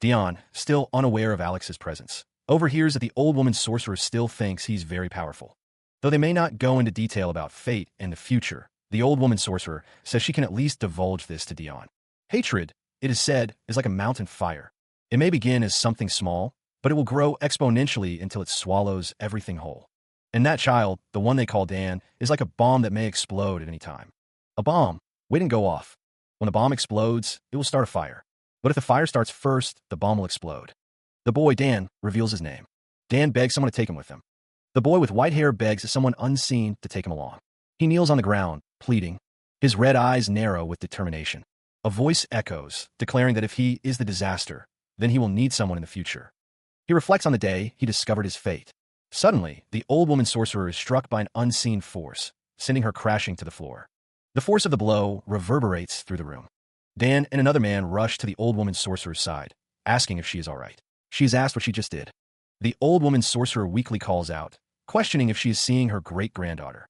Dion, still unaware of Alex's presence, overhears that the old woman sorcerer still thinks he's very powerful. Though they may not go into detail about fate and the future, the old woman sorcerer says she can at least divulge this to Dion. Hatred, it is said, is like a mountain fire. It may begin as something small, but it will grow exponentially until it swallows everything whole. And that child, the one they call Dan, is like a bomb that may explode at any time. A bomb, wait and go off. When the bomb explodes, it will start a fire. But if the fire starts first, the bomb will explode. The boy, Dan, reveals his name. Dan begs someone to take him with him. The boy with white hair begs someone unseen to take him along. He kneels on the ground, pleading. His red eyes narrow with determination. A voice echoes, declaring that if he is the disaster, then he will need someone in the future. He reflects on the day he discovered his fate. Suddenly, the old woman sorcerer is struck by an unseen force, sending her crashing to the floor. The force of the blow reverberates through the room. Dan and another man rush to the old woman sorcerer's side, asking if she is all right. She is asked what she just did. The old woman sorcerer weakly calls out, questioning if she is seeing her great-granddaughter.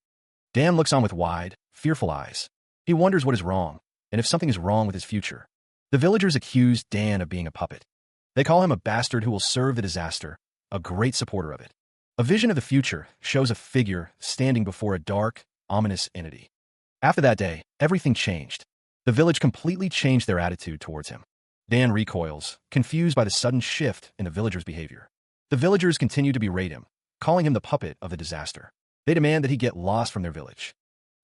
Dan looks on with wide, fearful eyes. He wonders what is wrong, and if something is wrong with his future. The villagers accuse Dan of being a puppet. They call him a bastard who will serve the disaster, a great supporter of it. A vision of the future shows a figure standing before a dark, ominous entity. After that day, everything changed. The village completely changed their attitude towards him. Dan recoils, confused by the sudden shift in the villagers' behavior. The villagers continue to berate him, calling him the puppet of the disaster. They demand that he get lost from their village.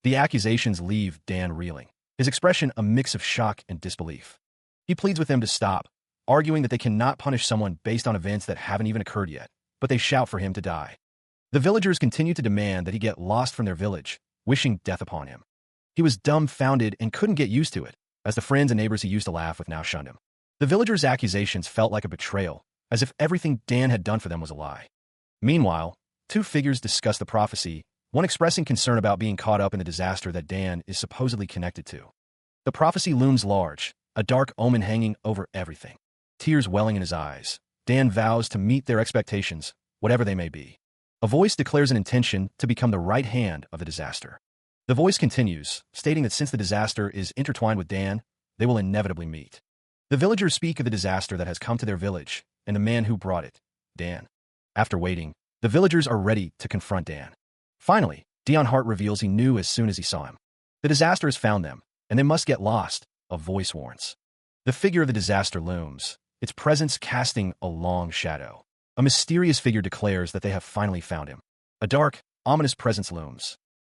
The accusations leave Dan reeling, his expression a mix of shock and disbelief. He pleads with them to stop, arguing that they cannot punish someone based on events that haven't even occurred yet, but they shout for him to die. The villagers continue to demand that he get lost from their village, wishing death upon him. He was dumbfounded and couldn't get used to it, as the friends and neighbors he used to laugh with now shunned him. The villagers' accusations felt like a betrayal, as if everything Dan had done for them was a lie. Meanwhile, two figures discuss the prophecy, one expressing concern about being caught up in the disaster that Dan is supposedly connected to. The prophecy looms large, a dark omen hanging over everything. Tears welling in his eyes, Dan vows to meet their expectations, whatever they may be. A voice declares an intention to become the right hand of the disaster. The voice continues, stating that since the disaster is intertwined with Dan, they will inevitably meet. The villagers speak of the disaster that has come to their village, and the man who brought it, Dan. After waiting, the villagers are ready to confront Dan. Finally, Dion Hart reveals he knew as soon as he saw him. The disaster has found them, and they must get lost, a voice warns. The figure of the disaster looms, its presence casting a long shadow. A mysterious figure declares that they have finally found him. A dark, ominous presence looms.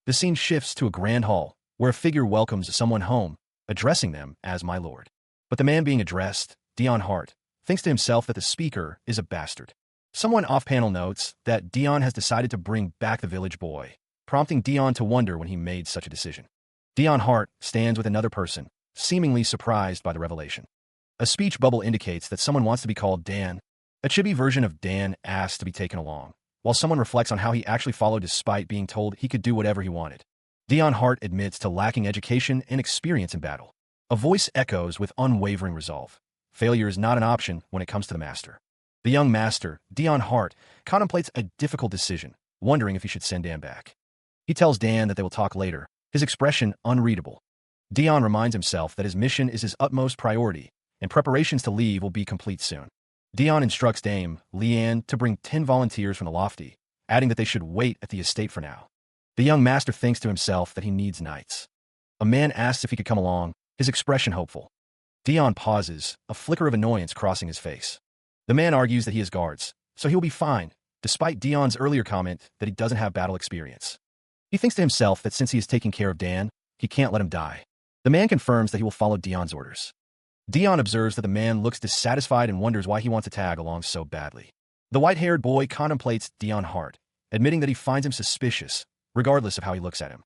The scene shifts to a grand hall, where a figure welcomes someone home, addressing them as my lord. But the man being addressed, Dion Hart, thinks to himself that the speaker is a bastard. Someone off-panel notes that Dion has decided to bring back the village boy, prompting Dion to wonder when he made such a decision. Dion Hart stands with another person, seemingly surprised by the revelation. A speech bubble indicates that someone wants to be called Dan. A chibi version of Dan asks to be taken along, while someone reflects on how he actually followed despite being told he could do whatever he wanted. Dion Hart admits to lacking education and experience in battle. A voice echoes with unwavering resolve. Failure is not an option when it comes to the master. The young master, Dion Hart, contemplates a difficult decision, wondering if he should send Dan back. He tells Dan that they will talk later, his expression unreadable. Dion reminds himself that his mission is his utmost priority, and preparations to leave will be complete soon. Dion instructs Dame Leanne to bring 10 volunteers from the lofty, adding that they should wait at the estate for now. The young master thinks to himself that he needs knights. A man asks if he could come along, his expression hopeful. Dion pauses, a flicker of annoyance crossing his face. The man argues that he has guards, so he'll be fine, despite Dion's earlier comment that he doesn't have battle experience. He thinks to himself that since he is taking care of Dan, he can't let him die. The man confirms that he will follow Dion's orders. Dion observes that the man looks dissatisfied and wonders why he wants to tag along so badly. The white-haired boy contemplates Dion Hart, admitting that he finds him suspicious, regardless of how he looks at him.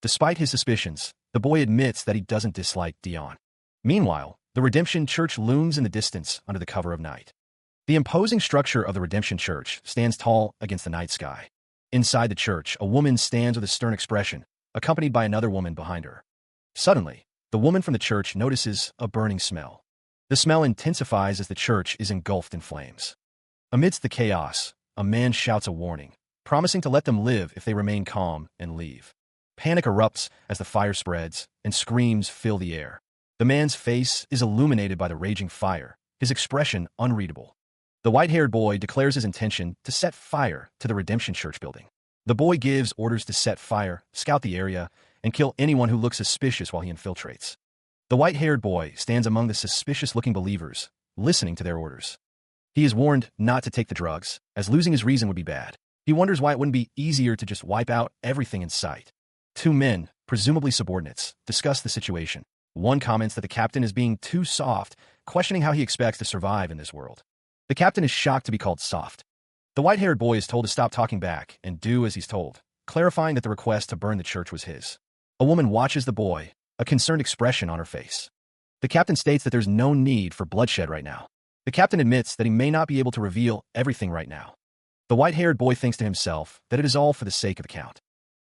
Despite his suspicions, the boy admits that he doesn't dislike Dion. Meanwhile, the Redemption Church looms in the distance under the cover of night. The imposing structure of the Redemption Church stands tall against the night sky. Inside the church, a woman stands with a stern expression, accompanied by another woman behind her. Suddenly, the woman from the church notices a burning smell. The smell intensifies as the church is engulfed in flames. Amidst the chaos, a man shouts a warning, promising to let them live if they remain calm and leave. Panic erupts as the fire spreads, and screams fill the air. The man's face is illuminated by the raging fire, his expression unreadable. The white-haired boy declares his intention to set fire to the Redemption Church building. The boy gives orders to set fire, scout the area, and kill anyone who looks suspicious while he infiltrates. The white-haired boy stands among the suspicious-looking believers, listening to their orders. He is warned not to take the drugs, as losing his reason would be bad. He wonders why it wouldn't be easier to just wipe out everything in sight. Two men, presumably subordinates, discuss the situation. One comments that the captain is being too soft, questioning how he expects to survive in this world. The captain is shocked to be called soft. The white-haired boy is told to stop talking back and do as he's told, clarifying that the request to burn the church was his. A woman watches the boy, a concerned expression on her face. The captain states that there's no need for bloodshed right now. The captain admits that he may not be able to reveal everything right now. The white-haired boy thinks to himself that it is all for the sake of the count.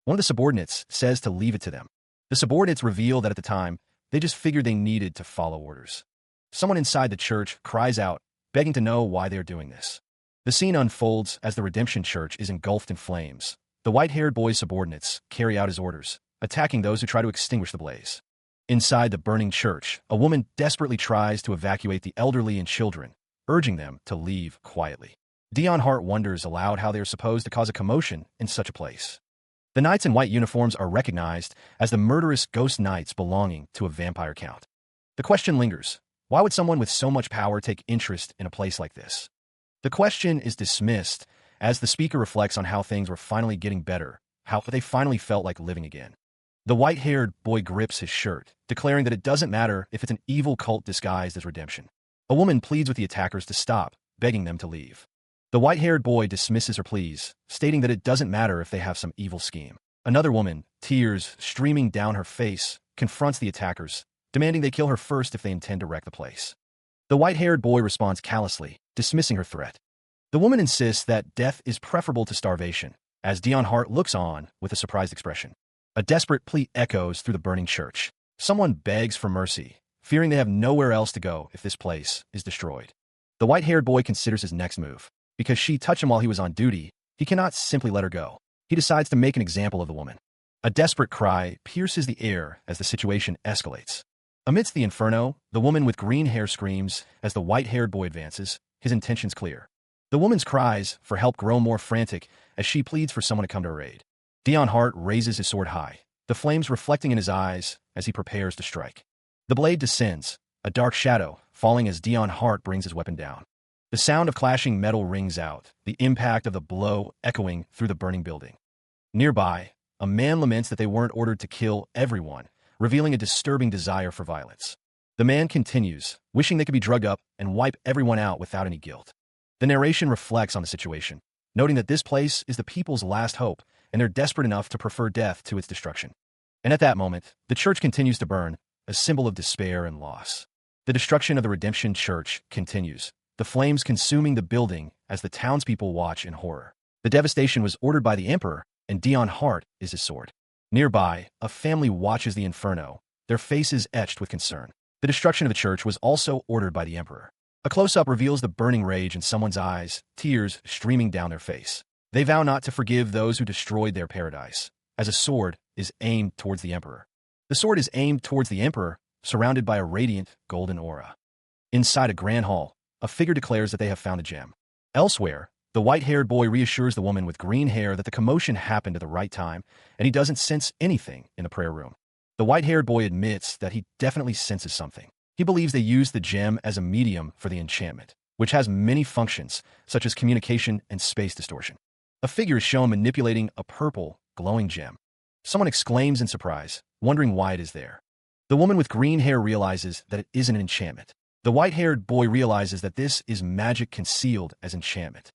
One of the subordinates says to leave it to them. The subordinates reveal that at the time, they just figured they needed to follow orders. Someone inside the church cries out, begging to know why they're doing this. The scene unfolds as the Redemption Church is engulfed in flames. The white-haired boy's subordinates carry out his orders, attacking those who try to extinguish the blaze. Inside the burning church, a woman desperately tries to evacuate the elderly and children, urging them to leave quietly. Dion Hart wonders aloud how they are supposed to cause a commotion in such a place. The knights in white uniforms are recognized as the murderous ghost knights belonging to a vampire count. The question lingers. Why would someone with so much power take interest in a place like this? The question is dismissed as the speaker reflects on how things were finally getting better, how they finally felt like living again. The white-haired boy grips his shirt, declaring that it doesn't matter if it's an evil cult disguised as redemption. A woman pleads with the attackers to stop, begging them to leave. The white-haired boy dismisses her pleas, stating that it doesn't matter if they have some evil scheme. Another woman, tears streaming down her face, confronts the attackers, demanding they kill her first if they intend to wreck the place. The white-haired boy responds callously, dismissing her threat. The woman insists that death is preferable to starvation, as Dion Hart looks on with a surprised expression. A desperate plea echoes through the burning church. Someone begs for mercy, fearing they have nowhere else to go if this place is destroyed. The white-haired boy considers his next move. Because she touched him while he was on duty, he cannot simply let her go. He decides to make an example of the woman. A desperate cry pierces the air as the situation escalates. Amidst the inferno, the woman with green hair screams as the white-haired boy advances, his intentions clear. The woman's cries for help grow more frantic as she pleads for someone to come to her aid. Dion Hart raises his sword high, the flames reflecting in his eyes as he prepares to strike. The blade descends, a dark shadow falling as Dion Hart brings his weapon down. The sound of clashing metal rings out, the impact of the blow echoing through the burning building. Nearby, a man laments that they weren't ordered to kill everyone, revealing a disturbing desire for violence. The man continues, wishing they could be drugged up and wipe everyone out without any guilt. The narration reflects on the situation, noting that this place is the people's last hope, and they're desperate enough to prefer death to its destruction. And at that moment, the church continues to burn, a symbol of despair and loss. The destruction of the Redemption Church continues, the flames consuming the building as the townspeople watch in horror. The devastation was ordered by the emperor, and Dion Hart is his sword. Nearby, a family watches the inferno, their faces etched with concern. The destruction of the church was also ordered by the emperor. A close-up reveals the burning rage in someone's eyes, tears streaming down their face. They vow not to forgive those who destroyed their paradise, as a sword is aimed towards the emperor. The sword is aimed towards the emperor, surrounded by a radiant golden aura. Inside a grand hall, a figure declares that they have found a gem. Elsewhere, the white-haired boy reassures the woman with green hair that the commotion happened at the right time, and he doesn't sense anything in the prayer room. The white-haired boy admits that he definitely senses something. He believes they used the gem as a medium for the enchantment, which has many functions, such as communication and space distortion. A figure is shown manipulating a purple, glowing gem. Someone exclaims in surprise, wondering why it is there. The woman with green hair realizes that it isn't an enchantment. The white-haired boy realizes that this is magic concealed as enchantment.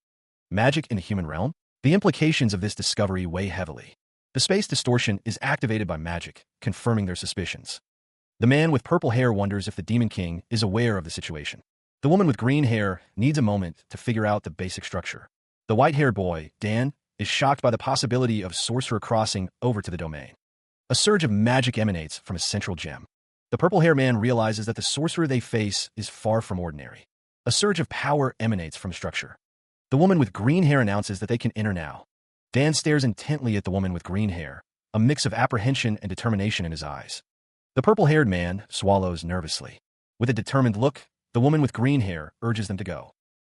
Magic in the human realm? The implications of this discovery weigh heavily. The space distortion is activated by magic, confirming their suspicions. The man with purple hair wonders if the Demon King is aware of the situation. The woman with green hair needs a moment to figure out the basic structure. The white-haired boy, Dan, is shocked by the possibility of sorcerer crossing over to the domain. A surge of magic emanates from a central gem. The purple-haired man realizes that the sorcerer they face is far from ordinary. A surge of power emanates from structure. The woman with green hair announces that they can enter now. Dan stares intently at the woman with green hair, a mix of apprehension and determination in his eyes. The purple-haired man swallows nervously. With a determined look, the woman with green hair urges them to go.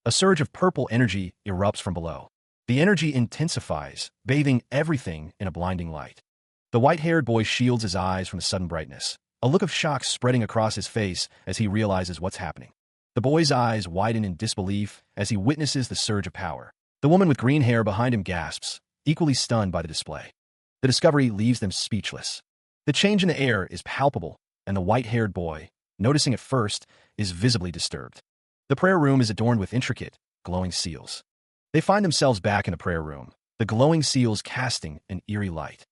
A surge of purple energy erupts from below. The energy intensifies, bathing everything in a blinding light. The white-haired boy shields his eyes from the sudden brightness, a look of shock spreading across his face as he realizes what's happening. The boy's eyes widen in disbelief as he witnesses the surge of power. The woman with green hair behind him gasps, equally stunned by the display. The discovery leaves them speechless. The change in the air is palpable, and the white-haired boy, noticing it first, is visibly disturbed. The prayer room is adorned with intricate, glowing seals. They find themselves back in the prayer room, the glowing seals casting an eerie light.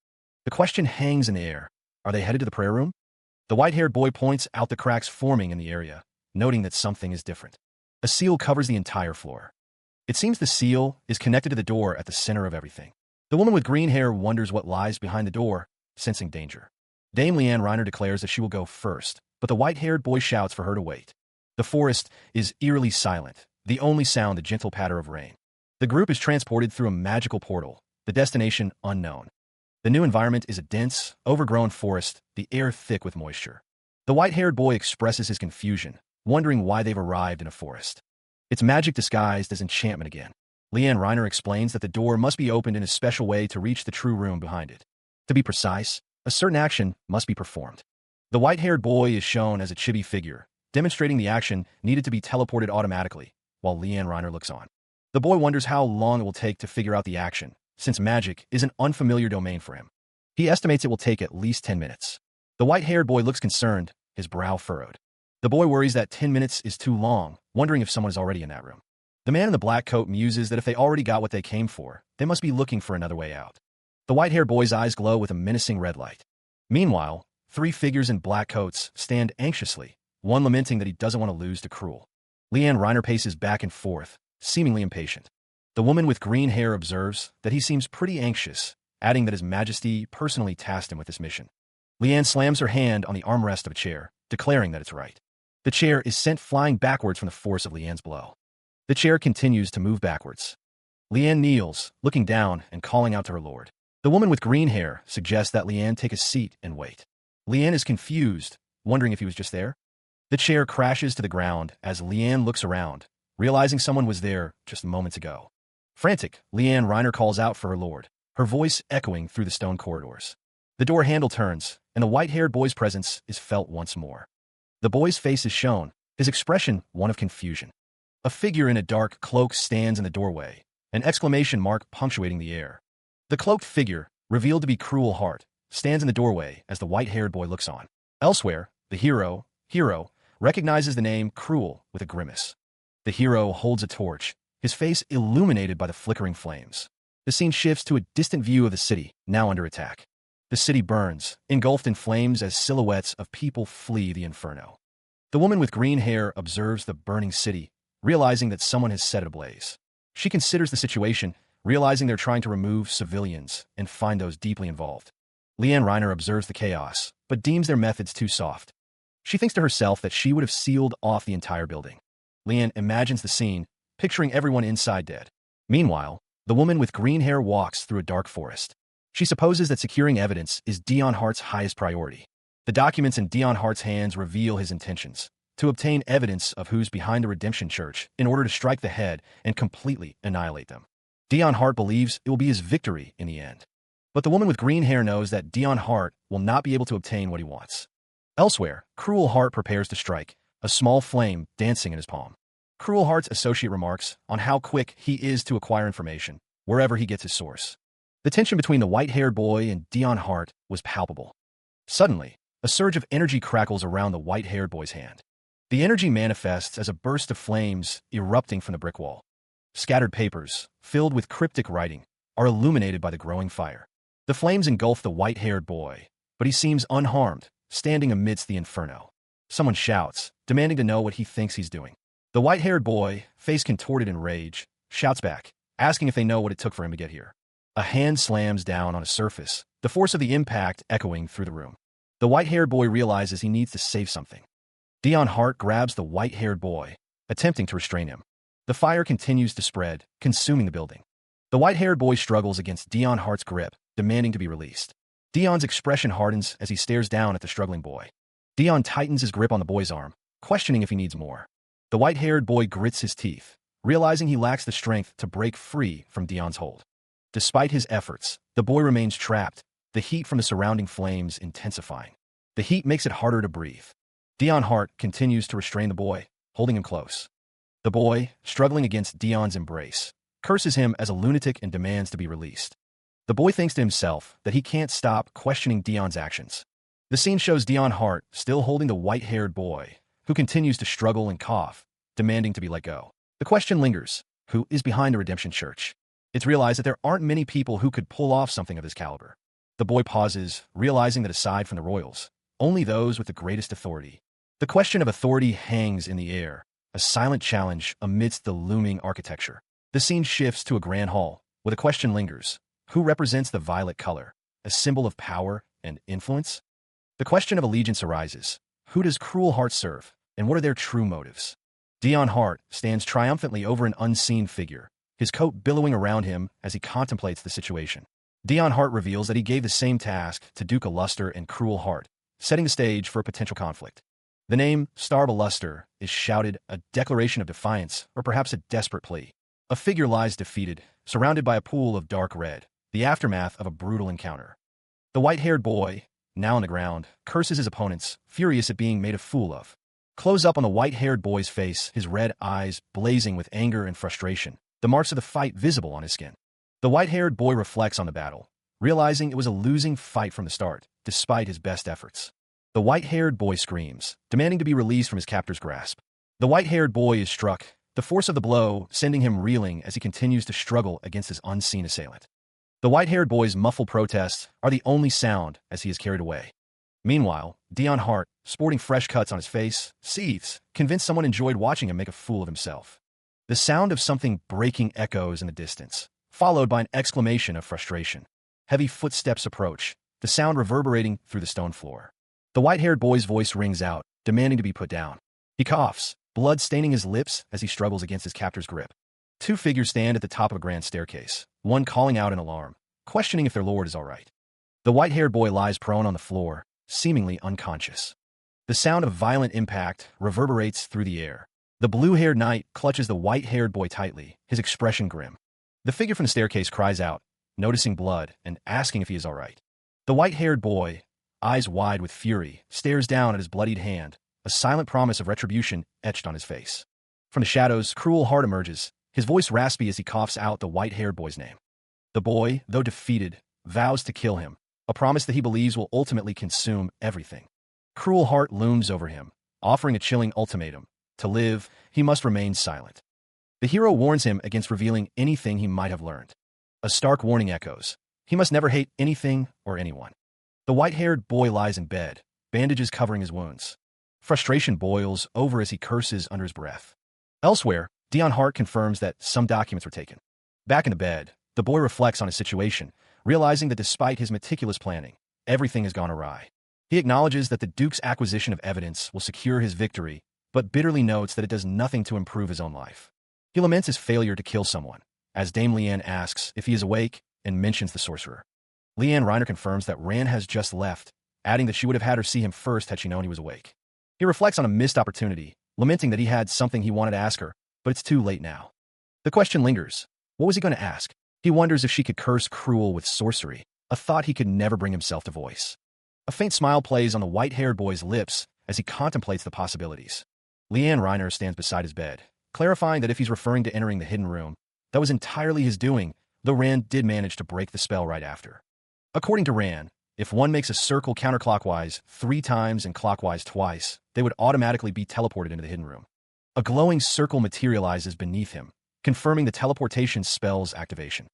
The question hangs in the air. Are they headed to the prayer room? The white-haired boy points out the cracks forming in the area, noting that something is different. A seal covers the entire floor. It seems the seal is connected to the door at the center of everything. The woman with green hair wonders what lies behind the door, sensing danger. Dame Leanne Reiner declares that she will go first, but the white-haired boy shouts for her to wait. The forest is eerily silent, the only sound the gentle patter of rain. The group is transported through a magical portal, the destination unknown. The new environment is a dense, overgrown forest, the air thick with moisture. The white-haired boy expresses his confusion, wondering why they've arrived in a forest. It's magic disguised as enchantment again. Leanne Reiner explains that the door must be opened in a special way to reach the true room behind it. To be precise, a certain action must be performed. The white-haired boy is shown as a chibi figure, demonstrating the action needed to be teleported automatically, while Leanne Reiner looks on. The boy wonders how long it will take to figure out the action, since magic is an unfamiliar domain for him. He estimates it will take at least 10 minutes. The white-haired boy looks concerned, his brow furrowed. The boy worries that 10 minutes is too long, wondering if someone is already in that room. The man in the black coat muses that if they already got what they came for, they must be looking for another way out. The white-haired boy's eyes glow with a menacing red light. Meanwhile, 3 figures in black coats stand anxiously, one lamenting that he doesn't want to lose to Cruel. Leanne Reiner paces back and forth, seemingly impatient. The woman with green hair observes that he seems pretty anxious, adding that His Majesty personally tasked him with this mission. Leanne slams her hand on the armrest of a chair, declaring that it's right. The chair is sent flying backwards from the force of Leanne's blow. The chair continues to move backwards. Leanne kneels, looking down and calling out to her lord. The woman with green hair suggests that Leanne take a seat and wait. Leanne is confused, wondering if he was just there. The chair crashes to the ground as Leanne looks around, realizing someone was there just moments ago. Frantic, Leanne Reiner calls out for her lord, her voice echoing through the stone corridors. The door handle turns, and the white-haired boy's presence is felt once more. The boy's face is shown, his expression one of confusion. A figure in a dark cloak stands in the doorway, an exclamation mark punctuating the air. The cloaked figure, revealed to be Cruel Heart, stands in the doorway as the white-haired boy looks on. Elsewhere, the hero, recognizes the name Cruel with a grimace. The hero holds a torch, his face illuminated by the flickering flames. The scene shifts to a distant view of the city, now under attack. The city burns, engulfed in flames as silhouettes of people flee the inferno. The woman with green hair observes the burning city, realizing that someone has set it ablaze. She considers the situation, realizing they're trying to remove civilians and find those deeply involved. Leanne Reiner observes the chaos, but deems their methods too soft. She thinks to herself that she would have sealed off the entire building. Leanne imagines the scene, picturing everyone inside dead. Meanwhile, the woman with green hair walks through a dark forest. She supposes that securing evidence is Dion Hart's highest priority. The documents in Dion Hart's hands reveal his intentions: to obtain evidence of who's behind the Redemption Church in order to strike the head and completely annihilate them. Dion Hart believes it will be his victory in the end. But the woman with green hair knows that Dion Hart will not be able to obtain what he wants. Elsewhere, Cruel Heart prepares to strike, a small flame dancing in his palm. Cruel Heart's associate remarks on how quick he is to acquire information, wherever he gets his source. The tension between the white-haired boy and Dion Hart was palpable. Suddenly, a surge of energy crackles around the white-haired boy's hand. The energy manifests as a burst of flames erupting from the brick wall. Scattered papers, filled with cryptic writing, are illuminated by the growing fire. The flames engulf the white-haired boy, but he seems unharmed, standing amidst the inferno. Someone shouts, demanding to know what he thinks he's doing. The white-haired boy, face contorted in rage, shouts back, asking if they know what it took for him to get here. A hand slams down on a surface, the force of the impact echoing through the room. The white-haired boy realizes he needs to save something. Dion Hart grabs the white-haired boy, attempting to restrain him. The fire continues to spread, consuming the building. The white-haired boy struggles against Dion Hart's grip, demanding to be released. Dion's expression hardens as he stares down at the struggling boy. Dion tightens his grip on the boy's arm, questioning if he needs more. The white-haired boy grits his teeth, realizing he lacks the strength to break free from Dion's hold. Despite his efforts, the boy remains trapped, the heat from the surrounding flames intensifying. The heat makes it harder to breathe. Dion Hart continues to restrain the boy, holding him close. The boy, struggling against Dion's embrace, curses him as a lunatic and demands to be released. The boy thinks to himself that he can't stop questioning Dion's actions. The scene shows Dion Hart still holding the white-haired boy, who continues to struggle and cough, demanding to be let go. The question lingers: who is behind the Redemption Church? It's realized that there aren't many people who could pull off something of this caliber. The boy pauses, realizing that aside from the royals, only those with the greatest authority. The question of authority hangs in the air, a silent challenge amidst the looming architecture. The scene shifts to a grand hall, where the question lingers: who represents the violet color, a symbol of power and influence? The question of allegiance arises: who does Cruel Heart serve, and what are their true motives? Dion Hart stands triumphantly over an unseen figure, his coat billowing around him as he contemplates the situation. Dion Hart reveals that he gave the same task to Duke Luster and Cruel Heart, setting the stage for a potential conflict. The name Starba Luster is shouted, a declaration of defiance, or perhaps a desperate plea. A figure lies defeated, surrounded by a pool of dark red, the aftermath of a brutal encounter. The white-haired boy, now on the ground, curses his opponents, furious at being made a fool of. Close up on the white-haired boy's face, his red eyes blazing with anger and frustration, the marks of the fight visible on his skin. The white-haired boy reflects on the battle, realizing it was a losing fight from the start, despite his best efforts. The white-haired boy screams, demanding to be released from his captor's grasp. The white-haired boy is struck, the force of the blow sending him reeling as he continues to struggle against his unseen assailant. The white-haired boy's muffled protests are the only sound as he is carried away. Meanwhile, Dion Hart, sporting fresh cuts on his face, seethes, convinced someone enjoyed watching him make a fool of himself. The sound of something breaking echoes in the distance, followed by an exclamation of frustration. Heavy footsteps approach, the sound reverberating through the stone floor. The white-haired boy's voice rings out, demanding to be put down. He coughs, blood staining his lips as he struggles against his captor's grip. Two figures stand at the top of a grand staircase, one calling out in alarm, questioning if their lord is all right. The white-haired boy lies prone on the floor, seemingly unconscious. The sound of violent impact reverberates through the air. The blue-haired knight clutches the white-haired boy tightly, his expression grim. The figure from the staircase cries out, noticing blood and asking if he is all right. The white-haired boy, eyes wide with fury, stares down at his bloodied hand, a silent promise of retribution etched on his face. From the shadows, Cruel Heart emerges, his voice raspy as he coughs out the white-haired boy's name. The boy, though defeated, vows to kill him, a promise that he believes will ultimately consume everything. Cruel Heart looms over him, offering a chilling ultimatum. To live, he must remain silent. The hero warns him against revealing anything he might have learned. A stark warning echoes. He must never hate anything or anyone. The white-haired boy lies in bed, bandages covering his wounds. Frustration boils over as he curses under his breath. Elsewhere, Dion Hart confirms that some documents were taken. Back in the bed, the boy reflects on his situation, realizing that despite his meticulous planning, everything has gone awry. He acknowledges that the Duke's acquisition of evidence will secure his victory, but bitterly notes that it does nothing to improve his own life. He laments his failure to kill someone, as Dame Leanne asks if he is awake and mentions the sorcerer. Leanne Reiner confirms that Rand has just left, adding that she would have had her see him first had she known he was awake. He reflects on a missed opportunity, lamenting that he had something he wanted to ask her, but it's too late now. The question lingers. What was he going to ask? He wonders if she could curse Cruel with sorcery, a thought he could never bring himself to voice. A faint smile plays on the white-haired boy's lips as he contemplates the possibilities. Leanne Reiner stands beside his bed, clarifying that if he's referring to entering the hidden room, that was entirely his doing, though Rand did manage to break the spell right after. According to Rand, if one makes a circle counterclockwise 3 times and clockwise twice, they would automatically be teleported into the hidden room. A glowing circle materializes beneath him, confirming the teleportation spell's activation.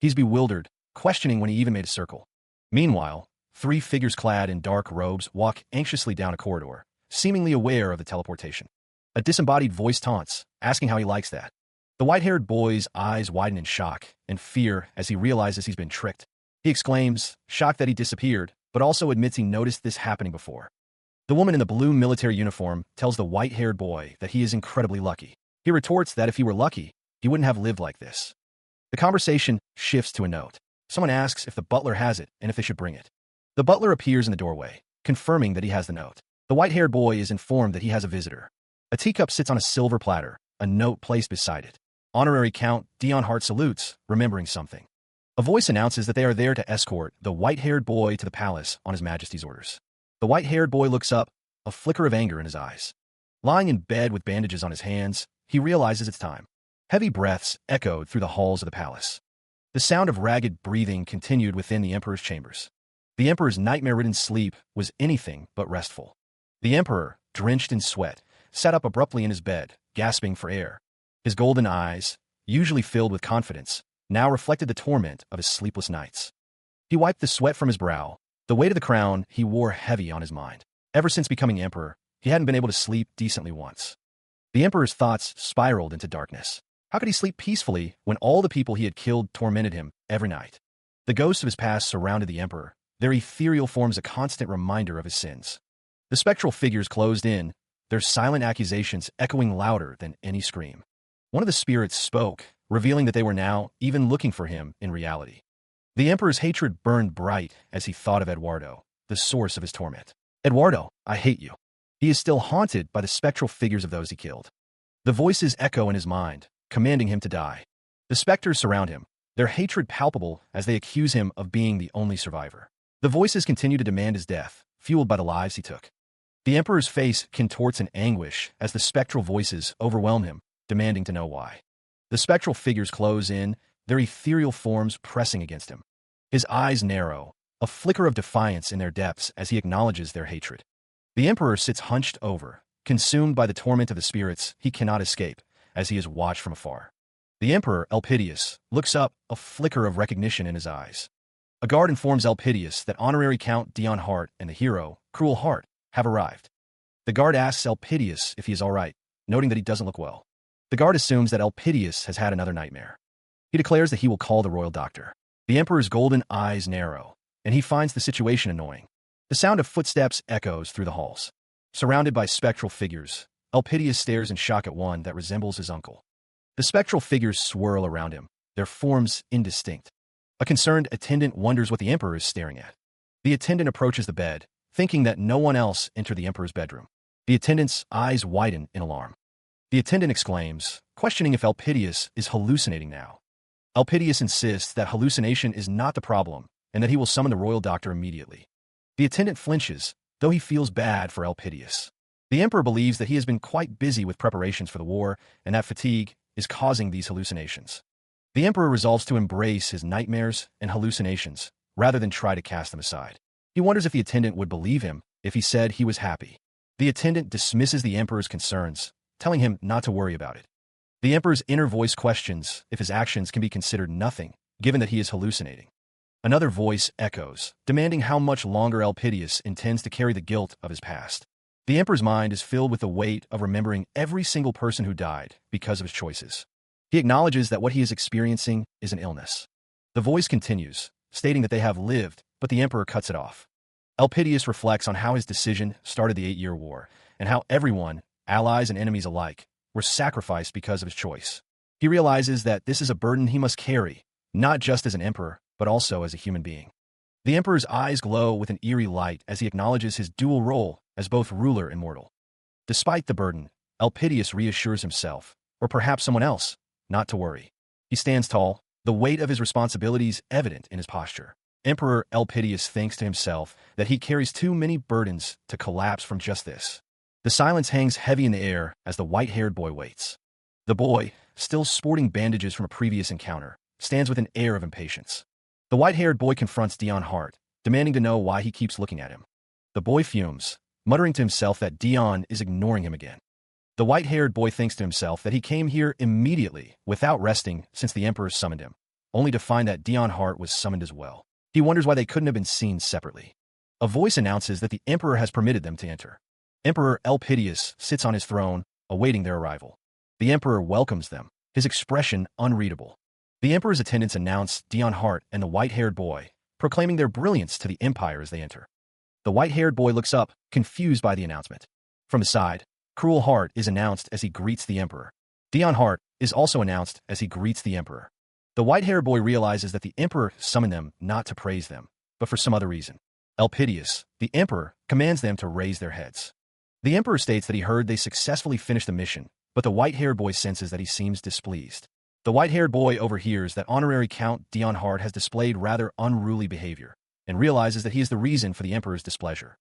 He's bewildered, questioning when he even made a circle. Meanwhile, 3 figures clad in dark robes walk anxiously down a corridor, seemingly aware of the teleportation. A disembodied voice taunts, asking how he likes that. The white-haired boy's eyes widen in shock and fear as he realizes he's been tricked. He exclaims, shocked that he disappeared, but also admits he noticed this happening before. The woman in the blue military uniform tells the white-haired boy that he is incredibly lucky. He retorts that if he were lucky, he wouldn't have lived like this. The conversation shifts to a note. Someone asks if the butler has it and if they should bring it. The butler appears in the doorway, confirming that he has the note. The white-haired boy is informed that he has a visitor. A teacup sits on a silver platter, a note placed beside it. Honorary Count Dion Hart salutes, remembering something. A voice announces that they are there to escort the white-haired boy to the palace on His Majesty's orders. The white-haired boy looks up, a flicker of anger in his eyes. Lying in bed with bandages on his hands, he realizes it's time. Heavy breaths echoed through the halls of the palace. The sound of ragged breathing continued within the Emperor's chambers. The Emperor's nightmare-ridden sleep was anything but restful. The Emperor, drenched in sweat, sat up abruptly in his bed, gasping for air. His golden eyes, usually filled with confidence, now reflected the torment of his sleepless nights. He wiped the sweat from his brow. The weight of the crown he wore heavy on his mind. Ever since becoming emperor, he hadn't been able to sleep decently once. The Emperor's thoughts spiraled into darkness. How could he sleep peacefully when all the people he had killed tormented him every night? The ghosts of his past surrounded the Emperor, their ethereal forms a constant reminder of his sins. The spectral figures closed in, their silent accusations echoing louder than any scream. One of the spirits spoke, revealing that they were now even looking for him in reality. The Emperor's hatred burned bright as he thought of Eduardo, the source of his torment. Eduardo, I hate you. He is still haunted by the spectral figures of those he killed. The voices echo in his mind, commanding him to die. The specters surround him, their hatred palpable as they accuse him of being the only survivor. The voices continue to demand his death, fueled by the lives he took. The Emperor's face contorts in anguish as the spectral voices overwhelm him, demanding to know why. The spectral figures close in, their ethereal forms pressing against him. His eyes narrow, a flicker of defiance in their depths as he acknowledges their hatred. The Emperor sits hunched over, consumed by the torment of the spirits he cannot escape, as he is watched from afar. The Emperor, Elpidius, looks up, a flicker of recognition in his eyes. A guard informs Elpidius that Honorary Count Dion Hart and the hero, Cruel Hart, have arrived. The guard asks Elpidius if he is all right, noting that he doesn't look well. The guard assumes that Elpidius has had another nightmare. He declares that he will call the royal doctor. The Emperor's golden eyes narrow, and he finds the situation annoying. The sound of footsteps echoes through the halls. Surrounded by spectral figures, Elpidius stares in shock at one that resembles his uncle. The spectral figures swirl around him, their forms indistinct. A concerned attendant wonders what the Emperor is staring at. The attendant approaches the bed, thinking that no one else entered the Emperor's bedroom. The attendant's eyes widen in alarm. The attendant exclaims, questioning if Elpidius is hallucinating now. Elpidius insists that hallucination is not the problem and that he will summon the royal doctor immediately. The attendant flinches, though he feels bad for Elpidius. The Emperor believes that he has been quite busy with preparations for the war and that fatigue is causing these hallucinations. The Emperor resolves to embrace his nightmares and hallucinations rather than try to cast them aside. He wonders if the attendant would believe him if he said he was happy. The attendant dismisses the Emperor's concerns, telling him not to worry about it. The Emperor's inner voice questions if his actions can be considered nothing, given that he is hallucinating. Another voice echoes, demanding how much longer Elpidius intends to carry the guilt of his past. The Emperor's mind is filled with the weight of remembering every single person who died because of his choices. He acknowledges that what he is experiencing is an illness. The voice continues, stating that they have lived, but the Emperor cuts it off. Elpidius reflects on how his decision started the 8-year war, and how everyone, allies and enemies alike, were sacrificed because of his choice. He realizes that this is a burden he must carry, not just as an emperor, but also as a human being. The emperor's eyes glow with an eerie light as he acknowledges his dual role as both ruler and mortal. Despite the burden, Elpidius reassures himself, or perhaps someone else, not to worry. He stands tall, the weight of his responsibilities evident in his posture. Emperor Elpidius thinks to himself that he carries too many burdens to collapse from just this. The silence hangs heavy in the air as the white-haired boy waits. The boy, still sporting bandages from a previous encounter, stands with an air of impatience. The white-haired boy confronts Dion Hart, demanding to know why he keeps looking at him. The boy fumes, muttering to himself that Dion is ignoring him again. The white-haired boy thinks to himself that he came here immediately, without resting, since the emperor summoned him, only to find that Dion Hart was summoned as well. He wonders why they couldn't have been seen separately. A voice announces that the emperor has permitted them to enter. Emperor Elpidius sits on his throne, awaiting their arrival. The emperor welcomes them, his expression unreadable. The emperor's attendants announce Dion Hart and the white-haired boy, proclaiming their brilliance to the empire as they enter. The white-haired boy looks up, confused by the announcement. From his side, Cruel Hart is announced as he greets the emperor. Dion Hart is also announced as he greets the emperor. The white-haired boy realizes that the emperor summoned them not to praise them, but for some other reason. Elpidius, the emperor, commands them to raise their heads. The emperor states that he heard they successfully finished the mission, but the white-haired boy senses that he seems displeased. The white-haired boy overhears that Honorary Count Dion Hart has displayed rather unruly behavior, and realizes that he is the reason for the emperor's displeasure.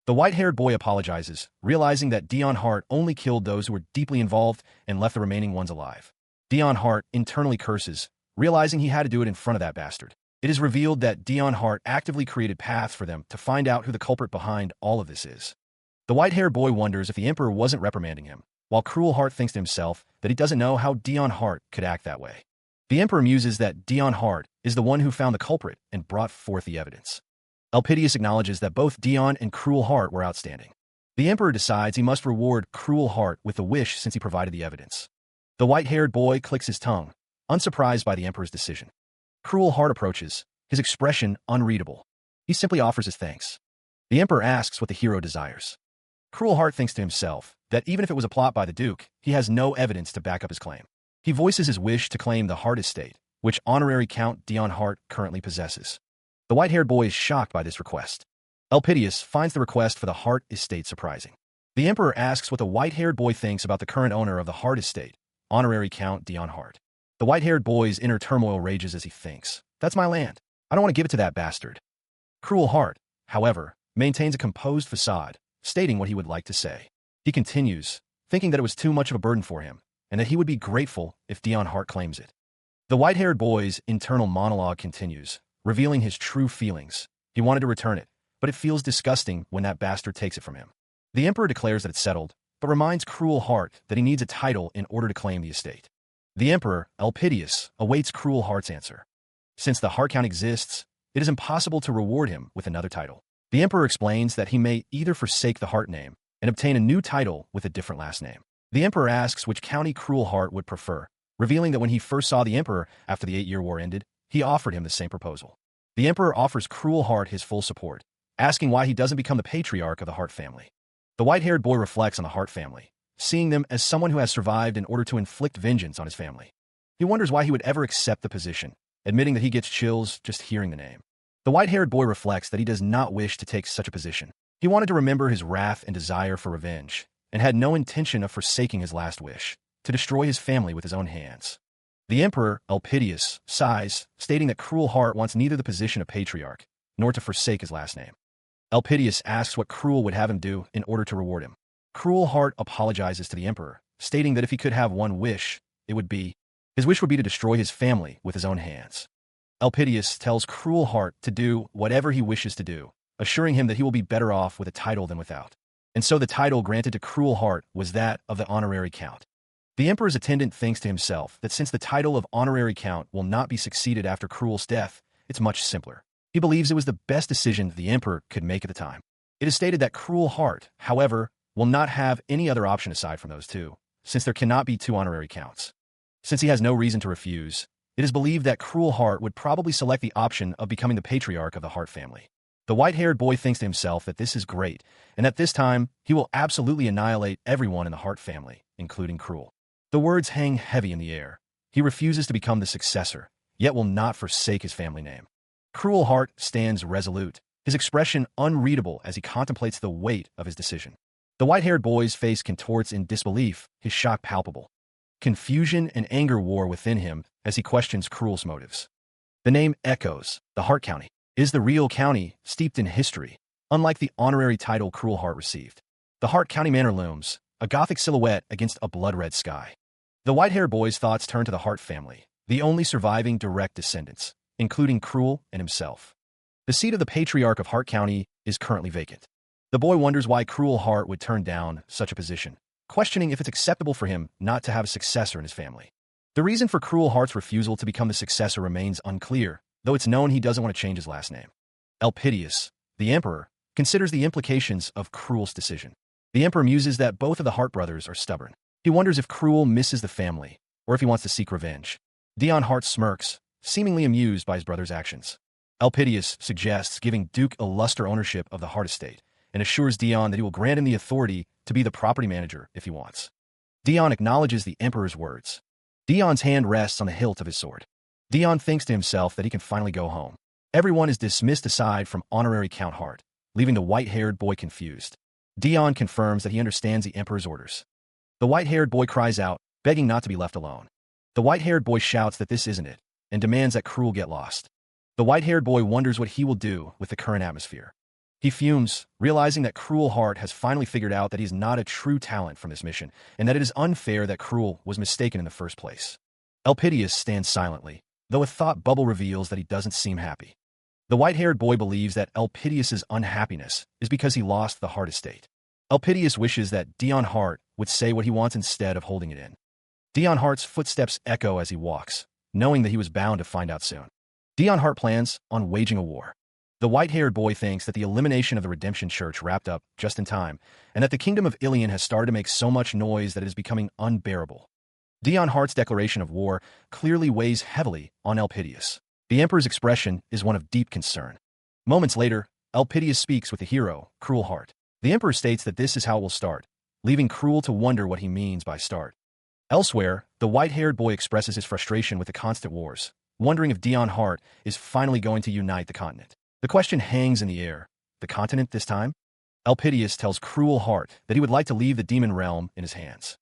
The white-haired boy apologizes, realizing that Dion Hart only killed those who were deeply involved and left the remaining ones alive. Dion Hart internally curses, realizing he had to do it in front of that bastard. It is revealed that Dion Hart actively created paths for them to find out who the culprit behind all of this is. The white-haired boy wonders if the emperor wasn't reprimanding him, while Cruel Hart thinks to himself that he doesn't know how Dion Hart could act that way. The emperor muses that Dion Hart is the one who found the culprit and brought forth the evidence. Elpidius acknowledges that both Dion and Cruel Hart were outstanding. The emperor decides he must reward Cruel Hart with a wish since he provided the evidence. The white-haired boy clicks his tongue, unsurprised by the emperor's decision. Cruel Hart approaches, his expression unreadable. He simply offers his thanks. The emperor asks what the hero desires. Cruel Hart thinks to himself that even if it was a plot by the Duke, he has no evidence to back up his claim. He voices his wish to claim the Hart estate, which Honorary Count Dion Hart currently possesses. The white-haired boy is shocked by this request. Elpidius finds the request for the Hart estate surprising. The emperor asks what the white-haired boy thinks about the current owner of the Hart estate, Honorary Count Dion Hart. The white-haired boy's inner turmoil rages as he thinks, "That's my land. I don't want to give it to that bastard." Cruel Hart, however, maintains a composed facade, stating what he would like to say. He continues, thinking that it was too much of a burden for him, and that he would be grateful if Dion Hart claims it. The white-haired boy's internal monologue continues, revealing his true feelings. He wanted to return it, but it feels disgusting when that bastard takes it from him. The emperor declares that it's settled, but reminds Cruel Hart that he needs a title in order to claim the estate. The emperor, Elpidius, awaits Cruel Hart's answer. Since the Hart count exists, it is impossible to reward him with another title. The emperor explains that he may either forsake the Hart name and obtain a new title with a different last name. The emperor asks which county Cruel Hart would prefer, revealing that when he first saw the emperor after the 8-year war ended, he offered him the same proposal. The emperor offers Cruel Hart his full support, asking why he doesn't become the patriarch of the Hart family. The white-haired boy reflects on the Hart family, seeing them as someone who has survived in order to inflict vengeance on his family. He wonders why he would ever accept the position, admitting that he gets chills just hearing the name. The white-haired boy reflects that he does not wish to take such a position. He wanted to remember his wrath and desire for revenge, and had no intention of forsaking his last wish, to destroy his family with his own hands. The emperor, Elpidius, sighs, stating that Cruel Hart wants neither the position of patriarch, nor to forsake his last name. Elpidius asks what Cruel would have him do in order to reward him. Cruel Hart apologizes to the emperor, stating that if he could have one wish, his wish would be to destroy his family with his own hands. Elpidius tells Cruel Hart to do whatever he wishes to do, assuring him that he will be better off with a title than without. And so the title granted to Cruel Hart was that of the Honorary Count. The emperor's attendant thinks to himself that since the title of Honorary Count will not be succeeded after Cruel's death, it's much simpler. He believes it was the best decision the emperor could make at the time. It is stated that Cruel Hart, however, will not have any other option aside from those two, since there cannot be two honorary counts. Since he has no reason to refuse, it is believed that Cruel Hart would probably select the option of becoming the patriarch of the Hart family. The white-haired boy thinks to himself that this is great, and at this time, he will absolutely annihilate everyone in the Hart family, including Cruel. The words hang heavy in the air. He refuses to become the successor, yet will not forsake his family name. Cruel Hart stands resolute, his expression unreadable as he contemplates the weight of his decision. The white-haired boy's face contorts in disbelief, his shock palpable. Confusion and anger war within him as he questions Cruel's motives. The name echoes, the Hart County is the real county steeped in history, unlike the honorary title Cruel Hart received. The Hart County Manor looms, a Gothic silhouette against a blood-red sky. The white-haired boy's thoughts turn to the Hart family, the only surviving direct descendants, including Cruel and himself. The seat of the patriarch of Hart County is currently vacant. The boy wonders why Cruel Hart would turn down such a position, questioning if it's acceptable for him not to have a successor in his family. The reason for Cruel Hart's refusal to become the successor remains unclear, though it's known he doesn't want to change his last name. Elpidius, the emperor, considers the implications of Cruel's decision. The emperor muses that both of the Hart brothers are stubborn. He wonders if Cruel misses the family, or if he wants to seek revenge. Dion Hart smirks, seemingly amused by his brother's actions. Elpidius suggests giving Duke Illuster ownership of the Hart estate, and assures Dion that he will grant him the authority to be the property manager if he wants. Dion acknowledges the emperor's words. Dion's hand rests on the hilt of his sword. Dion thinks to himself that he can finally go home. Everyone is dismissed aside from honorary Count Hart, leaving the white-haired boy confused. Dion confirms that he understands the emperor's orders. The white-haired boy cries out, begging not to be left alone. The white-haired boy shouts that this isn't it, and demands that Cruel get lost. The white-haired boy wonders what he will do with the current atmosphere. He fumes, realizing that Cruel Hart has finally figured out that he is not a true talent from this mission, and that it is unfair that Cruel was mistaken in the first place. Elpidius stands silently, though a thought bubble reveals that he doesn't seem happy. The white-haired boy believes that Elpidius's unhappiness is because he lost the Hart estate. Elpidius wishes that Dion Hart would say what he wants instead of holding it in. Dion Hart's footsteps echo as he walks, knowing that he was bound to find out soon. Dion Hart plans on waging a war. The white-haired boy thinks that the elimination of the Redemption Church wrapped up just in time, and that the kingdom of Ilion has started to make so much noise that it is becoming unbearable. Dion Hart's declaration of war clearly weighs heavily on Elpidius. The emperor's expression is one of deep concern. Moments later, Elpidius speaks with the hero, Cruel Hart. The emperor states that this is how it will start, leaving Cruel to wonder what he means by start. Elsewhere, the white-haired boy expresses his frustration with the constant wars, wondering if Dion Hart is finally going to unite the continent. The question hangs in the air. The continent this time? Elpidius tells Cruel Hart that he would like to leave the demon realm in his hands.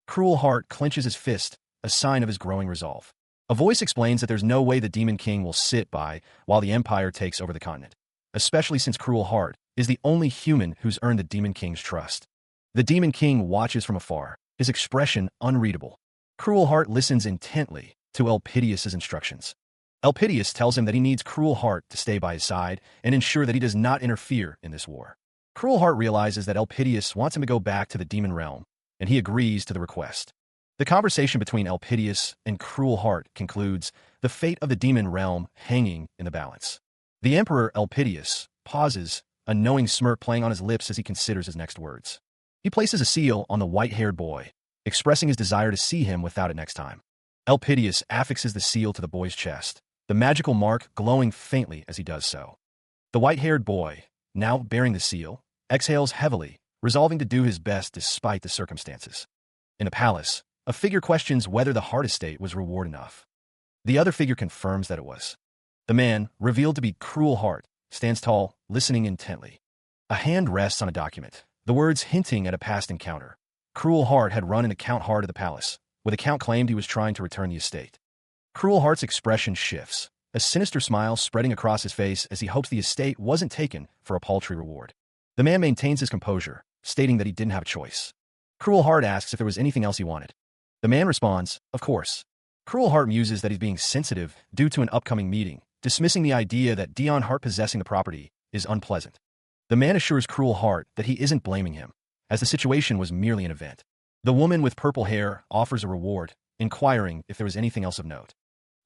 Cruel Hart clenches his fist, a sign of his growing resolve. A voice explains that there's no way the Demon King will sit by while the Empire takes over the continent, especially since Cruel Hart is the only human who's earned the Demon King's trust. The Demon King watches from afar, his expression unreadable. Cruel Hart listens intently to Elpidius's instructions. Elpidius tells him that he needs Cruel Hart to stay by his side and ensure that he does not interfere in this war. Cruel Hart realizes that Elpidius wants him to go back to the demon realm, and he agrees to the request. The conversation between Elpidius and Cruel Hart concludes, the fate of the demon realm hanging in the balance. The Emperor Elpidius pauses, a knowing smirk playing on his lips as he considers his next words. He places a seal on the white-haired boy, expressing his desire to see him without it next time. Elpidius affixes the seal to the boy's chest, the magical mark glowing faintly as he does so. The white-haired boy, now bearing the seal, exhales heavily, resolving to do his best despite the circumstances. In the palace, a figure questions whether the Hart estate was reward enough. The other figure confirms that it was. The man, revealed to be Cruel Hart, stands tall, listening intently. A hand rests on a document, the words hinting at a past encounter. Cruel Hart had run into Count Hart of the palace, where the Count claimed he was trying to return the estate. Cruel Hart's expression shifts, a sinister smile spreading across his face as he hopes the estate wasn't taken for a paltry reward. The man maintains his composure, stating that he didn't have a choice. Cruel Hart asks if there was anything else he wanted. The man responds, of course. Cruel Hart muses that he's being sensitive due to an upcoming meeting, dismissing the idea that Dion Hart possessing the property is unpleasant. The man assures Cruel Hart that he isn't blaming him, as the situation was merely an event. The woman with purple hair offers a reward, inquiring if there was anything else of note.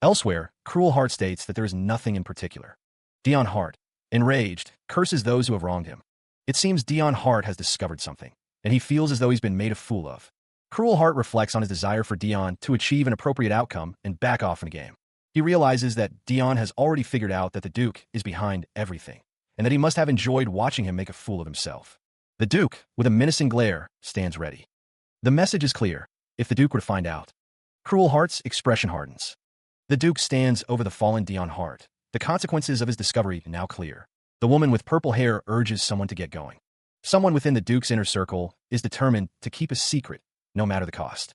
Elsewhere, Cruel Hart states that there is nothing in particular. Dion Hart, enraged, curses those who have wronged him. It seems Dion Hart has discovered something, and he feels as though he's been made a fool of. Cruel Hart reflects on his desire for Dion to achieve an appropriate outcome and back off in the game. He realizes that Dion has already figured out that the Duke is behind everything, and that he must have enjoyed watching him make a fool of himself. The Duke, with a menacing glare, stands ready. The message is clear. If the Duke were to find out, Cruel Heart's expression hardens. The Duke stands over the fallen Dion Hart. The consequences of his discovery now clear. The woman with purple hair urges someone to get going. Someone within the Duke's inner circle is determined to keep a secret, no matter the cost.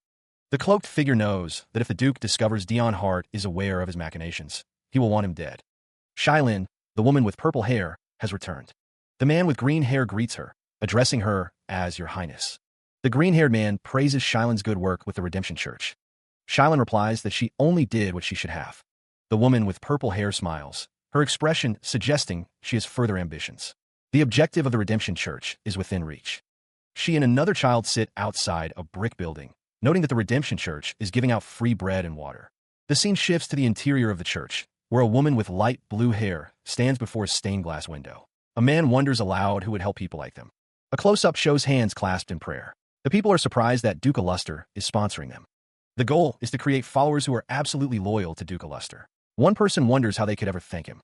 The cloaked figure knows that if the Duke discovers Dion Hart is aware of his machinations, he will want him dead. Shailin, the woman with purple hair, has returned. The man with green hair greets her, addressing her as Your Highness. The green-haired man praises Shailin's good work with the Redemption Church. Shailin replies that she only did what she should have. The woman with purple hair smiles, her expression suggesting she has further ambitions. The objective of the Redemption Church is within reach. She and another child sit outside a brick building, noting that the Redemption Church is giving out free bread and water. The scene shifts to the interior of the church, where a woman with light blue hair stands before a stained glass window. A man wonders aloud who would help people like them. A close-up shows hands clasped in prayer. The people are surprised that Duke Luster is sponsoring them. The goal is to create followers who are absolutely loyal to Duke Luster. One person wonders how they could ever thank him.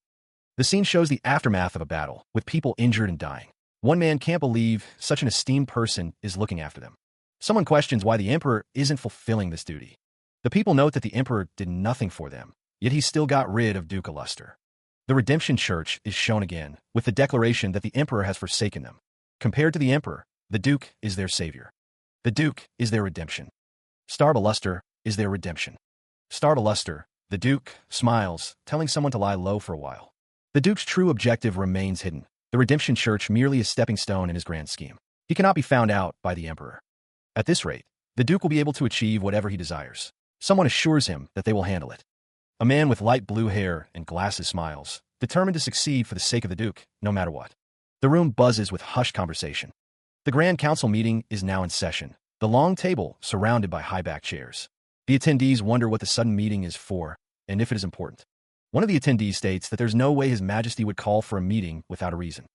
The scene shows the aftermath of a battle, with people injured and dying. One man can't believe such an esteemed person is looking after them. Someone questions why the Emperor isn't fulfilling this duty. The people note that the Emperor did nothing for them, yet he still got rid of Duke Luster. The Redemption Church is shown again, with the declaration that the Emperor has forsaken them. Compared to the Emperor, the Duke is their savior. The Duke is their redemption. Starba Luster is their redemption. Starba Luster, the Duke, smiles, telling someone to lie low for a while. The Duke's true objective remains hidden. The Redemption Church merely a stepping stone in his grand scheme. He cannot be found out by the Emperor. At this rate, the Duke will be able to achieve whatever he desires. Someone assures him that they will handle it. A man with light blue hair and glasses smiles, determined to succeed for the sake of the Duke, no matter what. The room buzzes with hushed conversation. The Grand Council meeting is now in session, the long table surrounded by high-backed chairs. The attendees wonder what the sudden meeting is for, and if it is important. One of the attendees states that there's no way His Majesty would call for a meeting without a reason.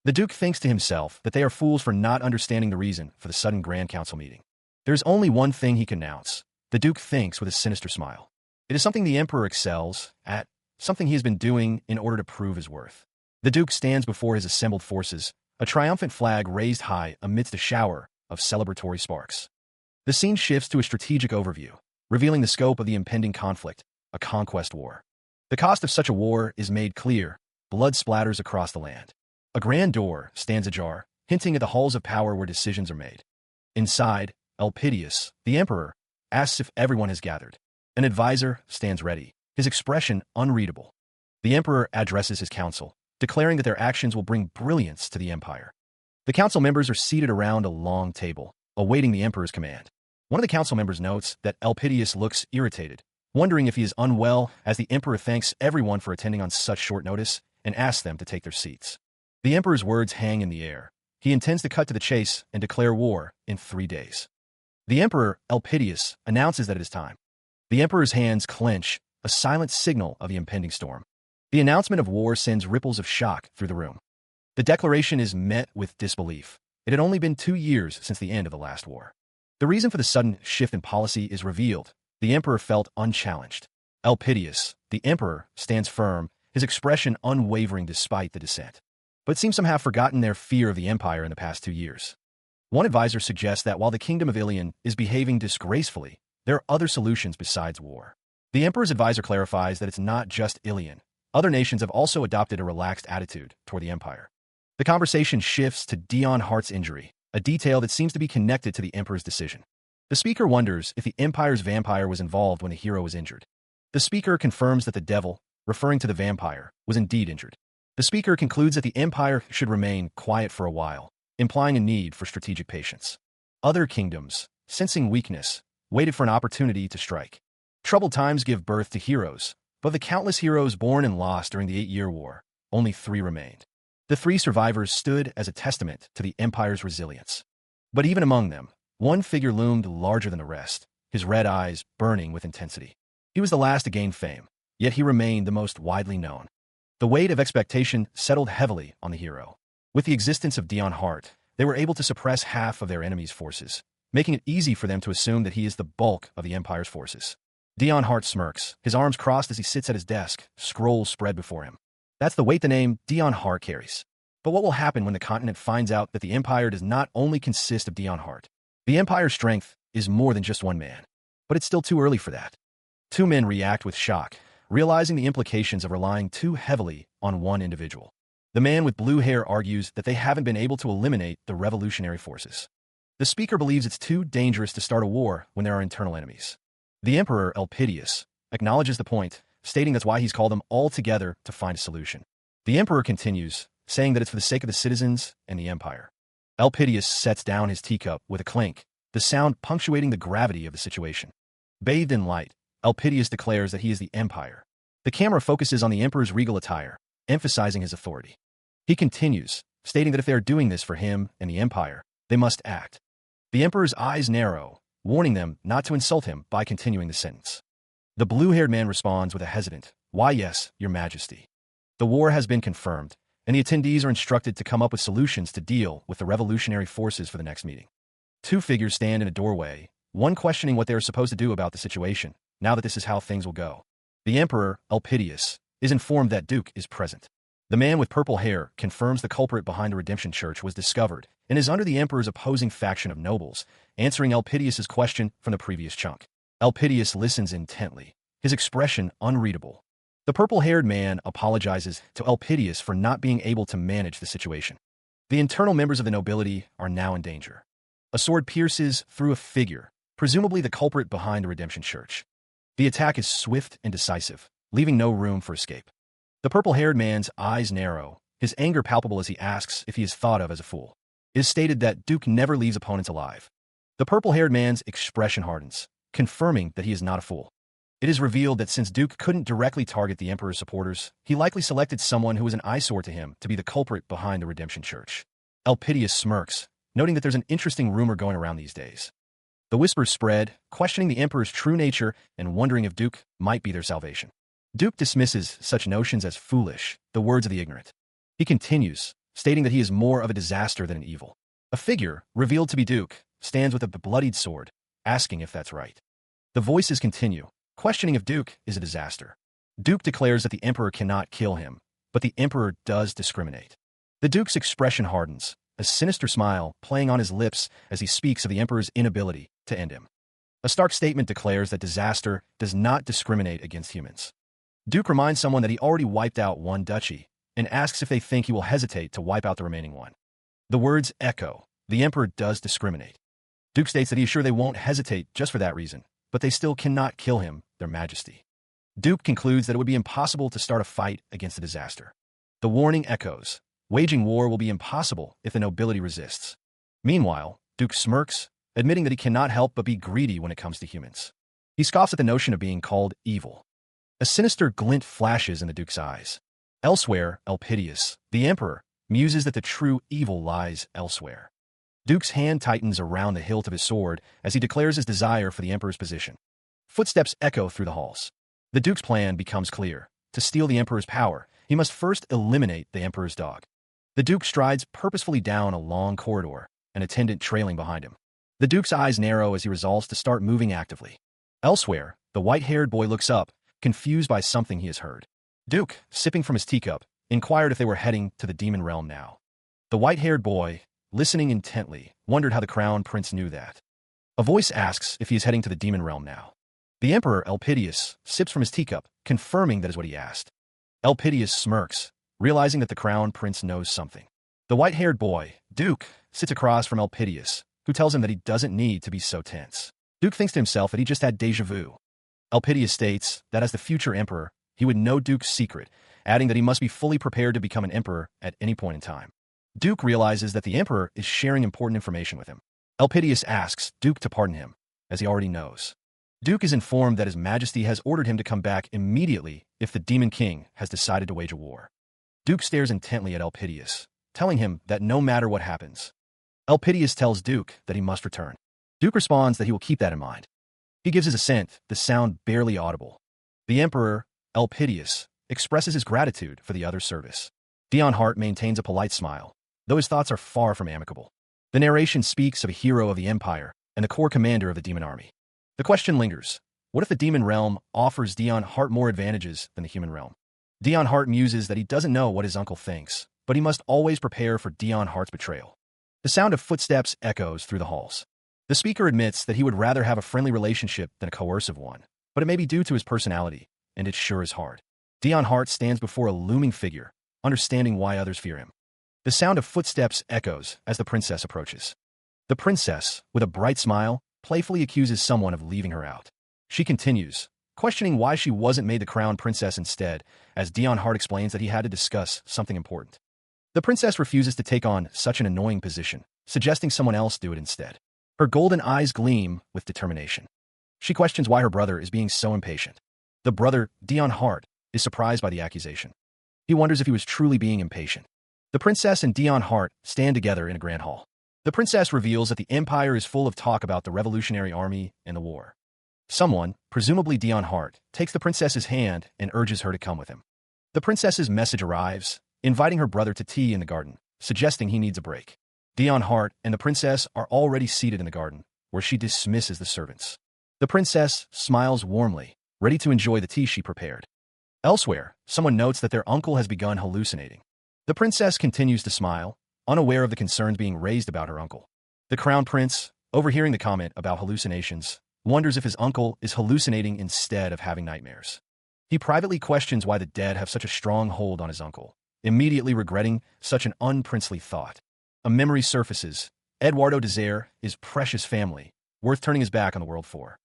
The Duke thinks to himself that they are fools for not understanding the reason for the sudden Grand Council meeting. There's only one thing he can announce. The Duke thinks with a sinister smile. It is something the Emperor excels at, something he has been doing in order to prove his worth. The Duke stands before his assembled forces, a triumphant flag raised high amidst a shower of celebratory sparks. The scene shifts to a strategic overview, revealing the scope of the impending conflict, a conquest war. The cost of such a war is made clear. Blood splatters across the land. A grand door stands ajar, hinting at the halls of power where decisions are made. Inside, Elpidius, the Emperor, asks if everyone has gathered. An advisor stands ready, his expression unreadable. The Emperor addresses his council, declaring that their actions will bring brilliance to the empire. The council members are seated around a long table, awaiting the Emperor's command. One of the council members notes that Elpidius looks irritated, wondering if he is unwell as the Emperor thanks everyone for attending on such short notice and asks them to take their seats. The Emperor's words hang in the air. He intends to cut to the chase and declare war in 3 days. The Emperor, Elpidius, announces that it is time. The Emperor's hands clench, a silent signal of the impending storm. The announcement of war sends ripples of shock through the room. The declaration is met with disbelief. It had only been 2 years since the end of the last war. The reason for the sudden shift in policy is revealed. The Emperor felt unchallenged. Elpidius, the Emperor, stands firm, his expression unwavering despite the dissent. But seems some have forgotten their fear of the Empire in the past 2 years. One advisor suggests that while the Kingdom of Ilion is behaving disgracefully, there are other solutions besides war. The Emperor's advisor clarifies that it's not just Ilion. Other nations have also adopted a relaxed attitude toward the Empire. The conversation shifts to Dion Hart's injury, a detail that seems to be connected to the Emperor's decision. The speaker wonders if the Empire's vampire was involved when the hero was injured. The speaker confirms that the devil, referring to the vampire, was indeed injured. The speaker concludes that the Empire should remain quiet for a while, implying a need for strategic patience. Other kingdoms, sensing weakness, waited for an opportunity to strike. Troubled times give birth to heroes, but of the countless heroes born and lost during the 8-Year War, only 3 remained. The 3 survivors stood as a testament to the Empire's resilience. But even among them, one figure loomed larger than the rest, his red eyes burning with intensity. He was the last to gain fame, yet he remained the most widely known. The weight of expectation settled heavily on the hero. With the existence of Dion Hart, they were able to suppress half of their enemy's forces, making it easy for them to assume that he is the bulk of the Empire's forces. Dion Hart smirks, his arms crossed as he sits at his desk, scrolls spread before him. That's the weight the name Dion Hart carries. But what will happen when the continent finds out that the Empire does not only consist of Dion Hart? The Empire's strength is more than just one man. But it's still too early for that. Two men react with shock, realizing the implications of relying too heavily on one individual. The man with blue hair argues that they haven't been able to eliminate the revolutionary forces. The speaker believes it's too dangerous to start a war when there are internal enemies. The Emperor, Elpidius, acknowledges the point, stating that's why he's called them all together to find a solution. The Emperor continues, saying that it's for the sake of the citizens and the Empire. Elpidius sets down his teacup with a clink, the sound punctuating the gravity of the situation. Bathed in light, Elpidius declares that he is the Empire. The camera focuses on the Emperor's regal attire, emphasizing his authority. He continues, stating that if they are doing this for him and the Empire, they must act. The Emperor's eyes narrow, warning them not to insult him by continuing the sentence. The blue-haired man responds with a hesitant, "Why yes, your majesty." The war has been confirmed, and the attendees are instructed to come up with solutions to deal with the revolutionary forces for the next meeting. Two figures stand in a doorway, one questioning what they are supposed to do about the situation, now that this is how things will go. The Emperor, Elpidius, is informed that Duke is present. The man with purple hair confirms the culprit behind the Redemption Church was discovered and is under the Emperor's opposing faction of nobles, answering Elpidius's question from the previous chunk. Elpidius listens intently, his expression unreadable. The purple-haired man apologizes to Elpidius for not being able to manage the situation. The internal members of the nobility are now in danger. A sword pierces through a figure, presumably the culprit behind the Redemption Church. The attack is swift and decisive, leaving no room for escape. The purple-haired man's eyes narrow, his anger palpable as he asks if he is thought of as a fool. It is stated that Duke never leaves opponents alive. The purple-haired man's expression hardens, confirming that he is not a fool. It is revealed that since Duke couldn't directly target the Emperor's supporters, he likely selected someone who was an eyesore to him to be the culprit behind the Redemption Church. Elpidius smirks, noting that there's an interesting rumor going around these days. The whispers spread, questioning the Emperor's true nature and wondering if Duke might be their salvation. Duke dismisses such notions as foolish, the words of the ignorant. He continues, stating that he is more of a disaster than an evil. A figure, revealed to be Duke, stands with a bloodied sword, asking if that's right. The voices continue, questioning if Duke is a disaster. Duke declares that the Emperor cannot kill him, but the Emperor does discriminate. The Duke's expression hardens, a sinister smile playing on his lips as he speaks of the Emperor's inability to end him. A stark statement declares that disaster does not discriminate against humans. Duke reminds someone that he already wiped out one duchy, and asks if they think he will hesitate to wipe out the remaining one. The words echo, the Emperor does discriminate. Duke states that he is sure they won't hesitate just for that reason, but they still cannot kill him, their majesty. Duke concludes that it would be impossible to start a fight against the disaster. The warning echoes, waging war will be impossible if the nobility resists. Meanwhile, Duke smirks, admitting that he cannot help but be greedy when it comes to humans. He scoffs at the notion of being called evil. A sinister glint flashes in the Duke's eyes. Elsewhere, Elpidius, the Emperor, muses that the true evil lies elsewhere. Duke's hand tightens around the hilt of his sword as he declares his desire for the Emperor's position. Footsteps echo through the halls. The Duke's plan becomes clear. To steal the Emperor's power, he must first eliminate the Emperor's dog. The Duke strides purposefully down a long corridor, an attendant trailing behind him. The Duke's eyes narrow as he resolves to start moving actively. Elsewhere, the white-haired boy looks up, confused by something he has heard. Duke, sipping from his teacup, inquired if they were heading to the demon realm now. The white-haired boy, listening intently, wondered how the crown prince knew that. A voice asks if he is heading to the demon realm now. The Emperor, Elpidius, sips from his teacup, confirming that is what he asked. Elpidius smirks, realizing that the crown prince knows something. The white-haired boy, Duke, sits across from Elpidius, who tells him that he doesn't need to be so tense. Duke thinks to himself that he just had déjà vu. Elpidius states that as the future emperor, he would know Duke's secret, adding that he must be fully prepared to become an emperor at any point in time. Duke realizes that the emperor is sharing important information with him. Elpidius asks Duke to pardon him, as he already knows. Duke is informed that His Majesty has ordered him to come back immediately if the Demon King has decided to wage a war. Duke stares intently at Elpidius, telling him that no matter what happens. Elpidius tells Duke that he must return. Duke responds that he will keep that in mind. He gives his assent, the sound barely audible. The Emperor, Elpidius, expresses his gratitude for the other's service. Dion Hart maintains a polite smile, though his thoughts are far from amicable. The narration speaks of a hero of the Empire and the core commander of the demon army. The question lingers. What if the demon realm offers Dion Hart more advantages than the human realm? Dion Hart muses that he doesn't know what his uncle thinks, but he must always prepare for Dion Hart's betrayal. The sound of footsteps echoes through the halls. The speaker admits that he would rather have a friendly relationship than a coercive one, but it may be due to his personality, and it sure is hard. Dion Hart stands before a looming figure, understanding why others fear him. The sound of footsteps echoes as the princess approaches. The princess, with a bright smile, playfully accuses someone of leaving her out. She continues, questioning why she wasn't made the crown princess instead, as Dion Hart explains that he had to discuss something important. The princess refuses to take on such an annoying position, suggesting someone else do it instead. Her golden eyes gleam with determination. She questions why her brother is being so impatient. The brother, Dion Hart, is surprised by the accusation. He wonders if he was truly being impatient. The princess and Dion Hart stand together in a grand hall. The princess reveals that the empire is full of talk about the Revolutionary Army and the war. Someone, presumably Dion Hart, takes the princess's hand and urges her to come with him. The princess's message arrives, inviting her brother to tea in the garden, suggesting he needs a break. Dion Hart and the princess are already seated in the garden, where she dismisses the servants. The princess smiles warmly, ready to enjoy the tea she prepared. Elsewhere, someone notes that their uncle has begun hallucinating. The princess continues to smile, unaware of the concerns being raised about her uncle. The crown prince, overhearing the comment about hallucinations, wonders if his uncle is hallucinating instead of having nightmares. He privately questions why the dead have such a strong hold on his uncle, immediately regretting such an unprincely thought. A memory surfaces. Eduardo Desire is precious family, worth turning his back on the world for.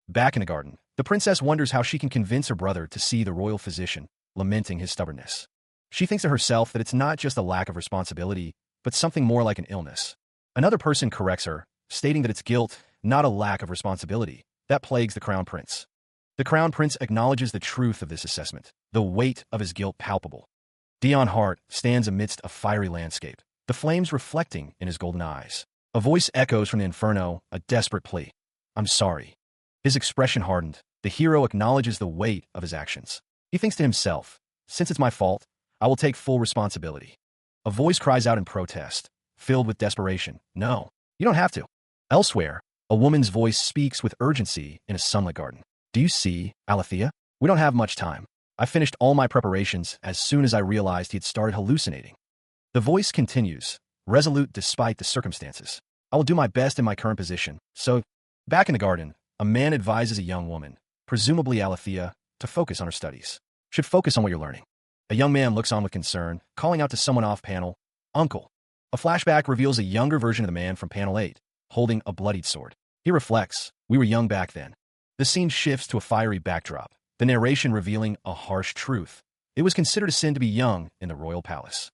Back in the garden, the princess wonders how she can convince her brother to see the royal physician, lamenting his stubbornness. She thinks to herself that it's not just a lack of responsibility, but something more like an illness. Another person corrects her, stating that it's guilt, not a lack of responsibility, that plagues the crown prince. The crown prince acknowledges the truth of this assessment, the weight of his guilt palpable. Dion Hart stands amidst a fiery landscape, the flames reflecting in his golden eyes. A voice echoes from the inferno, a desperate plea. "I'm sorry." His expression hardened. The hero acknowledges the weight of his actions. He thinks to himself, "Since it's my fault, I will take full responsibility." A voice cries out in protest, filled with desperation. "No, you don't have to." Elsewhere, a woman's voice speaks with urgency in a sunlit garden. "Do you see, Alethea? We don't have much time. I finished all my preparations as soon as I realized he had started hallucinating." The voice continues, resolute despite the circumstances. "I will do my best in my current position, so..." Back in the garden, a man advises a young woman, presumably Alethea, to focus on her studies. "Should focus on what you're learning." A young man looks on with concern, calling out to someone off panel, "Uncle." A flashback reveals a younger version of the man from panel 8, holding a bloodied sword. He reflects, "We were young back then." The scene shifts to a fiery backdrop, the narration revealing a harsh truth. It was considered a sin to be young in the royal palace.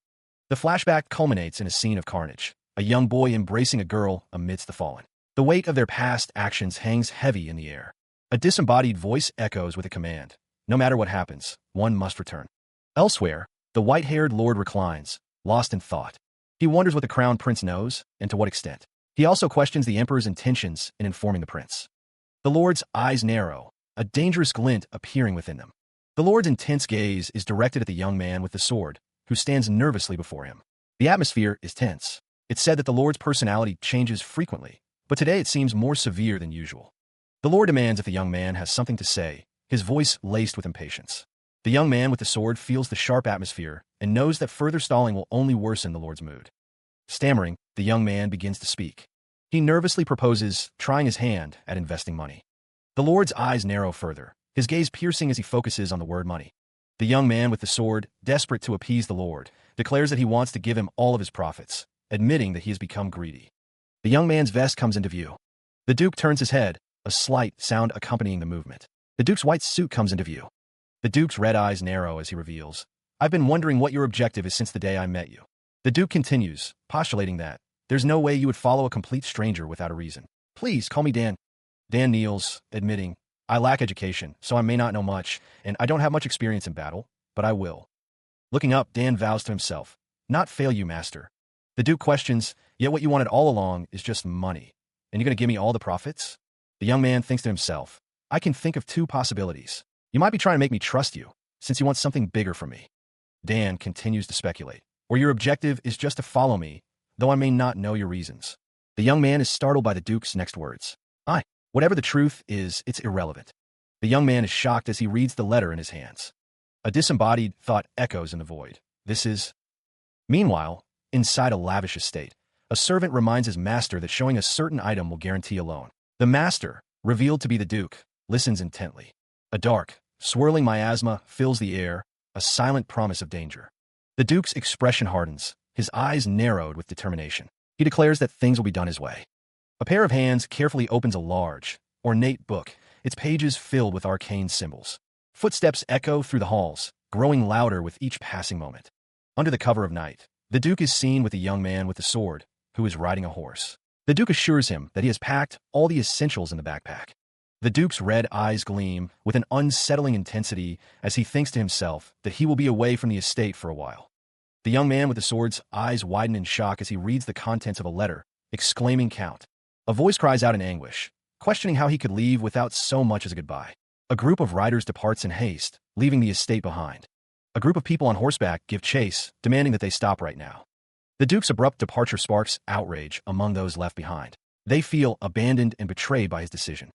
The flashback culminates in a scene of carnage, a young boy embracing a girl amidst the fallen. The weight of their past actions hangs heavy in the air. A disembodied voice echoes with a command. No matter what happens, one must return. Elsewhere, the white-haired lord reclines, lost in thought. He wonders what the crown prince knows, and to what extent. He also questions the emperor's intentions in informing the prince. The lord's eyes narrow, a dangerous glint appearing within them. The lord's intense gaze is directed at the young man with the sword, who stands nervously before him. The atmosphere is tense. It's said that the lord's personality changes frequently, but today it seems more severe than usual. The lord demands if the young man has something to say, his voice laced with impatience. The young man with the sword feels the sharp atmosphere and knows that further stalling will only worsen the lord's mood. Stammering, the young man begins to speak. He nervously proposes trying his hand at investing money. The lord's eyes narrow further, his gaze piercing as he focuses on the word money. The young man with the sword, desperate to appease the lord, declares that he wants to give him all of his profits, admitting that he has become greedy. The young man's vest comes into view. The duke turns his head, a slight sound accompanying the movement. The duke's white suit comes into view. The duke's red eyes narrow as he reveals, "I've been wondering what your objective is since the day I met you." The duke continues, postulating that there's no way you would follow a complete stranger without a reason. "Please call me Dan." Dan kneels, admitting, "I lack education, so I may not know much, and I don't have much experience in battle, but I will." Looking up, Dan vows to himself, "Not fail you, master." The duke questions, "Yet what you wanted all along is just money, and you're going to give me all the profits?" The young man thinks to himself, "I can think of two possibilities. You might be trying to make me trust you, since you want something bigger from me." Dan continues to speculate, "Or your objective is just to follow me, though I may not know your reasons." The young man is startled by the duke's next words. Whatever the truth is, it's irrelevant." The young man is shocked as he reads the letter in his hands. A disembodied thought echoes in the void. This is Meanwhile, inside a lavish estate, a servant reminds his master that showing a certain item will guarantee a loan. The master, revealed to be the Duke, listens intently. A dark, swirling miasma fills the air, a silent promise of danger. The Duke's expression hardens, his eyes narrowed with determination. He declares that things will be done his way. A pair of hands carefully opens a large, ornate book, its pages filled with arcane symbols. Footsteps echo through the halls, growing louder with each passing moment. Under the cover of night, the Duke is seen with a young man with a sword, who is riding a horse. The Duke assures him that he has packed all the essentials in the backpack. The Duke's red eyes gleam with an unsettling intensity as he thinks to himself that he will be away from the estate for a while. The young man with the sword's eyes widen in shock as he reads the contents of a letter, exclaiming "Count." A voice cries out in anguish, questioning how he could leave without so much as a goodbye. A group of riders departs in haste, leaving the estate behind. A group of people on horseback give chase, demanding that they stop right now. The Duke's abrupt departure sparks outrage among those left behind. They feel abandoned and betrayed by his decision.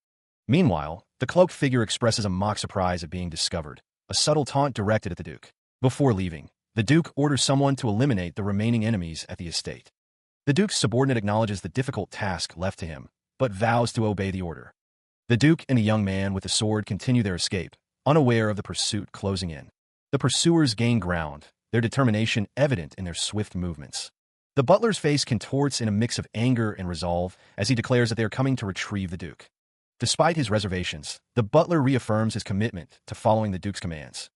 Meanwhile, the cloaked figure expresses a mock surprise at being discovered, a subtle taunt directed at the Duke. Before leaving, the Duke orders someone to eliminate the remaining enemies at the estate. The Duke's subordinate acknowledges the difficult task left to him, but vows to obey the order. The Duke and a young man with a sword continue their escape, unaware of the pursuit closing in. The pursuers gain ground, their determination evident in their swift movements. The butler's face contorts in a mix of anger and resolve as he declares that they are coming to retrieve the Duke. Despite his reservations, the butler reaffirms his commitment to following the Duke's commands.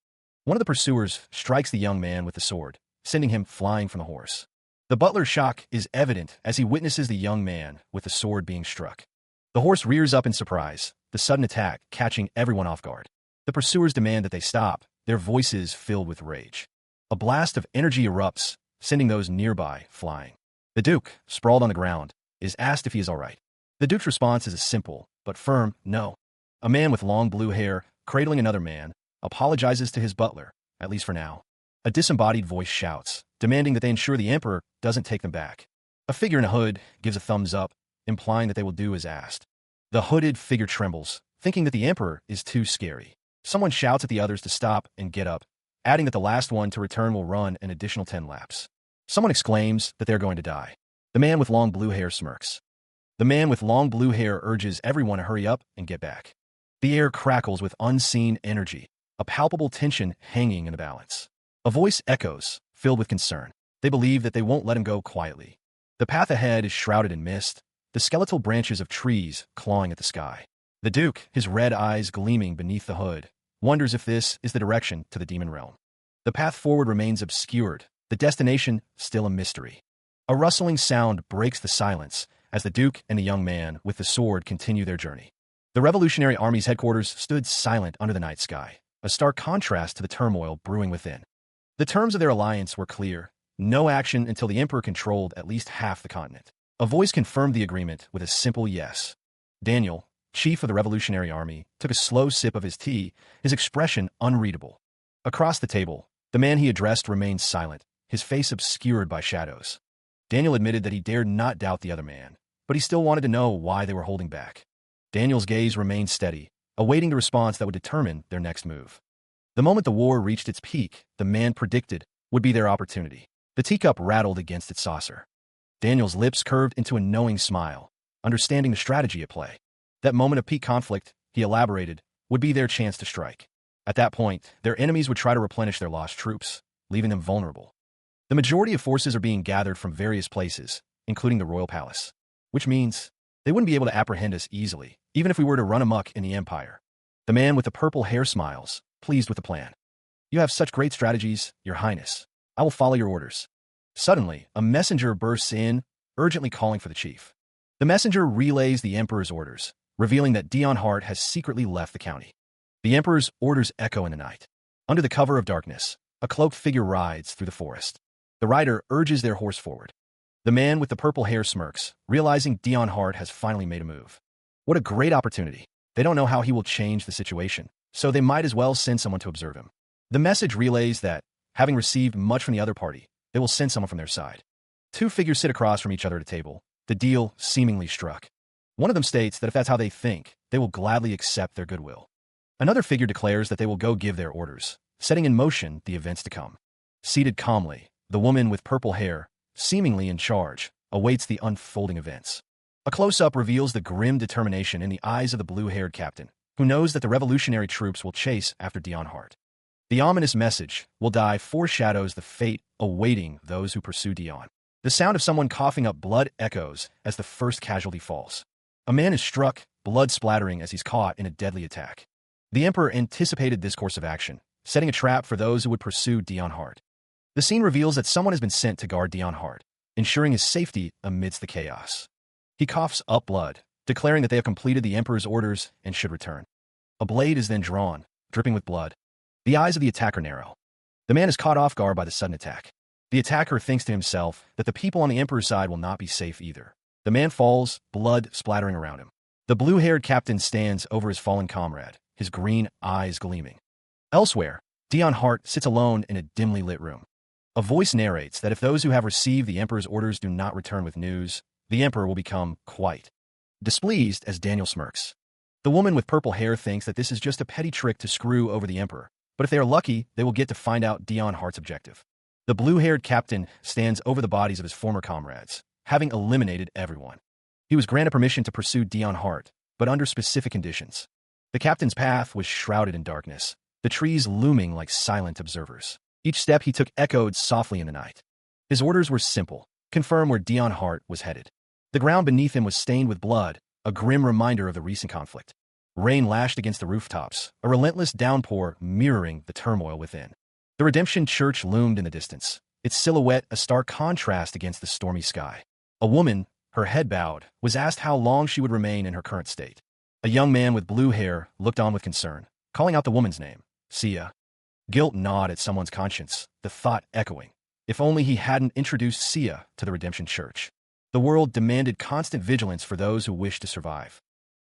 One of the pursuers strikes the young man with the sword, sending him flying from the horse. The butler's shock is evident as he witnesses the young man with the sword being struck. The horse rears up in surprise, the sudden attack catching everyone off guard. The pursuers demand that they stop, their voices filled with rage. A blast of energy erupts, sending those nearby flying. The Duke, sprawled on the ground, is asked if he is all right. The Duke's response is a simple, but firm, no. A man with long blue hair, cradling another man, apologizes to his butler, at least for now. A disembodied voice shouts, demanding that they ensure the Emperor doesn't take them back. A figure in a hood gives a thumbs up, implying that they will do as asked. The hooded figure trembles, thinking that the Emperor is too scary. Someone shouts at the others to stop and get up, adding that the last one to return will run an additional 10 laps. Someone exclaims that they're going to die. The man with long blue hair smirks. The man with long blue hair urges everyone to hurry up and get back. The air crackles with unseen energy, a palpable tension hanging in the balance. A voice echoes, filled with concern. They believe that they won't let him go quietly. The path ahead is shrouded in mist, the skeletal branches of trees clawing at the sky. The Duke, his red eyes gleaming beneath the hood, wonders if this is the direction to the demon realm. The path forward remains obscured, the destination still a mystery. A rustling sound breaks the silence as the Duke and the young man with the sword continue their journey. The Revolutionary Army's headquarters stood silent under the night sky, a stark contrast to the turmoil brewing within. The terms of their alliance were clear: no action until the Emperor controlled at least half the continent. A voice confirmed the agreement with a simple yes. Daniel, chief of the Revolutionary Army, took a slow sip of his tea, his expression unreadable. Across the table, the man he addressed remained silent, his face obscured by shadows. Daniel admitted that he dared not doubt the other man, but he still wanted to know why they were holding back. Daniel's gaze remained steady, awaiting the response that would determine their next move. The moment the war reached its peak, the man predicted would be their opportunity. The teacup rattled against its saucer. Daniel's lips curved into a knowing smile, understanding the strategy at play. That moment of peak conflict, he elaborated, would be their chance to strike. At that point, their enemies would try to replenish their lost troops, leaving them vulnerable. The majority of forces are being gathered from various places, including the royal palace, which means they wouldn't be able to apprehend us easily, even if we were to run amok in the Empire. The man with the purple hair smiles, pleased with the plan. You have such great strategies, Your Highness. I will follow your orders. Suddenly, a messenger bursts in, urgently calling for the chief. The messenger relays the Emperor's orders, revealing that Dion Hart has secretly left the county. The Emperor's orders echo in the night. Under the cover of darkness, a cloaked figure rides through the forest. The rider urges their horse forward. The man with the purple hair smirks, realizing Dion Hart has finally made a move. What a great opportunity. They don't know how he will change the situation, so they might as well send someone to observe him. The message relays that, having received much from the other party, they will send someone from their side. Two figures sit across from each other at a table, the deal seemingly struck. One of them states that if that's how they think, they will gladly accept their goodwill. Another figure declares that they will go give their orders, setting in motion the events to come. Seated calmly, the woman with purple hair, seemingly in charge, awaits the unfolding events. A close-up reveals the grim determination in the eyes of the blue-haired captain, who knows that the revolutionary troops will chase after Dion Hart. The ominous message, will die, foreshadows the fate awaiting those who pursue Dion. The sound of someone coughing up blood echoes as the first casualty falls. A man is struck, blood splattering as he's caught in a deadly attack. The Emperor anticipated this course of action, setting a trap for those who would pursue Dion Hart. The scene reveals that someone has been sent to guard Dion Hart, ensuring his safety amidst the chaos. He coughs up blood, declaring that they have completed the Emperor's orders and should return. A blade is then drawn, dripping with blood. The eyes of the attacker narrow. The man is caught off guard by the sudden attack. The attacker thinks to himself that the people on the Emperor's side will not be safe either. The man falls, blood splattering around him. The blue-haired captain stands over his fallen comrade, his green eyes gleaming. Elsewhere, Dion Hart sits alone in a dimly lit room. A voice narrates that if those who have received the Emperor's orders do not return with news, the Emperor will become quite displeased as Daniel smirks. The woman with purple hair thinks that this is just a petty trick to screw over the Emperor, but if they are lucky, they will get to find out Dion Hart's objective. The blue-haired captain stands over the bodies of his former comrades, having eliminated everyone. He was granted permission to pursue Dion Hart, but under specific conditions. The captain's path was shrouded in darkness, the trees looming like silent observers. Each step he took echoed softly in the night. His orders were simple: confirm where Dion Hart was headed. The ground beneath him was stained with blood, a grim reminder of the recent conflict. Rain lashed against the rooftops, a relentless downpour mirroring the turmoil within. The Redemption Church loomed in the distance, its silhouette a stark contrast against the stormy sky. A woman, her head bowed, was asked how long she would remain in her current state. A young man with blue hair looked on with concern, calling out the woman's name, Sia. Guilt gnawed at someone's conscience, the thought echoing. If only he hadn't introduced Sia to the Redemption Church. The world demanded constant vigilance for those who wished to survive.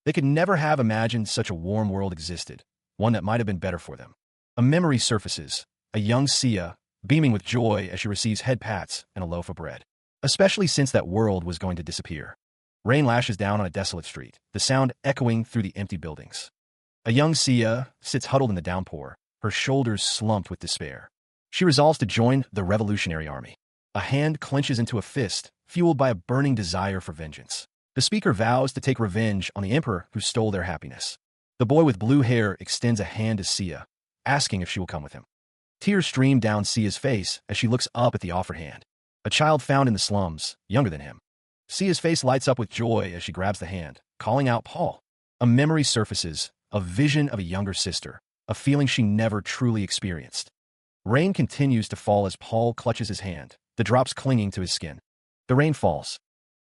They could never have imagined such a warm world existed, one that might have been better for them. A memory surfaces, a young Sia, beaming with joy as she receives head pats and a loaf of bread. Especially since that world was going to disappear. Rain lashes down on a desolate street, the sound echoing through the empty buildings. A young Sia sits huddled in the downpour, her shoulders slumped with despair. She resolves to join the Revolutionary Army. A hand clenches into a fist, fueled by a burning desire for vengeance. The speaker vows to take revenge on the Emperor who stole their happiness. The boy with blue hair extends a hand to Sia, asking if she will come with him. Tears stream down Sia's face as she looks up at the offered hand. A child found in the slums, younger than him. Sia's face lights up with joy as she grabs the hand, calling out Paul. A memory surfaces, a vision of a younger sister, a feeling she never truly experienced. Rain continues to fall as Paul clutches his hand, the drops clinging to his skin. The rain falls.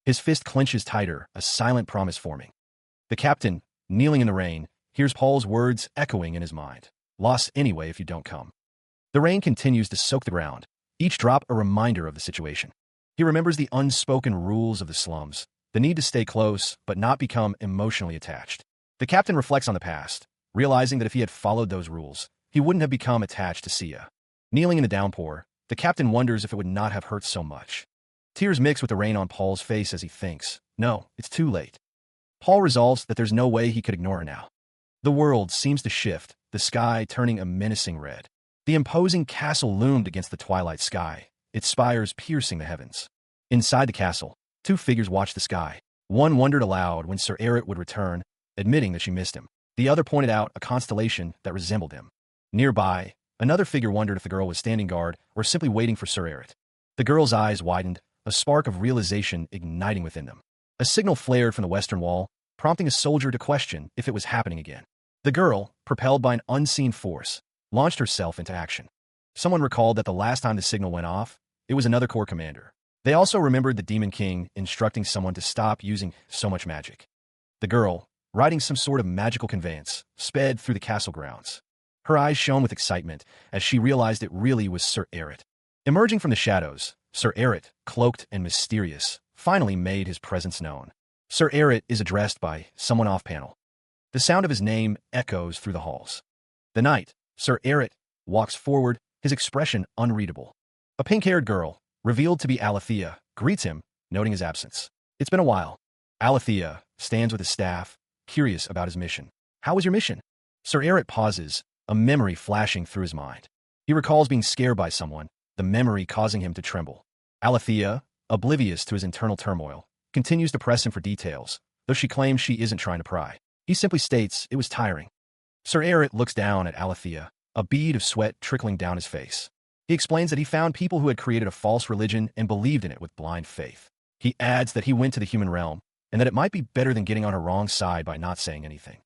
His fist clenches tighter, a silent promise forming. The captain, kneeling in the rain, hears Paul's words echoing in his mind. Lost anyway if you don't come. The rain continues to soak the ground, each drop a reminder of the situation. He remembers the unspoken rules of the slums, the need to stay close but not become emotionally attached. The captain reflects on the past, realizing that if he had followed those rules, he wouldn't have become attached to Sia. Kneeling in the downpour, the captain wonders if it would not have hurt so much. Tears mix with the rain on Paul's face as he thinks, no, it's too late. Paul resolves that there's no way he could ignore her now. The world seems to shift, the sky turning a menacing red. The imposing castle loomed against the twilight sky, its spires piercing the heavens. Inside the castle, two figures watched the sky. One wondered aloud when Sir Eret would return, admitting that she missed him. The other pointed out a constellation that resembled him. Nearby, another figure wondered if the girl was standing guard or simply waiting for Sir Eret. The girl's eyes widened, a spark of realization igniting within them. A signal flared from the western wall, prompting a soldier to question if it was happening again. The girl, propelled by an unseen force, launched herself into action. Someone recalled that the last time the signal went off, it was another corps commander. They also remembered the Demon King instructing someone to stop using so much magic. The girl, riding some sort of magical conveyance, sped through the castle grounds. Her eyes shone with excitement as she realized it really was Sir Eret. Emerging from the shadows, Sir Eret, cloaked and mysterious, finally made his presence known. Sir Eret is addressed by someone off-panel. The sound of his name echoes through the halls. The night, Sir Eret walks forward, his expression unreadable. A pink-haired girl, revealed to be Alethea, greets him, noting his absence. It's been a while. Alethea stands with his staff, curious about his mission. How was your mission? Sir Eret pauses, a memory flashing through his mind. He recalls being scared by someone, the memory causing him to tremble. Alethea, oblivious to his internal turmoil, continues to press him for details, though she claims she isn't trying to pry. He simply states it was tiring. Sir Eret looks down at Alethea, a bead of sweat trickling down his face. He explains that he found people who had created a false religion and believed in it with blind faith. He adds that he went to the human realm, and that it might be better than getting on her wrong side by not saying anything.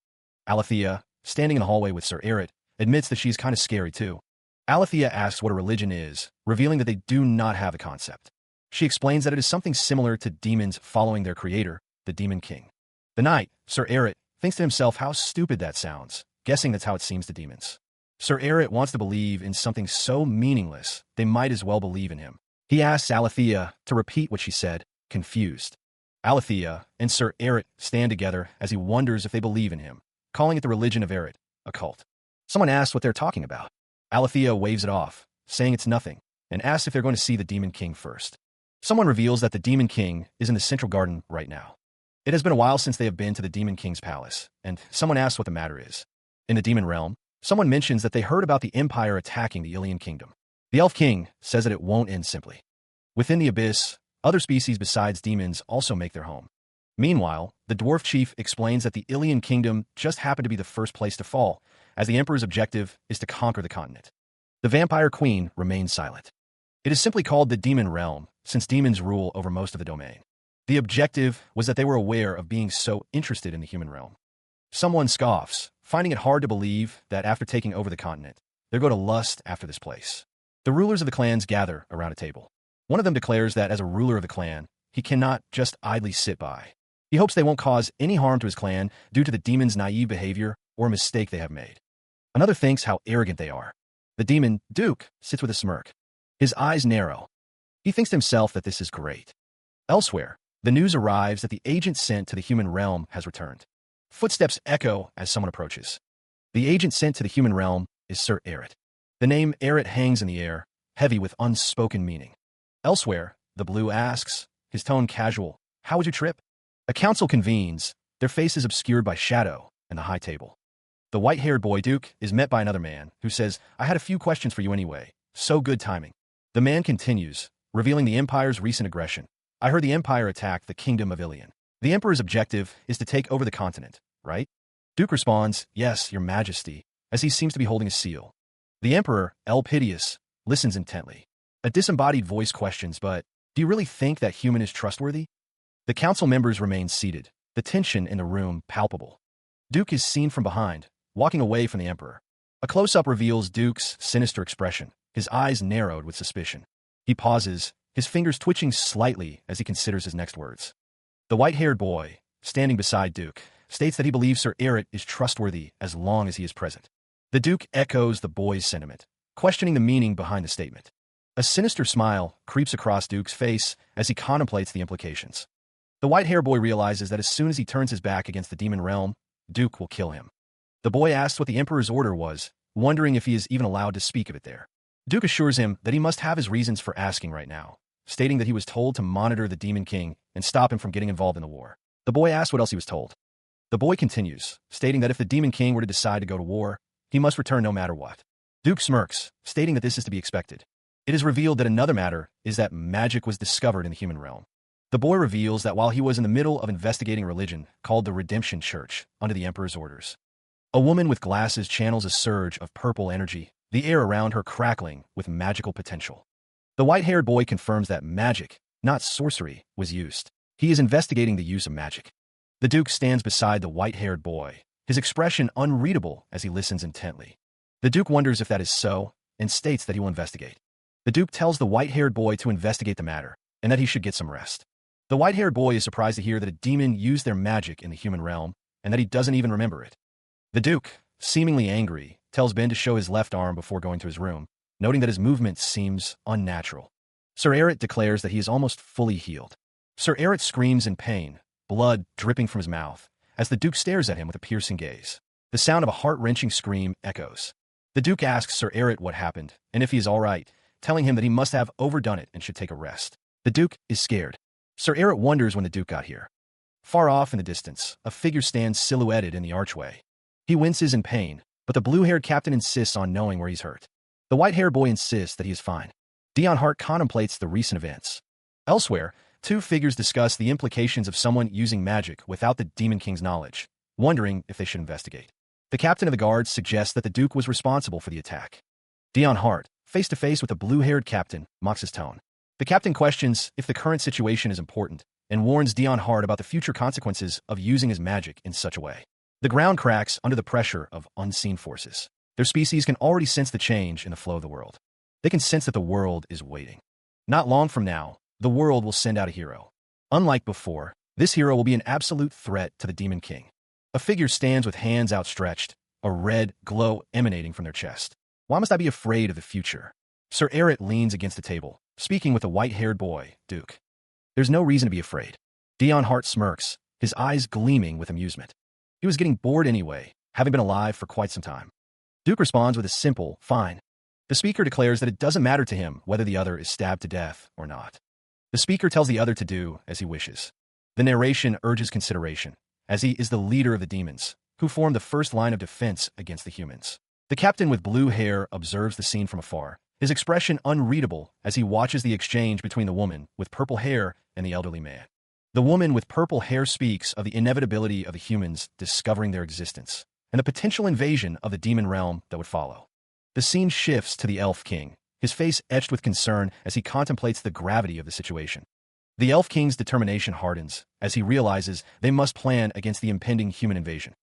Alethea, standing in the hallway with Sir Eret, admits that she's kind of scary too. Alethea asks what a religion is, revealing that they do not have a concept. She explains that it is something similar to demons following their creator, the Demon King. The knight, Sir Eret, thinks to himself how stupid that sounds, guessing that's how it seems to demons. Sir Eret wants to believe in something so meaningless, they might as well believe in him. He asks Alethea to repeat what she said, confused. Alethea and Sir Eret stand together as he wonders if they believe in him, calling it the religion of Eret, a cult. Someone asks what they're talking about. Alethea waves it off, saying it's nothing, and asks if they're going to see the Demon King first. Someone reveals that the Demon King is in the Central Garden right now. It has been a while since they have been to the Demon King's palace, and someone asks what the matter is. In the Demon Realm, someone mentions that they heard about the Empire attacking the Ilian Kingdom. The Elf King says that it won't end simply. Within the Abyss, other species besides demons also make their home. Meanwhile, the Dwarf Chief explains that the Ilian Kingdom just happened to be the first place to fall, as the Emperor's objective is to conquer the continent. The Vampire Queen remains silent. It is simply called the Demon Realm, since demons rule over most of the domain. The objective was that they were aware of being so interested in the human realm. Someone scoffs, finding it hard to believe that after taking over the continent, they're going to lust after this place. The rulers of the clans gather around a table. One of them declares that as a ruler of the clan, he cannot just idly sit by. He hopes they won't cause any harm to his clan due to the demon's naive behavior or a mistake they have made. Another thinks how arrogant they are. The demon, Duke, sits with a smirk. His eyes narrow. He thinks to himself that this is great. Elsewhere, the news arrives that the agent sent to the human realm has returned. Footsteps echo as someone approaches. The agent sent to the human realm is Sir Eret. The name Eret hangs in the air, heavy with unspoken meaning. Elsewhere, the blue asks, his tone casual, "How was your trip?" A council convenes, their faces obscured by shadow and the high table. The white-haired boy Duke is met by another man, who says, "I had a few questions for you anyway. So good timing." The man continues, revealing the Empire's recent aggression. "I heard the Empire attacked the Kingdom of Ilion. The Emperor's objective is to take over the continent, right?" Duke responds, "Yes, your majesty," as he seems to be holding a seal. The Emperor, Elpidius, listens intently. A disembodied voice questions, "But do you really think that human is trustworthy?" The council members remain seated, the tension in the room palpable. Duke is seen from behind, walking away from the Emperor. A close-up reveals Duke's sinister expression, his eyes narrowed with suspicion. He pauses, his fingers twitching slightly as he considers his next words. The white-haired boy, standing beside Duke, states that he believes Sir Eret is trustworthy as long as he is present. The Duke echoes the boy's sentiment, questioning the meaning behind the statement. A sinister smile creeps across Duke's face as he contemplates the implications. The white-haired boy realizes that as soon as he turns his back against the demon realm, Duke will kill him. The boy asks what the Emperor's order was, wondering if he is even allowed to speak of it there. Duke assures him that he must have his reasons for asking right now, stating that he was told to monitor the Demon King and stop him from getting involved in the war. The boy asks what else he was told. The boy continues, stating that if the Demon King were to decide to go to war, he must return no matter what. Duke smirks, stating that this is to be expected. It is revealed that another matter is that magic was discovered in the human realm. The boy reveals that while he was in the middle of investigating a religion called the Redemption Church under the Emperor's orders, a woman with glasses channels a surge of purple energy, the air around her crackling with magical potential. The white-haired boy confirms that magic, not sorcery, was used. He is investigating the use of magic. The Duke stands beside the white-haired boy, his expression unreadable as he listens intently. The Duke wonders if that is so, and states that he will investigate. The Duke tells the white-haired boy to investigate the matter, and that he should get some rest. The white-haired boy is surprised to hear that a demon used their magic in the human realm, and that he doesn't even remember it. The Duke, seemingly angry, tells Ben to show his left arm before going to his room, noting that his movement seems unnatural. Sir Eret declares that he is almost fully healed. Sir Eret screams in pain, blood dripping from his mouth, as the Duke stares at him with a piercing gaze. The sound of a heart-wrenching scream echoes. The Duke asks Sir Eret what happened, and if he is all right, telling him that he must have overdone it and should take a rest. The Duke is scared. Sir Eret wonders when the Duke got here. Far off in the distance, a figure stands silhouetted in the archway. He winces in pain, but the blue-haired captain insists on knowing where he's hurt. The white-haired boy insists that he is fine. Dion Hart contemplates the recent events. Elsewhere, two figures discuss the implications of someone using magic without the Demon King's knowledge, wondering if they should investigate. The captain of the guards suggests that the Duke was responsible for the attack. Dion Hart, face-to-face with the blue-haired captain, mocks his tone. The captain questions if the current situation is important and warns Dion Hart about the future consequences of using his magic in such a way. The ground cracks under the pressure of unseen forces. Their species can already sense the change in the flow of the world. They can sense that the world is waiting. Not long from now, the world will send out a hero. Unlike before, this hero will be an absolute threat to the Demon King. A figure stands with hands outstretched, a red glow emanating from their chest. Why must I be afraid of the future? Sir Eret leans against the table, speaking with the white-haired boy, Duke. There's no reason to be afraid. Dion Hart smirks, his eyes gleaming with amusement. He was getting bored anyway, having been alive for quite some time. Duke responds with a simple, fine. The speaker declares that it doesn't matter to him whether the other is stabbed to death or not. The speaker tells the other to do as he wishes. The narration urges consideration, as he is the leader of the demons, who form the first line of defense against the humans. The captain with blue hair observes the scene from afar, his expression unreadable as he watches the exchange between the woman with purple hair and the elderly man. The woman with purple hair speaks of the inevitability of the humans discovering their existence and the potential invasion of the demon realm that would follow. The scene shifts to the Elf King, his face etched with concern as he contemplates the gravity of the situation. The Elf King's determination hardens as he realizes they must plan against the impending human invasion.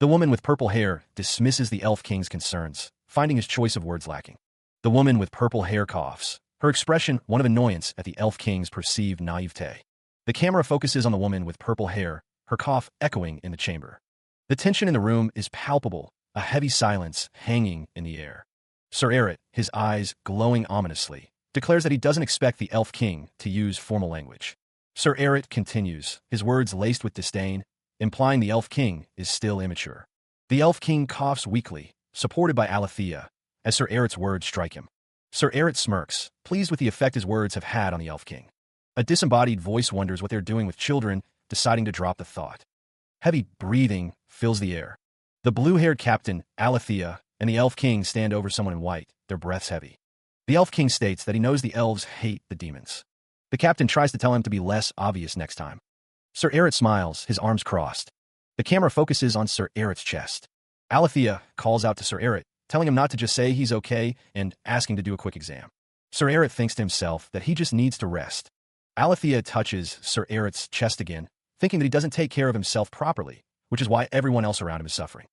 The woman with purple hair dismisses the Elf King's concerns, finding his choice of words lacking. The woman with purple hair coughs, her expression one of annoyance at the Elf King's perceived naivete. The camera focuses on the woman with purple hair, her cough echoing in the chamber. The tension in the room is palpable, a heavy silence hanging in the air. Sir Eret, his eyes glowing ominously, declares that he doesn't expect the Elf King to use formal language. Sir Eret continues, his words laced with disdain, implying the Elf King is still immature. The Elf King coughs weakly, supported by Alethea, as Sir Eret's words strike him. Sir Eret smirks, pleased with the effect his words have had on the Elf King. A disembodied voice wonders what they're doing with children, deciding to drop the thought. Heavy breathing fills the air. The blue-haired captain, Alethea, and the Elf King stand over someone in white, their breaths heavy. The Elf King states that he knows the elves hate the demons. The captain tries to tell him to be less obvious next time. Sir Eret smiles, his arms crossed. The camera focuses on Sir Eret's chest. Alethea calls out to Sir Eret, telling him not to just say he's okay and asking to do a quick exam. Sir Eret thinks to himself that he just needs to rest. Alethea touches Sir Eret's chest again, thinking that he doesn't take care of himself properly, which is why everyone else around him is suffering.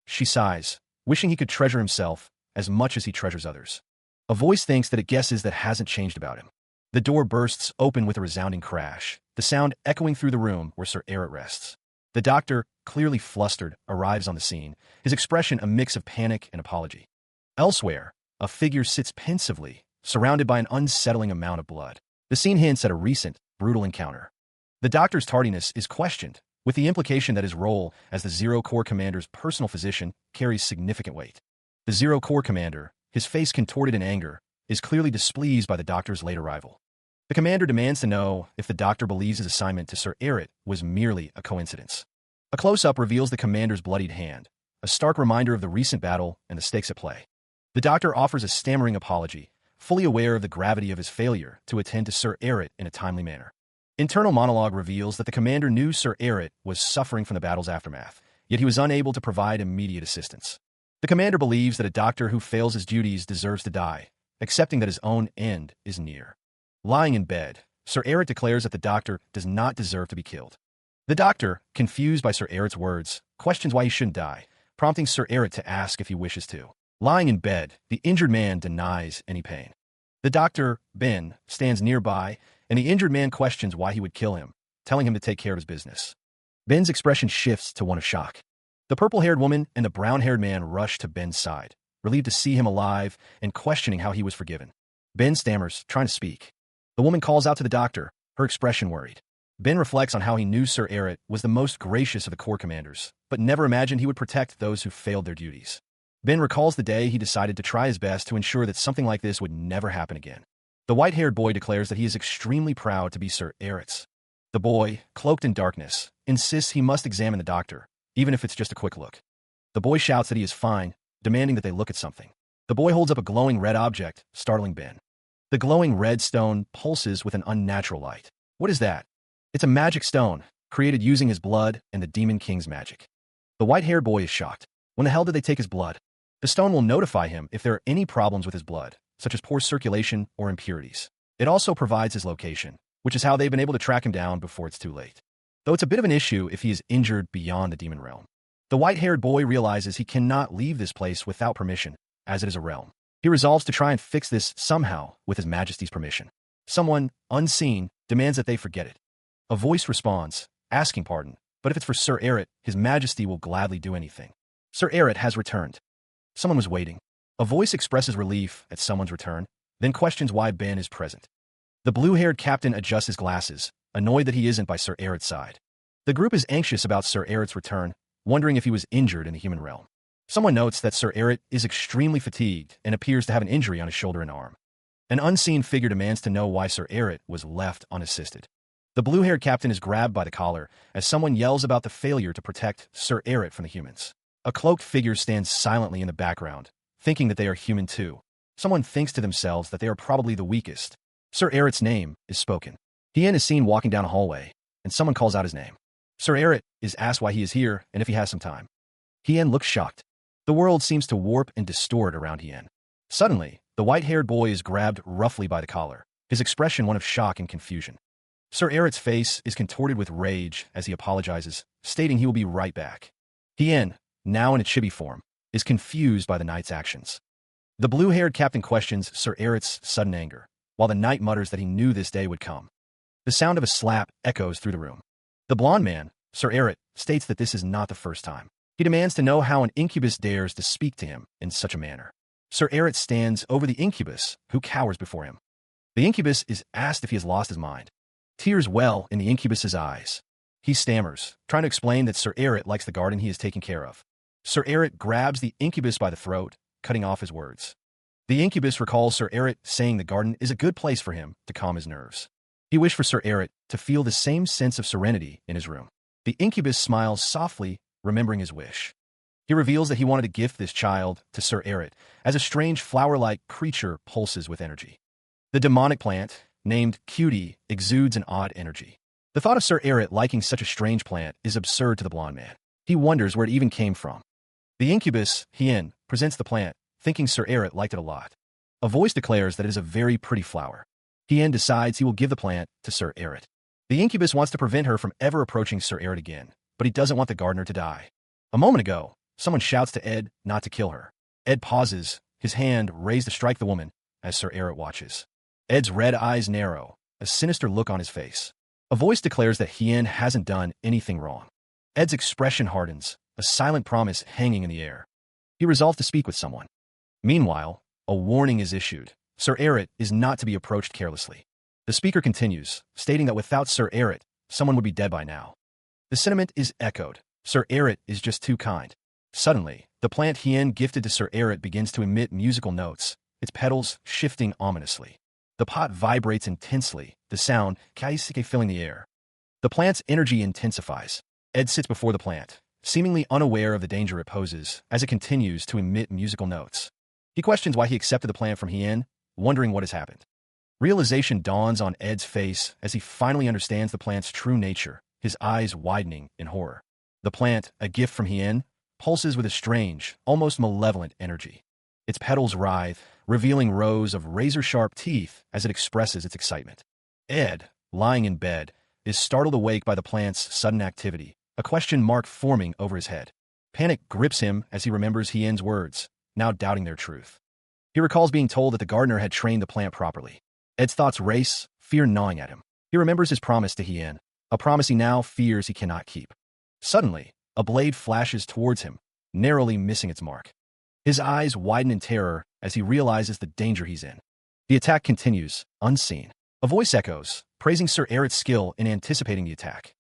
She sighs, wishing he could treasure himself as much as he treasures others. A voice thinks that it guesses that hasn't changed about him. The door bursts open with a resounding crash, the sound echoing through the room where Sir Eret rests. The doctor, clearly flustered, arrives on the scene, his expression a mix of panic and apology. Elsewhere, a figure sits pensively, surrounded by an unsettling amount of blood. The scene hints at a recent, brutal encounter. The doctor's tardiness is questioned, with the implication that his role as the Zero Corps commander's personal physician carries significant weight. The Zero Corps commander, his face contorted in anger, is clearly displeased by the doctor's late arrival. The commander demands to know if the doctor believes his assignment to Sir Eret was merely a coincidence. A close-up reveals the commander's bloodied hand, a stark reminder of the recent battle and the stakes at play. The doctor offers a stammering apology, fully aware of the gravity of his failure to attend to Sir Eret in a timely manner. Internal monologue reveals that the commander knew Sir Eret was suffering from the battle's aftermath, yet he was unable to provide immediate assistance. The commander believes that a doctor who fails his duties deserves to die, accepting that his own end is near. Lying in bed, Sir Eret declares that the doctor does not deserve to be killed. The doctor, confused by Sir Eret's words, questions why he shouldn't die, prompting Sir Eret to ask if he wishes to. Lying in bed, the injured man denies any pain. The doctor, Ben, stands nearby, and the injured man questions why he would kill him, telling him to take care of his business. Ben's expression shifts to one of shock. The purple-haired woman and the brown-haired man rush to Ben's side, relieved to see him alive and questioning how he was forgiven. Ben stammers, trying to speak. The woman calls out to the doctor, her expression worried. Ben reflects on how he knew Sir Eret was the most gracious of the Corps commanders, but never imagined he would protect those who failed their duties. Ben recalls the day he decided to try his best to ensure that something like this would never happen again. The white-haired boy declares that he is extremely proud to be Sir Eret's. The boy, cloaked in darkness, insists he must examine the doctor, even if it's just a quick look. The boy shouts that he is fine, demanding that they look at something. The boy holds up a glowing red object, startling Ben. The glowing red stone pulses with an unnatural light. What is that? It's a magic stone, created using his blood and the Demon King's magic. The white-haired boy is shocked. When the hell did they take his blood? The stone will notify him if there are any problems with his blood, such as poor circulation or impurities. It also provides his location, which is how they've been able to track him down before it's too late. Though it's a bit of an issue if he is injured beyond the demon realm. The white-haired boy realizes he cannot leave this place without permission, as it is a realm. He resolves to try and fix this somehow with His Majesty's permission. Someone, unseen, demands that they forget it. A voice responds, asking pardon, but if it's for Sir Eret, His Majesty will gladly do anything. Sir Eret has returned. Someone was waiting. A voice expresses relief at someone's return, then questions why Ben is present. The blue-haired captain adjusts his glasses, annoyed that he isn't by Sir Eret's side. The group is anxious about Sir Eret's return, wondering if he was injured in the human realm. Someone notes that Sir Eret is extremely fatigued and appears to have an injury on his shoulder and arm. An unseen figure demands to know why Sir Eret was left unassisted. The blue-haired captain is grabbed by the collar as someone yells about the failure to protect Sir Eret from the humans. A cloaked figure stands silently in the background, thinking that they are human too. Someone thinks to themselves that they are probably the weakest. Sir Eret's name is spoken. Hien is seen walking down a hallway, and someone calls out his name. Sir Eret is asked why he is here and if he has some time. Hien looks shocked. The world seems to warp and distort around Hien. Suddenly, the white-haired boy is grabbed roughly by the collar, his expression one of shock and confusion. Sir Eret's face is contorted with rage as he apologizes, stating he will be right back. Hien, now in a chibi form, is confused by the knight's actions. The blue-haired captain questions Sir Eret's sudden anger, while the knight mutters that he knew this day would come. The sound of a slap echoes through the room. The blonde man, Sir Eret, states that this is not the first time. He demands to know how an incubus dares to speak to him in such a manner. Sir Eret stands over the incubus, who cowers before him. The incubus is asked if he has lost his mind. Tears well in the incubus's eyes. He stammers, trying to explain that Sir Eret likes the garden he is taking care of. Sir Eret grabs the incubus by the throat, cutting off his words. The incubus recalls Sir Eret saying the garden is a good place for him to calm his nerves. He wished for Sir Eret to feel the same sense of serenity in his room. The incubus smiles softly, remembering his wish. He reveals that he wanted to gift this child to Sir Eret, as a strange flower-like creature pulses with energy. The demonic plant, named Cutie, exudes an odd energy. The thought of Sir Eret liking such a strange plant is absurd to the blonde man. He wonders where it even came from. The incubus, Hien, presents the plant, thinking Sir Eret liked it a lot. A voice declares that it is a very pretty flower. Hien decides he will give the plant to Sir Eret. The incubus wants to prevent her from ever approaching Sir Eret again, but he doesn't want the gardener to die. A moment ago, someone shouts to Ed not to kill her. Ed pauses, his hand raised to strike the woman, as Sir Eret watches. Ed's red eyes narrow, a sinister look on his face. A voice declares that Hien hasn't done anything wrong. Ed's expression hardens, a silent promise hanging in the air. He resolves to speak with someone. Meanwhile, a warning is issued. Sir Eret is not to be approached carelessly. The speaker continues, stating that without Sir Eret, someone would be dead by now. The sentiment is echoed. Sir Eret is just too kind. Suddenly, the plant Hien gifted to Sir Eret begins to emit musical notes, its petals shifting ominously. The pot vibrates intensely, the sound, kaisike, filling the air. The plant's energy intensifies. Ed sits before the plant, seemingly unaware of the danger it poses, as it continues to emit musical notes. He questions why he accepted the plant from Hien, wondering what has happened. Realization dawns on Ed's face as he finally understands the plant's true nature, his eyes widening in horror. The plant, a gift from Hien, pulses with a strange, almost malevolent energy. Its petals writhe, revealing rows of razor-sharp teeth as it expresses its excitement. Ed, lying in bed, is startled awake by the plant's sudden activity, a question mark forming over his head. Panic grips him as he remembers Hien's words, now doubting their truth. He recalls being told that the gardener had trained the plant properly. Ed's thoughts race, fear gnawing at him. He remembers his promise to Hien, a promise he now fears he cannot keep. Suddenly, a blade flashes towards him, narrowly missing its mark. His eyes widen in terror as he realizes the danger he's in. The attack continues, unseen. A voice echoes, praising Sir Eret's skill in anticipating the attack.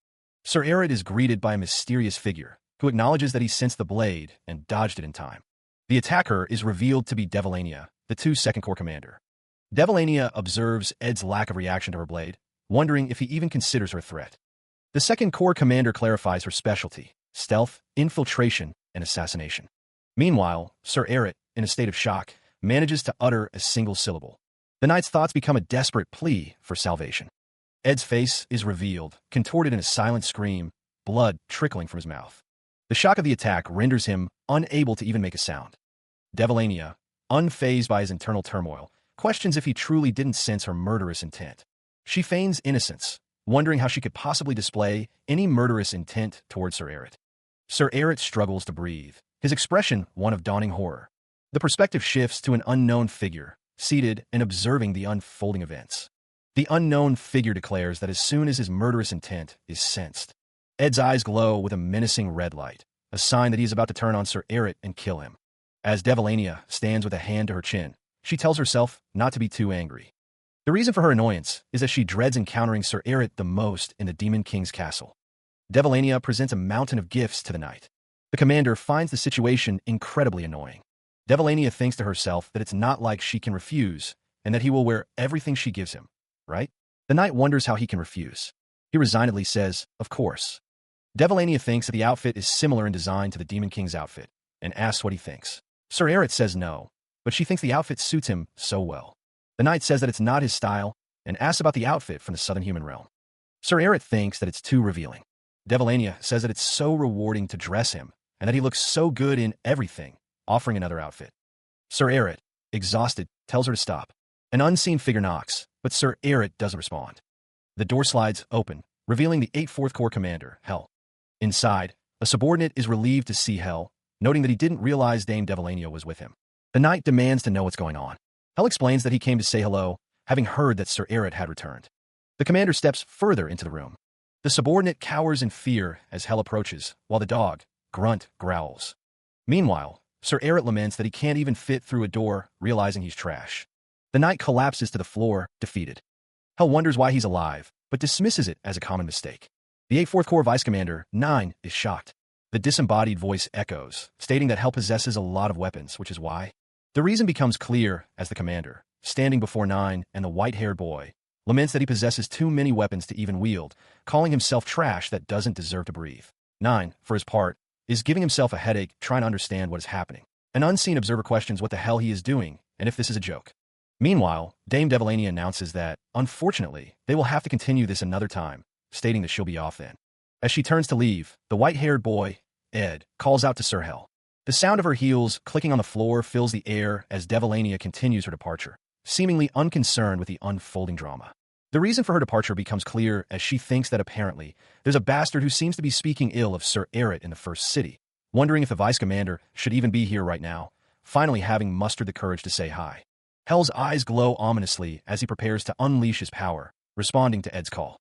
Sir Eret is greeted by a mysterious figure, who acknowledges that he sensed the blade and dodged it in time. The attacker is revealed to be Devilania, the 2 Second Corps commander. Devilania observes Ed's lack of reaction to her blade, wondering if he even considers her a threat. The 2nd Corps commander clarifies her specialty: stealth, infiltration, and assassination. Meanwhile, Sir Eret, in a state of shock, manages to utter a single syllable. The knight's thoughts become a desperate plea for salvation. Ed's face is revealed, contorted in a silent scream, blood trickling from his mouth. The shock of the attack renders him unable to even make a sound. Devilania, unfazed by his internal turmoil, questions if he truly didn't sense her murderous intent. She feigns innocence, wondering how she could possibly display any murderous intent toward Sir Eret. Sir Eret struggles to breathe, his expression one of dawning horror. The perspective shifts to an unknown figure, seated and observing the unfolding events. The unknown figure declares that as soon as his murderous intent is sensed, Ed's eyes glow with a menacing red light, a sign that he is about to turn on Sir Eret and kill him. As Devilania stands with a hand to her chin, she tells herself not to be too angry. The reason for her annoyance is that she dreads encountering Sir Eret the most in the Demon King's castle. Devilania presents a mountain of gifts to the knight. The commander finds the situation incredibly annoying. Devilania thinks to herself that it's not like she can refuse, and that he will wear everything she gives him, right? The knight wonders how he can refuse. He resignedly says, of course. Devilania thinks that the outfit is similar in design to the Demon King's outfit, and asks what he thinks. Sir Eret says no, but she thinks the outfit suits him so well. The knight says that it's not his style, and asks about the outfit from the Southern Human Realm. Sir Eret thinks that it's too revealing. Devilania says that it's so rewarding to dress him, and that he looks so good in everything, offering another outfit. Sir Eret, exhausted, tells her to stop. An unseen figure knocks, but Sir Eret doesn't respond. The door slides open, revealing the 8th Fourth Corps commander, Hel. Inside, a subordinate is relieved to see Hel, noting that he didn't realize Dame Devilania was with him. The knight demands to know what's going on. Hel explains that he came to say hello, having heard that Sir Eret had returned. The commander steps further into the room. The subordinate cowers in fear as Hel approaches, while the dog, Grunt, growls. Meanwhile, Sir Eret laments that he can't even fit through a door, realizing he's trash. The knight collapses to the floor, defeated. Hel wonders why he's alive, but dismisses it as a common mistake. The 8th Fourth Corps Vice Commander, 9, is shocked. The disembodied voice echoes, stating that Hel possesses a lot of weapons, which is why. The reason becomes clear as the commander, standing before 9 and the white-haired boy, laments that he possesses too many weapons to even wield, calling himself trash that doesn't deserve to breathe. 9, for his part, is giving himself a headache trying to understand what is happening. An unseen observer questions what the hell he is doing, and if this is a joke. Meanwhile, Dame Devilania announces that, unfortunately, they will have to continue this another time, stating that she'll be off then. As she turns to leave, the white-haired boy, Ed, calls out to Sir Hel. The sound of her heels clicking on the floor fills the air as Devilania continues her departure, seemingly unconcerned with the unfolding drama. The reason for her departure becomes clear as she thinks that apparently there's a bastard who seems to be speaking ill of Sir Eret in the First City, wondering if the vice commander should even be here right now, finally having mustered the courage to say hi. Hel's eyes glow ominously as he prepares to unleash his power, responding to Ed's call.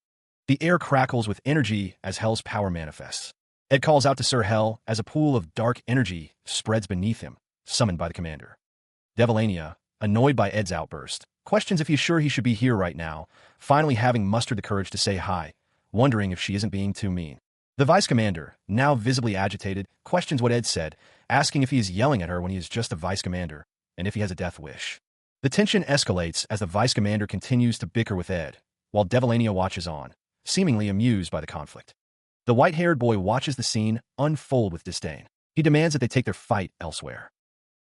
The air crackles with energy as Hel's power manifests. Ed calls out to Sir Hel as a pool of dark energy spreads beneath him, summoned by the commander. Devilania, annoyed by Ed's outburst, questions if he's sure he should be here right now, finally having mustered the courage to say hi, wondering if she isn't being too mean. The vice commander, now visibly agitated, questions what Ed said, asking if he is yelling at her when he is just a vice commander, and if he has a death wish. The tension escalates as the vice commander continues to bicker with Ed, while Devilania watches on, seemingly amused by the conflict. The white-haired boy watches the scene unfold with disdain. He demands that they take their fight elsewhere.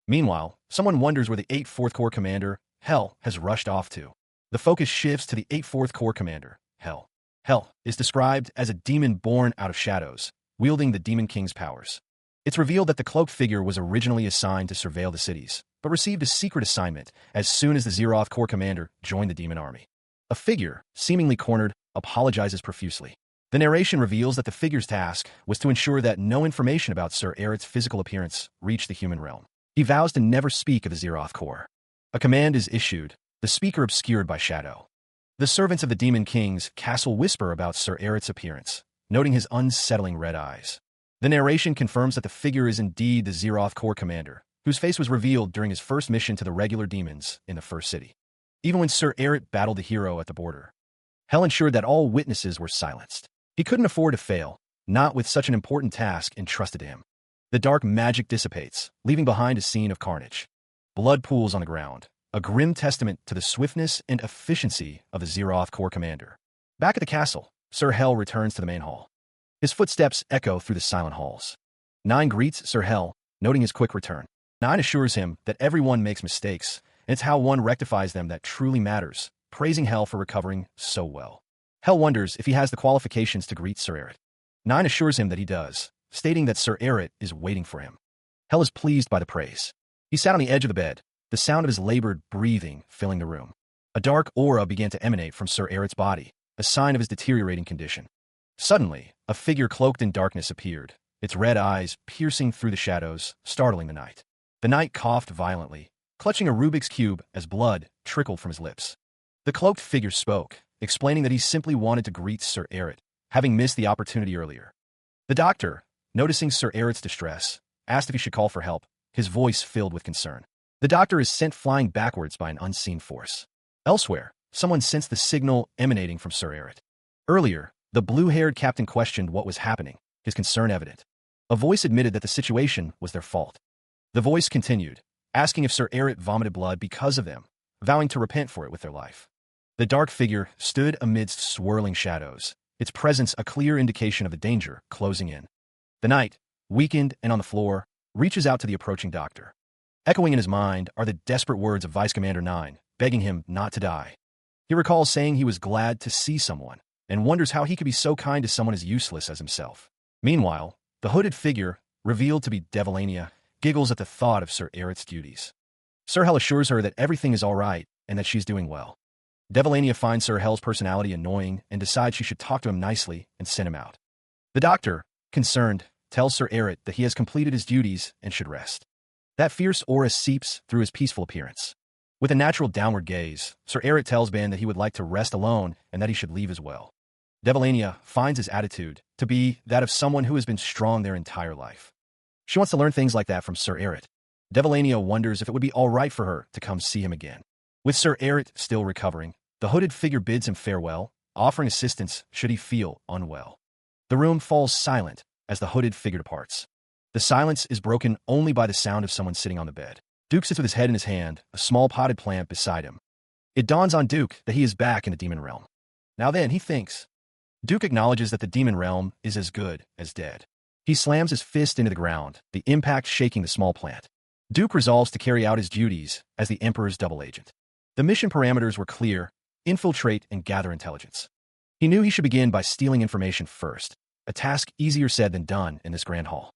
Meanwhile, someone wonders where the 8th Fourth Corps commander, Hel, has rushed off to. The focus shifts to the 8th Fourth Corps commander, Hel. Hel is described as a demon born out of shadows, wielding the Demon King's powers. It's revealed that the cloaked figure was originally assigned to surveil the cities, but received a secret assignment as soon as the Zeroth Corps commander joined the demon army. A figure, seemingly cornered, apologizes profusely. The narration reveals that the figure's task was to ensure that no information about Sir Eret's physical appearance reached the human realm. He vows to never speak of the Zeroth Corps. A command is issued, the speaker obscured by shadow. The servants of the Demon King's castle whisper about Sir Eret's appearance, noting his unsettling red eyes. The narration confirms that the figure is indeed the Zeroth Corps commander, whose face was revealed during his first mission to the regular demons in the First City. Even when Sir Eret battled the hero at the border, Hel ensured that all witnesses were silenced. He couldn't afford to fail, not with such an important task entrusted to him. The dark magic dissipates, leaving behind a scene of carnage. Blood pools on the ground, a grim testament to the swiftness and efficiency of the Zeroth Corps commander. Back at the castle, Sir Hel returns to the main hall. His footsteps echo through the silent halls. 9 greets Sir Hel, noting his quick return. 9 assures him that everyone makes mistakes, and it's how one rectifies them that truly matters, praising Hell for recovering so well. Hell wonders if he has the qualifications to greet Sir Eret. 9 assures him that he does, stating that Sir Eret is waiting for him. Hell is pleased by the praise. He sat on the edge of the bed, the sound of his labored breathing filling the room. A dark aura began to emanate from Sir Eret's body, a sign of his deteriorating condition. Suddenly, a figure cloaked in darkness appeared, its red eyes piercing through the shadows, startling the knight. The knight coughed violently, clutching a Rubik's Cube as blood trickled from his lips. The cloaked figure spoke, explaining that he simply wanted to greet Sir Eret, having missed the opportunity earlier. The doctor, noticing Sir Eret's distress, asked if he should call for help, his voice filled with concern. The doctor is sent flying backwards by an unseen force. Elsewhere, someone sensed the signal emanating from Sir Eret. Earlier, the blue-haired captain questioned what was happening, his concern evident. A voice admitted that the situation was their fault. The voice continued, asking if Sir Eret vomited blood because of them, vowing to repent for it with their life. The dark figure stood amidst swirling shadows, its presence a clear indication of the danger closing in. The knight, weakened and on the floor, reaches out to the approaching doctor. Echoing in his mind are the desperate words of Vice Commander 9, begging him not to die. He recalls saying he was glad to see someone, and wonders how he could be so kind to someone as useless as himself. Meanwhile, the hooded figure, revealed to be Devilania, giggles at the thought of Sir Eret's duties. Sir Hell assures her that everything is all right and that she's doing well. Devilania finds Sir Hell's personality annoying and decides she should talk to him nicely and send him out. The doctor, concerned, tells Sir Eret that he has completed his duties and should rest. That fierce aura seeps through his peaceful appearance. With a natural downward gaze, Sir Eret tells Ben that he would like to rest alone and that he should leave as well. Devilania finds his attitude to be that of someone who has been strong their entire life. She wants to learn things like that from Sir Eret. Devilania wonders if it would be all right for her to come see him again. With Sir Eret still recovering, the hooded figure bids him farewell, offering assistance should he feel unwell. The room falls silent as the hooded figure departs. The silence is broken only by the sound of someone sitting on the bed. Duke sits with his head in his hand, a small potted plant beside him. It dawns on Duke that he is back in the demon realm. Now then, he thinks. Duke acknowledges that the demon realm is as good as dead. He slams his fist into the ground, the impact shaking the small plant. Duke resolves to carry out his duties as the Emperor's double agent. The mission parameters were clear: infiltrate and gather intelligence. He knew he should begin by stealing information first, a task easier said than done in this grand hall.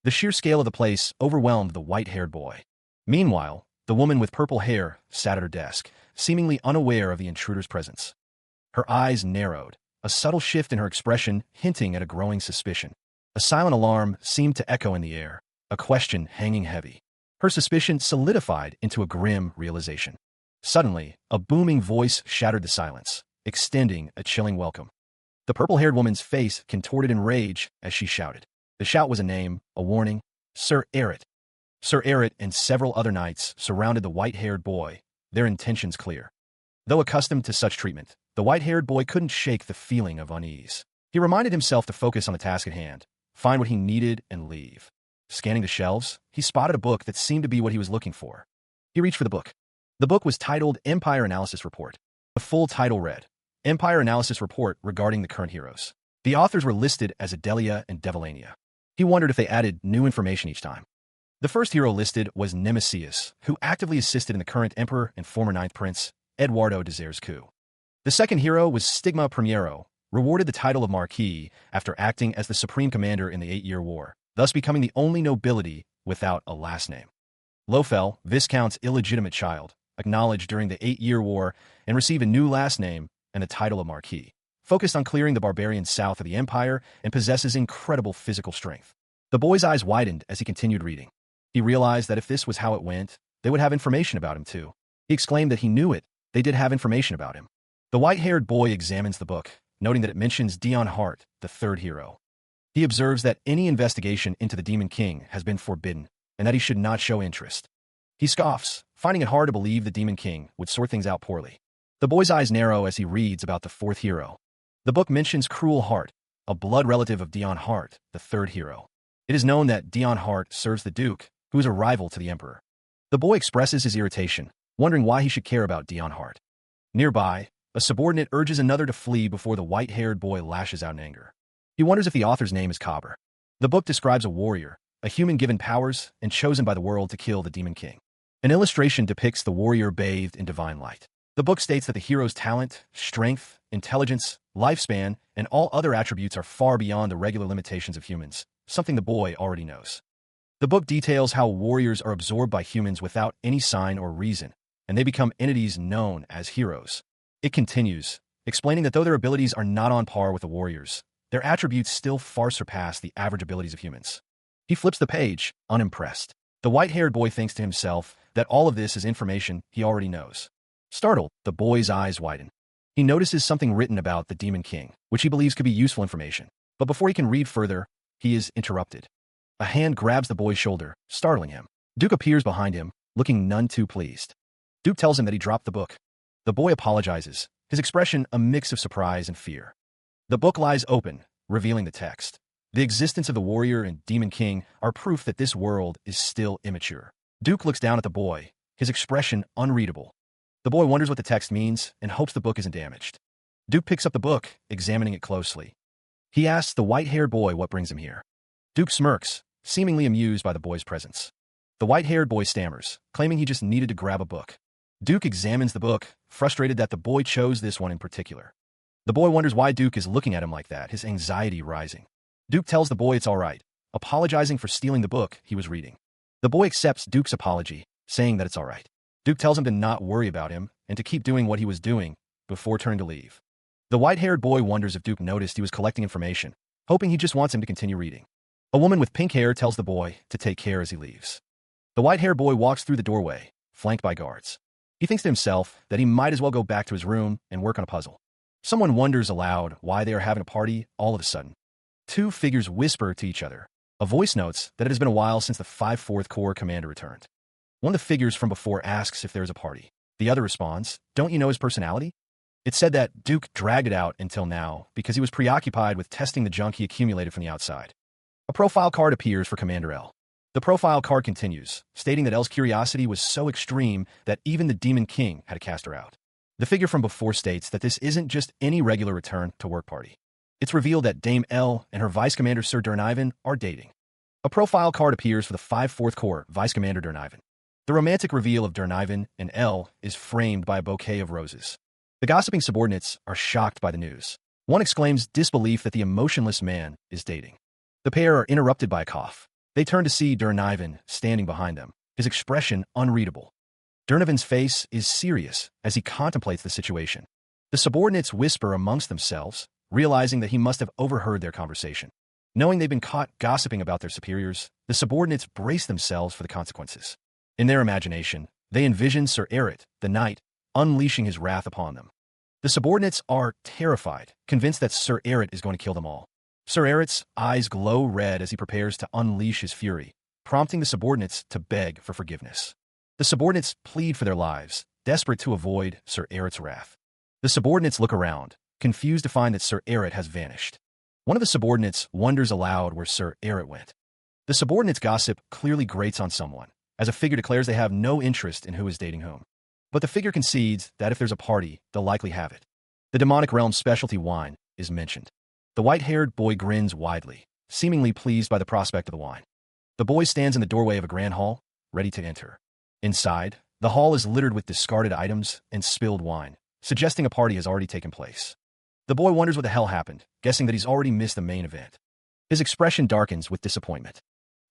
The sheer scale of the place overwhelmed the white-haired boy. Meanwhile, the woman with purple hair sat at her desk, seemingly unaware of the intruder's presence. Her eyes narrowed, a subtle shift in her expression hinting at a growing suspicion. A silent alarm seemed to echo in the air, a question hanging heavy. Her suspicion solidified into a grim realization. Suddenly, a booming voice shattered the silence, extending a chilling welcome. The purple-haired woman's face contorted in rage as she shouted. The shout was a name, a warning: Sir Eret. Sir Eret and several other knights surrounded the white-haired boy, their intentions clear. Though accustomed to such treatment, the white-haired boy couldn't shake the feeling of unease. He reminded himself to focus on the task at hand, find what he needed, and leave. Scanning the shelves, he spotted a book that seemed to be what he was looking for. He reached for the book. The book was titled Empire Analysis Report. The full title read, Empire Analysis Report regarding the current heroes. The authors were listed as Adelia and Devilania. He wondered if they added new information each time. The first hero listed was Nemesius, who actively assisted in the current Emperor and former Ninth Prince, Eduardo de Zere's coup. The second hero was Stigma Primero, rewarded the title of Marquis after acting as the supreme commander in the 8-Year War, thus becoming the only nobility without a last name. Lofel, Viscount's illegitimate child, acknowledged during the 8-Year War and received a new last name and the title of Marquis, focused on clearing the barbarians south of the Empire and possesses incredible physical strength. The boy's eyes widened as he continued reading. He realized that if this was how it went, they would have information about him too. He exclaimed that he knew it. They did have information about him. The white-haired boy examines the book, noting that it mentions Dion Hart, the third hero. He observes that any investigation into the Demon King has been forbidden, and that he should not show interest. He scoffs, finding it hard to believe the Demon King would sort things out poorly. The boy's eyes narrow as he reads about the fourth hero. The book mentions Cruel Hart, a blood relative of Dion Hart, the third hero. It is known that Dion Hart serves the Duke, who is a rival to the Emperor. The boy expresses his irritation, wondering why he should care about Dion Hart. Nearby, a subordinate urges another to flee before the white-haired boy lashes out in anger. He wonders if the author's name is Cobber. The book describes a warrior, a human given powers and chosen by the world to kill the Demon King. An illustration depicts the warrior bathed in divine light. The book states that the hero's talent, strength, intelligence, lifespan, and all other attributes are far beyond the regular limitations of humans, something the boy already knows. The book details how warriors are absorbed by humans without any sign or reason, and they become entities known as heroes. It continues, explaining that though their abilities are not on par with the warriors, their attributes still far surpass the average abilities of humans. He flips the page, unimpressed. The white-haired boy thinks to himself that all of this is information he already knows. Startled, the boy's eyes widen. He notices something written about the Demon King, which he believes could be useful information. But before he can read further, he is interrupted. A hand grabs the boy's shoulder, startling him. Duke appears behind him, looking none too pleased. Duke tells him that he dropped the book. The boy apologizes, his expression a mix of surprise and fear. The book lies open, revealing the text. The existence of the warrior and Demon King are proof that this world is still immature. Duke looks down at the boy, his expression unreadable. The boy wonders what the text means and hopes the book isn't damaged. Duke picks up the book, examining it closely. He asks the white-haired boy what brings him here. Duke smirks, seemingly amused by the boy's presence. The white-haired boy stammers, claiming he just needed to grab a book. Duke examines the book, frustrated that the boy chose this one in particular. The boy wonders why Duke is looking at him like that, his anxiety rising. Duke tells the boy it's all right, apologizing for stealing the book he was reading. The boy accepts Duke's apology, saying that it's all right. Duke tells him to not worry about him and to keep doing what he was doing before turning to leave. The white-haired boy wonders if Duke noticed he was collecting information, hoping he just wants him to continue reading. A woman with pink hair tells the boy to take care as he leaves. The white-haired boy walks through the doorway, flanked by guards. He thinks to himself that he might as well go back to his room and work on a puzzle. Someone wonders aloud why they are having a party all of a sudden. Two figures whisper to each other. A voice notes that it has been a while since the 5/4 Corps commander returned. One of the figures from before asks if there is a party. The other responds, "Don't you know his personality?" It's said that Duke dragged it out until now because he was preoccupied with testing the junk he accumulated from the outside. A profile card appears for Commander L. The profile card continues, stating that L's curiosity was so extreme that even the Demon King had to cast her out. The figure from before states that this isn't just any regular return to work party. It's revealed that Dame L and her Vice Commander Sir Durnivan are dating. A profile card appears for the 5/4 Corps Vice Commander Durnivan. The romantic reveal of Durnivan and L is framed by a bouquet of roses. The gossiping subordinates are shocked by the news. One exclaims disbelief that the emotionless man is dating. The pair are interrupted by a cough. They turn to see Durnivan standing behind them, his expression unreadable. Durnivan's face is serious as he contemplates the situation. The subordinates whisper amongst themselves, realizing that he must have overheard their conversation. Knowing they've been caught gossiping about their superiors, the subordinates brace themselves for the consequences. In their imagination, they envision Sir Eret, the knight, unleashing his wrath upon them. The subordinates are terrified, convinced that Sir Eret is going to kill them all. Sir Eret's eyes glow red as he prepares to unleash his fury, prompting the subordinates to beg for forgiveness. The subordinates plead for their lives, desperate to avoid Sir Eret's wrath. The subordinates look around, confused to find that Sir Eret has vanished. One of the subordinates wonders aloud where Sir Eret went. The subordinates' gossip clearly grates on someone, as a figure declares they have no interest in who is dating whom. But the figure concedes that if there's a party, they'll likely have it. The demonic realm's specialty wine is mentioned. The white-haired boy grins widely, seemingly pleased by the prospect of the wine. The boy stands in the doorway of a grand hall, ready to enter. Inside, the hall is littered with discarded items and spilled wine, suggesting a party has already taken place. The boy wonders what the hell happened, guessing that he's already missed the main event. His expression darkens with disappointment.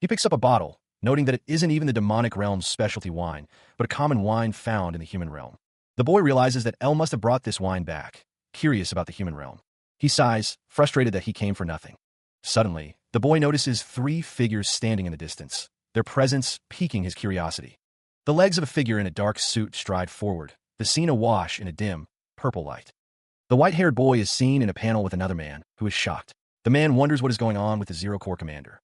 He picks up a bottle, noting that it isn't even the demonic realm's specialty wine, but a common wine found in the human realm. The boy realizes that El must have brought this wine back, curious about the human realm. He sighs, frustrated that he came for nothing. Suddenly, the boy notices 3 figures standing in the distance, their presence piquing his curiosity. The legs of a figure in a dark suit stride forward, the scene awash in a dim, purple light. The white-haired boy is seen in a panel with another man, who is shocked. The man wonders what is going on with the Zero Corps commander.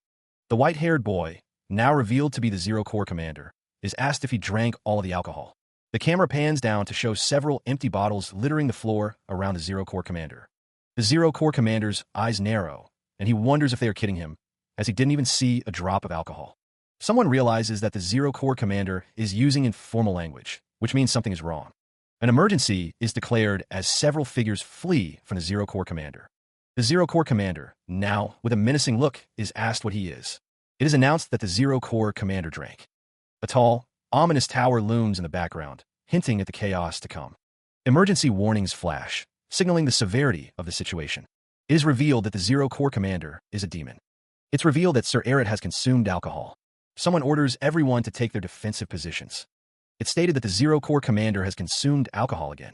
The white-haired boy, now revealed to be the Zero Corps commander, is asked if he drank all of the alcohol. The camera pans down to show several empty bottles littering the floor around the Zero Corps commander. The Zero Corps commander's eyes narrow, and he wonders if they are kidding him, as he didn't even see a drop of alcohol. Someone realizes that the Zero Corps commander is using informal language, which means something is wrong. An emergency is declared as several figures flee from the Zero Corps commander. The Zero Corps commander, now with a menacing look, is asked what he is. It is announced that the Zero Corps commander drank. A tall, Ominous tower looms in the background, hinting at the chaos to come. Emergency warnings flash, signaling the severity of the situation. It is revealed that the Zero Corps commander is a demon. It's revealed that Sir Eret has consumed alcohol. Someone orders everyone to take their defensive positions. It's stated that the Zero Corps commander has consumed alcohol again.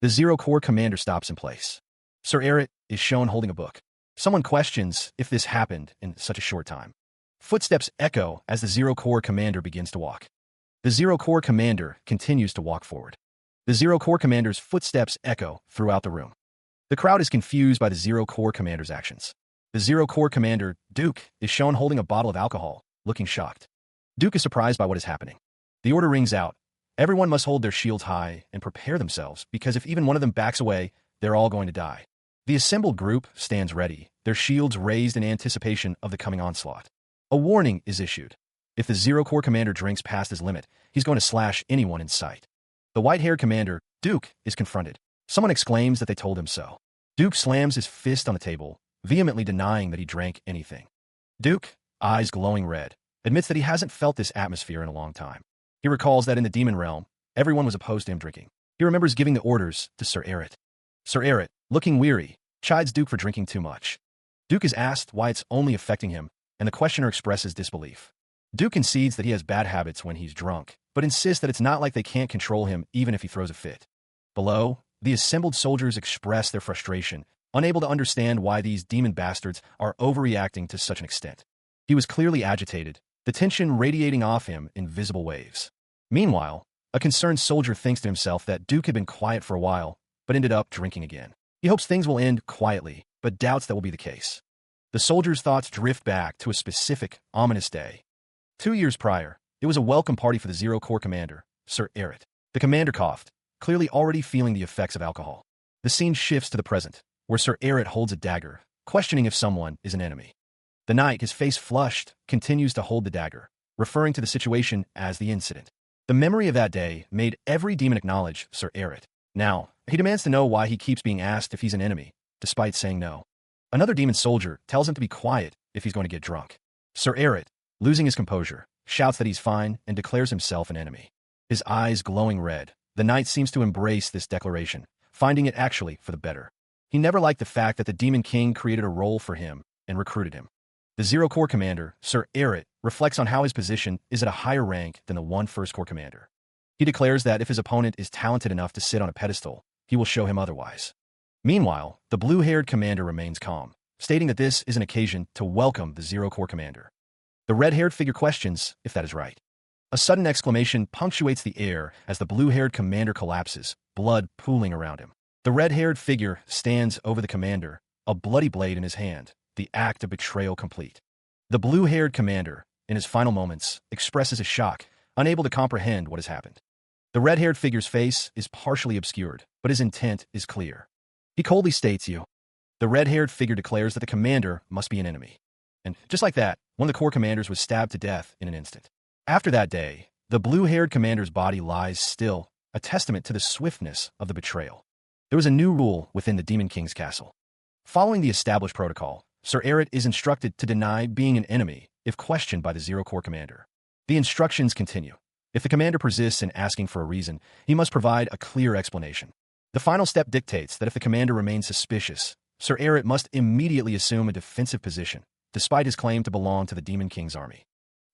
The Zero Corps commander stops in place. Sir Eret is shown holding a book. Someone questions if this happened in such a short time. Footsteps echo as the Zero Corps commander begins to walk. The Zero Corps commander continues to walk forward. The Zero Corps commander's footsteps echo throughout the room. The crowd is confused by the Zero Corps commander's actions. The Zero Corps commander, Duke, is shown holding a bottle of alcohol, looking shocked. Duke is surprised by what is happening. The order rings out. Everyone must hold their shields high and prepare themselves, because if even one of them backs away, they're all going to die. The assembled group stands ready, their shields raised in anticipation of the coming onslaught. A warning is issued. If the Zero Corps commander drinks past his limit, he's going to slash anyone in sight. The white-haired commander, Duke, is confronted. Someone exclaims that they told him so. Duke slams his fist on the table, vehemently denying that he drank anything. Duke, eyes glowing red, admits that he hasn't felt this atmosphere in a long time. He recalls that in the demon realm, everyone was opposed to him drinking. He remembers giving the orders to Sir Eret. Sir Eret, looking weary, chides Duke for drinking too much. Duke is asked why it's only affecting him, and the questioner expresses disbelief. Duke concedes that he has bad habits when he's drunk, but insists that it's not like they can't control him even if he throws a fit. Below, the assembled soldiers express their frustration, unable to understand why these demon bastards are overreacting to such an extent. He was clearly agitated, the tension radiating off him in visible waves. Meanwhile, a concerned soldier thinks to himself that Duke had been quiet for a while, but ended up drinking again. He hopes things will end quietly, but doubts that will be the case. The soldier's thoughts drift back to a specific, ominous day. 2 years prior, it was a welcome party for the Zero Corps commander, Sir Eret. The commander coughed, clearly already feeling the effects of alcohol. The scene shifts to the present, where Sir Eret holds a dagger, questioning if someone is an enemy. The knight, his face flushed, continues to hold the dagger, referring to the situation as the incident. The memory of that day made every demon acknowledge Sir Eret. Now, he demands to know why he keeps being asked if he's an enemy, despite saying no. Another demon soldier tells him to be quiet if he's going to get drunk. Sir Eret, losing his composure, shouts that he's fine and declares himself an enemy. His eyes glowing red, the knight seems to embrace this declaration, finding it actually for the better. He never liked the fact that the Demon King created a role for him and recruited him. The Zero Corps commander, Sir Eret, reflects on how his position is at a higher rank than the 1st Corps commander. He declares that if his opponent is talented enough to sit on a pedestal, he will show him otherwise. Meanwhile, the blue-haired commander remains calm, stating that this is an occasion to welcome the Zero Corps commander. The red-haired figure questions if that is right. A sudden exclamation punctuates the air as the blue-haired commander collapses, blood pooling around him. The red-haired figure stands over the commander, a bloody blade in his hand, the act of betrayal complete. The blue-haired commander, in his final moments, expresses a shock, unable to comprehend what has happened. The red-haired figure's face is partially obscured, but his intent is clear. He coldly states, "You." The red-haired figure declares that the commander must be an enemy. And just like that, one of the corps commanders was stabbed to death in an instant. After that day, the blue-haired commander's body lies still, a testament to the swiftness of the betrayal. There was a new rule within the Demon King's castle. Following the established protocol, Sir Eret is instructed to deny being an enemy if questioned by the Zero Corps commander. The instructions continue. If the commander persists in asking for a reason, he must provide a clear explanation. The final step dictates that if the commander remains suspicious, Sir Eret must immediately assume a defensive position, despite his claim to belong to the Demon King's army.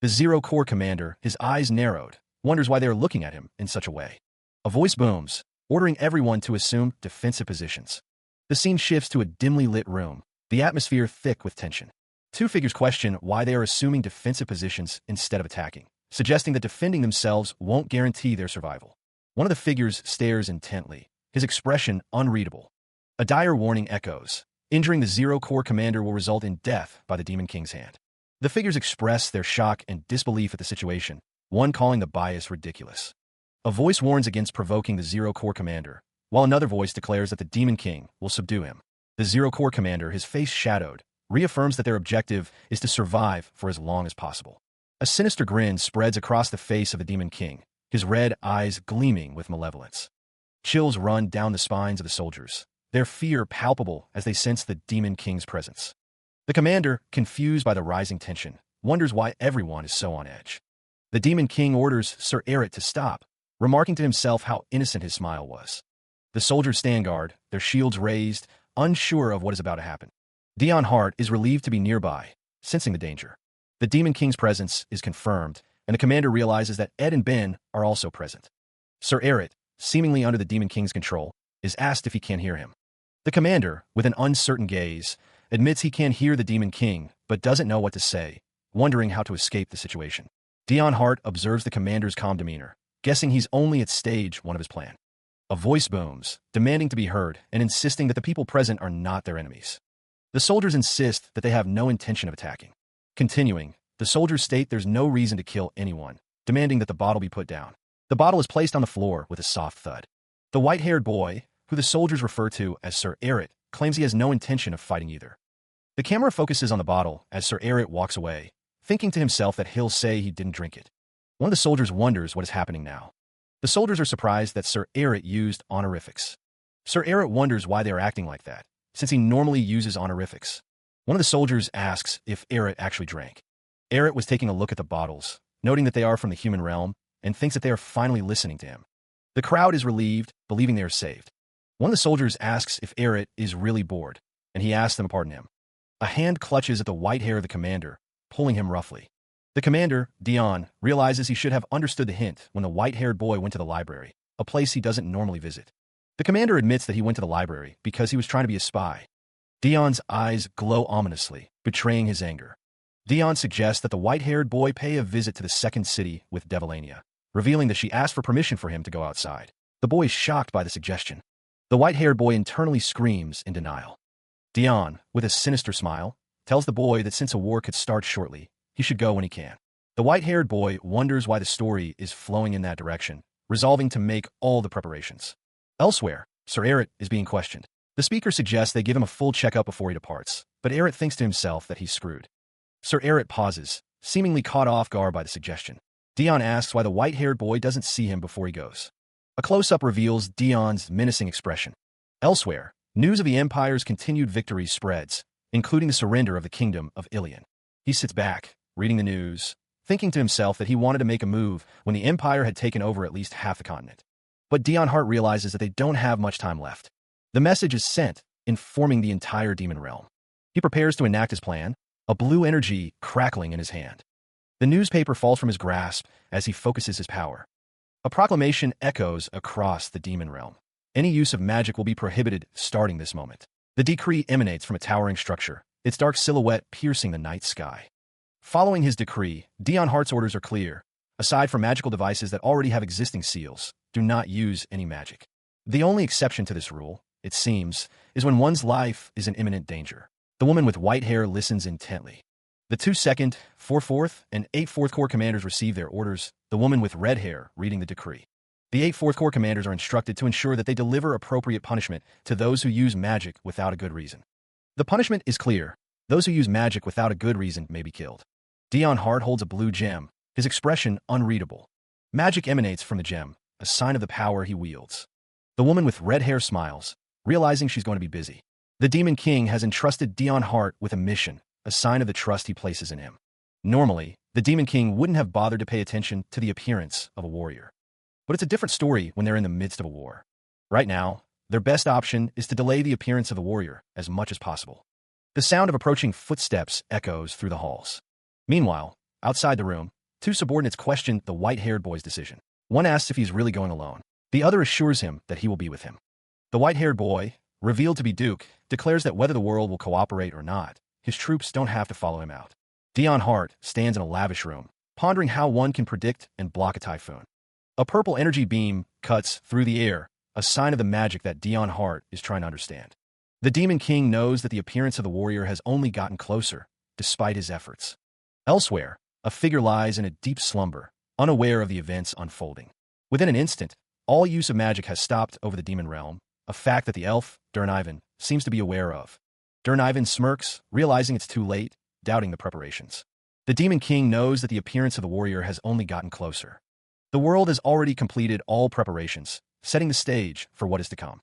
The Zero Corps commander, his eyes narrowed, wonders why they are looking at him in such a way. A voice booms, ordering everyone to assume defensive positions. The scene shifts to a dimly lit room, the atmosphere thick with tension. Two figures question why they are assuming defensive positions instead of attacking, suggesting that defending themselves won't guarantee their survival. One of the figures stares intently, his expression unreadable. A dire warning echoes. Injuring the Zero Corps commander will result in death by the Demon King's hand. The figures express their shock and disbelief at the situation, one calling the bias ridiculous. A voice warns against provoking the Zero Corps commander, while another voice declares that the Demon King will subdue him. The Zero Corps commander, his face shadowed, reaffirms that their objective is to survive for as long as possible. A sinister grin spreads across the face of the Demon King, his red eyes gleaming with malevolence. Chills run down the spines of the soldiers, their fear palpable as they sense the Demon King's presence. The commander, confused by the rising tension, wonders why everyone is so on edge. The Demon King orders Sir Eret to stop, remarking to himself how innocent his smile was. The soldiers stand guard, their shields raised, unsure of what is about to happen. Dion Hart is relieved to be nearby, sensing the danger. The Demon King's presence is confirmed, and the commander realizes that Ed and Ben are also present. Sir Eret, seemingly under the Demon King's control, is asked if he can hear him. The commander, with an uncertain gaze, admits he can hear the Demon King, but doesn't know what to say, wondering how to escape the situation. Dion Hart observes the commander's calm demeanor, guessing he's only at stage 1 of his plan. A voice booms, demanding to be heard and insisting that the people present are not their enemies. The soldiers insist that they have no intention of attacking. Continuing, the soldiers state there's no reason to kill anyone, demanding that the bottle be put down. The bottle is placed on the floor with a soft thud. The white-haired boy, who the soldiers refer to as Sir Eret, claims he has no intention of fighting either. The camera focuses on the bottle as Sir Eret walks away, thinking to himself that he'll say he didn't drink it. One of the soldiers wonders what is happening now. The soldiers are surprised that Sir Eret used honorifics. Sir Eret wonders why they are acting like that, since he normally uses honorifics. One of the soldiers asks if Eret actually drank. Eret was taking a look at the bottles, noting that they are from the human realm, and thinks that they are finally listening to him. The crowd is relieved, believing they are saved. One of the soldiers asks if Eret is really bored, and he asks them to pardon him. A hand clutches at the white hair of the commander, pulling him roughly. The commander, Dion, realizes he should have understood the hint when the white-haired boy went to the library, a place he doesn't normally visit. The commander admits that he went to the library because he was trying to be a spy. Dion's eyes glow ominously, betraying his anger. Dion suggests that the white-haired boy pay a visit to the second city with Devilania, revealing that she asked for permission for him to go outside. The boy is shocked by the suggestion. The white-haired boy internally screams in denial. Dion, with a sinister smile, tells the boy that since a war could start shortly, he should go when he can. The white-haired boy wonders why the story is flowing in that direction, resolving to make all the preparations. Elsewhere, Sir Eret is being questioned. The speaker suggests they give him a full checkup before he departs, but Eret thinks to himself that he's screwed. Sir Eret pauses, seemingly caught off guard by the suggestion. Dion asks why the white-haired boy doesn't see him before he goes. A close-up reveals Dion's menacing expression. Elsewhere, news of the Empire's continued victories spreads, including the surrender of the kingdom of Ilion. He sits back, reading the news, thinking to himself that he wanted to make a move when the Empire had taken over at least half the continent. But Dion Hart realizes that they don't have much time left. The message is sent, informing the entire demon realm. He prepares to enact his plan, a blue energy crackling in his hand. The newspaper falls from his grasp as he focuses his power. A proclamation echoes across the demon realm. Any use of magic will be prohibited starting this moment. The decree emanates from a towering structure, its dark silhouette piercing the night sky. Following his decree, Dion Hart's orders are clear. Aside from magical devices that already have existing seals, do not use any magic. The only exception to this rule, it seems, is when one's life is in imminent danger. The woman with white hair listens intently. The 2nd, 4th, and 8th Corps commanders receive their orders, the woman with red hair reading the decree. The 8th Corps commanders are instructed to ensure that they deliver appropriate punishment to those who use magic without a good reason. The punishment is clear. Those who use magic without a good reason may be killed. Dion Hart holds a blue gem, his expression unreadable. Magic emanates from the gem, a sign of the power he wields. The woman with red hair smiles, realizing she's going to be busy. The Demon King has entrusted Dion Hart with a mission, a sign of the trust he places in him. Normally, the Demon King wouldn't have bothered to pay attention to the appearance of a warrior. But it's a different story when they're in the midst of a war. Right now, their best option is to delay the appearance of the warrior as much as possible. The sound of approaching footsteps echoes through the halls. Meanwhile, outside the room, 2 subordinates question the white-haired boy's decision. One asks if he's really going alone. The other assures him that he will be with him. The white-haired boy, revealed to be Duke, declares that whether the world will cooperate or not, his troops don't have to follow him out. Dion Hart stands in a lavish room, pondering how one can predict and block a typhoon. A purple energy beam cuts through the air, a sign of the magic that Dion Hart is trying to understand. The Demon King knows that the appearance of the warrior has only gotten closer, despite his efforts. Elsewhere, a figure lies in a deep slumber, unaware of the events unfolding. Within an instant, all use of magic has stopped over the demon realm, a fact that the elf, Durnivan, seems to be aware of. Durnivan smirks, realizing it's too late, doubting the preparations. The Demon King knows that the appearance of the warrior has only gotten closer. The world has already completed all preparations, setting the stage for what is to come.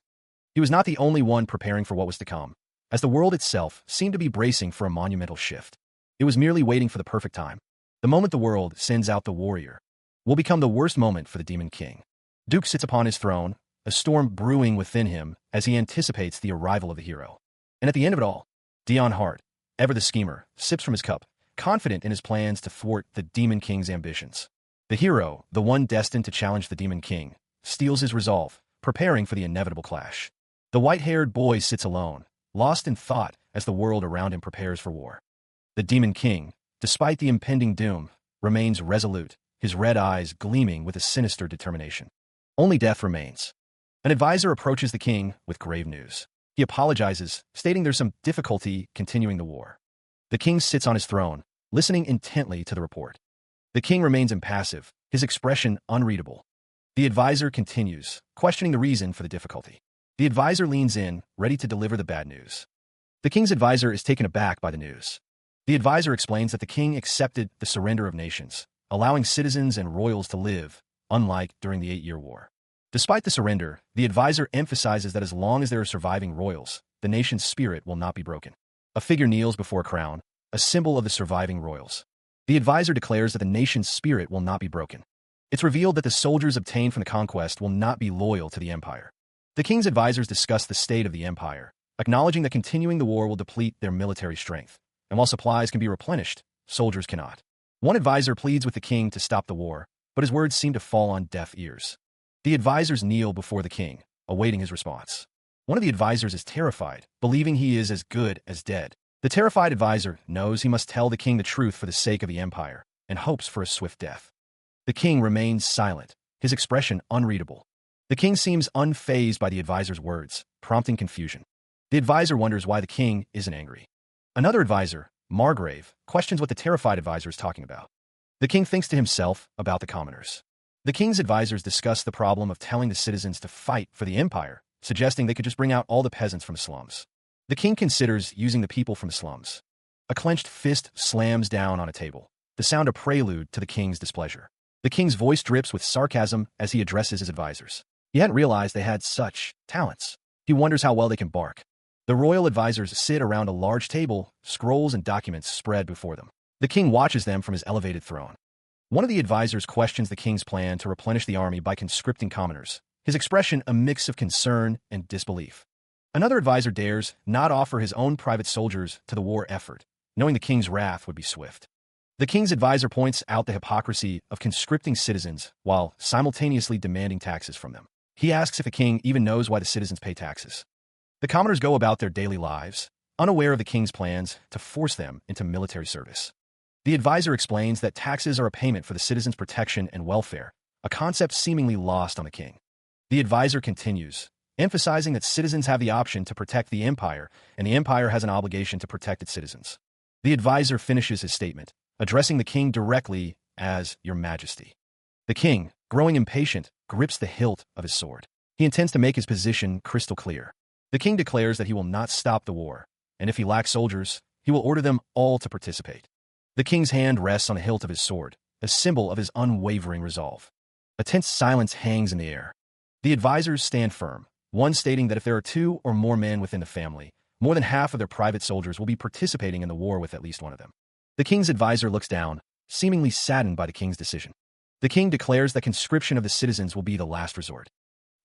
He was not the only one preparing for what was to come, as the world itself seemed to be bracing for a monumental shift. It was merely waiting for the perfect time. The moment the world sends out the warrior will become the worst moment for the Demon King. Duke sits upon his throne, a storm brewing within him as he anticipates the arrival of the hero. And at the end of it all, Dion Hart, ever the schemer, sips from his cup, confident in his plans to thwart the Demon King's ambitions. The hero, the one destined to challenge the Demon King, steels his resolve, preparing for the inevitable clash. The white-haired boy sits alone, lost in thought as the world around him prepares for war. The Demon King, despite the impending doom, remains resolute, his red eyes gleaming with a sinister determination. Only death remains. An advisor approaches the king with grave news. He apologizes, stating there's some difficulty continuing the war. The king sits on his throne, listening intently to the report. The king remains impassive, his expression unreadable. The advisor continues, questioning the reason for the difficulty. The advisor leans in, ready to deliver the bad news. The king's advisor is taken aback by the news. The advisor explains that the king accepted the surrender of nations, allowing citizens and royals to live, unlike during the 8-Year War. Despite the surrender, the advisor emphasizes that as long as there are surviving royals, the nation's spirit will not be broken. A figure kneels before a crown, a symbol of the surviving royals. The advisor declares that the nation's spirit will not be broken. It's revealed that the soldiers obtained from the conquest will not be loyal to the empire. The king's advisors discuss the state of the empire, acknowledging that continuing the war will deplete their military strength. And while supplies can be replenished, soldiers cannot. One advisor pleads with the king to stop the war, but his words seem to fall on deaf ears. The advisors kneel before the king, awaiting his response. One of the advisors is terrified, believing he is as good as dead. The terrified advisor knows he must tell the king the truth for the sake of the empire, and hopes for a swift death. The king remains silent, his expression unreadable. The king seems unfazed by the advisor's words, prompting confusion. The advisor wonders why the king isn't angry. Another advisor, Margrave, questions what the terrified advisor is talking about. The king thinks to himself about the commoners. The king's advisors discuss the problem of telling the citizens to fight for the empire, suggesting they could just bring out all the peasants from the slums. The king considers using the people from the slums. A clenched fist slams down on a table, the sound a prelude to the king's displeasure. The king's voice drips with sarcasm as he addresses his advisors. He hadn't realized they had such talents. He wonders how well they can bark. The royal advisors sit around a large table, scrolls and documents spread before them. The king watches them from his elevated throne. One of the advisors questions the king's plan to replenish the army by conscripting commoners, his expression a mix of concern and disbelief. Another advisor dares not offer his own private soldiers to the war effort, knowing the king's wrath would be swift. The king's advisor points out the hypocrisy of conscripting citizens while simultaneously demanding taxes from them. He asks if the king even knows why the citizens pay taxes. The commoners go about their daily lives, unaware of the king's plans to force them into military service. The advisor explains that taxes are a payment for the citizens' protection and welfare, a concept seemingly lost on the king. The advisor continues, emphasizing that citizens have the option to protect the empire, and the empire has an obligation to protect its citizens. The advisor finishes his statement, addressing the king directly as Your Majesty. The king, growing impatient, grips the hilt of his sword. He intends to make his position crystal clear. The king declares that he will not stop the war, and if he lacks soldiers, he will order them all to participate. The king's hand rests on the hilt of his sword, a symbol of his unwavering resolve. A tense silence hangs in the air. The advisors stand firm, one stating that if there are 2 or more men within the family, more than half of their private soldiers will be participating in the war with at least one of them. The king's advisor looks down, seemingly saddened by the king's decision. The king declares that conscription of the citizens will be the last resort.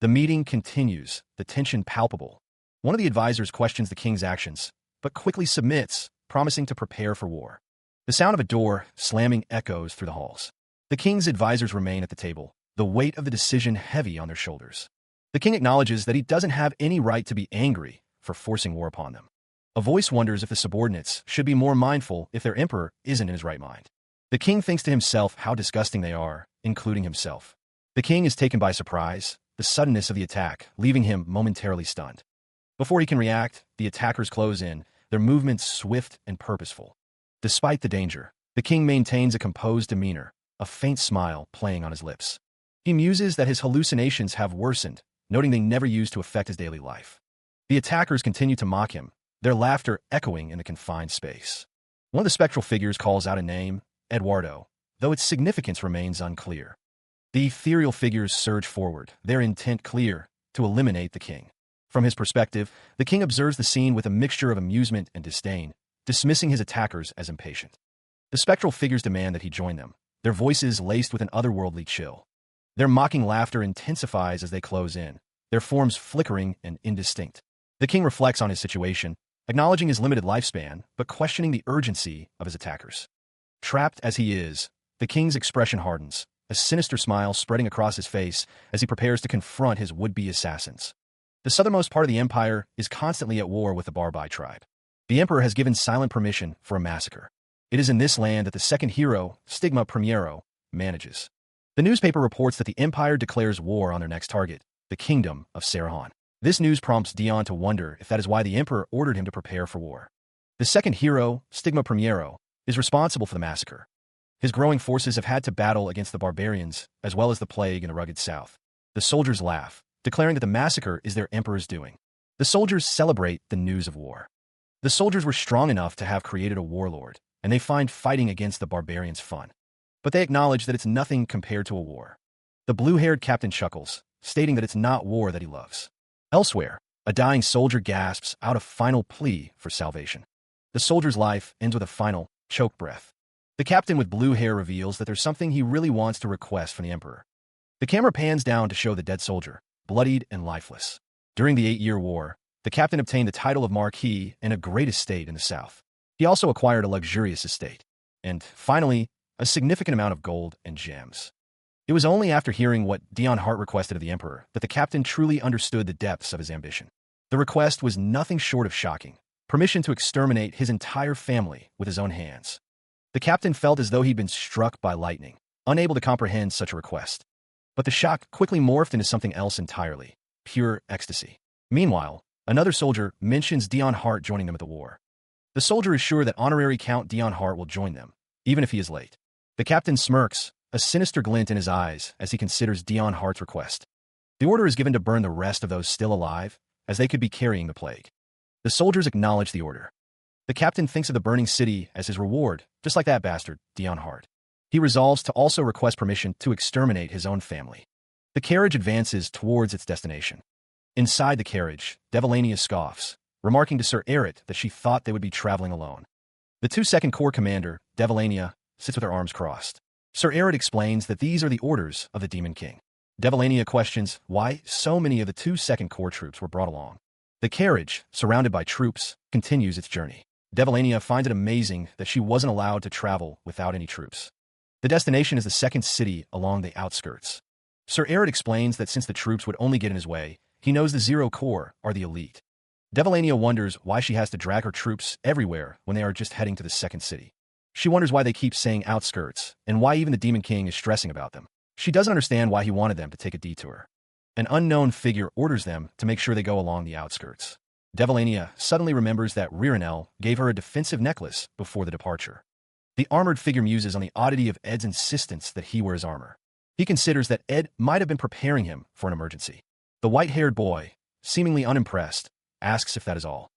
The meeting continues, the tension palpable. One of the advisors questions the king's actions, but quickly submits, promising to prepare for war. The sound of a door slamming echoes through the halls. The king's advisors remain at the table, the weight of the decision heavy on their shoulders. The king acknowledges that he doesn't have any right to be angry for forcing war upon them. A voice wonders if the subordinates should be more mindful if their emperor isn't in his right mind. The king thinks to himself how disgusting they are, including himself. The king is taken by surprise, the suddenness of the attack leaving him momentarily stunned. Before he can react, the attackers close in, their movements swift and purposeful. Despite the danger, the king maintains a composed demeanor, a faint smile playing on his lips. He muses that his hallucinations have worsened, noting they never used to affect his daily life. The attackers continue to mock him, their laughter echoing in the confined space. One of the spectral figures calls out a name, Eduardo, though its significance remains unclear. The ethereal figures surge forward, their intent clear, to eliminate the king. From his perspective, the king observes the scene with a mixture of amusement and disdain, dismissing his attackers as impatient. The spectral figures demand that he join them, their voices laced with an otherworldly chill. Their mocking laughter intensifies as they close in, their forms flickering and indistinct. The king reflects on his situation, acknowledging his limited lifespan, but questioning the urgency of his attackers. Trapped as he is, the king's expression hardens, a sinister smile spreading across his face as he prepares to confront his would-be assassins. The southernmost part of the empire is constantly at war with the Barbai tribe. The emperor has given silent permission for a massacre. It is in this land that the second hero, Stigma Primero, manages. The newspaper reports that the empire declares war on their next target, the kingdom of Sarahan. This news prompts Dion to wonder if that is why the emperor ordered him to prepare for war. The second hero, Stigma Primero, is responsible for the massacre. His growing forces have had to battle against the barbarians, as well as the plague in the rugged south. The soldiers laugh, declaring that the massacre is their emperor's doing. The soldiers celebrate the news of war. The soldiers were strong enough to have created a warlord, and they find fighting against the barbarians fun. But they acknowledge that it's nothing compared to a war. The blue-haired captain chuckles, stating that it's not war that he loves. Elsewhere, a dying soldier gasps out a final plea for salvation. The soldier's life ends with a final, choked breath. The captain with blue hair reveals that there's something he really wants to request from the emperor. The camera pans down to show the dead soldier, bloodied and lifeless. During the 8-Year War, the captain obtained the title of Marquis and a great estate in the south. He also acquired a luxurious estate. And, finally, a significant amount of gold and gems. It was only after hearing what Dion Hart requested of the emperor that the captain truly understood the depths of his ambition. The request was nothing short of shocking: permission to exterminate his entire family with his own hands. The captain felt as though he'd been struck by lightning, unable to comprehend such a request. But the shock quickly morphed into something else entirely: pure ecstasy. Meanwhile, another soldier mentions Dion Hart joining them at the war. The soldier is sure that honorary Count Dion Hart will join them, even if he is late. The captain smirks, a sinister glint in his eyes as he considers Dion Hart's request. The order is given to burn the rest of those still alive, as they could be carrying the plague. The soldiers acknowledge the order. The captain thinks of the burning city as his reward, just like that bastard, Dion Hart. He resolves to also request permission to exterminate his own family. The carriage advances towards its destination. Inside the carriage, Devalania scoffs, remarking to Sir Eret that she thought they would be traveling alone. The 2nd Corps commander, Devalania, sits with her arms crossed. Sir Eret explains that these are the orders of the Demon King. Devalania questions why so many of the 2nd Corps troops were brought along. The carriage, surrounded by troops, continues its journey. Devalania finds it amazing that she wasn't allowed to travel without any troops. The destination is the second city along the outskirts. Sir Eret explains that since the troops would only get in his way, he knows the 0 Corps are the elite. Devalania wonders why she has to drag her troops everywhere when they are just heading to the second city. She wonders why they keep saying outskirts, and why even the Demon King is stressing about them. She doesn't understand why he wanted them to take a detour. An unknown figure orders them to make sure they go along the outskirts. Devalania suddenly remembers that Ririnel gave her a defensive necklace before the departure. The armored figure muses on the oddity of Ed's insistence that he wear his armor. He considers that Ed might have been preparing him for an emergency. The white-haired boy, seemingly unimpressed, asks if that is all.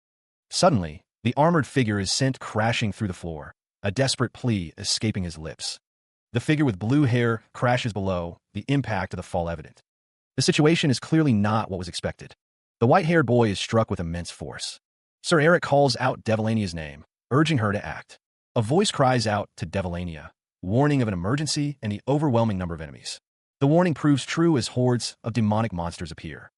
Suddenly, the armored figure is sent crashing through the floor, a desperate plea escaping his lips. The figure with blue hair crashes below, the impact of the fall evident. The situation is clearly not what was expected. The white-haired boy is struck with immense force. Sir Eret calls out Devalania's name, urging her to act. A voice cries out to Devalania, warning of an emergency and the overwhelming number of enemies. The warning proves true as hordes of demonic monsters appear.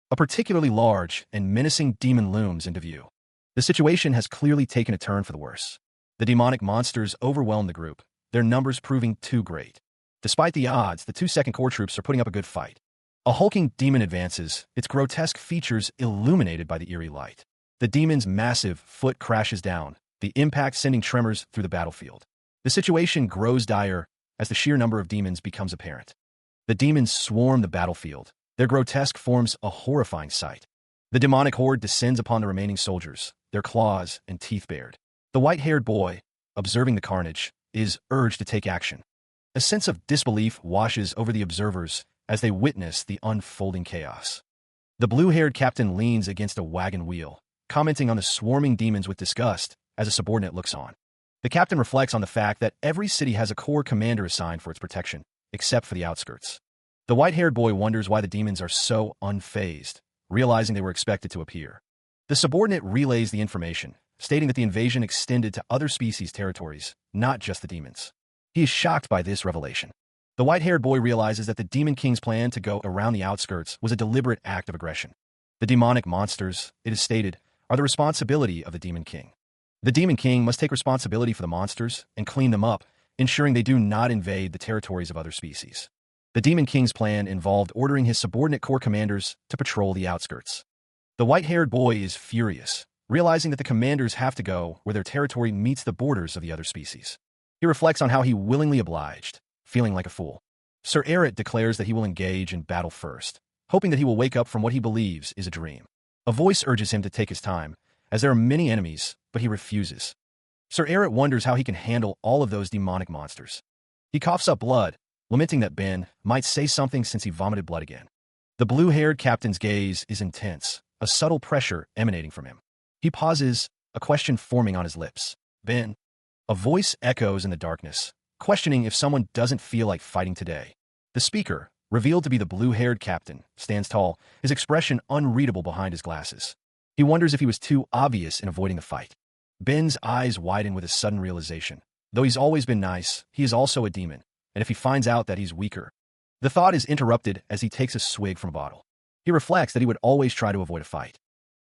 A particularly large and menacing demon looms into view. The situation has clearly taken a turn for the worse. The demonic monsters overwhelm the group, their numbers proving too great. Despite the odds, the 2nd Corps troops are putting up a good fight. A hulking demon advances, its grotesque features illuminated by the eerie light. The demon's massive foot crashes down, the impact sending tremors through the battlefield. The situation grows dire as the sheer number of demons becomes apparent. The demons swarm the battlefield, their grotesque forms a horrifying sight. The demonic horde descends upon the remaining soldiers, their claws and teeth bared. The white-haired boy, observing the carnage, is urged to take action. A sense of disbelief washes over the observers as they witness the unfolding chaos. The blue-haired captain leans against a wagon wheel, commenting on the swarming demons with disgust as a subordinate looks on. The captain reflects on the fact that every city has a corps commander assigned for its protection, except for the outskirts. The white-haired boy wonders why the demons are so unfazed, realizing they were expected to appear. The subordinate relays the information, stating that the invasion extended to other species' territories, not just the demons. He is shocked by this revelation. The white-haired boy realizes that the Demon King's plan to go around the outskirts was a deliberate act of aggression. The demonic monsters, it is stated, are the responsibility of the Demon King. The Demon King must take responsibility for the monsters and clean them up, ensuring they do not invade the territories of other species. The Demon King's plan involved ordering his subordinate corps commanders to patrol the outskirts. The white-haired boy is furious, realizing that the commanders have to go where their territory meets the borders of the other species. He reflects on how he willingly obliged, feeling like a fool. Sir Eret declares that he will engage in battle first, hoping that he will wake up from what he believes is a dream. A voice urges him to take his time, as there are many enemies, but he refuses. Sir Eret wonders how he can handle all of those demonic monsters. He coughs up blood, lamenting that Ben might say something since he vomited blood again. The blue-haired captain's gaze is intense, a subtle pressure emanating from him. He pauses, a question forming on his lips. Ben? A voice echoes in the darkness, questioning if someone doesn't feel like fighting today. The speaker, revealed to be the blue-haired captain, stands tall, his expression unreadable behind his glasses. He wonders if he was too obvious in avoiding the fight. Ben's eyes widen with a sudden realization. Though he's always been nice, he is also a demon, and if he finds out that he's weaker. The thought is interrupted as he takes a swig from a bottle. He reflects that he would always try to avoid a fight,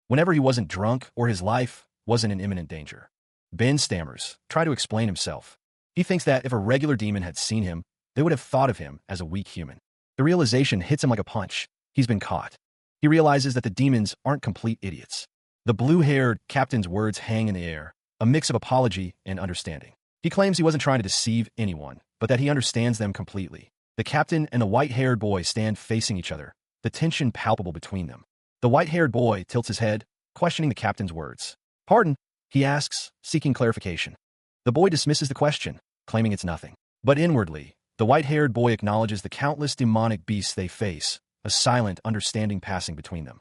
whenever he wasn't drunk or his life wasn't in imminent danger. Ben stammers, trying to explain himself. He thinks that if a regular demon had seen him, they would have thought of him as a weak human. The realization hits him like a punch. He's been caught. He realizes that the demons aren't complete idiots. The blue-haired captain's words hang in the air, a mix of apology and understanding. He claims he wasn't trying to deceive anyone, but that he understands them completely. The captain and the white-haired boy stand facing each other, the tension palpable between them. The white-haired boy tilts his head, questioning the captain's words. "Pardon?" he asks, seeking clarification. The boy dismisses the question, claiming it's nothing. But inwardly, the white-haired boy acknowledges the countless demonic beasts they face, a silent understanding passing between them.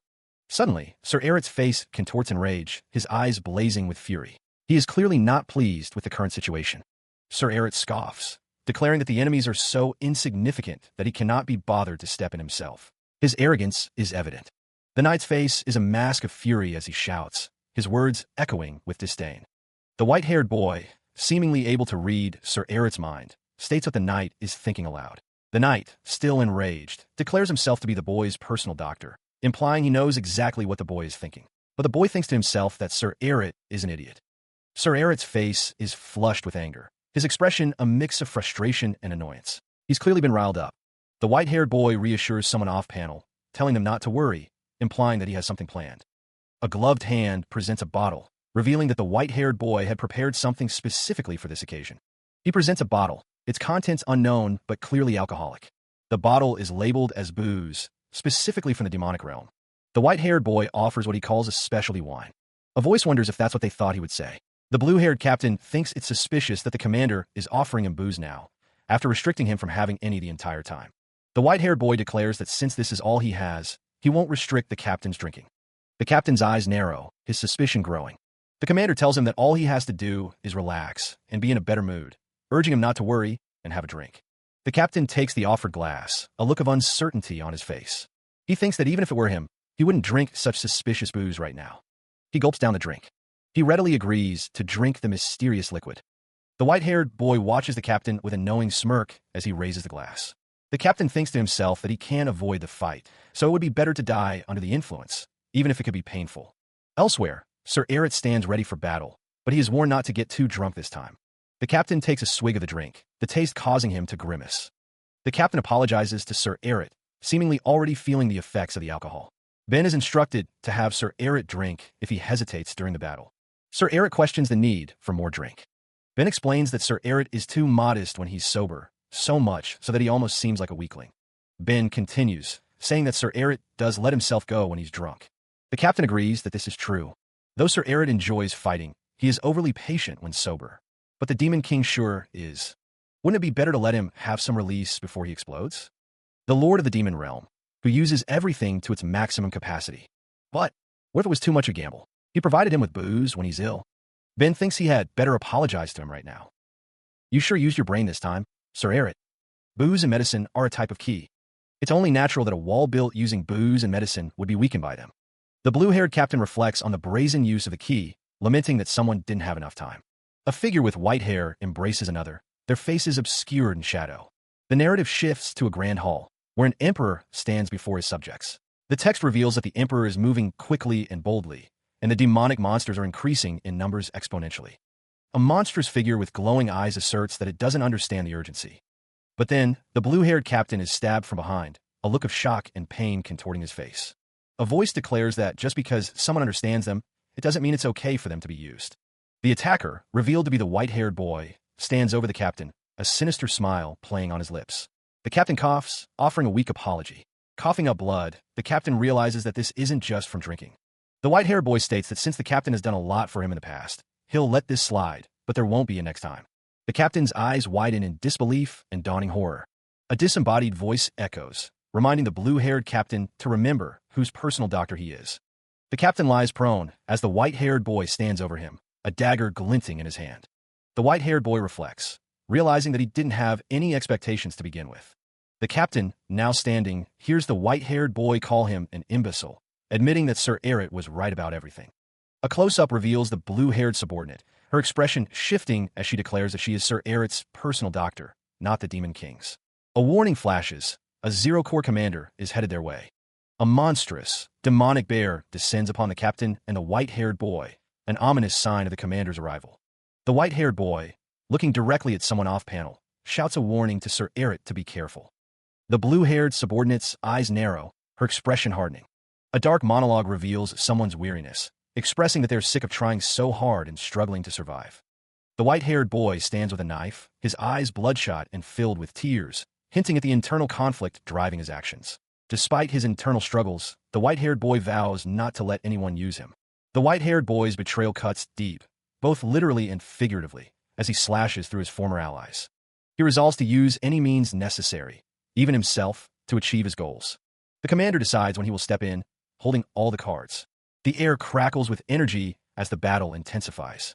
Suddenly, Sir Eret's face contorts in rage, his eyes blazing with fury. He is clearly not pleased with the current situation. Sir Eret scoffs, declaring that the enemies are so insignificant that he cannot be bothered to step in himself. His arrogance is evident. The knight's face is a mask of fury as he shouts, his words echoing with disdain. The white-haired boy, seemingly able to read Sir Eret's mind, states what the knight is thinking aloud. The knight, still enraged, declares himself to be the boy's personal doctor, implying he knows exactly what the boy is thinking. But the boy thinks to himself that Sir Eret is an idiot. Sir Eret's face is flushed with anger, his expression a mix of frustration and annoyance. He's clearly been riled up. The white-haired boy reassures someone off-panel, telling them not to worry, implying that he has something planned. A gloved hand presents a bottle, revealing that the white-haired boy had prepared something specifically for this occasion. He presents a bottle, its contents unknown but clearly alcoholic. The bottle is labeled as booze, specifically from the demonic realm. The white-haired boy offers what he calls a specialty wine. A voice wonders if that's what they thought he would say. The blue-haired captain thinks it's suspicious that the commander is offering him booze now, after restricting him from having any the entire time. The white-haired boy declares that since this is all he has, he won't restrict the captain's drinking. The captain's eyes narrow, his suspicion growing. The commander tells him that all he has to do is relax and be in a better mood, urging him not to worry and have a drink. The captain takes the offered glass, a look of uncertainty on his face. He thinks that even if it were him, he wouldn't drink such suspicious booze right now. He gulps down the drink. He readily agrees to drink the mysterious liquid. The white-haired boy watches the captain with a knowing smirk as he raises the glass. The captain thinks to himself that he can't avoid the fight, so it would be better to die under the influence, even if it could be painful. Elsewhere, Sir Eret stands ready for battle, but he is warned not to get too drunk this time. The captain takes a swig of the drink, the taste causing him to grimace. The captain apologizes to Sir Eret, seemingly already feeling the effects of the alcohol. Ben is instructed to have Sir Eret drink if he hesitates during the battle. Sir Eret questions the need for more drink. Ben explains that Sir Eret is too modest when he's sober, so much so that he almost seems like a weakling. Ben continues, saying that Sir Eret does let himself go when he's drunk. The captain agrees that this is true. Though Sir Eret enjoys fighting, he is overly patient when sober. But the Demon King sure is. Wouldn't it be better to let him have some release before he explodes? The Lord of the Demon Realm, who uses everything to its maximum capacity. But what if it was too much a gamble? He provided him with booze when he's ill. Ben thinks he had better apologize to him right now. You sure used your brain this time, Sir Eret. Booze and medicine are a type of key. It's only natural that a wall built using booze and medicine would be weakened by them. The blue-haired captain reflects on the brazen use of the key, lamenting that someone didn't have enough time. A figure with white hair embraces another, their faces obscured in shadow. The narrative shifts to a grand hall, where an emperor stands before his subjects. The text reveals that the emperor is moving quickly and boldly, and the demonic monsters are increasing in numbers exponentially. A monstrous figure with glowing eyes asserts that it doesn't understand the urgency. But then, the blue-haired captain is stabbed from behind, a look of shock and pain contorting his face. A voice declares that just because someone understands them, it doesn't mean it's okay for them to be used. The attacker, revealed to be the white-haired boy, stands over the captain, a sinister smile playing on his lips. The captain coughs, offering a weak apology. Coughing up blood, the captain realizes that this isn't just from drinking. The white-haired boy states that since the captain has done a lot for him in the past, he'll let this slide, but there won't be a next time. The captain's eyes widen in disbelief and dawning horror. A disembodied voice echoes, reminding the blue-haired captain to remember whose personal doctor he is. The captain lies prone as the white-haired boy stands over him, a dagger glinting in his hand. The white-haired boy reflects, realizing that he didn't have any expectations to begin with. The captain, now standing, hears the white-haired boy call him an imbecile, admitting that Sir Eret was right about everything. A close-up reveals the blue-haired subordinate, her expression shifting as she declares that she is Sir Eret's personal doctor, not the Demon King's. A warning flashes. A Zero-Corps commander is headed their way. A monstrous, demonic bear descends upon the captain and the white-haired boy, an ominous sign of the commander's arrival. The white-haired boy, looking directly at someone off-panel, shouts a warning to Sir Eret to be careful. The blue-haired subordinate's eyes narrow, her expression hardening. A dark monologue reveals someone's weariness, expressing that they're sick of trying so hard and struggling to survive. The white-haired boy stands with a knife, his eyes bloodshot and filled with tears, hinting at the internal conflict driving his actions. Despite his internal struggles, the white-haired boy vows not to let anyone use him. The white-haired boy's betrayal cuts deep, both literally and figuratively, as he slashes through his former allies. He resolves to use any means necessary, even himself, to achieve his goals. The commander decides when he will step in, holding all the cards. The air crackles with energy as the battle intensifies.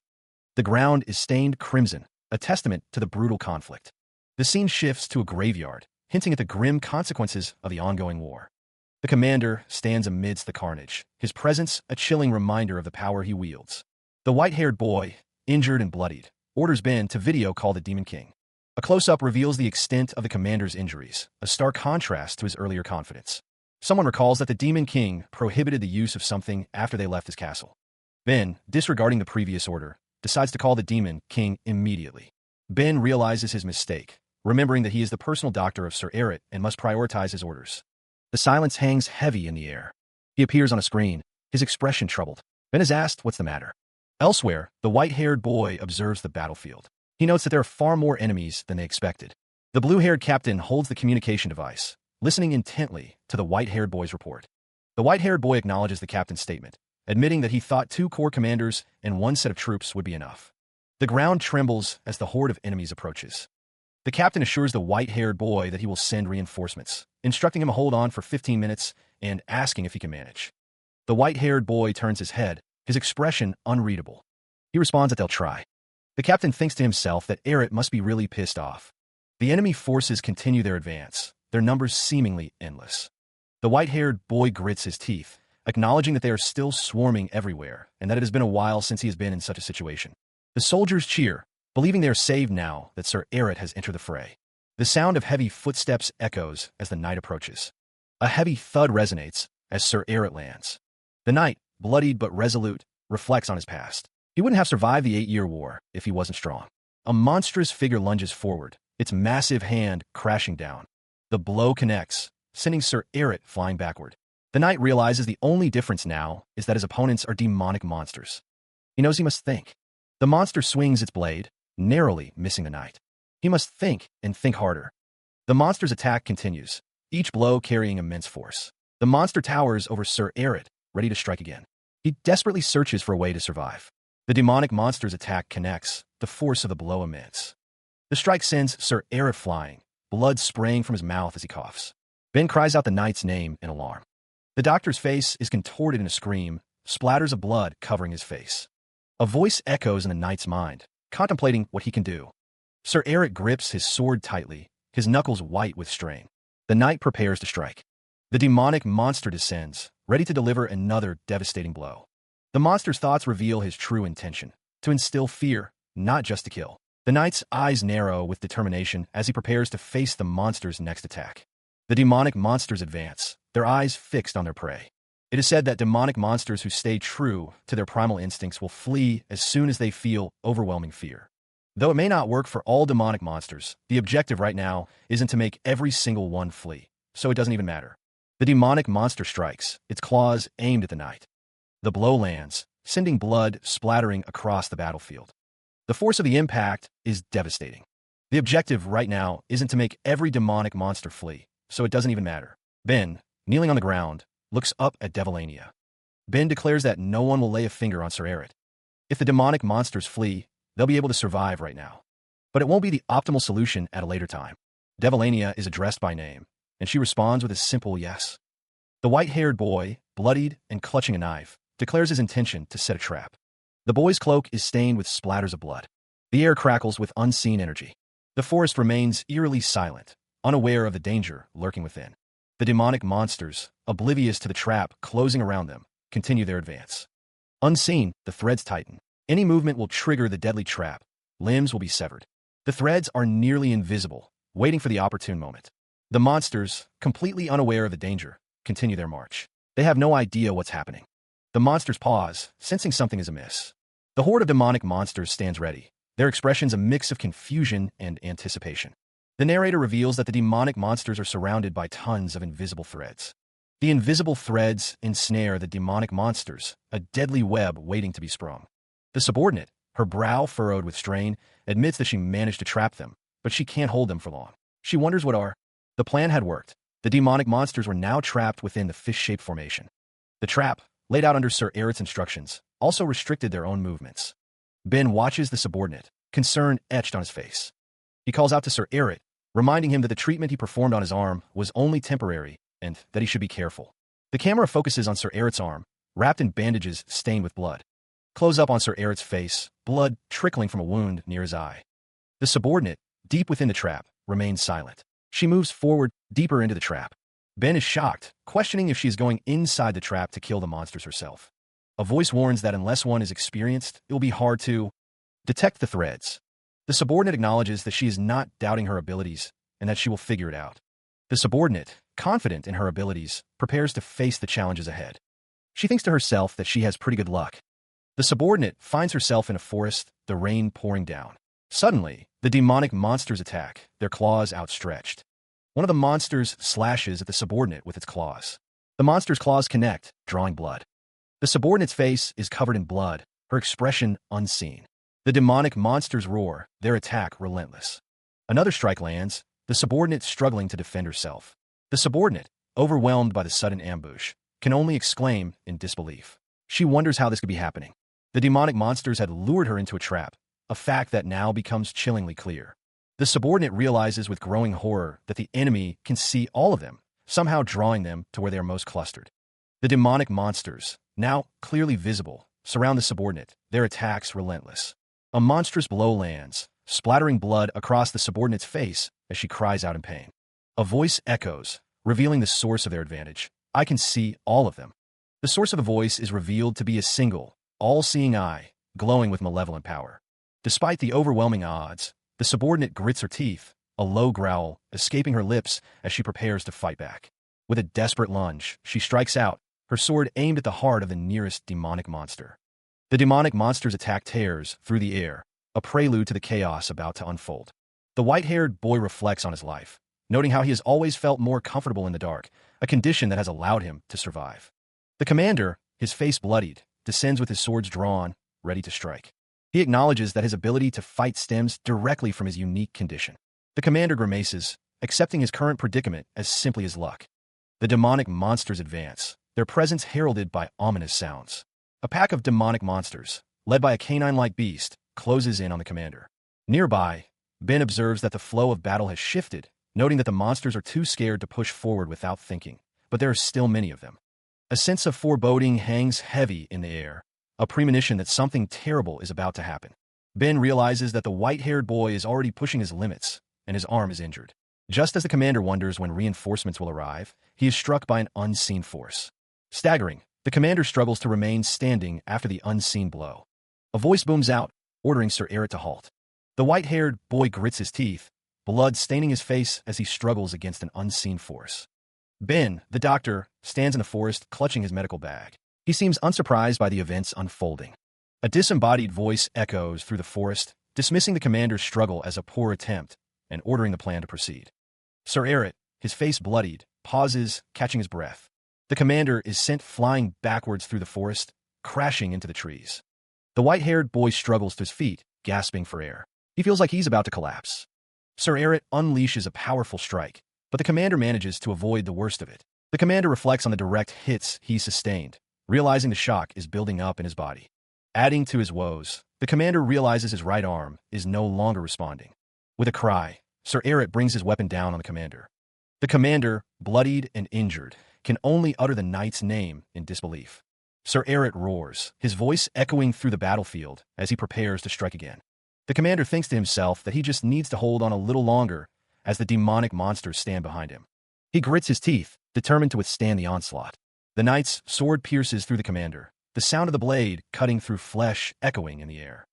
The ground is stained crimson, a testament to the brutal conflict. The scene shifts to a graveyard, hinting at the grim consequences of the ongoing war. The commander stands amidst the carnage, his presence a chilling reminder of the power he wields. The white-haired boy, injured and bloodied, orders Ben to video call the Demon King. A close-up reveals the extent of the commander's injuries, a stark contrast to his earlier confidence. Someone recalls that the Demon King prohibited the use of something after they left his castle. Ben, disregarding the previous order, decides to call the Demon King immediately. Ben realizes his mistake, remembering that he is the personal doctor of Sir Eret and must prioritize his orders. The silence hangs heavy in the air. He appears on a screen, his expression troubled. Ben is asked what's the matter. Elsewhere, the white-haired boy observes the battlefield. He notes that there are far more enemies than they expected. The blue-haired captain holds the communication device, listening intently to the white-haired boy's report. The white-haired boy acknowledges the captain's statement, admitting that he thought 2 corps commanders and 1 set of troops would be enough. The ground trembles as the horde of enemies approaches. The captain assures the white-haired boy that he will send reinforcements, instructing him to hold on for 15 minutes and asking if he can manage. The white-haired boy turns his head, his expression unreadable. He responds that they'll try. The captain thinks to himself that Eret must be really pissed off. The enemy forces continue their advance, their numbers seemingly endless. The white-haired boy grits his teeth, acknowledging that they are still swarming everywhere and that it has been a while since he has been in such a situation. The soldiers cheer, believing they are saved now that Sir Eret has entered the fray. The sound of heavy footsteps echoes as the knight approaches. A heavy thud resonates as Sir Eret lands. The knight, bloodied but resolute, reflects on his past. He wouldn't have survived the 8-year war if he wasn't strong. A monstrous figure lunges forward, its massive hand crashing down. The blow connects, sending Sir Eret flying backward. The knight realizes the only difference now is that his opponents are demonic monsters. He knows he must think. The monster swings its blade, narrowly missing the knight. He must think and think harder. The monster's attack continues, each blow carrying immense force. The monster towers over Sir Eret, ready to strike again. He desperately searches for a way to survive. The demonic monster's attack connects, the force of the blow immense. The strike sends Sir Eret flying, blood spraying from his mouth as he coughs. Ben cries out the knight's name in alarm. The doctor's face is contorted in a scream, splatters of blood covering his face. A voice echoes in the knight's mind, contemplating what he can do. Sir Eret grips his sword tightly, his knuckles white with strain. The knight prepares to strike. The demonic monster descends, ready to deliver another devastating blow. The monster's thoughts reveal his true intention, to instill fear, not just to kill. The knight's eyes narrow with determination as he prepares to face the monster's next attack. The demonic monsters advance, their eyes fixed on their prey. It is said that demonic monsters who stay true to their primal instincts will flee as soon as they feel overwhelming fear. Though it may not work for all demonic monsters, the objective right now isn't to make every single one flee, so it doesn't even matter. The demonic monster strikes, its claws aimed at the knight. The blow lands, sending blood splattering across the battlefield. The force of the impact is devastating. The objective right now isn't to make every demonic monster flee, so it doesn't even matter. Ben, kneeling on the ground, looks up at Devilania. Ben declares that no one will lay a finger on Sir Eret. If the demonic monsters flee, they'll be able to survive right now. But it won't be the optimal solution at a later time. Devilania is addressed by name, and she responds with a simple yes. The white-haired boy, bloodied and clutching a knife, declares his intention to set a trap. The boy's cloak is stained with splatters of blood. The air crackles with unseen energy. The forest remains eerily silent, unaware of the danger lurking within. The demonic monsters, oblivious to the trap closing around them, continue their advance. Unseen, the threads tighten. Any movement will trigger the deadly trap. Limbs will be severed. The threads are nearly invisible, waiting for the opportune moment. The monsters, completely unaware of the danger, continue their march. They have no idea what's happening. The monsters pause, sensing something is amiss. The horde of demonic monsters stands ready, their expressions a mix of confusion and anticipation. The narrator reveals that the demonic monsters are surrounded by tons of invisible threads. The invisible threads ensnare the demonic monsters, a deadly web waiting to be sprung. The subordinate, her brow furrowed with strain, admits that she managed to trap them, but she can't hold them for long. She wonders what are. The plan had worked. The demonic monsters were now trapped within the fish-shaped formation. The trap, laid out under Sir Eret's instructions, also restricted their own movements. Ben watches the subordinate, concern etched on his face. He calls out to Sir Eret, reminding him that the treatment he performed on his arm was only temporary and that he should be careful. The camera focuses on Sir Eret's arm, wrapped in bandages stained with blood. Close up on Sir Eret's face, blood trickling from a wound near his eye. The subordinate, deep within the trap, remains silent. She moves forward, deeper into the trap. Ben is shocked, questioning if she is going inside the trap to kill the monsters herself. A voice warns that unless one is experienced, it will be hard to detect the threads. The subordinate acknowledges that she is not doubting her abilities and that she will figure it out. The subordinate, confident in her abilities, prepares to face the challenges ahead. She thinks to herself that she has pretty good luck. The subordinate finds herself in a forest, the rain pouring down. Suddenly, the demonic monsters attack, their claws outstretched. One of the monsters slashes at the subordinate with its claws. The monster's claws connect, drawing blood. The subordinate's face is covered in blood, her expression unseen. The demonic monsters roar, their attack relentless. Another strike lands, the subordinate struggling to defend herself. The subordinate, overwhelmed by the sudden ambush, can only exclaim in disbelief. She wonders how this could be happening. The demonic monsters had lured her into a trap, a fact that now becomes chillingly clear. The subordinate realizes with growing horror that the enemy can see all of them, somehow drawing them to where they are most clustered. The demonic monsters, now clearly visible, surround the subordinate, their attacks relentless. A monstrous blow lands, splattering blood across the subordinate's face as she cries out in pain. A voice echoes, revealing the source of their advantage. I can see all of them. The source of the voice is revealed to be a single, all-seeing eye, glowing with malevolent power. Despite the overwhelming odds, the subordinate grits her teeth, a low growl escaping her lips as she prepares to fight back. With a desperate lunge, she strikes out, her sword aimed at the heart of the nearest demonic monster. The demonic monster's attack tears through the air, a prelude to the chaos about to unfold. The white-haired boy reflects on his life, noting how he has always felt more comfortable in the dark, a condition that has allowed him to survive. The commander, his face bloodied, descends with his swords drawn, ready to strike. He acknowledges that his ability to fight stems directly from his unique condition. The commander grimaces, accepting his current predicament as simply as luck. The demonic monsters advance, their presence heralded by ominous sounds. A pack of demonic monsters, led by a canine-like beast, closes in on the commander. Nearby, Ben observes that the flow of battle has shifted, noting that the monsters are too scared to push forward without thinking, but there are still many of them. A sense of foreboding hangs heavy in the air, a premonition that something terrible is about to happen. Ben realizes that the white-haired boy is already pushing his limits, and his arm is injured. Just as the commander wonders when reinforcements will arrive, he is struck by an unseen force. Staggering, The commander struggles to remain standing after the unseen blow. A voice booms out, ordering Sir Eret to halt. The white-haired boy grits his teeth, blood staining his face as he struggles against an unseen force. Ben, the doctor, stands in the forest clutching his medical bag. He seems unsurprised by the events unfolding. A disembodied voice echoes through the forest, dismissing the commander's struggle as a poor attempt and ordering the plan to proceed. Sir Eret, his face bloodied, pauses, catching his breath. The commander is sent flying backwards through the forest, crashing into the trees. The white-haired boy struggles to his feet, gasping for air. He feels like he's about to collapse. Sir Eret unleashes a powerful strike, but the commander manages to avoid the worst of it. The commander reflects on the direct hits he sustained, realizing the shock is building up in his body. Adding to his woes, the commander realizes his right arm is no longer responding. With a cry, Sir Eret brings his weapon down on the commander. The commander, bloodied and injured, can only utter the knight's name in disbelief. Sir Eret roars, his voice echoing through the battlefield as he prepares to strike again. The commander thinks to himself that he just needs to hold on a little longer as the demonic monsters stand behind him. He grits his teeth, determined to withstand the onslaught. The knight's sword pierces through the commander, the sound of the blade cutting through flesh echoing in the air.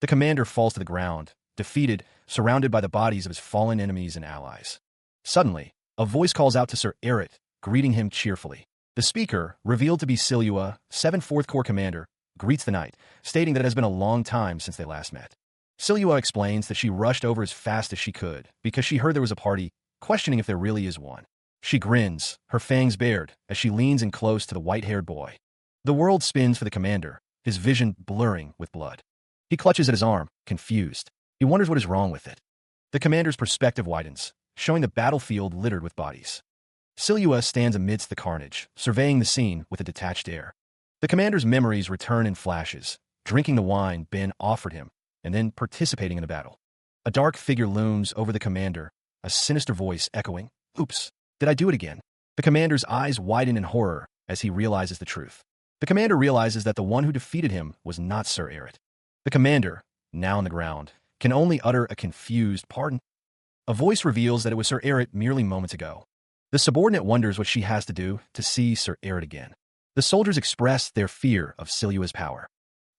The commander falls to the ground, defeated, surrounded by the bodies of his fallen enemies and allies. Suddenly, a voice calls out to Sir Eret, greeting him cheerfully. The speaker, revealed to be Silua, 7th Fourth Corps commander, greets the knight, stating that it has been a long time since they last met. Silua explains that she rushed over as fast as she could because she heard there was a party, questioning if there really is one. She grins, her fangs bared, as she leans in close to the white-haired boy. The world spins for the commander, his vision blurring with blood. He clutches at his arm, confused. He wonders what is wrong with it. The commander's perspective widens, showing the battlefield littered with bodies. Silua stands amidst the carnage, surveying the scene with a detached air. The commander's memories return in flashes, drinking the wine Ben offered him, and then participating in the battle. A dark figure looms over the commander, a sinister voice echoing, "Oops, did I do it again?" The commander's eyes widen in horror as he realizes the truth. The commander realizes that the one who defeated him was not Sir Eret. The commander, now on the ground, can only utter a confused pardon. A voice reveals that it was Sir Eret merely moments ago. The subordinate wonders what she has to do to see Sir Eret again. The soldiers express their fear of Silua's power.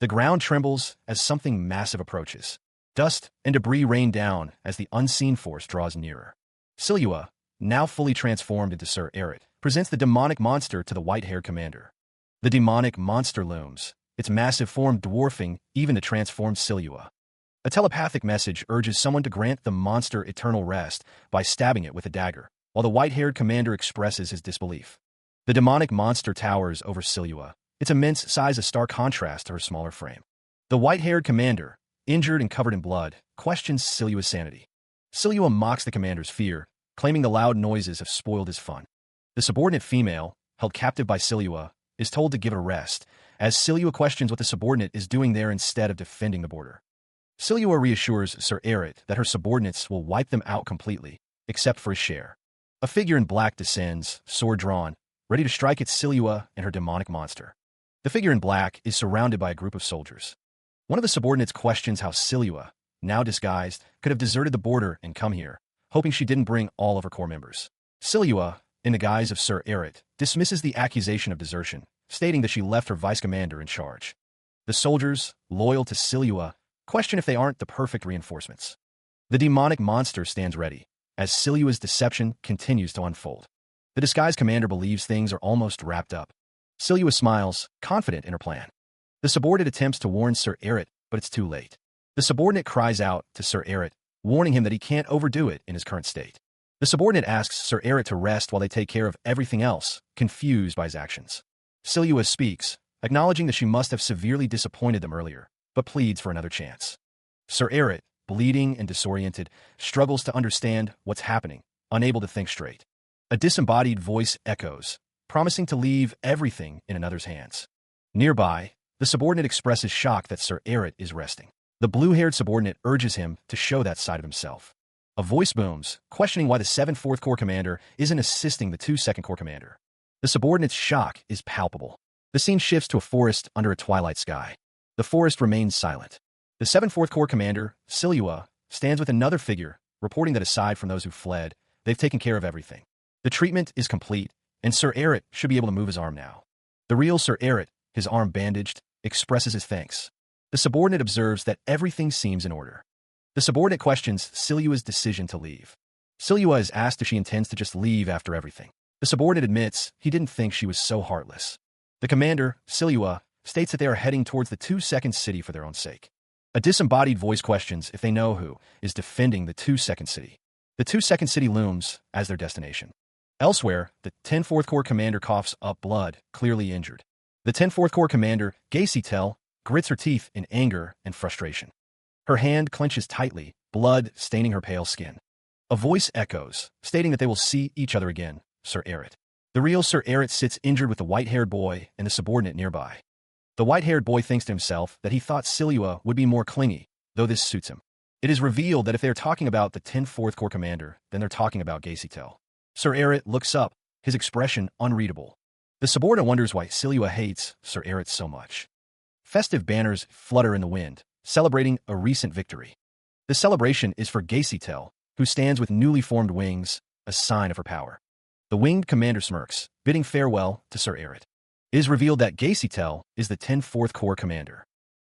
The ground trembles as something massive approaches. Dust and debris rain down as the unseen force draws nearer. Silua, now fully transformed into Sir Eret, presents the demonic monster to the white-haired commander. The demonic monster looms, its massive form dwarfing even the transformed Silua. A telepathic message urges someone to grant the monster eternal rest by stabbing it with a dagger, while the white-haired commander expresses his disbelief. The demonic monster towers over Silua, its immense size a stark contrast to her smaller frame. The white-haired commander, injured and covered in blood, questions Silua's sanity. Silua mocks the commander's fear, claiming the loud noises have spoiled his fun. The subordinate female, held captive by Silua, is told to give it a rest, as Silua questions what the subordinate is doing there instead of defending the border. Silua reassures Sir Eret that her subordinates will wipe them out completely, except for his share. A figure in black descends, sword drawn, ready to strike at Silua and her demonic monster. The figure in black is surrounded by a group of soldiers. One of the subordinates questions how Silua, now disguised, could have deserted the border and come here, hoping she didn't bring all of her corps members. Silua, in the guise of Sir Eret, dismisses the accusation of desertion, stating that she left her vice-commander in charge. The soldiers, loyal to Silua, question if they aren't the perfect reinforcements. The demonic monster stands ready, as Silua's deception continues to unfold. The disguised commander believes things are almost wrapped up. Silua smiles, confident in her plan. The subordinate attempts to warn Sir Eret, but it's too late. The subordinate cries out to Sir Eret, warning him that he can't overdo it in his current state. The subordinate asks Sir Eret to rest while they take care of everything else, confused by his actions. Silua speaks, acknowledging that she must have severely disappointed them earlier, but pleads for another chance. Sir Eret, bleeding and disoriented, struggles to understand what's happening, unable to think straight. A disembodied voice echoes, promising to leave everything in another's hands. Nearby, the subordinate expresses shock that Sir Eret is resting. The blue-haired subordinate urges him to show that side of himself. A voice booms, questioning why the 7th Fourth Corps commander isn't assisting the 2 Second Corps commander. The subordinate's shock is palpable. The scene shifts to a forest under a twilight sky. The forest remains silent. The 7th Fourth Corps commander, Silua, stands with another figure, reporting that aside from those who fled, they've taken care of everything. The treatment is complete, and Sir Eret should be able to move his arm now. The real Sir Eret, his arm bandaged, expresses his thanks. The subordinate observes that everything seems in order. The subordinate questions Silua's decision to leave. Silua is asked if she intends to just leave after everything. The subordinate admits he didn't think she was so heartless. The commander, Silua, states that they are heading towards the 2-second city for their own sake. A disembodied voice questions if they know who is defending the 2-second city. The 2-second city looms as their destination. Elsewhere, the 10th Fourth Corps commander coughs up blood, clearly injured. The 10th Fourth Corps commander, Gacy grits her teeth in anger and frustration. Her hand clenches tightly, blood staining her pale skin. A voice echoes, stating that they will see each other again, Sir Eret. The real Sir Eret sits injured with the white-haired boy and the subordinate nearby. The white-haired boy thinks to himself that he thought Silua would be more clingy, though this suits him. It is revealed that if they are talking about the 10th Fourth Corps commander, then they're talking about Gacy. Sir Eret looks up, his expression unreadable. The subordinate wonders why Silua hates Sir Eret so much. Festive banners flutter in the wind, celebrating a recent victory. The celebration is for Gacy, who stands with newly formed wings, a sign of her power. The winged commander smirks, bidding farewell to Sir Eret. It is revealed that Gacy is the 10th Fourth Corps commander.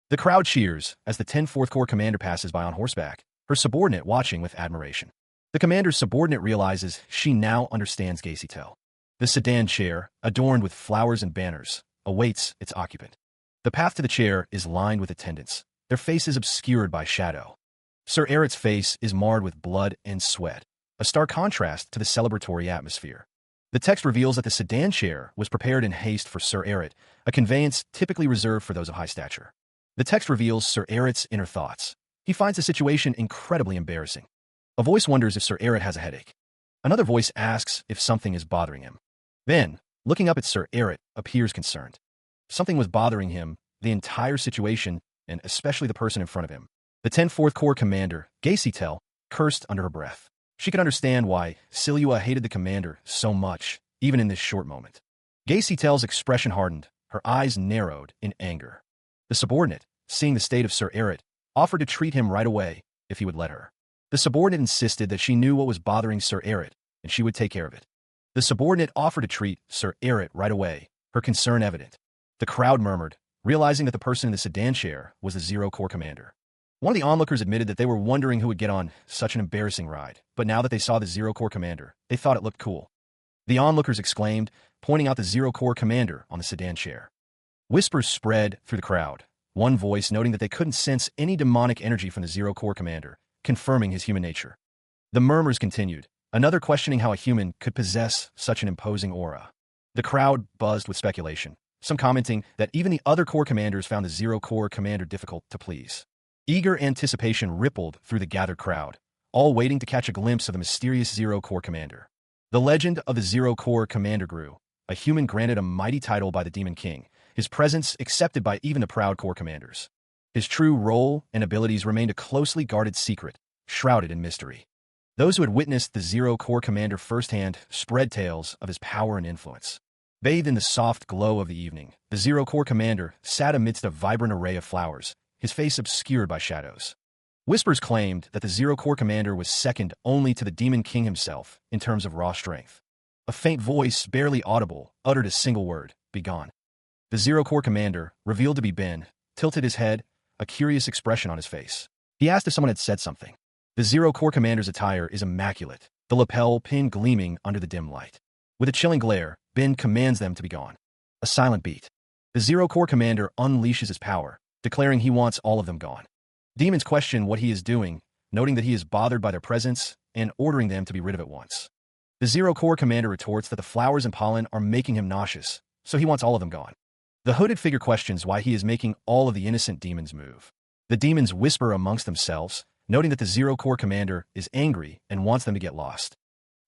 The crowd cheers as the 10th Fourth Corps commander passes by on horseback, her subordinate watching with admiration. The commander's subordinate realizes she now understands Gacy. The sedan chair, adorned with flowers and banners, awaits its occupant. The path to the chair is lined with attendants, their faces obscured by shadow. Sir Eret's face is marred with blood and sweat, a stark contrast to the celebratory atmosphere. The text reveals that the sedan chair was prepared in haste for Sir Eret, a conveyance typically reserved for those of high stature. The text reveals Sir Eret's inner thoughts. He finds the situation incredibly embarrassing. A voice wonders if Sir Eret has a headache. Another voice asks if something is bothering him. Then, looking up at Sir Eret, appears concerned. Something was bothering him, the entire situation, and especially the person in front of him. The 10th Fourth Corps commander, Gacy, cursed under her breath. She could understand why Silua hated the commander so much, even in this short moment. Gacy's expression hardened, her eyes narrowed in anger. The subordinate, seeing the state of Sir Eret, offered to treat him right away if he would let her. The subordinate insisted that she knew what was bothering Sir Eret, and she would take care of it. The subordinate offered to treat Sir Eret right away, her concern evident. The crowd murmured, realizing that the person in the sedan chair was the 0 Corps commander. One of the onlookers admitted that they were wondering who would get on such an embarrassing ride, but now that they saw the 0 Corps commander, they thought it looked cool. The onlookers exclaimed, pointing out the 0 Corps commander on the sedan chair. Whispers spread through the crowd, one voice noting that they couldn't sense any demonic energy from the 0 Corps commander, confirming his human nature. The murmurs continued, another questioning how a human could possess such an imposing aura. The crowd buzzed with speculation, some commenting that even the other Corps commanders found the 0 Corps commander difficult to please. Eager anticipation rippled through the gathered crowd, all waiting to catch a glimpse of the mysterious 0 Corps commander. The legend of the 0 Corps commander grew, a human granted a mighty title by the Demon King, his presence accepted by even the proud Corps commanders. His true role and abilities remained a closely guarded secret, shrouded in mystery. Those who had witnessed the 0 Corps commander firsthand spread tales of his power and influence. Bathed in the soft glow of the evening, the 0 Corps commander sat amidst a vibrant array of flowers, his face obscured by shadows. Whispers claimed that the 0 Corps commander was second only to the Demon King himself in terms of raw strength. A faint voice, barely audible, uttered a single word, "Begone." The 0 Corps commander, revealed to be Ben, tilted his head, a curious expression on his face. He asked if someone had said something. The 0 Corps commander's attire is immaculate, the lapel pin gleaming under the dim light. With a chilling glare, Ben commands them to be gone. A silent beat. The 0 Corps commander unleashes his power, declaring he wants all of them gone. Demons question what he is doing, noting that he is bothered by their presence and ordering them to be rid of it once. The 0 Corps commander retorts that the flowers and pollen are making him nauseous, so he wants all of them gone. The hooded figure questions why he is making all of the innocent demons move. The demons whisper amongst themselves, noting that the 0 Corps commander is angry and wants them to get lost.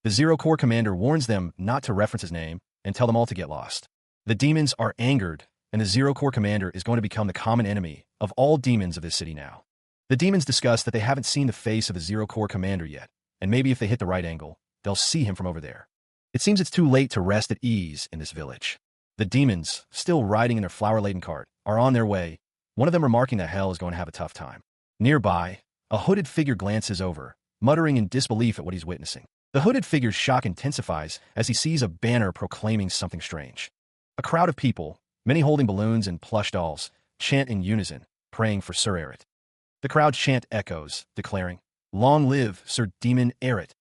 The 0 Corps commander warns them not to reference his name and tell them all to get lost. The demons are angered, and the 0 Corps commander is going to become the common enemy of all demons of this city now. The demons discuss that they haven't seen the face of the 0 Corps commander yet, and maybe if they hit the right angle, they'll see him from over there. It seems it's too late to rest at ease in this village. The demons, still riding in their flower-laden cart, are on their way, one of them remarking that hell is going to have a tough time. Nearby, a hooded figure glances over, muttering in disbelief at what he's witnessing. The hooded figure's shock intensifies as he sees a banner proclaiming something strange. A crowd of people, many holding balloons and plush dolls, chant in unison, praying for Sir Eret. The crowd chant echoes, declaring, "Long live Sir Demon Eret."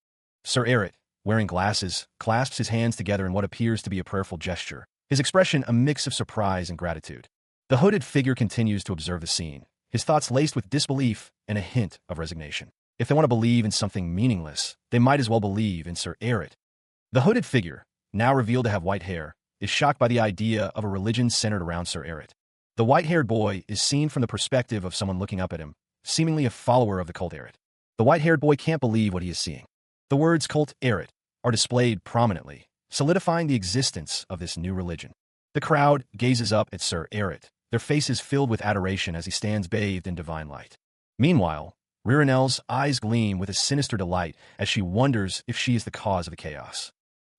Sir Eret, wearing glasses, clasps his hands together in what appears to be a prayerful gesture, his expression a mix of surprise and gratitude. The hooded figure continues to observe the scene, his thoughts laced with disbelief and a hint of resignation. If they want to believe in something meaningless, they might as well believe in Sir Eret. The hooded figure, now revealed to have white hair, is shocked by the idea of a religion centered around Sir Eret. The white-haired boy is seen from the perspective of someone looking up at him, seemingly a follower of the cult Eret. The white-haired boy can't believe what he is seeing. The words cult Eret are displayed prominently, solidifying the existence of this new religion. The crowd gazes up at Sir Eret, their faces filled with adoration as he stands bathed in divine light. Meanwhile, Ririnel's eyes gleam with a sinister delight as she wonders if she is the cause of the chaos.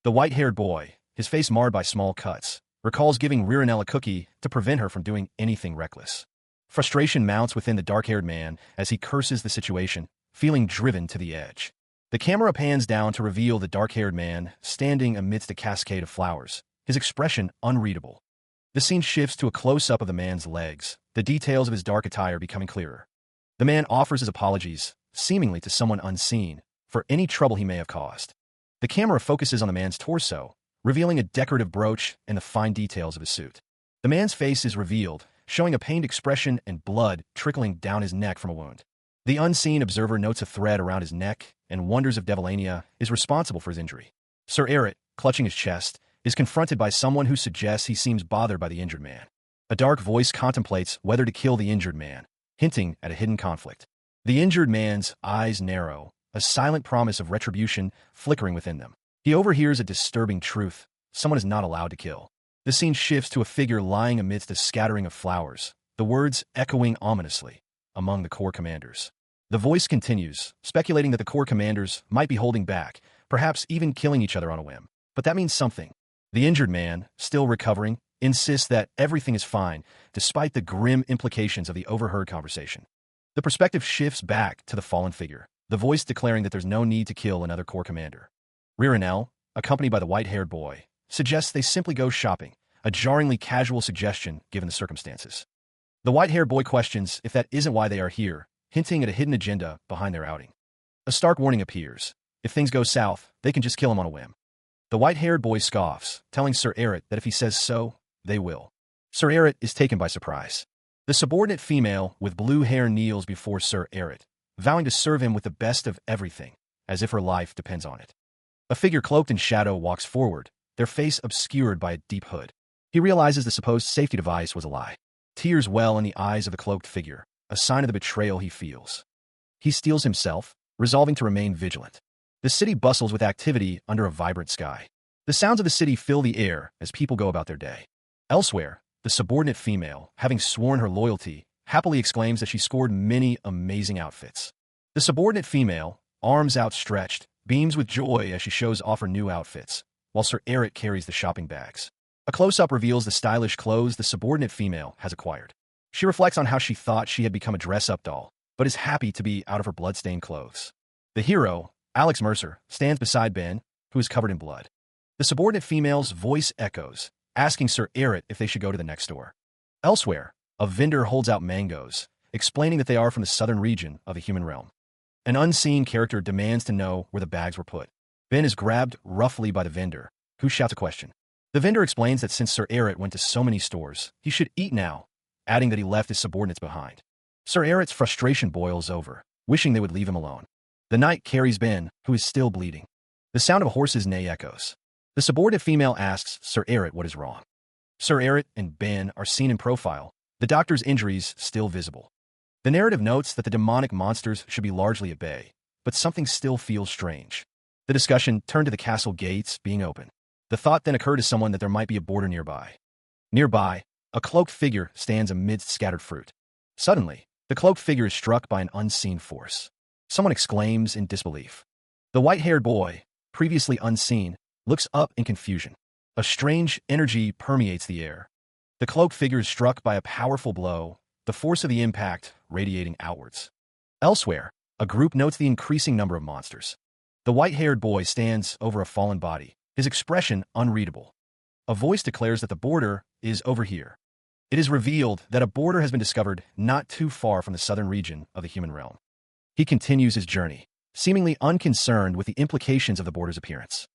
The white-haired boy, his face marred by small cuts, recalls giving Ririnel a cookie to prevent her from doing anything reckless. Frustration mounts within the dark-haired man as he curses the situation, feeling driven to the edge. The camera pans down to reveal the dark-haired man standing amidst a cascade of flowers, his expression unreadable. The scene shifts to a close-up of the man's legs, the details of his dark attire becoming clearer. The man offers his apologies, seemingly to someone unseen, for any trouble he may have caused. The camera focuses on the man's torso, revealing a decorative brooch and the fine details of his suit. The man's face is revealed, showing a pained expression and blood trickling down his neck from a wound. The unseen observer notes a thread around his neck and wonders if Devilania is responsible for his injury. Sir Eret, clutching his chest, is confronted by someone who suggests he seems bothered by the injured man. A dark voice contemplates whether to kill the injured man, hinting at a hidden conflict. The injured man's eyes narrow, a silent promise of retribution flickering within them. He overhears a disturbing truth: someone is not allowed to kill. The scene shifts to a figure lying amidst a scattering of flowers, the words echoing ominously among the corps commanders. The voice continues, speculating that the corps commanders might be holding back, perhaps even killing each other on a whim. But that means something. The injured man, still recovering, insists that everything is fine, despite the grim implications of the overheard conversation. The perspective shifts back to the fallen figure, the voice declaring that there's no need to kill another corps commander. Ririnel, accompanied by the white-haired boy, suggests they simply go shopping, a jarringly casual suggestion given the circumstances. The white-haired boy questions if that isn't why they are here, hinting at a hidden agenda behind their outing. A stark warning appears: if things go south, they can just kill him on a whim. The white-haired boy scoffs, telling Sir Eret that if he says so, they will. Sir Eret is taken by surprise. The subordinate female with blue hair kneels before Sir Eret, vowing to serve him with the best of everything, as if her life depends on it. A figure cloaked in shadow walks forward, their face obscured by a deep hood. He realizes the supposed safety device was a lie. Tears well in the eyes of the cloaked figure, a sign of the betrayal he feels. He steels himself, resolving to remain vigilant. The city bustles with activity under a vibrant sky. The sounds of the city fill the air as people go about their day. Elsewhere, the subordinate female, having sworn her loyalty, happily exclaims that she scored many amazing outfits. The subordinate female, arms outstretched, beams with joy as she shows off her new outfits, while Sir Eret carries the shopping bags. A close-up reveals the stylish clothes the subordinate female has acquired. She reflects on how she thought she had become a dress-up doll, but is happy to be out of her blood-stained clothes. The hero, Alex Mercer, stands beside Ben, who is covered in blood. The subordinate female's voice echoes, asking Sir Eret if they should go to the next door. Elsewhere, a vendor holds out mangoes, explaining that they are from the southern region of the human realm. An unseen character demands to know where the bags were put. Ben is grabbed roughly by the vendor, who shouts a question. The vendor explains that since Sir Eret went to so many stores, he should eat now, adding that he left his subordinates behind. Sir Eret's frustration boils over, wishing they would leave him alone. The knight carries Ben, who is still bleeding. The sound of a horse's neigh echoes. The subordinate female asks Sir Eret what is wrong. Sir Eret and Ben are seen in profile, the doctor's injuries still visible. The narrative notes that the demonic monsters should be largely at bay, but something still feels strange. The discussion turned to the castle gates being open. The thought then occurred to someone that there might be a border nearby. Nearby, a cloaked figure stands amidst scattered fruit. Suddenly, the cloaked figure is struck by an unseen force. Someone exclaims in disbelief. The white-haired boy, previously unseen, looks up in confusion. A strange energy permeates the air. The cloaked figure is struck by a powerful blow, the force of the impact radiating outwards. Elsewhere, a group notes the increasing number of monsters. The white-haired boy stands over a fallen body, his expression unreadable. a voice declares that the border is over here. It is revealed that a border has been discovered not too far from the southern region of the human realm. He continues his journey, seemingly unconcerned with the implications of the border's appearance.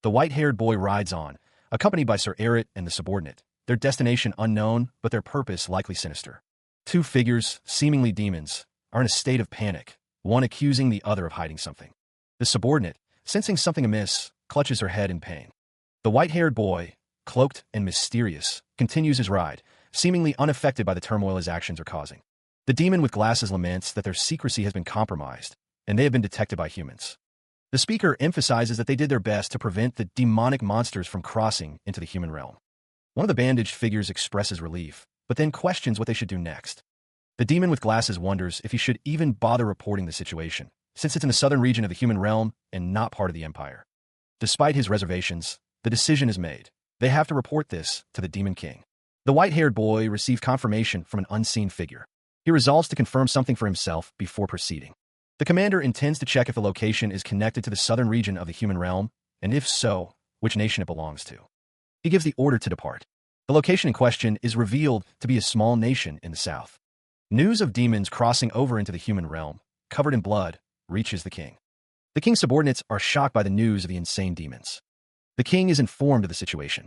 The white-haired boy rides on, accompanied by Sir Eret and the subordinate, their destination unknown, but their purpose likely sinister. Two figures, seemingly demons, are in a state of panic, one accusing the other of hiding something. The subordinate, sensing something amiss, clutches her head in pain. The white-haired boy, cloaked and mysterious, continues his ride, seemingly unaffected by the turmoil his actions are causing. The demon with glasses laments that their secrecy has been compromised, and they have been detected by humans. The speaker emphasizes that they did their best to prevent the demonic monsters from crossing into the human realm. One of the bandaged figures expresses relief, but then questions what they should do next. The demon with glasses wonders if he should even bother reporting the situation, since it's in the southern region of the human realm and not part of the empire. Despite his reservations, the decision is made. They have to report this to the Demon King. The white-haired boy receives confirmation from an unseen figure. He resolves to confirm something for himself before proceeding. The commander intends to check if the location is connected to the southern region of the human realm, and if so, which nation it belongs to. He gives the order to depart. The location in question is revealed to be a small nation in the south. News of demons crossing over into the human realm, covered in blood, reaches the king. The king's subordinates are shocked by the news of the insane demons. The king is informed of the situation.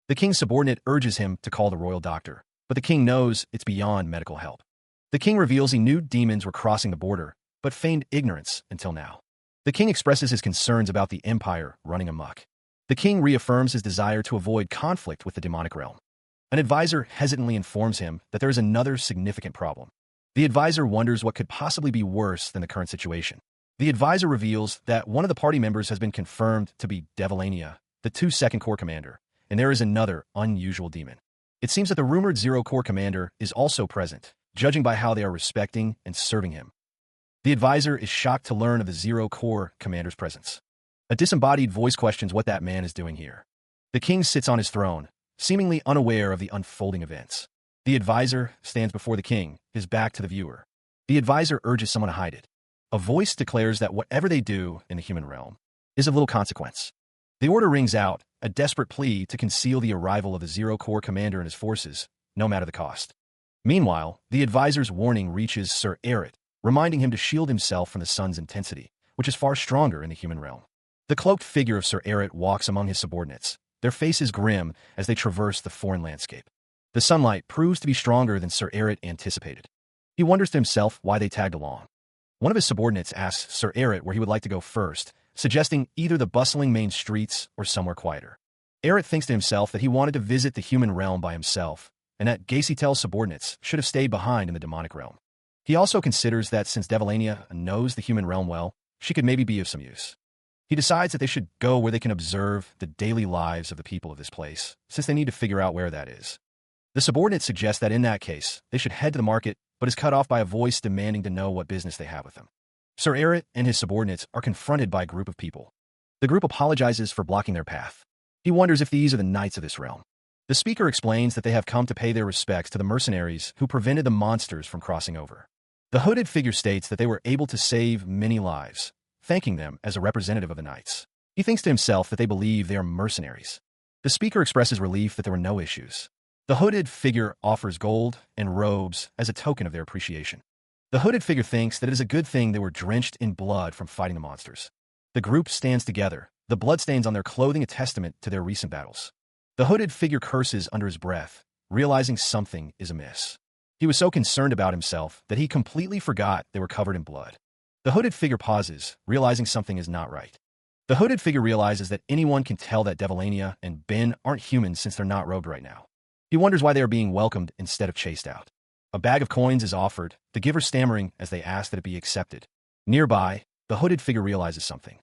The king's subordinate urges him to call the royal doctor, but the king knows it's beyond medical help. The king reveals he knew demons were crossing the border, but feigned ignorance until now. The king expresses his concerns about the empire running amok. The king reaffirms his desire to avoid conflict with the demonic realm. An advisor hesitantly informs him that there is another significant problem. The advisor wonders what could possibly be worse than the current situation. The advisor reveals that one of the party members has been confirmed to be Devilania, the 2 Second Corps commander, and there is another unusual demon. It seems that the rumored Zero Corps commander is also present, judging by how they are respecting and serving him. The advisor is shocked to learn of the Zero Corps commander's presence. A disembodied voice questions what that man is doing here. The king sits on his throne, seemingly unaware of the unfolding events. The advisor stands before the king, his back to the viewer. The advisor urges someone to hide it. A voice declares that whatever they do in the human realm is of little consequence. The order rings out, a desperate plea to conceal the arrival of the Zero Corps commander and his forces, no matter the cost. Meanwhile, the advisor's warning reaches Sir Eret, reminding him to shield himself from the sun's intensity, which is far stronger in the human realm. The cloaked figure of Sir Eret walks among his subordinates, their faces grim as they traverse the foreign landscape. The sunlight proves to be stronger than Sir Eret anticipated. He wonders to himself why they tagged along. One of his subordinates asks Sir Eret where he would like to go first, suggesting either the bustling main streets or somewhere quieter. Eret thinks to himself that he wanted to visit the human realm by himself, and that Gacytel's subordinates should have stayed behind in the demonic realm. He also considers that since Devilania knows the human realm well, she could maybe be of some use. He decides that they should go where they can observe the daily lives of the people of this place, since they need to figure out where that is. The subordinate suggests that in that case, they should head to the market, but is cut off by a voice demanding to know what business they have with them. Sir Eret and his subordinates are confronted by a group of people. The group apologizes for blocking their path. He wonders if these are the knights of this realm. The speaker explains that they have come to pay their respects to the mercenaries who prevented the monsters from crossing over. The hooded figure states that they were able to save many lives, thanking them as a representative of the knights. He thinks to himself that they believe they are mercenaries. The speaker expresses relief that there were no issues. The hooded figure offers gold and robes as a token of their appreciation. The hooded figure thinks that it is a good thing they were drenched in blood from fighting the monsters. The group stands together, the bloodstains on their clothing a testament to their recent battles. The hooded figure curses under his breath, realizing something is amiss. He was so concerned about himself that he completely forgot they were covered in blood. The hooded figure pauses, realizing something is not right. The hooded figure realizes that anyone can tell that Devilania and Ben aren't human since they're not robed right now. He wonders why they are being welcomed instead of chased out. A bag of coins is offered, the giver stammering as they ask that it be accepted. Nearby, the hooded figure realizes something.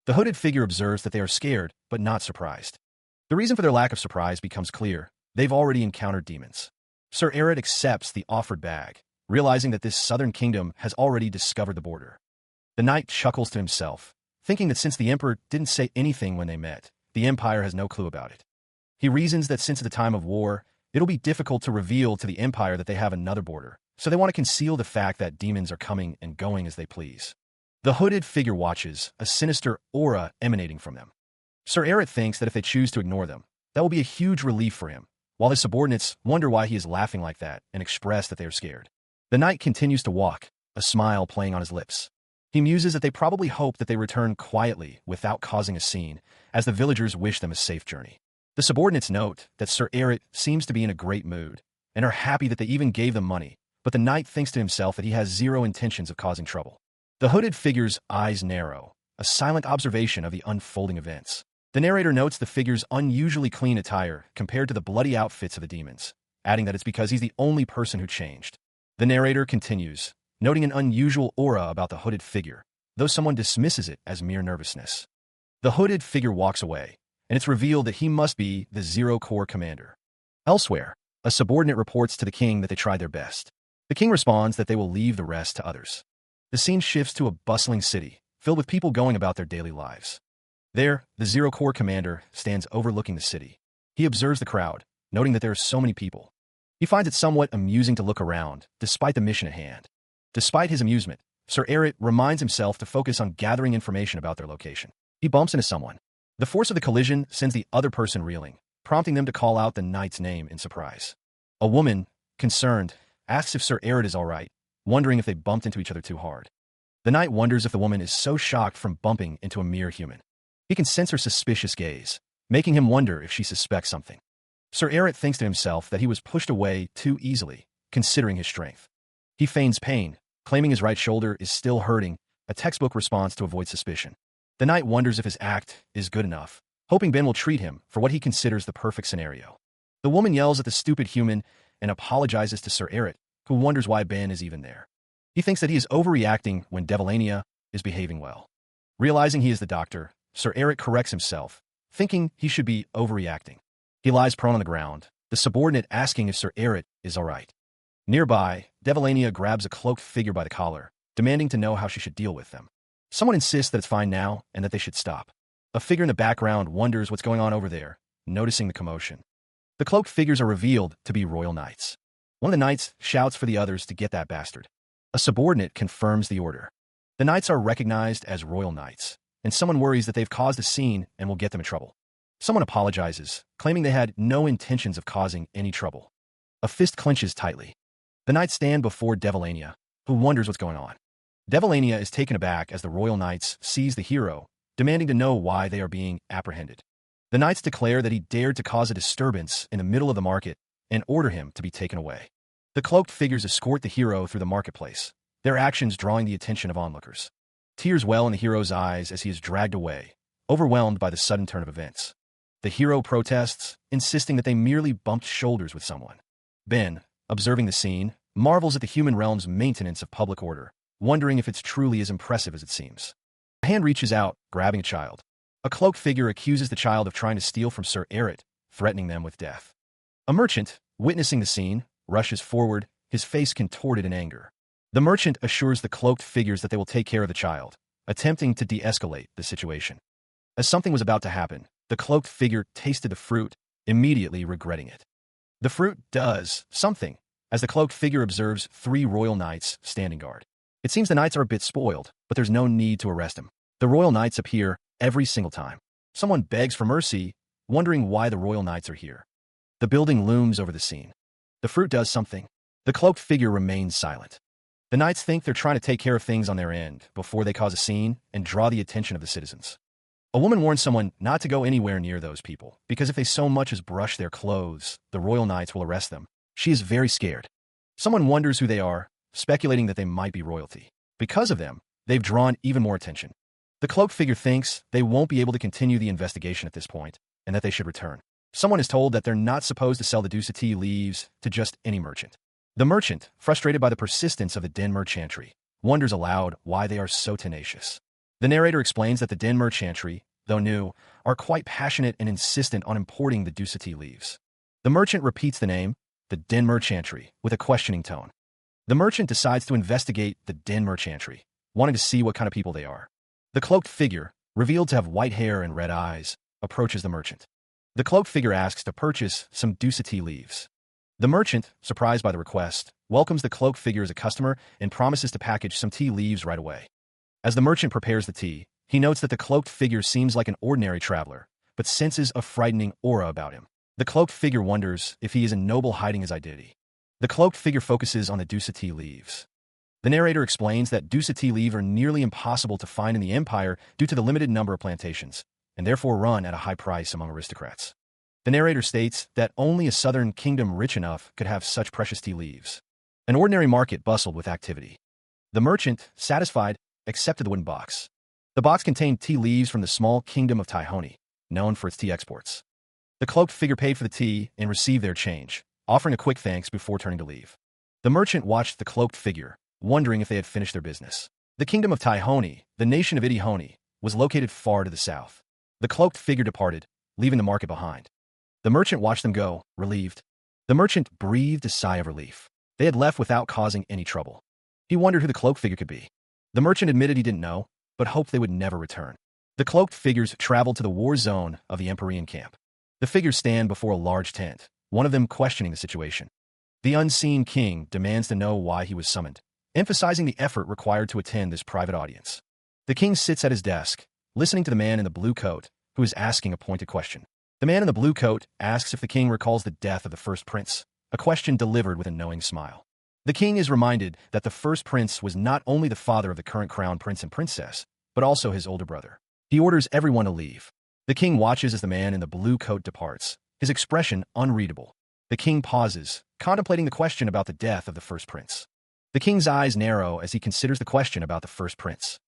The hooded figure observes that they are scared, but not surprised. The reason for their lack of surprise becomes clear. They've already encountered demons. Sir Eret accepts the offered bag, realizing that this southern kingdom has already discovered the border. The knight chuckles to himself, thinking that since the emperor didn't say anything when they met, the empire has no clue about it. He reasons that since the time of war, it'll be difficult to reveal to the empire that they have another border, so they want to conceal the fact that demons are coming and going as they please. The hooded figure watches, a sinister aura emanating from them. Sir Eret thinks that if they choose to ignore them, That will be a huge relief for him, while his subordinates wonder why he is laughing like that and express that they are scared. The knight continues to walk, a smile playing on his lips. He muses that they probably hope that they return quietly without causing a scene, as the villagers wish them a safe journey. The subordinates note that Sir Erit seems to be in a great mood, and are happy that they even gave them money, but the knight thinks to himself that he has zero intentions of causing trouble. The hooded figure's eyes narrow, a silent observation of the unfolding events. The narrator notes the figure's unusually clean attire compared to the bloody outfits of the demons, adding that it's because he's the only person who changed. The narrator continues, noting an unusual aura about the hooded figure, though someone dismisses it as mere nervousness. The hooded figure walks away, and it's revealed that he must be the Zero Corps commander. Elsewhere, a subordinate reports to the king that they tried their best. The king responds that they will leave the rest to others. The scene shifts to a bustling city, filled with people going about their daily lives. There, the Zero Corps commander stands overlooking the city. He observes the crowd, noting that there are so many people. He finds it somewhat amusing to look around, despite the mission at hand. Despite his amusement, Sir Erit reminds himself to focus on gathering information about their location. He bumps into someone. The force of the collision sends the other person reeling, prompting them to call out the knight's name in surprise. A woman, concerned, asks if Sir Erit is all right, wondering if they bumped into each other too hard. The knight wonders if the woman is so shocked from bumping into a mere human. He can sense her suspicious gaze, making him wonder if she suspects something. Sir Erit thinks to himself that he was pushed away too easily, considering his strength. He feigns pain, claiming his right shoulder is still hurting, a textbook response to avoid suspicion. The knight wonders if his act is good enough, hoping Ben will treat him for what he considers the perfect scenario. The woman yells at the stupid human and apologizes to Sir Erit, who wonders why Ben is even there. He thinks that he is overreacting when Devilania is behaving well. Realizing he is the doctor, Sir Erit corrects himself, thinking he should be overreacting. He lies prone on the ground, the subordinate asking if Sir Erit is all right. Nearby, Devilania grabs a cloaked figure by the collar, demanding to know how she should deal with them. Someone insists that it's fine now and that they should stop. A figure in the background wonders what's going on over there, noticing the commotion. The cloaked figures are revealed to be royal knights. One of the knights shouts for the others to get that bastard. A subordinate confirms the order. The knights are recognized as royal knights, and someone worries that they've caused a scene and will get them in trouble. Someone apologizes, claiming they had no intentions of causing any trouble. A fist clenches tightly. The knights stand before Devilania, who wonders what's going on. Devilania is taken aback as the royal knights seize the hero, demanding to know why they are being apprehended. The knights declare that he dared to cause a disturbance in the middle of the market and order him to be taken away. The cloaked figures escort the hero through the marketplace, their actions drawing the attention of onlookers. Tears well in the hero's eyes as he is dragged away, overwhelmed by the sudden turn of events. The hero protests, insisting that they merely bumped shoulders with someone. Ben, observing the scene, marvels at the human realm's maintenance of public order, wondering if it's truly as impressive as it seems. A hand reaches out, grabbing a child. A cloaked figure accuses the child of trying to steal from Sir Erit, threatening them with death. A merchant, witnessing the scene, rushes forward, his face contorted in anger. The merchant assures the cloaked figures that they will take care of the child, attempting to de-escalate the situation. As something was about to happen, the cloaked figure tasted the fruit, immediately regretting it. The fruit does something, as the cloaked figure observes 3 royal knights standing guard. It seems the knights are a bit spoiled, but there's no need to arrest him. The royal knights appear every single time. Someone begs for mercy, wondering why the royal knights are here. The building looms over the scene. The fruit does something. The cloaked figure remains silent. The knights think they're trying to take care of things on their end before they cause a scene and draw the attention of the citizens. A woman warns someone not to go anywhere near those people, because if they so much as brush their clothes, the royal knights will arrest them. She is very scared. Someone wonders who they are, speculating that they might be royalty. Because of them, they've drawn even more attention. The cloaked figure thinks they won't be able to continue the investigation at this point, and that they should return. Someone is told that they're not supposed to sell the Ducati leaves to just any merchant. The merchant, frustrated by the persistence of the Den Merchantry, wonders aloud why they are so tenacious. The narrator explains that the Den Merchantry, though new, are quite passionate and insistent on importing the Ducati leaves. The merchant repeats the name, the Den Merchantry, with a questioning tone. The merchant decides to investigate the Den Merchantry, wanting to see what kind of people they are. The cloaked figure, revealed to have white hair and red eyes, approaches the merchant. The cloaked figure asks to purchase some Ducati leaves. The merchant, surprised by the request, welcomes the cloaked figure as a customer and promises to package some tea leaves right away. As the merchant prepares the tea, he notes that the cloaked figure seems like an ordinary traveler, but senses a frightening aura about him. The cloaked figure wonders if he is a noble hiding his identity. The cloaked figure focuses on the Dusa tea leaves. The narrator explains that Dusa tea leaves are nearly impossible to find in the empire due to the limited number of plantations, and therefore run at a high price among aristocrats. The narrator states that only a southern kingdom rich enough could have such precious tea leaves. An ordinary market bustled with activity. The merchant, satisfied, accepted the wooden box. The box contained tea leaves from the small kingdom of Taihoni, known for its tea exports. The cloaked figure paid for the tea and received their change, offering a quick thanks before turning to leave. The merchant watched the cloaked figure, wondering if they had finished their business. The kingdom of Taihoni, the nation of Idihoni, was located far to the south. The cloaked figure departed, leaving the market behind. The merchant watched them go, relieved. The merchant breathed a sigh of relief. They had left without causing any trouble. He wondered who the cloaked figure could be. The merchant admitted he didn't know, but hoped they would never return. The cloaked figures traveled to the war zone of the Empyrean camp. The figures stand before a large tent, one of them questioning the situation. The unseen king demands to know why he was summoned, emphasizing the effort required to attend this private audience. The king sits at his desk, listening to the man in the blue coat, who is asking a pointed question. The man in the blue coat asks if the king recalls the death of the first prince, a question delivered with a knowing smile. The king is reminded that the first prince was not only the father of the current crown prince and princess, but also his older brother. He orders everyone to leave. The king watches as the man in the blue coat departs, his expression unreadable. The king pauses, contemplating the question about the death of the first prince. The king's eyes narrow as he considers the question about the first prince.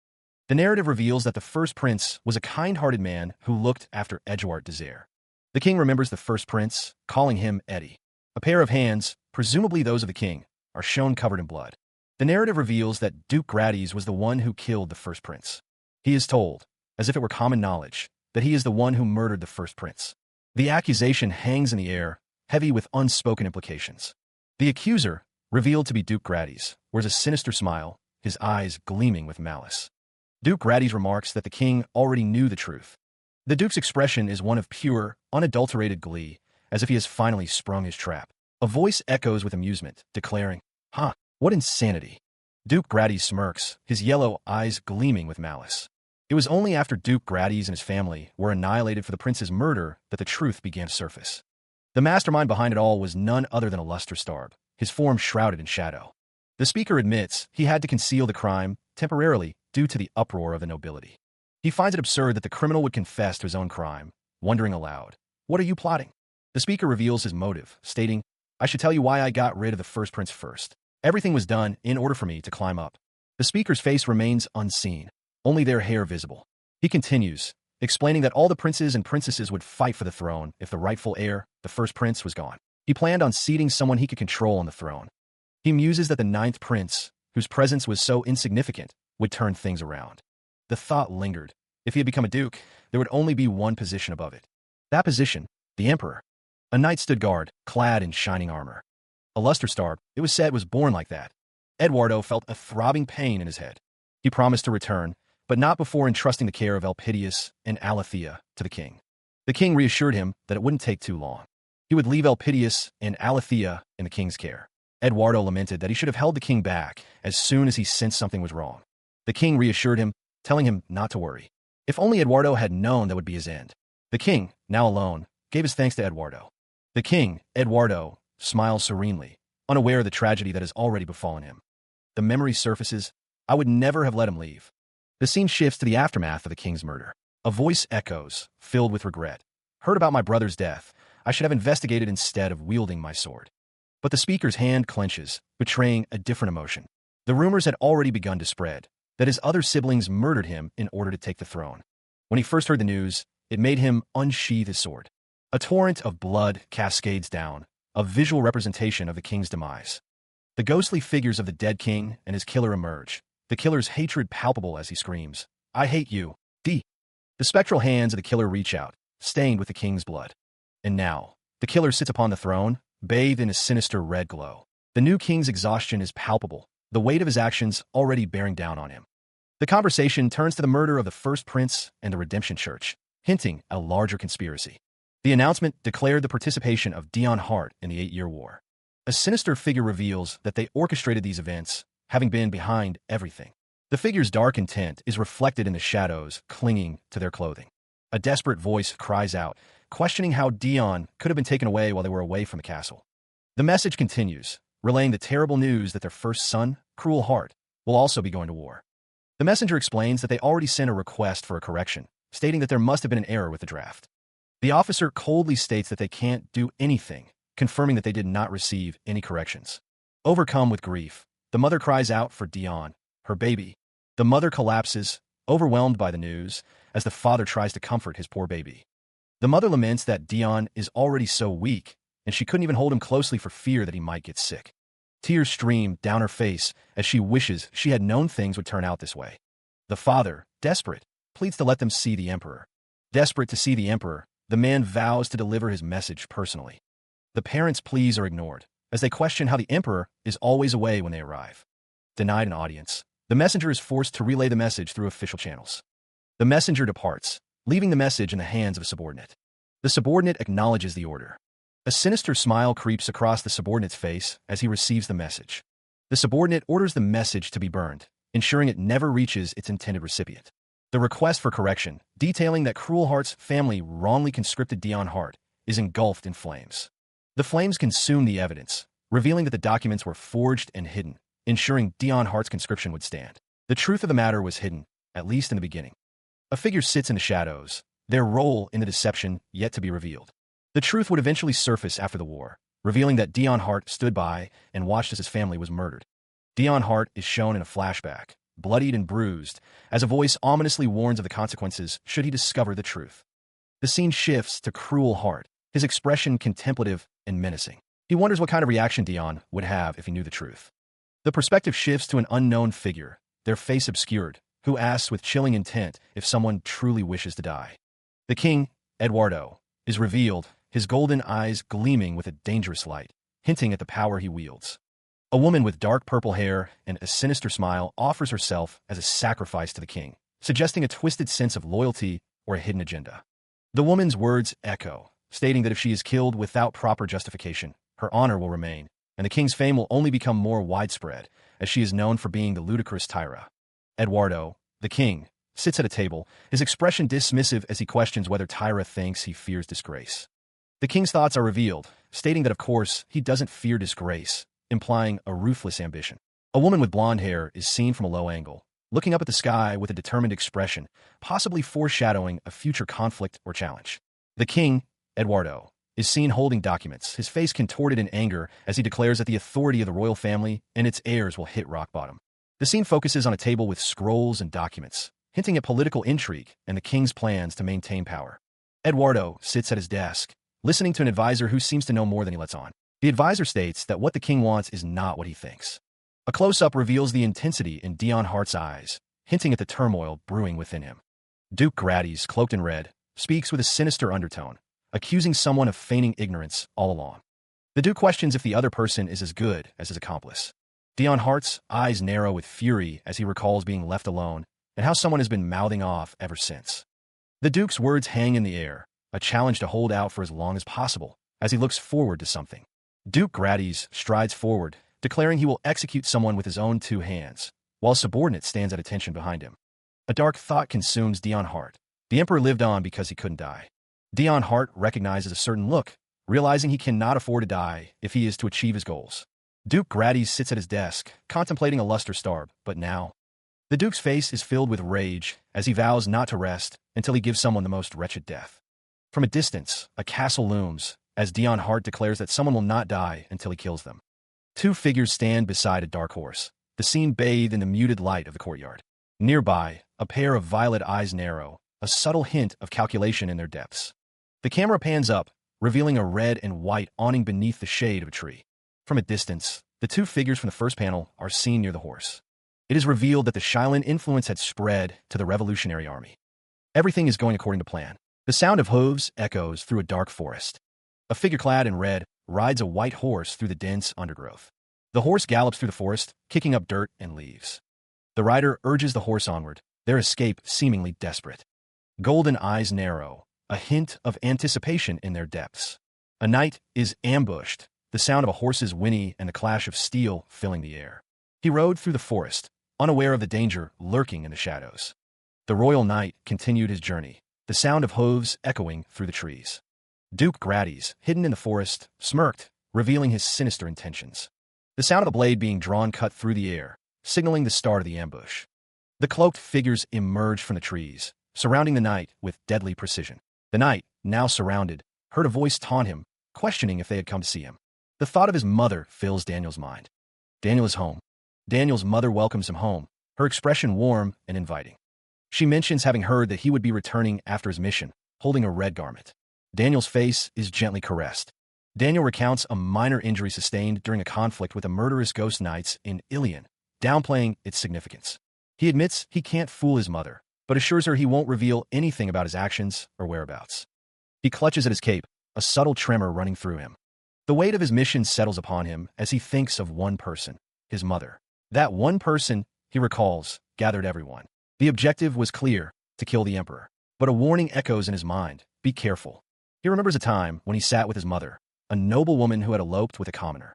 The narrative reveals that the first prince was a kind-hearted man who looked after Edgeworth Desire. The king remembers the first prince, calling him Eddie. A pair of hands, presumably those of the king, are shown covered in blood. The narrative reveals that Duke Grades was the one who killed the first prince. He is told, as if it were common knowledge, that he is the one who murdered the first prince. The accusation hangs in the air, heavy with unspoken implications. The accuser, revealed to be Duke Grades, wears a sinister smile, his eyes gleaming with malice. Duke Grades remarks that the king already knew the truth. The duke's expression is one of pure, unadulterated glee, as if he has finally sprung his trap. A voice echoes with amusement, declaring, "Huh, what insanity." Duke Grades smirks, his yellow eyes gleaming with malice. It was only after Duke Grades and his family were annihilated for the prince's murder that the truth began to surface. The mastermind behind it all was none other than a Luster Starb, his form shrouded in shadow. The speaker admits he had to conceal the crime, temporarily, due to the uproar of the nobility. He finds it absurd that the criminal would confess to his own crime, wondering aloud, "What are you plotting?" The speaker reveals his motive, stating, "I should tell you why I got rid of the first prince first. Everything was done in order for me to climb up." The speaker's face remains unseen, only their hair visible. He continues, explaining that all the princes and princesses would fight for the throne if the rightful heir, the first prince, was gone. He planned on seating someone he could control on the throne. He muses that the ninth prince, whose presence was so insignificant, would turn things around. The thought lingered. If he had become a duke, there would only be one position above it. That position, the emperor. A knight stood guard, clad in shining armor. A Luster Starb, it was said, was born like that. Eduardo felt a throbbing pain in his head. He promised to return, but not before entrusting the care of Elpidius and Alethea to the king. The king reassured him that it wouldn't take too long. He would leave Elpidius and Alethea in the king's care. Eduardo lamented that he should have held the king back as soon as he sensed something was wrong. The king reassured him, telling him not to worry. If only Eduardo had known that would be his end. The king, now alone, gave his thanks to Eduardo. The king, Eduardo, smiles serenely, unaware of the tragedy that has already befallen him. The memory surfaces. I would never have let him leave. The scene shifts to the aftermath of the king's murder. A voice echoes, filled with regret. Heard about my brother's death. I should have investigated instead of wielding my sword. But the speaker's hand clenches, betraying a different emotion. The rumors had already begun to spread, that his other siblings murdered him in order to take the throne. When he first heard the news, it made him unsheath his sword. A torrent of blood cascades down, a visual representation of the king's demise. The ghostly figures of the dead king and his killer emerge, the killer's hatred palpable as he screams, "I hate you, D." The spectral hands of the killer reach out, stained with the king's blood. And now, the killer sits upon the throne, bathed in a sinister red glow. The new king's exhaustion is palpable, the weight of his actions already bearing down on him. The conversation turns to the murder of the first prince and the Redemption Church, hinting at a larger conspiracy. The announcement declared the participation of Dion Hart in the 8-Year War. A sinister figure reveals that they orchestrated these events, having been behind everything. The figure's dark intent is reflected in the shadows clinging to their clothing. A desperate voice cries out, questioning how Dion could have been taken away while they were away from the castle. The message continues, relaying the terrible news that their first son, Cruel Heart, will also be going to war. The messenger explains that they already sent a request for a correction, stating that there must have been an error with the draft. The officer coldly states that they can't do anything, confirming that they did not receive any corrections. Overcome with grief, the mother cries out for Dion, her baby. The mother collapses, overwhelmed by the news, as the father tries to comfort his poor baby. The mother laments that Dion is already so weak, and she couldn't even hold him closely for fear that he might get sick. Tears stream down her face as she wishes she had known things would turn out this way. The father, desperate, pleads to let them see the emperor. Desperate to see the emperor, the man vows to deliver his message personally. The parents' pleas are ignored, as they question how the emperor is always away when they arrive. Denied an audience, the messenger is forced to relay the message through official channels. The messenger departs, leaving the message in the hands of a subordinate. The subordinate acknowledges the order. A sinister smile creeps across the subordinate's face as he receives the message. The subordinate orders the message to be burned, ensuring it never reaches its intended recipient. The request for correction, detailing that Cruel Heart's family wrongly conscripted Dion Hart, is engulfed in flames. The flames consume the evidence, revealing that the documents were forged and hidden, ensuring Dion Hart's conscription would stand. The truth of the matter was hidden, at least in the beginning. A figure sits in the shadows, their role in the deception yet to be revealed. The truth would eventually surface after the war, revealing that Dion Hart stood by and watched as his family was murdered. Dion Hart is shown in a flashback, bloodied and bruised, as a voice ominously warns of the consequences should he discover the truth. The scene shifts to Cruel Heart, his expression contemplative and menacing. He wonders what kind of reaction Dion would have if he knew the truth. The perspective shifts to an unknown figure, their face obscured, who asks with chilling intent if someone truly wishes to die. The king, Eduardo, is revealed, his golden eyes gleaming with a dangerous light, hinting at the power he wields. A woman with dark purple hair and a sinister smile offers herself as a sacrifice to the king, suggesting a twisted sense of loyalty or a hidden agenda. The woman's words echo, stating that if she is killed without proper justification, her honor will remain, and the king's fame will only become more widespread, as she is known for being the ludicrous Tyra. Eduardo, the king, sits at a table, his expression dismissive as he questions whether Tyra thinks he fears disgrace. The king's thoughts are revealed, stating that of course he doesn't fear disgrace, implying a ruthless ambition. A woman with blonde hair is seen from a low angle, looking up at the sky with a determined expression, possibly foreshadowing a future conflict or challenge. The king, Eduardo, is seen holding documents, his face contorted in anger as he declares that the authority of the royal family and its heirs will hit rock bottom. The scene focuses on a table with scrolls and documents, hinting at political intrigue and the king's plans to maintain power. Eduardo sits at his desk, listening to an advisor who seems to know more than he lets on. The advisor states that what the king wants is not what he thinks. A close-up reveals the intensity in Dion Hart's eyes, hinting at the turmoil brewing within him. Duke Grades, cloaked in red, speaks with a sinister undertone, accusing someone of feigning ignorance all along. The Duke questions if the other person is as good as his accomplice. Dion Hart's eyes narrow with fury as he recalls being left alone and how someone has been mouthing off ever since. The Duke's words hang in the air, a challenge to hold out for as long as possible as he looks forward to something. Duke Grades strides forward, declaring he will execute someone with his own two hands, while a subordinate stands at attention behind him. A dark thought consumes Dion Hart. The emperor lived on because he couldn't die. Dion Hart recognizes a certain look, realizing he cannot afford to die if he is to achieve his goals. Duke Grades sits at his desk, contemplating a luster starb, but now. The Duke's face is filled with rage as he vows not to rest until he gives someone the most wretched death. From a distance, a castle looms, as Dion Hart declares that someone will not die until he kills them. Two figures stand beside a dark horse, the scene bathed in the muted light of the courtyard. Nearby, a pair of violet eyes narrow, a subtle hint of calculation in their depths. The camera pans up, revealing a red and white awning beneath the shade of a tree. From a distance, the two figures from the first panel are seen near the horse. It is revealed that the Shailan influence had spread to the revolutionary army. Everything is going according to plan. The sound of hooves echoes through a dark forest. A figure clad in red rides a white horse through the dense undergrowth. The horse gallops through the forest, kicking up dirt and leaves. The rider urges the horse onward, their escape seemingly desperate. Golden eyes narrow, a hint of anticipation in their depths. A knight is ambushed, the sound of a horse's whinny and the clash of steel filling the air. He rode through the forest, unaware of the danger lurking in the shadows. The royal knight continued his journey, the sound of hooves echoing through the trees. Duke Grades, hidden in the forest, smirked, revealing his sinister intentions. The sound of a blade being drawn cut through the air, signaling the start of the ambush. The cloaked figures emerged from the trees, surrounding the knight with deadly precision. The knight, now surrounded, heard a voice taunt him, questioning if they had come to see him. The thought of his mother fills Daniel's mind. Daniel is home. Daniel's mother welcomes him home, her expression warm and inviting. She mentions having heard that he would be returning after his mission, holding a red garment. Daniel's face is gently caressed. Daniel recounts a minor injury sustained during a conflict with the murderous ghost knights in Ilion, downplaying its significance. He admits he can't fool his mother, but assures her he won't reveal anything about his actions or whereabouts. He clutches at his cape, a subtle tremor running through him. The weight of his mission settles upon him as he thinks of one person, his mother. That one person, he recalls, gathered everyone. The objective was clear, to kill the emperor. But a warning echoes in his mind, be careful. He remembers a time when he sat with his mother, a noble woman who had eloped with a commoner.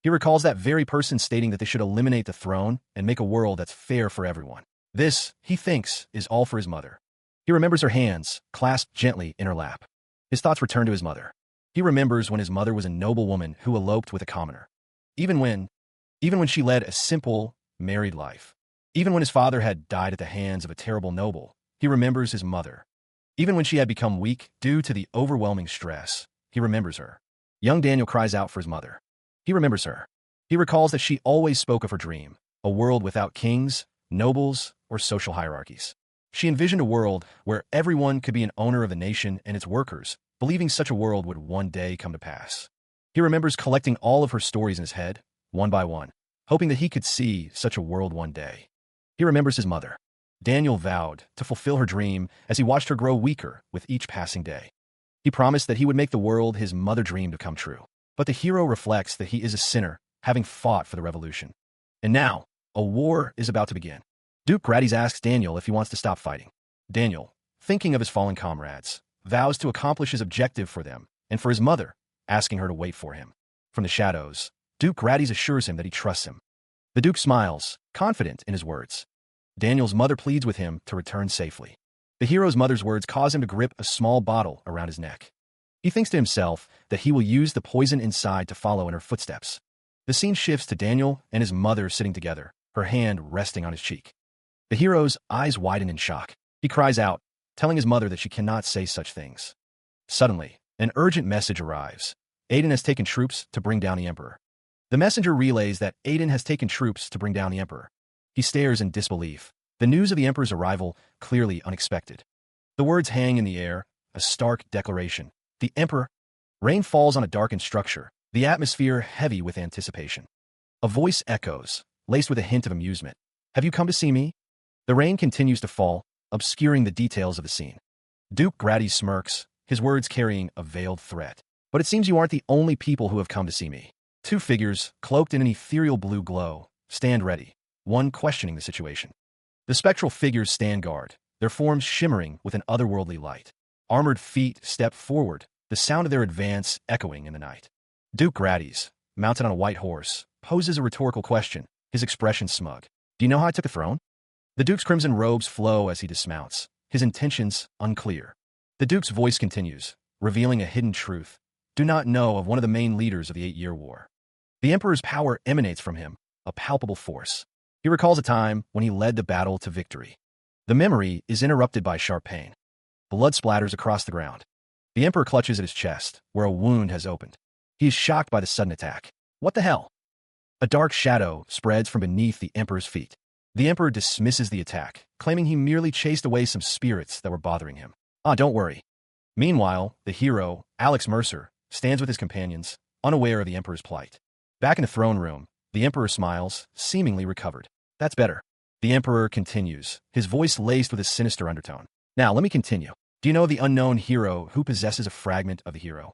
He recalls that very person stating that they should eliminate the throne and make a world that's fair for everyone. This, he thinks, is all for his mother. He remembers her hands, clasped gently in her lap. His thoughts return to his mother. He remembers when his mother was a noble woman who eloped with a commoner. Even when she led a simple, married life. Even when his father had died at the hands of a terrible noble, he remembers his mother. Even when she had become weak due to the overwhelming stress, he remembers her. Young Daniel cries out for his mother. He remembers her. He recalls that she always spoke of her dream, a world without kings, nobles, or social hierarchies. She envisioned a world where everyone could be an owner of the nation and its workers, believing such a world would one day come to pass. He remembers collecting all of her stories in his head, one by one, hoping that he could see such a world one day. He remembers his mother. Daniel vowed to fulfill her dream as he watched her grow weaker with each passing day. He promised that he would make the world his mother dreamed to come true. But the hero reflects that he is a sinner, having fought for the revolution. And now, a war is about to begin. Duke Grades asks Daniel if he wants to stop fighting. Daniel, thinking of his fallen comrades, vows to accomplish his objective for them and for his mother, asking her to wait for him. From the shadows, Duke Grades assures him that he trusts him. The Duke smiles, confident in his words. Daniel's mother pleads with him to return safely. The hero's mother's words cause him to grip a small bottle around his neck. He thinks to himself that he will use the poison inside to follow in her footsteps. The scene shifts to Daniel and his mother sitting together, her hand resting on his cheek. The hero's eyes widen in shock. He cries out, telling his mother that she cannot say such things. Suddenly, an urgent message arrives. Aiden has taken troops to bring down the emperor. The messenger relays that Aiden has taken troops to bring down the emperor. He stares in disbelief. The news of the emperor's arrival clearly unexpected. The words hang in the air, a stark declaration. The emperor. Rain falls on a darkened structure, the atmosphere heavy with anticipation. A voice echoes, laced with a hint of amusement. Have you come to see me? The rain continues to fall, obscuring the details of the scene. Duke Grades smirks, his words carrying a veiled threat. But it seems you aren't the only people who have come to see me. Two figures, cloaked in an ethereal blue glow, stand ready, one questioning the situation. The spectral figures stand guard, their forms shimmering with an otherworldly light. Armored feet step forward, the sound of their advance echoing in the night. Duke Grades, mounted on a white horse, poses a rhetorical question, his expression smug. Do you know how I took the throne? The Duke's crimson robes flow as he dismounts, his intentions unclear. The Duke's voice continues, revealing a hidden truth. Do not know of one of the main leaders of the 8-Year War. The Emperor's power emanates from him, a palpable force. He recalls a time when he led the battle to victory. The memory is interrupted by sharp pain. Blood splatters across the ground. The Emperor clutches at his chest, where a wound has opened. He is shocked by the sudden attack. What the hell? A dark shadow spreads from beneath the Emperor's feet. The Emperor dismisses the attack, claiming he merely chased away some spirits that were bothering him. Don't worry. Meanwhile, the hero, Alex Mercer, stands with his companions, unaware of the Emperor's plight. Back in the throne room, the Emperor smiles, seemingly recovered. That's better. The Emperor continues, his voice laced with a sinister undertone. Now, let me continue. Do you know the unknown hero who possesses a fragment of the hero?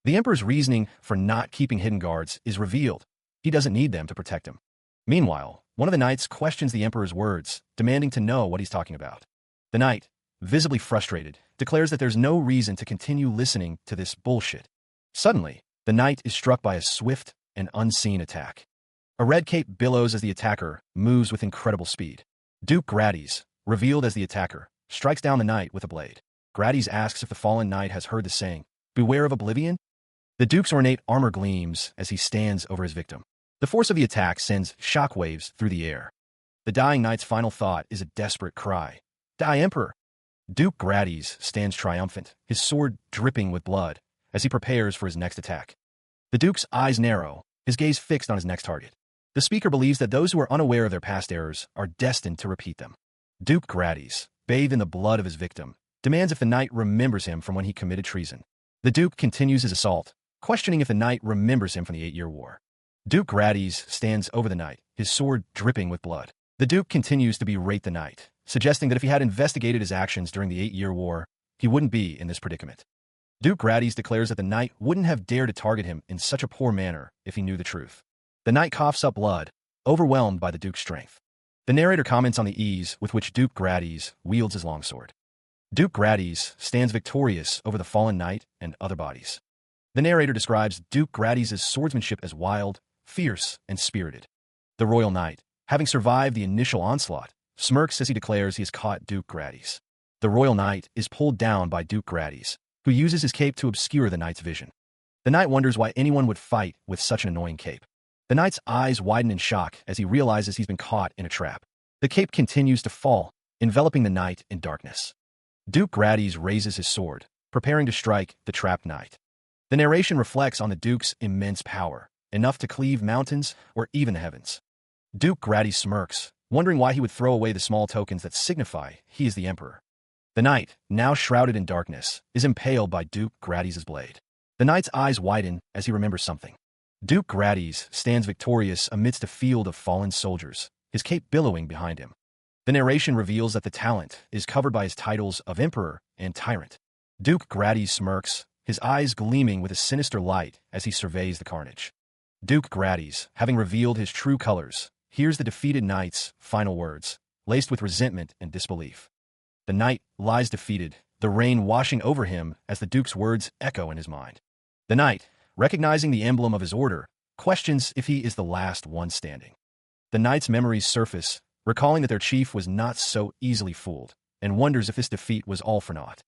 The Emperor's reasoning for not keeping hidden guards is revealed. He doesn't need them to protect him. Meanwhile, one of the knights questions the Emperor's words, demanding to know what he's talking about. The knight, visibly frustrated, declares that there's no reason to continue listening to this bullshit. Suddenly, the knight is struck by a swift and unseen attack. A red cape billows as the attacker moves with incredible speed. Duke Grades, revealed as the attacker, strikes down the knight with a blade. Grades asks if the fallen knight has heard the saying, "Beware of oblivion." The Duke's ornate armor gleams as he stands over his victim. The force of the attack sends shockwaves through the air. The dying knight's final thought is a desperate cry. "Die, Emperor!" Duke Grades stands triumphant, his sword dripping with blood, as he prepares for his next attack. The Duke's eyes narrow, his gaze fixed on his next target. The speaker believes that those who are unaware of their past errors are destined to repeat them. Duke Grades, bathed in the blood of his victim, demands if the knight remembers him from when he committed treason. The Duke continues his assault, questioning if the knight remembers him from the 8-year war. Duke Grades stands over the knight, his sword dripping with blood. The Duke continues to berate the knight, suggesting that if he had investigated his actions during the 8-year war, he wouldn't be in this predicament. Duke Grades declares that the knight wouldn't have dared to target him in such a poor manner if he knew the truth. The knight coughs up blood, overwhelmed by the Duke's strength. The narrator comments on the ease with which Duke Grades wields his longsword. Duke Grades stands victorious over the fallen knight and other bodies. The narrator describes Duke Grades' swordsmanship as wild, fierce, and spirited. The royal knight, having survived the initial onslaught, smirks as he declares he has caught Duke Grades. The royal knight is pulled down by Duke Grades, who uses his cape to obscure the knight's vision. The knight wonders why anyone would fight with such an annoying cape. The knight's eyes widen in shock as he realizes he's been caught in a trap. The cape continues to fall, enveloping the knight in darkness. Duke Grades raises his sword, preparing to strike the trapped knight. The narration reflects on the Duke's immense power, enough to cleave mountains or even the heavens. Duke Grades smirks, wondering why he would throw away the small tokens that signify he is the emperor. The knight, now shrouded in darkness, is impaled by Duke Grades' blade. The knight's eyes widen as he remembers something. Duke Grades stands victorious amidst a field of fallen soldiers, his cape billowing behind him. The narration reveals that the talent is covered by his titles of emperor and tyrant. Duke Grades smirks, his eyes gleaming with a sinister light as he surveys the carnage. Duke Grades, having revealed his true colors, hears the defeated knight's final words, laced with resentment and disbelief. The knight lies defeated, the rain washing over him as the Duke's words echo in his mind. The knight, recognizing the emblem of his order, questions if he is the last one standing. The knight's memories surface, recalling that their chief was not so easily fooled, and wonders if this defeat was all for naught.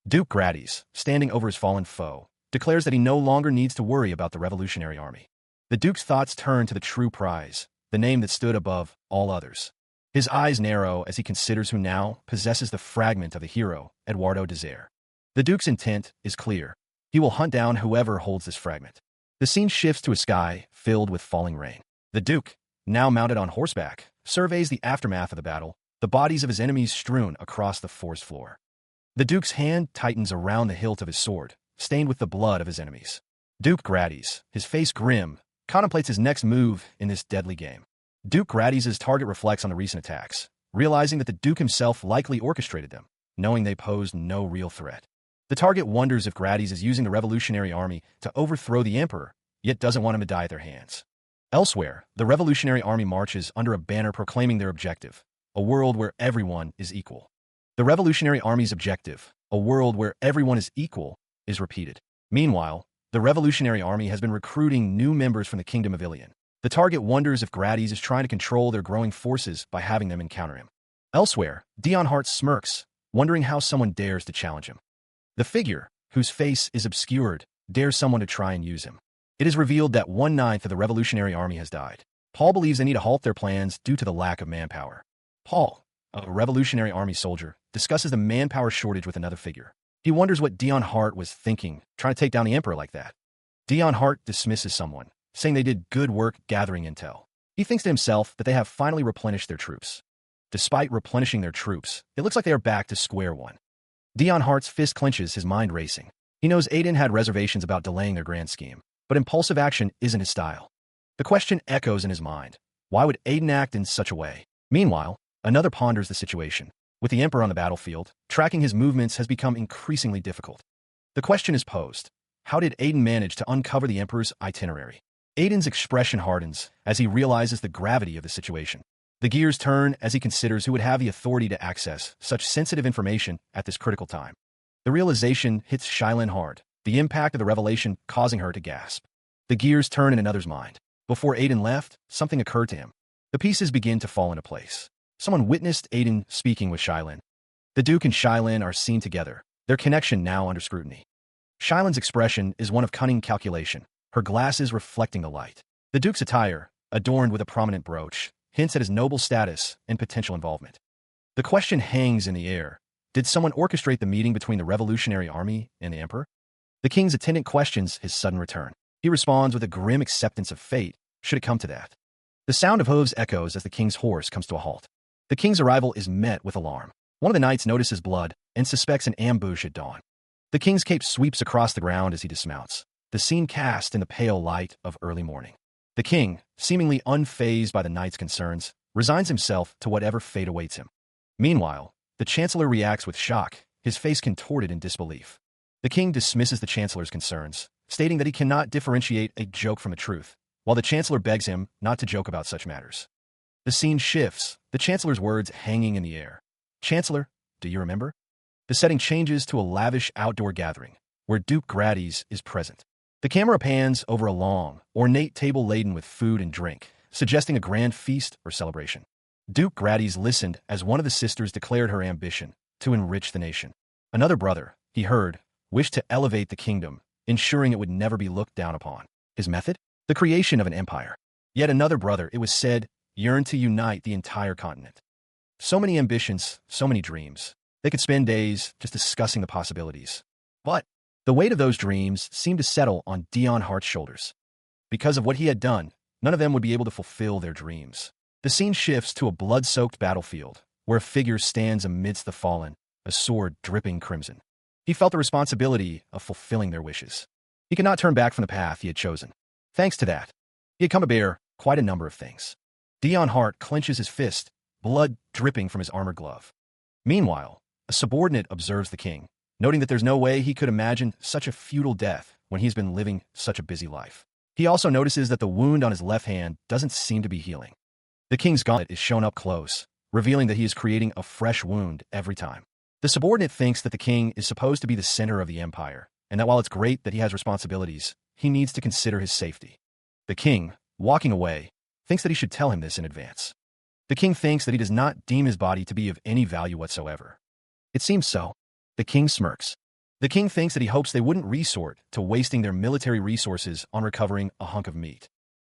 Duke Grades, standing over his fallen foe, declares that he no longer needs to worry about the Revolutionary Army. The Duke's thoughts turn to the true prize, the name that stood above all others. His eyes narrow as he considers who now possesses the fragment of the hero, Eduardo Desire. The Duke's intent is clear. He will hunt down whoever holds this fragment. The scene shifts to a sky filled with falling rain. The Duke, now mounted on horseback, surveys the aftermath of the battle, the bodies of his enemies strewn across the forest floor. The Duke's hand tightens around the hilt of his sword, stained with the blood of his enemies. Duke Grades, his face grim, contemplates his next move in this deadly game. Duke Grades' target reflects on the recent attacks, realizing that the Duke himself likely orchestrated them, knowing they posed no real threat. The target wonders if Grades is using the Revolutionary Army to overthrow the Emperor, yet doesn't want him to die at their hands. Elsewhere, the Revolutionary Army marches under a banner proclaiming their objective, a world where everyone is equal. The Revolutionary Army's objective, a world where everyone is equal, is repeated. Meanwhile, the Revolutionary Army has been recruiting new members from the Kingdom of Ilion. The target wonders if Grades is trying to control their growing forces by having them encounter him. Elsewhere, Dion Hart smirks, wondering how someone dares to challenge him. The figure, whose face is obscured, dares someone to try and use him. It is revealed that 1/9 of the Revolutionary Army has died. Paul believes they need to halt their plans due to the lack of manpower. Paul, a Revolutionary Army soldier, discusses the manpower shortage with another figure. He wonders what Dion Hart was thinking, trying to take down the Emperor like that. Dion Hart dismisses someone, saying they did good work gathering intel. He thinks to himself that they have finally replenished their troops. Despite replenishing their troops, it looks like they are back to square one. Dion Hart's fist clenches, his mind racing. He knows Aiden had reservations about delaying their grand scheme, but impulsive action isn't his style. The question echoes in his mind. Why would Aiden act in such a way? Meanwhile, another ponders the situation. With the Emperor on the battlefield, tracking his movements has become increasingly difficult. The question is posed. How did Aiden manage to uncover the Emperor's itinerary? Aiden's expression hardens as he realizes the gravity of the situation. The gears turn as he considers who would have the authority to access such sensitive information at this critical time. The realization hits Shylin hard, the impact of the revelation causing her to gasp. The gears turn in another's mind. Before Aiden left, something occurred to him. The pieces begin to fall into place. Someone witnessed Aiden speaking with Shylin. The Duke and Shylin are seen together, their connection now under scrutiny. Shailan's expression is one of cunning calculation, her glasses reflecting the light. The Duke's attire, adorned with a prominent brooch, hints at his noble status and potential involvement. The question hangs in the air. Did someone orchestrate the meeting between the Revolutionary Army and the Emperor? The king's attendant questions his sudden return. He responds with a grim acceptance of fate, should it come to that. The sound of hooves echoes as the king's horse comes to a halt. The king's arrival is met with alarm. One of the knights notices blood and suspects an ambush at dawn. The king's cape sweeps across the ground as he dismounts, the scene cast in the pale light of early morning. The king, seemingly unfazed by the knight's concerns, resigns himself to whatever fate awaits him. Meanwhile, the chancellor reacts with shock, his face contorted in disbelief. The king dismisses the chancellor's concerns, stating that he cannot differentiate a joke from a truth, while the chancellor begs him not to joke about such matters. The scene shifts, the chancellor's words hanging in the air. "Chancellor, do you remember?" The setting changes to a lavish outdoor gathering, where Duke Grades is present. The camera pans over a long, ornate table laden with food and drink, suggesting a grand feast or celebration. Duke Grades listened as one of the sisters declared her ambition to enrich the nation. Another brother, he heard, wished to elevate the kingdom, ensuring it would never be looked down upon. His method? The creation of an empire. Yet another brother, it was said, yearned to unite the entire continent. So many ambitions, so many dreams. They could spend days just discussing the possibilities. But the weight of those dreams seemed to settle on Dion Hart's shoulders. Because of what he had done, none of them would be able to fulfill their dreams. The scene shifts to a blood-soaked battlefield, where a figure stands amidst the fallen, a sword dripping crimson. He felt the responsibility of fulfilling their wishes. He could not turn back from the path he had chosen. Thanks to that, he had come to bear quite a number of things. Dion Hart clenches his fist, blood dripping from his armored glove. Meanwhile, a subordinate observes the king, noting that there's no way he could imagine such a futile death when he's been living such a busy life. He also notices that the wound on his left hand doesn't seem to be healing. The king's gauntlet is shown up close, revealing that he is creating a fresh wound every time. The subordinate thinks that the king is supposed to be the center of the empire, and that while it's great that he has responsibilities, he needs to consider his safety. The king, walking away, thinks that he should tell him this in advance. The king thinks that he does not deem his body to be of any value whatsoever. It seems so. The king smirks. The king thinks that he hopes they wouldn't resort to wasting their military resources on recovering a hunk of meat.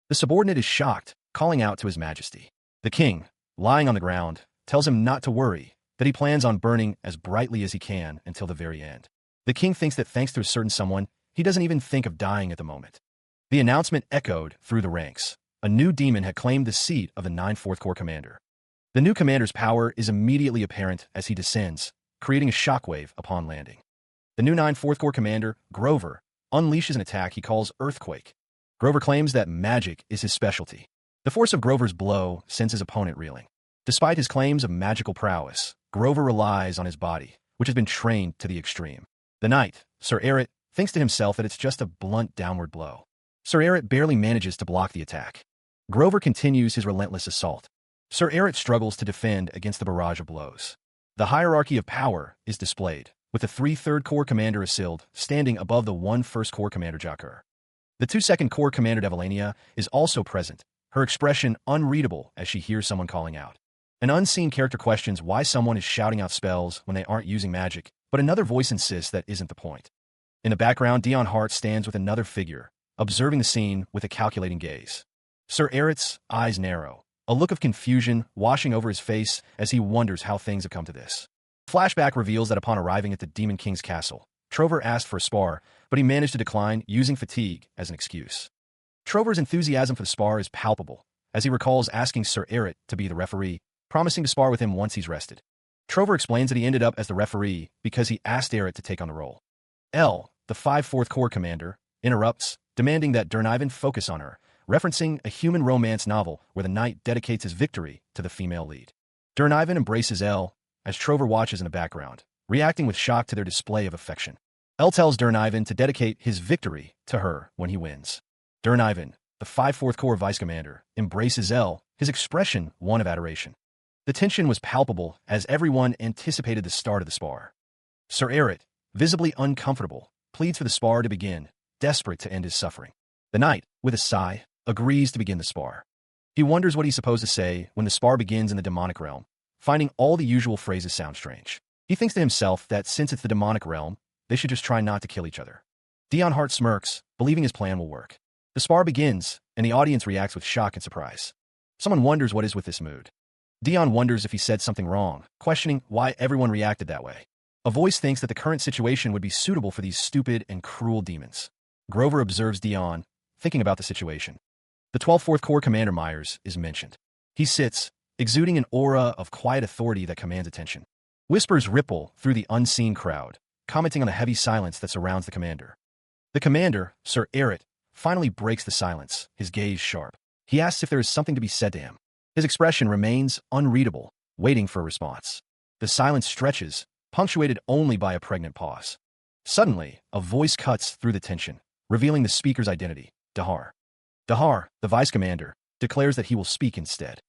The subordinate is shocked, calling out to his majesty. The king, lying on the ground, tells him not to worry, that he plans on burning as brightly as he can until the very end. The king thinks that thanks to a certain someone, he doesn't even think of dying at the moment. The announcement echoed through the ranks. A new demon had claimed the seat of the 9th Fourth Corps commander. The new commander's power is immediately apparent as he descends, creating a shockwave upon landing. The new 9th Fourth Corps commander, Grover, unleashes an attack he calls Earthquake. Grover claims that magic is his specialty. The force of Grover's blow sends his opponent reeling. Despite his claims of magical prowess, Grover relies on his body, which has been trained to the extreme. The knight, Sir Eret, thinks to himself that it's just a blunt downward blow. Sir Eret barely manages to block the attack. Grover continues his relentless assault. Sir Eret struggles to defend against the barrage of blows. The hierarchy of power is displayed, with the 3 Third Corps commander Isilde standing above the 1 First Corps commander Jakur. The 2 Second Corps commander Devalania is also present, her expression unreadable as she hears someone calling out. An unseen character questions why someone is shouting out spells when they aren't using magic, but another voice insists that isn't the point. In the background, Dion Hart stands with another figure, observing the scene with a calculating gaze. Sir Eret's eyes narrow, a look of confusion washing over his face as he wonders how things have come to this. Flashback reveals that upon arriving at the Demon King's castle, Trover asked for a spar, but he managed to decline, using fatigue as an excuse. Trover's enthusiasm for the spar is palpable, as he recalls asking Sir Eret to be the referee, promising to spar with him once he's rested. Trover explains that he ended up as the referee because he asked Eret to take on the role. L, the 5 Fourth Corps commander, interrupts, demanding that Durnivan focus on her, referencing a human romance novel where the knight dedicates his victory to the female lead. Durnivan embraces L, as Trover watches in the background, reacting with shock to their display of affection. L tells Durnivan to dedicate his victory to her when he wins. Durnivan, the 5 Fourth Corps vice commander, embraces L, his expression one of adoration. The tension was palpable as everyone anticipated the start of the spar. Sir Eret, visibly uncomfortable, pleads for the spar to begin, desperate to end his suffering. The knight, with a sigh, agrees to begin the spar. He wonders what he's supposed to say when the spar begins in the demonic realm, finding all the usual phrases sound strange. He thinks to himself that since it's the demonic realm, they should just try not to kill each other. Dion Hart smirks, believing his plan will work. The spar begins, and the audience reacts with shock and surprise. Someone wonders what is with this mood. Dion wonders if he said something wrong, questioning why everyone reacted that way. A voice thinks that the current situation would be suitable for these stupid and cruel demons. Grover observes Dion, thinking about the situation. The 12th Fourth Corps Commander Myers is mentioned. He sits, exuding an aura of quiet authority that commands attention. Whispers ripple through the unseen crowd, commenting on the heavy silence that surrounds the commander. The commander, Sir Eret, finally breaks the silence, his gaze sharp. He asks if there is something to be said to him. His expression remains unreadable, waiting for a response. The silence stretches, punctuated only by a pregnant pause. Suddenly, a voice cuts through the tension, revealing the speaker's identity, Dahar. Dahar, the vice commander, declares that he will speak instead.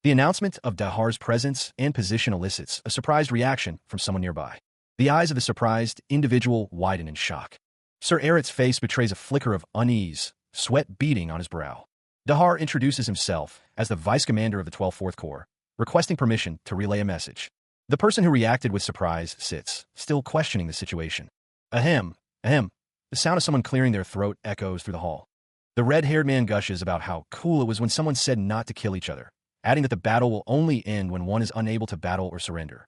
The announcement of Dahar's presence and position elicits a surprised reaction from someone nearby. The eyes of the surprised individual widen in shock. Sir Eret's face betrays a flicker of unease, sweat beading on his brow. Dahar introduces himself as the vice commander of the 12th Fourth Corps, requesting permission to relay a message. The person who reacted with surprise sits, still questioning the situation. Ahem, ahem. The sound of someone clearing their throat echoes through the hall. The red-haired man gushes about how cool it was when someone said not to kill each other, adding that the battle will only end when one is unable to battle or surrender.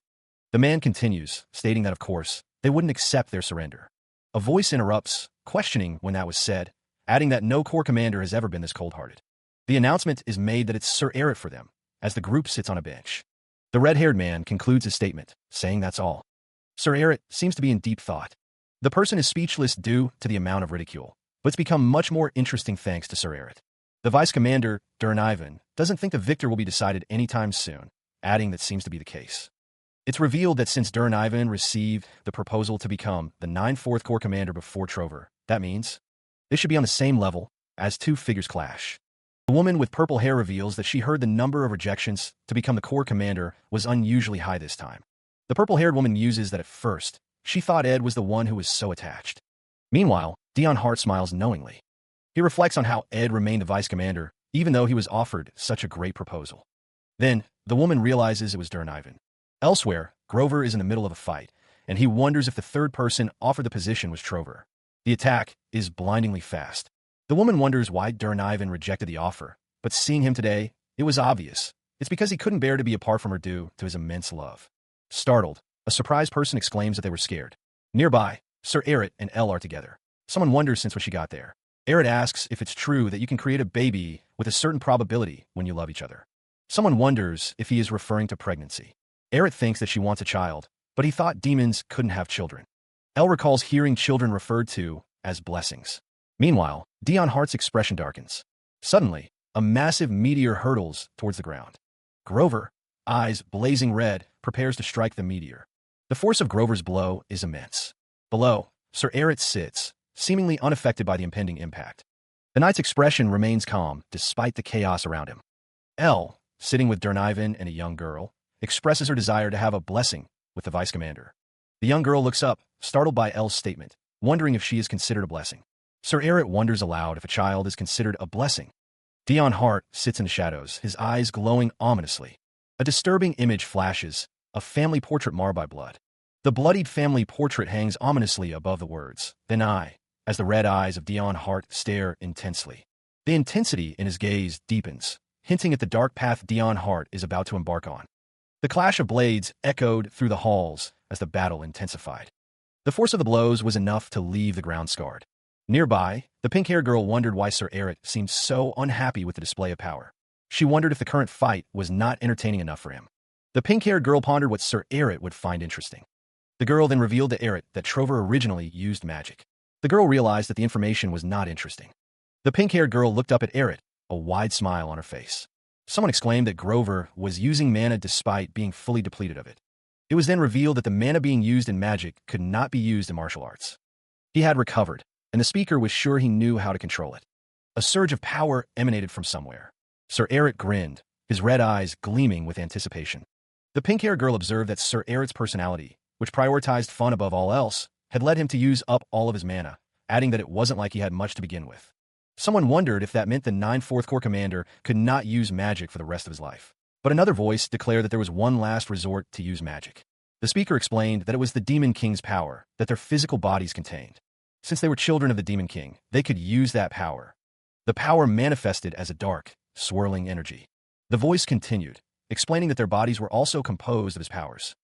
The man continues, stating that, of course, they wouldn't accept their surrender. A voice interrupts, questioning when that was said, adding that no Corps commander has ever been this cold-hearted. The announcement is made that it's Sir Eret for them, as the group sits on a bench. The red-haired man concludes his statement, saying that's all. Sir Eret seems to be in deep thought. The person is speechless due to the amount of ridicule, but it's become much more interesting thanks to Sir Eret. The vice commander, Durn Ivan, doesn't think the victor will be decided anytime soon, adding that seems to be the case. It's revealed that since Durn Ivan received the proposal to become the 9th Fourth Corps commander before Trover, that means they should be on the same level as two figures clash. The woman with purple hair reveals that she heard the number of rejections to become the Corps commander was unusually high this time. The purple-haired woman muses that at first, she thought Ed was the one who was so attached. Meanwhile, Dion Hart smiles knowingly. He reflects on how Ed remained the vice commander, even though he was offered such a great proposal. Then, the woman realizes it was Durn Ivan. Elsewhere, Grover is in the middle of a fight, and he wonders if the third person offered the position was Trover. The attack is blindingly fast. The woman wonders why Durn Ivan rejected the offer, but seeing him today, it was obvious. It's because he couldn't bear to be apart from her due to his immense love. Startled, a surprised person exclaims that they were scared. Nearby, Sir Eret and Elle are together. Someone wonders since when she got there. Eret asks if it's true that you can create a baby with a certain probability when you love each other. Someone wonders if he is referring to pregnancy. Eret thinks that she wants a child, but he thought demons couldn't have children. Elle recalls hearing children referred to as blessings. Meanwhile, Dion Hart's expression darkens. Suddenly, a massive meteor hurtles towards the ground. Grover, eyes blazing red, prepares to strike the meteor. The force of Grover's blow is immense. Below, Sir Eret sits, seemingly unaffected by the impending impact. The knight's expression remains calm despite the chaos around him. Elle, sitting with Durn Ivan and a young girl, expresses her desire to have a blessing with the vice commander. The young girl looks up, startled by Elle's statement, wondering if she is considered a blessing. Sir Eret wonders aloud if a child is considered a blessing. Dion Hart sits in the shadows, his eyes glowing ominously. A disturbing image flashes, a family portrait marred by blood. The bloodied family portrait hangs ominously above the words, "Then I," as the red eyes of Dion Hart stare intensely. The intensity in his gaze deepens, hinting at the dark path Dion Hart is about to embark on. The clash of blades echoed through the halls as the battle intensified. The force of the blows was enough to leave the ground scarred. Nearby, the pink-haired girl wondered why Sir Eret seemed so unhappy with the display of power. She wondered if the current fight was not entertaining enough for him. The pink-haired girl pondered what Sir Eret would find interesting. The girl then revealed to Eret that Trover originally used magic. The girl realized that the information was not interesting. The pink-haired girl looked up at Eret, a wide smile on her face. Someone exclaimed that Grover was using mana despite being fully depleted of it. It was then revealed that the mana being used in magic could not be used in martial arts. He had recovered, and the speaker was sure he knew how to control it. A surge of power emanated from somewhere. Sir Eret grinned, his red eyes gleaming with anticipation. The pink-haired girl observed that Sir Eret's personality, which prioritized fun above all else, had led him to use up all of his mana, adding that it wasn't like he had much to begin with. Someone wondered if that meant the 9th Fourth Corps commander could not use magic for the rest of his life. But another voice declared that there was one last resort to use magic. The speaker explained that it was the Demon King's power that their physical bodies contained. Since they were children of the Demon King, they could use that power. The power manifested as a dark, swirling energy. The voice continued, explaining that their bodies were also composed of his powers.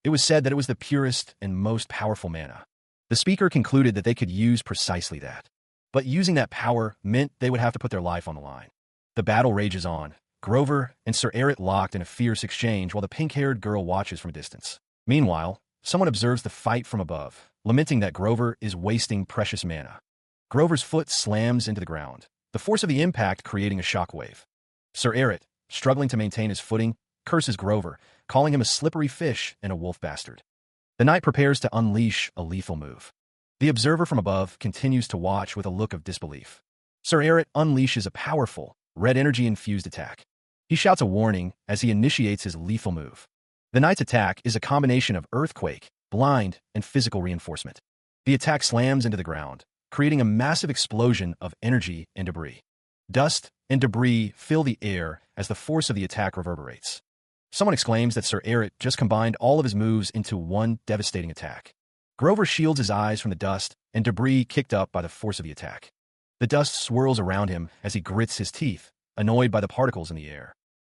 It was said that it was the purest and most powerful mana. The speaker concluded that they could use precisely that. But using that power meant they would have to put their life on the line. The battle rages on. Grover and Sir Eret locked in a fierce exchange while the pink-haired girl watches from a distance. Meanwhile, someone observes the fight from above, lamenting that Grover is wasting precious mana. Grover's foot slams into the ground, the force of the impact creating a shockwave. Sir Eret, struggling to maintain his footing, curses Grover, calling him a slippery fish and a wolf bastard. The knight prepares to unleash a lethal move. The observer from above continues to watch with a look of disbelief. Sir Eret unleashes a powerful, red energy-infused attack. He shouts a warning as he initiates his lethal move. The knight's attack is a combination of earthquake, blind, and physical reinforcement. The attack slams into the ground, creating a massive explosion of energy and debris. Dust and debris fill the air as the force of the attack reverberates. Someone exclaims that Sir Eret just combined all of his moves into one devastating attack. Grover shields his eyes from the dust and debris kicked up by the force of the attack. The dust swirls around him as he grits his teeth, annoyed by the particles in the air.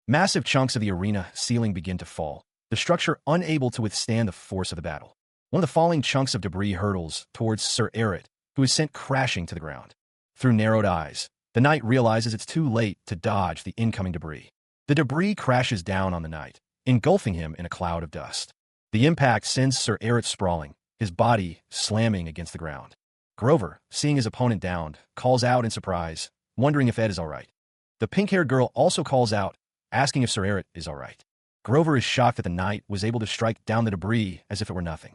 Massive chunks of the arena ceiling begin to fall, the structure unable to withstand the force of the battle. One of the falling chunks of debris hurtles towards Sir Eret, who is sent crashing to the ground. Through narrowed eyes, the knight realizes it's too late to dodge the incoming debris. The debris crashes down on the knight, engulfing him in a cloud of dust. The impact sends Sir Eret sprawling, his body slamming against the ground. Grover, seeing his opponent downed, calls out in surprise, wondering if Ed is all right. The pink-haired girl also calls out, asking if Sir Eret is all right. Grover is shocked that the knight was able to strike down the debris as if it were nothing.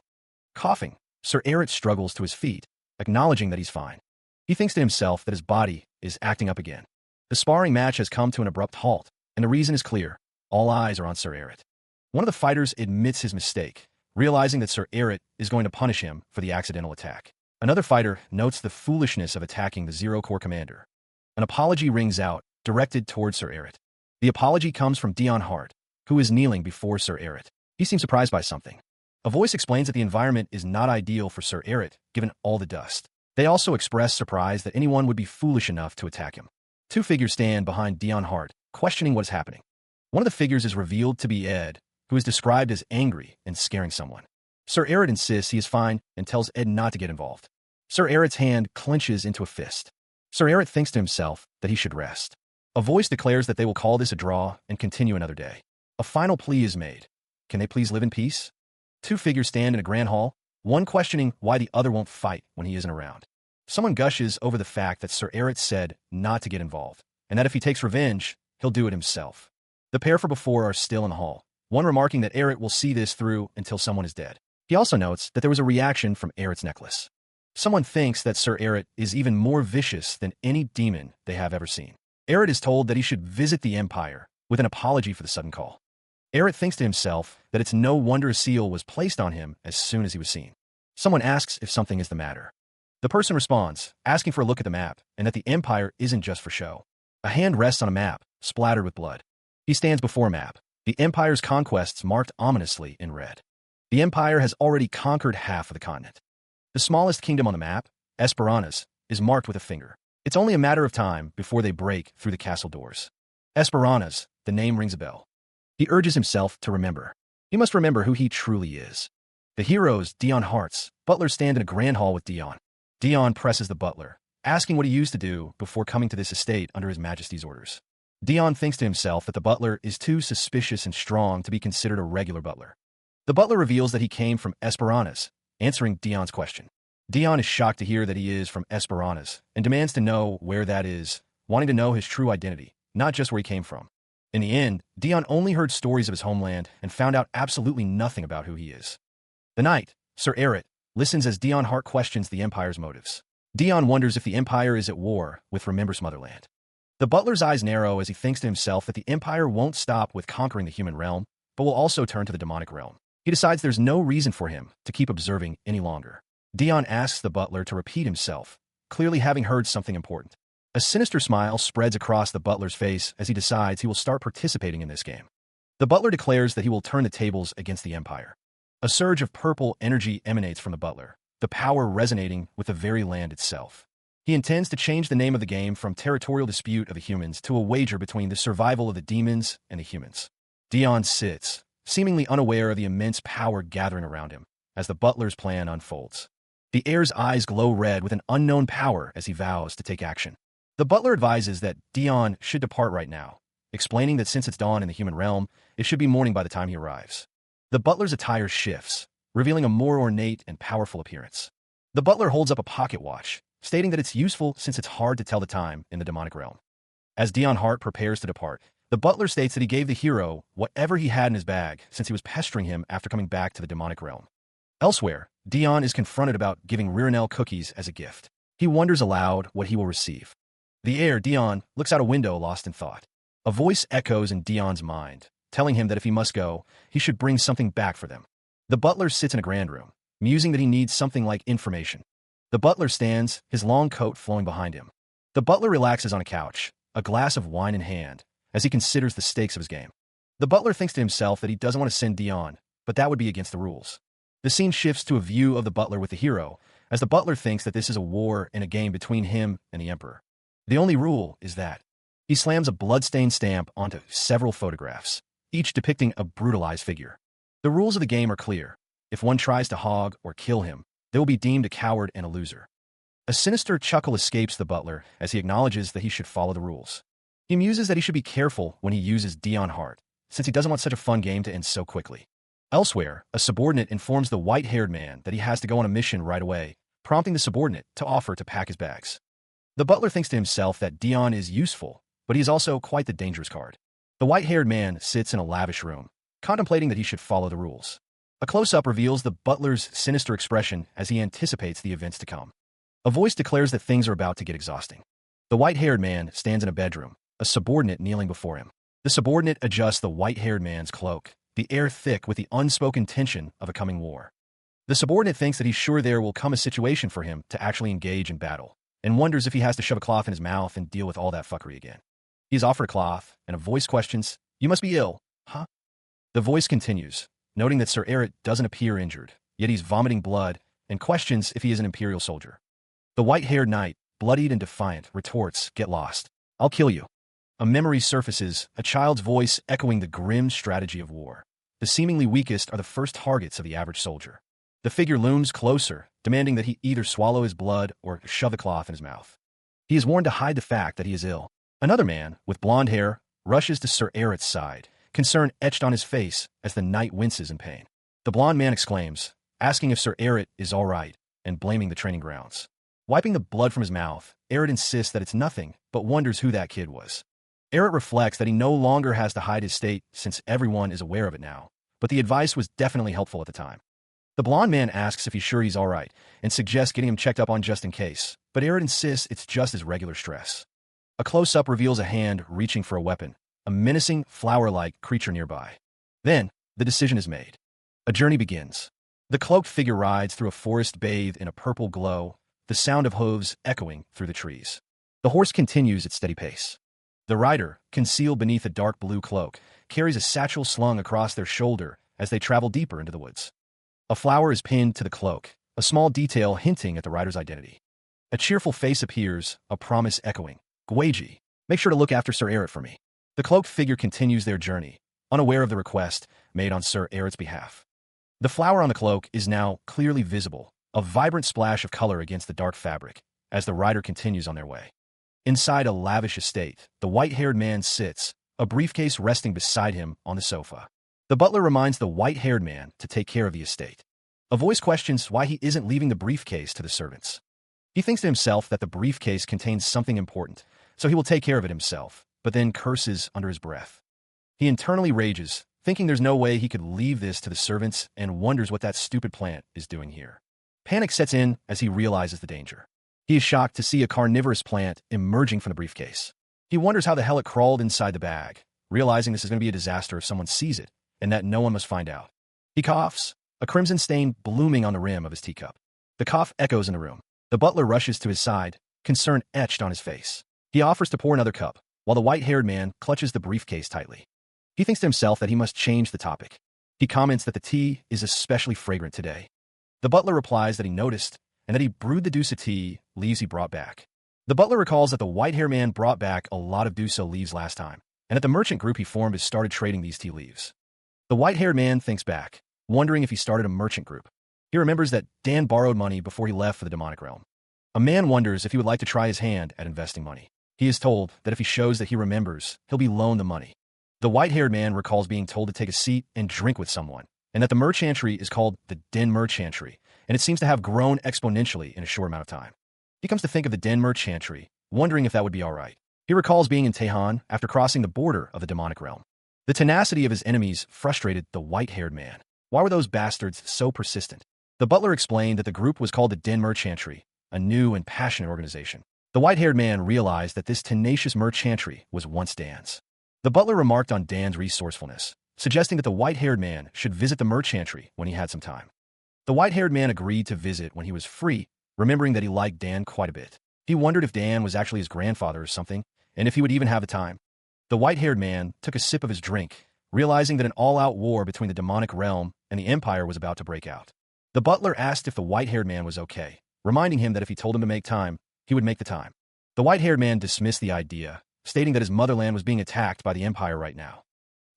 Coughing, Sir Eret struggles to his feet, acknowledging that he's fine. He thinks to himself that his body is acting up again. The sparring match has come to an abrupt halt, and the reason is clear. All eyes are on Sir Eret. One of the fighters admits his mistake, realizing that Sir Eret is going to punish him for the accidental attack. Another fighter notes the foolishness of attacking the Zero Corps commander. An apology rings out, directed towards Sir Eret. The apology comes from Dion Hart, who is kneeling before Sir Eret. He seems surprised by something. A voice explains that the environment is not ideal for Sir Eret, given all the dust. They also express surprise that anyone would be foolish enough to attack him. Two figures stand behind Dion Hart, questioning what is happening. One of the figures is revealed to be Ed, who is described as angry and scaring someone. Sir Eret insists he is fine and tells Ed not to get involved. Sir Eret's hand clenches into a fist. Sir Eret thinks to himself that he should rest. A voice declares that they will call this a draw and continue another day. A final plea is made. Can they please live in peace? Two figures stand in a grand hall, one questioning why the other won't fight when he isn't around. Someone gushes over the fact that Sir Eret said not to get involved, and that if he takes revenge, he'll do it himself. The pair from before are still in the hall, one remarking that Eret will see this through until someone is dead. He also notes that there was a reaction from Eret's necklace. Someone thinks that Sir Eret is even more vicious than any demon they have ever seen. Eret is told that he should visit the Empire with an apology for the sudden call. Eret thinks to himself that it's no wonder a seal was placed on him as soon as he was seen. Someone asks if something is the matter. The person responds, asking for a look at the map, and that the Empire isn't just for show. A hand rests on a map, splattered with blood. He stands before a map, the Empire's conquests marked ominously in red. The Empire has already conquered half of the continent. The smallest kingdom on the map, Esperanza's, is marked with a finger. It's only a matter of time before they break through the castle doors. Esperanza's, the name rings a bell. He urges himself to remember. He must remember who he truly is. The heroes, Dion Hart's, butler stand in a grand hall with Dion. Dion presses the butler, asking what he used to do before coming to this estate under His Majesty's orders. Dion thinks to himself that the butler is too suspicious and strong to be considered a regular butler. The butler reveals that he came from Esperanza's, answering Dion's question. Dion is shocked to hear that he is from Esperanza's and demands to know where that is, wanting to know his true identity, not just where he came from. In the end, Dion only heard stories of his homeland and found out absolutely nothing about who he is. The knight, Sir Eret, listens as Dion Hart questions the Empire's motives. Dion wonders if the Empire is at war with Remember's motherland. The butler's eyes narrow as he thinks to himself that the Empire won't stop with conquering the human realm, but will also turn to the demonic realm. He decides there's no reason for him to keep observing any longer. Dion asks the butler to repeat himself, clearly having heard something important. A sinister smile spreads across the butler's face as he decides he will start participating in this game. The butler declares that he will turn the tables against the Empire. A surge of purple energy emanates from the butler, the power resonating with the very land itself. He intends to change the name of the game from territorial dispute of the humans to a wager between the survival of the demons and the humans. Dion sits, seemingly unaware of the immense power gathering around him, as the butler's plan unfolds. The heir's eyes glow red with an unknown power as he vows to take action. The butler advises that Dion should depart right now, explaining that since it's dawn in the human realm, it should be morning by the time he arrives. The butler's attire shifts, revealing a more ornate and powerful appearance. The butler holds up a pocket watch, stating that it's useful since it's hard to tell the time in the demonic realm. As Dion Hart prepares to depart, the butler states that he gave the hero whatever he had in his bag since he was pestering him after coming back to the demonic realm. Elsewhere, Dion is confronted about giving Ririnel cookies as a gift. He wonders aloud what he will receive. The heir, Dion, looks out a window lost in thought. A voice echoes in Dion's mind, telling him that if he must go, he should bring something back for them. The butler sits in a grand room, musing that he needs something like information. The butler stands, his long coat flowing behind him. The butler relaxes on a couch, a glass of wine in hand, as he considers the stakes of his game. The butler thinks to himself that he doesn't want to send Dion, but that would be against the rules. The scene shifts to a view of the butler with the hero, as the butler thinks that this is a war and a game between him and the emperor. The only rule is that he slams a blood-stained stamp onto several photographs, each depicting a brutalized figure. The rules of the game are clear. If one tries to hog or kill him, they will be deemed a coward and a loser. A sinister chuckle escapes the butler as he acknowledges that he should follow the rules. He muses that he should be careful when he uses Dion Hart, since he doesn't want such a fun game to end so quickly. Elsewhere, a subordinate informs the white-haired man that he has to go on a mission right away, prompting the subordinate to offer to pack his bags. The butler thinks to himself that Dion is useful, but he is also quite the dangerous card. The white-haired man sits in a lavish room, contemplating that he should follow the rules. A close-up reveals the butler's sinister expression as he anticipates the events to come. A voice declares that things are about to get exhausting. The white-haired man stands in a bedroom, a subordinate kneeling before him. The subordinate adjusts the white-haired man's cloak, the air thick with the unspoken tension of a coming war. The subordinate thinks that he's sure there will come a situation for him to actually engage in battle, and wonders if he has to shove a cloth in his mouth and deal with all that fuckery again. He is offered a cloth, and a voice questions, "You must be ill, huh?" The voice continues, noting that Sir Eret doesn't appear injured, yet he's vomiting blood, and questions if he is an imperial soldier. The white-haired knight, bloodied and defiant, retorts, "Get lost. I'll kill you." A memory surfaces, a child's voice echoing the grim strategy of war. The seemingly weakest are the first targets of the average soldier. The figure looms closer, demanding that he either swallow his blood or shove the cloth in his mouth. He is warned to hide the fact that he is ill. Another man, with blonde hair, rushes to Sir Eret's side, concern etched on his face as the knight winces in pain. The blonde man exclaims, asking if Sir Eret is all right, and blaming the training grounds. Wiping the blood from his mouth, Eret insists that it's nothing, but wonders who that kid was. Eret reflects that he no longer has to hide his state since everyone is aware of it now, but the advice was definitely helpful at the time. The blonde man asks if he's sure he's all right, and suggests getting him checked up on just in case, but Eret insists it's just his regular stress. A close-up reveals a hand reaching for a weapon, a menacing, flower-like creature nearby. Then, the decision is made. A journey begins. The cloaked figure rides through a forest bathed in a purple glow, the sound of hooves echoing through the trees. The horse continues its steady pace. The rider, concealed beneath a dark blue cloak, carries a satchel slung across their shoulder as they travel deeper into the woods. A flower is pinned to the cloak, a small detail hinting at the rider's identity. A cheerful face appears, a promise echoing, "Gweji, make sure to look after Sir Eret for me." The cloaked figure continues their journey, unaware of the request made on Sir Eret's behalf. The flower on the cloak is now clearly visible, a vibrant splash of color against the dark fabric, as the rider continues on their way. Inside a lavish estate, the white-haired man sits, a briefcase resting beside him on the sofa. The butler reminds the white-haired man to take care of the estate. A voice questions why he isn't leaving the briefcase to the servants. He thinks to himself that the briefcase contains something important, so he will take care of it himself, but then curses under his breath. He internally rages, thinking there's no way he could leave this to the servants, and wonders what that stupid plant is doing here. Panic sets in as he realizes the danger. He is shocked to see a carnivorous plant emerging from the briefcase. He wonders how the hell it crawled inside the bag, realizing this is going to be a disaster if someone sees it, and that no one must find out. He coughs, a crimson stain blooming on the rim of his teacup. The cough echoes in the room. The butler rushes to his side, concern etched on his face. He offers to pour another cup, while the white-haired man clutches the briefcase tightly. He thinks to himself that he must change the topic. He comments that the tea is especially fragrant today. The butler replies that he noticed and that he brewed the Dusa tea leaves he brought back. The butler recalls that the white-haired man brought back a lot of Dusa leaves last time, and that the merchant group he formed has started trading these tea leaves. The white-haired man thinks back, wondering if he started a merchant group. He remembers that Dan borrowed money before he left for the demonic realm. A man wonders if he would like to try his hand at investing money. He is told that if he shows that he remembers, he'll be loaned the money. The white-haired man recalls being told to take a seat and drink with someone, and that the merchantry is called the Den Merchantry, and it seems to have grown exponentially in a short amount of time. He comes to think of the Den Merchantry, wondering if that would be all right. He recalls being in Tehan after crossing the border of the demonic realm. The tenacity of his enemies frustrated the white-haired man. Why were those bastards so persistent? The butler explained that the group was called the Den Merchantry, a new and passionate organization. The white-haired man realized that this tenacious merchantry was once Dan's. The butler remarked on Dan's resourcefulness, suggesting that the white-haired man should visit the merchantry when he had some time. The white-haired man agreed to visit when he was free, remembering that he liked Dan quite a bit. He wondered if Dan was actually his grandfather or something, and if he would even have the time. The white-haired man took a sip of his drink, realizing that an all-out war between the demonic realm and the Empire was about to break out. The butler asked if the white-haired man was okay, reminding him that if he told him to make time, he would make the time. The white-haired man dismissed the idea, stating that his motherland was being attacked by the Empire right now.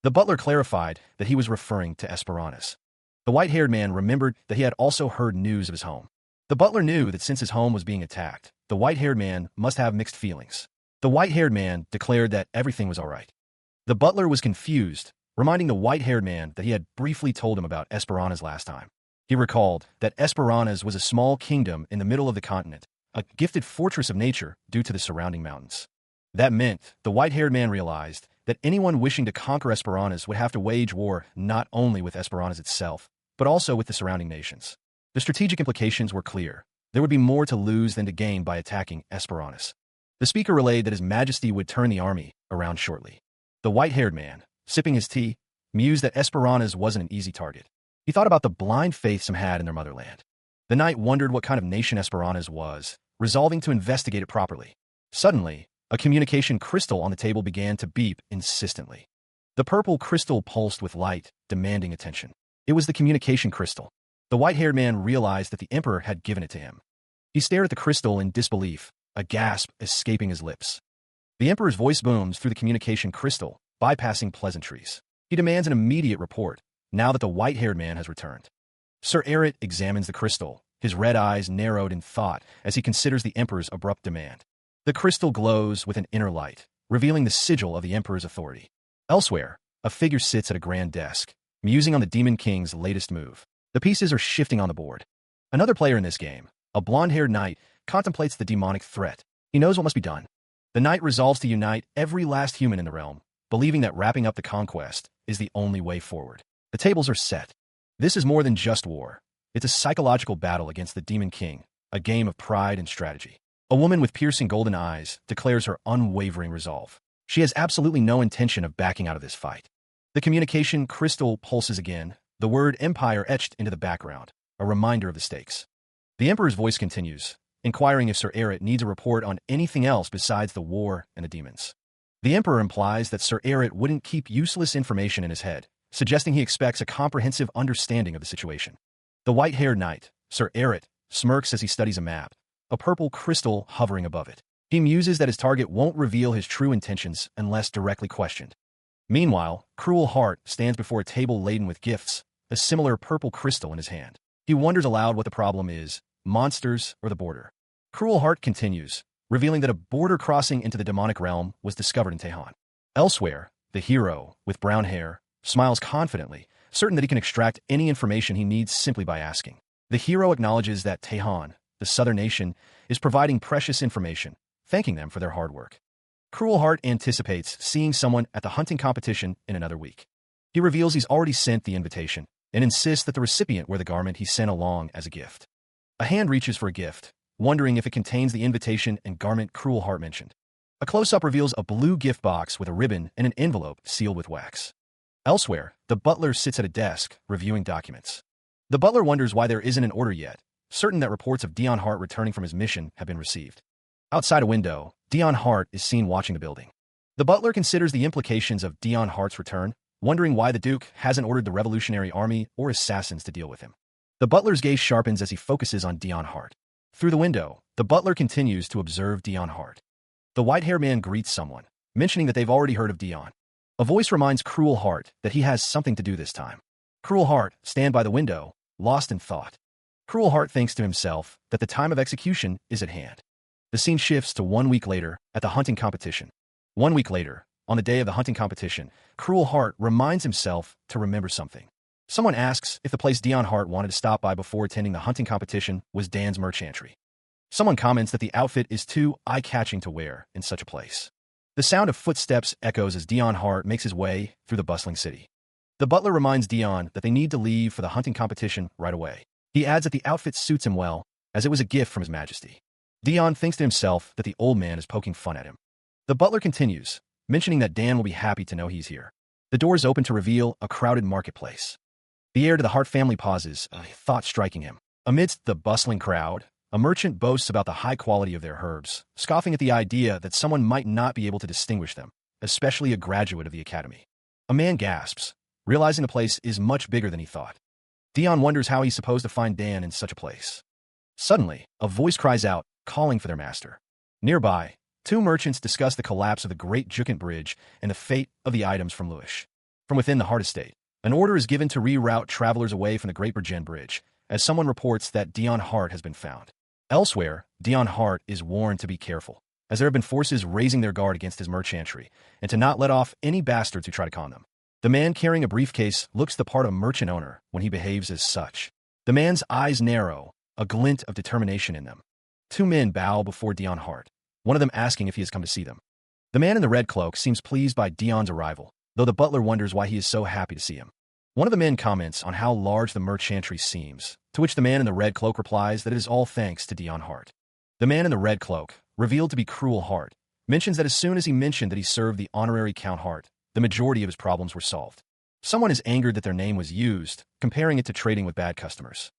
The butler clarified that he was referring to Esperantis. The white-haired man remembered that he had also heard news of his home. The butler knew that since his home was being attacked, the white-haired man must have mixed feelings. The white-haired man declared that everything was all right. The butler was confused, reminding the white-haired man that he had briefly told him about Esperantis last time. He recalled that Esperantis was a small kingdom in the middle of the continent, a gifted fortress of nature due to the surrounding mountains. That meant the white-haired man realized that anyone wishing to conquer Esperantis would have to wage war not only with Esperantis itself, but also with the surrounding nations. The strategic implications were clear. There would be more to lose than to gain by attacking Esperantis. The speaker relayed that His Majesty would turn the army around shortly. The white-haired man, sipping his tea, mused that Esperantis wasn't an easy target. He thought about the blind faith some had in their motherland. The knight wondered what kind of nation Esperantis was, resolving to investigate it properly. Suddenly, a communication crystal on the table began to beep insistently. The purple crystal pulsed with light, demanding attention. It was the communication crystal. The white-haired man realized that the emperor had given it to him. He stared at the crystal in disbelief, a gasp escaping his lips. The emperor's voice booms through the communication crystal, bypassing pleasantries. He demands an immediate report, now that the white-haired man has returned. Sir Eret examines the crystal, his red eyes narrowed in thought as he considers the emperor's abrupt demand. The crystal glows with an inner light, revealing the sigil of the emperor's authority. Elsewhere, a figure sits at a grand desk, musing on the Demon King's latest move. The pieces are shifting on the board. Another player in this game, a blonde-haired knight, contemplates the demonic threat. He knows what must be done. The knight resolves to unite every last human in the realm, believing that wrapping up the conquest is the only way forward. The tables are set. This is more than just war. It's a psychological battle against the Demon King, a game of pride and strategy. A woman with piercing golden eyes declares her unwavering resolve. She has absolutely no intention of backing out of this fight. The communication crystal pulses again, the word Empire etched into the background, a reminder of the stakes. The Emperor's voice continues, inquiring if Sir Eret needs a report on anything else besides the war and the demons. The Emperor implies that Sir Eret wouldn't keep useless information in his head, suggesting he expects a comprehensive understanding of the situation. The white-haired knight, Sir Eret, smirks as he studies a map, a purple crystal hovering above it. He muses that his target won't reveal his true intentions unless directly questioned. Meanwhile, Cruel Heart stands before a table laden with gifts, a similar purple crystal in his hand. He wonders aloud what the problem is, monsters or the border. Cruel Heart continues, revealing that a border crossing into the demonic realm was discovered in Tehan. Elsewhere, the hero, with brown hair, smiles confidently, certain that he can extract any information he needs simply by asking. The hero acknowledges that Tehan, the southern nation, is providing precious information, thanking them for their hard work. Cruel Heart anticipates seeing someone at the hunting competition in another week. He reveals he's already sent the invitation and insists that the recipient wear the garment he sent along as a gift. A hand reaches for a gift, wondering if it contains the invitation and garment Cruel Heart mentioned. A close-up reveals a blue gift box with a ribbon and an envelope sealed with wax. Elsewhere, the butler sits at a desk, reviewing documents. The butler wonders why there isn't an order yet, certain that reports of Dion Hart returning from his mission have been received. Outside a window, Dion Hart is seen watching the building. The butler considers the implications of Dion Hart's return, wondering why the Duke hasn't ordered the Revolutionary Army or assassins to deal with him. The butler's gaze sharpens as he focuses on Dion Hart. Through the window, the butler continues to observe Dion Hart. The white-haired man greets someone, mentioning that they've already heard of Dion. A voice reminds Cruel Hart that he has something to do this time. Cruel Hart stands by the window, lost in thought. Cruel Hart thinks to himself that the time of execution is at hand. The scene shifts to 1 week later at the hunting competition. 1 week later, on the day of the hunting competition, Cruel Hart reminds himself to remember something. Someone asks if the place Dion Hart wanted to stop by before attending the hunting competition was Dan's Merchantry. Someone comments that the outfit is too eye-catching to wear in such a place. The sound of footsteps echoes as Dion Hart makes his way through the bustling city. The butler reminds Dion that they need to leave for the hunting competition right away. He adds that the outfit suits him well, as it was a gift from His Majesty. Dion thinks to himself that the old man is poking fun at him. The butler continues, mentioning that Dan will be happy to know he's here. The doors open to reveal a crowded marketplace. The heir to the Hart family pauses, a thought striking him. Amidst the bustling crowd, a merchant boasts about the high quality of their herbs, scoffing at the idea that someone might not be able to distinguish them, especially a graduate of the academy. A man gasps, realizing the place is much bigger than he thought. Dion wonders how he's supposed to find Dan in such a place. Suddenly, a voice cries out, calling for their master. Nearby, two merchants discuss the collapse of the Great Jukant Bridge and the fate of the items from Lewis. From within the Hart estate, an order is given to reroute travelers away from the Great Bridgen Bridge, as someone reports that Dion Hart has been found. Elsewhere, Dion Hart is warned to be careful, as there have been forces raising their guard against his merchantry, and to not let off any bastards who try to con them. The man carrying a briefcase looks the part of a merchant owner when he behaves as such. The man's eyes narrow, a glint of determination in them. Two men bow before Dion Hart, one of them asking if he has come to see them. The man in the red cloak seems pleased by Dion's arrival, though the butler wonders why he is so happy to see him. One of the men comments on how large the merchantry seems, to which the man in the red cloak replies that it is all thanks to Dion Hart. The man in the red cloak, revealed to be Cruel Hart, mentions that as soon as he mentioned that he served the honorary Count Hart, the majority of his problems were solved. Someone is angered that their name was used, comparing it to trading with bad customers.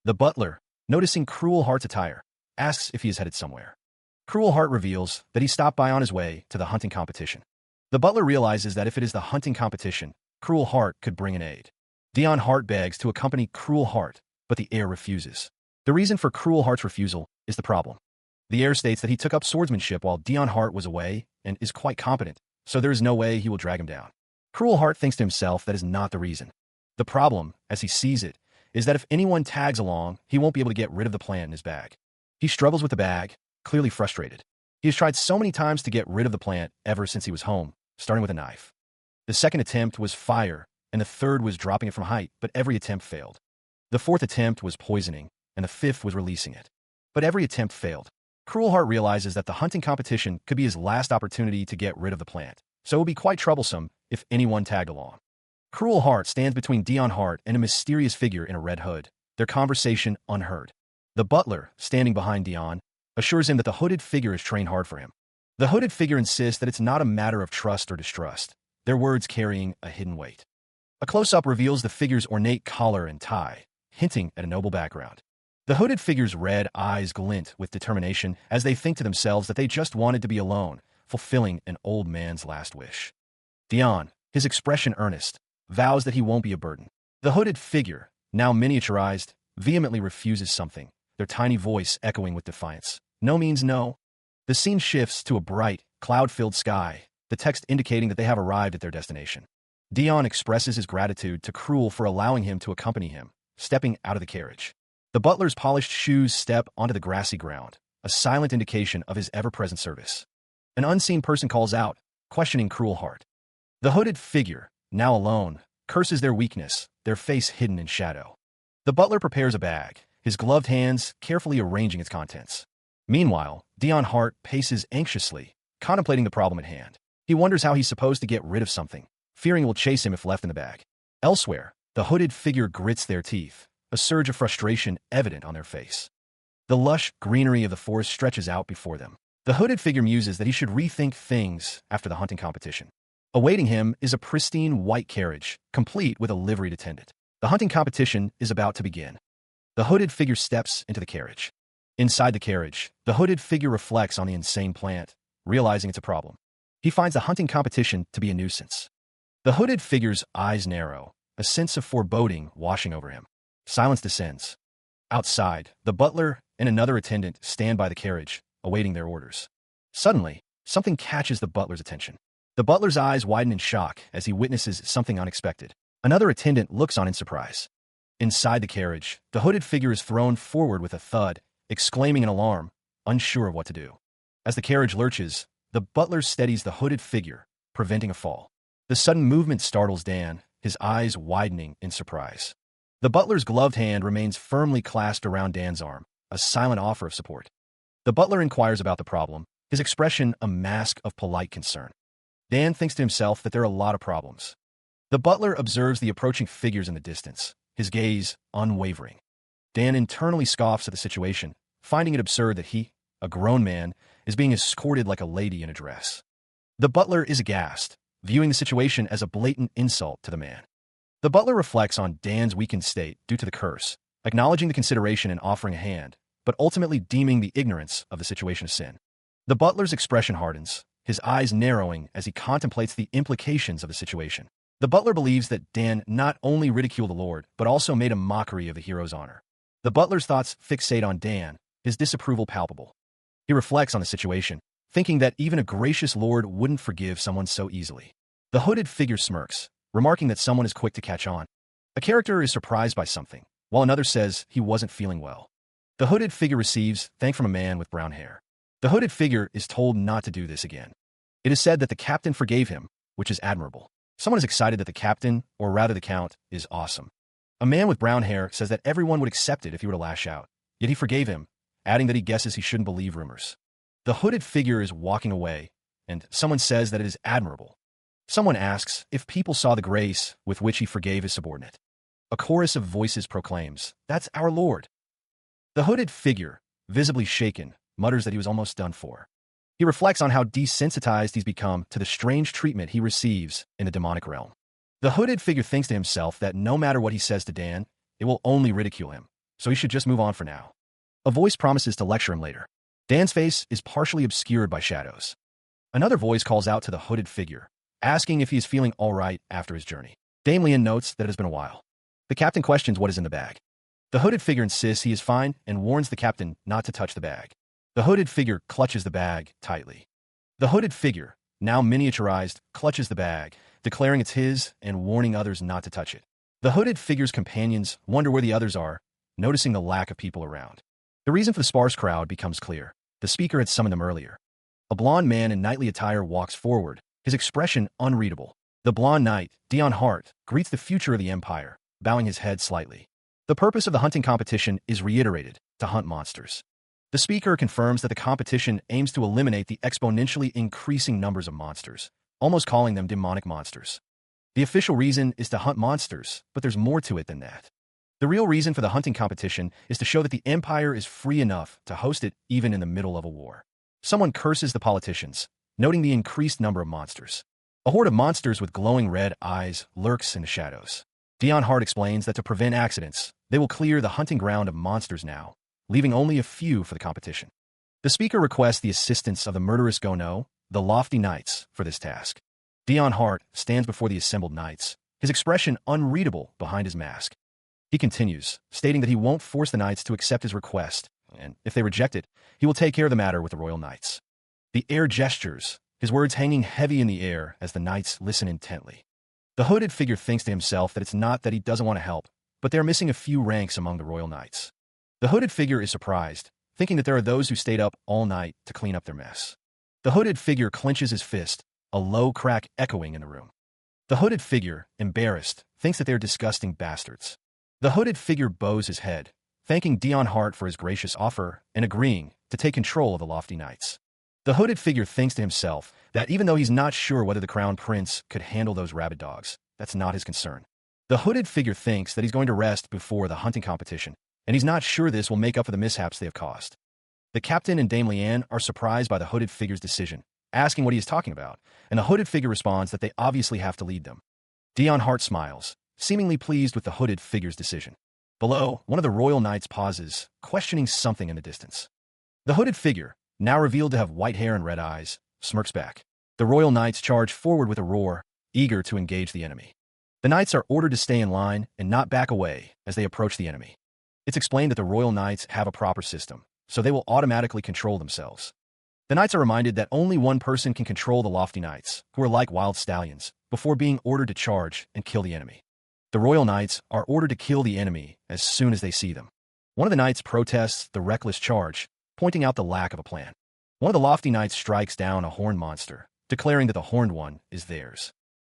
The butler, noticing Cruel Hart's attire, asks if he is headed somewhere. Cruel Hart reveals that he stopped by on his way to the hunting competition. The butler realizes that if it is the hunting competition, Cruel Hart could bring an aid. Dion Hart begs to accompany Cruel Hart, but the heir refuses. The reason for Cruel Hart's refusal is the problem. The heir states that he took up swordsmanship while Dion Hart was away and is quite competent, so there is no way he will drag him down. Cruel Hart thinks to himself that is not the reason. The problem, as he sees it, is that if anyone tags along, he won't be able to get rid of the plant in his bag. He struggles with the bag, clearly frustrated. He has tried so many times to get rid of the plant ever since he was home, starting with a knife. The second attempt was fire, and the third was dropping it from height, but every attempt failed. The fourth attempt was poisoning, and the fifth was releasing it. But every attempt failed. Cruel Hart realizes that the hunting competition could be his last opportunity to get rid of the plant, so it would be quite troublesome if anyone tagged along. Cruel Hart stands between Dion Hart and a mysterious figure in a red hood, their conversation unheard. The butler, standing behind Dion, assures him that the hooded figure is trained hard for him. The hooded figure insists that it's not a matter of trust or distrust, their words carrying a hidden weight. A close-up reveals the figure's ornate collar and tie, hinting at a noble background. The hooded figure's red eyes glint with determination as they think to themselves that they just wanted to be alone, fulfilling an old man's last wish. Dion, his expression earnest, vows that he won't be a burden. The hooded figure, now miniaturized, vehemently refuses something, their tiny voice echoing with defiance. No means no. The scene shifts to a bright, cloud-filled sky, the text indicating that they have arrived at their destination. Dion expresses his gratitude to Cruel for allowing him to accompany him, stepping out of the carriage. The butler's polished shoes step onto the grassy ground, a silent indication of his ever-present service. An unseen person calls out, questioning Cruel Hart. The hooded figure, now alone, curses their weakness, their face hidden in shadow. The butler prepares a bag, his gloved hands carefully arranging its contents. Meanwhile, Dion Hart paces anxiously, contemplating the problem at hand. He wonders how he's supposed to get rid of something, fearing it will chase him if left in the bag. Elsewhere, the hooded figure grits their teeth, a surge of frustration evident on their face. The lush greenery of the forest stretches out before them. The hooded figure muses that he should rethink things after the hunting competition. Awaiting him is a pristine white carriage, complete with a liveried attendant. The hunting competition is about to begin. The hooded figure steps into the carriage. Inside the carriage, the hooded figure reflects on the insane plant, realizing it's a problem. He finds the hunting competition to be a nuisance. The hooded figure's eyes narrow, a sense of foreboding washing over him. Silence descends. Outside, the butler and another attendant stand by the carriage, awaiting their orders. Suddenly, something catches the butler's attention. The butler's eyes widen in shock as he witnesses something unexpected. Another attendant looks on in surprise. Inside the carriage, the hooded figure is thrown forward with a thud, exclaiming in alarm, unsure of what to do. As the carriage lurches, the butler steadies the hooded figure, preventing a fall. The sudden movement startles Dan, his eyes widening in surprise. The butler's gloved hand remains firmly clasped around Dan's arm, a silent offer of support. The butler inquires about the problem, his expression a mask of polite concern. Dan thinks to himself that there are a lot of problems. The butler observes the approaching figures in the distance, his gaze unwavering. Dan internally scoffs at the situation, finding it absurd that he, a grown man, is being escorted like a lady in a dress. The butler is aghast, viewing the situation as a blatant insult to the man. The butler reflects on Dan's weakened state due to the curse, acknowledging the consideration and offering a hand, but ultimately deeming the ignorance of the situation a sin. The butler's expression hardens, his eyes narrowing as he contemplates the implications of the situation. The butler believes that Dan not only ridiculed the Lord, but also made a mockery of the hero's honor. The butler's thoughts fixate on Dan, his disapproval palpable. He reflects on the situation, thinking that even a gracious Lord wouldn't forgive someone so easily. The hooded figure smirks, remarking that someone is quick to catch on. A character is surprised by something, while another says he wasn't feeling well. The hooded figure receives thanks from a man with brown hair. The hooded figure is told not to do this again. It is said that the captain forgave him, which is admirable. Someone is excited that the captain, or rather the count, is awesome. A man with brown hair says that everyone would accept it if he were to lash out, yet he forgave him, adding that he guesses he shouldn't believe rumors. The hooded figure is walking away, and someone says that it is admirable. Someone asks if people saw the grace with which he forgave his subordinate. A chorus of voices proclaims, "That's our Lord." The hooded figure, visibly shaken, mutters that he was almost done for. He reflects on how desensitized he's become to the strange treatment he receives in the demonic realm. The hooded figure thinks to himself that no matter what he says to Dan, it will only ridicule him, so he should just move on for now. A voice promises to lecture him later. Dan's face is partially obscured by shadows. Another voice calls out to the hooded figure, asking if he is feeling all right after his journey. Damien notes that it has been a while. The captain questions what is in the bag. The hooded figure insists he is fine and warns the captain not to touch the bag. The hooded figure clutches the bag tightly. The hooded figure, now miniaturized, clutches the bag, declaring it's his and warning others not to touch it. The hooded figure's companions wonder where the others are, noticing the lack of people around. The reason for the sparse crowd becomes clear. The speaker had summoned them earlier. A blond man in knightly attire walks forward, his expression unreadable. The blond knight, Dion Hart, greets the future of the Empire, bowing his head slightly. The purpose of the hunting competition is reiterated, to hunt monsters. The speaker confirms that the competition aims to eliminate the exponentially increasing numbers of monsters, almost calling them demonic monsters. The official reason is to hunt monsters, but there's more to it than that. The real reason for the hunting competition is to show that the Empire is free enough to host it even in the middle of a war. Someone curses the politicians, noting the increased number of monsters. A horde of monsters with glowing red eyes lurks in the shadows. Dion Hart explains that to prevent accidents, they will clear the hunting ground of monsters now, leaving only a few for the competition. The speaker requests the assistance of the murderous Gono, the lofty knights, for this task. Dion Hart stands before the assembled knights, his expression unreadable behind his mask. He continues, stating that he won't force the knights to accept his request, and if they reject it, he will take care of the matter with the royal knights. The air gestures, his words hanging heavy in the air as the knights listen intently. The hooded figure thinks to himself that it's not that he doesn't want to help, but they're missing a few ranks among the royal knights. The hooded figure is surprised, thinking that there are those who stayed up all night to clean up their mess. The hooded figure clenches his fist, a low crack echoing in the room. The hooded figure, embarrassed, thinks that they're disgusting bastards. The hooded figure bows his head, thanking Dion Hart for his gracious offer and agreeing to take control of the lofty knights. The hooded figure thinks to himself that even though he's not sure whether the crown prince could handle those rabid dogs, that's not his concern. The hooded figure thinks that he's going to rest before the hunting competition, and he's not sure this will make up for the mishaps they have caused. The captain and Dame Leanne are surprised by the hooded figure's decision, asking what he is talking about, and the hooded figure responds that they obviously have to lead them. Dion Hart smiles, seemingly pleased with the hooded figure's decision. Below, one of the royal knights pauses, questioning something in the distance. The hooded figure, now revealed to have white hair and red eyes, smirks back. The royal knights charge forward with a roar, eager to engage the enemy. The knights are ordered to stay in line and not back away as they approach the enemy. It's explained that the royal knights have a proper system, so they will automatically control themselves. The knights are reminded that only one person can control the lofty knights, who are like wild stallions, before being ordered to charge and kill the enemy. The royal knights are ordered to kill the enemy as soon as they see them. One of the knights protests the reckless charge, pointing out the lack of a plan. One of the lofty knights strikes down a horned monster, declaring that the horned one is theirs.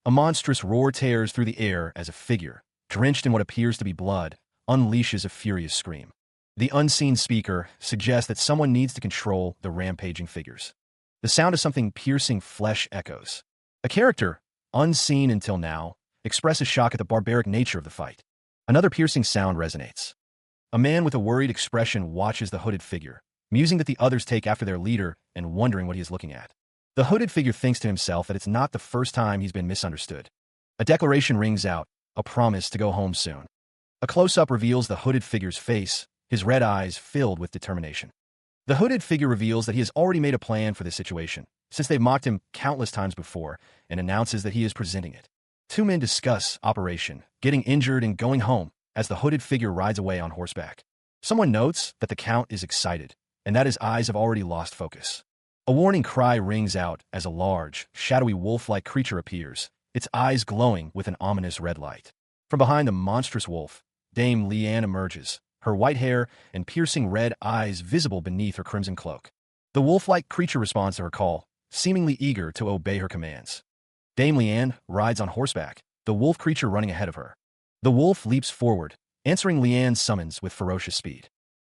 A monstrous roar tears through the air as a figure, drenched in what appears to be blood, unleashes a furious scream. The unseen speaker suggests that someone needs to control the rampaging figures. The sound of something piercing flesh echoes. A character, unseen until now, expresses shock at the barbaric nature of the fight. Another piercing sound resonates. A man with a worried expression watches the hooded figure, musing that the others take after their leader and wondering what he is looking at. The hooded figure thinks to himself that it's not the first time he's been misunderstood. A declaration rings out, a promise to go home soon. A close-up reveals the hooded figure's face, his red eyes filled with determination. The hooded figure reveals that he has already made a plan for this situation, since they've mocked him countless times before, and announces that he is presenting it. Two men discuss operation, getting injured and going home, as the hooded figure rides away on horseback. Someone notes that the Count is excited, and that his eyes have already lost focus. A warning cry rings out as a large, shadowy wolf-like creature appears, its eyes glowing with an ominous red light. From behind the monstrous wolf, Dame Leanne emerges, her white hair and piercing red eyes visible beneath her crimson cloak. The wolf-like creature responds to her call, seemingly eager to obey her commands. Dame Leanne rides on horseback, the wolf creature running ahead of her. The wolf leaps forward, answering Leanne's summons with ferocious speed.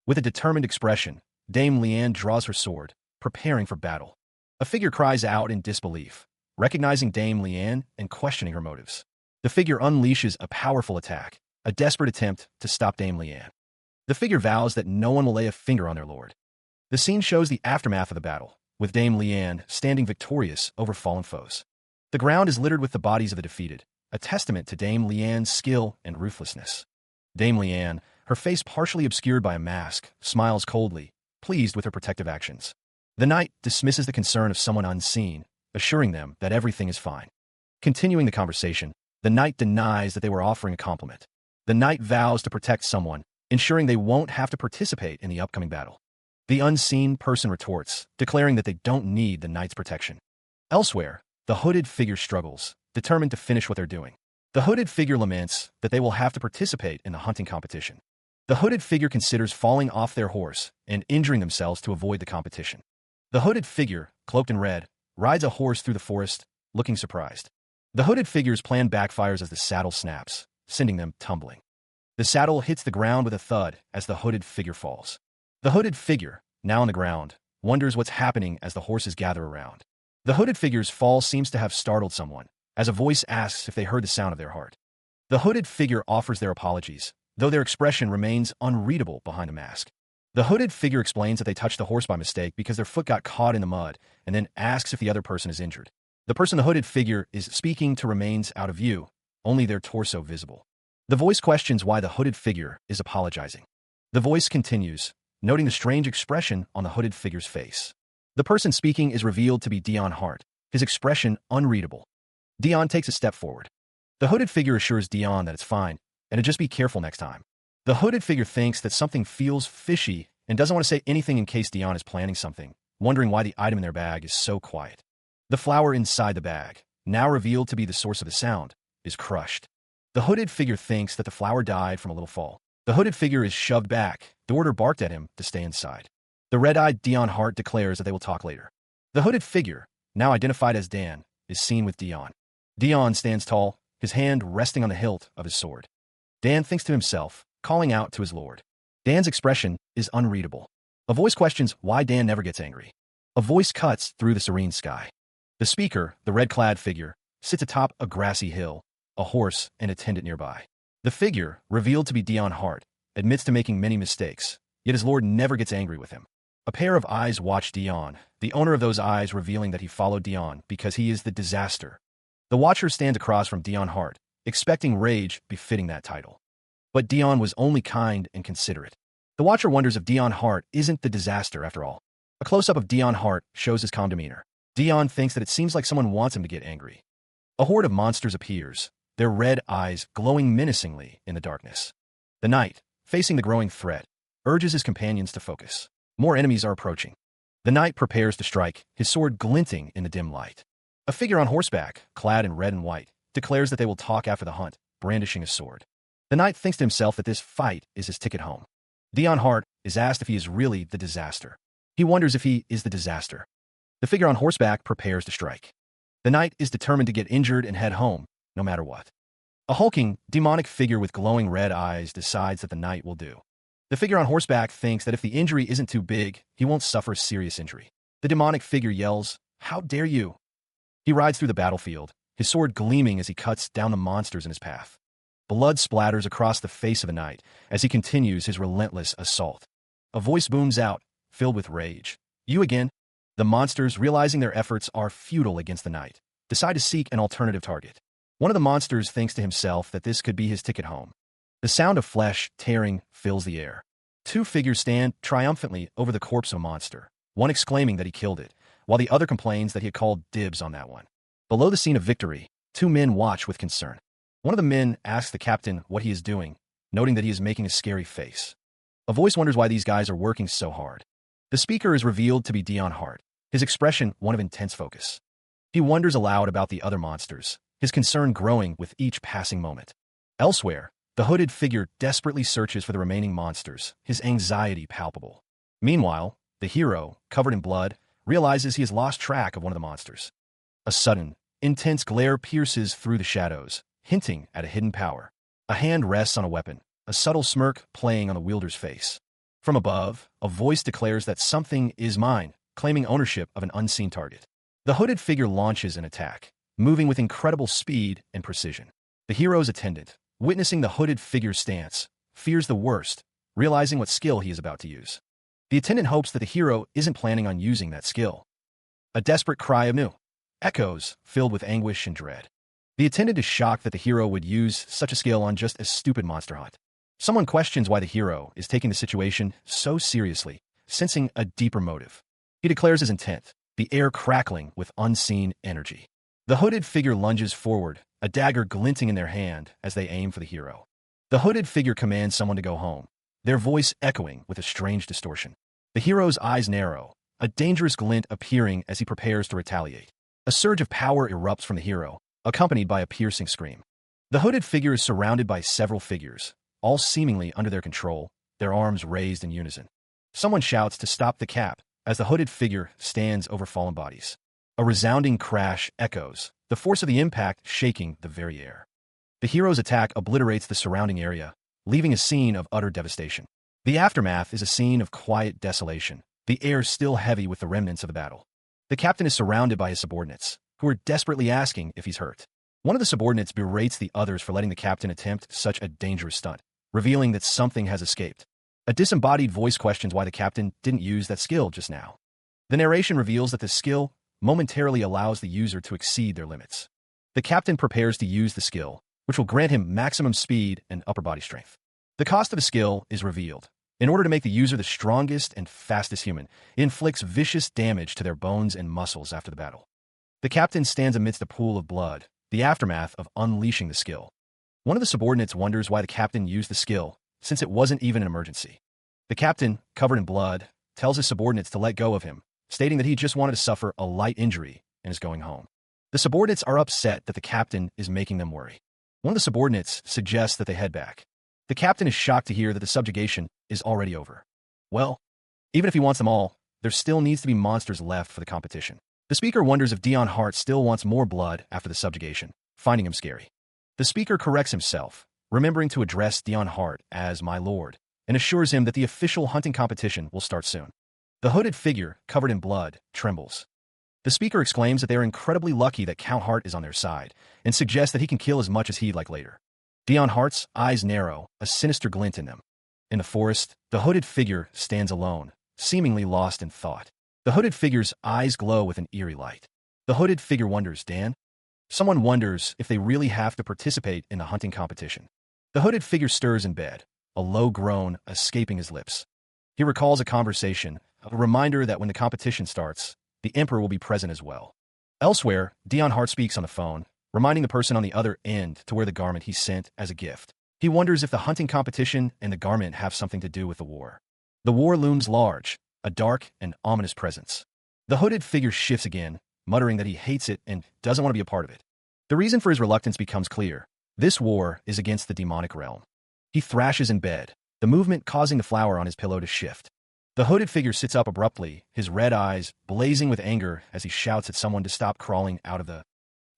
With a determined expression, Dame Leanne draws her sword, preparing for battle. A figure cries out in disbelief, recognizing Dame Leanne and questioning her motives. The figure unleashes a powerful attack, a desperate attempt to stop Dame Leanne. The figure vows that no one will lay a finger on their lord. The scene shows the aftermath of the battle, with Dame Leanne standing victorious over fallen foes. The ground is littered with the bodies of the defeated, a testament to Dame Leanne's skill and ruthlessness. Dame Leanne, her face partially obscured by a mask, smiles coldly, pleased with her protective actions. The knight dismisses the concern of someone unseen, assuring them that everything is fine. Continuing the conversation, the knight denies that they were offering a compliment. The knight vows to protect someone, ensuring they won't have to participate in the upcoming battle. The unseen person retorts, declaring that they don't need the knight's protection. Elsewhere, the hooded figure struggles, determined to finish what they're doing. The hooded figure laments that they will have to participate in the hunting competition. The hooded figure considers falling off their horse and injuring themselves to avoid the competition. The hooded figure, cloaked in red, rides a horse through the forest, looking surprised. The hooded figure's plan backfires as the saddle snaps, sending them tumbling. The saddle hits the ground with a thud as the hooded figure falls. The hooded figure, now on the ground, wonders what's happening as the horses gather around. The hooded figure's fall seems to have startled someone, as a voice asks if they heard the sound of their heart. The hooded figure offers their apologies, though their expression remains unreadable behind a mask. The hooded figure explains that they touched the horse by mistake because their foot got caught in the mud, and then asks if the other person is injured. The person the hooded figure is speaking to remains out of view, only their torso visible. The voice questions why the hooded figure is apologizing. The voice continues, noting the strange expression on the hooded figure's face. The person speaking is revealed to be Dion Hart, his expression unreadable. Dion takes a step forward. The hooded figure assures Dion that it's fine, and to just be careful next time. The hooded figure thinks that something feels fishy and doesn't want to say anything in case Dion is planning something, wondering why the item in their bag is so quiet. The flower inside the bag, now revealed to be the source of the sound, is crushed. The hooded figure thinks that the flower died from a little fall. The hooded figure is shoved back. The order barked at him to stay inside. The red-eyed Dion Hart declares that they will talk later. The hooded figure, now identified as Dan, is seen with Dion. Dion stands tall, his hand resting on the hilt of his sword. Dan thinks to himself, calling out to his lord. Dan's expression is unreadable. A voice questions why Dan never gets angry. A voice cuts through the serene sky. The speaker, the red-clad figure, sits atop a grassy hill, a horse and attendant nearby. The figure, revealed to be Dion Hart, admits to making many mistakes, yet his lord never gets angry with him. A pair of eyes watch Dion, the owner of those eyes revealing that he followed Dion because he is the disaster. The watcher stands across from Dion Hart, expecting rage befitting that title. But Dion was only kind and considerate. The watcher wonders if Dion Hart isn't the disaster after all. A close-up of Dion Hart shows his calm demeanor. Dion thinks that it seems like someone wants him to get angry. A horde of monsters appears, their red eyes glowing menacingly in the darkness. The knight, facing the growing threat, urges his companions to focus. More enemies are approaching. The knight prepares to strike, his sword glinting in the dim light. A figure on horseback, clad in red and white, declares that they will talk after the hunt, brandishing his sword. The knight thinks to himself that this fight is his ticket home. Dion Hart is asked if he is really the disaster. He wonders if he is the disaster. The figure on horseback prepares to strike. The knight is determined to get injured and head home, no matter what. A hulking, demonic figure with glowing red eyes decides that the knight will do. The figure on horseback thinks that if the injury isn't too big, he won't suffer a serious injury. The demonic figure yells, "How dare you!" He rides through the battlefield, his sword gleaming as he cuts down the monsters in his path. Blood splatters across the face of the knight as he continues his relentless assault. A voice booms out, filled with rage. "You again?" The monsters, realizing their efforts are futile against the knight, decide to seek an alternative target. One of the monsters thinks to himself that this could be his ticket home. The sound of flesh tearing fills the air. Two figures stand triumphantly over the corpse of a monster, one exclaiming that he killed it, while the other complains that he had called dibs on that one. Below the scene of victory, two men watch with concern. One of the men asks the captain what he is doing, noting that he is making a scary face. A voice wonders why these guys are working so hard. The speaker is revealed to be Dion Hart, his expression one of intense focus. He wonders aloud about the other monsters, his concern growing with each passing moment. Elsewhere, the hooded figure desperately searches for the remaining monsters, his anxiety palpable. Meanwhile, the hero, covered in blood, realizes he has lost track of one of the monsters. A sudden, intense glare pierces through the shadows, hinting at a hidden power. A hand rests on a weapon, a subtle smirk playing on the wielder's face. From above, a voice declares that something is mine, claiming ownership of an unseen target. The hooded figure launches an attack, moving with incredible speed and precision. The hero's attendant, witnessing the hooded figure's stance, fears the worst, realizing what skill he is about to use. The attendant hopes that the hero isn't planning on using that skill. A desperate cry of "No!" echoes, filled with anguish and dread. The attendant is shocked that the hero would use such a skill on just a stupid monster hunt. Someone questions why the hero is taking the situation so seriously, sensing a deeper motive. He declares his intent, the air crackling with unseen energy. The hooded figure lunges forward, a dagger glinting in their hand as they aim for the hero. The hooded figure commands someone to go home, their voice echoing with a strange distortion. The hero's eyes narrow, a dangerous glint appearing as he prepares to retaliate. A surge of power erupts from the hero, accompanied by a piercing scream. The hooded figure is surrounded by several figures, all seemingly under their control, their arms raised in unison. Someone shouts to stop the cap as the hooded figure stands over fallen bodies. A resounding crash echoes, the force of the impact shaking the very air. The hero's attack obliterates the surrounding area, leaving a scene of utter devastation. The aftermath is a scene of quiet desolation, the air still heavy with the remnants of the battle. The captain is surrounded by his subordinates, who are desperately asking if he's hurt. One of the subordinates berates the others for letting the captain attempt such a dangerous stunt, revealing that something has escaped. A disembodied voice questions why the captain didn't use that skill just now. The narration reveals that the skill momentarily allows the user to exceed their limits. The captain prepares to use the skill, which will grant him maximum speed and upper body strength. The cost of the skill is revealed. In order to make the user the strongest and fastest human, it inflicts vicious damage to their bones and muscles after the battle. The captain stands amidst a pool of blood, the aftermath of unleashing the skill. One of the subordinates wonders why the captain used the skill, since it wasn't even an emergency. The captain, covered in blood, tells his subordinates to let go of him, stating that he just wanted to suffer a light injury and is going home. The subordinates are upset that the captain is making them worry. One of the subordinates suggests that they head back. The captain is shocked to hear that the subjugation is already over. Well, even if he wants them all, there still needs to be monsters left for the competition. The speaker wonders if Dion Hart still wants more blood after the subjugation, finding him scary. The speaker corrects himself, remembering to address Dion Hart as "my lord," and assures him that the official hunting competition will start soon. The hooded figure, covered in blood, trembles. The speaker exclaims that they are incredibly lucky that Count Hart is on their side, and suggests that he can kill as much as he'd like later. Dion Hart's eyes narrow, a sinister glint in them. In the forest, the hooded figure stands alone, seemingly lost in thought. The hooded figure's eyes glow with an eerie light. The hooded figure wonders, Dan? Someone wonders if they really have to participate in the hunting competition. The hooded figure stirs in bed, a low groan escaping his lips. He recalls a conversation, a reminder that when the competition starts, the Emperor will be present as well. Elsewhere, Dion Hart speaks on the phone, reminding the person on the other end to wear the garment he sent as a gift. He wonders if the hunting competition and the garment have something to do with the war. The war looms large, a dark and ominous presence. The hooded figure shifts again, muttering that he hates it and doesn't want to be a part of it. The reason for his reluctance becomes clear. This war is against the demonic realm. He thrashes in bed, the movement causing the flower on his pillow to shift. The hooded figure sits up abruptly, his red eyes blazing with anger as he shouts at someone to stop crawling out of the...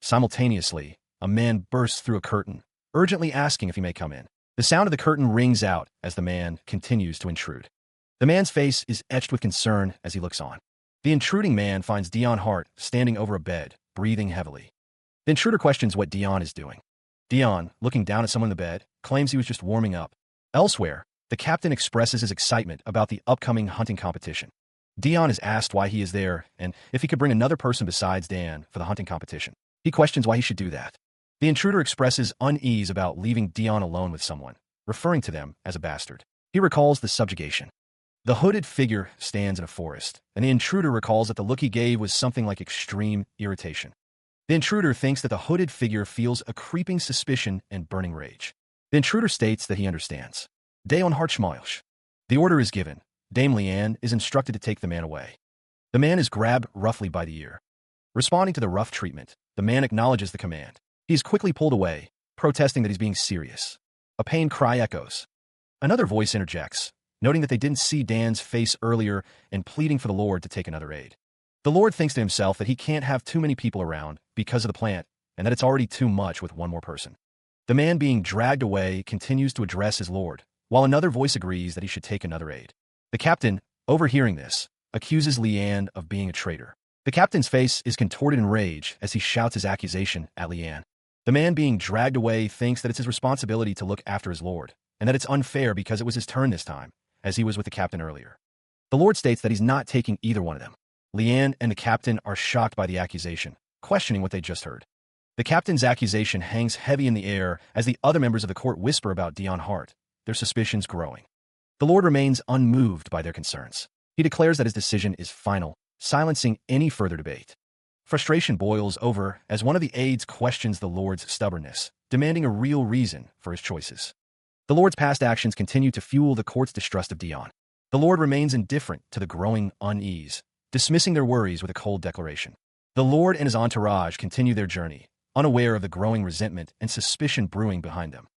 Simultaneously, a man bursts through a curtain, urgently asking if he may come in. The sound of the curtain rings out as the man continues to intrude. The man's face is etched with concern as he looks on. The intruding man finds Dion Hart standing over a bed, breathing heavily. The intruder questions what Dion is doing. Dion, looking down at someone in the bed, claims he was just warming up. Elsewhere, the captain expresses his excitement about the upcoming hunting competition. Dion is asked why he is there and if he could bring another person besides Dan for the hunting competition. He questions why he should do that. The intruder expresses unease about leaving Dion alone with someone, referring to them as a bastard. He recalls the subjugation. The hooded figure stands in a forest, and the intruder recalls that the look he gave was something like extreme irritation. The intruder thinks that the hooded figure feels a creeping suspicion and burning rage. The intruder states that he understands. Dayon Harchmoilsh. The order is given. Dame Leanne is instructed to take the man away. The man is grabbed roughly by the ear. Responding to the rough treatment, the man acknowledges the command. He is quickly pulled away, protesting that he's being serious. A pained cry echoes. Another voice interjects, noting that they didn't see Dan's face earlier and pleading for the Lord to take another aid. The Lord thinks to himself that he can't have too many people around because of the plant, and that it's already too much with one more person. The man being dragged away continues to address his Lord, while another voice agrees that he should take another aid. The captain, overhearing this, accuses Leanne of being a traitor. The captain's face is contorted in rage as he shouts his accusation at Leanne. The man being dragged away thinks that it's his responsibility to look after his Lord, and that it's unfair because it was his turn this time, as he was with the captain earlier. The Lord states that he's not taking either one of them. Leanne and the captain are shocked by the accusation, questioning what they just heard. The captain's accusation hangs heavy in the air as the other members of the court whisper about Dion Hart, their suspicions growing. The Lord remains unmoved by their concerns. He declares that his decision is final, silencing any further debate. Frustration boils over as one of the aides questions the Lord's stubbornness, demanding a real reason for his choices. The Lord's past actions continue to fuel the court's distrust of Dion. The Lord remains indifferent to the growing unease, dismissing their worries with a cold declaration. The Lord and his entourage continue their journey, unaware of the growing resentment and suspicion brewing behind them.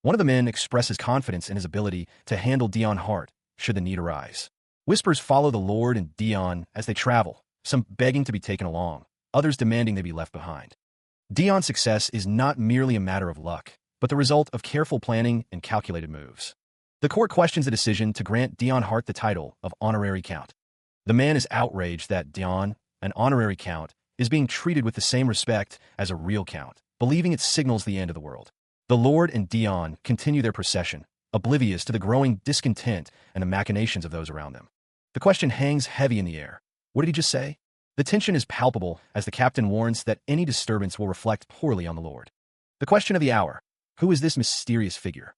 One of the men expresses confidence in his ability to handle Dion Hart should the need arise. Whispers follow the Lord and Dion as they travel, some begging to be taken along, others demanding they be left behind. Dion's success is not merely a matter of luck, but the result of careful planning and calculated moves. The court questions the decision to grant Dion Hart the title of honorary count. The man is outraged that Dion, an honorary count, is being treated with the same respect as a real count, believing it signals the end of the world. The Lord and Dion continue their procession, oblivious to the growing discontent and the machinations of those around them. The question hangs heavy in the air. What did he just say? The tension is palpable as the captain warns that any disturbance will reflect poorly on the Lord. The question of the hour. Who is this mysterious figure?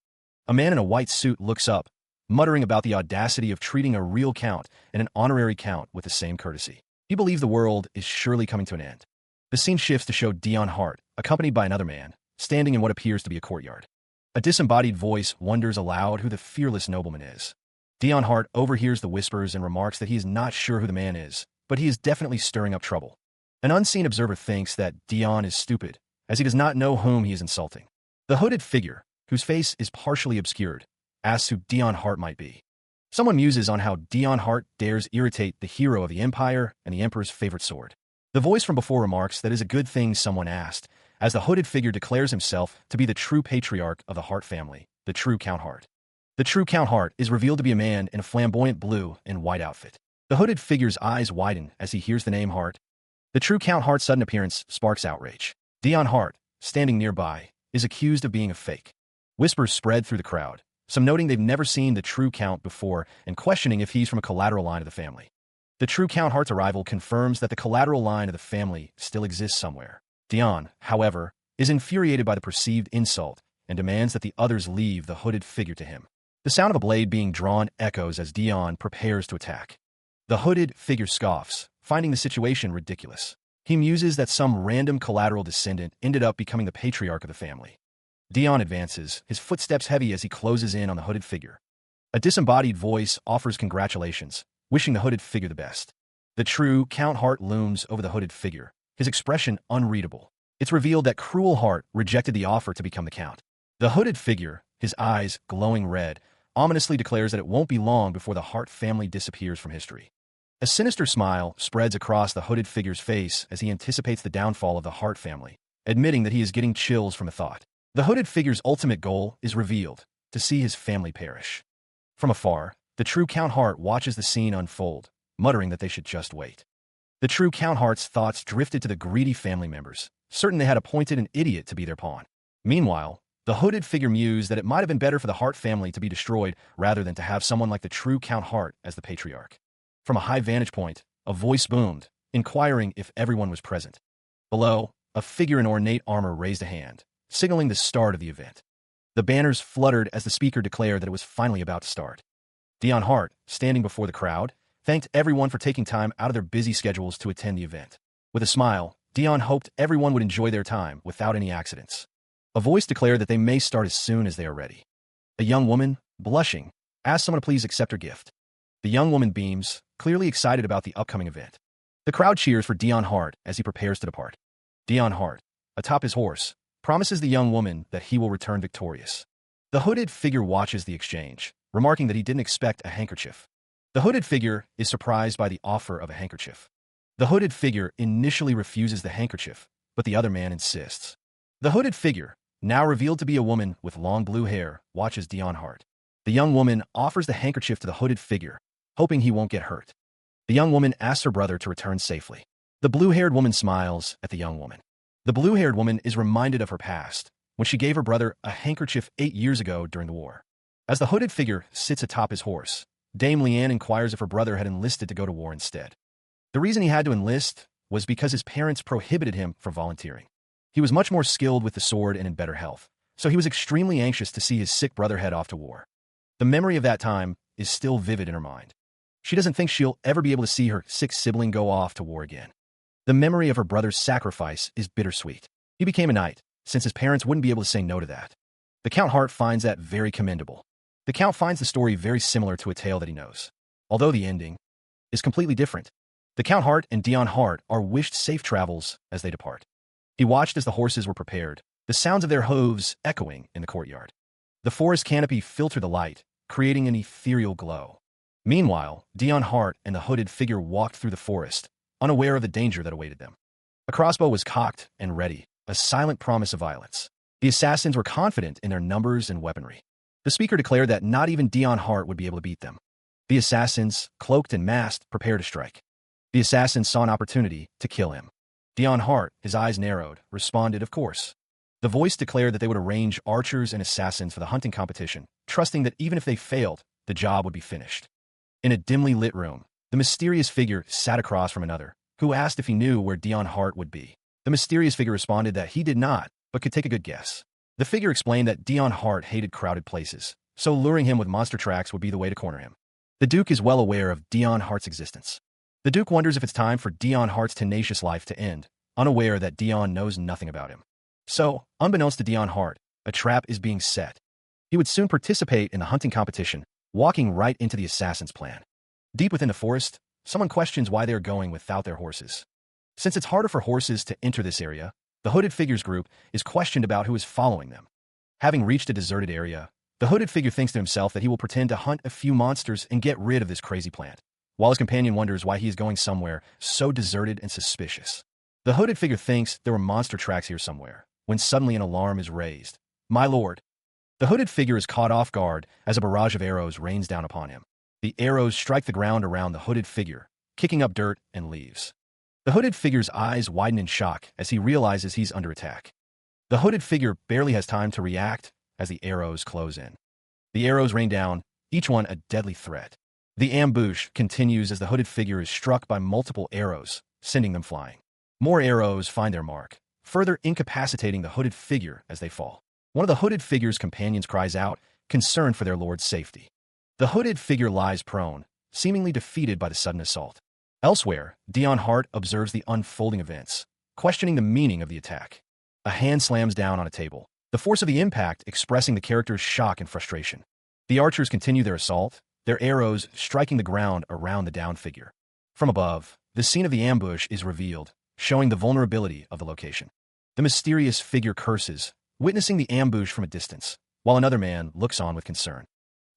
A man in a white suit looks up, muttering about the audacity of treating a real count and an honorary count with the same courtesy. He believes the world is surely coming to an end. The scene shifts to show Dion Hart, accompanied by another man, standing in what appears to be a courtyard. A disembodied voice wonders aloud who the fearless nobleman is. Dion Hart overhears the whispers and remarks that he is not sure who the man is, but he is definitely stirring up trouble. An unseen observer thinks that Dion is stupid, as he does not know whom he is insulting. The hooded figure, whose face is partially obscured, asks who Dion Hart might be. Someone muses on how Dion Hart dares irritate the hero of the Empire and the Emperor's favorite sword. The voice from before remarks that it is a good thing someone asked, as the hooded figure declares himself to be the true patriarch of the Hart family, the true Count Hart. The true Count Hart is revealed to be a man in a flamboyant blue and white outfit. The hooded figure's eyes widen as he hears the name Hart. The true Count Hart's sudden appearance sparks outrage. Dion Hart, standing nearby, is accused of being a fake. Whispers spread through the crowd, some noting they've never seen the true Count before and questioning if he's from a collateral line of the family. The true Count Hart's arrival confirms that the collateral line of the family still exists somewhere. Dion, however, is infuriated by the perceived insult and demands that the others leave the hooded figure to him. The sound of a blade being drawn echoes as Dion prepares to attack. The hooded figure scoffs, finding the situation ridiculous. He muses that some random collateral descendant ended up becoming the patriarch of the family. Dion advances, his footsteps heavy as he closes in on the hooded figure. A disembodied voice offers congratulations, wishing the hooded figure the best. The true Count Hart looms over the hooded figure, his expression unreadable. It's revealed that Cruel Heart rejected the offer to become the Count. The hooded figure, his eyes glowing red, ominously declares that it won't be long before the Hart family disappears from history. A sinister smile spreads across the hooded figure's face as he anticipates the downfall of the Hart family, admitting that he is getting chills from the thought. The hooded figure's ultimate goal is revealed, to see his family perish. From afar, the true Count Hart watches the scene unfold, muttering that they should just wait. The true Count Hart's thoughts drifted to the greedy family members, certain they had appointed an idiot to be their pawn. Meanwhile, the hooded figure mused that it might have been better for the Hart family to be destroyed rather than to have someone like the true Count Hart as the patriarch. From a high vantage point, a voice boomed, inquiring if everyone was present. Below, a figure in ornate armor raised a hand, signaling the start of the event. The banners fluttered as the speaker declared that it was finally about to start. Dion Hart, standing before the crowd, thanked everyone for taking time out of their busy schedules to attend the event. With a smile, Dion hoped everyone would enjoy their time without any accidents. A voice declared that they may start as soon as they are ready. A young woman, blushing, asked someone to please accept her gift. The young woman beams, clearly excited about the upcoming event. The crowd cheers for Dion Hart as he prepares to depart. Dion Hart, atop his horse, promises the young woman that he will return victorious. The hooded figure watches the exchange, remarking that he didn't expect a handkerchief. The hooded figure is surprised by the offer of a handkerchief. The hooded figure initially refuses the handkerchief, but the other man insists. The hooded figure, now revealed to be a woman with long blue hair, watches Dion Hart. The young woman offers the handkerchief to the hooded figure, hoping he won't get hurt. The young woman asks her brother to return safely. The blue-haired woman smiles at the young woman. The blue-haired woman is reminded of her past, when she gave her brother a handkerchief 8 years ago during the war. As the hooded figure sits atop his horse, Dame Leanne inquires if her brother had enlisted to go to war instead. The reason he had to enlist was because his parents prohibited him from volunteering. He was much more skilled with the sword and in better health, so he was extremely anxious to see his sick brother head off to war. The memory of that time is still vivid in her mind. She doesn't think she'll ever be able to see her sick sibling go off to war again. The memory of her brother's sacrifice is bittersweet. He became a knight, since his parents wouldn't be able to say no to that. The Count Hart finds that very commendable. The Count finds the story very similar to a tale that he knows, although the ending is completely different. The Count Hart and Dion Hart are wished safe travels as they depart. He watched as the horses were prepared, the sounds of their hooves echoing in the courtyard. The forest canopy filtered the light, creating an ethereal glow. Meanwhile, Dion Hart and the hooded figure walked through the forest, unaware of the danger that awaited them. A crossbow was cocked and ready, a silent promise of violence. The assassins were confident in their numbers and weaponry. The speaker declared that not even Dion Hart would be able to beat them. The assassins, cloaked and masked, prepared to strike. The assassins saw an opportunity to kill him. Dion Hart, his eyes narrowed, responded, of course. The voice declared that they would arrange archers and assassins for the hunting competition, trusting that even if they failed, the job would be finished. In a dimly lit room, the mysterious figure sat across from another, who asked if he knew where Dion Hart would be. The mysterious figure responded that he did not, but could take a good guess. The figure explained that Dion Hart hated crowded places, so luring him with monster tracks would be the way to corner him. The Duke is well aware of Dion Hart's existence. The Duke wonders if it's time for Dion Hart's tenacious life to end, unaware that Dion knows nothing about him. So, unbeknownst to Dion Hart, a trap is being set. He would soon participate in the hunting competition, walking right into the assassin's plan. Deep within the forest, someone questions why they are going without their horses. Since it's harder for horses to enter this area, the hooded figures group is questioned about who is following them. Having reached a deserted area, the hooded figure thinks to himself that he will pretend to hunt a few monsters and get rid of this crazy plant, while his companion wonders why he is going somewhere so deserted and suspicious. The hooded figure thinks there were monster tracks here somewhere, when suddenly an alarm is raised. My lord! The hooded figure is caught off guard as a barrage of arrows rains down upon him. The arrows strike the ground around the hooded figure, kicking up dirt and leaves. The hooded figure's eyes widen in shock as he realizes he's under attack. The hooded figure barely has time to react as the arrows close in. The arrows rain down, each one a deadly threat. The ambush continues as the hooded figure is struck by multiple arrows, sending them flying. More arrows find their mark, further incapacitating the hooded figure as they fall. One of the hooded figure's companions cries out, concerned for their lord's safety. The hooded figure lies prone, seemingly defeated by the sudden assault. Elsewhere, Dion Hart observes the unfolding events, questioning the meaning of the attack. A hand slams down on a table, the force of the impact expressing the character's shock and frustration. The archers continue their assault, their arrows striking the ground around the downed figure. From above, the scene of the ambush is revealed, showing the vulnerability of the location. The mysterious figure curses, witnessing the ambush from a distance, while another man looks on with concern.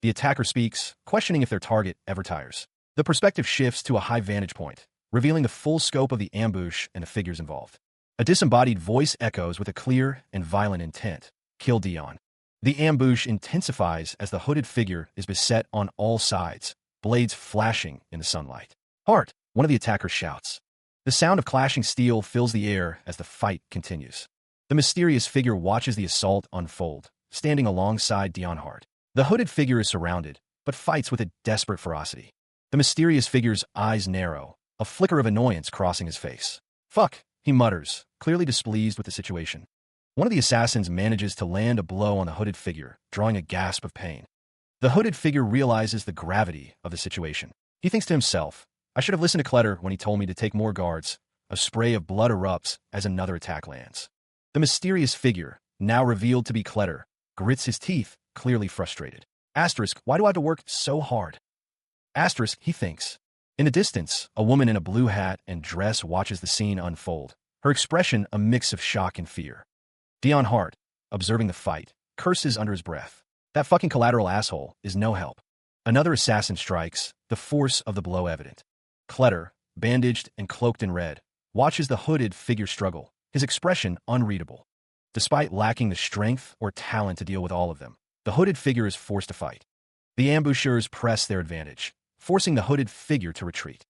The attacker speaks, questioning if their target ever tires. The perspective shifts to a high vantage point, revealing the full scope of the ambush and the figures involved. A disembodied voice echoes with a clear and violent intent: kill Dion. The ambush intensifies as the hooded figure is beset on all sides, blades flashing in the sunlight. Hart, one of the attackers shouts. The sound of clashing steel fills the air as the fight continues. The mysterious figure watches the assault unfold, standing alongside Dion Hart. The hooded figure is surrounded, but fights with a desperate ferocity. The mysterious figure's eyes narrow, a flicker of annoyance crossing his face. Fuck, he mutters, clearly displeased with the situation. One of the assassins manages to land a blow on the hooded figure, drawing a gasp of pain. The hooded figure realizes the gravity of the situation. He thinks to himself, I should have listened to Kletter when he told me to take more guards. A spray of blood erupts as another attack lands. The mysterious figure, now revealed to be Kletter, grits his teeth, clearly frustrated. Asterisk, why do I have to work so hard? Asterisk, he thinks. In the distance, a woman in a blue hat and dress watches the scene unfold, her expression a mix of shock and fear. Dion Hart, observing the fight, curses under his breath. That fucking collateral asshole is no help. Another assassin strikes, the force of the blow evident. Kletter, bandaged and cloaked in red, watches the hooded figure struggle, his expression unreadable. Despite lacking the strength or talent to deal with all of them, the hooded figure is forced to fight. The ambushers press their advantage, forcing the hooded figure to retreat.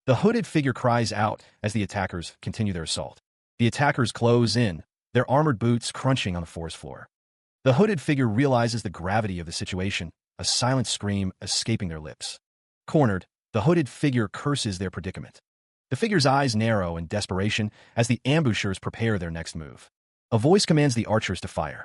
The hooded figure cries out as the attackers continue their assault. The attackers close in, their armored boots crunching on the forest floor. The hooded figure realizes the gravity of the situation, a silent scream escaping their lips. Cornered, the hooded figure curses their predicament. The figure's eyes narrow in desperation as the ambushers prepare their next move. A voice commands the archers to fire.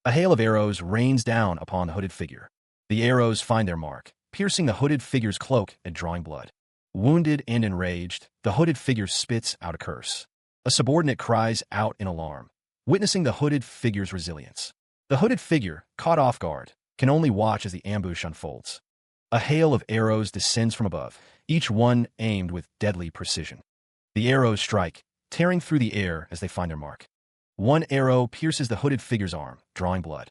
A hail of arrows rains down upon the hooded figure. The arrows find their mark, piercing the hooded figure's cloak and drawing blood. Wounded and enraged, the hooded figure spits out a curse. A subordinate cries out in alarm, witnessing the hooded figure's resilience. The hooded figure, caught off guard, can only watch as the ambush unfolds. A hail of arrows descends from above, each one aimed with deadly precision. The arrows strike, tearing through the air as they find their mark. One arrow pierces the hooded figure's arm, drawing blood.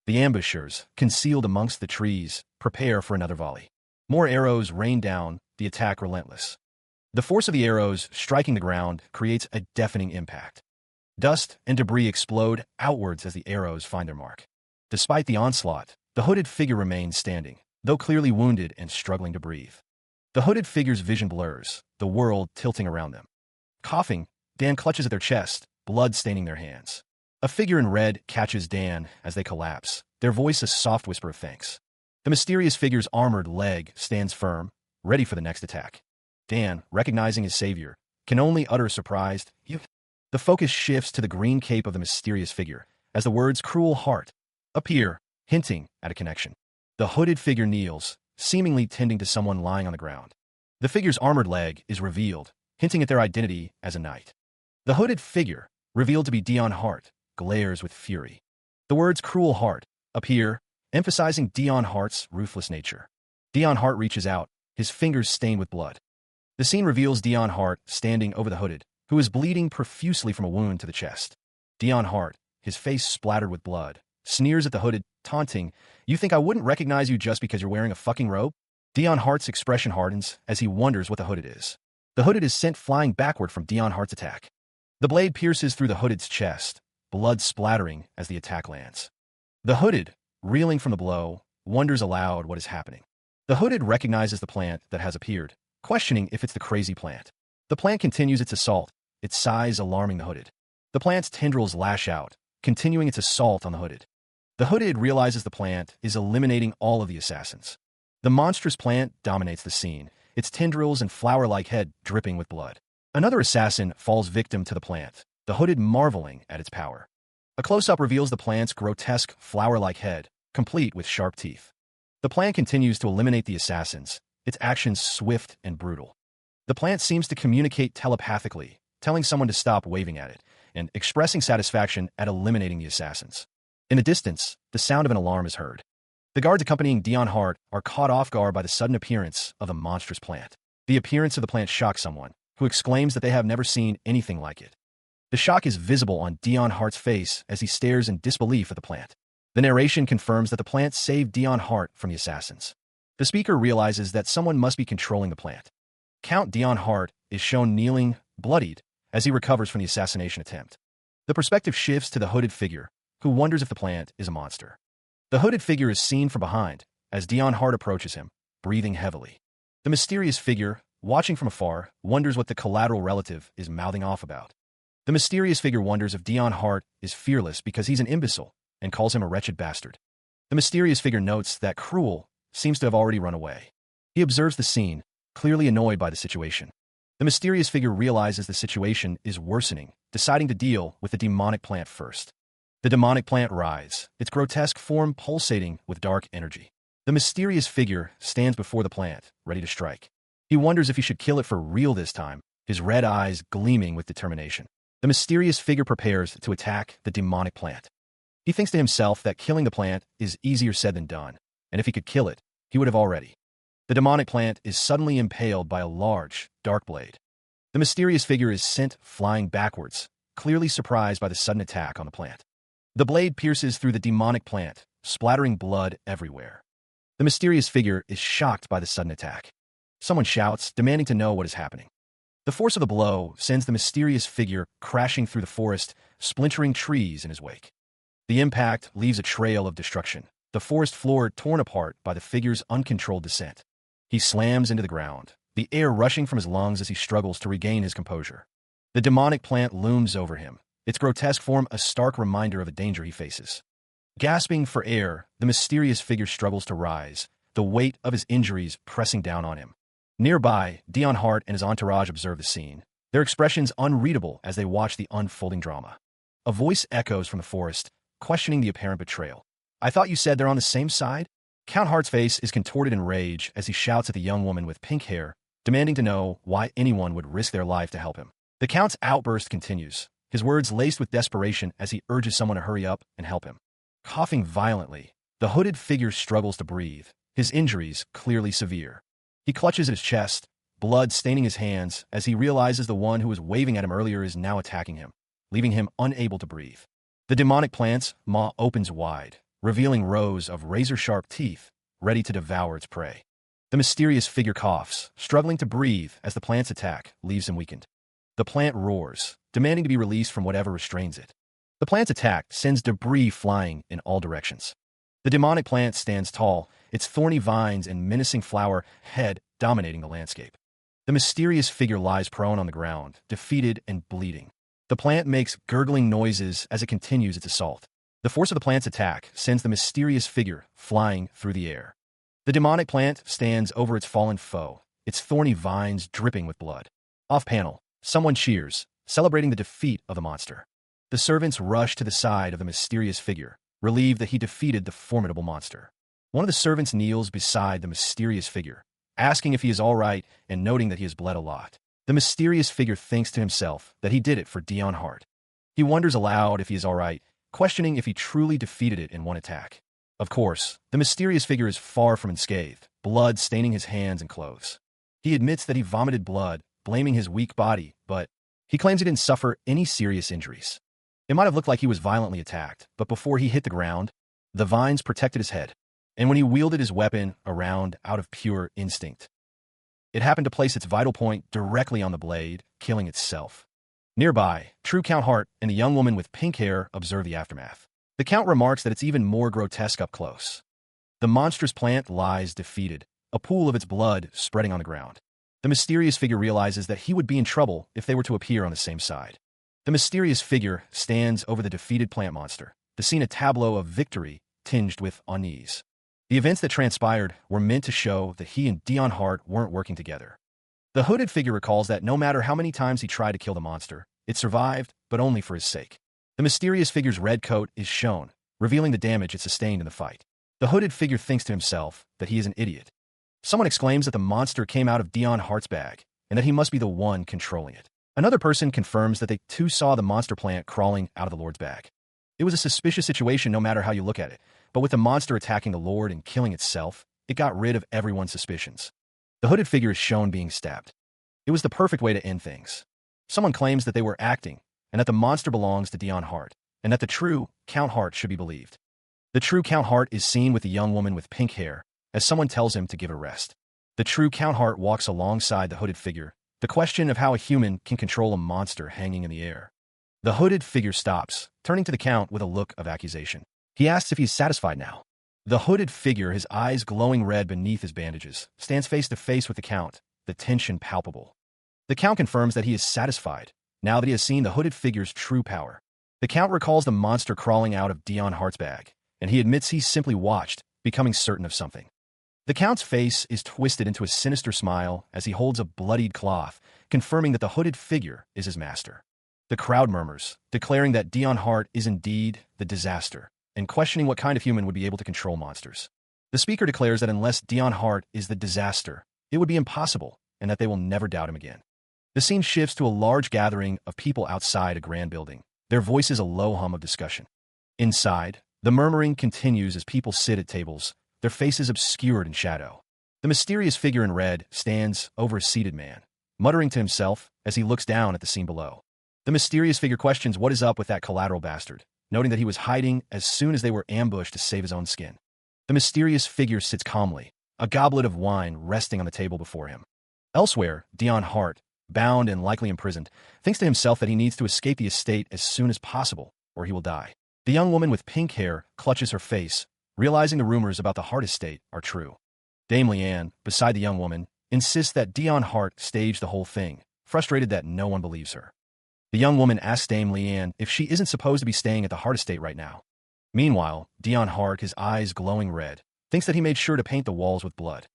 The ambushers, concealed amongst the trees, prepare for another volley. More arrows rain down, the attack relentless. The force of the arrows striking the ground creates a deafening impact. Dust and debris explode outwards as the arrows find their mark. Despite the onslaught, the hooded figure remains standing, though clearly wounded and struggling to breathe. The hooded figure's vision blurs, the world tilting around them. Coughing, Dan clutches at their chest, blood staining their hands. A figure in red catches Dan as they collapse, their voice a soft whisper of thanks. The mysterious figure's armored leg stands firm, ready for the next attack. Dan, recognizing his savior, can only utter a surprised, "You." The focus shifts to the green cape of the mysterious figure as the words "cruel heart" appear, hinting at a connection. The hooded figure kneels, seemingly tending to someone lying on the ground. The figure's armored leg is revealed, hinting at their identity as a knight. The hooded figure, revealed to be Dion Hart, glares with fury. The words "cruel heart" appear, emphasizing Dion Hart's ruthless nature. Dion Hart reaches out, his fingers stained with blood. The scene reveals Dion Hart standing over the hooded, who is bleeding profusely from a wound to the chest. Dion Hart, his face splattered with blood, sneers at the hooded, taunting, "You think I wouldn't recognize you just because you're wearing a fucking robe?" Dion Hart's expression hardens as he wonders what the hooded is. The hooded is sent flying backward from Dion Hart's attack. The blade pierces through the hooded's chest, blood splattering as the attack lands. The hooded, reeling from the blow, wonders aloud what is happening. The hooded recognizes the plant that has appeared, questioning if it's the crazy plant. The plant continues its assault, its size alarming the hooded. The plant's tendrils lash out, continuing its assault on the hooded. The hooded realizes the plant is eliminating all of the assassins. The monstrous plant dominates the scene, its tendrils and flower-like head dripping with blood. Another assassin falls victim to the plant, the hooded marveling at its power. A close-up reveals the plant's grotesque, flower-like head, complete with sharp teeth. The plant continues to eliminate the assassins, its actions swift and brutal. The plant seems to communicate telepathically, telling someone to stop waving at it, and expressing satisfaction at eliminating the assassins. In the distance, the sound of an alarm is heard. The guards accompanying Dion Hart are caught off guard by the sudden appearance of the monstrous plant. The appearance of the plant shocks someone, who exclaims that they have never seen anything like it. The shock is visible on Dion Hart's face as he stares in disbelief at the plant. The narration confirms that the plant saved Dion Hart from the assassins. The speaker realizes that someone must be controlling the plant. Count Dion Hart is shown kneeling, bloodied, as he recovers from the assassination attempt. The perspective shifts to the hooded figure, who wonders if the plant is a monster. The hooded figure is seen from behind, as Dion Hart approaches him, breathing heavily. The mysterious figure, watching from afar, wonders what the collateral relative is mouthing off about. The mysterious figure wonders if Dion Hart is fearless because he's an imbecile, and calls him a wretched bastard. The mysterious figure notes that Cruel seems to have already run away. He observes the scene, clearly annoyed by the situation. The mysterious figure realizes the situation is worsening, deciding to deal with the demonic plant first. The demonic plant writhes, its grotesque form pulsating with dark energy. The mysterious figure stands before the plant, ready to strike. He wonders if he should kill it for real this time, his red eyes gleaming with determination. The mysterious figure prepares to attack the demonic plant. He thinks to himself that killing the plant is easier said than done, and if he could kill it, he would have already. The demonic plant is suddenly impaled by a large, dark blade. The mysterious figure is sent flying backwards, clearly surprised by the sudden attack on the plant. The blade pierces through the demonic plant, splattering blood everywhere. The mysterious figure is shocked by the sudden attack. Someone shouts, demanding to know what is happening. The force of the blow sends the mysterious figure crashing through the forest, splintering trees in his wake. The impact leaves a trail of destruction, the forest floor torn apart by the figure's uncontrolled descent. He slams into the ground, the air rushing from his lungs as he struggles to regain his composure. The demonic plant looms over him, its grotesque form a stark reminder of the danger he faces. Gasping for air, the mysterious figure struggles to rise, the weight of his injuries pressing down on him. Nearby, Dion Hart and his entourage observe the scene, their expressions unreadable as they watch the unfolding drama. A voice echoes from the forest, questioning the apparent betrayal. "I thought you said they're on the same side?" Count Hart's face is contorted in rage as he shouts at the young woman with pink hair, demanding to know why anyone would risk their life to help him. The Count's outburst continues, his words laced with desperation as he urges someone to hurry up and help him. Coughing violently, the hooded figure struggles to breathe, his injuries clearly severe. He clutches at his chest, blood staining his hands as he realizes the one who was waving at him earlier is now attacking him, leaving him unable to breathe. The demonic plant's maw opens wide, revealing rows of razor-sharp teeth, ready to devour its prey. The mysterious figure coughs, struggling to breathe as the plant's attack leaves him weakened. The plant roars, demanding to be released from whatever restrains it. The plant's attack sends debris flying in all directions. The demonic plant stands tall, its thorny vines and menacing flower head dominating the landscape. The mysterious figure lies prone on the ground, defeated and bleeding. The plant makes gurgling noises as it continues its assault. The force of the plant's attack sends the mysterious figure flying through the air. The demonic plant stands over its fallen foe, its thorny vines dripping with blood. Off-panel, someone cheers, celebrating the defeat of the monster. The servants rush to the side of the mysterious figure, relieved that he defeated the formidable monster. One of the servants kneels beside the mysterious figure, asking if he is all right and noting that he has bled a lot. The mysterious figure thinks to himself that he did it for Dion Hart. He wonders aloud if he is all right, questioning if he truly defeated it in one attack. Of course, the mysterious figure is far from unscathed, blood staining his hands and clothes. He admits that he vomited blood, blaming his weak body, but he claims he didn't suffer any serious injuries. It might have looked like he was violently attacked, but before he hit the ground, the vines protected his head, and when he wielded his weapon around out of pure instinct, it happened to place its vital point directly on the blade, killing itself. Nearby, true Count Hart and the young woman with pink hair observe the aftermath. The Count remarks that it's even more grotesque up close. The monstrous plant lies defeated, a pool of its blood spreading on the ground. The mysterious figure realizes that he would be in trouble if they were to appear on the same side. The mysterious figure stands over the defeated plant monster, the scene a tableau of victory tinged with unease. The events that transpired were meant to show that he and Dion Hart weren't working together. The hooded figure recalls that no matter how many times he tried to kill the monster, it survived, but only for his sake. The mysterious figure's red coat is shown, revealing the damage it sustained in the fight. The hooded figure thinks to himself that he is an idiot. Someone exclaims that the monster came out of Dion Hart's bag, and that he must be the one controlling it. Another person confirms that they too saw the monster plant crawling out of the Lord's bag. It was a suspicious situation no matter how you look at it, but with the monster attacking the Lord and killing itself, it got rid of everyone's suspicions. The hooded figure is shown being stabbed. It was the perfect way to end things. Someone claims that they were acting, and that the monster belongs to Dion Hart, and that the true Count Hart should be believed. The true Count Hart is seen with the young woman with pink hair, as someone tells him to give a rest. The true Count Hart walks alongside the hooded figure, the question of how a human can control a monster hanging in the air. The hooded figure stops, turning to the Count with a look of accusation. He asks if he is satisfied now. The hooded figure, his eyes glowing red beneath his bandages, stands face to face with the Count, the tension palpable. The Count confirms that he is satisfied, now that he has seen the hooded figure's true power. The Count recalls the monster crawling out of Dion Hart's bag, and he admits he simply watched, becoming certain of something. The Count's face is twisted into a sinister smile as he holds a bloodied cloth, confirming that the hooded figure is his master. The crowd murmurs, declaring that Dion Hart is indeed the disaster, and questioning what kind of human would be able to control monsters. The speaker declares that unless Dion Hart is the disaster, it would be impossible, and that they will never doubt him again. The scene shifts to a large gathering of people outside a grand building, their voices a low hum of discussion. Inside, the murmuring continues as people sit at tables, their faces obscured in shadow. The mysterious figure in red stands over a seated man, muttering to himself as he looks down at the scene below. The mysterious figure questions what is up with that collateral bastard, noting that he was hiding as soon as they were ambushed to save his own skin. The mysterious figure sits calmly, a goblet of wine resting on the table before him. Elsewhere, Dion Hart, bound and likely imprisoned, thinks to himself that he needs to escape the estate as soon as possible, or he will die. The young woman with pink hair clutches her face, realizing the rumors about the Hart estate are true. Dame Leanne, beside the young woman, insists that Dion Hart staged the whole thing, frustrated that no one believes her. The young woman asks Dame Leanne if she isn't supposed to be staying at the Hart estate right now. Meanwhile, Dion Hart, his eyes glowing red, thinks that he made sure to paint the walls with blood.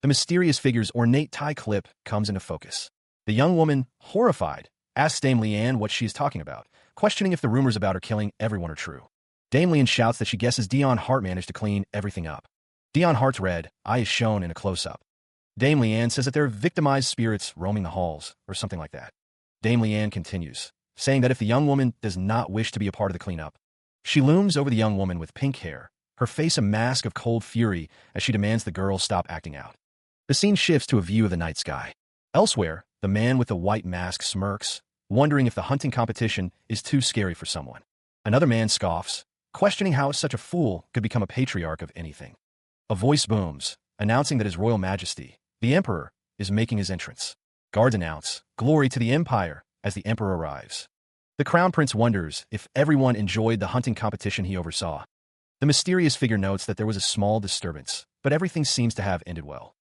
The mysterious figure's ornate tie clip comes into focus. The young woman, horrified, asks Dame Leanne what she is talking about, questioning if the rumors about her killing everyone are true. Dame Leanne shouts that she guesses Dion Hart managed to clean everything up. Dion Hart's red eye is shown in a close-up. Dame Leanne says that there are victimized spirits roaming the halls, or something like that. Dame Leanne continues, saying that if the young woman does not wish to be a part of the cleanup, she looms over the young woman with pink hair, her face a mask of cold fury as she demands the girl stop acting out. The scene shifts to a view of the night sky. Elsewhere, the man with the white mask smirks, wondering if the hunting competition is too scary for someone. Another man scoffs, questioning how such a fool could become a patriarch of anything. A voice booms, announcing that His Royal Majesty, the Emperor, is making his entrance. Guards announce, "Glory to the Empire," as the Emperor arrives. The Crown Prince wonders if everyone enjoyed the hunting competition he oversaw. The mysterious figure notes that there was a small disturbance, but everything seems to have ended well.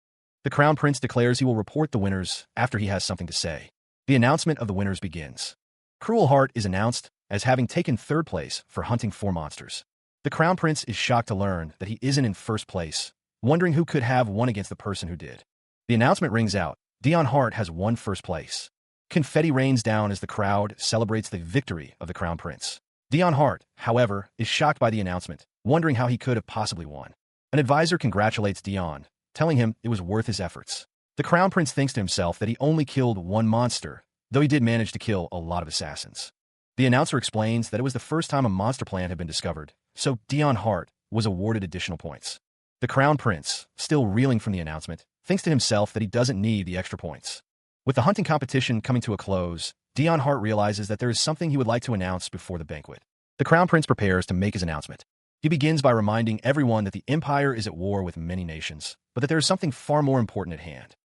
The Crown Prince declares he will report the winners after he has something to say. The announcement of the winners begins. Cruel Heart is announced as having taken third place for hunting 4 monsters. The Crown Prince is shocked to learn that he isn't in first place, wondering who could have won against the person who did. The announcement rings out. Dion Hart has won first place. Confetti rains down as the crowd celebrates the victory of the Crown Prince. Dion Hart, however, is shocked by the announcement, wondering how he could have possibly won. An advisor congratulates Dion, telling him it was worth his efforts. The Crown Prince thinks to himself that he only killed 1 monster, though he did manage to kill a lot of assassins. The announcer explains that it was the first time a monster plant had been discovered, so Dion Hart was awarded additional points. The Crown Prince, still reeling from the announcement, thinks to himself that he doesn't need the extra points. With the hunting competition coming to a close, Dion Hart realizes that there is something he would like to announce before the banquet. The Crown Prince prepares to make his announcement. He begins by reminding everyone that the Empire is at war with many nations, but that there is something far more important at hand.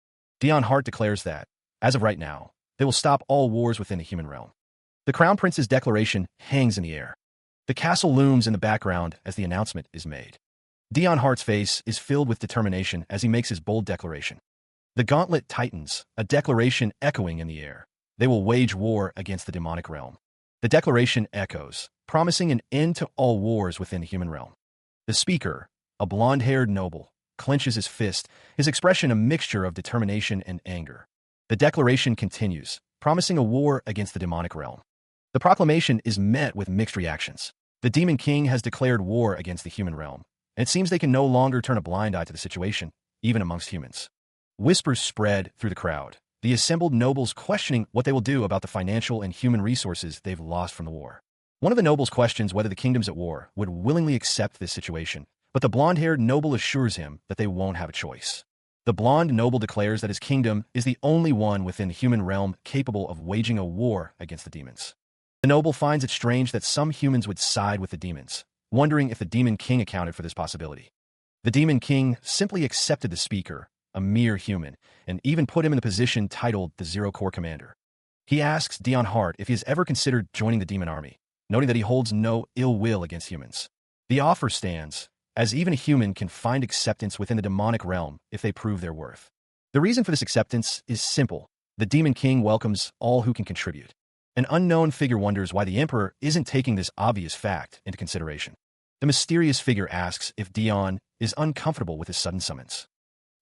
Dion Hart declares that, as of right now, they will stop all wars within the human realm. The Crown Prince's declaration hangs in the air. The castle looms in the background as the announcement is made. Dion Hart's face is filled with determination as he makes his bold declaration. The gauntlet tightens, a declaration echoing in the air. They will wage war against the demonic realm. The declaration echoes, promising an end to all wars within the human realm. The speaker, a blonde-haired noble, clenches his fist, his expression a mixture of determination and anger. The declaration continues, promising a war against the demonic realm. The proclamation is met with mixed reactions. The Demon King has declared war against the human realm, and it seems they can no longer turn a blind eye to the situation, even amongst humans. Whispers spread through the crowd. the assembled nobles questioning what they will do about the financial and human resources they've lost from the war. One of the nobles questions whether the kingdoms at war would willingly accept this situation, but the blonde-haired noble assures him that they won't have a choice. The blonde noble declares that his kingdom is the only one within the human realm capable of waging a war against the demons. The noble finds it strange that some humans would side with the demons, wondering if the demon king accounted for this possibility. The demon king simply accepted the speaker, a mere human, and even put him in the position titled the Zero Corps Commander. He asks Dion Hart if he has ever considered joining the demon army, noting that he holds no ill will against humans. The offer stands, as even a human can find acceptance within the demonic realm if they prove their worth. The reason for this acceptance is simple. The demon king welcomes all who can contribute. An unknown figure wonders why the emperor isn't taking this obvious fact into consideration. The mysterious figure asks if Dion is uncomfortable with his sudden summons.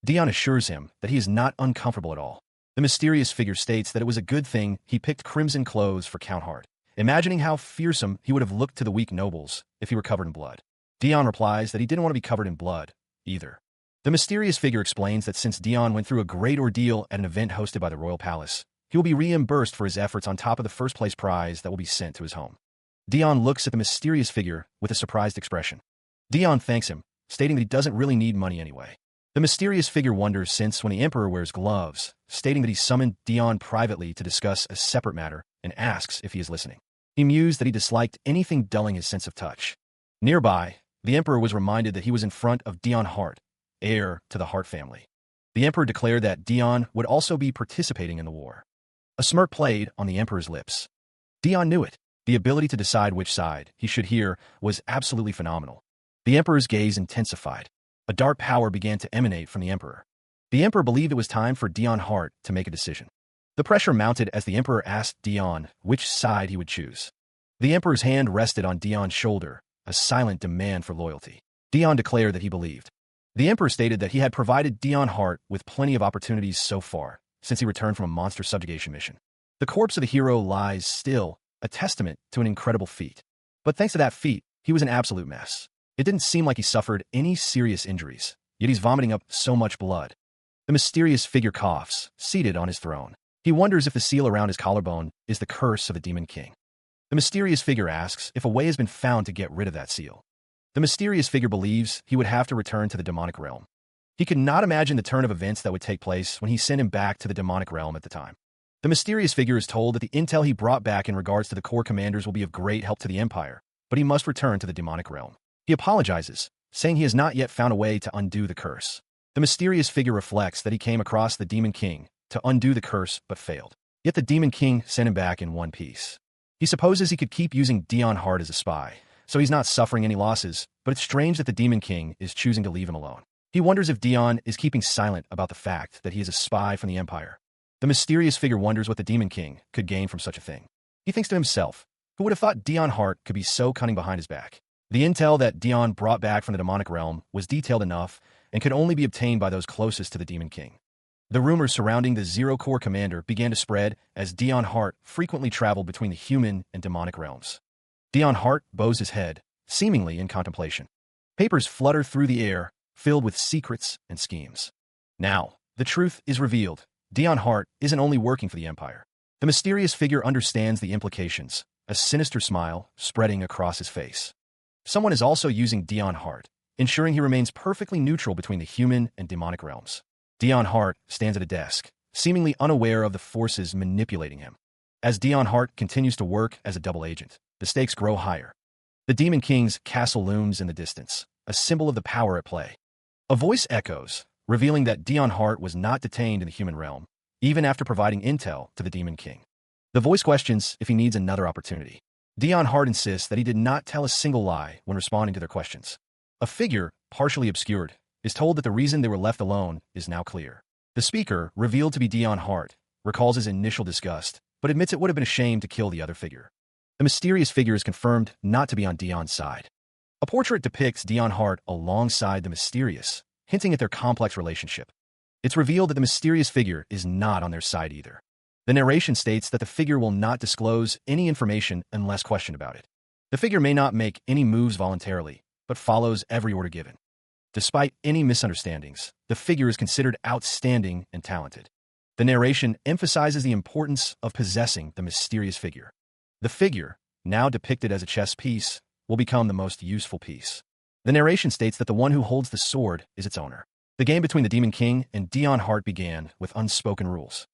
Dion assures him that he is not uncomfortable at all. The mysterious figure states that it was a good thing he picked crimson clothes for Count Hart, imagining how fearsome he would have looked to the weak nobles if he were covered in blood. Dion replies that he didn't want to be covered in blood, either. The mysterious figure explains that since Dion went through a great ordeal at an event hosted by the royal palace, he will be reimbursed for his efforts on top of the first-place prize that will be sent to his home. Dion looks at the mysterious figure with a surprised expression. Dion thanks him, stating that he doesn't really need money anyway. The mysterious figure wonders since when the emperor wears gloves, stating that he summoned Dion privately to discuss a separate matter and asks if he is listening. He mused that he disliked anything dulling his sense of touch. Nearby, the emperor was reminded that he was in front of Dion Hart, heir to the Hart family. The emperor declared that Dion would also be participating in the war. A smirk played on the emperor's lips. Dion knew it. The ability to decide which side he should hear was absolutely phenomenal. The emperor's gaze intensified. A dark power began to emanate from the emperor. The emperor believed it was time for Dion Hart to make a decision. The pressure mounted as the emperor asked Dion which side he would choose. The emperor's hand rested on Dion's shoulder, a silent demand for loyalty. Dion declared that he believed. The emperor stated that he had provided Dion Hart with plenty of opportunities so far, since he returned from a monster subjugation mission. The corpse of the hero lies still, a testament to an incredible feat. But thanks to that feat, he was an absolute mess. It didn't seem like he suffered any serious injuries, yet he's vomiting up so much blood. The mysterious figure coughs, seated on his throne. He wonders if the seal around his collarbone is the curse of the Demon King. The mysterious figure asks if a way has been found to get rid of that seal. The mysterious figure believes he would have to return to the demonic realm. He could not imagine the turn of events that would take place when he sent him back to the demonic realm at the time. The mysterious figure is told that the intel he brought back in regards to the core commanders will be of great help to the Empire, but he must return to the demonic realm. He apologizes, saying he has not yet found a way to undo the curse. The mysterious figure reflects that he came across the Demon King to undo the curse but failed. Yet the Demon King sent him back in one piece. He supposes he could keep using Dion Hart as a spy, so he's not suffering any losses, but it's strange that the Demon King is choosing to leave him alone. He wonders if Dion is keeping silent about the fact that he is a spy from the Empire. The mysterious figure wonders what the Demon King could gain from such a thing. He thinks to himself, who would have thought Dion Hart could be so cunning behind his back? The intel that Dion brought back from the demonic realm was detailed enough and could only be obtained by those closest to the Demon King. The rumors surrounding the Zero Corps Commander began to spread as Dion Hart frequently traveled between the human and demonic realms. Dion Hart bows his head, seemingly in contemplation. Papers flutter through the air, filled with secrets and schemes. Now, the truth is revealed. Dion Hart isn't only working for the Empire. The mysterious figure understands the implications, a sinister smile spreading across his face. Someone is also using Dion Hart, ensuring he remains perfectly neutral between the human and demonic realms. Dion Hart stands at a desk, seemingly unaware of the forces manipulating him. As Dion Hart continues to work as a double agent, the stakes grow higher. The Demon King's castle looms in the distance, a symbol of the power at play. A voice echoes, revealing that Dion Hart was not detained in the human realm, even after providing intel to the Demon King. The voice questions if he needs another opportunity. Dion Hart insists that he did not tell a single lie when responding to their questions. A figure, partially obscured, is told that the reason they were left alone is now clear. The speaker, revealed to be Dion Hart, recalls his initial disgust, but admits it would have been a shame to kill the other figure. The mysterious figure is confirmed not to be on Dion's side. A portrait depicts Dion Hart alongside the mysterious, hinting at their complex relationship. It's revealed that the mysterious figure is not on their side either. The narration states that the figure will not disclose any information unless questioned about it. The figure may not make any moves voluntarily, but follows every order given. Despite any misunderstandings, the figure is considered outstanding and talented. The narration emphasizes the importance of possessing the mysterious figure. The figure, now depicted as a chess piece, will become the most useful piece. The narration states that the one who holds the sword is its owner. The game between the Demon King and Dion Hart began with unspoken rules.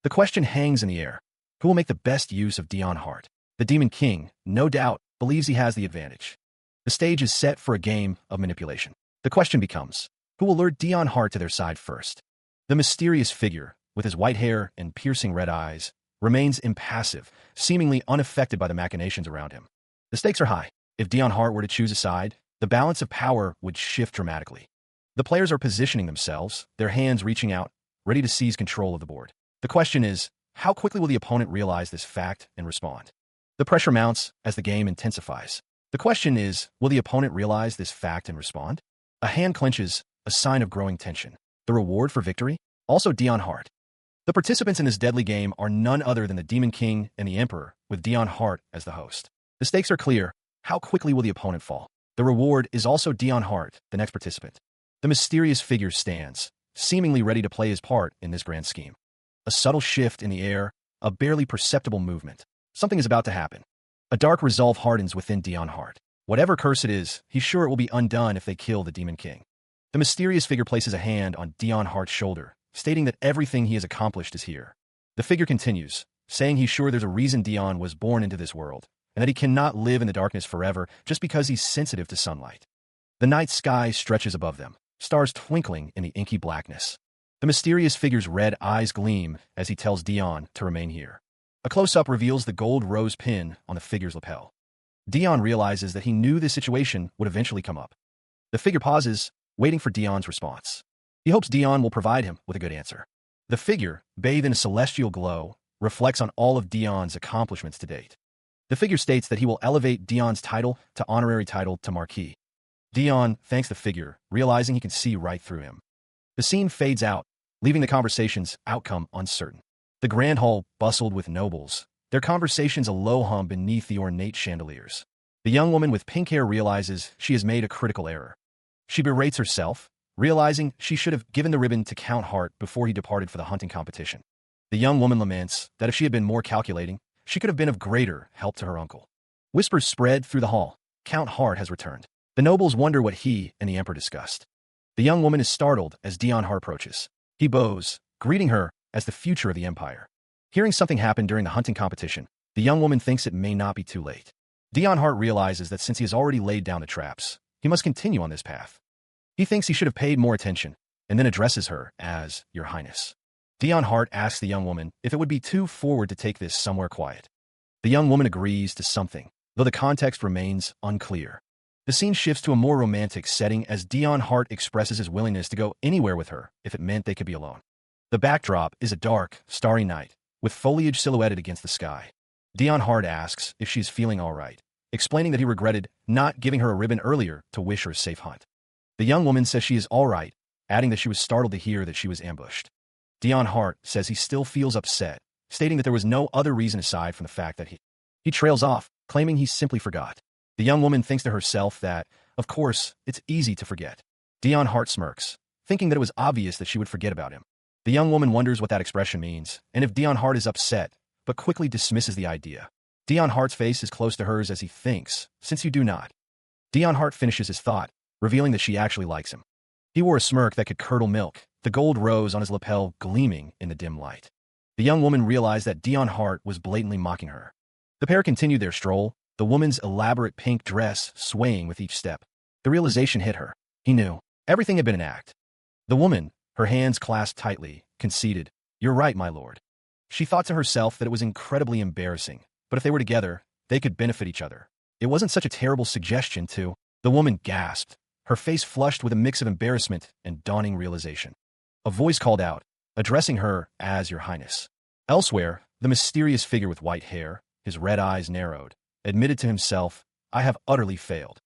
The question hangs in the air. Who will make the best use of Dion Hart? The Demon King, no doubt, believes he has the advantage. The stage is set for a game of manipulation. The question becomes, who will lure Dion Hart to their side first? The mysterious figure, with his white hair and piercing red eyes, remains impassive, seemingly unaffected by the machinations around him. The stakes are high. If Dion Hart were to choose a side, the balance of power would shift dramatically. The players are positioning themselves, their hands reaching out, ready to seize control of the board. The question is, how quickly will the opponent realize this fact and respond? The pressure mounts as the game intensifies. The question is, will the opponent realize this fact and respond? A hand clenches, a sign of growing tension. The reward for victory? Also Dion Hart. The participants in this deadly game are none other than the Demon King and the Emperor, with Dion Hart as the host. The stakes are clear. How quickly will the opponent fall? The reward is also Dion Hart, the next participant. The mysterious figure stands, seemingly ready to play his part in this grand scheme. A subtle shift in the air, a barely perceptible movement. Something is about to happen. A dark resolve hardens within Dion Hart. Whatever curse it is, he's sure it will be undone if they kill the Demon King. The mysterious figure places a hand on Dion Hart's shoulder, stating that everything he has accomplished is here. The figure continues, saying he's sure there's a reason Dion was born into this world, and that he cannot live in the darkness forever just because he's sensitive to sunlight. The night sky stretches above them, stars twinkling in the inky blackness. The mysterious figure's red eyes gleam as he tells Dion to remain here. A close-up reveals the gold rose pin on the figure's lapel. Dion realizes that he knew this situation would eventually come up. The figure pauses, waiting for Dion's response. He hopes Dion will provide him with a good answer. The figure, bathed in a celestial glow, reflects on all of Dion's accomplishments to date. The figure states that he will elevate Dion's title to honorary title to Marquis. Dion thanks the figure, realizing he can see right through him. The scene fades out, leaving the conversation's outcome uncertain. The grand hall bustled with nobles, their conversations a low hum beneath the ornate chandeliers. The young woman with pink hair realizes she has made a critical error. She berates herself, realizing she should have given the ribbon to Count Hart before he departed for the hunting competition. The young woman laments that if she had been more calculating, she could have been of greater help to her uncle. Whispers spread through the hall. Count Hart has returned. The nobles wonder what he and the emperor discussed. The young woman is startled as Dion Hart approaches. He bows, greeting her as the future of the empire. Hearing something happen during the hunting competition, the young woman thinks it may not be too late. Dion Hart realizes that since he has already laid down the traps, he must continue on this path. He thinks he should have paid more attention, and then addresses her as Your Highness. Dion Hart asks the young woman if it would be too forward to take this somewhere quiet. The young woman agrees to something, though the context remains unclear. The scene shifts to a more romantic setting as Dion Hart expresses his willingness to go anywhere with her if it meant they could be alone. The backdrop is a dark, starry night, with foliage silhouetted against the sky. Dion Hart asks if she's feeling all right, explaining that he regretted not giving her a ribbon earlier to wish her a safe hunt. The young woman says she is all right, adding that she was startled to hear that she was ambushed. Dion Hart says he still feels upset, stating that there was no other reason aside from the fact that he trails off, claiming he simply forgot. The young woman thinks to herself that, of course, it's easy to forget. Dion Hart smirks, thinking that it was obvious that she would forget about him. The young woman wonders what that expression means, and if Dion Hart is upset, but quickly dismisses the idea. Dion Hart's face is close to hers as he thinks, since you do not. Dion Hart finishes his thought, revealing that she actually likes him. He wore a smirk that could curdle milk, the gold rose on his lapel gleaming in the dim light. The young woman realized that Dion Hart was blatantly mocking her. The pair continued their stroll, the woman's elaborate pink dress swaying with each step. The realization hit her. He knew. Everything had been an act. The woman, her hands clasped tightly, conceded, "You're right, my lord." She thought to herself that it was incredibly embarrassing, but if they were together, they could benefit each other. It wasn't such a terrible suggestion to. The woman gasped, her face flushed with a mix of embarrassment and dawning realization. A voice called out, addressing her as Your Highness. Elsewhere, the mysterious figure with white hair, his red eyes narrowed, admitted to himself, "I have utterly failed."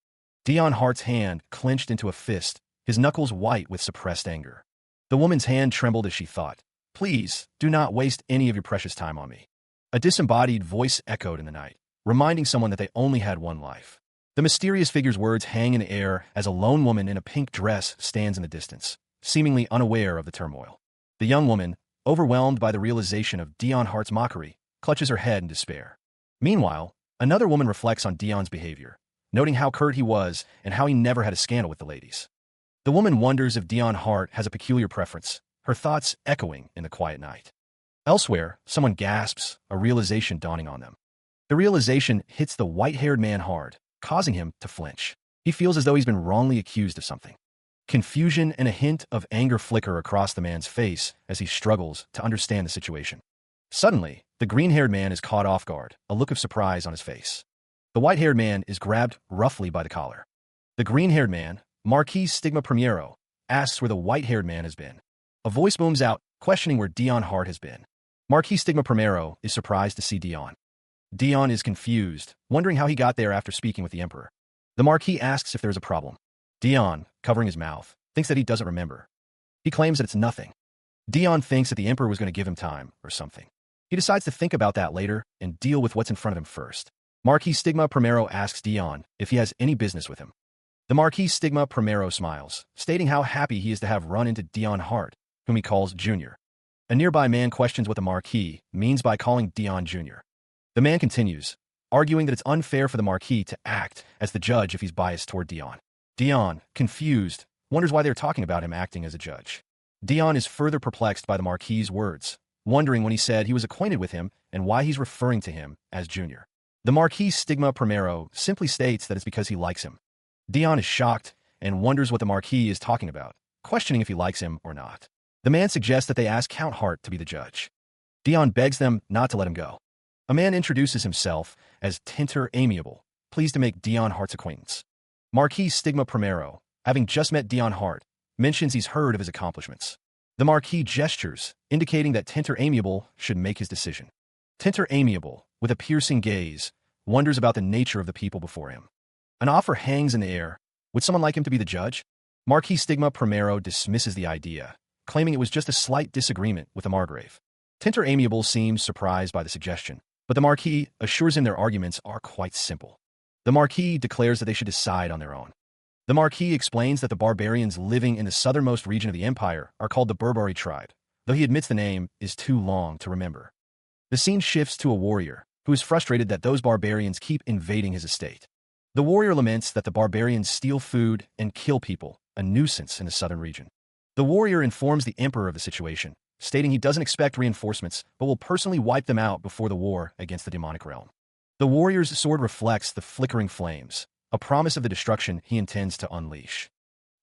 Dion Hart's hand clenched into a fist, his knuckles white with suppressed anger. The woman's hand trembled as she thought, "Please, do not waste any of your precious time on me." A disembodied voice echoed in the night, reminding someone that they only had one life. The mysterious figure's words hang in the air as a lone woman in a pink dress stands in the distance, seemingly unaware of the turmoil. The young woman, overwhelmed by the realization of Dion Hart's mockery, clutches her head in despair. Meanwhile, another woman reflects on Dion's behavior, noting how curt he was and how he never had a scandal with the ladies. The woman wonders if Dion Hart has a peculiar preference, her thoughts echoing in the quiet night. Elsewhere, someone gasps, a realization dawning on them. The realization hits the white-haired man hard, causing him to flinch. He feels as though he's been wrongly accused of something. Confusion and a hint of anger flicker across the man's face as he struggles to understand the situation. Suddenly, the green-haired man is caught off guard, a look of surprise on his face. The white-haired man is grabbed roughly by the collar. The green-haired man, Marquis Stigma Primero, asks where the white-haired man has been. A voice booms out, questioning where Dion Hart has been. Marquis Stigma Primero is surprised to see Dion. Dion is confused, wondering how he got there after speaking with the Emperor. The Marquis asks if there is a problem. Dion, covering his mouth, thinks that he doesn't remember. He claims that it's nothing. Dion thinks that the Emperor was going to give him time or something. He decides to think about that later and deal with what's in front of him first. Marquis Stigma Primero asks Dion if he has any business with him. The Marquis Stigma Primero smiles, stating how happy he is to have run into Dion Hart, whom he calls Junior. A nearby man questions what the Marquis means by calling Dion Junior. The man continues, arguing that it's unfair for the Marquis to act as the judge if he's biased toward Dion. Dion, confused, wonders why they're talking about him acting as a judge. Dion is further perplexed by the Marquis's words, wondering when he said he was acquainted with him and why he's referring to him as Junior. The Marquis Stigma Primero simply states that it's because he likes him. Dion is shocked and wonders what the Marquis is talking about, questioning if he likes him or not. The man suggests that they ask Count Hart to be the judge. Dion begs them not to let him go. A man introduces himself as Tinter Amiable, pleased to make Dion Hart's acquaintance. Marquis Stigma Primero, having just met Dion Hart, mentions he's heard of his accomplishments. The Marquis gestures, indicating that Tinter Amiable should make his decision. Tinter Amiable, with a piercing gaze, wonders about the nature of the people before him. An offer hangs in the air. Would someone like him to be the judge? Marquis Stigma Primero dismisses the idea, claiming it was just a slight disagreement with the Margrave. Tinter Amiable seems surprised by the suggestion, but the Marquis assures him their arguments are quite simple. The Marquis declares that they should decide on their own. The Marquis explains that the barbarians living in the southernmost region of the empire are called the Berberi tribe, though he admits the name is too long to remember. The scene shifts to a warrior, who is frustrated that those barbarians keep invading his estate. The warrior laments that the barbarians steal food and kill people, a nuisance in the southern region. The warrior informs the emperor of the situation, stating he doesn't expect reinforcements, but will personally wipe them out before the war against the demonic realm. The warrior's sword reflects the flickering flames, a promise of the destruction he intends to unleash.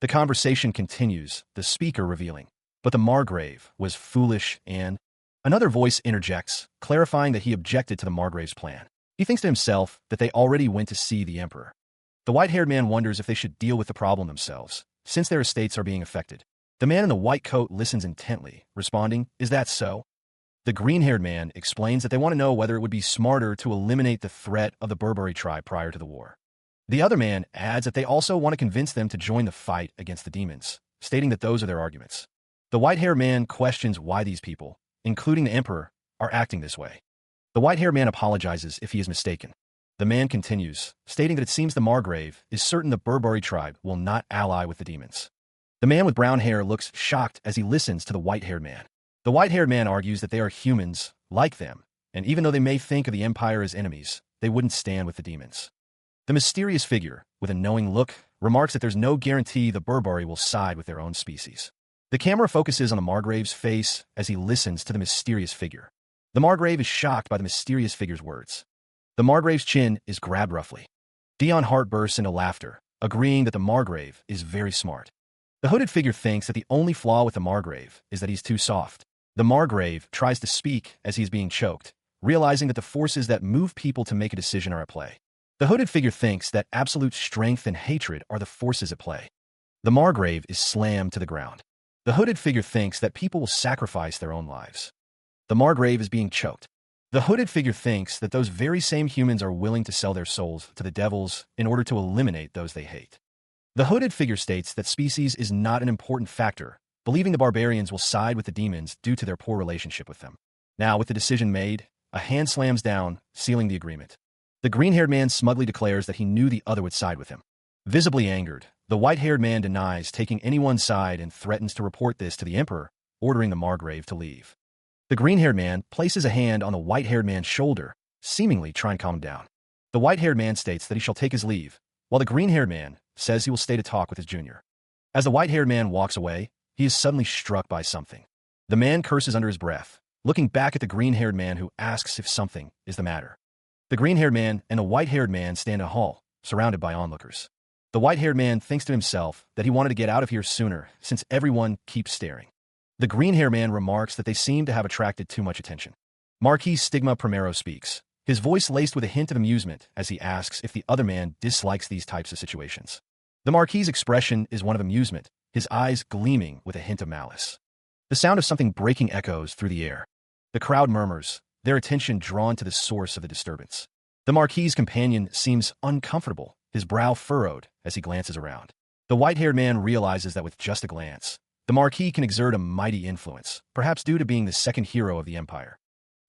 The conversation continues, the speaker revealing, but the Margrave was foolish and... Another voice interjects, clarifying that he objected to the Margrave's plan. He thinks to himself that they already went to see the emperor. The white-haired man wonders if they should deal with the problem themselves, since their estates are being affected. The man in the white coat listens intently, responding, "Is that so?" The green-haired man explains that they want to know whether it would be smarter to eliminate the threat of the Berberi tribe prior to the war. The other man adds that they also want to convince them to join the fight against the demons, stating that those are their arguments. The white-haired man questions why these people, including the emperor, are acting this way. The white-haired man apologizes if he is mistaken. The man continues, stating that it seems the Margrave is certain the Berberi tribe will not ally with the demons. The man with brown hair looks shocked as he listens to the white-haired man. The white-haired man argues that they are humans, like them, and even though they may think of the Empire as enemies, they wouldn't stand with the demons. The mysterious figure, with a knowing look, remarks that there's no guarantee the Berberi will side with their own species. The camera focuses on the Margrave's face as he listens to the mysterious figure. The Margrave is shocked by the mysterious figure's words. The Margrave's chin is grabbed roughly. Dion Hart bursts into laughter, agreeing that the Margrave is very smart. The hooded figure thinks that the only flaw with the Margrave is that he's too soft. The Margrave tries to speak as he's being choked, realizing that the forces that move people to make a decision are at play. The hooded figure thinks that absolute strength and hatred are the forces at play. The Margrave is slammed to the ground. The hooded figure thinks that people will sacrifice their own lives. The Margrave is being choked. The hooded figure thinks that those very same humans are willing to sell their souls to the devils in order to eliminate those they hate. The hooded figure states that species is not an important factor, believing the barbarians will side with the demons due to their poor relationship with them. Now, with the decision made, a hand slams down, sealing the agreement. The green-haired man smugly declares that he knew the other would side with him. Visibly angered, the white-haired man denies taking anyone's side and threatens to report this to the emperor, ordering the Margrave to leave. The green-haired man places a hand on the white-haired man's shoulder, seemingly trying to calm him down. The white-haired man states that he shall take his leave, while the green-haired man says he will stay to talk with his junior. As the white-haired man walks away, he is suddenly struck by something. The man curses under his breath, looking back at the green-haired man who asks if something is the matter. The green-haired man and the white-haired man stand in a hall, surrounded by onlookers. The white-haired man thinks to himself that he wanted to get out of here sooner since everyone keeps staring. The green-haired man remarks that they seem to have attracted too much attention. Marquis Stigma Primero speaks, his voice laced with a hint of amusement as he asks if the other man dislikes these types of situations. The Marquis's expression is one of amusement, his eyes gleaming with a hint of malice. The sound of something breaking echoes through the air. The crowd murmurs, their attention drawn to the source of the disturbance. The Marquis's companion seems uncomfortable, his brow furrowed as he glances around. The white-haired man realizes that with just a glance, the Marquis can exert a mighty influence, perhaps due to being the second hero of the Empire.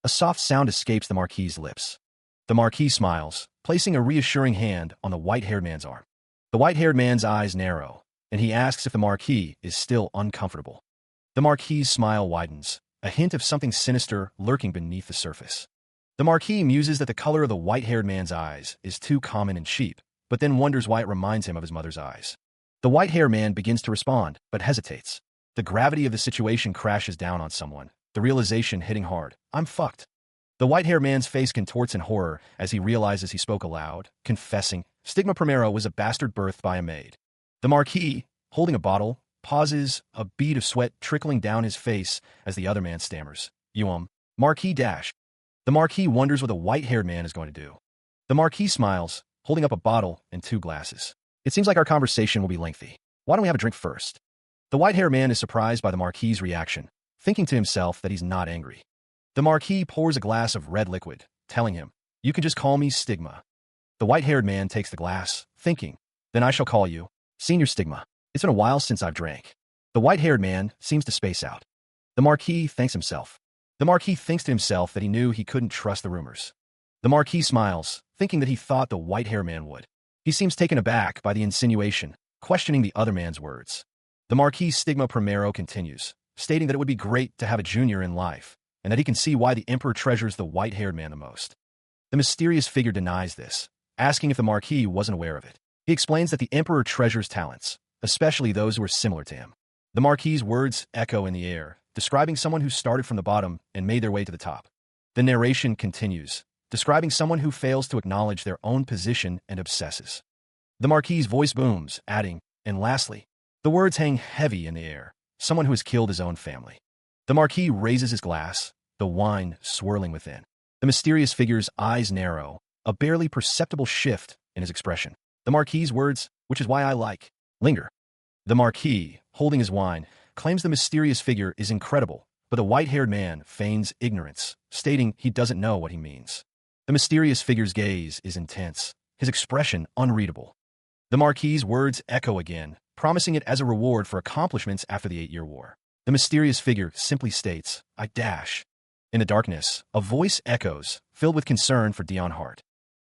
A soft sound escapes the Marquis's lips. The Marquis smiles, placing a reassuring hand on the white-haired man's arm. The white-haired man's eyes narrow, and he asks if the Marquis is still uncomfortable. The Marquis's smile widens, a hint of something sinister lurking beneath the surface. The Marquis muses that the color of the white-haired man's eyes is too common and cheap, but then wonders why it reminds him of his mother's eyes. The white-haired man begins to respond, but hesitates. The gravity of the situation crashes down on someone, the realization hitting hard. I'm fucked. The white-haired man's face contorts in horror as he realizes he spoke aloud, confessing Stigma Primero was a bastard birthed by a maid. The Marquis, holding a bottle, pauses, a bead of sweat trickling down his face as the other man stammers. Marquis dash. The Marquis wonders what the white-haired man is going to do. The Marquis smiles, holding up a bottle and 2 glasses. It seems like our conversation will be lengthy. Why don't we have a drink first? The white-haired man is surprised by the Marquis's reaction, thinking to himself that he's not angry. The Marquis pours a glass of red liquid, telling him, you can just call me Stigma. The white-haired man takes the glass, thinking, then I shall call you Senior Stigma. It's been a while since I've drank. The white-haired man seems to space out. The Marquis thanks himself. The Marquis thinks to himself that he knew he couldn't trust the rumors. The Marquis smiles, thinking that he thought the white-haired man would. He seems taken aback by the insinuation, questioning the other man's words. The Marquis Stigma Primero continues, stating that it would be great to have a junior in life, and that he can see why the Emperor treasures the white-haired man the most. The mysterious figure denies this, asking if the Marquis wasn't aware of it. He explains that the Emperor treasures talents, especially those who are similar to him. The Marquis's words echo in the air, describing someone who started from the bottom and made their way to the top. The narration continues, describing someone who fails to acknowledge their own position and obsesses. The Marquis's voice booms, adding, and lastly, the words hang heavy in the air, someone who has killed his own family. The Marquis raises his glass, the wine swirling within. The mysterious figure's eyes narrow, a barely perceptible shift in his expression. The Marquis's words, which is why I like, linger. The Marquis, holding his wine, claims the mysterious figure is incredible, but the white-haired man feigns ignorance, stating he doesn't know what he means. The mysterious figure's gaze is intense, his expression unreadable. The Marquis's words echo again, promising it as a reward for accomplishments after the 8-Year War. The mysterious figure simply states, I dash. In the darkness, a voice echoes, filled with concern for Dion Hart.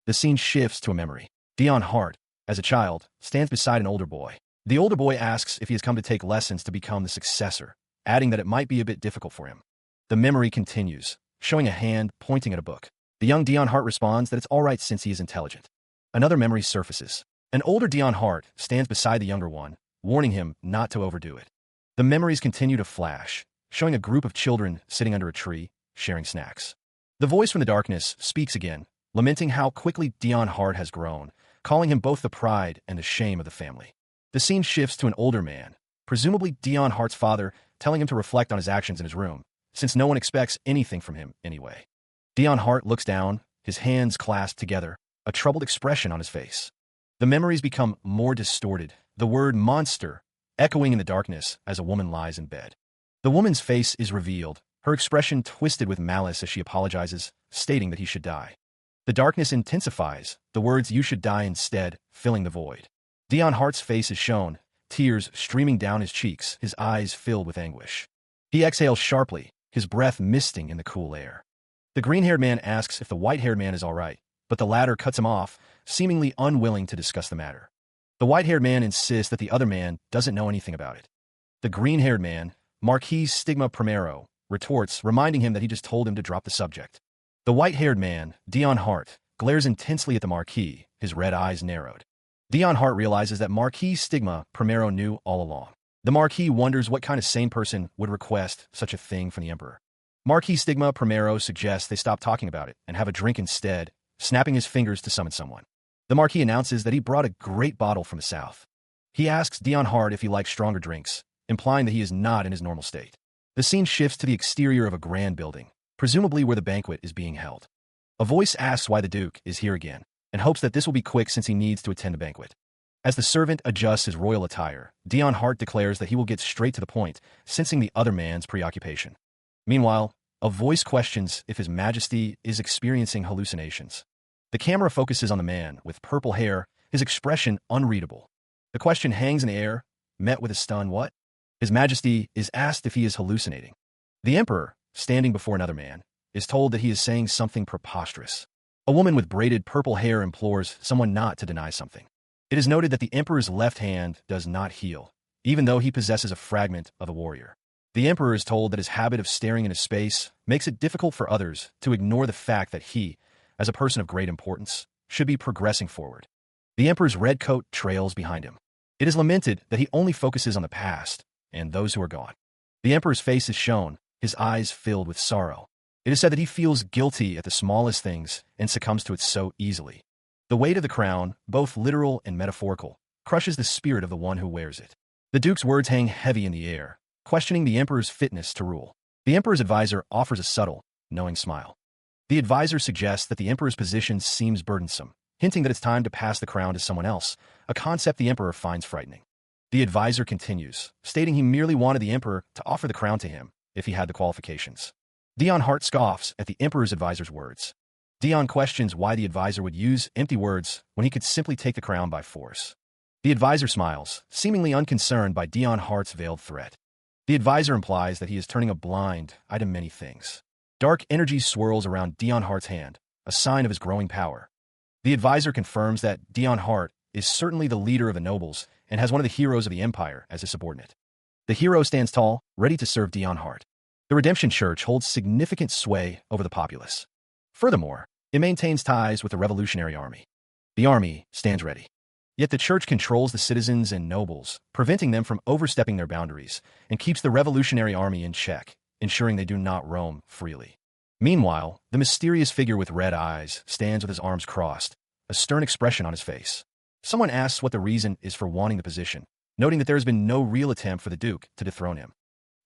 The scene shifts to a memory. Dion Hart, as a child, stands beside an older boy. The older boy asks if he has come to take lessons to become the successor, adding that it might be a bit difficult for him. The memory continues, showing a hand pointing at a book. The young Dion Hart responds that it's all right since he is intelligent. Another memory surfaces. An older Dion Hart stands beside the younger one, warning him not to overdo it. The memories continue to flash, showing a group of children sitting under a tree, sharing snacks. The voice from the darkness speaks again, lamenting how quickly Dion Hart has grown, calling him both the pride and the shame of the family. The scene shifts to an older man, presumably Dion Hart's father, telling him to reflect on his actions in his room, since no one expects anything from him anyway. Dion Hart looks down, his hands clasped together, a troubled expression on his face. The memories become more distorted, the word monster echoing in the darkness as a woman lies in bed. The woman's face is revealed, her expression twisted with malice as she apologizes, stating that he should die. The darkness intensifies, the words you should die instead, filling the void. Dion Hart's face is shown, tears streaming down his cheeks, his eyes filled with anguish. He exhales sharply, his breath misting in the cool air. The green-haired man asks if the white-haired man is all right, but the latter cuts him off, seemingly unwilling to discuss the matter. The white-haired man insists that the other man doesn't know anything about it. The green-haired man, Marquis Stigma Primero, retorts, reminding him that he just told him to drop the subject. The white-haired man, Dion Hart, glares intensely at the Marquis, his red eyes narrowed. Dion Hart realizes that Marquis Stigma Primero knew all along. The Marquis wonders what kind of sane person would request such a thing from the Emperor. Marquis Stigma Primero suggests they stop talking about it and have a drink instead, snapping his fingers to summon someone. The Marquis announces that he brought a great bottle from the south. He asks Dion Hart if he likes stronger drinks, implying that he is not in his normal state. The scene shifts to the exterior of a grand building, presumably where the banquet is being held. A voice asks why the Duke is here again, and hopes that this will be quick since he needs to attend the banquet. As the servant adjusts his royal attire, Dion Hart declares that he will get straight to the point, sensing the other man's preoccupation. Meanwhile, a voice questions if His Majesty is experiencing hallucinations. The camera focuses on the man with purple hair, his expression unreadable. The question hangs in the air, met with a stunned what? His Majesty is asked if he is hallucinating. The Emperor, standing before another man, is told that he is saying something preposterous. A woman with braided purple hair implores someone not to deny something. It is noted that the Emperor's left hand does not heal, even though he possesses a fragment of a warrior. The Emperor is told that his habit of staring into space makes it difficult for others to ignore the fact that he, as a person of great importance, should be progressing forward. The Emperor's red coat trails behind him. It is lamented that he only focuses on the past and those who are gone. The Emperor's face is shown, his eyes filled with sorrow. It is said that he feels guilty at the smallest things and succumbs to it so easily. The weight of the crown, both literal and metaphorical, crushes the spirit of the one who wears it. The Duke's words hang heavy in the air, questioning the Emperor's fitness to rule. The Emperor's advisor offers a subtle, knowing smile. The advisor suggests that the Emperor's position seems burdensome, hinting that it's time to pass the crown to someone else, a concept the Emperor finds frightening. The advisor continues, stating he merely wanted the Emperor to offer the crown to him if he had the qualifications. Dion Hart scoffs at the Emperor's advisor's words. Dion questions why the advisor would use empty words when he could simply take the crown by force. The advisor smiles, seemingly unconcerned by Dion Hart's veiled threat. The advisor implies that he is turning a blind eye to many things. Dark energy swirls around Dion Hart's hand, a sign of his growing power. The advisor confirms that Dion Hart is certainly the leader of the nobles and has one of the heroes of the empire as his subordinate. The hero stands tall, ready to serve Dion Hart. The Redemption Church holds significant sway over the populace. Furthermore, it maintains ties with the Revolutionary Army. The army stands ready. Yet the church controls the citizens and nobles, preventing them from overstepping their boundaries, and keeps the Revolutionary Army in check, ensuring they do not roam freely. Meanwhile, the mysterious figure with red eyes stands with his arms crossed, a stern expression on his face. Someone asks what the reason is for wanting the position, noting that there has been no real attempt for the Duke to dethrone him.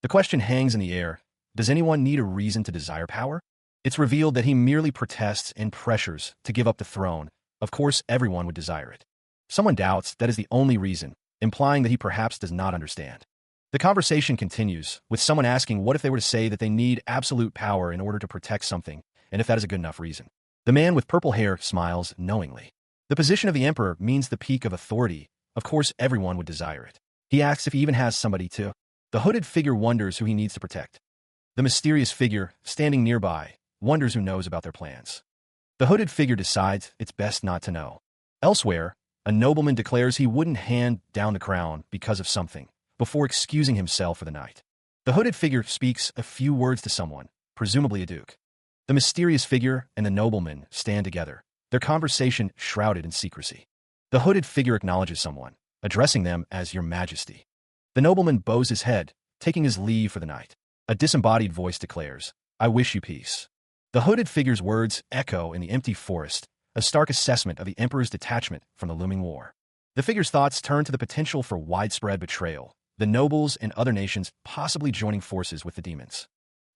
The question hangs in the air, does anyone need a reason to desire power? It's revealed that he merely protests and pressures to give up the throne. Of course, everyone would desire it. Someone doubts that is the only reason, implying that he perhaps does not understand. The conversation continues, with someone asking what if they were to say that they need absolute power in order to protect something, and if that is a good enough reason. The man with purple hair smiles knowingly. The position of the Emperor means the peak of authority. Of course, everyone would desire it. He asks if he even has somebody to. The hooded figure wonders who he needs to protect. The mysterious figure, standing nearby, wonders who knows about their plans. The hooded figure decides it's best not to know. Elsewhere, a nobleman declares he wouldn't hand down the crown because of something, before excusing himself for the night. The hooded figure speaks a few words to someone, presumably a duke. The mysterious figure and the nobleman stand together, their conversation shrouded in secrecy. The hooded figure acknowledges someone, addressing them as Your Majesty. The nobleman bows his head, taking his leave for the night. A disembodied voice declares, I wish you peace. The hooded figure's words echo in the empty forest, a stark assessment of the Emperor's detachment from the looming war. The figure's thoughts turn to the potential for widespread betrayal, the nobles and other nations possibly joining forces with the demons.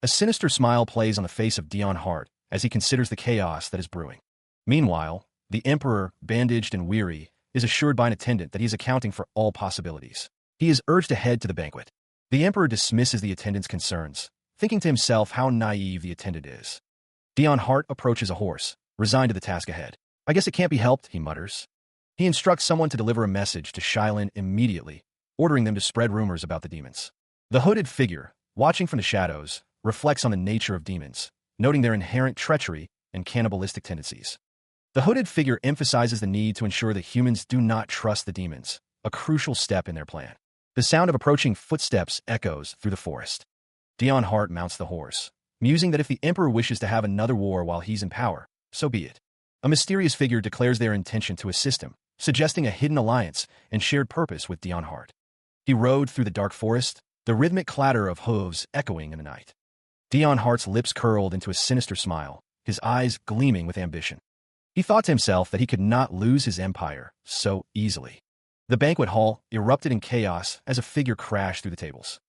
A sinister smile plays on the face of Dion Hart as he considers the chaos that is brewing. Meanwhile, the Emperor, bandaged and weary, is assured by an attendant that he is accounting for all possibilities. He is urged to head to the banquet. The Emperor dismisses the attendant's concerns, thinking to himself how naive the attendant is. Dion Hart approaches a horse, resigned to the task ahead. I guess it can't be helped, he mutters. He instructs someone to deliver a message to Shylin immediately, ordering them to spread rumors about the demons. The hooded figure, watching from the shadows, reflects on the nature of demons, noting their inherent treachery and cannibalistic tendencies. The hooded figure emphasizes the need to ensure that humans do not trust the demons, a crucial step in their plan. The sound of approaching footsteps echoes through the forest. Dion Hart mounts the horse, musing that if the Emperor wishes to have another war while he's in power, so be it. A mysterious figure declares their intention to assist him, suggesting a hidden alliance and shared purpose with Dion Hart. He rode through the dark forest, the rhythmic clatter of hooves echoing in the night. Dion Hart's lips curled into a sinister smile, his eyes gleaming with ambition. He thought to himself that he could not lose his empire so easily. The banquet hall erupted in chaos as a figure crashed through the tables.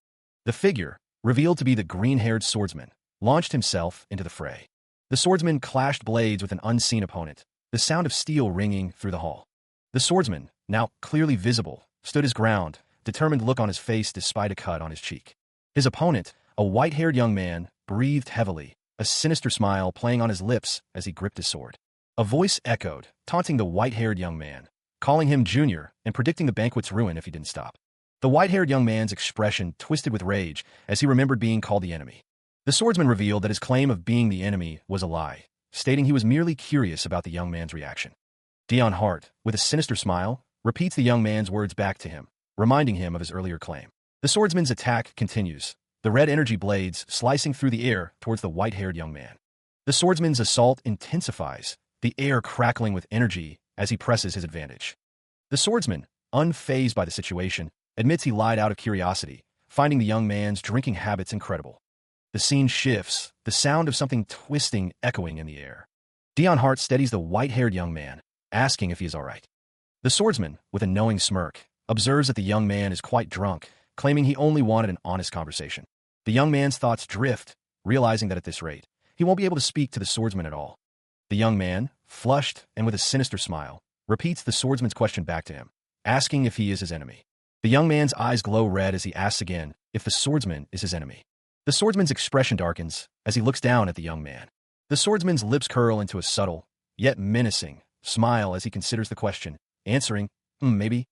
The figure, revealed to be the green-haired swordsman, launched himself into the fray. The swordsman clashed blades with an unseen opponent, the sound of steel ringing through the hall. The swordsman, now clearly visible, stood his ground, determined look on his face despite a cut on his cheek. His opponent, a white-haired young man, breathed heavily, a sinister smile playing on his lips as he gripped his sword. A voice echoed, taunting the white-haired young man, calling him junior and predicting the banquet's ruin if he didn't stop. The white-haired young man's expression twisted with rage as he remembered being called the enemy. The swordsman revealed that his claim of being the enemy was a lie, stating he was merely curious about the young man's reaction. Dion Hart, with a sinister smile, repeats the young man's words back to him, reminding him of his earlier claim. The swordsman's attack continues, the red energy blades slicing through the air towards the white-haired young man. The swordsman's assault intensifies, the air crackling with energy as he presses his advantage. The swordsman, unfazed by the situation, admits he lied out of curiosity, finding the young man's drinking habits incredible. The scene shifts, the sound of something twisting echoing in the air. Dion Hart steadies the white-haired young man, asking if he is all right. The swordsman, with a knowing smirk, observes that the young man is quite drunk, claiming he only wanted an honest conversation. The young man's thoughts drift, realizing that at this rate, he won't be able to speak to the swordsman at all. The young man, flushed and with a sinister smile, repeats the swordsman's question back to him, asking if he is his enemy. The young man's eyes glow red as he asks again if the swordsman is his enemy. The swordsman's expression darkens as he looks down at the young man. The swordsman's lips curl into a subtle, yet menacing, smile as he considers the question, answering, maybe.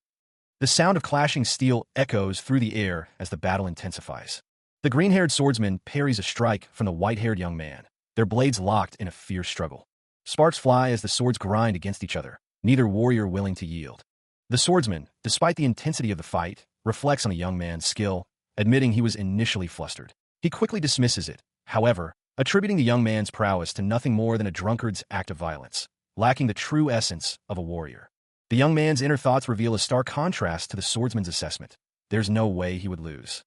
The sound of clashing steel echoes through the air as the battle intensifies. The green-haired swordsman parries a strike from the white-haired young man, their blades locked in a fierce struggle. Sparks fly as the swords grind against each other, neither warrior willing to yield. The swordsman, despite the intensity of the fight, reflects on the young man's skill, admitting he was initially flustered. He quickly dismisses it, however, attributing the young man's prowess to nothing more than a drunkard's act of violence, lacking the true essence of a warrior. The young man's inner thoughts reveal a stark contrast to the swordsman's assessment. There's no way he would lose.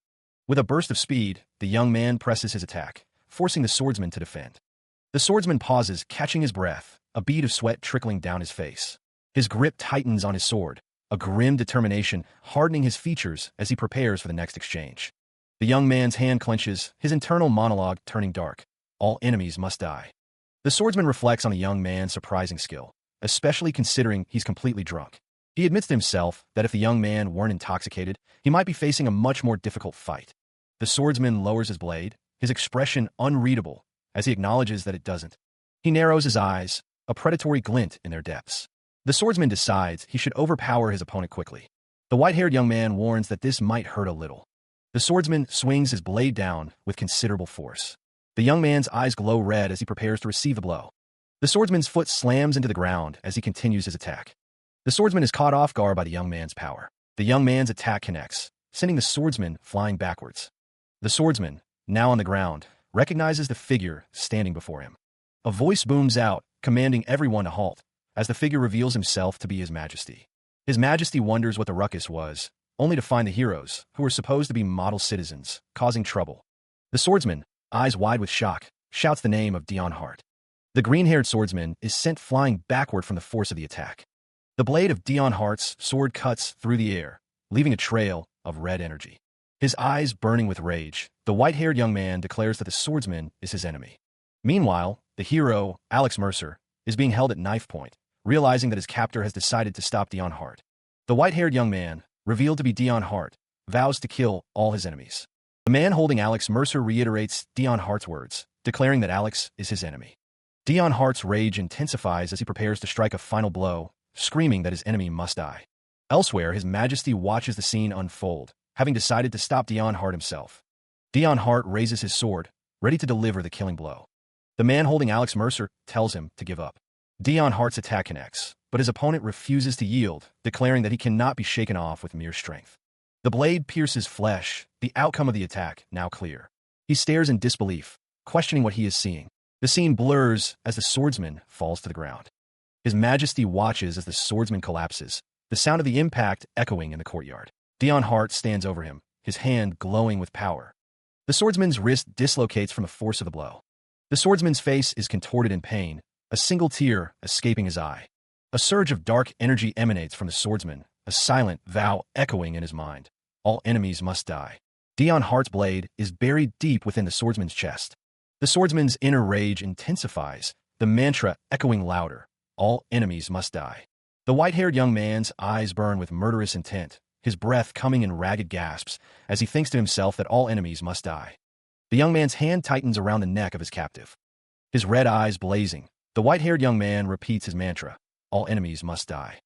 With a burst of speed, the young man presses his attack, forcing the swordsman to defend. The swordsman pauses, catching his breath, a bead of sweat trickling down his face. His grip tightens on his sword, a grim determination hardening his features as he prepares for the next exchange. The young man's hand clenches, his internal monologue turning dark. All enemies must die. The swordsman reflects on the young man's surprising skill, especially considering he's completely drunk. He admits to himself that if the young man weren't intoxicated, he might be facing a much more difficult fight. The swordsman lowers his blade, his expression unreadable, as he acknowledges that it doesn't. He narrows his eyes, a predatory glint in their depths. The swordsman decides he should overpower his opponent quickly. The white-haired young man warns that this might hurt a little. The swordsman swings his blade down with considerable force. The young man's eyes glow red as he prepares to receive the blow. The swordsman's foot slams into the ground as he continues his attack. The swordsman is caught off guard by the young man's power. The young man's attack connects, sending the swordsman flying backwards. The swordsman, now on the ground, recognizes the figure standing before him. A voice booms out, commanding everyone to halt, as the figure reveals himself to be His Majesty. His Majesty wonders what the ruckus was, only to find the heroes, who were supposed to be model citizens, causing trouble. The swordsman, eyes wide with shock, shouts the name of Dion Hart. The green-haired swordsman is sent flying backward from the force of the attack. The blade of Dion Hart's sword cuts through the air, leaving a trail of red energy. His eyes burning with rage, the white-haired young man declares that the swordsman is his enemy. Meanwhile, the hero, Alex Mercer, is being held at knife point, realizing that his captor has decided to stop Dion Hart. The white-haired young man, revealed to be Dion Hart, vows to kill all his enemies. The man holding Alex Mercer reiterates Dion Hart's words, declaring that Alex is his enemy. Dion Hart's rage intensifies as he prepares to strike a final blow, screaming that his enemy must die. Elsewhere, His Majesty watches the scene unfold, having decided to stop Dion Hart himself. Dion Hart raises his sword, ready to deliver the killing blow. The man holding Alex Mercer tells him to give up. Dion Hart's attack connects, but his opponent refuses to yield, declaring that he cannot be shaken off with mere strength. The blade pierces flesh, the outcome of the attack now clear. He stares in disbelief, questioning what he is seeing. The scene blurs as the swordsman falls to the ground. His Majesty watches as the swordsman collapses, the sound of the impact echoing in the courtyard. Dion Hart stands over him, his hand glowing with power. The swordsman's wrist dislocates from the force of the blow. The swordsman's face is contorted in pain, a single tear escaping his eye. A surge of dark energy emanates from the swordsman, a silent vow echoing in his mind. All enemies must die. Dion Hart's blade is buried deep within the swordsman's chest. The swordsman's inner rage intensifies, the mantra echoing louder. All enemies must die. The white-haired young man's eyes burn with murderous intent, his breath coming in ragged gasps as he thinks to himself that all enemies must die. The young man's hand tightens around the neck of his captive. His red eyes blazing, the white-haired young man repeats his mantra, all enemies must die.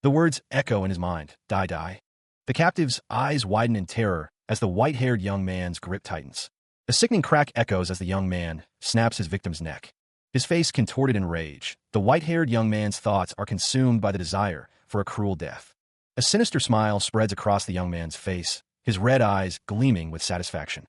The words echo in his mind, die, die. The captive's eyes widen in terror as the white-haired young man's grip tightens. A sickening crack echoes as the young man snaps his victim's neck. His face contorted in rage, the white-haired young man's thoughts are consumed by the desire for a cruel death. A sinister smile spreads across the young man's face, his red eyes gleaming with satisfaction.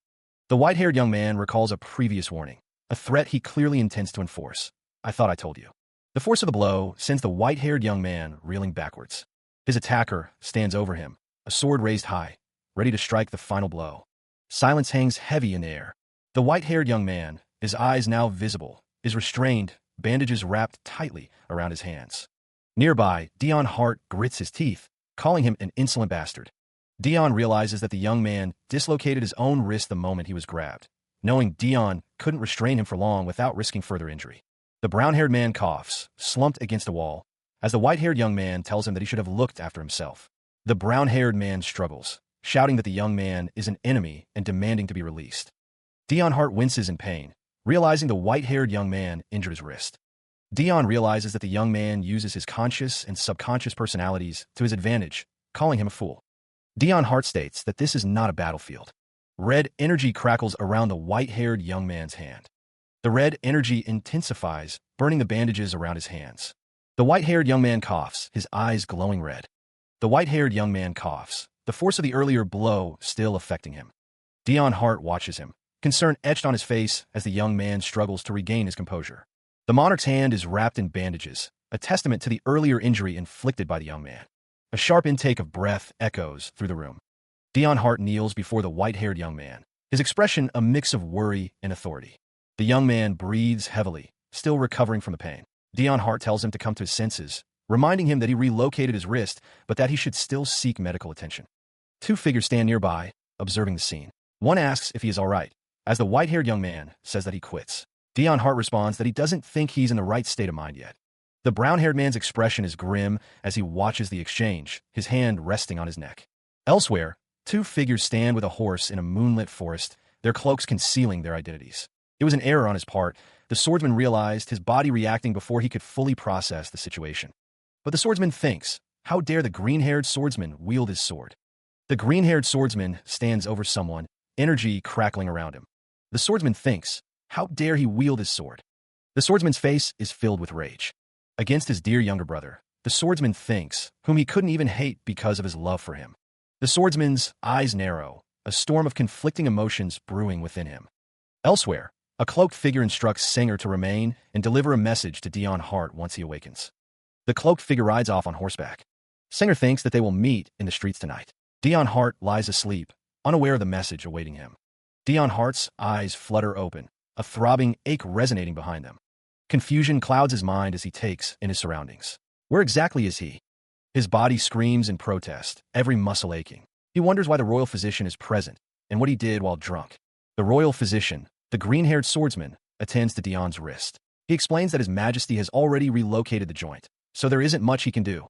The white-haired young man recalls a previous warning, a threat he clearly intends to enforce. I thought I told you. The force of the blow sends the white-haired young man reeling backwards. His attacker stands over him, a sword raised high, ready to strike the final blow. Silence hangs heavy in the air. The white-haired young man, his eyes now visible, is restrained, bandages wrapped tightly around his hands. Nearby, Dion Hart grits his teeth, calling him an insolent bastard. Dion realizes that the young man dislocated his own wrist the moment he was grabbed, knowing Dion couldn't restrain him for long without risking further injury. The brown-haired man coughs, slumped against a wall, as the white-haired young man tells him that he should have looked after himself. The brown-haired man struggles, shouting that the young man is an enemy and demanding to be released. Dion Hart winces in pain, realizing the white-haired young man injured his wrist. Dion realizes that the young man uses his conscious and subconscious personalities to his advantage, calling him a fool. Dion Hart states that this is not a battlefield. Red energy crackles around the white-haired young man's hand. The red energy intensifies, burning the bandages around his hands. The white-haired young man coughs, his eyes glowing red. The white-haired young man coughs, the force of the earlier blow still affecting him. Dion Hart watches him, concern etched on his face as the young man struggles to regain his composure. The monarch's hand is wrapped in bandages, a testament to the earlier injury inflicted by the young man. A sharp intake of breath echoes through the room. Dion Hart kneels before the white-haired young man, his expression a mix of worry and authority. The young man breathes heavily, still recovering from the pain. Dion Hart tells him to come to his senses, reminding him that he relocated his wrist, but that he should still seek medical attention. Two figures stand nearby, observing the scene. One asks if he is all right, as the white-haired young man says that he quits. Dion Hart responds that he doesn't think he's in the right state of mind yet. The brown-haired man's expression is grim as he watches the exchange, his hand resting on his neck. Elsewhere, two figures stand with a horse in a moonlit forest, their cloaks concealing their identities. It was an error on his part. The swordsman realized, his body reacting before he could fully process the situation. But the swordsman thinks, how dare the green-haired swordsman wield his sword? The green-haired swordsman stands over someone, energy crackling around him. The swordsman thinks, how dare he wield his sword? The swordsman's face is filled with rage. Against his dear younger brother, the swordsman thinks, whom he couldn't even hate because of his love for him. The swordsman's eyes narrow, a storm of conflicting emotions brewing within him. Elsewhere, a cloaked figure instructs Singer to remain and deliver a message to Dion Hart once he awakens. The cloaked figure rides off on horseback. Singer thinks that they will meet in the streets tonight. Dion Hart lies asleep, unaware of the message awaiting him. Dion Hart's eyes flutter open, a throbbing ache resonating behind them. Confusion clouds his mind as he takes in his surroundings. Where exactly is he? His body screams in protest, every muscle aching. He wonders why the royal physician is present and what he did while drunk. The royal physician, the green-haired swordsman, attends to Dion's wrist. He explains that His Majesty has already relocated the joint, so there isn't much he can do.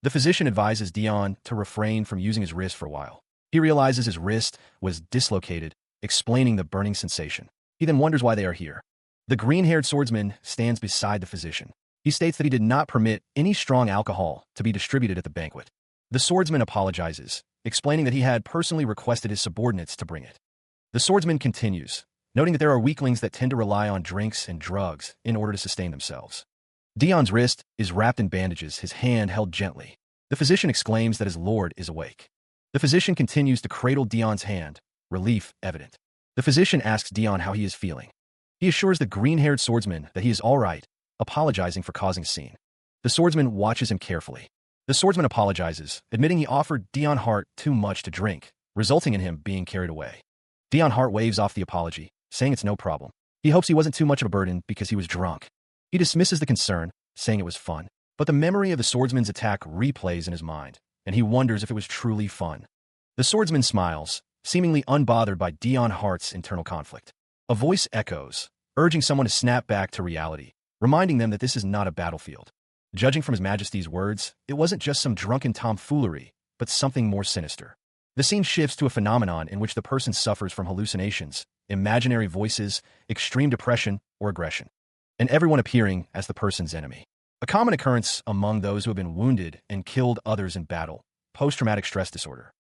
The physician advises Dion to refrain from using his wrist for a while. He realizes his wrist was dislocated, explaining the burning sensation. He then wonders why they are here. The green-haired swordsman stands beside the physician. He states that he did not permit any strong alcohol to be distributed at the banquet. The swordsman apologizes, explaining that he had personally requested his subordinates to bring it. The swordsman continues, noting that there are weaklings that tend to rely on drinks and drugs in order to sustain themselves. Dion's wrist is wrapped in bandages, his hand held gently. The physician exclaims that his lord is awake. The physician continues to cradle Dion's hand, relief evident. The physician asks Dion how he is feeling. He assures the green-haired swordsman that he is all right, apologizing for causing a scene. The swordsman watches him carefully. The swordsman apologizes, admitting he offered Dion Hart too much to drink, resulting in him being carried away. Dion Hart waves off the apology, saying it's no problem. He hopes he wasn't too much of a burden because he was drunk. He dismisses the concern, saying it was fun. But the memory of the swordsman's attack replays in his mind, and he wonders if it was truly fun. The swordsman smiles, seemingly unbothered by Dion Hart's internal conflict. A voice echoes, urging someone to snap back to reality, reminding them that this is not a battlefield. Judging from His Majesty's words, it wasn't just some drunken tomfoolery, but something more sinister. The scene shifts to a phenomenon in which the person suffers from hallucinations, imaginary voices, extreme depression, or aggression, and everyone appearing as the person's enemy. A common occurrence among those who have been wounded and killed others in battle, post-traumatic stress disorder.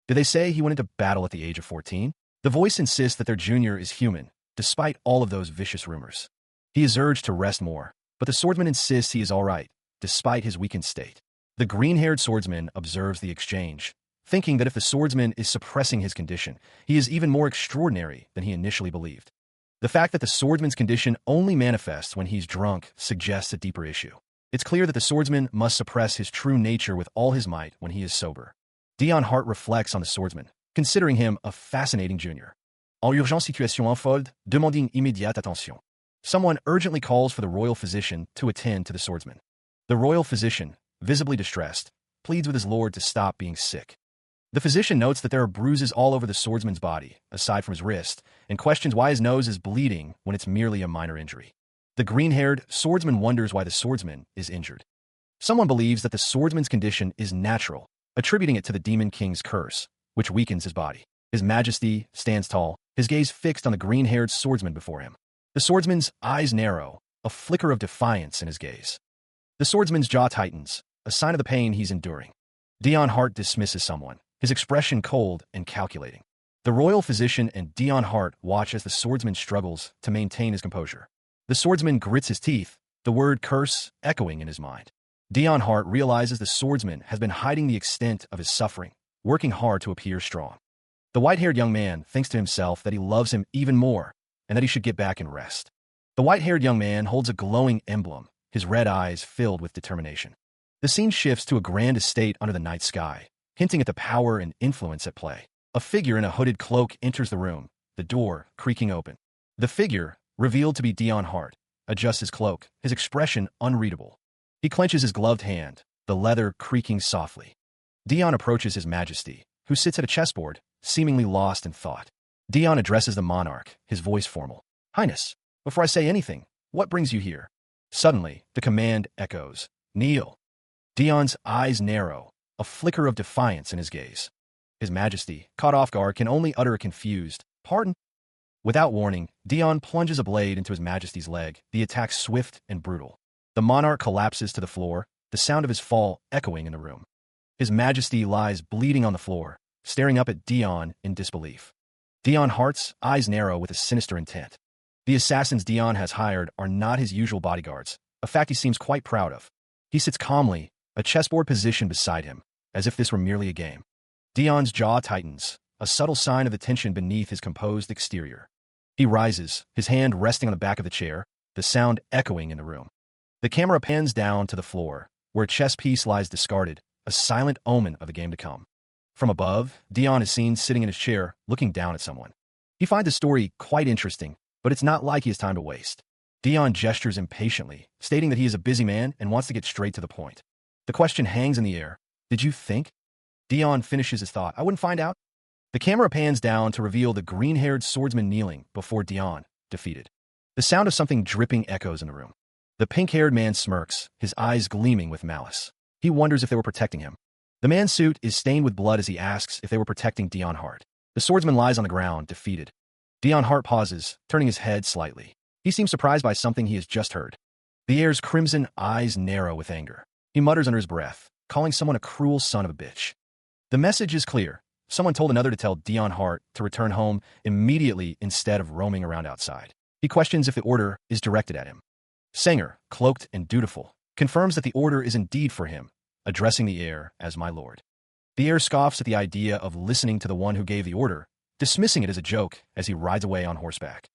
Did they say he went into battle at the age of 14? The voice insists that their junior is human, despite all of those vicious rumors. He is urged to rest more, but the swordsman insists he is all right, despite his weakened state. The green-haired swordsman observes the exchange, thinking that if the swordsman is suppressing his condition, he is even more extraordinary than he initially believed. The fact that the swordsman's condition only manifests when he's drunk suggests a deeper issue. It's clear that the swordsman must suppress his true nature with all his might when he is sober. Dion Hart reflects on the swordsman, considering him a fascinating junior. En urgence situation infolde, demanding immédiate attention. Someone urgently calls for the royal physician to attend to the swordsman. The royal physician, visibly distressed, pleads with his lord to stop being sick. The physician notes that there are bruises all over the swordsman's body, aside from his wrist, and questions why his nose is bleeding when it's merely a minor injury. The green-haired swordsman wonders why the swordsman is injured. Someone believes that the swordsman's condition is natural, attributing it to the Demon King's curse, which weakens his body. His Majesty stands tall, his gaze fixed on the green-haired swordsman before him. The swordsman's eyes narrow, a flicker of defiance in his gaze. The swordsman's jaw tightens, a sign of the pain he's enduring. Dion Hart dismisses someone, his expression cold and calculating. The royal physician and Dion Hart watch as the swordsman struggles to maintain his composure. The swordsman grits his teeth, the word curse echoing in his mind. Dion Hart realizes the swordsman has been hiding the extent of his suffering, working hard to appear strong. The white-haired young man thinks to himself that he loves him even more and that he should get back and rest. The white-haired young man holds a glowing emblem, his red eyes filled with determination. The scene shifts to a grand estate under the night sky, hinting at the power and influence at play. A figure in a hooded cloak enters the room, the door creaking open. The figure, revealed to be Dion Hart, adjusts his cloak, his expression unreadable. He clenches his gloved hand, the leather creaking softly. Dion approaches His Majesty, who sits at a chessboard, seemingly lost in thought. Dion addresses the monarch, his voice formal. "Highness, before I say anything, what brings you here?" Suddenly, the command echoes. "Kneel." Dion's eyes narrow, a flicker of defiance in his gaze. His Majesty, caught off guard, can only utter a confused, "Pardon?" Without warning, Dion plunges a blade into His Majesty's leg, the attack swift and brutal. The monarch collapses to the floor, the sound of his fall echoing in the room. His Majesty lies bleeding on the floor, staring up at Dion in disbelief. Dion Hart's eyes narrow with a sinister intent. The assassins Dion has hired are not his usual bodyguards, a fact he seems quite proud of. He sits calmly, a chessboard position beside him, as if this were merely a game. Dion's jaw tightens, a subtle sign of the tension beneath his composed exterior. He rises, his hand resting on the back of the chair, the sound echoing in the room. The camera pans down to the floor, where a chess piece lies discarded, a silent omen of the game to come. From above, Dion is seen sitting in his chair, looking down at someone. He finds the story quite interesting, but it's not like he has time to waste. Dion gestures impatiently, stating that he is a busy man and wants to get straight to the point. The question hangs in the air. "Did you think?" Dion finishes his thought. "I wouldn't find out." The camera pans down to reveal the green-haired swordsman kneeling before Dion, defeated. The sound of something dripping echoes in the room. The pink-haired man smirks, his eyes gleaming with malice. He wonders if they were protecting him. The man's suit is stained with blood as he asks if they were protecting Dion Hart. The swordsman lies on the ground, defeated. Dion Hart pauses, turning his head slightly. He seems surprised by something he has just heard. The heir's crimson eyes narrow with anger. He mutters under his breath, calling someone a cruel son of a bitch. The message is clear. Someone told another to tell Dion Hart to return home immediately instead of roaming around outside. He questions if the order is directed at him. Sanger, cloaked and dutiful, confirms that the order is indeed for him, addressing the heir as my lord. The heir scoffs at the idea of listening to the one who gave the order, dismissing it as a joke as he rides away on horseback.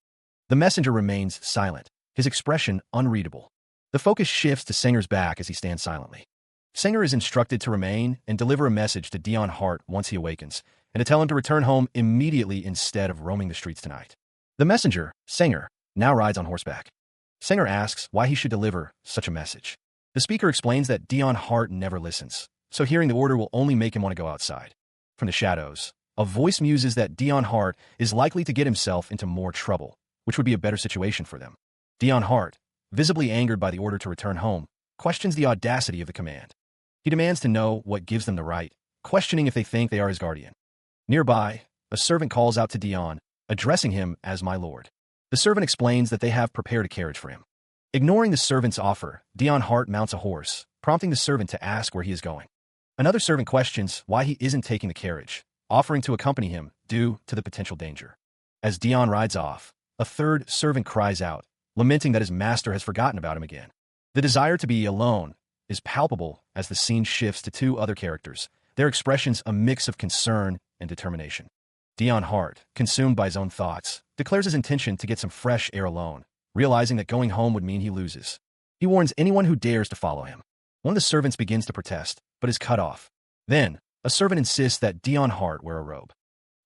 The messenger remains silent, his expression unreadable. The focus shifts to Sanger's back as he stands silently. Sanger is instructed to remain and deliver a message to Dion Hart once he awakens, and to tell him to return home immediately instead of roaming the streets tonight. The messenger, Sanger, now rides on horseback. Sanger asks why he should deliver such a message. The speaker explains that Dion Hart never listens, so hearing the order will only make him want to go outside. From the shadows, a voice muses that Dion Hart is likely to get himself into more trouble, which would be a better situation for them. Dion Hart, visibly angered by the order to return home, questions the audacity of the command. He demands to know what gives them the right, questioning if they think they are his guardian. Nearby, a servant calls out to Dion, addressing him as my lord. The servant explains that they have prepared a carriage for him. Ignoring the servant's offer, Dion Hart mounts a horse, prompting the servant to ask where he is going. Another servant questions why he isn't taking the carriage, offering to accompany him due to the potential danger. As Dion rides off, a third servant cries out, lamenting that his master has forgotten about him again. The desire to be alone is palpable as the scene shifts to two other characters, their expressions a mix of concern and determination. Dion Hart, consumed by his own thoughts, declares his intention to get some fresh air alone, realizing that going home would mean he loses. He warns anyone who dares to follow him. One of the servants begins to protest, but is cut off. Then, a servant insists that Dion Hart wear a robe.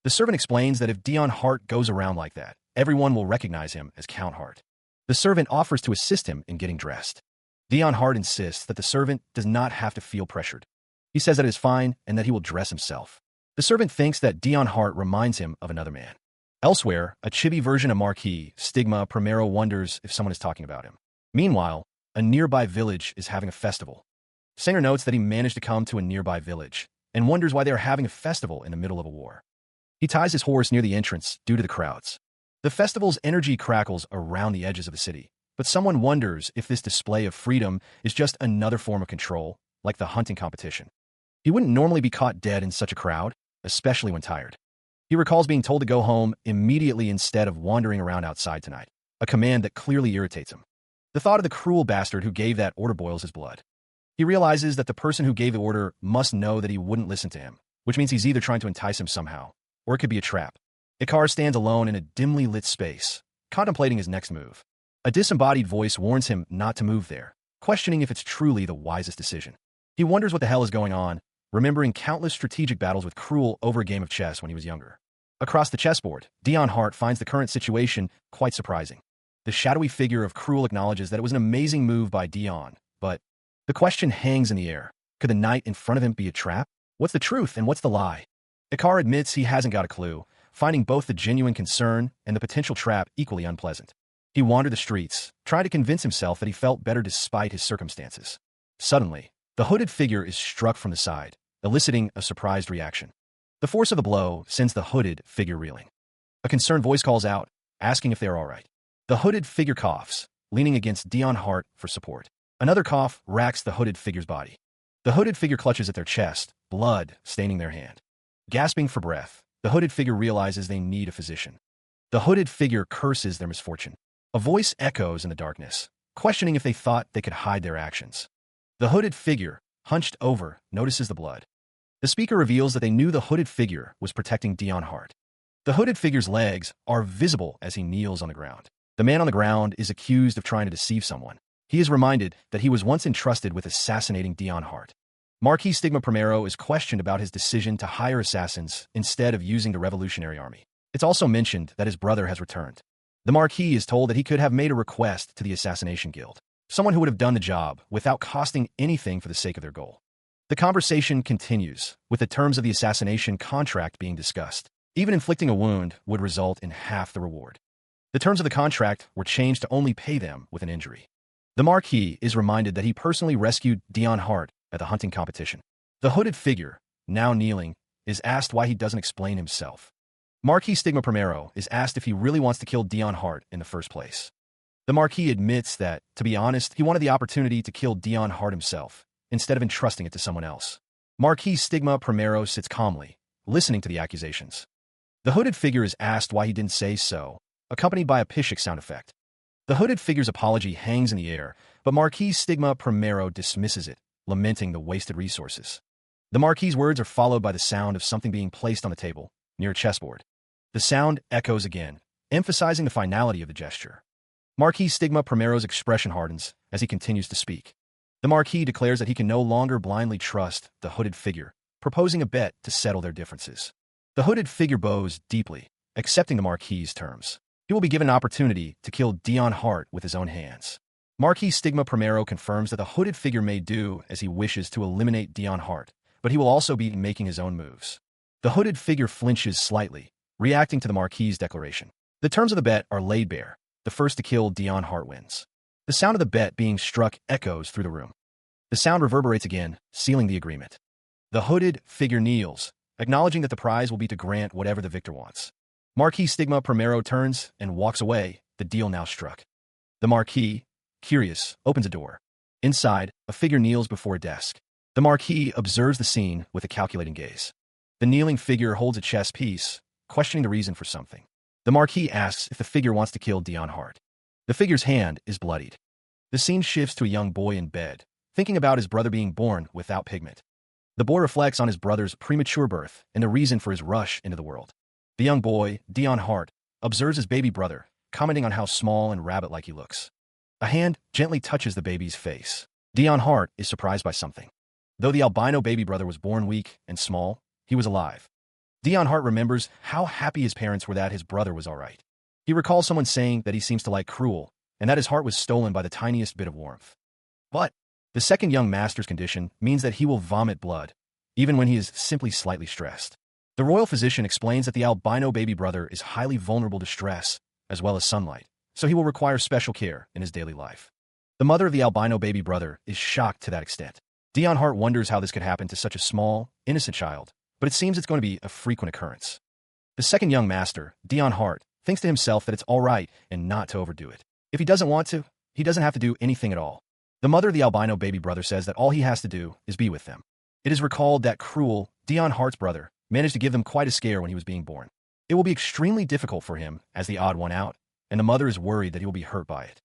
The servant explains that if Dion Hart goes around like that, everyone will recognize him as Count Hart. The servant offers to assist him in getting dressed. Dion Hart insists that the servant does not have to feel pressured. He says that it is fine and that he will dress himself. The servant thinks that Dion Hart reminds him of another man. Elsewhere, a chibi version of Marquis, Stigma Primero wonders if someone is talking about him. Meanwhile, a nearby village is having a festival. Sanger notes that he managed to come to a nearby village and wonders why they are having a festival in the middle of a war. He ties his horse near the entrance due to the crowds. The festival's energy crackles around the edges of the city, but someone wonders if this display of freedom is just another form of control, like the hunting competition. He wouldn't normally be caught dead in such a crowd, especially when tired. He recalls being told to go home immediately instead of wandering around outside tonight, a command that clearly irritates him. The thought of the cruel bastard who gave that order boils his blood. He realizes that the person who gave the order must know that he wouldn't listen to him, which means he's either trying to entice him somehow, or it could be a trap. Ikar stands alone in a dimly lit space, contemplating his next move. A disembodied voice warns him not to move there, questioning if it's truly the wisest decision. He wonders what the hell is going on, remembering countless strategic battles with Cruel over a game of chess when he was younger. Across the chessboard, Dion Hart finds the current situation quite surprising. The shadowy figure of Cruel acknowledges that it was an amazing move by Dion, but the question hangs in the air. Could the knight in front of him be a trap? What's the truth and what's the lie? Ikar admits he hasn't got a clue, finding both the genuine concern and the potential trap equally unpleasant. He wandered the streets, trying to convince himself that he felt better despite his circumstances. Suddenly, the hooded figure is struck from the side, eliciting a surprised reaction. The force of the blow sends the hooded figure reeling. A concerned voice calls out, asking if they are all right. The hooded figure coughs, leaning against Dion Hart for support. Another cough racks the hooded figure's body. The hooded figure clutches at their chest, blood staining their hand. Gasping for breath, the hooded figure realizes they need a physician. The hooded figure curses their misfortune. A voice echoes in the darkness, questioning if they thought they could hide their actions. The hooded figure, hunched over, notices the blood. The speaker reveals that they knew the hooded figure was protecting Dion Hart. The hooded figure's legs are visible as he kneels on the ground. The man on the ground is accused of trying to deceive someone. He is reminded that he was once entrusted with assassinating Dion Hart. Marquis Stigma Primero is questioned about his decision to hire assassins instead of using the Revolutionary Army. It's also mentioned that his brother has returned. The Marquis is told that he could have made a request to the Assassination Guild, someone who would have done the job without costing anything for the sake of their goal. The conversation continues, with the terms of the assassination contract being discussed. Even inflicting a wound would result in half the reward. The terms of the contract were changed to only pay them with an injury. The Marquis is reminded that he personally rescued Dion Hart at the hunting competition. The hooded figure, now kneeling, is asked why he doesn't explain himself. Marquis Stigma Primero is asked if he really wants to kill Dion Hart in the first place. The Marquis admits that, to be honest, he wanted the opportunity to kill Dion Hart himself, instead of entrusting it to someone else. Marquis Stigma Primero sits calmly, listening to the accusations. The hooded figure is asked why he didn't say so, accompanied by a pishik sound effect. The hooded figure's apology hangs in the air, but Marquis Stigma Primero dismisses it, lamenting the wasted resources. The Marquis's words are followed by the sound of something being placed on the table, near a chessboard. The sound echoes again, emphasizing the finality of the gesture. Marquis Stigma Primero's expression hardens as he continues to speak. The Marquis declares that he can no longer blindly trust the hooded figure, proposing a bet to settle their differences. The hooded figure bows deeply, accepting the Marquis's terms. He will be given an opportunity to kill Dion Hart with his own hands. Marquis Stigma Primero confirms that the hooded figure may do as he wishes to eliminate Dion Hart, but he will also be making his own moves. The hooded figure flinches slightly, reacting to the Marquis's declaration. The terms of the bet are laid bare. The first to kill Dion Hart wins. The sound of the bet being struck echoes through the room. The sound reverberates again, sealing the agreement. The hooded figure kneels, acknowledging that the prize will be to grant whatever the victor wants. Marquis Stigma Primero turns and walks away, the deal now struck. The Marquis, curious, opens a door. Inside, a figure kneels before a desk. The Marquis observes the scene with a calculating gaze. The kneeling figure holds a chess piece, questioning the reason for something. The Marquis asks if the figure wants to kill Dion Hart. The figure's hand is bloodied. The scene shifts to a young boy in bed, thinking about his brother being born without pigment. The boy reflects on his brother's premature birth and the reason for his rush into the world. The young boy, Dion Hart, observes his baby brother, commenting on how small and rabbit-like he looks. A hand gently touches the baby's face. Dion Hart is surprised by something. Though the albino baby brother was born weak and small, he was alive. Dion Hart remembers how happy his parents were that his brother was all right. He recalls someone saying that he seems to like cruel, and that his heart was stolen by the tiniest bit of warmth. But the second young master's condition means that he will vomit blood, even when he is simply slightly stressed. The royal physician explains that the albino baby brother is highly vulnerable to stress, as well as sunlight, so he will require special care in his daily life. The mother of the albino baby brother is shocked to that extent. Dion Hart wonders how this could happen to such a small, innocent child, but it seems it's going to be a frequent occurrence. The second young master, Dion Hart, thinks to himself that it's all right and not to overdo it. If he doesn't want to, he doesn't have to do anything at all. The mother of the albino baby brother says that all he has to do is be with them. It is recalled that cruel Dion Hart's brother managed to give them quite a scare when he was being born. It will be extremely difficult for him as the odd one out, and the mother is worried that he will be hurt by it.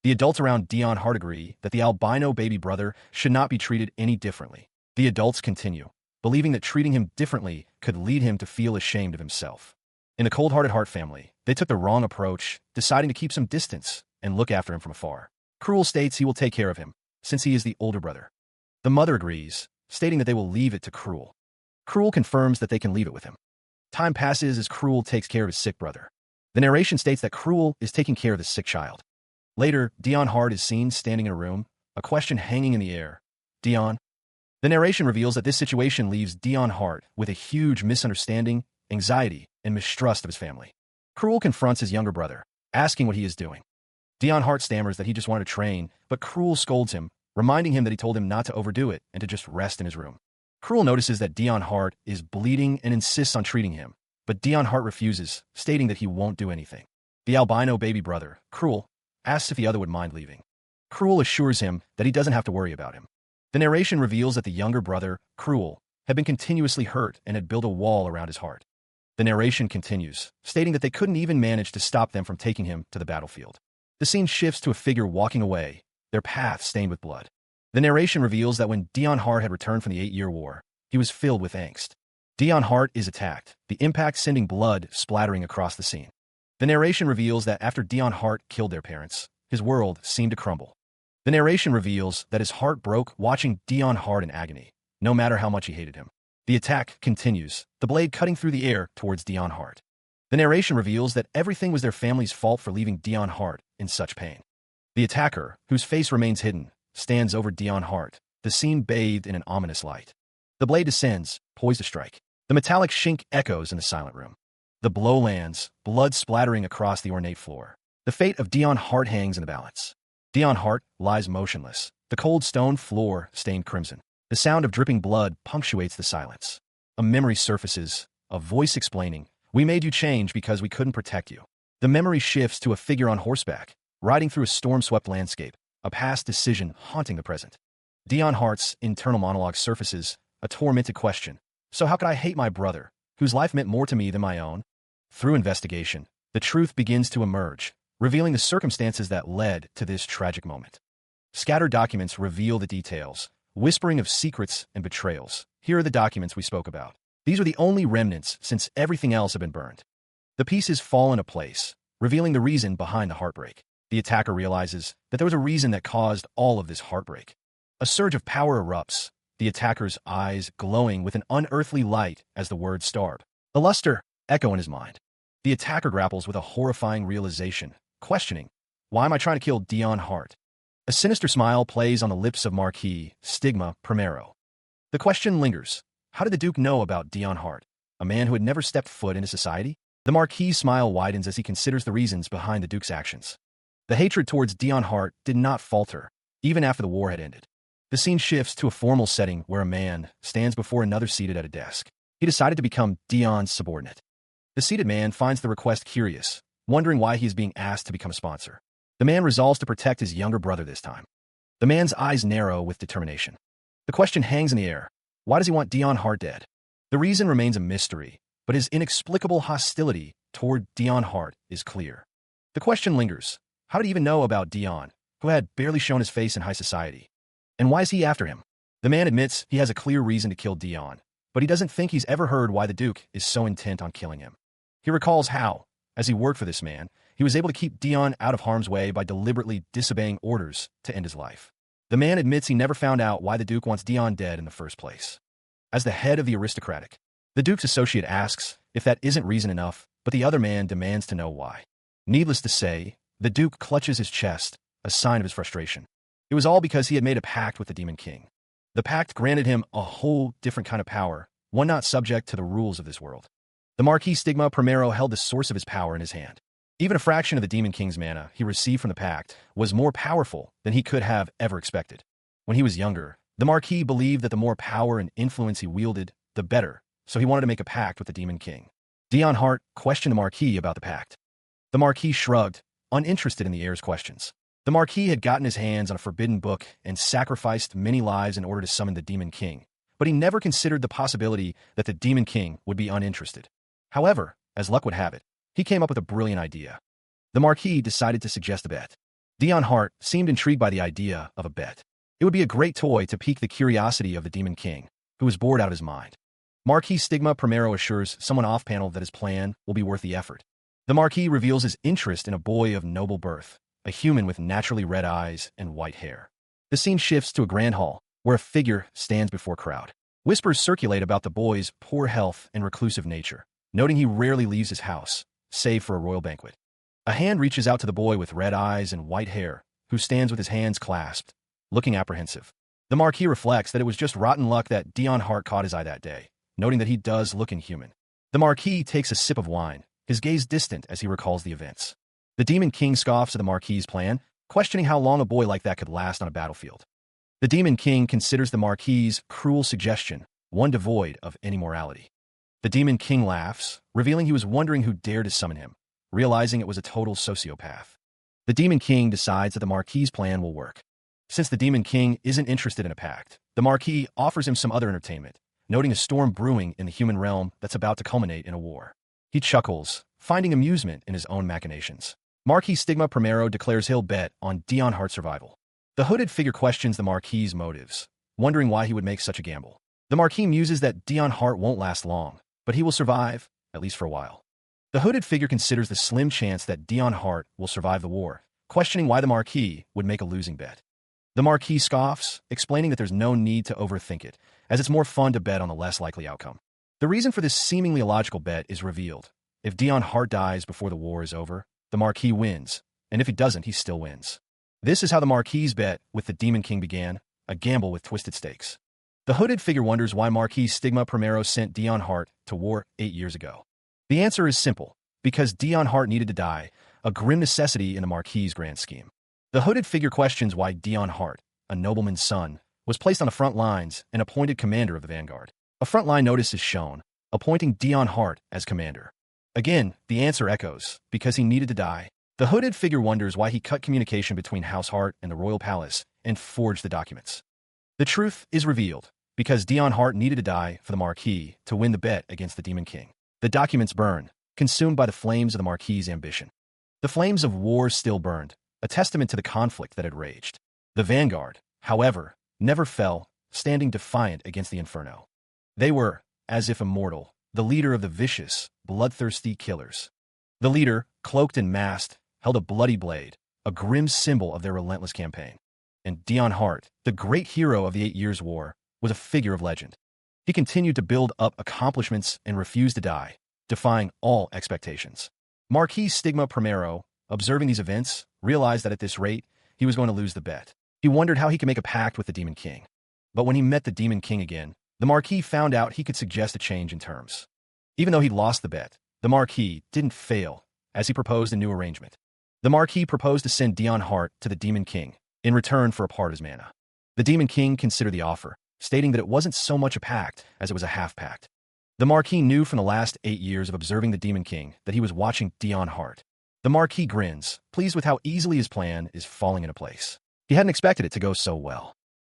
The adults around Dion Hart agree that the albino baby brother should not be treated any differently. The adults continue, believing that treating him differently could lead him to feel ashamed of himself. In the cold-hearted Hart family, they took the wrong approach, deciding to keep some distance and look after him from afar. Cruel states he will take care of him, since he is the older brother. The mother agrees, stating that they will leave it to Cruel. Cruel confirms that they can leave it with him. Time passes as Cruel takes care of his sick brother. The narration states that Cruel is taking care of the sick child. Later, Dion Hart is seen standing in a room, a question hanging in the air. Dion? The narration reveals that this situation leaves Dion Hart with a huge misunderstanding, anxiety, and mistrust of his family. Cruel confronts his younger brother, asking what he is doing. Dion Hart stammers that he just wanted to train, but Cruel scolds him, reminding him that he told him not to overdo it and to just rest in his room. Cruel notices that Dion Hart is bleeding and insists on treating him, but Dion Hart refuses, stating that he won't do anything. The albino baby brother, Cruel, asks if the other would mind leaving. Cruel assures him that he doesn't have to worry about him. The narration reveals that the younger brother, Cruel, had been continuously hurt and had built a wall around his heart. The narration continues, stating that they couldn't even manage to stop them from taking him to the battlefield. The scene shifts to a figure walking away, their path stained with blood. The narration reveals that when Dion Hart had returned from the 8-year war, he was filled with angst. Dion Hart is attacked, the impact sending blood splattering across the scene. The narration reveals that after Dion Hart killed their parents, his world seemed to crumble. The narration reveals that his heart broke watching Dion Hart in agony, no matter how much he hated him. The attack continues, the blade cutting through the air towards Dion Hart. The narration reveals that everything was their family's fault for leaving Dion Hart in such pain. The attacker, whose face remains hidden, stands over Dion Hart, the scene bathed in an ominous light. The blade descends, poised to strike. The metallic shink echoes in the silent room. The blow lands, blood splattering across the ornate floor. The fate of Dion Hart hangs in the balance. Dion Hart lies motionless, the cold stone floor stained crimson. The sound of dripping blood punctuates the silence. A memory surfaces, a voice explaining, "We made you change because we couldn't protect you." The memory shifts to a figure on horseback, riding through a storm-swept landscape, a past decision haunting the present. Dion Hart's internal monologue surfaces, a tormented question. So how could I hate my brother, whose life meant more to me than my own? Through investigation, the truth begins to emerge, revealing the circumstances that led to this tragic moment. Scattered documents reveal the details, whispering of secrets and betrayals. Here are the documents we spoke about. These are the only remnants since everything else had been burned. The pieces fall into place, revealing the reason behind the heartbreak. The attacker realizes that there was a reason that caused all of this heartbreak. A surge of power erupts, the attacker's eyes glowing with an unearthly light as the word starved. The luster echo in his mind. The attacker grapples with a horrifying realization, questioning, why am I trying to kill Dion Hart? A sinister smile plays on the lips of Marquis Stigma Primero. The question lingers. How did the Duke know about Dion Hart, a man who had never stepped foot into society? The Marquis' smile widens as he considers the reasons behind the Duke's actions. The hatred towards Dion Hart did not falter, even after the war had ended. The scene shifts to a formal setting where a man stands before another seated at a desk. He decided to become Dion's subordinate. The seated man finds the request curious, wondering why he is being asked to become a sponsor. The man resolves to protect his younger brother this time. The man's eyes narrow with determination. The question hangs in the air. Why does he want Dion Hart dead? The reason remains a mystery, but his inexplicable hostility toward Dion Hart is clear. The question lingers. How did he even know about Dion, who had barely shown his face in high society? And why is he after him? The man admits he has a clear reason to kill Dion, but he doesn't think he's ever heard why the Duke is so intent on killing him. He recalls how, as he worked for this man, he was able to keep Dion out of harm's way by deliberately disobeying orders to end his life. The man admits he never found out why the Duke wants Dion dead in the first place. As the head of the aristocratic, the Duke's associate asks if that isn't reason enough, but the other man demands to know why. Needless to say, the Duke clutches his chest, a sign of his frustration. It was all because he had made a pact with the Demon King. The pact granted him a whole different kind of power, one not subject to the rules of this world. The Marquis Stigma Primero held the source of his power in his hand. Even a fraction of the Demon King's mana he received from the pact was more powerful than he could have ever expected. When he was younger, the Marquis believed that the more power and influence he wielded, the better, so he wanted to make a pact with the Demon King. Dion Hart questioned the Marquis about the pact. The Marquis shrugged, uninterested in the heir's questions. The Marquis had gotten his hands on a forbidden book and sacrificed many lives in order to summon the Demon King, but he never considered the possibility that the Demon King would be uninterested. However, as luck would have it, he came up with a brilliant idea. The Marquis decided to suggest a bet. Dion Hart seemed intrigued by the idea of a bet. It would be a great toy to pique the curiosity of the Demon King, who was bored out of his mind. Marquis Stigma Primero assures someone off-panel that his plan will be worth the effort. The Marquis reveals his interest in a boy of noble birth, a human with naturally red eyes and white hair. The scene shifts to a grand hall, where a figure stands before a crowd. Whispers circulate about the boy's poor health and reclusive nature, noting he rarely leaves his house, save for a royal banquet. A hand reaches out to the boy with red eyes and white hair, who stands with his hands clasped, looking apprehensive. The Marquis reflects that it was just rotten luck that Dion Hart caught his eye that day, noting that he does look inhuman. The Marquis takes a sip of wine, his gaze distant as he recalls the events. The Demon King scoffs at the Marquis' plan, questioning how long a boy like that could last on a battlefield. The Demon King considers the Marquis' cruel suggestion one devoid of any morality. The Demon King laughs, revealing he was wondering who dared to summon him, realizing it was a total sociopath. The Demon King decides that the Marquis' plan will work. Since the Demon King isn't interested in a pact, the Marquis offers him some other entertainment, noting a storm brewing in the human realm that's about to culminate in a war. He chuckles, finding amusement in his own machinations. Marquis Stigma Primero declares he'll bet on Dion Hart's survival. The hooded figure questions the Marquis' motives, wondering why he would make such a gamble. The Marquis muses that Dion Hart won't last long, but he will survive, at least for a while. The hooded figure considers the slim chance that Dion Hart will survive the war, questioning why the Marquis would make a losing bet. The Marquis scoffs, explaining that there's no need to overthink it, as it's more fun to bet on the less likely outcome. The reason for this seemingly illogical bet is revealed. If Dion Hart dies before the war is over, the Marquis wins, and if he doesn't, he still wins. This is how the Marquis' bet with the Demon King began, a gamble with twisted stakes. The hooded figure wonders why Marquis Stigma Primero sent Dion Hart to war 8 years ago. The answer is simple, because Dion Hart needed to die, a grim necessity in the Marquis' grand scheme. The hooded figure questions why Dion Hart, a nobleman's son, was placed on the front lines and appointed commander of the vanguard. A frontline notice is shown, appointing Dion Hart as commander. Again, the answer echoes, because he needed to die. The hooded figure wonders why he cut communication between House Hart and the royal palace and forged the documents. The truth is revealed, because Dion Hart needed to die for the Marquis to win the bet against the Demon King. The documents burn, consumed by the flames of the Marquis' ambition. The flames of war still burned, a testament to the conflict that had raged. The vanguard, however, never fell, standing defiant against the inferno. They were, as if immortal, the leader of the vicious, bloodthirsty killers. The leader, cloaked and masked, held a bloody blade, a grim symbol of their relentless campaign. And Dion Hart, the great hero of the 8 Years' War, was a figure of legend. He continued to build up accomplishments and refused to die, defying all expectations. Marquis Stigma Primero, observing these events, realized that at this rate, he was going to lose the bet. He wondered how he could make a pact with the Demon King. But when he met the Demon King again, the Marquis found out he could suggest a change in terms. Even though he'd lost the bet, the Marquis didn't fail, as he proposed a new arrangement. The Marquis proposed to send Dion Hart to the Demon King in return for a part of his mana. The Demon King considered the offer, stating that it wasn't so much a pact as it was a half-pact. The Marquis knew from the last 8 years of observing the Demon King that he was watching Dion Hart. The Marquis grins, pleased with how easily his plan is falling into place. He hadn't expected it to go so well.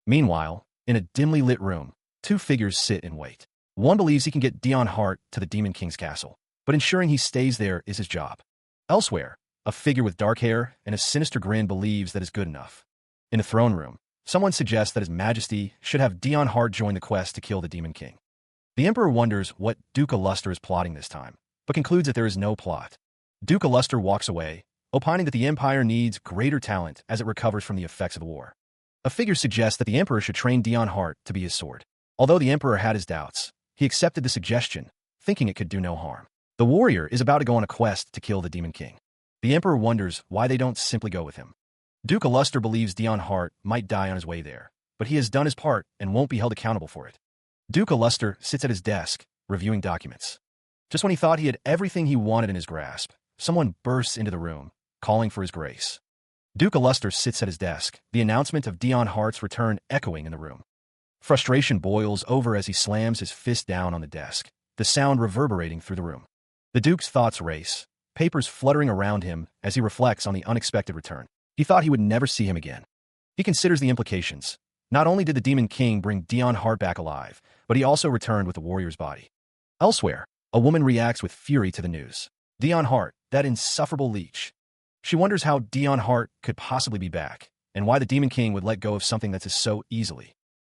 Meanwhile, in a dimly lit room, 2 figures sit and wait. One believes he can get Dion Hart to the Demon King's castle, but ensuring he stays there is his job. Elsewhere, a figure with dark hair and a sinister grin believes that is good enough. In the throne room, someone suggests that His Majesty should have Dion Hart join the quest to kill the Demon King. The Emperor wonders what Duke Luster is plotting this time, but concludes that there is no plot. Duke Luster walks away, opining that the Empire needs greater talent as it recovers from the effects of the war. A figure suggests that the Emperor should train Dion Hart to be his sword. Although the Emperor had his doubts, he accepted the suggestion, thinking it could do no harm. The warrior is about to go on a quest to kill the Demon King. The Emperor wonders why they don't simply go with him. Duke Luster believes Dion Hart might die on his way there, but he has done his part and won't be held accountable for it. Duke Luster sits at his desk, reviewing documents. Just when he thought he had everything he wanted in his grasp, someone bursts into the room, calling for his grace. Duke Luster sits at his desk, the announcement of Dion Hart's return echoing in the room. Frustration boils over as he slams his fist down on the desk, the sound reverberating through the room. The Duke's thoughts race, papers fluttering around him as he reflects on the unexpected return. He thought he would never see him again. He considers the implications. Not only did the Demon King bring Dion Hart back alive, but he also returned with the warrior's body. Elsewhere, a woman reacts with fury to the news. Dion Hart, that insufferable leech. She wonders how Dion Hart could possibly be back, and why the Demon King would let go of something that's so easily.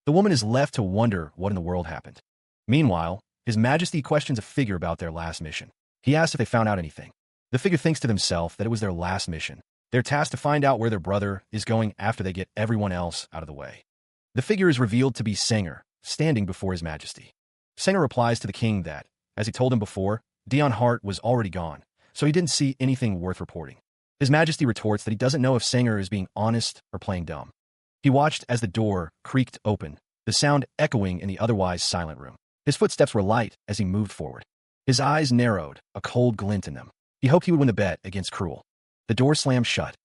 The woman is left to wonder what in the world happened. Meanwhile, His Majesty questions a figure about their last mission. He asks if they found out anything. The figure thinks to themselves that it was their last mission. They're tasked to find out where their brother is going after they get everyone else out of the way. The figure is revealed to be Sanger, standing before His Majesty. Sanger replies to the king that, as he told him before, Dion Hart was already gone, so he didn't see anything worth reporting. His Majesty retorts that he doesn't know if Sanger is being honest or playing dumb. He watched as the door creaked open, the sound echoing in the otherwise silent room. His footsteps were light as he moved forward. His eyes narrowed, a cold glint in them. He hoped he would win the bet against Cruel. The door slammed shut.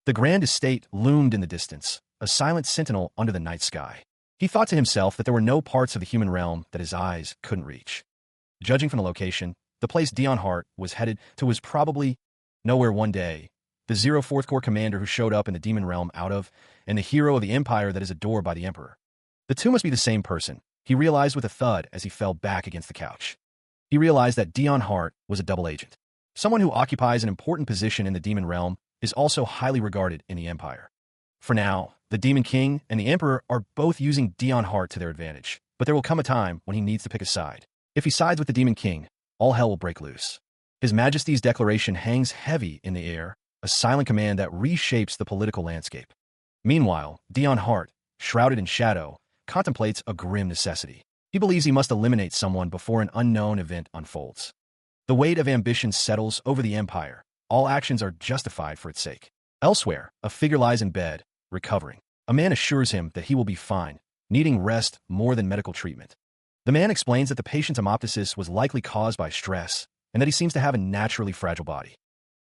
The grand estate loomed in the distance, a silent sentinel under the night sky. He thought to himself that there were no parts of the human realm that his eyes couldn't reach. Judging from the location, the place Dion Hart was headed to was probably nowhere one day. The 04th Corps commander who showed up in the demon realm out of, and the hero of the empire that is adored by the Emperor. The two must be the same person, he realized with a thud as he fell back against the couch. He realized that Dion Hart was a double agent. Someone who occupies an important position in the demon realm is also highly regarded in the Empire. For now, the Demon King and the Emperor are both using Dion Hart to their advantage, but there will come a time when he needs to pick a side. If he sides with the Demon King, all hell will break loose. His Majesty's declaration hangs heavy in the air, a silent command that reshapes the political landscape. Meanwhile, Dion Hart, shrouded in shadow, contemplates a grim necessity. He believes he must eliminate someone before an unknown event unfolds. The weight of ambition settles over the Empire. All actions are justified for its sake. Elsewhere, a figure lies in bed, recovering. A man assures him that he will be fine, needing rest more than medical treatment. The man explains that the patient's hemoptysis was likely caused by stress, and that he seems to have a naturally fragile body.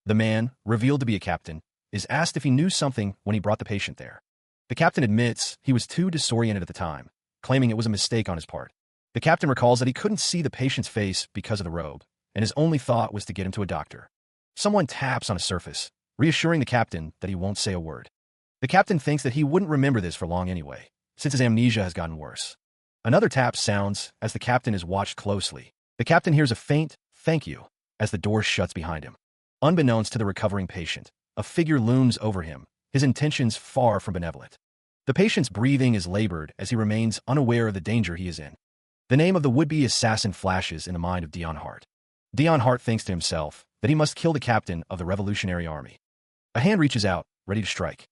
The man, revealed to be a captain, is asked if he knew something when he brought the patient there. The captain admits he was too disoriented at the time, claiming it was a mistake on his part. The captain recalls that he couldn't see the patient's face because of the robe, and his only thought was to get him to a doctor. Someone taps on a surface, reassuring the captain that he won't say a word. The captain thinks that he wouldn't remember this for long anyway, since his amnesia has gotten worse. Another tap sounds as the captain is watched closely. The captain hears a faint, "Thank you," as the door shuts behind him. Unbeknownst to the recovering patient, a figure looms over him, his intentions far from benevolent. The patient's breathing is labored as he remains unaware of the danger he is in. The name of the would-be assassin flashes in the mind of Dion Hart. Dion Hart thinks to himself that he must kill the captain of the Revolutionary Army. A hand reaches out, ready to strike.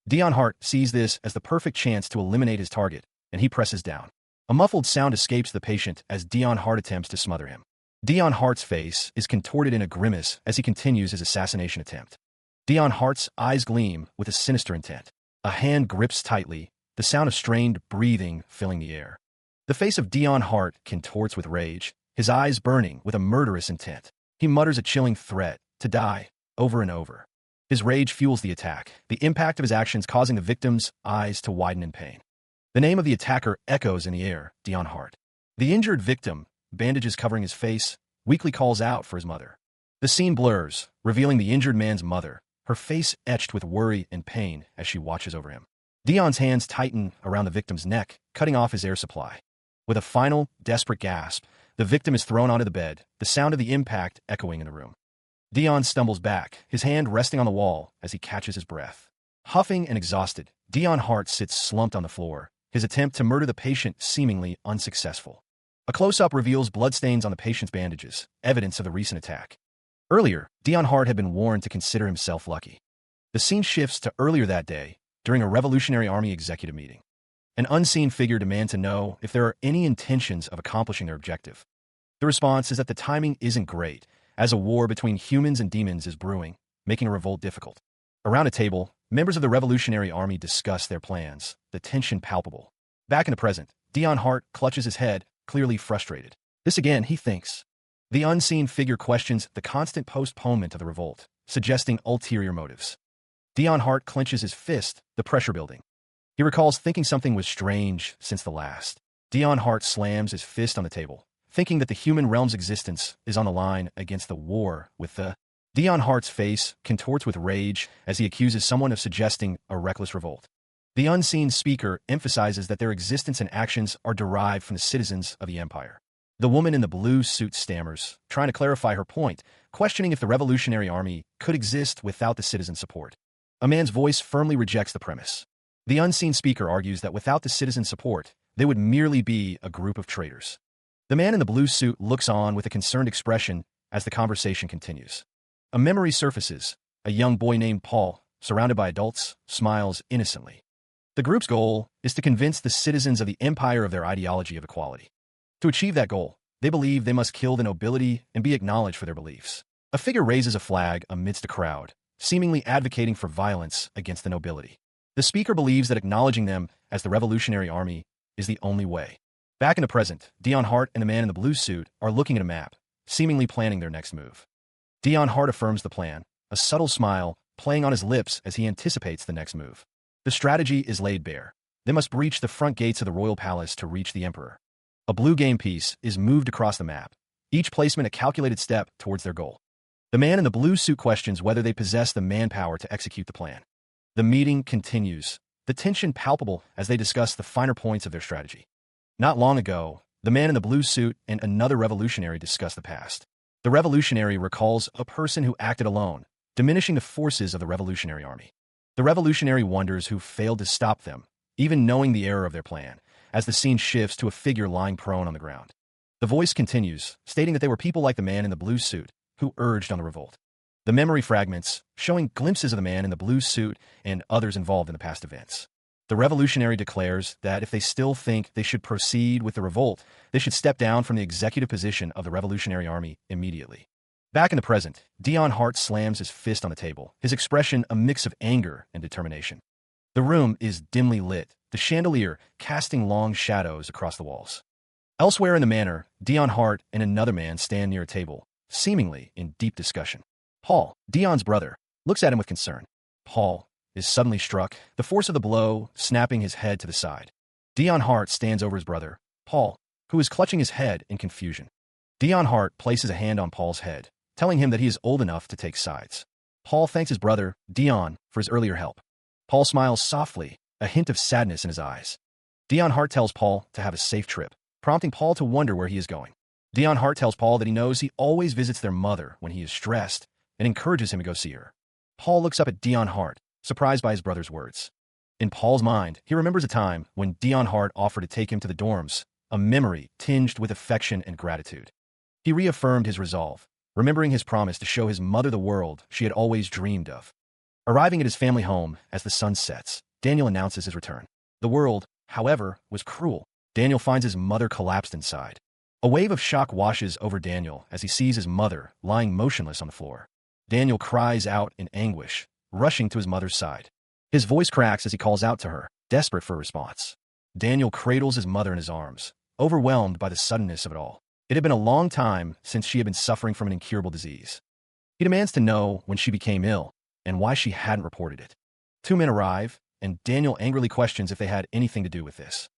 Dion Hart sees this as the perfect chance to eliminate his target, and he presses down. A muffled sound escapes the patient as Dion Hart attempts to smother him. Dion Hart's face is contorted in a grimace as he continues his assassination attempt. Dion Hart's eyes gleam with a sinister intent. A hand grips tightly, the sound of strained breathing filling the air. The face of Dion Hart contorts with rage, his eyes burning with a murderous intent. He mutters a chilling threat to die over and over. His rage fuels the attack, the impact of his actions causing the victim's eyes to widen in pain. The name of the attacker echoes in the air, Dion Hart. The injured victim, bandages covering his face, weakly calls out for his mother. The scene blurs, revealing the injured man's mother, her face etched with worry and pain as she watches over him. Dion's hands tighten around the victim's neck, cutting off his air supply. With a final, desperate gasp, the victim is thrown onto the bed, the sound of the impact echoing in the room. Dion stumbles back, his hand resting on the wall as he catches his breath. Huffing and exhausted, Dion Hart sits slumped on the floor, his attempt to murder the patient seemingly unsuccessful. A close-up reveals bloodstains on the patient's bandages, evidence of the recent attack. Earlier, Dion Hart had been warned to consider himself lucky. The scene shifts to earlier that day, during a Revolutionary Army executive meeting. An unseen figure demands to know if there are any intentions of accomplishing their objective. The response is that the timing isn't great, as a war between humans and demons is brewing, making a revolt difficult. Around a table, members of the Revolutionary Army discuss their plans, the tension palpable. Back in the present, Dion Hart clutches his head, clearly frustrated. This again, he thinks. The unseen figure questions the constant postponement of the revolt, suggesting ulterior motives. Dion Hart clenches his fist, the pressure building. He recalls thinking something was strange since the last. Dion Hart slams his fist on the table, thinking that the human realm's existence is on the line against the war with the... Dion Hart's face contorts with rage as he accuses someone of suggesting a reckless revolt. The unseen speaker emphasizes that their existence and actions are derived from the citizens of the empire. The woman in the blue suit stammers, trying to clarify her point, questioning if the Revolutionary Army could exist without the citizen support. A man's voice firmly rejects the premise. The unseen speaker argues that without the citizen support, they would merely be a group of traitors. The man in the blue suit looks on with a concerned expression as the conversation continues. A memory surfaces. A young boy named Paul, surrounded by adults, smiles innocently. The group's goal is to convince the citizens of the empire of their ideology of equality. To achieve that goal, they believe they must kill the nobility and be acknowledged for their beliefs. A figure raises a flag amidst a crowd, seemingly advocating for violence against the nobility. The speaker believes that acknowledging them as the Revolutionary Army is the only way. Back in the present, Dion Hart and the man in the blue suit are looking at a map, seemingly planning their next move. Dion Hart affirms the plan, a subtle smile playing on his lips as he anticipates the next move. The strategy is laid bare. They must breach the front gates of the royal palace to reach the emperor. A blue game piece is moved across the map, each placement a calculated step towards their goal. The man in the blue suit questions whether they possess the manpower to execute the plan. The meeting continues, the tension palpable as they discuss the finer points of their strategy. Not long ago, the man in the blue suit and another revolutionary discuss the past. The revolutionary recalls a person who acted alone, diminishing the forces of the Revolutionary Army. The revolutionary wonders who failed to stop them, even knowing the error of their plan, as the scene shifts to a figure lying prone on the ground. The voice continues, stating that they were people like the man in the blue suit, who urged on the revolt. The memory fragments, showing glimpses of the man in the blue suit and others involved in the past events. The revolutionary declares that if they still think they should proceed with the revolt, they should step down from the executive position of the Revolutionary Army immediately. Back in the present, Dion Hart slams his fist on the table, his expression a mix of anger and determination. The room is dimly lit, the chandelier casting long shadows across the walls. Elsewhere in the manor, Dion Hart and another man stand near a table, seemingly in deep discussion. Paul, Dion's brother, looks at him with concern. Paul is suddenly struck, the force of the blow snapping his head to the side. Dion Hart stands over his brother, Paul, who is clutching his head in confusion. Dion Hart places a hand on Paul's head, telling him that he is old enough to take sides. Paul thanks his brother, Dion, for his earlier help. Paul smiles softly, a hint of sadness in his eyes. Dion Hart tells Paul to have a safe trip, prompting Paul to wonder where he is going. Dion Hart tells Paul that he knows he always visits their mother when he is stressed and encourages him to go see her. Paul looks up at Dion Hart, surprised by his brother's words. In Paul's mind, he remembers a time when Dion Hart offered to take him to the dorms, a memory tinged with affection and gratitude. He reaffirmed his resolve, remembering his promise to show his mother the world she had always dreamed of. Arriving at his family home as the sun sets, Daniel announces his return. The world, however, was cruel. Daniel finds his mother collapsed inside. A wave of shock washes over Daniel as he sees his mother lying motionless on the floor. Daniel cries out in anguish, rushing to his mother's side. His voice cracks as he calls out to her, desperate for a response. Daniel cradles his mother in his arms, overwhelmed by the suddenness of it all. It had been a long time since she had been suffering from an incurable disease. He demands to know when she became ill and why she hadn't reported it. Two men arrive, and Daniel angrily questions if they had anything to do with this.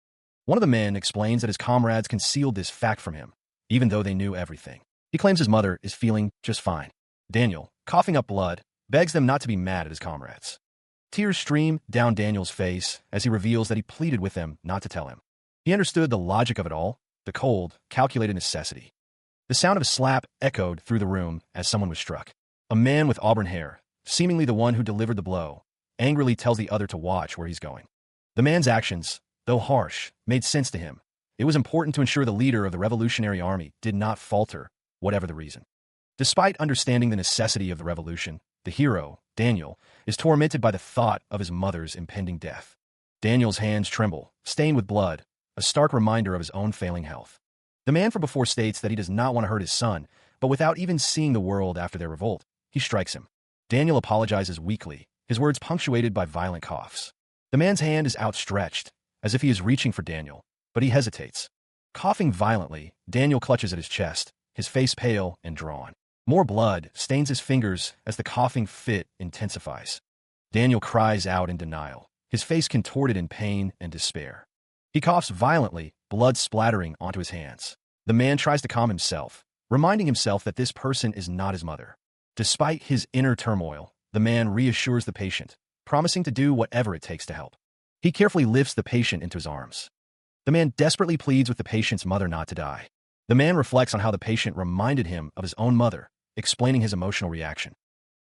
One of the men explains that his comrades concealed this fact from him, even though they knew everything. He claims his mother is feeling just fine. Daniel, coughing up blood, begs them not to be mad at his comrades. Tears stream down Daniel's face as he reveals that he pleaded with them not to tell him. He understood the logic of it all, the cold, calculated necessity. The sound of a slap echoed through the room as someone was struck. A man with auburn hair, seemingly the one who delivered the blow, angrily tells the other to watch where he's going. The man's actions, though harsh, made sense to him. It was important to ensure the leader of the Revolutionary Army did not falter, whatever the reason. Despite understanding the necessity of the revolution, the hero, Daniel, is tormented by the thought of his mother's impending death. Daniel's hands tremble, stained with blood, a stark reminder of his own failing health. The man from before states that he does not want to hurt his son, but without even seeing the world after their revolt, he strikes him. Daniel apologizes weakly, his words punctuated by violent coughs. The man's hand is outstretched, as if he is reaching for Daniel, but he hesitates. Coughing violently, Daniel clutches at his chest, his face pale and drawn. More blood stains his fingers as the coughing fit intensifies. Daniel cries out in denial, his face contorted in pain and despair. He coughs violently, blood splattering onto his hands. The man tries to calm himself, reminding himself that this person is not his mother. Despite his inner turmoil, the man reassures the patient, promising to do whatever it takes to help. He carefully lifts the patient into his arms. The man desperately pleads with the patient's mother not to die. The man reflects on how the patient reminded him of his own mother, explaining his emotional reaction.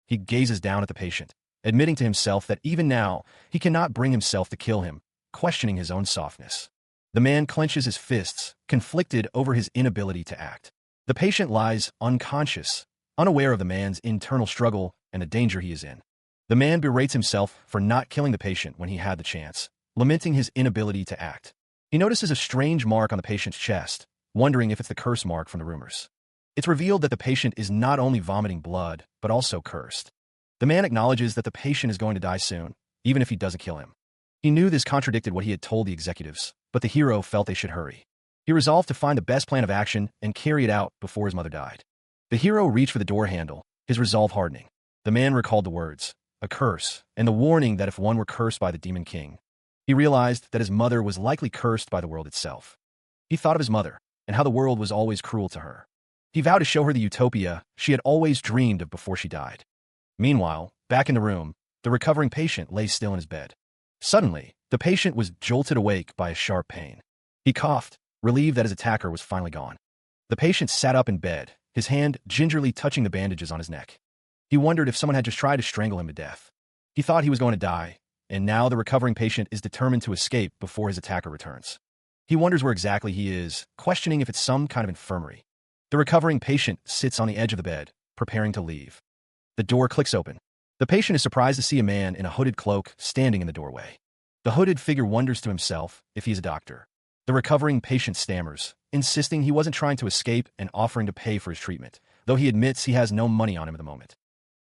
He gazes down at the patient, admitting to himself that even now he cannot bring himself to kill him, questioning his own softness. The man clenches his fists, conflicted over his inability to act. The patient lies unconscious, unaware of the man's internal struggle and the danger he is in. The man berates himself for not killing the patient when he had the chance, lamenting his inability to act. He notices a strange mark on the patient's chest, wondering if it's the curse mark from the rumors. It's revealed that the patient is not only vomiting blood, but also cursed. The man acknowledges that the patient is going to die soon, even if he doesn't kill him. He knew this contradicted what he had told the executives, but the hero felt they should hurry. He resolved to find the best plan of action and carry it out before his mother died. The hero reached for the door handle, his resolve hardening. The man recalled the words, a curse, and the warning that if one were cursed by the Demon King. He realized that his mother was likely cursed by the world itself. He thought of his mother, and how the world was always cruel to her. He vowed to show her the utopia she had always dreamed of before she died. Meanwhile, back in the room, the recovering patient lay still in his bed. Suddenly, the patient was jolted awake by a sharp pain. He coughed, relieved that his attacker was finally gone. The patient sat up in bed, his hand gingerly touching the bandages on his neck. He wondered if someone had just tried to strangle him to death. He thought he was going to die, and now the recovering patient is determined to escape before his attacker returns. He wonders where exactly he is, questioning if it's some kind of infirmary. The recovering patient sits on the edge of the bed, preparing to leave. The door clicks open. The patient is surprised to see a man in a hooded cloak standing in the doorway. The hooded figure wonders to himself if he's a doctor. The recovering patient stammers, insisting he wasn't trying to escape and offering to pay for his treatment, though he admits he has no money on him at the moment.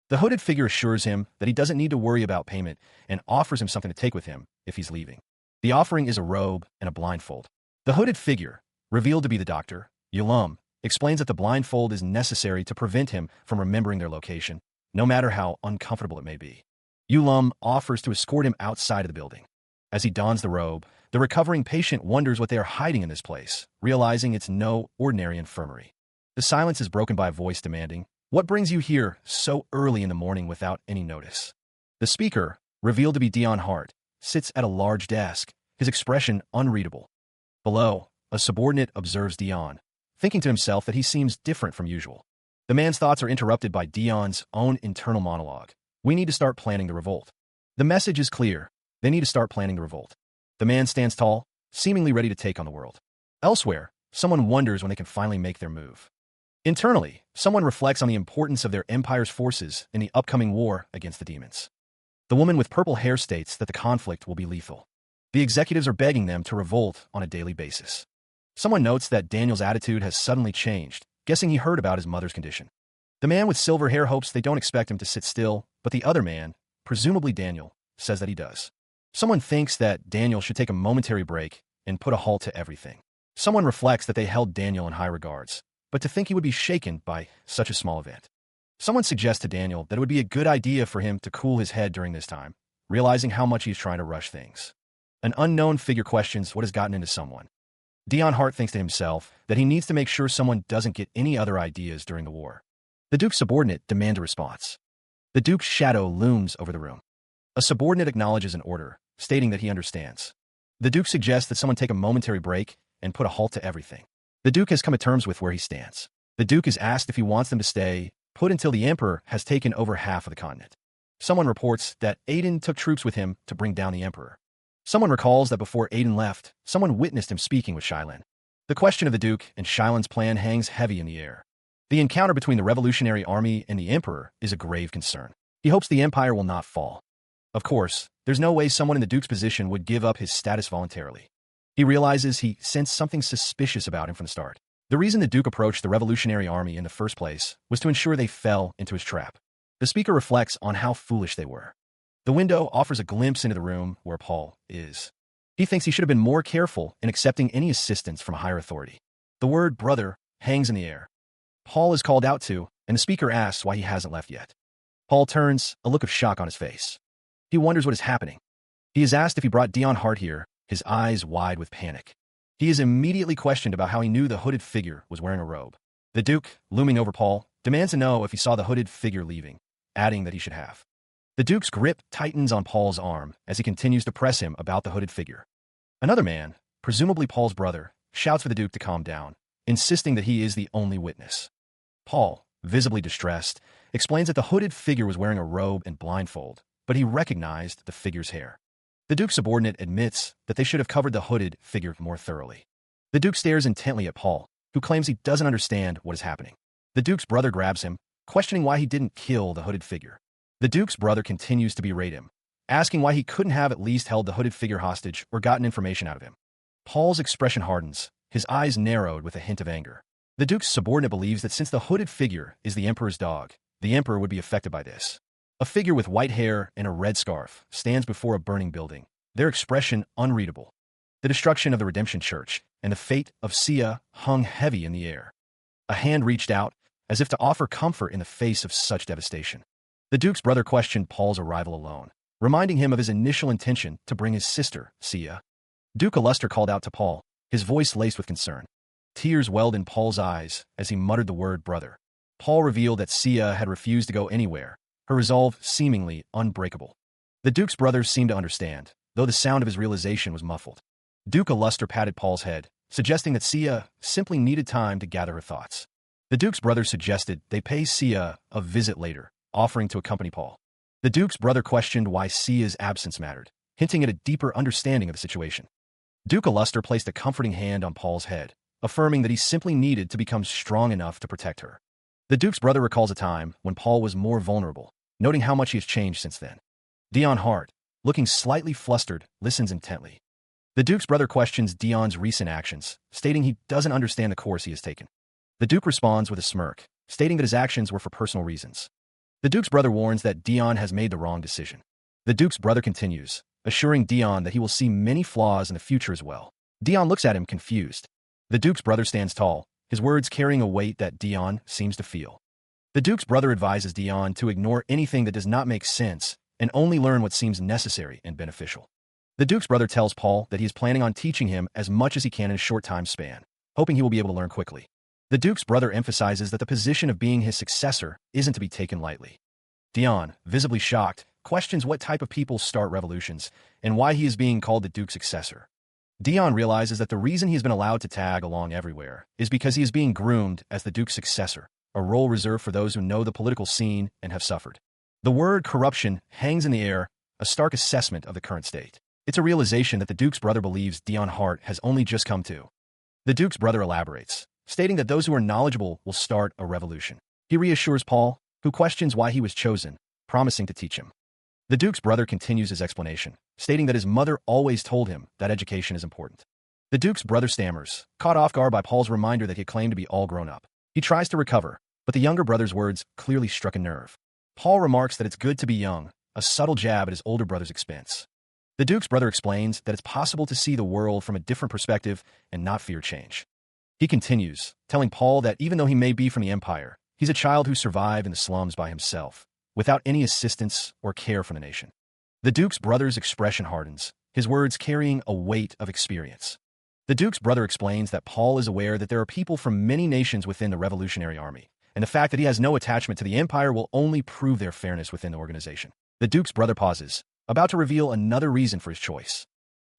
The hooded figure assures him that he doesn't need to worry about payment and offers him something to take with him if he's leaving. The offering is a robe and a blindfold. The hooded figure, revealed to be the doctor, Yulum, explains that the blindfold is necessary to prevent him from remembering their location, no matter how uncomfortable it may be. Yulum offers to escort him outside of the building. As he dons the robe, the recovering patient wonders what they are hiding in this place, realizing it's no ordinary infirmary. The silence is broken by a voice demanding, "What brings you here so early in the morning without any notice?" The speaker, revealed to be Dion Hart, sits at a large desk, his expression unreadable. Below, a subordinate observes Dion, thinking to himself that he seems different from usual. The man's thoughts are interrupted by Dion's own internal monologue. "We need to start planning the revolt." The message is clear. They need to start planning the revolt. The man stands tall, seemingly ready to take on the world. Elsewhere, someone wonders when they can finally make their move. Internally, someone reflects on the importance of their empire's forces in the upcoming war against the demons. The woman with purple hair states that the conflict will be lethal. The executives are begging them to revolt on a daily basis. Someone notes that Daniel's attitude has suddenly changed, guessing he heard about his mother's condition. The man with silver hair hopes they don't expect him to sit still, but the other man, presumably Daniel, says that he does. Someone thinks that Daniel should take a momentary break and put a halt to everything. Someone reflects that they held Daniel in high regards, but to think he would be shaken by such a small event. Someone suggests to Daniel that it would be a good idea for him to cool his head during this time, realizing how much he's trying to rush things. An unknown figure questions what has gotten into someone. Dion Hart thinks to himself that he needs to make sure someone doesn't get any other ideas during the war. The Duke's subordinate demands a response. The Duke's shadow looms over the room. A subordinate acknowledges an order, stating that he understands. The Duke suggests that someone take a momentary break and put a halt to everything. The Duke has come to terms with where he stands. The Duke is asked if he wants them to stay put until the Emperor has taken over half of the continent. Someone reports that Aiden took troops with him to bring down the Emperor. Someone recalls that before Aiden left, someone witnessed him speaking with Shylin. The question of the Duke and Shylin's plan hangs heavy in the air. The encounter between the Revolutionary Army and the Emperor is a grave concern. He hopes the Empire will not fall. Of course, there's no way someone in the Duke's position would give up his status voluntarily. He realizes he sensed something suspicious about him from the start. The reason the Duke approached the Revolutionary Army in the first place was to ensure they fell into his trap. The speaker reflects on how foolish they were. The window offers a glimpse into the room where Paul is. He thinks he should have been more careful in accepting any assistance from a higher authority. The word brother hangs in the air. Paul is called out to, and the speaker asks why he hasn't left yet. Paul turns, a look of shock on his face. He wonders what is happening. He is asked if he brought Dion Hart here, his eyes wide with panic. He is immediately questioned about how he knew the hooded figure was wearing a robe. The Duke, looming over Paul, demands to know if he saw the hooded figure leaving, adding that he should have. The Duke's grip tightens on Paul's arm as he continues to press him about the hooded figure. Another man, presumably Paul's brother, shouts for the Duke to calm down, insisting that he is the only witness. Paul, visibly distressed, explains that the hooded figure was wearing a robe and blindfold, but he recognized the figure's hair. The Duke's subordinate admits that they should have covered the hooded figure more thoroughly. The Duke stares intently at Paul, who claims he doesn't understand what is happening. The Duke's brother grabs him, questioning why he didn't kill the hooded figure. The Duke's brother continues to berate him, asking why he couldn't have at least held the hooded figure hostage or gotten information out of him. Paul's expression hardens, his eyes narrowed with a hint of anger. The Duke's subordinate believes that since the hooded figure is the Emperor's dog, the Emperor would be affected by this. A figure with white hair and a red scarf stands before a burning building, their expression unreadable. The destruction of the Redemption Church and the fate of Sia hung heavy in the air. A hand reached out, as if to offer comfort in the face of such devastation. The Duke's brother questioned Paul's arrival alone, reminding him of his initial intention to bring his sister, Sia. Duke Aluster called out to Paul, his voice laced with concern. Tears welled in Paul's eyes as he muttered the word brother. Paul revealed that Sia had refused to go anywhere, her resolve seemingly unbreakable. The Duke's brother seemed to understand, though the sound of his realization was muffled. Duke Aluster patted Paul's head, suggesting that Sia simply needed time to gather her thoughts. The Duke's brother suggested they pay Sia a visit later, offering to accompany Paul. The Duke's brother questioned why Sia's absence mattered, hinting at a deeper understanding of the situation. Duke Aluster placed a comforting hand on Paul's head, affirming that he simply needed to become strong enough to protect her. The Duke's brother recalls a time when Paul was more vulnerable, noting how much he has changed since then. Dion Hart, looking slightly flustered, listens intently. The Duke's brother questions Dion's recent actions, stating he doesn't understand the course he has taken. The Duke responds with a smirk, stating that his actions were for personal reasons. The Duke's brother warns that Dion has made the wrong decision. The Duke's brother continues, assuring Dion that he will see many flaws in the future as well. Dion looks at him confused. The Duke's brother stands tall, his words carrying a weight that Dion seems to feel. The Duke's brother advises Dion to ignore anything that does not make sense and only learn what seems necessary and beneficial. The Duke's brother tells Paul that he is planning on teaching him as much as he can in a short time span, hoping he will be able to learn quickly. The Duke's brother emphasizes that the position of being his successor isn't to be taken lightly. Dion, visibly shocked, questions what type of people start revolutions and why he is being called the Duke's successor. Dion realizes that the reason he has been allowed to tag along everywhere is because he is being groomed as the Duke's successor, a role reserved for those who know the political scene and have suffered. The word corruption hangs in the air, a stark assessment of the current state. It's a realization that the Duke's brother believes Dion Hart has only just come to. The Duke's brother elaborates, stating that those who are knowledgeable will start a revolution. He reassures Paul, who questions why he was chosen, promising to teach him. The Duke's brother continues his explanation, stating that his mother always told him that education is important. The Duke's brother stammers, caught off guard by Paul's reminder that he claimed to be all grown up. He tries to recover, but the younger brother's words clearly struck a nerve. Paul remarks that it's good to be young, a subtle jab at his older brother's expense. The Duke's brother explains that it's possible to see the world from a different perspective and not fear change. He continues, telling Paul that even though he may be from the Empire, he's a child who survived in the slums by himself, without any assistance or care from the nation. The Duke's brother's expression hardens, his words carrying a weight of experience. The Duke's brother explains that Paul is aware that there are people from many nations within the Revolutionary Army, and the fact that he has no attachment to the Empire will only prove their fairness within the organization. The Duke's brother pauses, about to reveal another reason for his choice.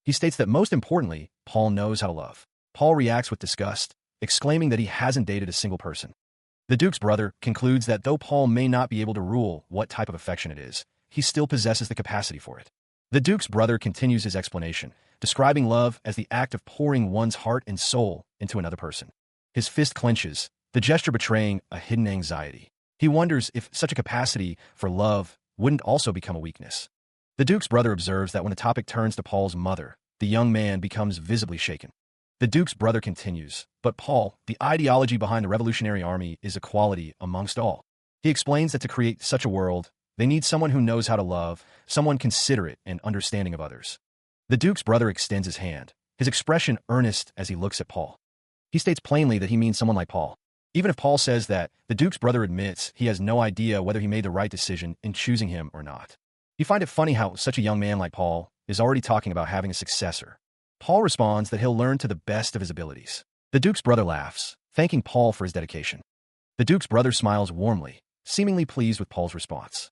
He states that most importantly, Paul knows how to love. Paul reacts with disgust, exclaiming that he hasn't dated a single person. The Duke's brother concludes that though Paul may not be able to rule what type of affection it is, he still possesses the capacity for it. The Duke's brother continues his explanation, describing love as the act of pouring one's heart and soul into another person. His fist clenches, the gesture betraying a hidden anxiety. He wonders if such a capacity for love wouldn't also become a weakness. The Duke's brother observes that when the topic turns to Paul's mother, the young man becomes visibly shaken. The Duke's brother continues, but Paul, the ideology behind the Revolutionary Army is equality amongst all. He explains that to create such a world, they need someone who knows how to love, someone considerate and understanding of others. The Duke's brother extends his hand, his expression earnest as he looks at Paul. He states plainly that he means someone like Paul. Even if Paul says that, the Duke's brother admits he has no idea whether he made the right decision in choosing him or not. You find it funny how such a young man like Paul is already talking about having a successor. Paul responds that he'll learn to the best of his abilities. The Duke's brother laughs, thanking Paul for his dedication. The Duke's brother smiles warmly, seemingly pleased with Paul's response.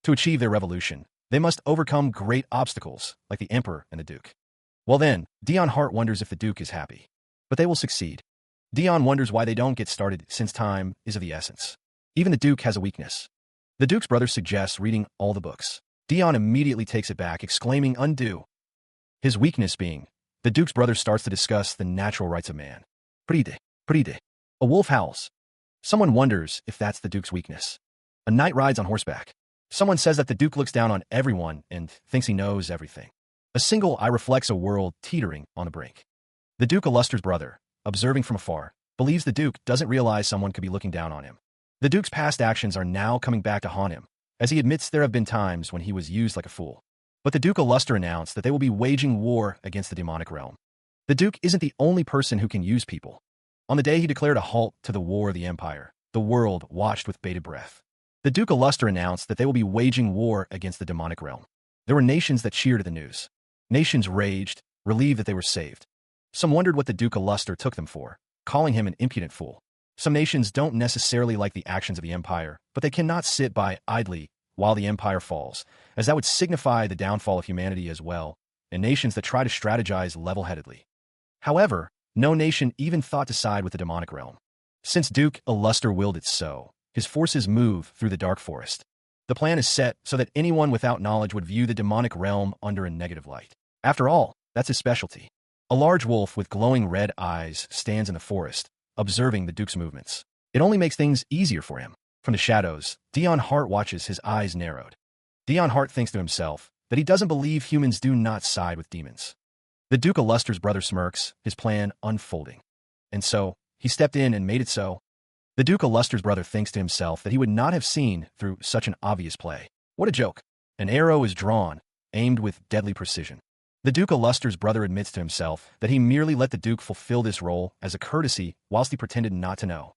To achieve their revolution, they must overcome great obstacles, like the Emperor and the Duke. Well then, Dion Hart wonders if the Duke is happy. But they will succeed. Dion wonders why they don't get started since time is of the essence. Even the Duke has a weakness. The Duke's brother suggests reading all the books. Dion immediately takes it back, exclaiming undo. His weakness being, the Duke's brother starts to discuss the natural rights of man. Pride. A wolf howls. Someone wonders if that's the Duke's weakness. A knight rides on horseback. Someone says that the Duke looks down on everyone and thinks he knows everything. A single eye reflects a world teetering on the brink. The Duke Illuster's brother, observing from afar, believes the Duke doesn't realize someone could be looking down on him. The Duke's past actions are now coming back to haunt him, as he admits there have been times when he was used like a fool. But the Duke Illuster announced that they will be waging war against the demonic realm. The Duke isn't the only person who can use people. On the day he declared a halt to the war of the Empire, the world watched with bated breath. The Duke Illuster announced that they will be waging war against the demonic realm. There were nations that cheered at the news. Nations raged, relieved that they were saved. Some wondered what the Duke Illuster took them for, calling him an impudent fool. Some nations don't necessarily like the actions of the Empire, but they cannot sit by idly while the Empire falls, as that would signify the downfall of humanity as well, and nations that try to strategize level-headedly. However, no nation even thought to side with the demonic realm. Since Duke Illuster willed it so, his forces move through the dark forest. The plan is set so that anyone without knowledge would view the demonic realm under a negative light. After all, that's his specialty. A large wolf with glowing red eyes stands in the forest, observing the Duke's movements. It only makes things easier for him. From the shadows, Dion Hart watches, his eyes narrowed. Dion Hart thinks to himself that he doesn't believe humans do not side with demons. The Duke Illuster's brother smirks, his plan unfolding. And so, he stepped in and made it so. The Duke Illuster's brother thinks to himself that he would not have seen through such an obvious play. What a joke. An arrow is drawn, aimed with deadly precision. The Duke Illuster's brother admits to himself that he merely let the Duke fulfill this role as a courtesy whilst he pretended not to know.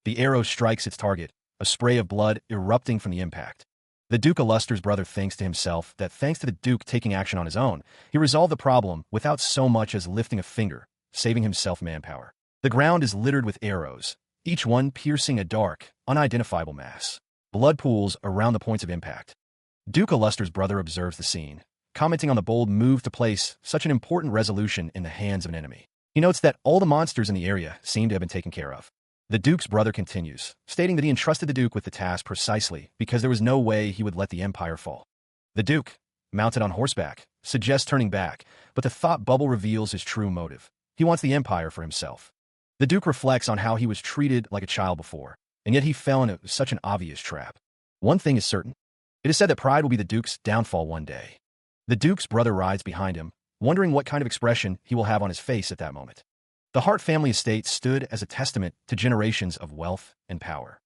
The arrow strikes its target, a spray of blood erupting from the impact. The Duke Illuster's brother thinks to himself that thanks to the Duke taking action on his own, he resolved the problem without so much as lifting a finger, saving himself manpower. The ground is littered with arrows, each one piercing a dark, unidentifiable mass. Blood pools around the points of impact. Duke Illuster's brother observes the scene, commenting on the bold move to place such an important resolution in the hands of an enemy. He notes that all the monsters in the area seem to have been taken care of. The Duke's brother continues, stating that he entrusted the Duke with the task precisely because there was no way he would let the Empire fall. The Duke, mounted on horseback, suggests turning back, but the thought bubble reveals his true motive. He wants the Empire for himself. The Duke reflects on how he was treated like a child before, and yet he fell into such an obvious trap. One thing is certain. It is said that pride will be the Duke's downfall one day. The Duke's brother rides behind him, wondering what kind of expression he will have on his face at that moment. The Hart family estate stood as a testament to generations of wealth and power.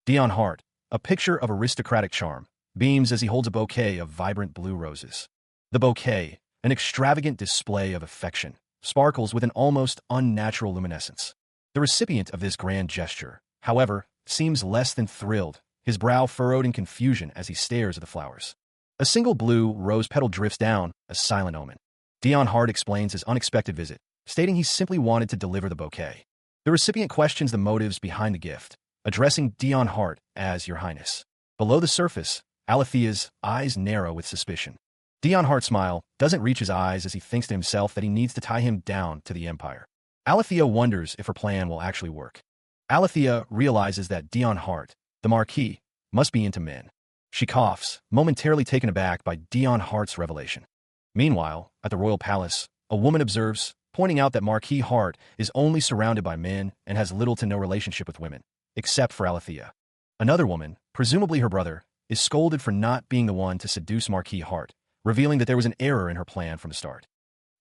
Dion Hart, a picture of aristocratic charm, beams as he holds a bouquet of vibrant blue roses. The bouquet, an extravagant display of affection, sparkles with an almost unnatural luminescence. The recipient of this grand gesture, however, seems less than thrilled, his brow furrowed in confusion as he stares at the flowers. A single blue rose petal drifts down, a silent omen. Dion Hart explains his unexpected visit, stating he simply wanted to deliver the bouquet. The recipient questions the motives behind the gift, addressing Dion Hart as Your Highness. Below the surface, Alethea's eyes narrow with suspicion. Dion Hart's smile doesn't reach his eyes as he thinks to himself that he needs to tie him down to the Empire. Alethea wonders if her plan will actually work. Alethea realizes that Dion Hart, the Marquis, must be into men. She coughs, momentarily taken aback by Dion Hart's revelation. Meanwhile, at the royal palace, a woman observes, pointing out that Marquis Hart is only surrounded by men and has little to no relationship with women, except for Alethea. Another woman, presumably her brother, is scolded for not being the one to seduce Marquis Hart, revealing that there was an error in her plan from the start.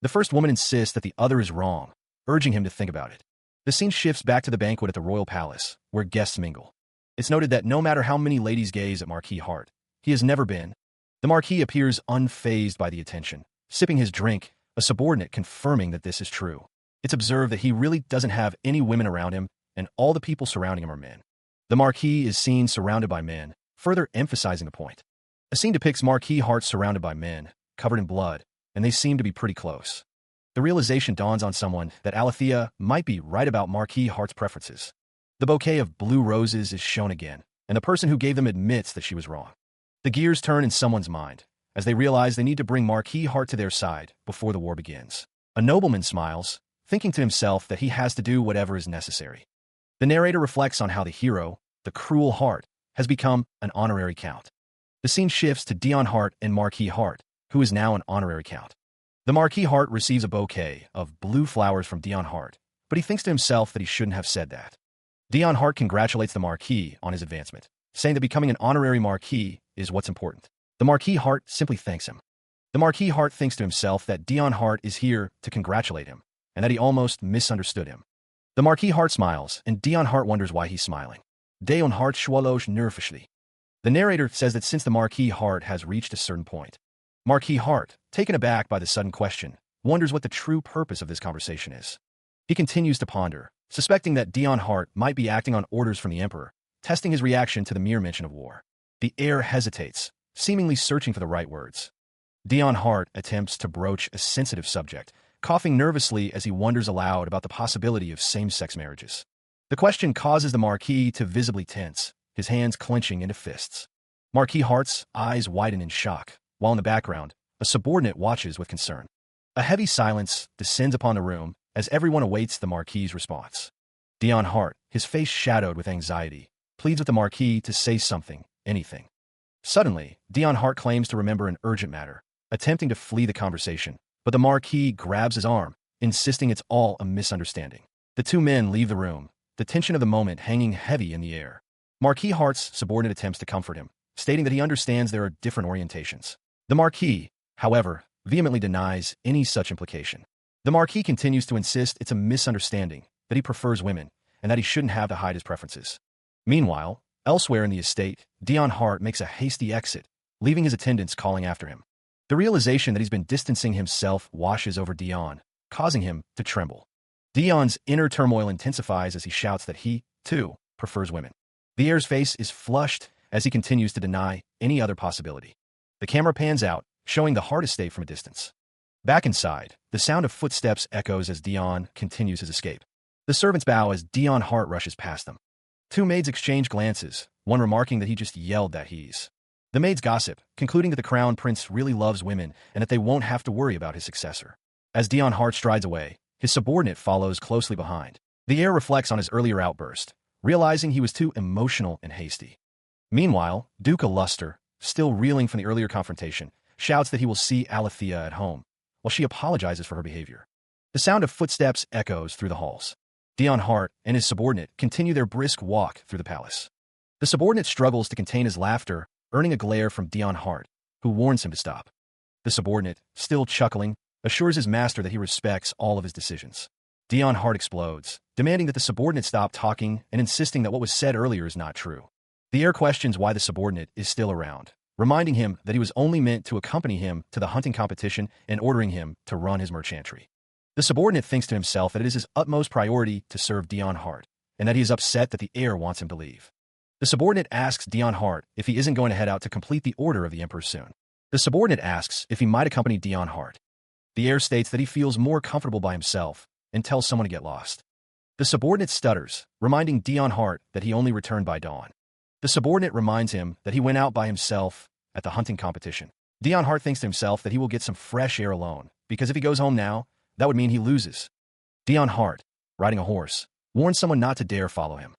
The first woman insists that the other is wrong, urging him to think about it. The scene shifts back to the banquet at the royal palace, where guests mingle. It's noted that no matter how many ladies gaze at Marquis Hart, he has never been. The Marquis appears unfazed by the attention, sipping his drink, a subordinate confirming that this is true. It's observed that he really doesn't have any women around him, and all the people surrounding him are men. The Marquis is seen surrounded by men, further emphasizing the point. A scene depicts Marquis Hart surrounded by men, covered in blood, and they seem to be pretty close. The realization dawns on someone that Alethea might be right about Marquis Hart's preferences. The bouquet of blue roses is shown again, and the person who gave them admits that she was wrong. The gears turn in someone's mind, as they realize they need to bring Marquis Hart to their side before the war begins. A nobleman smiles, thinking to himself that he has to do whatever is necessary. The narrator reflects on how the hero, the cruel Hart, has become an honorary count. The scene shifts to Dion Hart and Marquis Hart, who is now an honorary count. The Marquis Hart receives a bouquet of blue flowers from Dion Hart, but he thinks to himself that he shouldn't have said that. Dion Hart congratulates the Marquis on his advancement, saying that becoming an honorary Marquis is what's important. The Marquis Hart simply thanks him. The Marquis Hart thinks to himself that Dion Hart is here to congratulate him, and that he almost misunderstood him. The Marquis Hart smiles, and Dion Hart wonders why he's smiling. Dion Hart swallows nervously. The narrator says that since the Marquis Hart has reached a certain point, Marquis Hart, taken aback by the sudden question, wonders what the true purpose of this conversation is. He continues to ponder, suspecting that Dion Hart might be acting on orders from the Emperor, testing his reaction to the mere mention of war. The heir hesitates, seemingly searching for the right words. Dion Hart attempts to broach a sensitive subject, coughing nervously as he wonders aloud about the possibility of same-sex marriages. The question causes the Marquis to visibly tense, his hands clenching into fists. Marquis Hart's eyes widen in shock, while in the background, a subordinate watches with concern. A heavy silence descends upon the room as everyone awaits the Marquis's response. Dion Hart, his face shadowed with anxiety, pleads with the Marquis to say something, anything. Suddenly, Dion Hart claims to remember an urgent matter, attempting to flee the conversation, but the Marquis grabs his arm, insisting it's all a misunderstanding. The two men leave the room, the tension of the moment hanging heavy in the air. Marquis Hart's subordinate attempts to comfort him, stating that he understands there are different orientations. The Marquis, however, vehemently denies any such implication. The Marquis continues to insist it's a misunderstanding, that he prefers women, and that he shouldn't have to hide his preferences. Meanwhile, elsewhere in the estate, Dion Hart makes a hasty exit, leaving his attendants calling after him. The realization that he's been distancing himself washes over Dion, causing him to tremble. Dion's inner turmoil intensifies as he shouts that he, too, prefers women. The heir's face is flushed as he continues to deny any other possibility. The camera pans out, showing the Hart estate from a distance. Back inside, the sound of footsteps echoes as Dion continues his escape. The servants bow as Dion Hart rushes past them. Two maids exchange glances, one remarking that he just yelled that he's. The maids gossip, concluding that the crown prince really loves women and that they won't have to worry about his successor. As Dion Hart strides away, his subordinate follows closely behind. The heir reflects on his earlier outburst, realizing he was too emotional and hasty. Meanwhile, Duke Luster, still reeling from the earlier confrontation, shouts that he will see Alethea at home, while she apologizes for her behavior. The sound of footsteps echoes through the halls. Dion Hart and his subordinate continue their brisk walk through the palace. The subordinate struggles to contain his laughter, earning a glare from Dion Hart, who warns him to stop. The subordinate, still chuckling, assures his master that he respects all of his decisions. Dion Hart explodes, demanding that the subordinate stop talking and insisting that what was said earlier is not true. The heir questions why the subordinate is still around, reminding him that he was only meant to accompany him to the hunting competition and ordering him to run his merchantry. The subordinate thinks to himself that it is his utmost priority to serve Dion Hart, and that he is upset that the heir wants him to leave. The subordinate asks Dion Hart if he isn't going to head out to complete the order of the emperor soon. The subordinate asks if he might accompany Dion Hart. The heir states that he feels more comfortable by himself and tells someone to get lost. The subordinate stutters, reminding Dion Hart that he only returned by dawn. The subordinate reminds him that he went out by himself at the hunting competition. Dion Hart thinks to himself that he will get some fresh air alone, because if he goes home now, that would mean he loses. Dion Hart, riding a horse, warns someone not to dare follow him.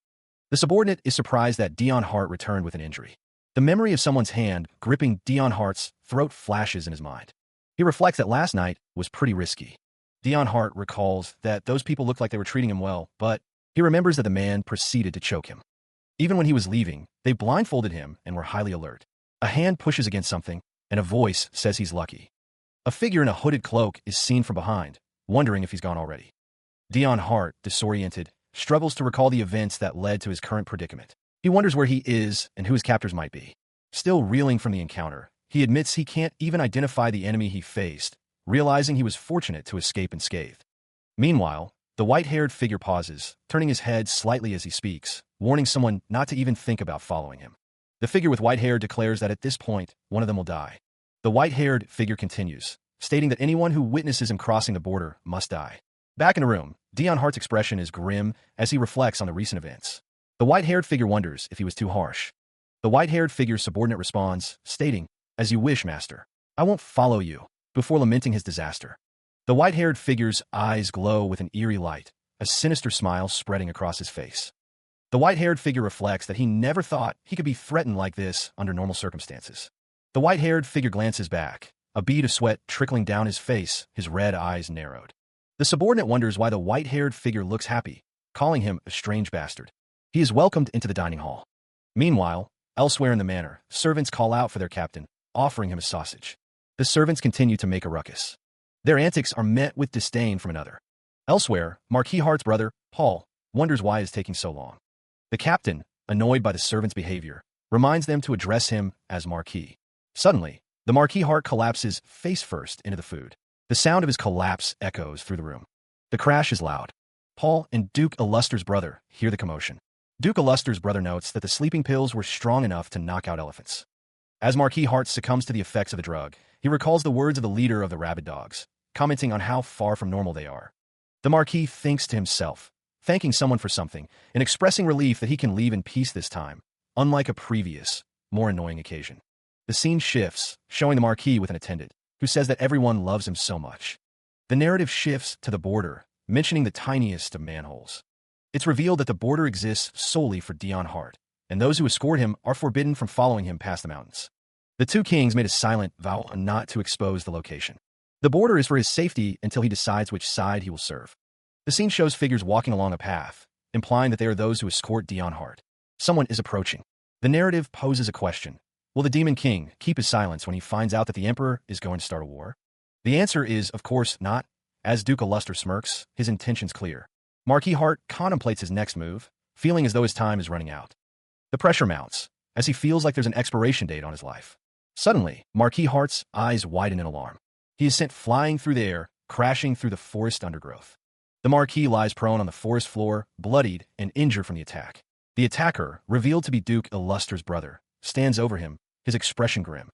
The subordinate is surprised that Dion Hart returned with an injury. The memory of someone's hand gripping Dion Hart's throat flashes in his mind. He reflects that last night was pretty risky. Dion Hart recalls that those people looked like they were treating him well, but he remembers that the man proceeded to choke him. Even when he was leaving, they blindfolded him and were highly alert. A hand pushes against something, and a voice says he's lucky. A figure in a hooded cloak is seen from behind, wondering if he's gone already. Dion Hart, disoriented, struggles to recall the events that led to his current predicament. He wonders where he is and who his captors might be. Still reeling from the encounter, he admits he can't even identify the enemy he faced, realizing he was fortunate to escape unscathed. Meanwhile, the white-haired figure pauses, turning his head slightly as he speaks, warning someone not to even think about following him. The figure with white hair declares that at this point, one of them will die. The white-haired figure continues, stating that anyone who witnesses him crossing the border must die. Back in the room, Dion Hart's expression is grim as he reflects on the recent events. The white-haired figure wonders if he was too harsh. The white-haired figure's subordinate responds, stating, "As you wish, master. I won't follow you," before lamenting his disaster. The white-haired figure's eyes glow with an eerie light, a sinister smile spreading across his face. The white-haired figure reflects that he never thought he could be threatened like this under normal circumstances. The white-haired figure glances back, a bead of sweat trickling down his face, his red eyes narrowed. The subordinate wonders why the white-haired figure looks happy, calling him a strange bastard. He is welcomed into the dining hall. Meanwhile, elsewhere in the manor, servants call out for their captain, offering him a sausage. The servants continue to make a ruckus. Their antics are met with disdain from another. Elsewhere, Marquis Hart's brother, Paul, wonders why it is taking so long. The captain, annoyed by the servants' behavior, reminds them to address him as Marquis. Suddenly, the Marquis Hart collapses face first into the food. The sound of his collapse echoes through the room. The crash is loud. Paul and Duke Illuster's brother hear the commotion. Duke Illuster's brother notes that the sleeping pills were strong enough to knock out elephants. As Marquis Hart succumbs to the effects of the drug, he recalls the words of the leader of the rabid dogs, commenting on how far from normal they are. The Marquis thinks to himself, thanking someone for something, and expressing relief that he can leave in peace this time, unlike a previous, more annoying occasion. The scene shifts, showing the Marquis with an attendant, who says that everyone loves him so much. The narrative shifts to the border, mentioning the tiniest of manholes. It's revealed that the border exists solely for Dion Hart, and those who escort him are forbidden from following him past the mountains. The two kings made a silent vow not to expose the location. The border is for his safety until he decides which side he will serve. The scene shows figures walking along a path, implying that they are those who escort Dion Hart. Someone is approaching. The narrative poses a question. Will the Demon King keep his silence when he finds out that the Emperor is going to start a war? The answer is, of course, not. As Duke Illuster smirks, his intentions clear. Marquis Hart contemplates his next move, feeling as though his time is running out. The pressure mounts, as he feels like there's an expiration date on his life. Suddenly, Marquis Hart's eyes widen in alarm. He is sent flying through the air, crashing through the forest undergrowth. The Marquis lies prone on the forest floor, bloodied and injured from the attack. The attacker, revealed to be Duke Illuster's brother, stands over him, his expression grim.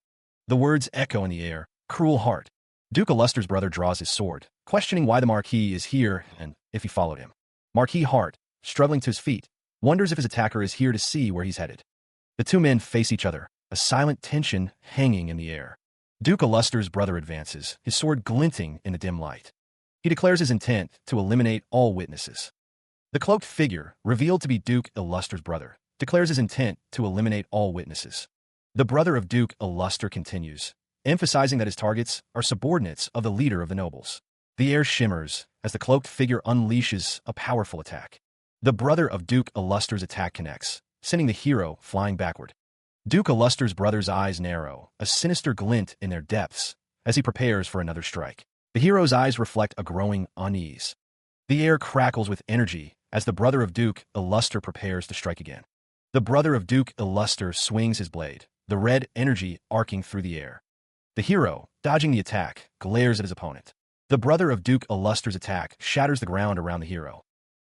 The words echo in the air, "Cruel heart." Duke Illuster's brother draws his sword, questioning why the Marquis is here and if he followed him. Marquis Hart, struggling to his feet, wonders if his attacker is here to see where he's headed. The two men face each other, a silent tension hanging in the air. Duke Illuster's brother advances, his sword glinting in the dim light. He declares his intent to eliminate all witnesses. The cloaked figure, revealed to be Duke Illuster's brother, declares his intent to eliminate all witnesses. The brother of Duke Illuster continues, emphasizing that his targets are subordinates of the leader of the nobles. The air shimmers, as the cloaked figure unleashes a powerful attack. The brother of Duke Illuster's attack connects, sending the hero flying backward. Duke Illuster's brother's eyes narrow, a sinister glint in their depths, as he prepares for another strike. The hero's eyes reflect a growing unease. The air crackles with energy as the brother of Duke Illuster prepares to strike again. The brother of Duke Illuster swings his blade, the red energy arcing through the air. The hero, dodging the attack, glares at his opponent. The brother of Duke Illuster's attack shatters the ground around the hero.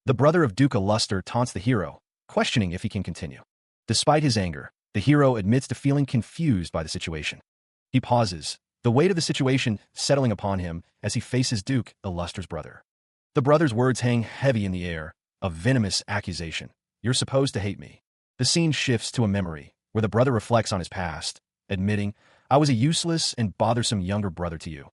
The brother of Duke Illuster taunts the hero, questioning if he can continue. Despite his anger, the hero admits to feeling confused by the situation. He pauses, the weight of the situation settling upon him as he faces Duke Illuster's brother. The brother's words hang heavy in the air, a venomous accusation. "You're supposed to hate me." The scene shifts to a memory, where the brother reflects on his past, admitting, "I was a useless and bothersome younger brother to you."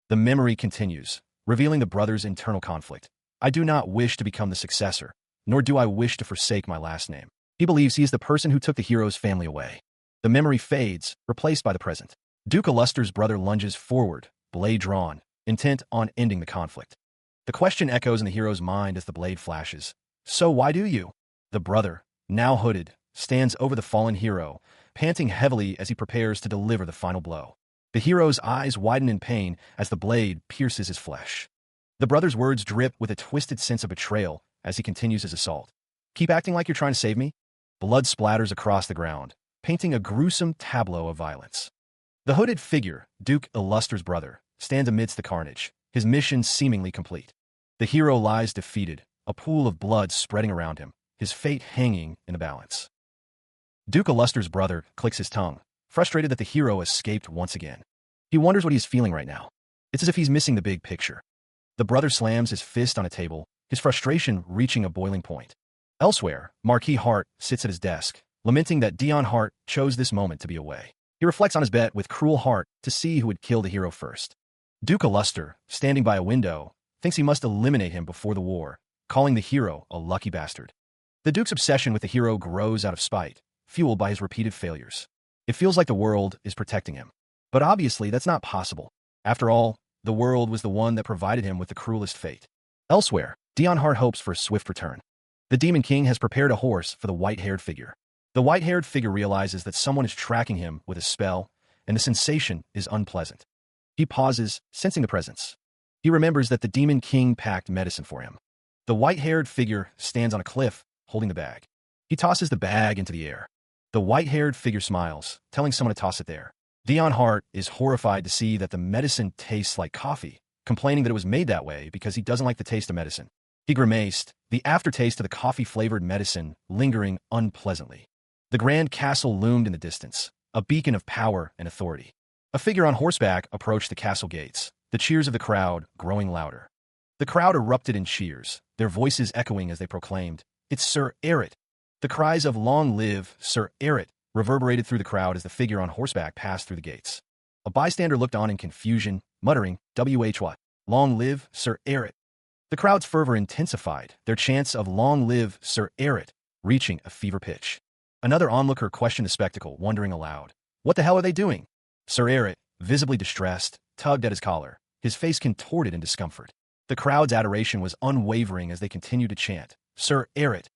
The memory continues, revealing the brother's internal conflict. "I do not wish to become the successor, nor do I wish to forsake my last name." He believes he is the person who took the hero's family away. The memory fades, replaced by the present. Duke Illuster's brother lunges forward, blade drawn, intent on ending the conflict. The question echoes in the hero's mind as the blade flashes. "So why do you?" The brother, now hooded, stands over the fallen hero, panting heavily as he prepares to deliver the final blow. The hero's eyes widen in pain as the blade pierces his flesh. The brother's words drip with a twisted sense of betrayal as he continues his assault. "Keep acting like you're trying to save me?" Blood splatters across the ground, painting a gruesome tableau of violence. The hooded figure, Duke Illuster's brother, stands amidst the carnage, his mission seemingly complete. The hero lies defeated, a pool of blood spreading around him, his fate hanging in the balance. Duke Illuster's brother clicks his tongue, frustrated that the hero escaped once again. He wonders what he's feeling right now. It's as if he's missing the big picture. The brother slams his fist on a table, his frustration reaching a boiling point. Elsewhere, Marquis Hart sits at his desk, lamenting that Dion Hart chose this moment to be away. He reflects on his bet with cruel Hart to see who would kill the hero first. Duke Illuster, standing by a window, thinks he must eliminate him before the war, calling the hero a lucky bastard. The Duke's obsession with the hero grows out of spite, fueled by his repeated failures. It feels like the world is protecting him. But obviously, that's not possible. After all, the world was the one that provided him with the cruelest fate. Elsewhere, Dion Hart hopes for a swift return. The Demon King has prepared a horse for the white-haired figure. The white-haired figure realizes that someone is tracking him with a spell, and the sensation is unpleasant. He pauses, sensing the presence. He remembers that the Demon King packed medicine for him. The white-haired figure stands on a cliff, holding the bag. He tosses the bag into the air. The white-haired figure smiles, telling someone to toss it there. Dion Hart is horrified to see that the medicine tastes like coffee, complaining that it was made that way because he doesn't like the taste of medicine. He grimaced, the aftertaste of the coffee-flavored medicine lingering unpleasantly. The grand castle loomed in the distance, a beacon of power and authority. A figure on horseback approached the castle gates, the cheers of the crowd growing louder. The crowd erupted in cheers, their voices echoing as they proclaimed, "It's Sir Eret." The cries of "Long live Sir Eret" reverberated through the crowd as the figure on horseback passed through the gates. A bystander looked on in confusion, muttering, "What? Long live Sir Eret." The crowd's fervor intensified, their chants of "Long live Sir Eret" reaching a fever pitch. Another onlooker questioned the spectacle, wondering aloud, "What the hell are they doing?" Sir Eret, visibly distressed, tugged at his collar, his face contorted in discomfort. The crowd's adoration was unwavering as they continued to chant, "Sir Eret."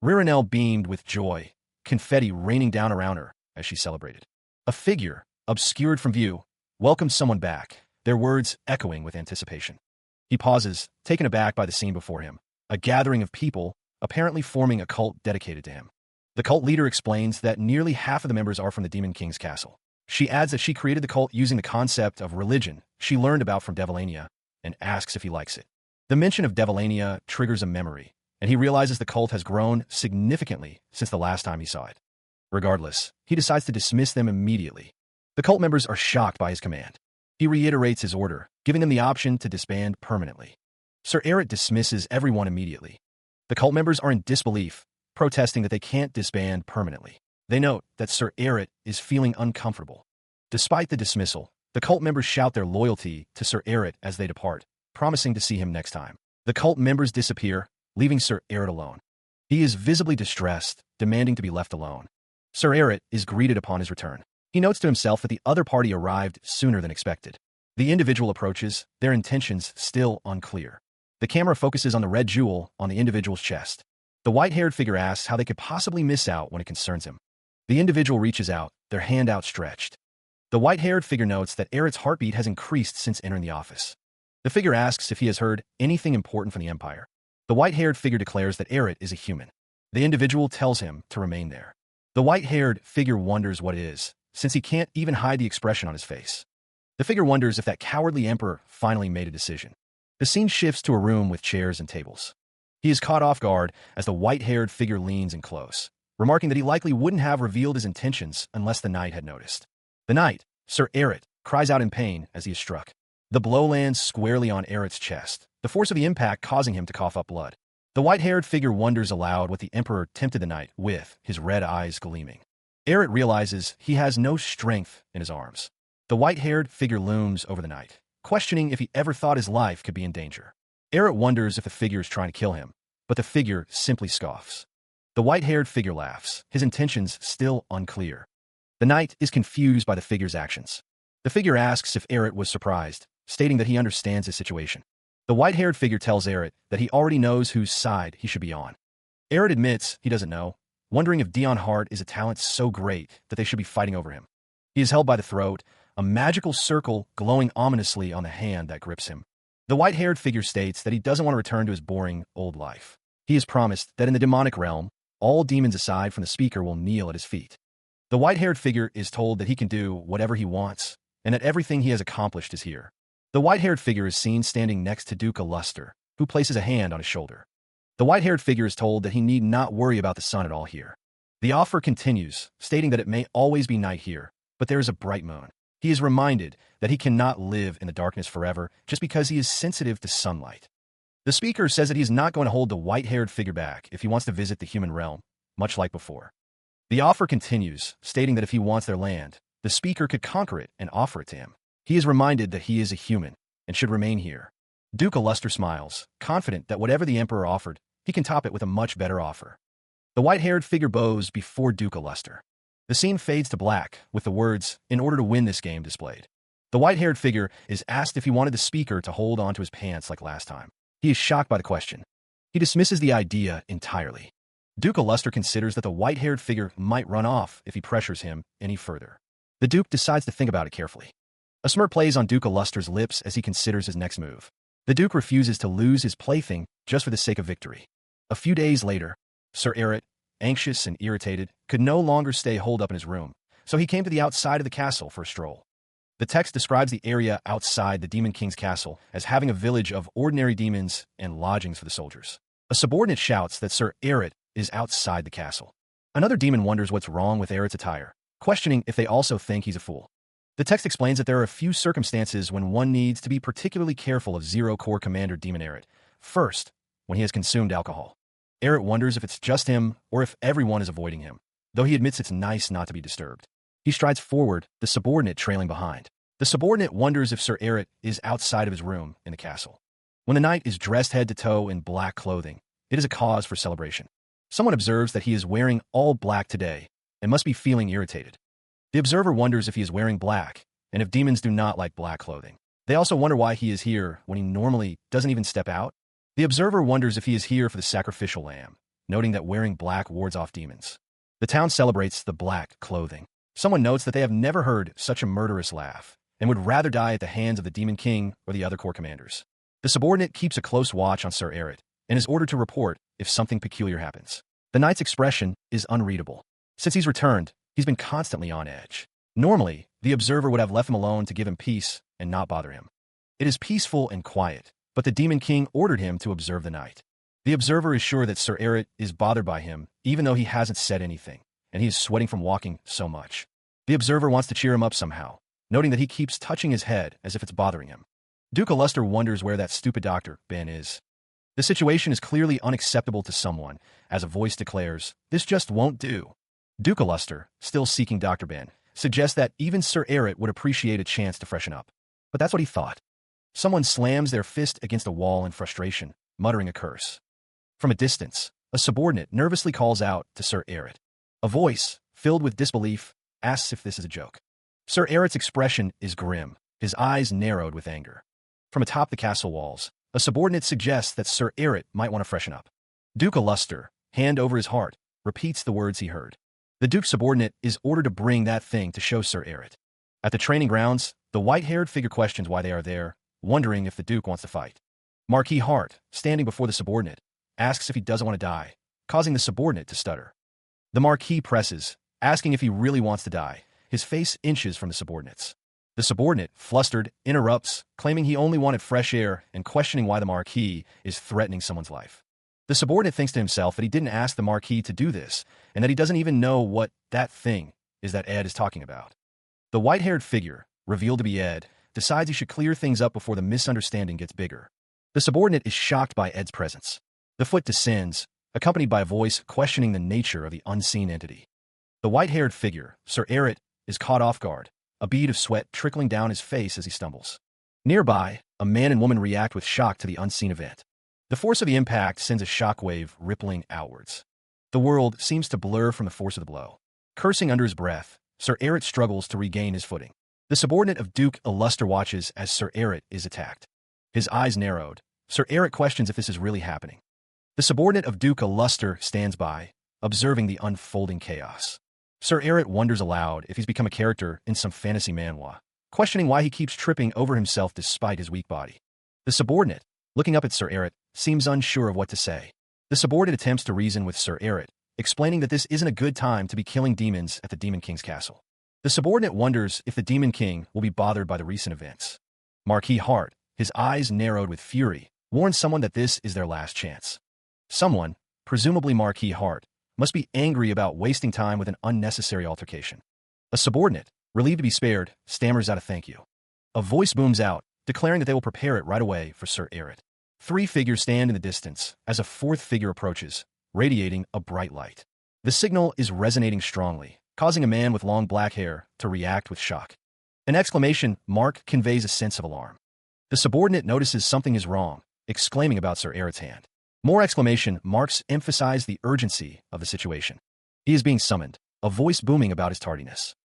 Ririnelle beamed with joy, confetti raining down around her as she celebrated. A figure, obscured from view, welcomed someone back, their words echoing with anticipation. He pauses, taken aback by the scene before him, a gathering of people, apparently forming a cult dedicated to him. The cult leader explains that nearly half of the members are from the Demon King's castle. She adds that she created the cult using the concept of religion she learned about from Devilania, and asks if he likes it. The mention of Devilania triggers a memory, and he realizes the cult has grown significantly since the last time he saw it. Regardless, he decides to dismiss them immediately. The cult members are shocked by his command. He reiterates his order, giving them the option to disband permanently. Sir Eret dismisses everyone immediately. The cult members are in disbelief, protesting that they can't disband permanently. They note that Sir Eret is feeling uncomfortable. Despite the dismissal, the cult members shout their loyalty to Sir Eret as they depart, promising to see him next time. The cult members disappear, leaving Sir Eret alone. He is visibly distressed, demanding to be left alone. Sir Eret is greeted upon his return. He notes to himself that the other party arrived sooner than expected. The individual approaches, their intentions still unclear. The camera focuses on the red jewel on the individual's chest. The white-haired figure asks how they could possibly miss out when it concerns him. The individual reaches out, their hand outstretched. The white-haired figure notes that Eret's heartbeat has increased since entering the office. The figure asks if he has heard anything important from the Empire. The white-haired figure declares that Eret is a human. The individual tells him to remain there. The white-haired figure wonders what it is, since he can't even hide the expression on his face. The figure wonders if that cowardly emperor finally made a decision. The scene shifts to a room with chairs and tables. He is caught off guard as the white-haired figure leans in close, remarking that he likely wouldn't have revealed his intentions unless the knight had noticed. The knight, Sir Eret, cries out in pain as he is struck. The blow lands squarely on Eret's chest, the force of the impact causing him to cough up blood. The white-haired figure wonders aloud what the emperor tempted the knight with, his red eyes gleaming. Eret realizes he has no strength in his arms. The white-haired figure looms over the knight, questioning if he ever thought his life could be in danger. Eret wonders if the figure is trying to kill him, but the figure simply scoffs. The white-haired figure laughs, his intentions still unclear. The knight is confused by the figure's actions. The figure asks if Eret was surprised, stating that he understands his situation. The white-haired figure tells Eret that he already knows whose side he should be on. Eret admits he doesn't know, wondering if Dion Hart is a talent so great that they should be fighting over him. He is held by the throat, a magical circle glowing ominously on the hand that grips him. The white-haired figure states that he doesn't want to return to his boring, old life. He is promised that in the demonic realm, all demons aside from the speaker will kneel at his feet. The white-haired figure is told that he can do whatever he wants, and that everything he has accomplished is here. The white-haired figure is seen standing next to Duke Luster, who places a hand on his shoulder. The white-haired figure is told that he need not worry about the sun at all here. The offer continues, stating that it may always be night here, but there is a bright moon. He is reminded that he cannot live in the darkness forever just because he is sensitive to sunlight. The speaker says that he is not going to hold the white-haired figure back if he wants to visit the human realm, much like before. The offer continues, stating that if he wants their land, the speaker could conquer it and offer it to him. He is reminded that he is a human and should remain here. Duke Luster smiles, confident that whatever the emperor offered, he can top it with a much better offer. The white-haired figure bows before Duke Luster. The scene fades to black, with the words, "In order to win this game," displayed. The white-haired figure is asked if he wanted the speaker to hold onto his pants like last time. He is shocked by the question. He dismisses the idea entirely. Duke Luster considers that the white-haired figure might run off if he pressures him any further. The Duke decides to think about it carefully. A smirk plays on Duke Luster's lips as he considers his next move. The Duke refuses to lose his plaything just for the sake of victory. A few days later, Sir Eret, anxious and irritated, could no longer stay holed up in his room, so he came to the outside of the castle for a stroll. The text describes the area outside the Demon King's castle as having a village of ordinary demons and lodgings for the soldiers. A subordinate shouts that Sir Eret is outside the castle. Another demon wonders what's wrong with Eret's attire, questioning if they also think he's a fool. The text explains that there are a few circumstances when one needs to be particularly careful of Zero Corps Commander Demon Eret. First, when he has consumed alcohol. Eret wonders if it's just him or if everyone is avoiding him, though he admits it's nice not to be disturbed. He strides forward, the subordinate trailing behind. The subordinate wonders if Sir Eret is outside of his room in the castle. When the knight is dressed head to toe in black clothing, it is a cause for celebration. Someone observes that he is wearing all black today and must be feeling irritated. The observer wonders if he is wearing black, and if demons do not like black clothing. They also wonder why he is here when he normally doesn't even step out. The observer wonders if he is here for the sacrificial lamb, noting that wearing black wards off demons. The town celebrates the black clothing. Someone notes that they have never heard such a murderous laugh, and would rather die at the hands of the Demon King or the other corps commanders. The subordinate keeps a close watch on Sir Eret, and is ordered to report if something peculiar happens. The knight's expression is unreadable. Since he's returned, he's been constantly on edge. Normally, the observer would have left him alone to give him peace and not bother him. It is peaceful and quiet, but the Demon King ordered him to observe the knight. The observer is sure that Sir Eret is bothered by him, even though he hasn't said anything, and he is sweating from walking so much. The observer wants to cheer him up somehow, noting that he keeps touching his head as if it's bothering him. Duke Luster wonders where that stupid Dr. Ben is. The situation is clearly unacceptable to someone, as a voice declares, "This just won't do." Duke Luster, still seeking Dr. Ben, suggests that even Sir Eret would appreciate a chance to freshen up. But that's what he thought. Someone slams their fist against a wall in frustration, muttering a curse. From a distance, a subordinate nervously calls out to Sir Eret. A voice, filled with disbelief, asks if this is a joke. Sir Eret's expression is grim, his eyes narrowed with anger. From atop the castle walls, A subordinate suggests that Sir Eret might want to freshen up. Duke Aluster, hand over his heart, repeats the words he heard. The Duke's subordinate is ordered to bring that thing to show Sir Eret. At the training grounds, the white-haired figure questions why they are there, wondering if the Duke wants to fight. Marquis Hart, standing before the subordinate, asks if he doesn't want to die, causing the subordinate to stutter. The Marquis presses, asking if he really wants to die. His face inches from the subordinate's. The subordinate, flustered, interrupts, claiming he only wanted fresh air and questioning why the Marquis is threatening someone's life. The subordinate thinks to himself that he didn't ask the Marquis to do this, and that he doesn't even know what that thing is that Ed is talking about. The white-haired figure, revealed to be Ed, decides he should clear things up before the misunderstanding gets bigger. The subordinate is shocked by Ed's presence. The foot descends, accompanied by a voice questioning the nature of the unseen entity. The white-haired figure, Sir Eret, is caught off guard, a bead of sweat trickling down his face as he stumbles. Nearby, a man and woman react with shock to the unseen event. The force of the impact sends a shockwave rippling outwards. The world seems to blur from the force of the blow. Cursing under his breath, Sir Eret struggles to regain his footing. The subordinate of Duke Aluster watches as Sir Eret is attacked. His eyes narrowed, Sir Eret questions if this is really happening. The subordinate of Duke Aluster stands by, observing the unfolding chaos. Sir Eret wonders aloud if he's become a character in some fantasy manhwa, questioning why he keeps tripping over himself despite his weak body. The subordinate, looking up at Sir Eret, seems unsure of what to say. The subordinate attempts to reason with Sir Eret, explaining that this isn't a good time to be killing demons at the Demon King's castle. The subordinate wonders if the Demon King will be bothered by the recent events. Marquis Hart, his eyes narrowed with fury, warns someone that this is their last chance. Someone, presumably Marquis Hart, must be angry about wasting time with an unnecessary altercation. A subordinate, relieved to be spared, stammers out a thank you. A voice booms out, declaring that they will prepare it right away for Sir Eret. 3 figures stand in the distance as a 4th figure approaches, radiating a bright light. The signal is resonating strongly, causing a man with long black hair to react with shock. An exclamation mark conveys a sense of alarm. The subordinate notices something is wrong, exclaiming about Sir Eret's hand. More exclamation marks emphasize the urgency of the situation. He is being summoned, a voice booming about his tardiness.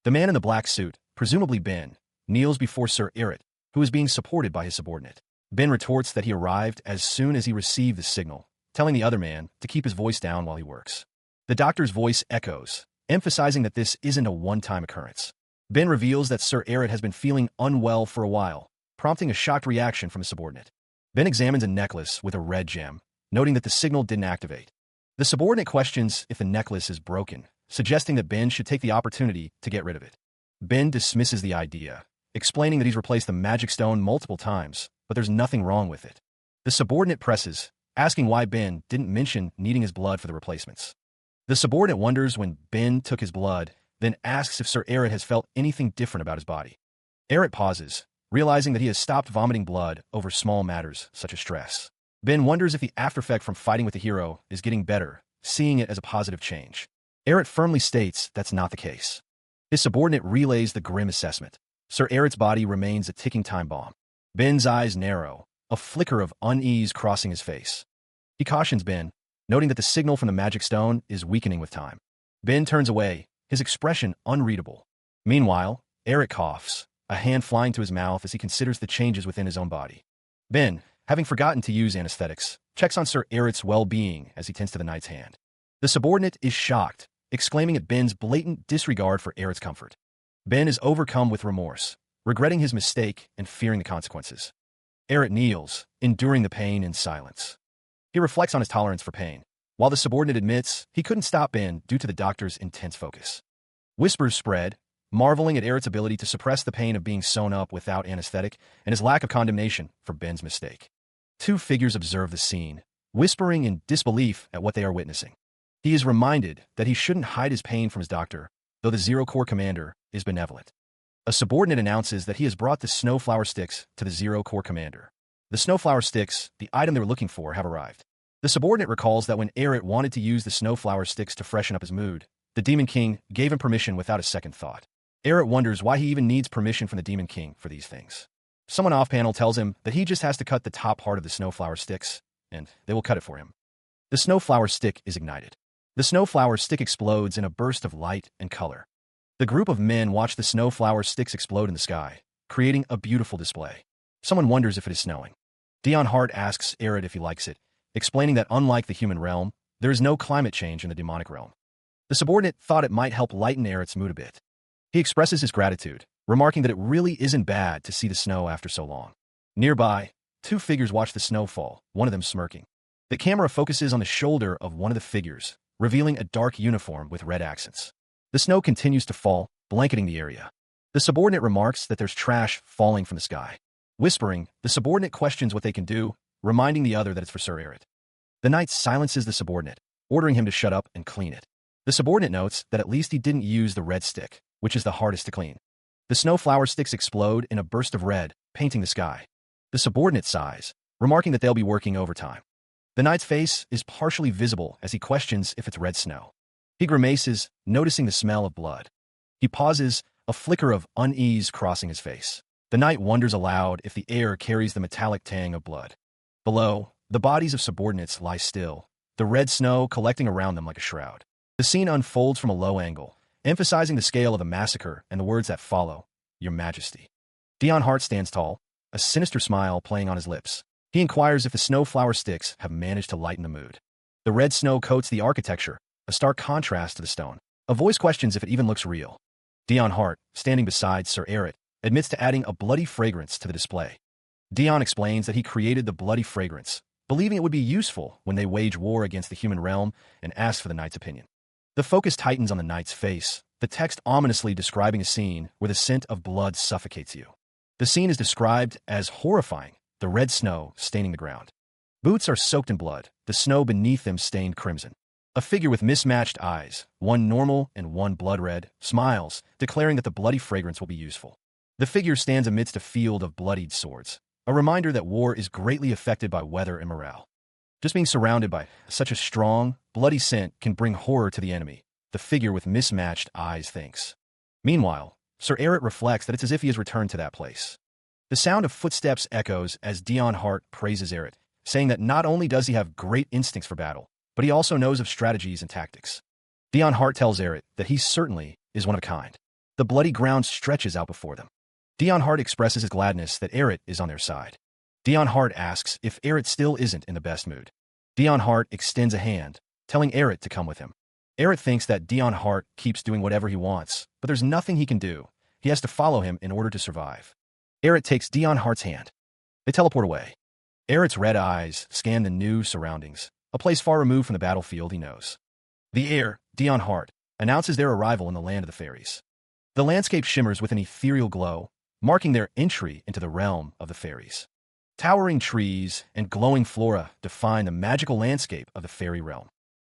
The man in the black suit, presumably Ben, kneels before Sir Eret, who is being supported by his subordinate. Ben retorts that he arrived as soon as he received the signal, telling the other man to keep his voice down while he works. The doctor's voice echoes, emphasizing that this isn't a one-time occurrence. Ben reveals that Sir Eret has been feeling unwell for a while, prompting a shocked reaction from his subordinate. Ben examines a necklace with a red gem, noting that the signal didn't activate. The subordinate questions if the necklace is broken, suggesting that Ben should take the opportunity to get rid of it. Ben dismisses the idea, explaining that he's replaced the magic stone multiple times, but there's nothing wrong with it. The subordinate presses, asking why Ben didn't mention needing his blood for the replacements. The subordinate wonders when Ben took his blood, then asks if Sir Eret has felt anything different about his body. Eret pauses, realizing that he has stopped vomiting blood over small matters such as stress. Ben wonders if the aftereffect from fighting with the hero is getting better, seeing it as a positive change. Eret firmly states that's not the case. His subordinate relays the grim assessment. Sir Eret's body remains a ticking time bomb. Ben's eyes narrow, a flicker of unease crossing his face. He cautions Ben, noting that the signal from the magic stone is weakening with time. Ben turns away, his expression unreadable. Meanwhile, Eret coughs, a hand flying to his mouth as he considers the changes within his own body. Ben, having forgotten to use anesthetics, checks on Sir Eret's well-being as he tends to the knight's hand. The subordinate is shocked, exclaiming at Ben's blatant disregard for Eret's comfort. Ben is overcome with remorse, regretting his mistake and fearing the consequences. Eret kneels, enduring the pain in silence. He reflects on his tolerance for pain, while the subordinate admits he couldn't stop Ben due to the doctor's intense focus. Whispers spread, marveling at Eret's ability to suppress the pain of being sewn up without anesthetic and his lack of condemnation for Ben's mistake. 2 figures observe the scene, whispering in disbelief at what they are witnessing. He is reminded that he shouldn't hide his pain from his doctor, though the Zero Corps commander is benevolent. A subordinate announces that he has brought the snowflower sticks to the Zero Corps commander. The snowflower sticks, the item they were looking for, have arrived. The subordinate recalls that when Eret wanted to use the snowflower sticks to freshen up his mood, the Demon King gave him permission without a second thought. Eret wonders why he even needs permission from the Demon King for these things. Someone off-panel tells him that he just has to cut the top part of the snowflower sticks, and they will cut it for him. The snowflower stick is ignited. The snowflower stick explodes in a burst of light and color. The group of men watch the snowflower sticks explode in the sky, creating a beautiful display. Someone wonders if it is snowing. Dion Hart asks Aerith if he likes it, explaining that unlike the human realm, there is no climate change in the demonic realm. The subordinate thought it might help lighten Aerith's mood a bit. He expresses his gratitude, remarking that it really isn't bad to see the snow after so long. Nearby, two figures watch the snow fall, one of them smirking. The camera focuses on the shoulder of one of the figures, revealing a dark uniform with red accents. The snow continues to fall, blanketing the area. The subordinate remarks that there's trash falling from the sky. Whispering, the subordinate questions what they can do, reminding the other that it's for Sir Aerith. The knight silences the subordinate, ordering him to shut up and clean it. The subordinate notes that at least he didn't use the red stick, which is the hardest to clean. The snowflower sticks explode in a burst of red, painting the sky. The subordinate sighs, remarking that they'll be working overtime. The knight's face is partially visible as he questions if it's red snow. He grimaces, noticing the smell of blood. He pauses, a flicker of unease crossing his face. The knight wonders aloud if the air carries the metallic tang of blood. Below, the bodies of subordinates lie still, the red snow collecting around them like a shroud. The scene unfolds from a low angle, emphasizing the scale of the massacre and the words that follow, Your Majesty. Dion Hart stands tall, a sinister smile playing on his lips. He inquires if the snowflower sticks have managed to lighten the mood. The red snow coats the architecture, a stark contrast to the stone. A voice questions if it even looks real. Dion Hart, standing beside Sir Aerith, admits to adding a bloody fragrance to the display. Dion explains that he created the bloody fragrance, believing it would be useful when they wage war against the human realm, and asks for the knight's opinion. The focus tightens on the knight's face, the text ominously describing a scene where the scent of blood suffocates you. The scene is described as horrifying, the red snow staining the ground. Boots are soaked in blood, the snow beneath them stained crimson. A figure with mismatched eyes, one normal and one blood red, smiles, declaring that the bloody fragrance will be useful. The figure stands amidst a field of bloodied swords, a reminder that war is greatly affected by weather and morale. Just being surrounded by such a strong, bloody scent can bring horror to the enemy, the figure with mismatched eyes thinks. Meanwhile, Sir Aerith reflects that it's as if he has returned to that place. The sound of footsteps echoes as Dion Hart praises Aerith, saying that not only does he have great instincts for battle, but he also knows of strategies and tactics. Dion Hart tells Aerith that he certainly is one of a kind. The bloody ground stretches out before them. Dion Hart expresses his gladness that Aerith is on their side. Dion Hart asks if Aerith still isn't in the best mood. Dion Hart extends a hand, telling Aerith to come with him. Aerith thinks that Dion Hart keeps doing whatever he wants, but there's nothing he can do. He has to follow him in order to survive. Aerith takes Dion Hart's hand. They teleport away. Aerith's red eyes scan the new surroundings, a place far removed from the battlefield he knows. The heir, Dion Hart, announces their arrival in the land of the fairies. The landscape shimmers with an ethereal glow, marking their entry into the realm of the fairies. Towering trees and glowing flora define the magical landscape of the fairy realm.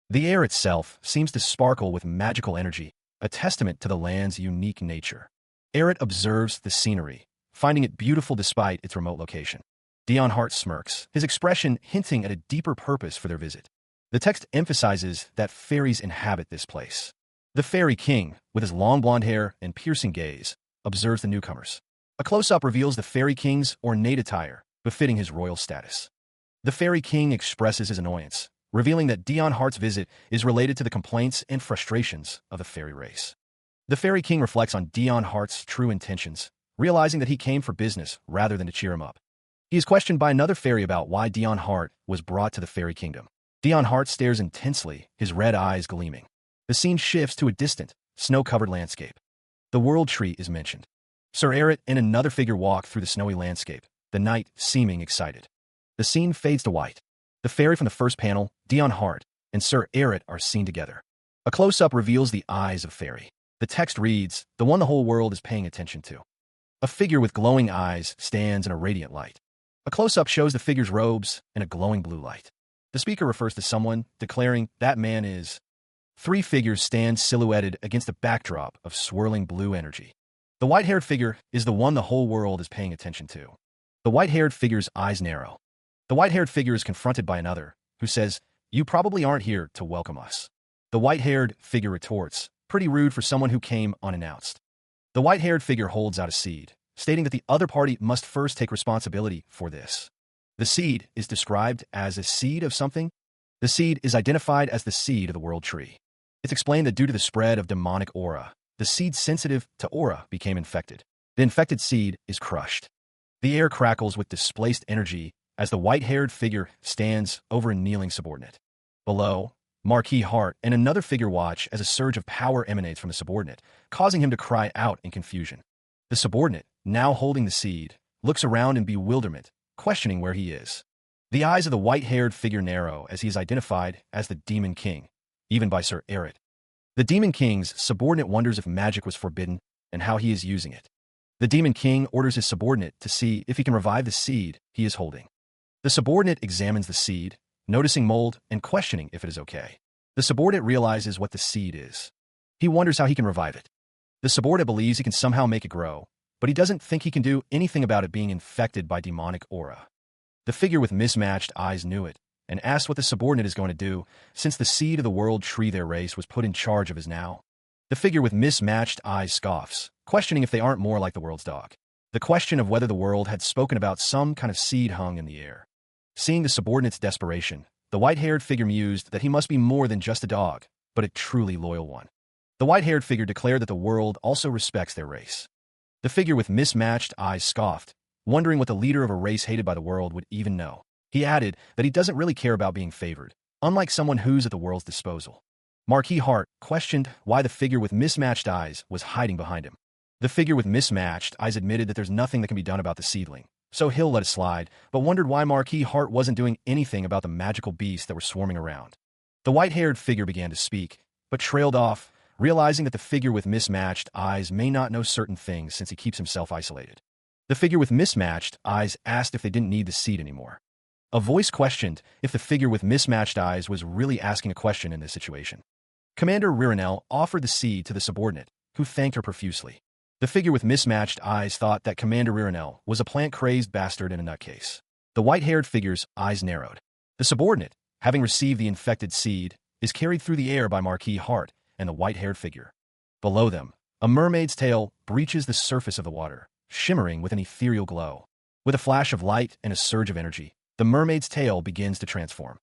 The air itself seems to sparkle with magical energy, a testament to the land's unique nature. Aerith observes the scenery, finding it beautiful despite its remote location. Dion Hart smirks, his expression hinting at a deeper purpose for their visit. The text emphasizes that fairies inhabit this place. The fairy king, with his long blonde hair and piercing gaze, observes the newcomers. A close-up reveals the fairy king's ornate attire, befitting his royal status. The fairy king expresses his annoyance, revealing that Dion Hart's visit is related to the complaints and frustrations of the fairy race. The fairy king reflects on Dion Hart's true intentions, realizing that he came for business rather than to cheer him up. He is questioned by another fairy about why Dion Hart was brought to the fairy kingdom. Dion Hart stares intensely, his red eyes gleaming. The scene shifts to a distant, snow-covered landscape. The world tree is mentioned. Sir Aerith and another figure walk through the snowy landscape, the knight seeming excited. The scene fades to white. The fairy from the first panel, Dion Hart, and Sir Aerith are seen together. A close-up reveals the eyes of fairy. The text reads, the one the whole world is paying attention to. A figure with glowing eyes stands in a radiant light. A close-up shows the figure's robes in a glowing blue light. The speaker refers to someone, declaring that man is. Three figures stand silhouetted against a backdrop of swirling blue energy. The white-haired figure is the one the whole world is paying attention to. The white-haired figure's eyes narrow. The white-haired figure is confronted by another, who says, you probably aren't here to welcome us. The white-haired figure retorts, pretty rude for someone who came unannounced. The white-haired figure holds out a seed, stating that the other party must first take responsibility for this. The seed is described as a seed of something. The seed is identified as the seed of the world tree. It's explained that due to the spread of demonic aura, the seed sensitive to aura became infected. The infected seed is crushed. The air crackles with displaced energy, as the white-haired figure stands over a kneeling subordinate. Below, Marquis Hart and another figure watch as a surge of power emanates from the subordinate, causing him to cry out in confusion. The subordinate, now holding the seed, looks around in bewilderment, questioning where he is. The eyes of the white-haired figure narrow as he is identified as the Demon King, even by Sir Erit. The Demon King's subordinate wonders if magic was forbidden and how he is using it. The Demon King orders his subordinate to see if he can revive the seed he is holding. The subordinate examines the seed, noticing mold and questioning if it is okay. The subordinate realizes what the seed is. He wonders how he can revive it. The subordinate believes he can somehow make it grow, but he doesn't think he can do anything about it being infected by demonic aura. The figure with mismatched eyes knew it, and asked what the subordinate is going to do, since the seed of the world tree their race was put in charge of his now. The figure with mismatched eyes scoffs, questioning if they aren't more like the world's dog. The question of whether the world had spoken about some kind of seed hung in the air. Seeing the subordinate's desperation, the white-haired figure mused that he must be more than just a dog, but a truly loyal one. The white-haired figure declared that the world also respects their race. The figure with mismatched eyes scoffed, wondering what the leader of a race hated by the world would even know. He added that he doesn't really care about being favored, unlike someone who's at the world's disposal. Marquis Hart questioned why the figure with mismatched eyes was hiding behind him. The figure with mismatched eyes admitted that there's nothing that can be done about the seedling, so he'll let it slide, but wondered why Marquis Hart wasn't doing anything about the magical beasts that were swarming around. The white-haired figure began to speak, but trailed off, realizing that the figure with mismatched eyes may not know certain things since he keeps himself isolated. The figure with mismatched eyes asked if they didn't need the seed anymore. A voice questioned if the figure with mismatched eyes was really asking a question in this situation. Commander Ririnel offered the seed to the subordinate, who thanked her profusely. The figure with mismatched eyes thought that Commander Ririnel was a plant-crazed bastard in a nutcase. The white-haired figure's eyes narrowed. The subordinate, having received the infected seed, is carried through the air by Marquis Hart and the white-haired figure. Below them, a mermaid's tail breaches the surface of the water, shimmering with an ethereal glow. With a flash of light and a surge of energy, the mermaid's tail begins to transform.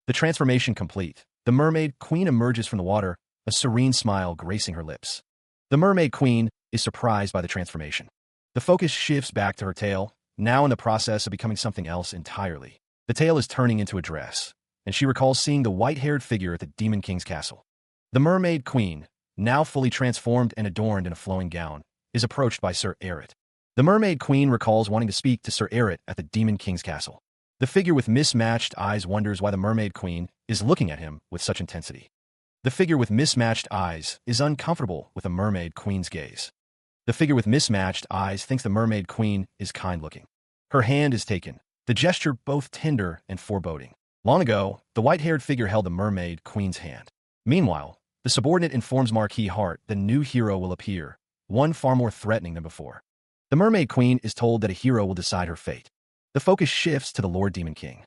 The transformation complete, the mermaid queen emerges from the water, a serene smile gracing her lips. The mermaid queen is surprised by the transformation. The focus shifts back to her tail, now in the process of becoming something else entirely. The tail is turning into a dress, and she recalls seeing the white-haired figure at the Demon King's castle. The mermaid queen, now fully transformed and adorned in a flowing gown, is approached by Sir Erit. The mermaid queen recalls wanting to speak to Sir Erit at the Demon King's castle. The figure with mismatched eyes wonders why the mermaid queen is looking at him with such intensity. The figure with mismatched eyes is uncomfortable with the mermaid queen's gaze. The figure with mismatched eyes thinks the mermaid queen is kind-looking. Her hand is taken, the gesture both tender and foreboding. Long ago, the white-haired figure held the mermaid queen's hand. Meanwhile, the subordinate informs Marquis Hart that a new hero will appear, one far more threatening than before. The mermaid queen is told that a hero will decide her fate. The focus shifts to the Lord Demon King.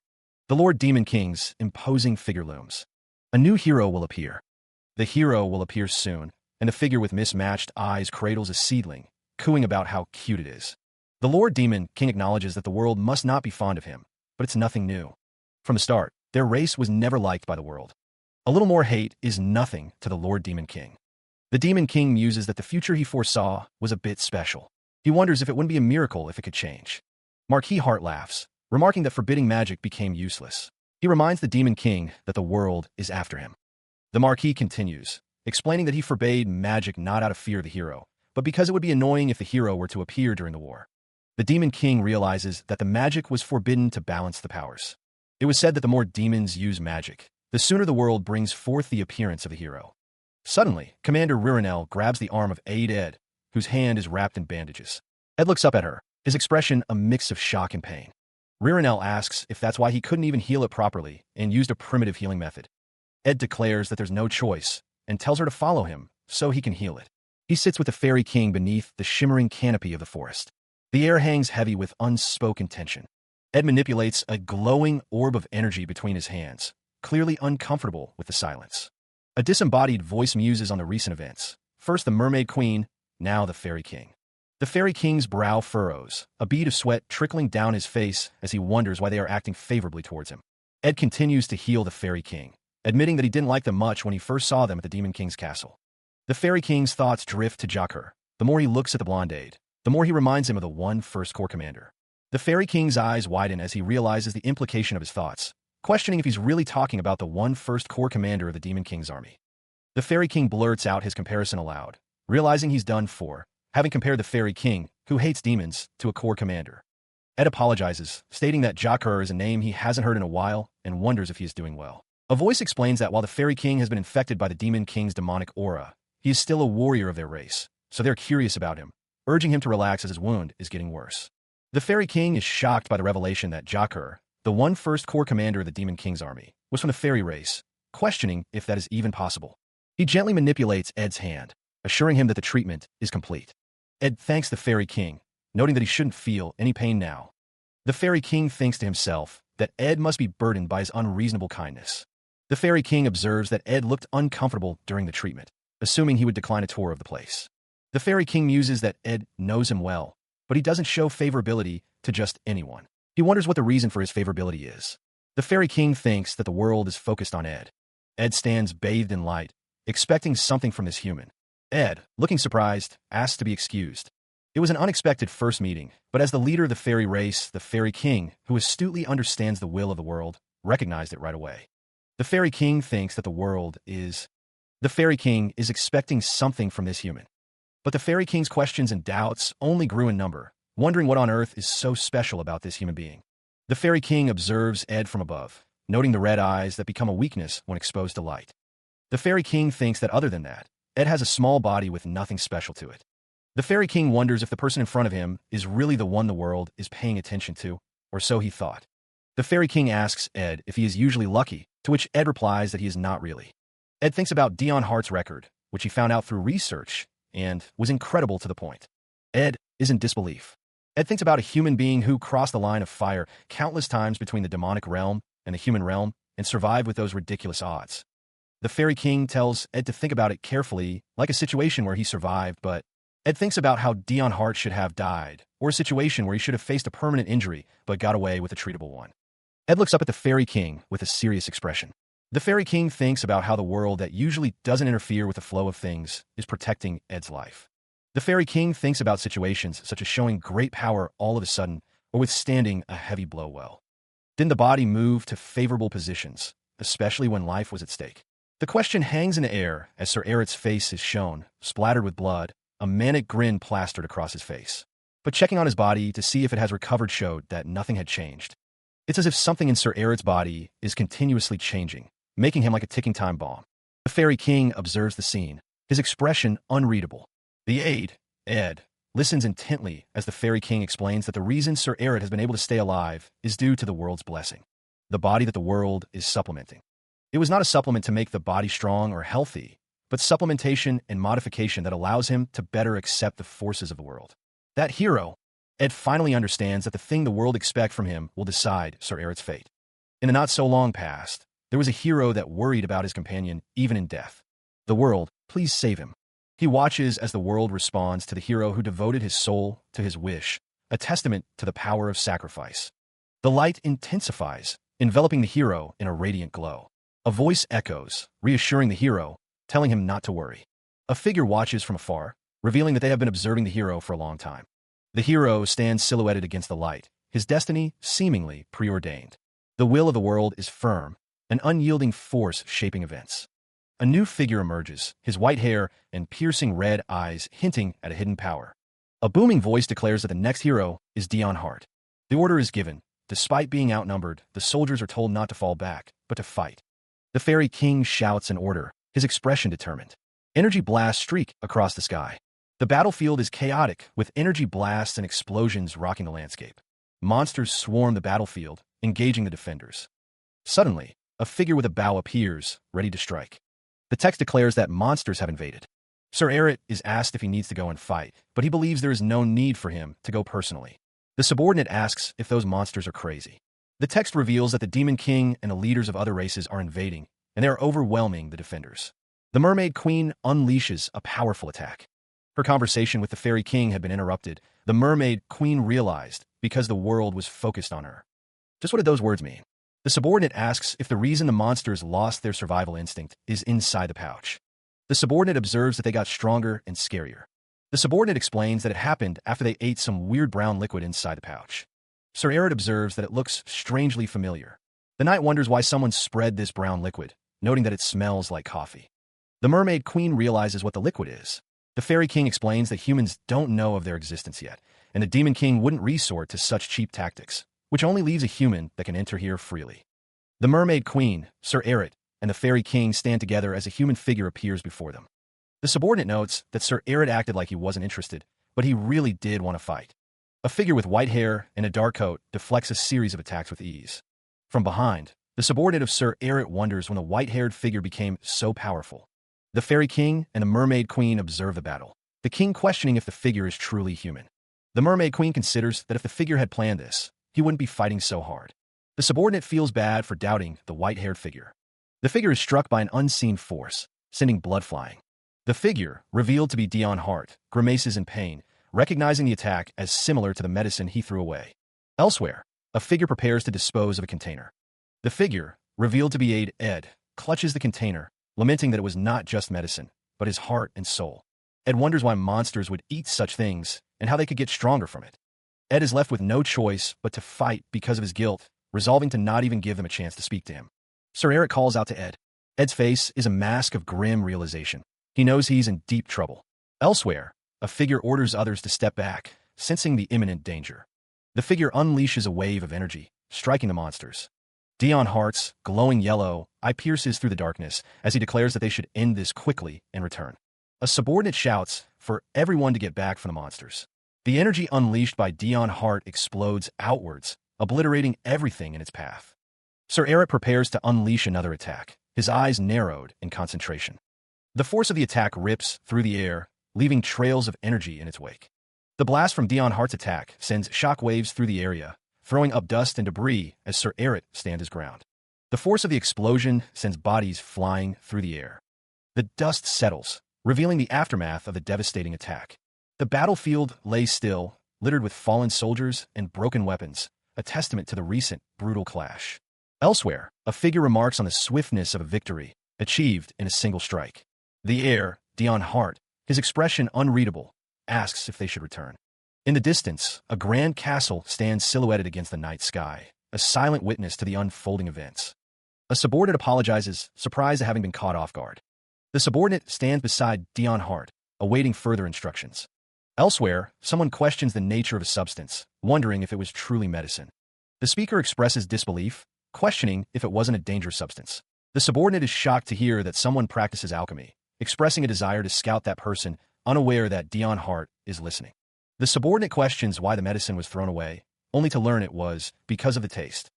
The Lord Demon King's imposing figure looms. A new hero will appear. The hero will appear soon, and the figure with mismatched eyes cradles a seedling, cooing about how cute it is. The Lord Demon King acknowledges that the world must not be fond of him, but it's nothing new. From the start, their race was never liked by the world. A little more hate is nothing to the Lord Demon King. The Demon King muses that the future he foresaw was a bit special. He wonders if it wouldn't be a miracle if it could change. Marquis Hart laughs, remarking that forbidding magic became useless. He reminds the Demon King that the world is after him. The Marquis continues, explaining that he forbade magic not out of fear of the hero, but because it would be annoying if the hero were to appear during the war. The Demon King realizes that the magic was forbidden to balance the powers. It was said that the more demons use magic, the sooner the world brings forth the appearance of the hero. Suddenly, Commander Ririnel grabs the arm of Aide Ed, whose hand is wrapped in bandages. Ed looks up at her, his expression a mix of shock and pain. Ririnel asks if that's why he couldn't even heal it properly and used a primitive healing method. Ed declares that there's no choice and tells her to follow him so he can heal it. He sits with the Fairy King beneath the shimmering canopy of the forest. The air hangs heavy with unspoken tension. Ed manipulates a glowing orb of energy between his hands, clearly uncomfortable with the silence. A disembodied voice muses on the recent events. First the Mermaid Queen, now the Fairy King. The Fairy King's brow furrows, a bead of sweat trickling down his face as he wonders why they are acting favorably towards him. Ed continues to heal the Fairy King, admitting that he didn't like them much when he first saw them at the Demon King's castle. The Fairy King's thoughts drift to Joker. The more he looks at the blonde Aide, the more he reminds him of the one First Corps commander. The Fairy King's eyes widen as he realizes the implication of his thoughts, questioning if he's really talking about the one first corps commander of the Demon King's army. The Fairy King blurts out his comparison aloud, realizing he's done for having compared the Fairy King, who hates demons, to a corps commander. Ed apologizes, stating that Jakur is a name he hasn't heard in a while and wonders if he is doing well. A voice explains that while the Fairy King has been infected by the Demon King's demonic aura, he is still a warrior of their race, so they're curious about him, urging him to relax as his wound is getting worse. The Fairy King is shocked by the revelation that Jakur, the one first corps commander of the Demon King's army, was from the fairy race, questioning if that is even possible. He gently manipulates Ed's hand, assuring him that the treatment is complete. Ed thanks the Fairy King, noting that he shouldn't feel any pain now. The Fairy King thinks to himself that Ed must be burdened by his unreasonable kindness. The Fairy King observes that Ed looked uncomfortable during the treatment, assuming he would decline a tour of the place. The Fairy King muses that Ed knows him well, but he doesn't show favorability to just anyone. He wonders what the reason for his favorability is. The Fairy King thinks that the world is focused on Ed. Ed stands bathed in light, expecting something from this human. Ed, looking surprised, asks to be excused. It was an unexpected first meeting, but as the leader of the fairy race, the Fairy King, who astutely understands the will of the world, recognized it right away. The Fairy King thinks that the Fairy King is expecting something from this human. But the Fairy King's questions and doubts only grew in number, wondering what on earth is so special about this human being. The Fairy King observes Ed from above, noting the red eyes that become a weakness when exposed to light. The Fairy King thinks that other than that, Ed has a small body with nothing special to it. The Fairy King wonders if the person in front of him is really the one the world is paying attention to, or so he thought. The Fairy King asks Ed if he is usually lucky, to which Ed replies that he is not really. Ed thinks about Dion Hart's record, which he found out through research, and was incredible to the point. Ed is in disbelief. Ed thinks about a human being who crossed the line of fire countless times between the demonic realm and the human realm and survived with those ridiculous odds. The Fairy King tells Ed to think about it carefully, like a situation where he survived, but Ed thinks about how Dion Hart should have died, or a situation where he should have faced a permanent injury but got away with a treatable one. Ed looks up at the Fairy King with a serious expression. The Fairy King thinks about how the world that usually doesn't interfere with the flow of things is protecting Ed's life. The Fairy King thinks about situations such as showing great power all of a sudden or withstanding a heavy blow well. Didn't the body move to favorable positions, especially when life was at stake? The question hangs in the air as Sir Eret's face is shown, splattered with blood, a manic grin plastered across his face. But checking on his body to see if it has recovered showed that nothing had changed. It's as if something in Sir Eret's body is continuously changing, making him like a ticking time bomb. The Fairy King observes the scene, his expression unreadable. The aide, Ed, listens intently as the Fairy King explains that the reason Sir Eret has been able to stay alive is due to the world's blessing. The body that the world is supplementing. It was not a supplement to make the body strong or healthy, but supplementation and modification that allows him to better accept the forces of the world. That hero, Ed finally understands that the thing the world expects from him will decide Sir Eret's fate. In the not-so-long past, there was a hero that worried about his companion even in death. The world, please save him. He watches as the world responds to the hero who devoted his soul to his wish, a testament to the power of sacrifice. The light intensifies, enveloping the hero in a radiant glow. A voice echoes, reassuring the hero, telling him not to worry. A figure watches from afar, revealing that they have been observing the hero for a long time. The hero stands silhouetted against the light, his destiny seemingly preordained. The will of the world is firm, an unyielding force shaping events. A new figure emerges, his white hair and piercing red eyes hinting at a hidden power. A booming voice declares that the next hero is Dion Hart. The order is given. Despite being outnumbered, the soldiers are told not to fall back, but to fight. The Fairy King shouts an order, his expression determined. Energy blasts streak across the sky. The battlefield is chaotic, with energy blasts and explosions rocking the landscape. Monsters swarm the battlefield, engaging the defenders. Suddenly, a figure with a bow appears, ready to strike. The text declares that monsters have invaded. Sir Eret is asked if he needs to go and fight, but he believes there is no need for him to go personally. The subordinate asks if those monsters are crazy. The text reveals that the Demon King and the leaders of other races are invading, and they are overwhelming the defenders. The Mermaid Queen unleashes a powerful attack. Her conversation with the Fairy King had been interrupted. The Mermaid Queen realized because the world was focused on her. Just what did those words mean? The subordinate asks if the reason the monsters lost their survival instinct is inside the pouch. The subordinate observes that they got stronger and scarier. The subordinate explains that it happened after they ate some weird brown liquid inside the pouch. Sir Erit observes that it looks strangely familiar. The knight wonders why someone spread this brown liquid, noting that it smells like coffee. The mermaid queen realizes what the liquid is. The fairy king explains that humans don't know of their existence yet, and the demon king wouldn't resort to such cheap tactics, which only leaves a human that can enter here freely. The mermaid queen, Sir Erit, and the fairy king stand together as a human figure appears before them. The subordinate notes that Sir Erit acted like he wasn't interested, but he really did want to fight. A figure with white hair and a dark coat deflects a series of attacks with ease. From behind, the subordinate of Sir Erit wonders when the white-haired figure became so powerful. The fairy king and the mermaid queen observe the battle, the king questioning if the figure is truly human. The mermaid queen considers that if the figure had planned this, he wouldn't be fighting so hard. The subordinate feels bad for doubting the white-haired figure. The figure is struck by an unseen force, sending blood flying. The figure, revealed to be Dion Hart, grimaces in pain, recognizing the attack as similar to the medicine he threw away. Elsewhere, a figure prepares to dispose of a container. The figure, revealed to be Ed, clutches the container, lamenting that it was not just medicine, but his heart and soul. Ed wonders why monsters would eat such things and how they could get stronger from it. Ed is left with no choice but to fight because of his guilt, resolving to not even give them a chance to speak to him. Sir Erit calls out to Ed. Ed's face is a mask of grim realization. He knows he's in deep trouble. Elsewhere, a figure orders others to step back, sensing the imminent danger. The figure unleashes a wave of energy, striking the monsters. Dion Hart's glowing yellow eye pierces through the darkness as he declares that they should end this quickly and return. A subordinate shouts for everyone to get back from the monsters. The energy unleashed by Dion Hart explodes outwards, obliterating everything in its path. Sir Erit prepares to unleash another attack, his eyes narrowed in concentration. The force of the attack rips through the air, leaving trails of energy in its wake. The blast from Dion Hart's attack sends shock waves through the area, throwing up dust and debris as Sir Erit stands his ground. The force of the explosion sends bodies flying through the air. The dust settles, revealing the aftermath of the devastating attack. The battlefield lay still, littered with fallen soldiers and broken weapons, a testament to the recent brutal clash. Elsewhere, a figure remarks on the swiftness of a victory, achieved in a single strike. The heir, Dion Hart, his expression unreadable, asks if they should return. In the distance, a grand castle stands silhouetted against the night sky, a silent witness to the unfolding events. A subordinate apologizes, surprised at having been caught off guard. The subordinate stands beside Dion Hart, awaiting further instructions. Elsewhere, someone questions the nature of a substance, wondering if it was truly medicine. The speaker expresses disbelief, questioning if it wasn't a dangerous substance. The subordinate is shocked to hear that someone practices alchemy, expressing a desire to scout that person, unaware that Dion Hart is listening. The subordinate questions why the medicine was thrown away, only to learn it was because of the taste.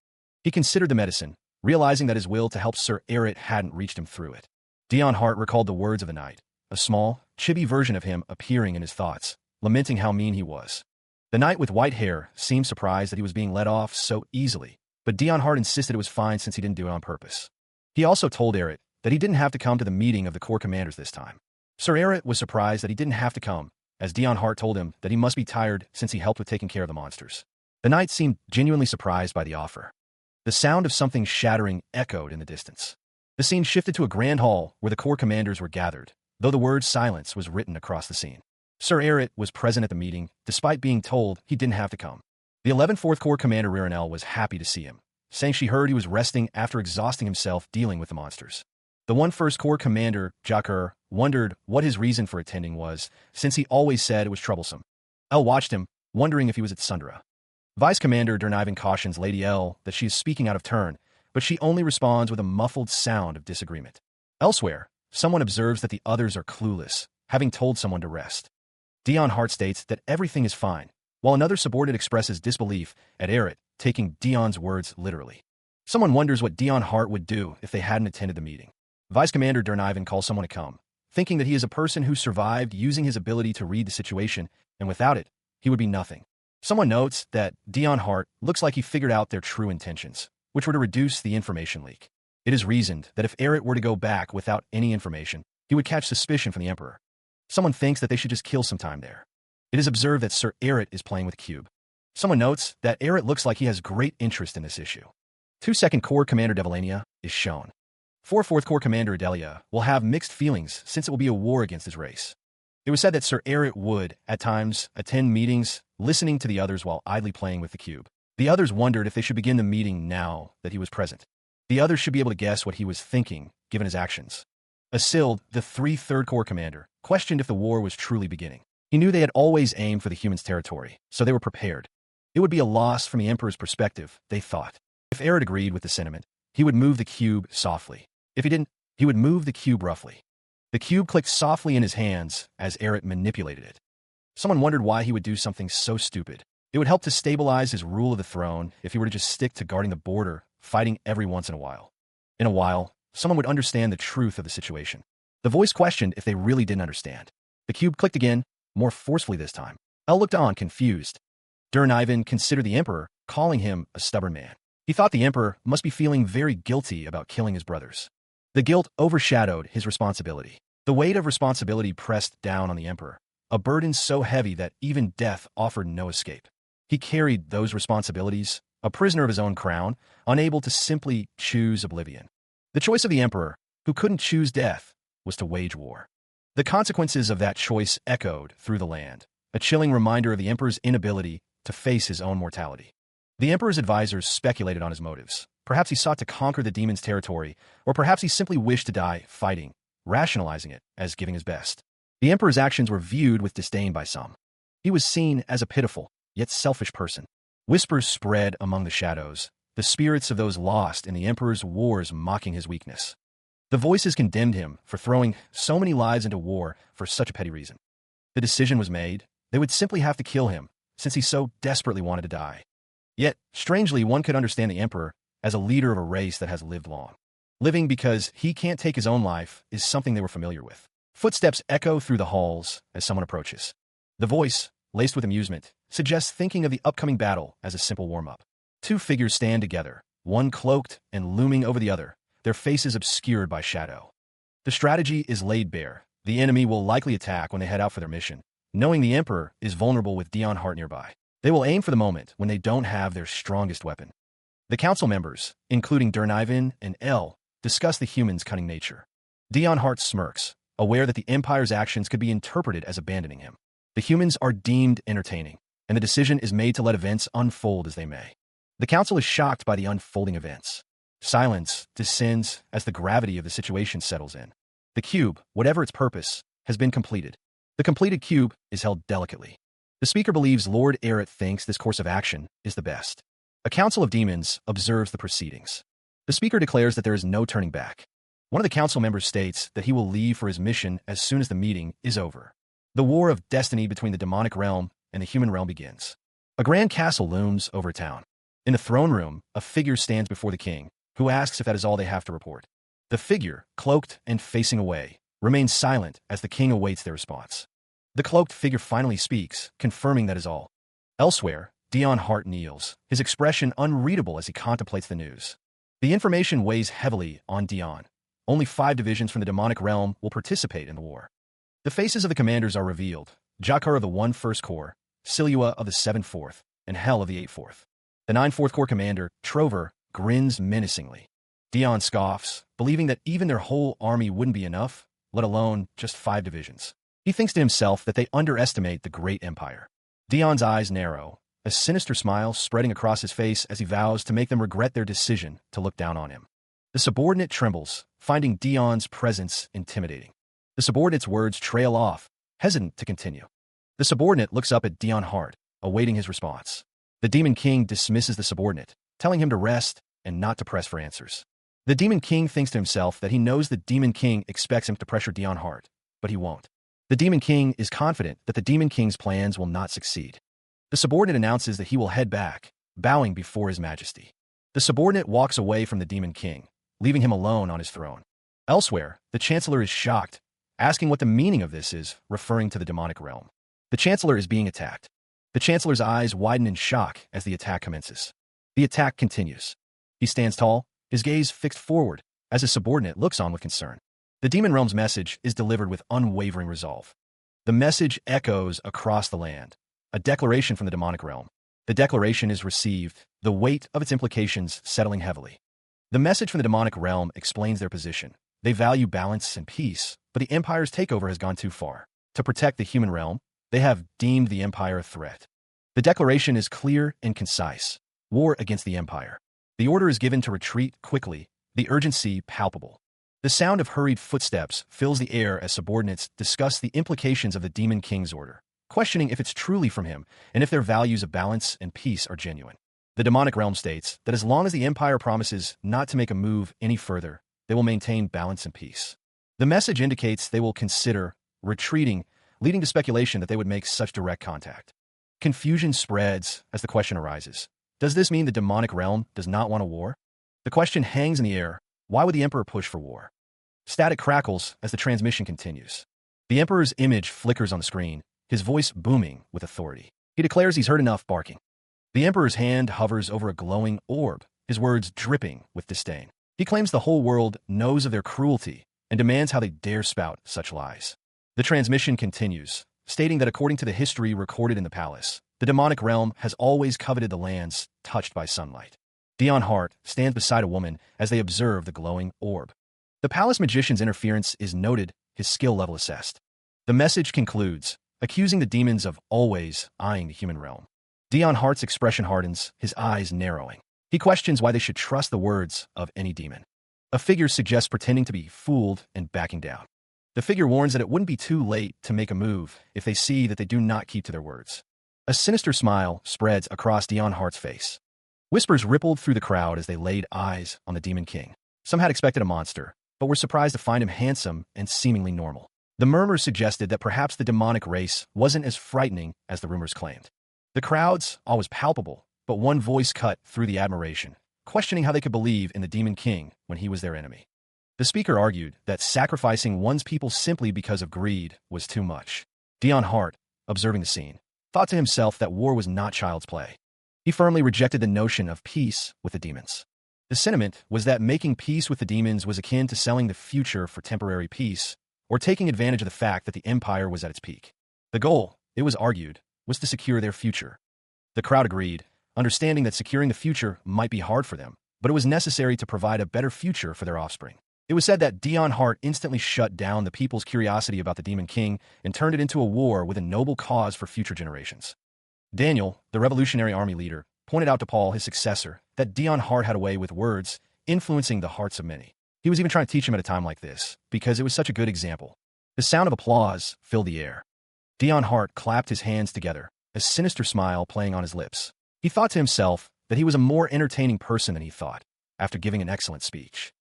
He considered the medicine, realizing that his will to help Sir Erit hadn't reached him through it. Dion Hart recalled the words of the knight, a small, chibi version of him appearing in his thoughts, lamenting how mean he was. The knight with white hair seemed surprised that he was being let off so easily, but Dion Hart insisted it was fine since he didn't do it on purpose. He also told Erit that he didn't have to come to the meeting of the corps commanders this time. Sir Erit was surprised that he didn't have to come, as Dion Hart told him that he must be tired since he helped with taking care of the monsters. The knight seemed genuinely surprised by the offer. The sound of something shattering echoed in the distance. The scene shifted to a grand hall where the corps commanders were gathered, though the word silence was written across the scene. Sir Erit was present at the meeting, despite being told he didn't have to come. The 11th Fourth Corps Commander Ririnel was happy to see him, saying she heard he was resting after exhausting himself dealing with the monsters. The 1st Corps Commander, Jakur, wondered what his reason for attending was, since he always said it was troublesome. Elle watched him, wondering if he was at Sundra. Vice Commander Dernivan cautions Lady L that she is speaking out of turn, but she only responds with a muffled sound of disagreement. Elsewhere, someone observes that the others are clueless, having told someone to rest. Dion Hart states that everything is fine, while another subordinate expresses disbelief at Erit, taking Dion's words literally. Someone wonders what Dion Hart would do if they hadn't attended the meeting. Vice Commander Dernivan calls someone to come, thinking that he is a person who survived using his ability to read the situation, and without it, he would be nothing. Someone notes that Dion Hart looks like he figured out their true intentions, which were to reduce the information leak. It is reasoned that if Erit were to go back without any information, he would catch suspicion from the Emperor. Someone thinks that they should just kill some time there. It is observed that Sir Erit is playing with a cube. Someone notes that Erit looks like he has great interest in this issue. 2nd Corps Commander Devalania is shown. 4th Corps Commander Adelia will have mixed feelings since it will be a war against his race. It was said that Sir Erit would, at times, attend meetings, listening to the others while idly playing with the cube. The others wondered if they should begin the meeting now that he was present. The others should be able to guess what he was thinking, given his actions. Asil, the Third Corps commander, questioned if the war was truly beginning. He knew they had always aimed for the humans' territory, so they were prepared. It would be a loss from the Emperor's perspective, they thought. If Eret agreed with the sentiment, he would move the cube softly. If he didn't, he would move the cube roughly. The cube clicked softly in his hands as Eret manipulated it. Someone wondered why he would do something so stupid. It would help to stabilize his rule of the throne if he were to just stick to guarding the border, fighting every once in a while. In a while, someone would understand the truth of the situation. The voice questioned if they really didn't understand. The cube clicked again, more forcefully this time. El looked on, confused. Ivan considered the Emperor, calling him a stubborn man. He thought the Emperor must be feeling very guilty about killing his brothers. The guilt overshadowed his responsibility. The weight of responsibility pressed down on the Emperor, a burden so heavy that even death offered no escape. He carried those responsibilities, a prisoner of his own crown, unable to simply choose oblivion. The choice of the Emperor, who couldn't choose death, was to wage war. The consequences of that choice echoed through the land, a chilling reminder of the Emperor's inability to face his own mortality. The Emperor's advisors speculated on his motives. Perhaps he sought to conquer the demon's territory, or perhaps he simply wished to die fighting, rationalizing it as giving his best. The Emperor's actions were viewed with disdain by some. He was seen as a pitiful, yet selfish person. Whispers spread among the shadows, the spirits of those lost in the Emperor's wars mocking his weakness. The voices condemned him for throwing so many lives into war for such a petty reason. The decision was made. They would simply have to kill him, since he so desperately wanted to die. Yet, strangely, one could understand the Emperor as a leader of a race that has lived long. Living because he can't take his own life is something they were familiar with. Footsteps echo through the halls as someone approaches. The voice, laced with amusement, suggests thinking of the upcoming battle as a simple warm-up. Two figures stand together, one cloaked and looming over the other, their faces obscured by shadow. The strategy is laid bare. The enemy will likely attack when they head out for their mission, knowing the Emperor is vulnerable with Dion Hart nearby. They will aim for the moment when they don't have their strongest weapon. The council members, including Ivan and El, discuss the human's cunning nature. Dion Hart smirks, aware that the Empire's actions could be interpreted as abandoning him. The humans are deemed entertaining, and the decision is made to let events unfold as they may. The council is shocked by the unfolding events. Silence descends as the gravity of the situation settles in. The cube, whatever its purpose, has been completed. The completed cube is held delicately. The speaker believes Lord Eret thinks this course of action is the best. A council of demons observes the proceedings. The speaker declares that there is no turning back. One of the council members states that he will leave for his mission as soon as the meeting is over. The war of destiny between the demonic realm and the human realm begins. A grand castle looms over town. In the throne room, a figure stands before the king, who asks if that is all they have to report. The figure, cloaked and facing away, remains silent as the king awaits their response. The cloaked figure finally speaks, confirming that is all. Elsewhere, Dion Hart kneels, his expression unreadable as he contemplates the news. The information weighs heavily on Dion. Only 5 divisions from the demonic realm will participate in the war. The faces of the commanders are revealed: Jakar of the 1st Corps, Silua of the 7th 4th, and Hel of the 8th 4th. The 9th 4th Corps commander, Trover, grins menacingly. Dion scoffs, believing that even their whole army wouldn't be enough, let alone just 5 divisions. He thinks to himself that they underestimate the great empire. Dion's eyes narrow, a sinister smile spreading across his face as he vows to make them regret their decision to look down on him. The subordinate trembles, finding Dion's presence intimidating. The subordinate's words trail off, hesitant to continue. The subordinate looks up at Dion Hart, awaiting his response. The Demon King dismisses the subordinate, telling him to rest and not to press for answers. The Demon King thinks to himself that he knows the Demon King expects him to pressure Dion Hart, but he won't. The Demon King is confident that the Demon King's plans will not succeed. The subordinate announces that he will head back, bowing before His Majesty. The subordinate walks away from the Demon King, leaving him alone on his throne. Elsewhere, the Chancellor is shocked, asking what the meaning of this is, referring to the demonic realm. The Chancellor is being attacked. The Chancellor's eyes widen in shock as the attack commences. The attack continues. He stands tall, his gaze fixed forward, as his subordinate looks on with concern. The demon realm's message is delivered with unwavering resolve. The message echoes across the land, a declaration from the demonic realm. The declaration is received, the weight of its implications settling heavily. The message from the demonic realm explains their position. They value balance and peace, but the Empire's takeover has gone too far. To protect the human realm, they have deemed the Empire a threat. The declaration is clear and concise. War against the Empire. The order is given to retreat quickly, the urgency palpable. The sound of hurried footsteps fills the air as subordinates discuss the implications of the Demon King's order, questioning if it's truly from him and if their values of balance and peace are genuine. The demonic realm states that as long as the Empire promises not to make a move any further, they will maintain balance and peace. The message indicates they will consider retreating, leading to speculation that they would make such direct contact. Confusion spreads as the question arises. Does this mean the demonic realm does not want a war? The question hangs in the air. Why would the Emperor push for war? Static crackles as the transmission continues. The Emperor's image flickers on the screen, his voice booming with authority. He declares he's heard enough barking. The Emperor's hand hovers over a glowing orb, his words dripping with disdain. He claims the whole world knows of their cruelty and demands how they dare spout such lies. The transmission continues, stating that according to the history recorded in the palace, the demonic realm has always coveted the lands touched by sunlight. Dion Hart stands beside a woman as they observe the glowing orb. The palace magician's interference is noted, his skill level assessed. The message concludes, accusing the demons of always eyeing the human realm. Dion Hart's expression hardens, his eyes narrowing. He questions why they should trust the words of any demon. A figure suggests pretending to be fooled and backing down. The figure warns that it wouldn't be too late to make a move if they see that they do not keep to their words. A sinister smile spreads across Dion Hart's face. Whispers rippled through the crowd as they laid eyes on the Demon King. Some had expected a monster, but were surprised to find him handsome and seemingly normal. The murmurs suggested that perhaps the demonic race wasn't as frightening as the rumors claimed. The crowd's awe was palpable, but one voice cut through the admiration, questioning how they could believe in the Demon King when he was their enemy. The speaker argued that sacrificing one's people simply because of greed was too much. Dion Hart, observing the scene, thought to himself that war was not child's play. He firmly rejected the notion of peace with the demons. The sentiment was that making peace with the demons was akin to selling the future for temporary peace, or taking advantage of the fact that the empire was at its peak. The goal, it was argued, was to secure their future. The crowd agreed, understanding that securing the future might be hard for them, but it was necessary to provide a better future for their offspring. It was said that Dion Hart instantly shut down the people's curiosity about the Demon King and turned it into a war with a noble cause for future generations. Daniel, the Revolutionary Army leader, pointed out to Paul, his successor, that Dion Hart had a way with words, influencing the hearts of many. He was even trying to teach him at a time like this, because it was such a good example. The sound of applause filled the air. Dion Hart clapped his hands together, a sinister smile playing on his lips. He thought to himself that he was a more entertaining person than he thought, after giving an excellent speech.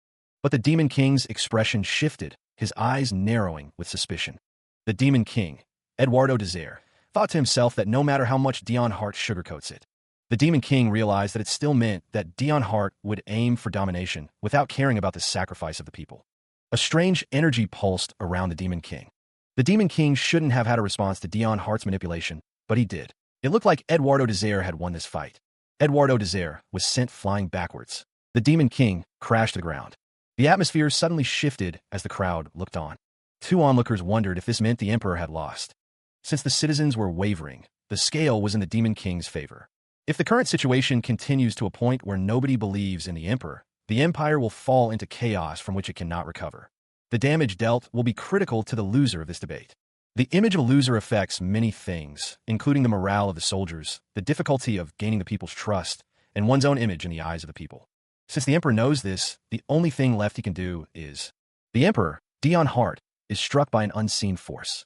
But the Demon King's expression shifted, his eyes narrowing with suspicion. The Demon King, Eduardo Desire, thought to himself that no matter how much Dion Hart sugarcoats it, the Demon King realized that it still meant that Dion Hart would aim for domination without caring about the sacrifice of the people. A strange energy pulsed around the Demon King. The Demon King shouldn't have had a response to Dion Hart's manipulation, but he did. It looked like Eduardo Desire had won this fight. Eduardo Desire was sent flying backwards. The Demon King crashed to the ground. The atmosphere suddenly shifted as the crowd looked on. Two onlookers wondered if this meant the Emperor had lost. Since the citizens were wavering, the scale was in the Demon King's favor. If the current situation continues to a point where nobody believes in the Emperor, the Empire will fall into chaos from which it cannot recover. The damage dealt will be critical to the loser of this debate. The image of a loser affects many things, including the morale of the soldiers, the difficulty of gaining the people's trust, and one's own image in the eyes of the people. Since the Emperor knows this, the only thing left he can do is... The Emperor, Dion Hart, is struck by an unseen force.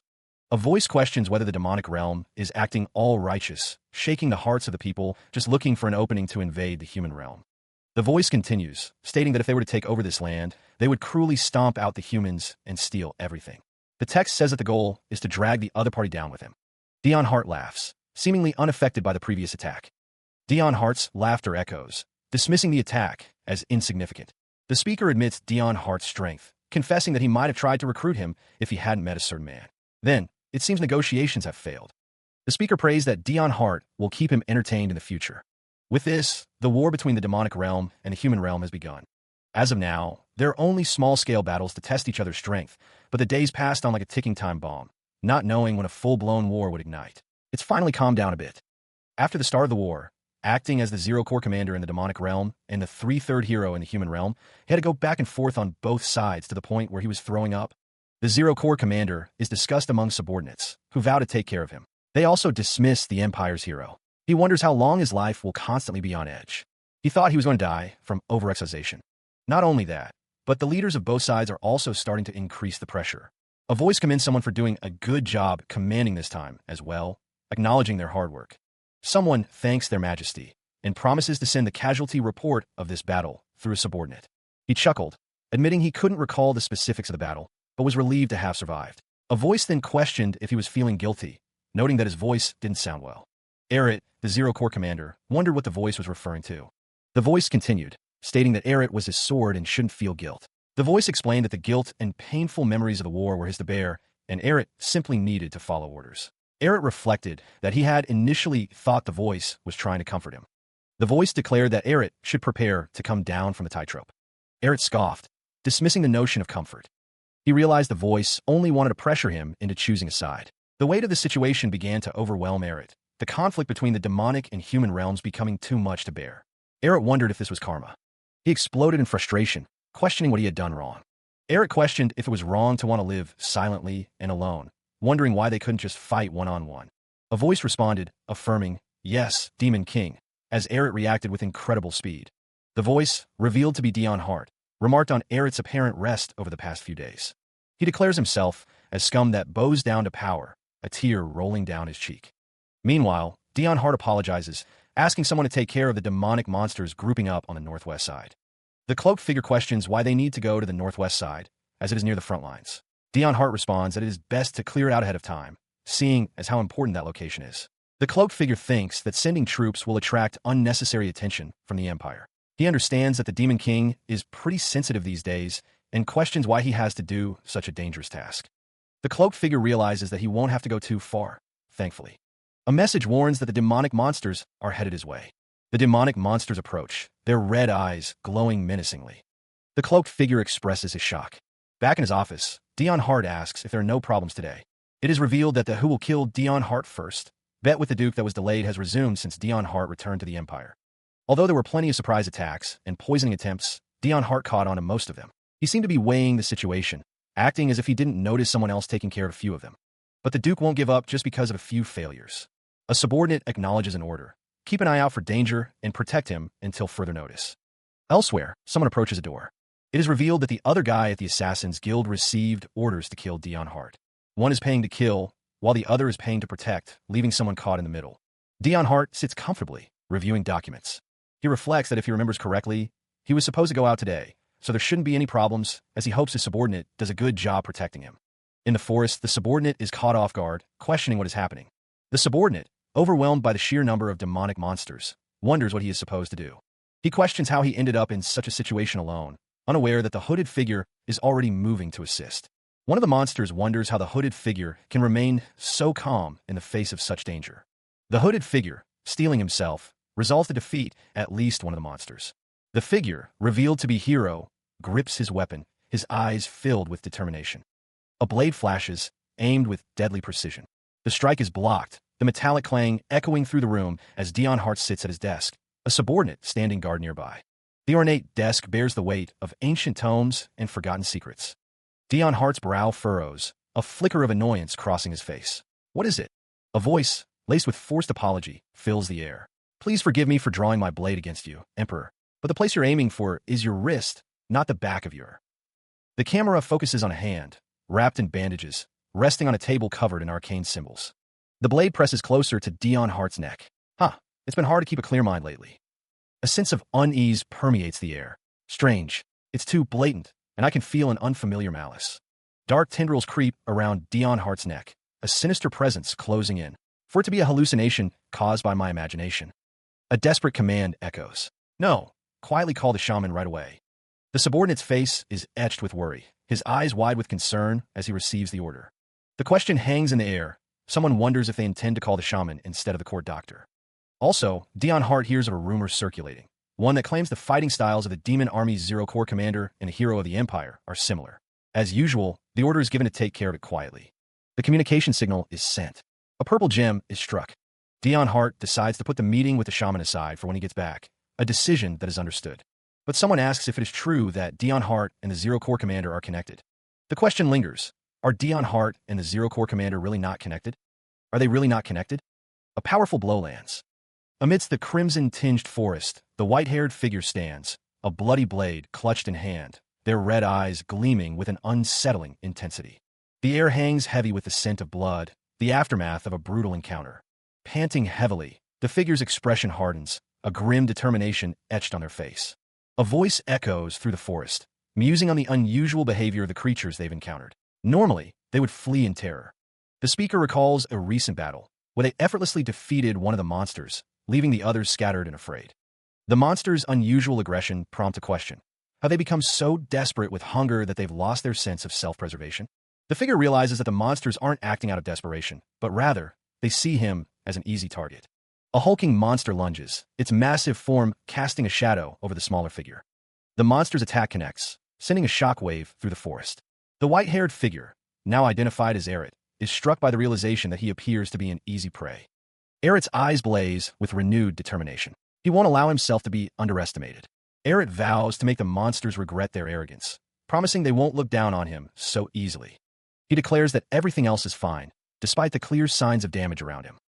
A voice questions whether the demonic realm is acting all righteous, shaking the hearts of the people, just looking for an opening to invade the human realm. The voice continues, stating that if they were to take over this land, they would cruelly stomp out the humans and steal everything. The text says that the goal is to drag the other party down with him. Dion Hart laughs, seemingly unaffected by the previous attack. Dion Hart's laughter echoes, dismissing the attack as insignificant. The speaker admits Dion Hart's strength, confessing that he might have tried to recruit him if he hadn't met a certain man. Then, it seems negotiations have failed. The speaker prays that Dion Hart will keep him entertained in the future. With this, the war between the demonic realm and the human realm has begun. As of now, there are only small-scale battles to test each other's strength, but the days passed on like a ticking time bomb, not knowing when a full-blown war would ignite. It's finally calmed down a bit. After the start of the war, acting as the Zero Corps commander in the demonic realm and the 3/3 hero in the human realm, he had to go back and forth on both sides to the point where he was throwing up. The Zero Corps commander is discussed among subordinates, who vow to take care of him. They also dismiss the Empire's hero. He wonders how long his life will constantly be on edge. He thought he was going to die from overexcitation. Not only that, but the leaders of both sides are also starting to increase the pressure. A voice commends someone for doing a good job commanding this time as well, acknowledging their hard work. Someone thanks their majesty and promises to send the casualty report of this battle through a subordinate. He chuckled, admitting he couldn't recall the specifics of the battle, but was relieved to have survived. A voice then questioned if he was feeling guilty, noting that his voice didn't sound well. Erit, the Zero Corps commander, wondered what the voice was referring to. The voice continued, stating that Erit was his sword and shouldn't feel guilt. The voice explained that the guilt and painful memories of the war were his to bear, and Erit simply needed to follow orders. Erit reflected that he had initially thought the voice was trying to comfort him. The voice declared that Erit should prepare to come down from the tightrope. Erit scoffed, dismissing the notion of comfort. He realized the voice only wanted to pressure him into choosing a side. The weight of the situation began to overwhelm Erit, the conflict between the demonic and human realms becoming too much to bear. Erit wondered if this was karma. He exploded in frustration, questioning what he had done wrong. Erit questioned if it was wrong to want to live silently and alone, wondering why they couldn't just fight one-on-one. A voice responded, affirming, "Yes, Demon King," as Erit reacted with incredible speed. The voice, revealed to be Dion Hart, remarked on Erit's apparent rest over the past few days. He declares himself as scum that bows down to power, a tear rolling down his cheek. Meanwhile, Dion Hart apologizes, asking someone to take care of the demonic monsters grouping up on the northwest side. The cloaked figure questions why they need to go to the northwest side, as it is near the front lines. Dion Hart responds that it is best to clear it out ahead of time, seeing as how important that location is. The cloaked figure thinks that sending troops will attract unnecessary attention from the Empire. He understands that the Demon King is pretty sensitive these days and questions why he has to do such a dangerous task. The cloaked figure realizes that he won't have to go too far, thankfully. A message warns that the demonic monsters are headed his way. The demonic monsters approach, their red eyes glowing menacingly. The cloaked figure expresses his shock. Back in his office, Dion Hart asks if there are no problems today. It is revealed that the who will kill Dion Hart first bet with the Duke that was delayed has resumed since Dion Hart returned to the Empire. Although there were plenty of surprise attacks and poisoning attempts, Dion Hart caught on to most of them. He seemed to be weighing the situation, acting as if he didn't notice someone else taking care of a few of them. But the Duke won't give up just because of a few failures. A subordinate acknowledges an order. Keep an eye out for danger and protect him until further notice. Elsewhere, someone approaches a door. It is revealed that the other guy at the Assassin's Guild received orders to kill Dion Hart. One is paying to kill, while the other is paying to protect, leaving someone caught in the middle. Dion Hart sits comfortably, reviewing documents. He reflects that if he remembers correctly, he was supposed to go out today, so there shouldn't be any problems, as he hopes his subordinate does a good job protecting him. In the forest, the subordinate is caught off guard, questioning what is happening. The subordinate, overwhelmed by the sheer number of demonic monsters, wonders what he is supposed to do. He questions how he ended up in such a situation alone, unaware that the hooded figure is already moving to assist. One of the monsters wonders how the hooded figure can remain so calm in the face of such danger. The hooded figure, steeling himself, resolves to defeat at least one of the monsters. The figure, revealed to be Hero, grips his weapon, his eyes filled with determination. A blade flashes, aimed with deadly precision. The strike is blocked, the metallic clang echoing through the room as Dion Hart sits at his desk, a subordinate standing guard nearby. The ornate desk bears the weight of ancient tomes and forgotten secrets. Dion Hart's brow furrows, a flicker of annoyance crossing his face. What is it? A voice, laced with forced apology, fills the air. Please forgive me for drawing my blade against you, Emperor, but the place you're aiming for is your wrist, not the back of your. The camera focuses on a hand, wrapped in bandages, resting on a table covered in arcane symbols. The blade presses closer to Dion Hart's neck. It's been hard to keep a clear mind lately. A sense of unease permeates the air. Strange. It's too blatant, and I can feel an unfamiliar malice. Dark tendrils creep around Dion Hart's neck, a sinister presence closing in. For it to be a hallucination caused by my imagination. A desperate command echoes. No, quietly call the shaman right away. The subordinate's face is etched with worry, his eyes wide with concern as he receives the order. The question hangs in the air. Someone wonders if they intend to call the shaman instead of the court doctor. Also, Dion Hart hears of a rumor circulating, one that claims the fighting styles of the Demon Army's Zero Corps commander and a hero of the Empire are similar. As usual, the order is given to take care of it quietly. The communication signal is sent. A purple gem is struck. Dion Hart decides to put the meeting with the shaman aside for when he gets back, a decision that is understood. But someone asks if it is true that Dion Hart and the Zero Corps commander are connected. The question lingers. Are Dion Hart and the Zero Corps commander really not connected? Are they really not connected? A powerful blow lands. Amidst the crimson-tinged forest, the white-haired figure stands, a bloody blade clutched in hand, their red eyes gleaming with an unsettling intensity. The air hangs heavy with the scent of blood, the aftermath of a brutal encounter. Panting heavily, the figure's expression hardens, a grim determination etched on their face. A voice echoes through the forest, musing on the unusual behavior of the creatures they've encountered. Normally, they would flee in terror. The speaker recalls a recent battle, where they effortlessly defeated one of the monsters, leaving the others scattered and afraid. The monster's unusual aggression prompts a question. Have they become so desperate with hunger that they've lost their sense of self-preservation? The figure realizes that the monsters aren't acting out of desperation, but rather, they see him as an easy target. A hulking monster lunges, its massive form casting a shadow over the smaller figure. The monster's attack connects, sending a shockwave through the forest. The white-haired figure, now identified as Eret, is struck by the realization that he appears to be an easy prey. Eret's eyes blaze with renewed determination. He won't allow himself to be underestimated. Eret vows to make the monsters regret their arrogance, promising they won't look down on him so easily. He declares that everything else is fine, despite the clear signs of damage around him.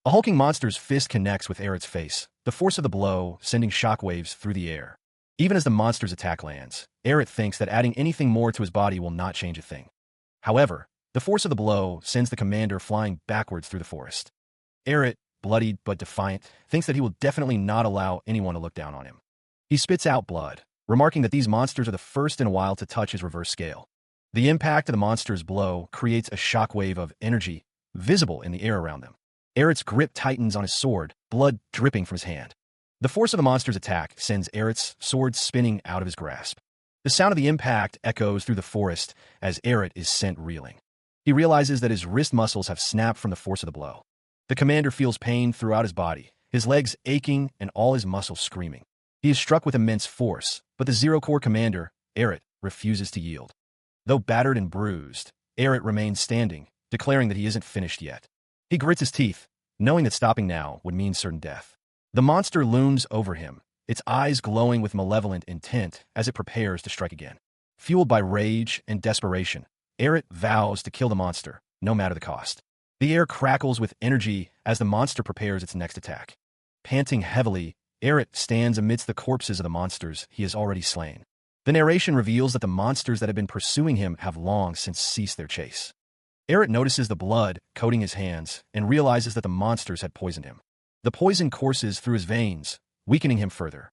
A hulking monster's fist connects with Eret's face, the force of the blow sending shockwaves through the air. Even as the monster's attack lands, Eret thinks that adding anything more to his body will not change a thing. However, the force of the blow sends the commander flying backwards through the forest. Eret, bloodied but defiant, thinks that he will definitely not allow anyone to look down on him. He spits out blood, remarking that these monsters are the first in a while to touch his reverse scale. The impact of the monster's blow creates a shockwave of energy visible in the air around them. Eret's grip tightens on his sword, blood dripping from his hand. The force of the monster's attack sends Eret's sword spinning out of his grasp. The sound of the impact echoes through the forest as Eret is sent reeling. He realizes that his wrist muscles have snapped from the force of the blow. The commander feels pain throughout his body, his legs aching and all his muscles screaming. He is struck with immense force, but the Zero-Core commander, Eret, refuses to yield. Though battered and bruised, Eret remains standing, declaring that he isn't finished yet. He grits his teeth, knowing that stopping now would mean certain death. The monster looms over him, its eyes glowing with malevolent intent as it prepares to strike again. Fueled by rage and desperation, Eret vows to kill the monster, no matter the cost. The air crackles with energy as the monster prepares its next attack. Panting heavily, Eret stands amidst the corpses of the monsters he has already slain. The narration reveals that the monsters that have been pursuing him have long since ceased their chase. Eret notices the blood coating his hands and realizes that the monsters had poisoned him. The poison courses through his veins, weakening him further.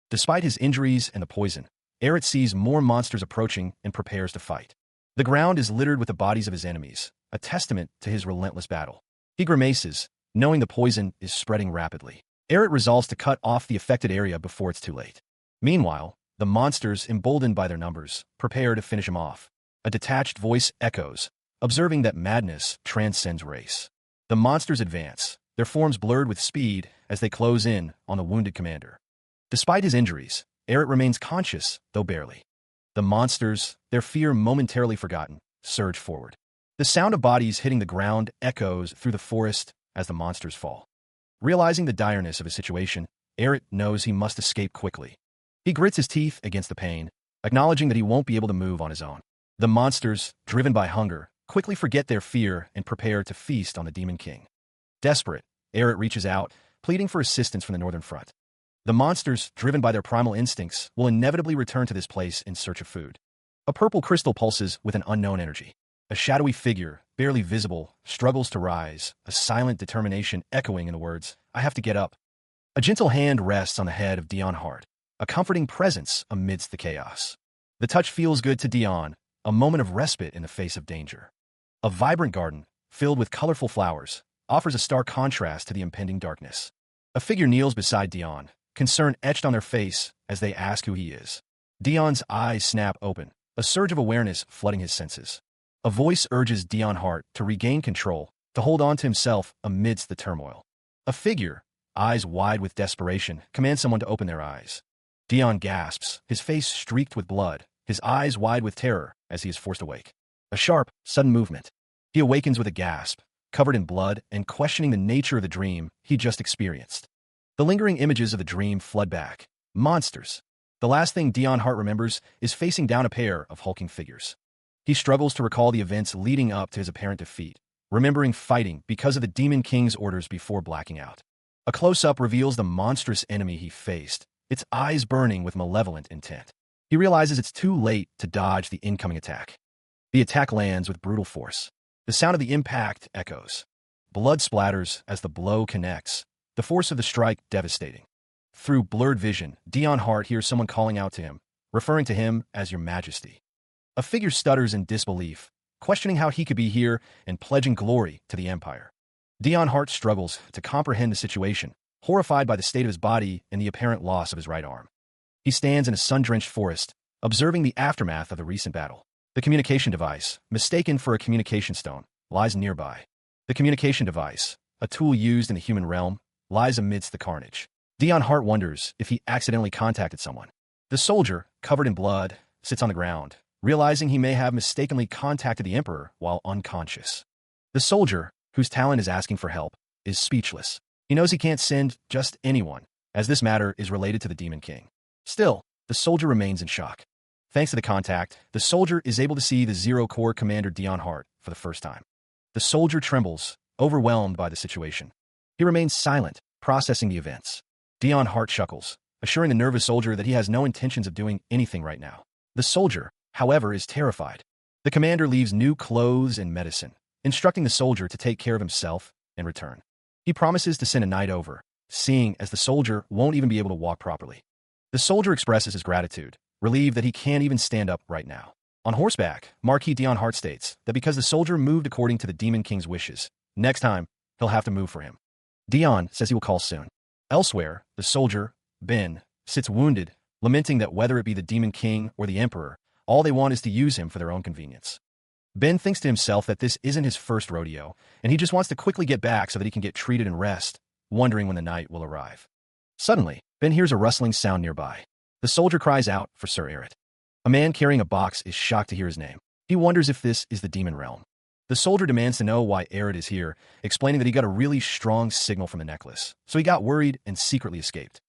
Despite his injuries and the poison, Eret sees more monsters approaching and prepares to fight. The ground is littered with the bodies of his enemies, a testament to his relentless battle. He grimaces, knowing the poison is spreading rapidly. Eret resolves to cut off the affected area before it's too late. Meanwhile, the monsters, emboldened by their numbers, prepare to finish him off. A detached voice echoes, observing that madness transcends race. The monsters advance, their forms blurred with speed as they close in on the wounded commander. Despite his injuries, Eret remains conscious, though barely. The monsters, their fear momentarily forgotten, surge forward. The sound of bodies hitting the ground echoes through the forest as the monsters fall. Realizing the direness of his situation, Eret knows he must escape quickly. He grits his teeth against the pain, acknowledging that he won't be able to move on his own. The monsters, driven by hunger, quickly forget their fear and prepare to feast on the Demon King. Desperate, Eret reaches out, pleading for assistance from the northern front. The monsters, driven by their primal instincts, will inevitably return to this place in search of food. A purple crystal pulses with an unknown energy. A shadowy figure, barely visible, struggles to rise, a silent determination echoing in the words, "I have to get up." A gentle hand rests on the head of Dion Hart, a comforting presence amidst the chaos. The touch feels good to Dion, a moment of respite in the face of danger. A vibrant garden, filled with colorful flowers, offers a stark contrast to the impending darkness. A figure kneels beside Dion, concern etched on their face as they ask who he is. Dion's eyes snap open, a surge of awareness flooding his senses. A voice urges Dion Hart to regain control, to hold on to himself amidst the turmoil. A figure, eyes wide with desperation, commands someone to open their eyes. Dion gasps, his face streaked with blood, his eyes wide with terror as he is forced awake. A sharp, sudden movement. He awakens with a gasp, covered in blood and questioning the nature of the dream he just experienced. The lingering images of the dream flood back. Monsters. The last thing Dion Hart remembers is facing down a pair of hulking figures. He struggles to recall the events leading up to his apparent defeat, remembering fighting because of the Demon King's orders before blacking out. A close-up reveals the monstrous enemy he faced, its eyes burning with malevolent intent. He realizes it's too late to dodge the incoming attack. The attack lands with brutal force. The sound of the impact echoes. Blood splatters as the blow connects, the force of the strike devastating. Through blurred vision, Dion Hart hears someone calling out to him, referring to him as Your Majesty. A figure stutters in disbelief, questioning how he could be here and pledging glory to the Empire. Dion Hart struggles to comprehend the situation, horrified by the state of his body and the apparent loss of his right arm. He stands in a sun-drenched forest, observing the aftermath of the recent battle. The communication device, mistaken for a communication stone, lies nearby. The communication device, a tool used in the human realm, lies amidst the carnage. Dion Hart wonders if he accidentally contacted someone. The soldier, covered in blood, sits on the ground, realizing he may have mistakenly contacted the Emperor while unconscious. The soldier, whose talent is asking for help, is speechless. He knows he can't send just anyone, as this matter is related to the Demon King. Still, the soldier remains in shock. Thanks to the contact, the soldier is able to see the Zero Corps Commander Dion Hart for the first time. The soldier trembles, overwhelmed by the situation. He remains silent, processing the events. Dion Hart chuckles, assuring the nervous soldier that he has no intentions of doing anything right now. The soldier, however, is terrified. The commander leaves new clothes and medicine, instructing the soldier to take care of himself and return. He promises to send a knight over, seeing as the soldier won't even be able to walk properly. The soldier expresses his gratitude, relieved that he can't even stand up right now. On horseback, Marquis Dion Hart states that because the soldier moved according to the Demon King's wishes, next time, he'll have to move for him. Dion says he will call soon. Elsewhere, the soldier, Ben, sits wounded, lamenting that whether it be the Demon King or the Emperor, all they want is to use him for their own convenience. Ben thinks to himself that this isn't his first rodeo, and he just wants to quickly get back so that he can get treated and rest, wondering when the night will arrive. Suddenly, Ben hears a rustling sound nearby. The soldier cries out for Sir Erit. A man carrying a box is shocked to hear his name. He wonders if this is the demon realm. The soldier demands to know why Erit is here, explaining that he got a really strong signal from the necklace, so he got worried and secretly escaped.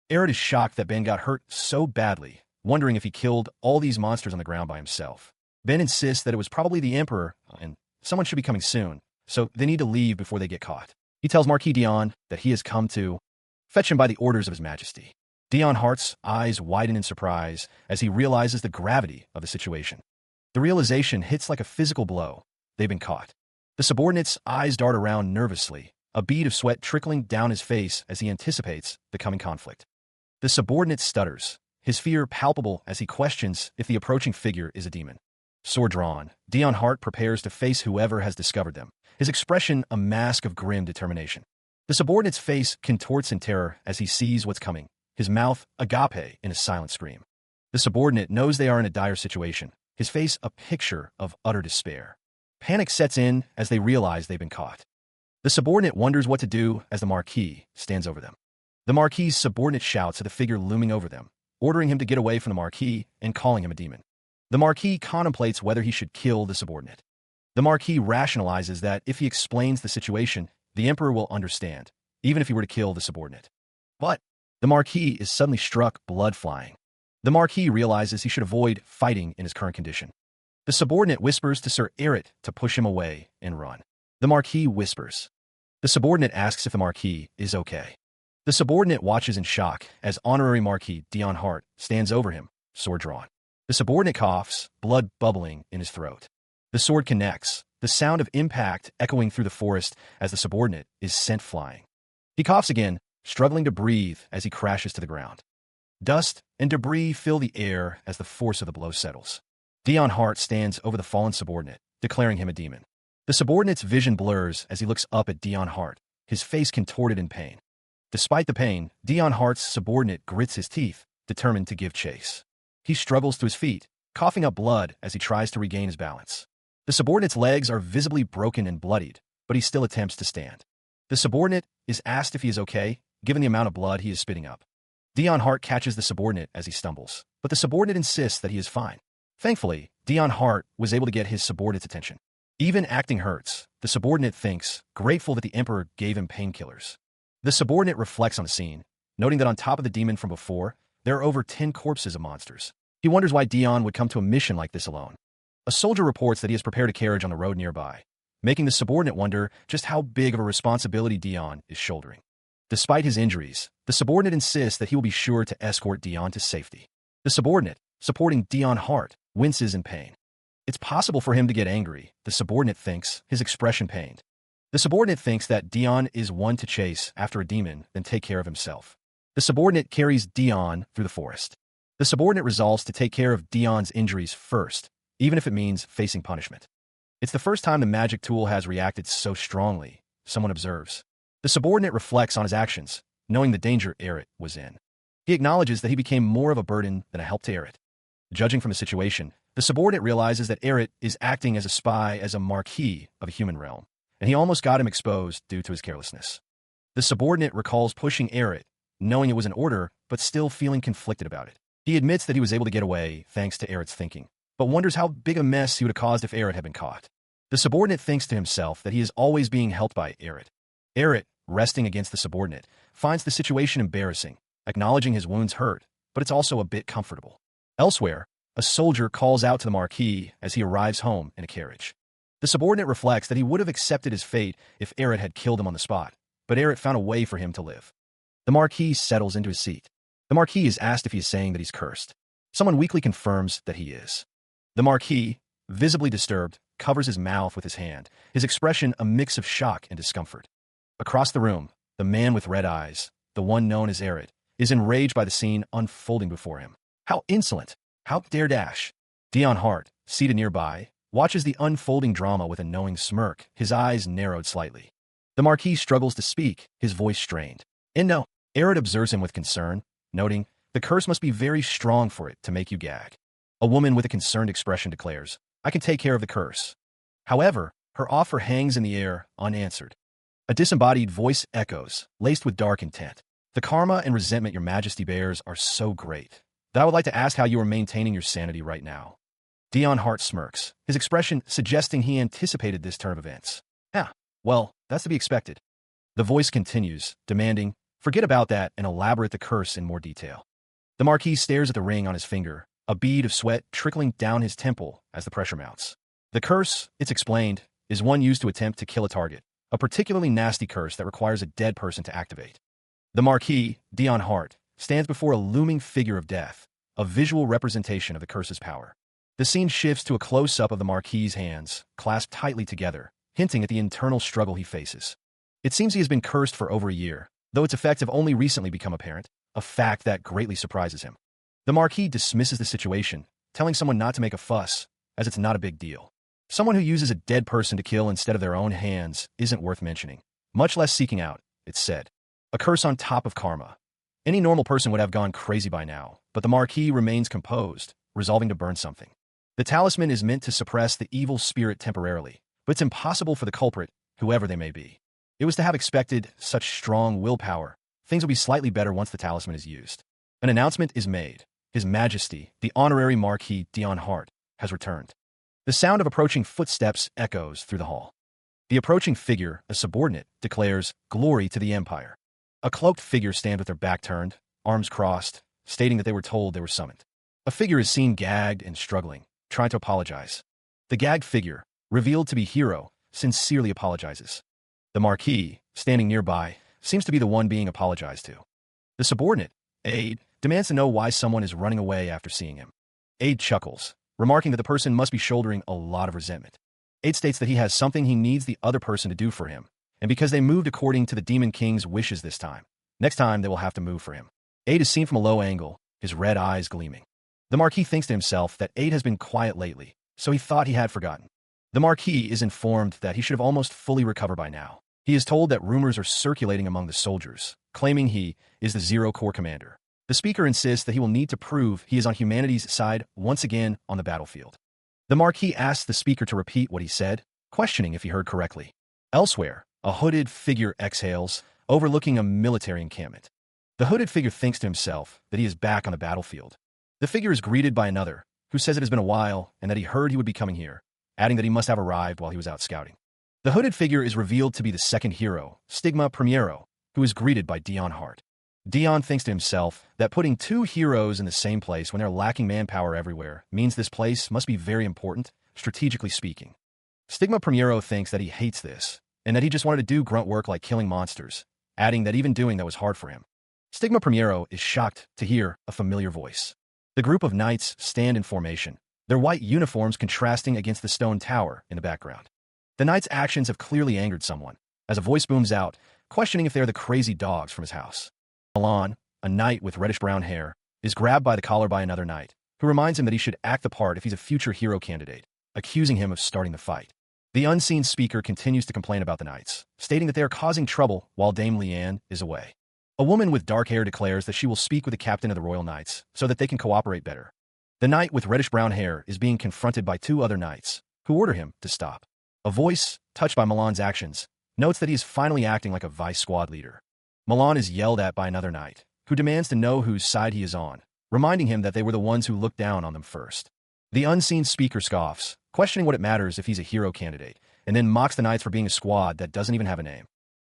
Erit is shocked that Ben got hurt so badly, wondering if he killed all these monsters on the ground by himself. Ben insists that it was probably the Emperor, and someone should be coming soon, so they need to leave before they get caught. He tells Marquis Dion that he has come to fetch him by the orders of His Majesty. Dion Hart's eyes widen in surprise as he realizes the gravity of the situation. The realization hits like a physical blow. They've been caught. The subordinate's eyes dart around nervously, a bead of sweat trickling down his face as he anticipates the coming conflict. The subordinate stutters, his fear palpable as he questions if the approaching figure is a demon. Sword drawn, Dion Hart prepares to face whoever has discovered them, his expression a mask of grim determination. The subordinate's face contorts in terror as he sees what's coming, his mouth agape in a silent scream. The subordinate knows they are in a dire situation, his face a picture of utter despair. Panic sets in as they realize they've been caught. The subordinate wonders what to do as the Marquis stands over them. The Marquis's subordinate shouts at the figure looming over them, ordering him to get away from the Marquis and calling him a demon. The Marquis contemplates whether he should kill the subordinate. The Marquis rationalizes that if he explains the situation, the Emperor will understand, even if he were to kill the subordinate. But the Marquis is suddenly struck, blood flying. The Marquis realizes he should avoid fighting in his current condition. The subordinate whispers to Sir Erit to push him away and run. The Marquis whispers. The subordinate asks if the Marquis is okay. The subordinate watches in shock as Honorary Marquis Dion Hart stands over him, sword drawn. The subordinate coughs, blood bubbling in his throat. The sword connects, the sound of impact echoing through the forest as the subordinate is sent flying. He coughs again, struggling to breathe as he crashes to the ground. Dust and debris fill the air as the force of the blow settles. Dion Hart stands over the fallen subordinate, declaring him a demon. The subordinate's vision blurs as he looks up at Dion Hart, his face contorted in pain. Despite the pain, Dion Hart's subordinate grits his teeth, determined to give chase. He struggles to his feet, coughing up blood as he tries to regain his balance. The subordinate's legs are visibly broken and bloodied, but he still attempts to stand. The subordinate is asked if he is okay, given the amount of blood he is spitting up. Dion Hart catches the subordinate as he stumbles, but the subordinate insists that he is fine. Thankfully, Dion Hart was able to get his subordinate's attention. Even acting hurts, the subordinate thinks, grateful that the Emperor gave him painkillers. The subordinate reflects on the scene, noting that on top of the demon from before, there are over 10 corpses of monsters. He wonders why Dion would come to a mission like this alone. A soldier reports that he has prepared a carriage on the road nearby, making the subordinate wonder just how big of a responsibility Dion is shouldering. Despite his injuries, the subordinate insists that he will be sure to escort Dion to safety. The subordinate, supporting Dion Hart, winces in pain. It's possible for him to get angry, the subordinate thinks, his expression pained. The subordinate thinks that Dion is one to chase after a demon, then take care of himself. The subordinate carries Dion through the forest. The subordinate resolves to take care of Dion's injuries first, even if it means facing punishment. It's the first time the magic tool has reacted so strongly, someone observes. The subordinate reflects on his actions, knowing the danger Erit was in. He acknowledges that he became more of a burden than a help to Erit. Judging from the situation, the subordinate realizes that Erit is acting as a spy, as a marquis of a human realm, and he almost got him exposed due to his carelessness. The subordinate recalls pushing Erit, knowing it was an order, but still feeling conflicted about it. He admits that he was able to get away thanks to Erit's thinking, but wonders how big a mess he would have caused if Erit had been caught. The subordinate thinks to himself that he is always being helped by Erit. Erit, resting against the subordinate, finds the situation embarrassing, acknowledging his wounds hurt, but it's also a bit comfortable. Elsewhere, a soldier calls out to the Marquis as he arrives home in a carriage. The subordinate reflects that he would have accepted his fate if Erit had killed him on the spot, but Erit found a way for him to live. The Marquis settles into his seat. The Marquis is asked if he is saying that he's cursed. Someone weakly confirms that he is. The Marquis, visibly disturbed, covers his mouth with his hand, his expression a mix of shock and discomfort. Across the room, the man with red eyes, the one known as Erit, is enraged by the scene unfolding before him. How insolent! How dare dash! Dion Hart, seated nearby, watches the unfolding drama with a knowing smirk, his eyes narrowed slightly. The Marquis struggles to speak, his voice strained. And no, Erit observes him with concern, noting, the curse must be very strong for it to make you gag. A woman with a concerned expression declares, I can take care of the curse. However, her offer hangs in the air, unanswered. A disembodied voice echoes, laced with dark intent. The karma and resentment your majesty bears are so great that I would like to ask how you are maintaining your sanity right now. Dion Hart smirks, his expression suggesting he anticipated this turn of events. Well, that's to be expected. The voice continues, demanding, forget about that and elaborate the curse in more detail. The Marquis stares at the ring on his finger, a bead of sweat trickling down his temple as the pressure mounts. The curse, it's explained, is one used to attempt to kill a target, a particularly nasty curse that requires a dead person to activate. The Marquis, Dion Hart, stands before a looming figure of death, a visual representation of the curse's power. The scene shifts to a close-up of the Marquis's hands, clasped tightly together, hinting at the internal struggle he faces. It seems he has been cursed for over a year, though its effects have only recently become apparent, a fact that greatly surprises him. The Marquis dismisses the situation, telling someone not to make a fuss, as it's not a big deal. Someone who uses a dead person to kill instead of their own hands isn't worth mentioning, much less seeking out, it's said. A curse on top of karma. Any normal person would have gone crazy by now, but the Marquis remains composed, resolving to burn something. The talisman is meant to suppress the evil spirit temporarily, but it's impossible for the culprit, whoever they may be. It was to have expected such strong willpower. Things will be slightly better once the talisman is used. An announcement is made. His Majesty, the honorary Marquis Dion Hart, has returned. The sound of approaching footsteps echoes through the hall. The approaching figure, a subordinate, declares, "Glory to the Empire." A cloaked figure stands with their back turned, arms crossed, stating that they were told they were summoned. A figure is seen gagged and struggling, trying to apologize. The gagged figure, revealed to be Hero, sincerely apologizes. The Marquis, standing nearby, seems to be the one being apologized to. The subordinate, Aide, demands to know why someone is running away after seeing him. Aide chuckles, remarking that the person must be shouldering a lot of resentment. Aide states that he has something he needs the other person to do for him, and because they moved according to the Demon King's wishes this time, next time they will have to move for him. Aide is seen from a low angle, his red eyes gleaming. The Marquis thinks to himself that Aide has been quiet lately, so he thought he had forgotten. The Marquis is informed that he should have almost fully recovered by now. He is told that rumors are circulating among the soldiers, claiming he is the Zero Corps commander. The speaker insists that he will need to prove he is on humanity's side once again on the battlefield. The Marquis asks the speaker to repeat what he said, questioning if he heard correctly. Elsewhere, a hooded figure exhales, overlooking a military encampment. The hooded figure thinks to himself that he is back on the battlefield. The figure is greeted by another, who says it has been a while and that he heard he would be coming here, adding that he must have arrived while he was out scouting. The hooded figure is revealed to be the second hero, Stigma Primero, who is greeted by Dion Hart. Dion thinks to himself that putting two heroes in the same place when they're lacking manpower everywhere means this place must be very important, strategically speaking. Stigma Primero thinks that he hates this, and that he just wanted to do grunt work like killing monsters, adding that even doing that was hard for him. Stigma Primero is shocked to hear a familiar voice. The group of knights stand in formation, their white uniforms contrasting against the stone tower in the background. The knights' actions have clearly angered someone, as a voice booms out, questioning if they are the crazy dogs from his house. Milan, a knight with reddish-brown hair, is grabbed by the collar by another knight, who reminds him that he should act the part if he's a future hero candidate, accusing him of starting the fight. The unseen speaker continues to complain about the knights, stating that they are causing trouble while Dame Leanne is away. A woman with dark hair declares that she will speak with the captain of the Royal Knights so that they can cooperate better. The knight with reddish-brown hair is being confronted by two other knights, who order him to stop. A voice, touched by Milan's actions, notes that he is finally acting like a vice squad leader. Milan is yelled at by another knight, who demands to know whose side he is on, reminding him that they were the ones who looked down on them first. The unseen speaker scoffs, questioning what it matters if he's a hero candidate, and then mocks the knights for being a squad that doesn't even have a name.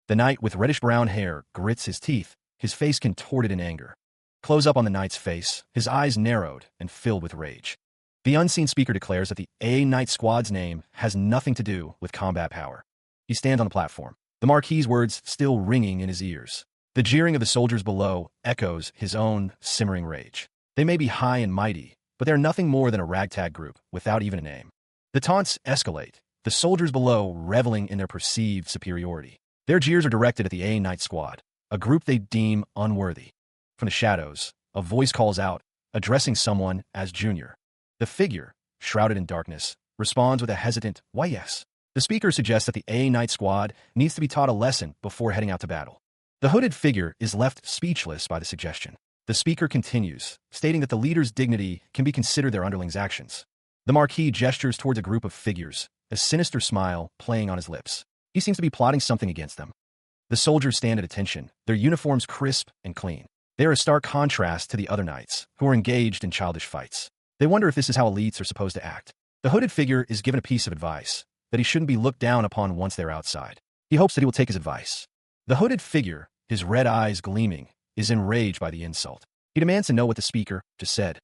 The knight with reddish-brown hair grits his teeth, his face contorted in anger. Close up on the knight's face, his eyes narrowed and filled with rage. The unseen speaker declares that the A Knight Squad's name has nothing to do with combat power. He stands on the platform, the Marquis's words still ringing in his ears. The jeering of the soldiers below echoes his own simmering rage. They may be high and mighty, but they're nothing more than a ragtag group without even a name. The taunts escalate, the soldiers below reveling in their perceived superiority. Their jeers are directed at the A Knight Squad, a group they deem unworthy. From the shadows, a voice calls out, addressing someone as Junior. The figure, shrouded in darkness, responds with a hesitant, "Why yes." The speaker suggests that the A Knight Squad needs to be taught a lesson before heading out to battle. The hooded figure is left speechless by the suggestion. The speaker continues, stating that the leader's dignity can be considered their underlings' actions. The Marquis gestures towards a group of figures, a sinister smile playing on his lips. He seems to be plotting something against them. The soldiers stand at attention, their uniforms crisp and clean. They are a stark contrast to the other knights, who are engaged in childish fights. They wonder if this is how elites are supposed to act. The hooded figure is given a piece of advice, that he shouldn't be looked down upon once they're outside. He hopes that he will take his advice. The hooded figure, his red eyes gleaming, is enraged by the insult. He demands to know what the speaker just said.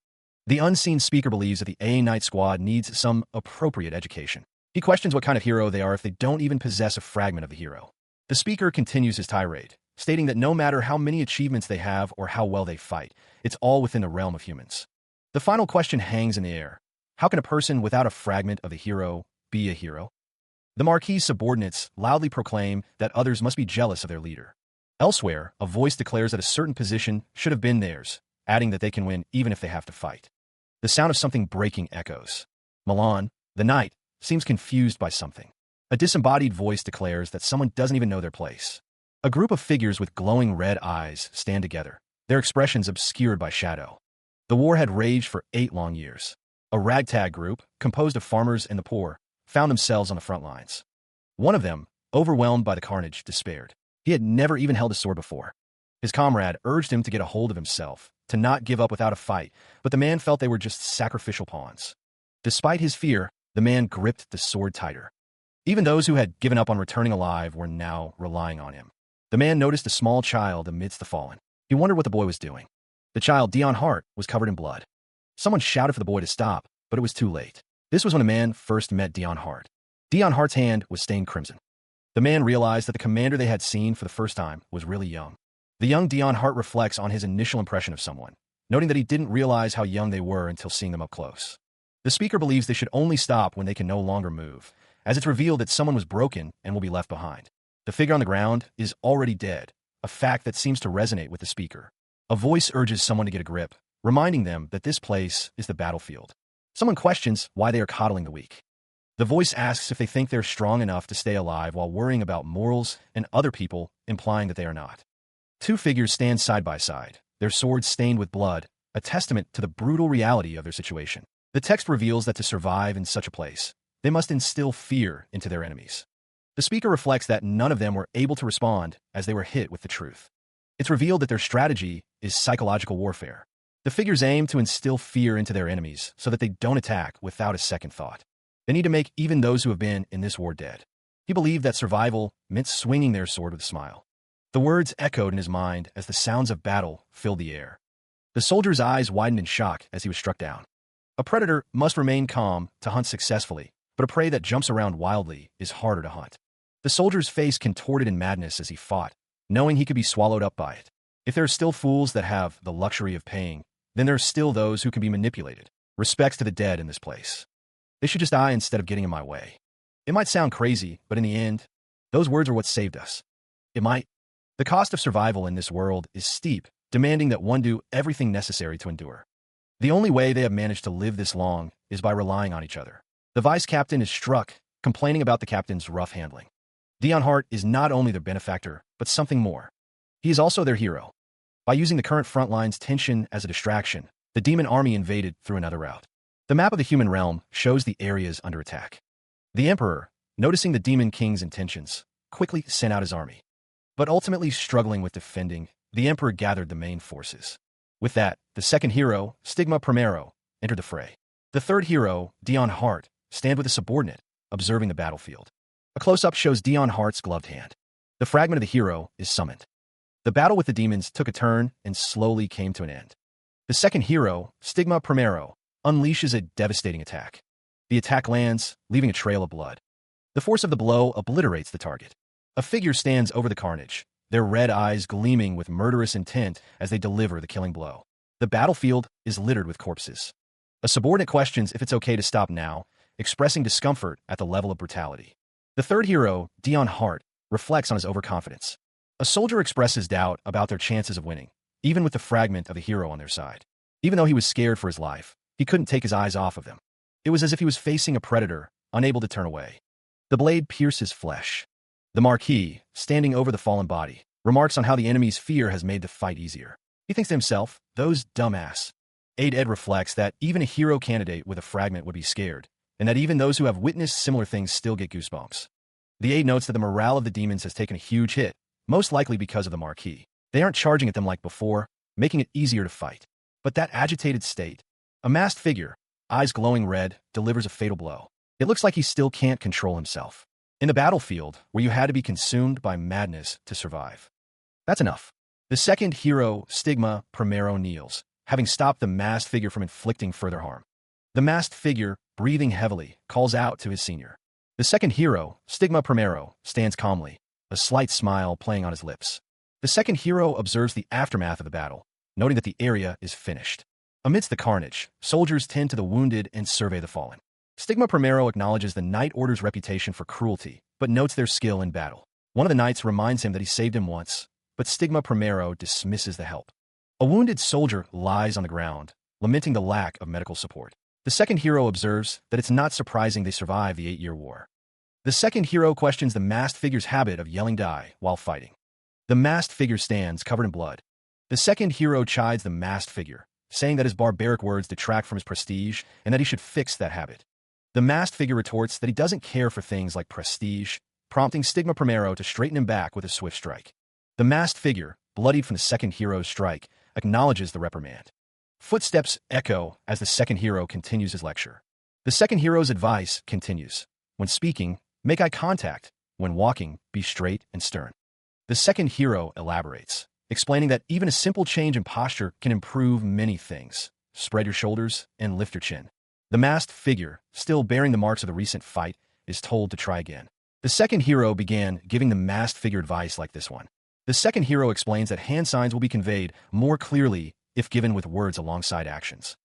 The unseen speaker believes that the A Knight Squad needs some appropriate education. He questions what kind of hero they are if they don't even possess a fragment of the hero. The speaker continues his tirade, stating that no matter how many achievements they have or how well they fight, it's all within the realm of humans. The final question hangs in the air. How can a person without a fragment of the hero be a hero? The Marquis' subordinates loudly proclaim that others must be jealous of their leader. Elsewhere, a voice declares that a certain position should have been theirs, adding that they can win even if they have to fight. The sound of something breaking echoes. Milan, the knight, seems confused by something. A disembodied voice declares that someone doesn't even know their place. A group of figures with glowing red eyes stand together, their expressions obscured by shadow. The war had raged for 8 long years. A ragtag group, composed of farmers and the poor, found themselves on the front lines. One of them, overwhelmed by the carnage, despaired. He had never even held a sword before. His comrade urged him to get a hold of himself, to not give up without a fight, but the man felt they were just sacrificial pawns. Despite his fear, the man gripped the sword tighter. Even those who had given up on returning alive were now relying on him. The man noticed a small child amidst the fallen. He wondered what the boy was doing. The child, Dion Hart, was covered in blood. Someone shouted for the boy to stop, but it was too late. This was when a man first met Dion Hart. Dion Hart's hand was stained crimson. The man realized that the commander they had seen for the first time was really young. The young Dion Hart reflects on his initial impression of someone, noting that he didn't realize how young they were until seeing them up close. The speaker believes they should only stop when they can no longer move, as it's revealed that someone was broken and will be left behind. The figure on the ground is already dead, a fact that seems to resonate with the speaker. A voice urges someone to get a grip, reminding them that this place is the battlefield. Someone questions why they are coddling the weak. The voice asks if they think they're strong enough to stay alive while worrying about morals and other people, implying that they are not. Two figures stand side by side, their swords stained with blood, a testament to the brutal reality of their situation. The text reveals that to survive in such a place, they must instill fear into their enemies. The speaker reflects that none of them were able to respond as they were hit with the truth. It's revealed that their strategy is psychological warfare. The figures aim to instill fear into their enemies so that they don't attack without a second thought. They need to make even those who have been in this war dead. He believed that survival meant swinging their sword with a smile. The words echoed in his mind as the sounds of battle filled the air. The soldier's eyes widened in shock as he was struck down. A predator must remain calm to hunt successfully, but a prey that jumps around wildly is harder to hunt. The soldier's face contorted in madness as he fought, knowing he could be swallowed up by it. If there are still fools that have the luxury of paying, then there are still those who can be manipulated. Respects to the dead in this place. They should just die instead of getting in my way. It might sound crazy, but in the end, those words are what saved us. It might. The cost of survival in this world is steep, demanding that one do everything necessary to endure. The only way they have managed to live this long is by relying on each other. The vice captain is struck, complaining about the captain's rough handling. Dion Hart is not only their benefactor, but something more. He is also their hero. By using the current front line's tension as a distraction, the demon army invaded through another route. The map of the human realm shows the areas under attack. The emperor, noticing the demon king's intentions, quickly sent out his army. But ultimately struggling with defending, the emperor gathered the main forces. With that, the second hero, Stigma Primero, entered the fray. The third hero, Dion Hart, stand with a subordinate, observing the battlefield. A close-up shows Dion Hart's gloved hand. The fragment of the hero is summoned. The battle with the demons took a turn and slowly came to an end. The second hero, Stigma Primero, unleashes a devastating attack. The attack lands, leaving a trail of blood. The force of the blow obliterates the target. A figure stands over the carnage, their red eyes gleaming with murderous intent as they deliver the killing blow. The battlefield is littered with corpses. A subordinate questions if it's okay to stop now, expressing discomfort at the level of brutality. The third hero, Dion Hart, reflects on his overconfidence. A soldier expresses doubt about their chances of winning, even with the fragment of the hero on their side. Even though he was scared for his life, he couldn't take his eyes off of them. It was as if he was facing a predator, unable to turn away. The blade pierces flesh. The Marquis, standing over the fallen body, remarks on how the enemy's fear has made the fight easier. He thinks to himself, those dumbass. Ed reflects that even a hero candidate with a fragment would be scared, and that even those who have witnessed similar things still get goosebumps. The aide notes that the morale of the demons has taken a huge hit, most likely because of the Marquis. They aren't charging at them like before, making it easier to fight. But that agitated state, a masked figure, eyes glowing red, delivers a fatal blow. It looks like he still can't control himself. In the battlefield, where you had to be consumed by madness to survive. That's enough. The second hero, Stigma Primero, kneels, having stopped the masked figure from inflicting further harm. The masked figure, breathing heavily, calls out to his senior. The second hero, Stigma Primero, stands calmly, a slight smile playing on his lips. The second hero observes the aftermath of the battle, noting that the area is finished. Amidst the carnage, soldiers tend to the wounded and survey the fallen. Stigma Primero acknowledges the Knight Order's reputation for cruelty, but notes their skill in battle. One of the knights reminds him that he saved him once, but Stigma Primero dismisses the help. A wounded soldier lies on the ground, lamenting the lack of medical support. The second hero observes that it's not surprising they survived the 8-year war. The second hero questions the masked figure's habit of yelling die while fighting. The masked figure stands covered in blood. The second hero chides the masked figure, saying that his barbaric words detract from his prestige and that he should fix that habit. The masked figure retorts that he doesn't care for things like prestige, prompting Stigma Primero to straighten him back with a swift strike. The masked figure, bloodied from the second hero's strike, acknowledges the reprimand. Footsteps echo as the second hero continues his lecture. The second hero's advice continues. When speaking, make eye contact. When walking, be straight and stern. The second hero elaborates, explaining that even a simple change in posture can improve many things. Spread your shoulders and lift your chin. The masked figure, still bearing the marks of the recent fight, is told to try again. The second hero began giving the masked figure advice like this one. The second hero explains that hand signs will be conveyed more clearly if given with words alongside actions.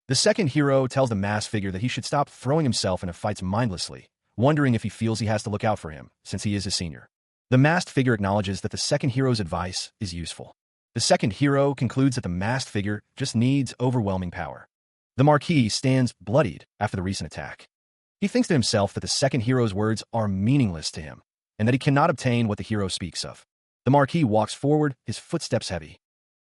The second hero tells the masked figure that he should stop throwing himself into fights mindlessly, wondering if he feels he has to look out for him, since he is his senior. The masked figure acknowledges that the second hero's advice is useful. The second hero concludes that the masked figure just needs overwhelming power. The Marquis stands bloodied after the recent attack. He thinks to himself that the second hero's words are meaningless to him, and that he cannot obtain what the hero speaks of. The Marquis walks forward, his footsteps heavy.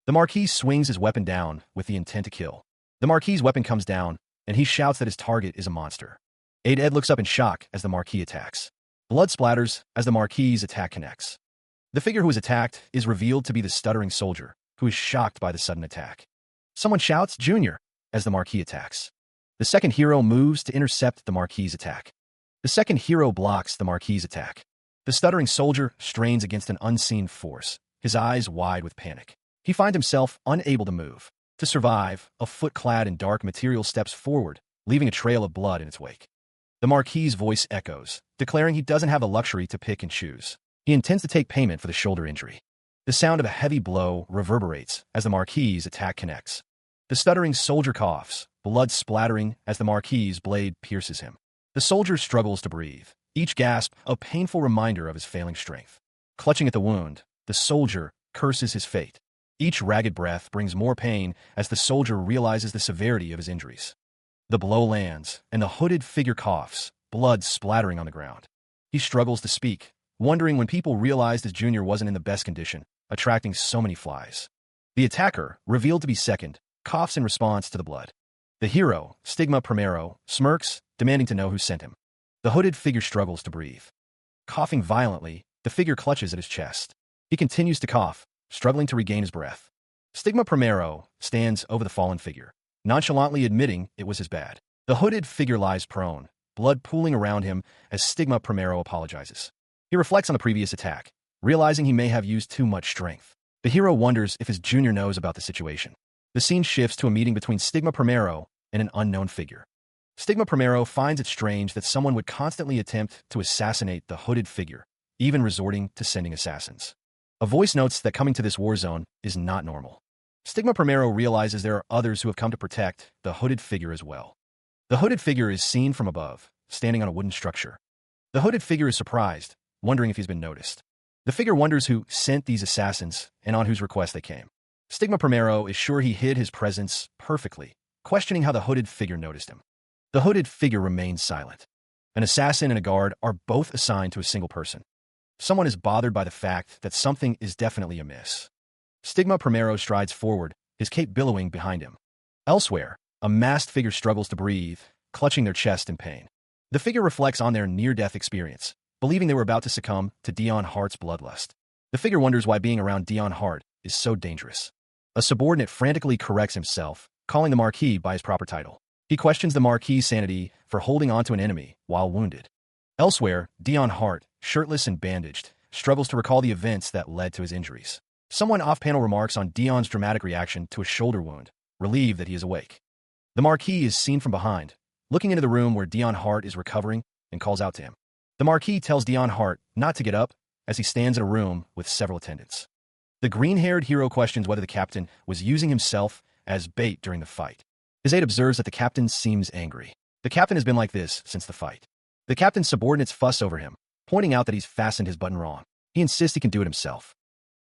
The Marquis swings his weapon down with the intent to kill. The Marquis's weapon comes down, and he shouts that his target is a monster. Ed looks up in shock as the Marquis attacks. Blood splatters as the Marquis's attack connects. The figure who is attacked is revealed to be the stuttering soldier, who is shocked by the sudden attack. Someone shouts, "Junior," as the Marquis attacks. The second hero moves to intercept the Marquis's attack. The second hero blocks the Marquis's attack. The stuttering soldier strains against an unseen force, his eyes wide with panic. He finds himself unable to move. To survive, a foot clad in dark material steps forward, leaving a trail of blood in its wake. The Marquis's voice echoes, declaring he doesn't have the luxury to pick and choose. He intends to take payment for the shoulder injury. The sound of a heavy blow reverberates as the Marquis's attack connects. The stuttering soldier coughs, blood splattering as the Marquis's blade pierces him. The soldier struggles to breathe, each gasp a painful reminder of his failing strength. Clutching at the wound, the soldier curses his fate. Each ragged breath brings more pain as the soldier realizes the severity of his injuries. The blow lands, and the hooded figure coughs, blood splattering on the ground. He struggles to speak, wondering when people realized his junior wasn't in the best condition, attracting so many flies. The attacker, revealed to be second, coughs in response to the blood. The hero, Stigma Primero, smirks, demanding to know who sent him. The hooded figure struggles to breathe. Coughing violently, the figure clutches at his chest. He continues to cough, struggling to regain his breath. Stigma Primero stands over the fallen figure, nonchalantly admitting it was his bad. The hooded figure lies prone, blood pooling around him as Stigma Primero apologizes. He reflects on the previous attack, realizing he may have used too much strength. The hero wonders if his junior knows about the situation. The scene shifts to a meeting between Stigma Primero and an unknown figure. Stigma Primero finds it strange that someone would constantly attempt to assassinate the hooded figure, even resorting to sending assassins. A voice notes that coming to this war zone is not normal. Stigma Primero realizes there are others who have come to protect the hooded figure as well. The hooded figure is seen from above, standing on a wooden structure. The hooded figure is surprised, wondering if he's been noticed. The figure wonders who sent these assassins and on whose request they came. Stigma Primero is sure he hid his presence perfectly, questioning how the hooded figure noticed him. The hooded figure remains silent. An assassin and a guard are both assigned to a single person. Someone is bothered by the fact that something is definitely amiss. Stigma Primero strides forward, his cape billowing behind him. Elsewhere, a masked figure struggles to breathe, clutching their chest in pain. The figure reflects on their near-death experience, believing they were about to succumb to Dion Hart's bloodlust. The figure wonders why being around Dion Hart is so dangerous. A subordinate frantically corrects himself, calling the Marquis by his proper title. He questions the Marquis' sanity for holding on to an enemy while wounded. Elsewhere, Dion Hart, shirtless and bandaged, struggles to recall the events that led to his injuries. Someone off-panel remarks on Dion's dramatic reaction to a shoulder wound, relieved that he is awake. The Marquis is seen from behind, looking into the room where Dion Hart is recovering, and calls out to him. The Marquis tells Dion Hart not to get up as he stands in a room with several attendants. The green-haired hero questions whether the captain was using himself as bait during the fight. His aide observes that the captain seems angry. The captain has been like this since the fight. The captain's subordinates fuss over him, pointing out that he's fastened his button wrong. He insists he can do it himself.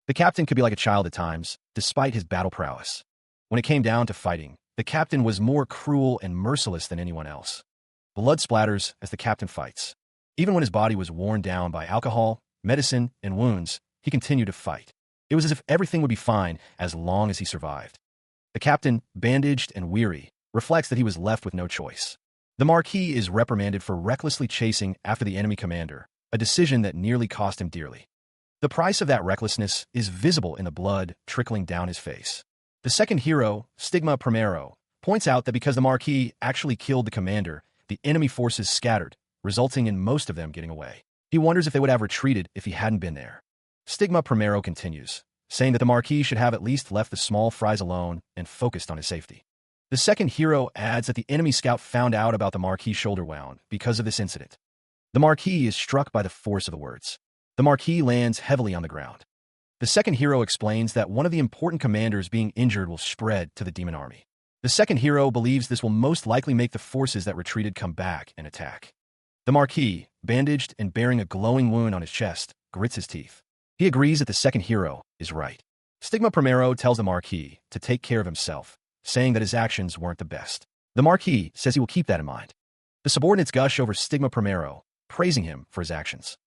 The captain could be like a child at times, despite his battle prowess. When it came down to fighting, the captain was more cruel and merciless than anyone else. Blood splatters as the captain fights. Even when his body was worn down by alcohol, medicine, and wounds, he continued to fight. It was as if everything would be fine as long as he survived. The captain, bandaged and weary, reflects that he was left with no choice. The Marquis is reprimanded for recklessly chasing after the enemy commander, a decision that nearly cost him dearly. The price of that recklessness is visible in the blood trickling down his face. The second hero, Stigma Primero, points out that because the Marquis actually killed the commander, the enemy forces scattered, resulting in most of them getting away. He wonders if they would have retreated if he hadn't been there. Stigma Primero continues, saying that the Marquis should have at least left the small fries alone and focused on his safety. The second hero adds that the enemy scout found out about the Marquis' shoulder wound because of this incident. The Marquis is struck by the force of the words. The Marquis lands heavily on the ground. The second hero explains that one of the important commanders being injured will spread to the demon army. The second hero believes this will most likely make the forces that retreated come back and attack. The Marquis, bandaged and bearing a glowing wound on his chest, grits his teeth. He agrees that the second hero is right. Stigma Primero tells the Marquis to take care of himself, saying that his actions weren't the best. The Marquis says he will keep that in mind. The subordinates gush over Stigma Primero, praising him for his actions.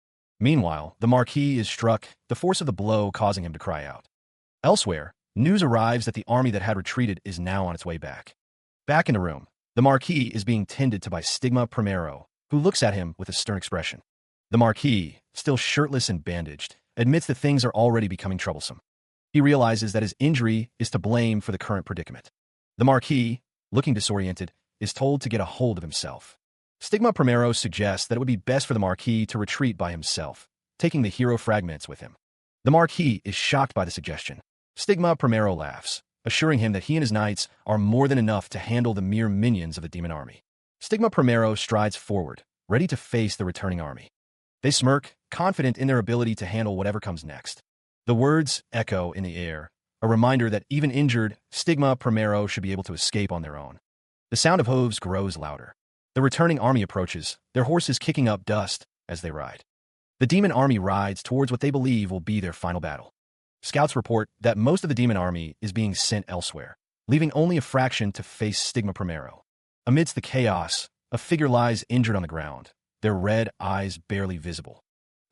Meanwhile, the Marquis is struck, the force of the blow causing him to cry out. Elsewhere, news arrives that the army that had retreated is now on its way back. Back in the room, the Marquis is being tended to by Stigma Primero, who looks at him with a stern expression. The Marquis, still shirtless and bandaged, admits that things are already becoming troublesome. He realizes that his injury is to blame for the current predicament. The Marquis, looking disoriented, is told to get a hold of himself. Stigma Primero suggests that it would be best for the Marquis to retreat by himself, taking the hero fragments with him. The Marquis is shocked by the suggestion. Stigma Primero laughs, assuring him that he and his knights are more than enough to handle the mere minions of the demon army. Stigma Primero strides forward, ready to face the returning army. They smirk, confident in their ability to handle whatever comes next. The words echo in the air, a reminder that even injured, Stigma Primero should be able to escape on their own. The sound of hooves grows louder. The returning army approaches, their horses kicking up dust as they ride. The demon army rides towards what they believe will be their final battle. Scouts report that most of the demon army is being sent elsewhere, leaving only a fraction to face Stigma Primero. Amidst the chaos, a figure lies injured on the ground, their red eyes barely visible.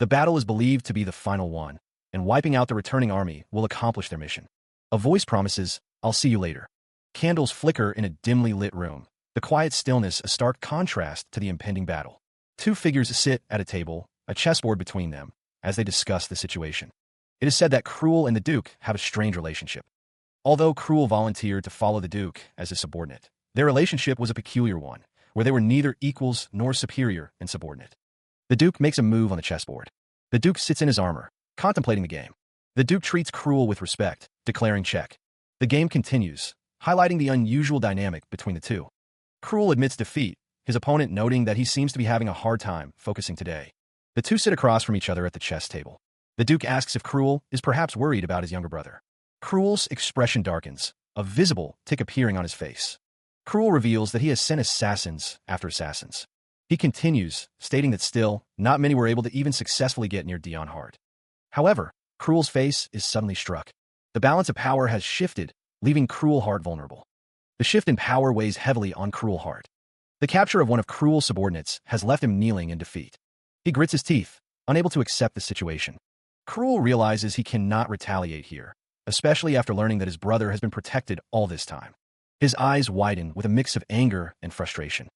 The battle is believed to be the final one, and wiping out the returning army will accomplish their mission. A voice promises, "I'll see you later." Candles flicker in a dimly lit room, the quiet stillness a stark contrast to the impending battle. Two figures sit at a table, a chessboard between them, as they discuss the situation. It is said that Cruel and the Duke have a strange relationship. Although Cruel volunteered to follow the Duke as his subordinate, their relationship was a peculiar one, where they were neither equals nor superior and subordinate. The Duke makes a move on the chessboard. The Duke sits in his armor, contemplating the game. The Duke treats Cruel with respect, declaring check. The game continues, highlighting the unusual dynamic between the two. Cruel admits defeat, his opponent noting that he seems to be having a hard time focusing today. The two sit across from each other at the chess table. The Duke asks if Cruel is perhaps worried about his younger brother. Cruel's expression darkens, a visible tick appearing on his face. Cruel reveals that he has sent assassins after assassins. He continues, stating that still, not many were able to even successfully get near Dion Hart. However, Cruel's face is suddenly struck. The balance of power has shifted, leaving Cruel Hart vulnerable. The shift in power weighs heavily on Cruel Hart. The capture of one of Cruel's subordinates has left him kneeling in defeat. He grits his teeth, unable to accept the situation. Cruel realizes he cannot retaliate here, especially after learning that his brother has been protected all this time. His eyes widen with a mix of anger and frustration.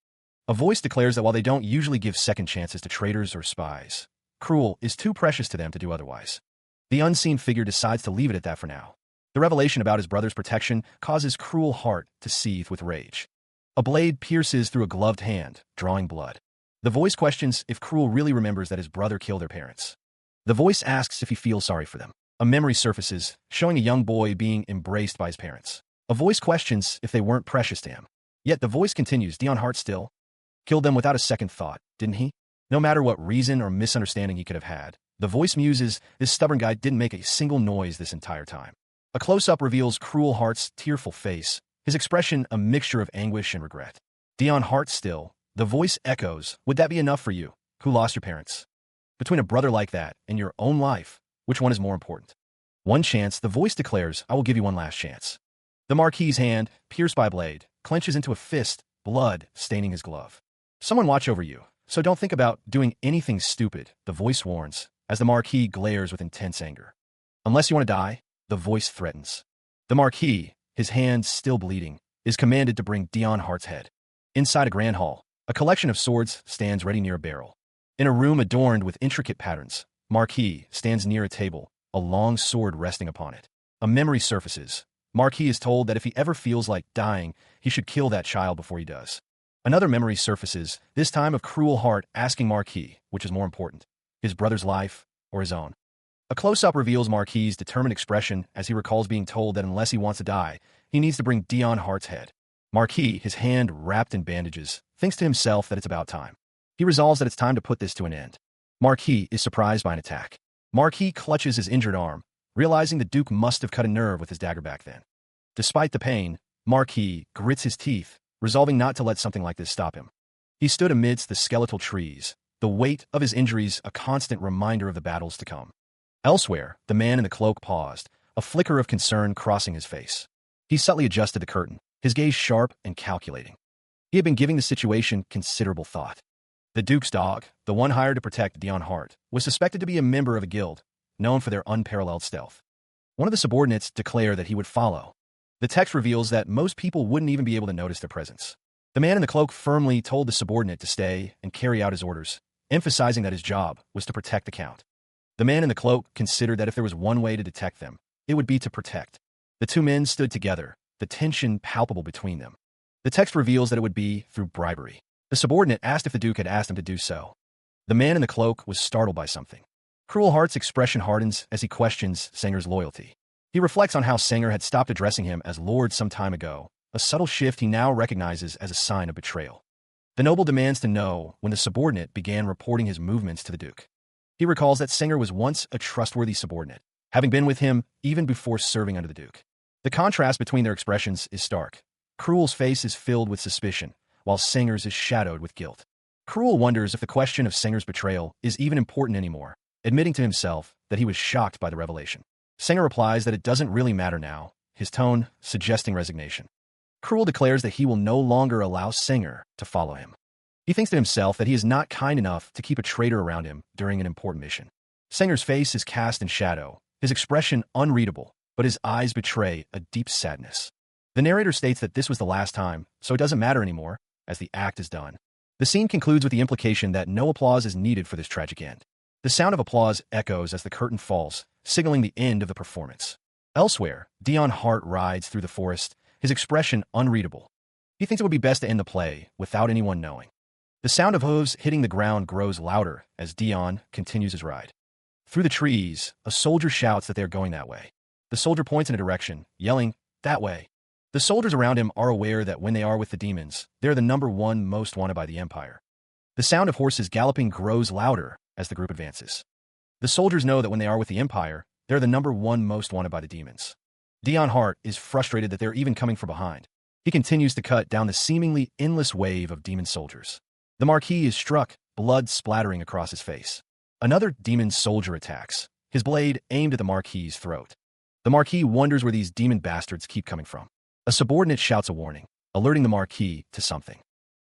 A voice declares that while they don't usually give second chances to traitors or spies, Cruel is too precious to them to do otherwise. The unseen figure decides to leave it at that for now. The revelation about his brother's protection causes Cruel Hart to seethe with rage. A blade pierces through a gloved hand, drawing blood. The voice questions if Cruel really remembers that his brother killed their parents. The voice asks if he feels sorry for them. A memory surfaces, showing a young boy being embraced by his parents. A voice questions if they weren't precious to him. Yet the voice continues, Dion Hart still killed them without a second thought, didn't he? No matter what reason or misunderstanding he could have had, the voice muses, this stubborn guy didn't make a single noise this entire time. A close-up reveals Cruel Hart's tearful face, his expression a mixture of anguish and regret. Dion Hart still, the voice echoes, would that be enough for you, who lost your parents? Between a brother like that and your own life, which one is more important? One chance, the voice declares, I will give you one last chance. The Marquis's hand, pierced by a blade, clenches into a fist, blood staining his glove. Someone watch over you, so don't think about doing anything stupid, the voice warns, as the Marquis glares with intense anger. Unless you want to die, the voice threatens. The Marquis, his hands still bleeding, is commanded to bring Dion Hart's head. Inside a grand hall, a collection of swords stands ready near a barrel. In a room adorned with intricate patterns, Marquis stands near a table, a long sword resting upon it. A memory surfaces. Marquis is told that if he ever feels like dying, he should kill that child before he does. Another memory surfaces, this time of Cruel Hart asking Marquis, which is more important, his brother's life or his own. A close-up reveals Marquis's determined expression as he recalls being told that unless he wants to die, he needs to bring Dion Hart's head. Marquis, his hand wrapped in bandages, thinks to himself that it's about time. He resolves that it's time to put this to an end. Marquis is surprised by an attack. Marquis clutches his injured arm, realizing the Duke must have cut a nerve with his dagger back then. Despite the pain, Marquis grits his teeth, resolving not to let something like this stop him. He stood amidst the skeletal trees, the weight of his injuries a constant reminder of the battles to come. Elsewhere, the man in the cloak paused, a flicker of concern crossing his face. He subtly adjusted the curtain, his gaze sharp and calculating. He had been giving the situation considerable thought. The Duke's dog, the one hired to protect Dion Hart, was suspected to be a member of a guild, known for their unparalleled stealth. One of the subordinates declared that he would follow. The text reveals that most people wouldn't even be able to notice their presence. The man in the cloak firmly told the subordinate to stay and carry out his orders, emphasizing that his job was to protect the Count. The man in the cloak considered that if there was one way to detect them, it would be to protect. The two men stood together, the tension palpable between them. The text reveals that it would be through bribery. The subordinate asked if the Duke had asked him to do so. The man in the cloak was startled by something. Cruel Hart's expression hardens as he questions Sanger's loyalty. He reflects on how Sanger had stopped addressing him as Lord some time ago, a subtle shift he now recognizes as a sign of betrayal. The noble demands to know when the subordinate began reporting his movements to the Duke. He recalls that Sanger was once a trustworthy subordinate, having been with him even before serving under the Duke. The contrast between their expressions is stark. Cruel's face is filled with suspicion, while Sanger's is shadowed with guilt. Cruel wonders if the question of Sanger's betrayal is even important anymore, admitting to himself that he was shocked by the revelation. Sanger replies that it doesn't really matter now, his tone suggesting resignation. Cruel declares that he will no longer allow Sanger to follow him. He thinks to himself that he is not kind enough to keep a traitor around him during an important mission. Sanger's face is cast in shadow, his expression unreadable, but his eyes betray a deep sadness. The narrator states that this was the last time, so it doesn't matter anymore, as the act is done. The scene concludes with the implication that no applause is needed for this tragic end. The sound of applause echoes as the curtain falls, signaling the end of the performance. Elsewhere, Dion Hart rides through the forest, his expression unreadable. He thinks it would be best to end the play without anyone knowing. The sound of hooves hitting the ground grows louder as Dion continues his ride. Through the trees, a soldier shouts that they are going that way. The soldier points in a direction, yelling, "That way." The soldiers around him are aware that when they are with the demons, they are the number one most wanted by the Empire. The sound of horses galloping grows louder as the group advances. The soldiers know that when they are with the Empire, they are the number one most wanted by the demons. Dion Hart is frustrated that they are even coming from behind. He continues to cut down the seemingly endless wave of demon soldiers. The Marquis is struck, blood splattering across his face. Another demon soldier attacks, his blade aimed at the Marquis's throat. The Marquis wonders where these demon bastards keep coming from. A subordinate shouts a warning, alerting the Marquis to something.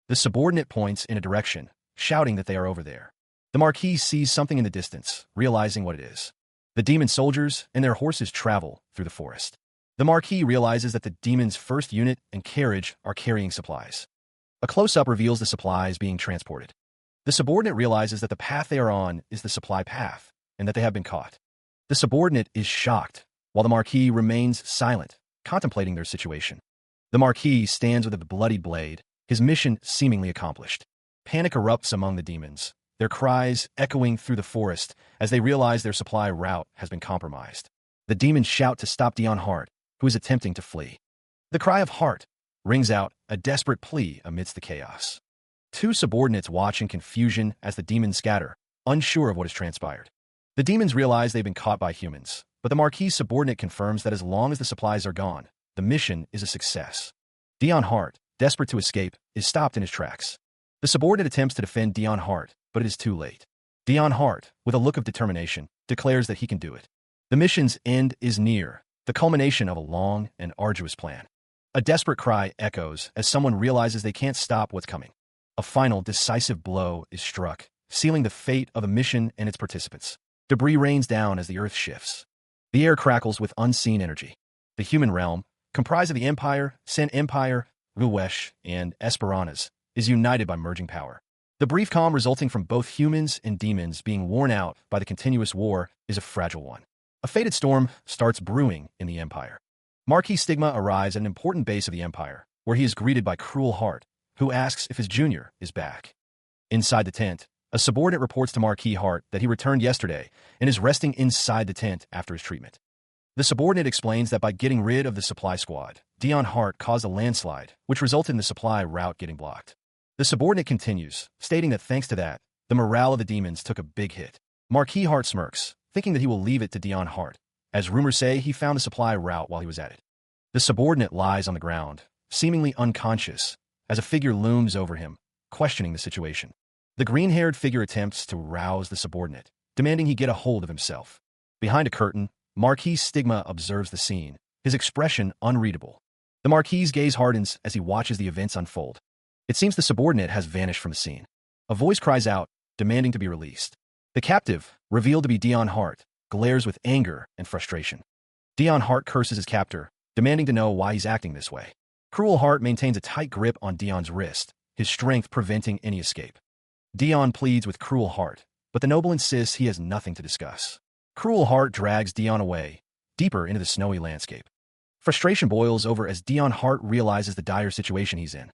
The subordinate points in a direction, shouting that they are over there. The Marquis sees something in the distance, realizing what it is. The demon soldiers and their horses travel through the forest. The Marquis realizes that the demon's first unit and carriage are carrying supplies. A close-up reveals the supplies being transported. The subordinate realizes that the path they are on is the supply path, and that they have been caught. The subordinate is shocked, while the Marquis remains silent, contemplating their situation. The Marquis stands with a bloodied blade, his mission seemingly accomplished. Panic erupts among the demons, their cries echoing through the forest as they realize their supply route has been compromised. The demons shout to stop Dion Hart, who is attempting to flee. The cry of Hart rings out, a desperate plea amidst the chaos. Two subordinates watch in confusion as the demons scatter, unsure of what has transpired. The demons realize they've been caught by humans, but the Marquis subordinate confirms that as long as the supplies are gone, the mission is a success. Dion Hart, desperate to escape, is stopped in his tracks. The subordinate attempts to defend Dion Hart, but it is too late. Dion Hart, with a look of determination, declares that he can do it. The mission's end is near, the culmination of a long and arduous plan. A desperate cry echoes as someone realizes they can't stop what's coming. A final, decisive blow is struck, sealing the fate of the mission and its participants. Debris rains down as the earth shifts. The air crackles with unseen energy. The human realm, comprised of the Empire, Sen Empire, Ruwesh, and Esperanzas, is united by merging power. The brief calm resulting from both humans and demons being worn out by the continuous war is a fragile one. A fated storm starts brewing in the Empire. Marquis Stigma arrives at an important base of the Empire, where he is greeted by Cruel Heart, who asks if his junior is back. Inside the tent, a subordinate reports to Marquis Hart that he returned yesterday and is resting inside the tent after his treatment. The subordinate explains that by getting rid of the supply squad, Dion Hart caused a landslide, which resulted in the supply route getting blocked. The subordinate continues, stating that thanks to that, the morale of the demons took a big hit. Marquis Hart smirks, thinking that he will leave it to Dion Hart, as rumors say he found the supply route while he was at it. The subordinate lies on the ground, seemingly unconscious, as a figure looms over him, questioning the situation. The green-haired figure attempts to rouse the subordinate, demanding he get a hold of himself. Behind a curtain, Marquis Stigma observes the scene, his expression unreadable. The Marquis's gaze hardens as he watches the events unfold. It seems the subordinate has vanished from the scene. A voice cries out, demanding to be released. The captive, revealed to be Dion Hart, glares with anger and frustration. Dion Hart curses his captor, demanding to know why he's acting this way. Cruel Heart maintains a tight grip on Dion's wrist, his strength preventing any escape. Dion pleads with Cruel Heart, but the noble insists he has nothing to discuss. Cruel Heart drags Dion away, deeper into the snowy landscape. Frustration boils over as Dion Hart realizes the dire situation he's in.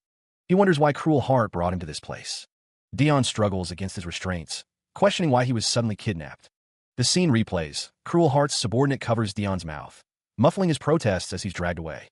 He wonders why Cruel Heart brought him to this place. Dion struggles against his restraints, questioning why he was suddenly kidnapped. The scene replays. Cruel Heart's subordinate covers Dion's mouth, muffling his protests as he's dragged away.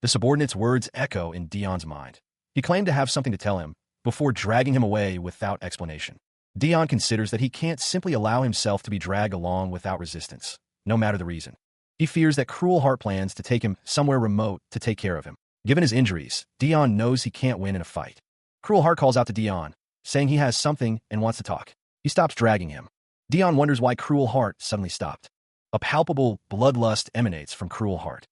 The subordinate's words echo in Dion's mind. He claimed to have something to tell him, before dragging him away without explanation. Dion considers that he can't simply allow himself to be dragged along without resistance, no matter the reason. He fears that Cruel Heart plans to take him somewhere remote to take care of him. Given his injuries, Dion knows he can't win in a fight. Cruel Heart calls out to Dion, saying he has something and wants to talk. He stops dragging him. Dion wonders why Cruel Heart suddenly stopped. A palpable bloodlust emanates from Cruel Heart.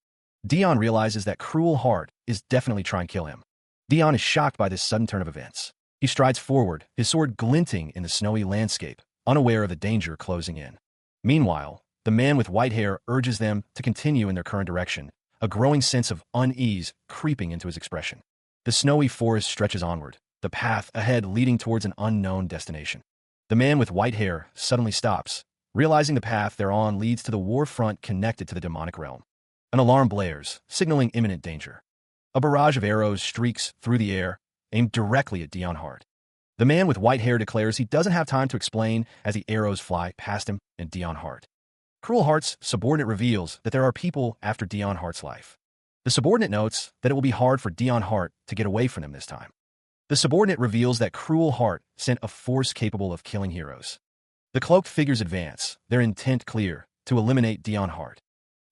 Dion realizes that Cruel Heart is definitely trying to kill him. Dion is shocked by this sudden turn of events. He strides forward, his sword glinting in the snowy landscape, unaware of the danger closing in. Meanwhile, the man with white hair urges them to continue in their current direction, a growing sense of unease creeping into his expression. The snowy forest stretches onward, the path ahead leading towards an unknown destination. The man with white hair suddenly stops, realizing the path they're on leads to the war front connected to the demonic realm. An alarm blares, signaling imminent danger. A barrage of arrows streaks through the air, aimed directly at Dion Hart. The man with white hair declares he doesn't have time to explain as the arrows fly past him and Dion Hart. Cruel Heart's subordinate reveals that there are people after Dion Hart's life. The subordinate notes that it will be hard for Dion Hart to get away from them this time. The subordinate reveals that Cruel Heart sent a force capable of killing heroes. The cloaked figures advance, their intent clear, to eliminate Dion Hart.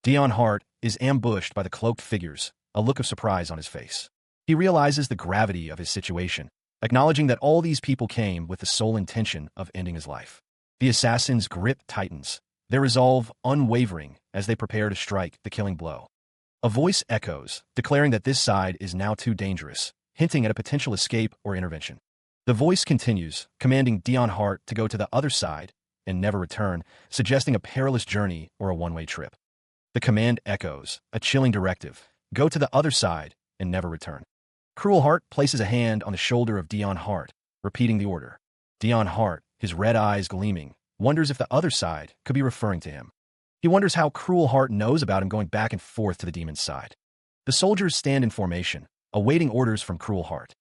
Dion Hart is ambushed by the cloaked figures, a look of surprise on his face. He realizes the gravity of his situation, acknowledging that all these people came with the sole intention of ending his life. The assassin's grip tightens, their resolve unwavering as they prepare to strike the killing blow. A voice echoes, declaring that this side is now too dangerous, hinting at a potential escape or intervention. The voice continues, commanding Dion Hart to go to the other side and never return, suggesting a perilous journey or a one-way trip. The command echoes, a chilling directive, go to the other side and never return. Cruel Heart places a hand on the shoulder of Dion Hart, repeating the order. Dion Hart, his red eyes gleaming, wonders if the other side could be referring to him. He wonders how Cruel Heart knows about him going back and forth to the demon's side. The soldiers stand in formation, awaiting orders from Cruel Heart.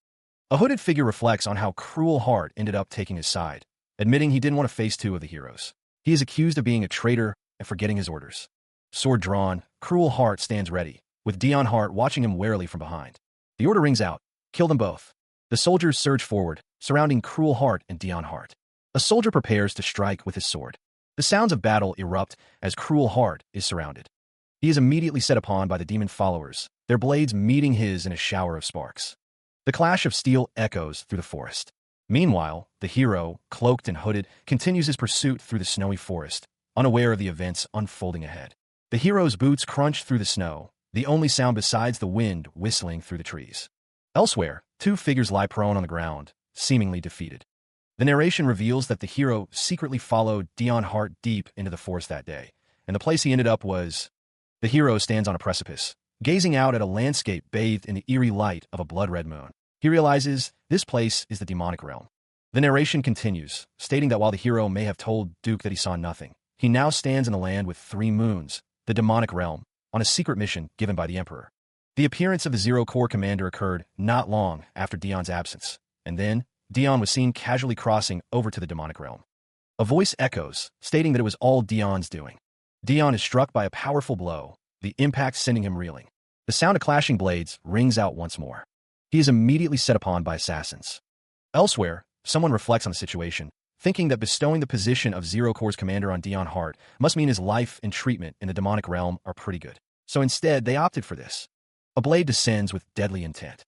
A hooded figure reflects on how Cruel Heart ended up taking his side, admitting he didn't want to face two of the heroes. He is accused of being a traitor and forgetting his orders. Sword drawn, Cruel Heart stands ready, with Dion Hart watching him warily from behind. The order rings out, kill them both. The soldiers surge forward, surrounding Cruel Heart and Dion Hart. A soldier prepares to strike with his sword. The sounds of battle erupt as Cruel Heart is surrounded. He is immediately set upon by the demon followers, their blades meeting his in a shower of sparks. The clash of steel echoes through the forest. Meanwhile, the hero, cloaked and hooded, continues his pursuit through the snowy forest, unaware of the events unfolding ahead. The hero's boots crunch through the snow, the only sound besides the wind whistling through the trees. Elsewhere, two figures lie prone on the ground, seemingly defeated. The narration reveals that the hero secretly followed Dion Hart deep into the forest that day, and the place he ended up was... The hero stands on a precipice, gazing out at a landscape bathed in the eerie light of a blood-red moon. He realizes this place is the demonic realm. The narration continues, stating that while the hero may have told Duke that he saw nothing, he now stands in a land with 3 moons, the demonic realm, on a secret mission given by the Emperor. The appearance of the Zero Corps commander occurred not long after Dion's absence, and then Dion was seen casually crossing over to the demonic realm. A voice echoes, stating that it was all Dion's doing. Dion is struck by a powerful blow, the impact sending him reeling. The sound of clashing blades rings out once more. He is immediately set upon by assassins. Elsewhere, someone reflects on the situation, thinking that bestowing the position of Zero Corps commander on Dion Hart must mean his life and treatment in the demonic realm are pretty good. So instead, they opted for this. A blade descends with deadly intent.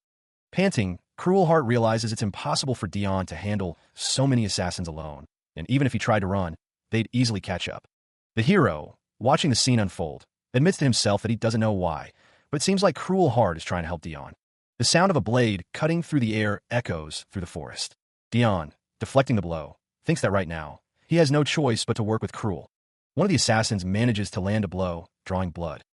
Panting, Cruel Heart realizes it's impossible for Dion to handle so many assassins alone, and even if he tried to run, they'd easily catch up. The hero, watching the scene unfold, admits to himself that he doesn't know why, but it seems like Cruel Heart is trying to help Dion. The sound of a blade cutting through the air echoes through the forest. Dion, deflecting the blow, thinks that right now, he has no choice but to work with Cruel. One of the assassins manages to land a blow, drawing blood.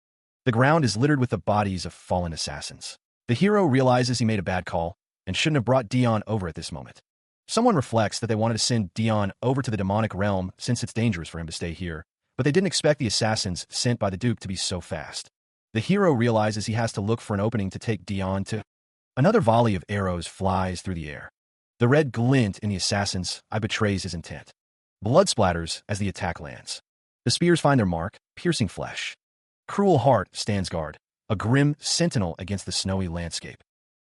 The ground is littered with the bodies of fallen assassins. The hero realizes he made a bad call and shouldn't have brought Dion over at this moment. Someone reflects that they wanted to send Dion over to the demonic realm since it's dangerous for him to stay here, but they didn't expect the assassins sent by the Duke to be so fast. The hero realizes he has to look for an opening to take Dion to... Another volley of arrows flies through the air. The red glint in the assassin's eye betrays his intent. Blood splatters as the attack lands. The spears find their mark, piercing flesh. Cruel Heart stands guard, a grim sentinel against the snowy landscape.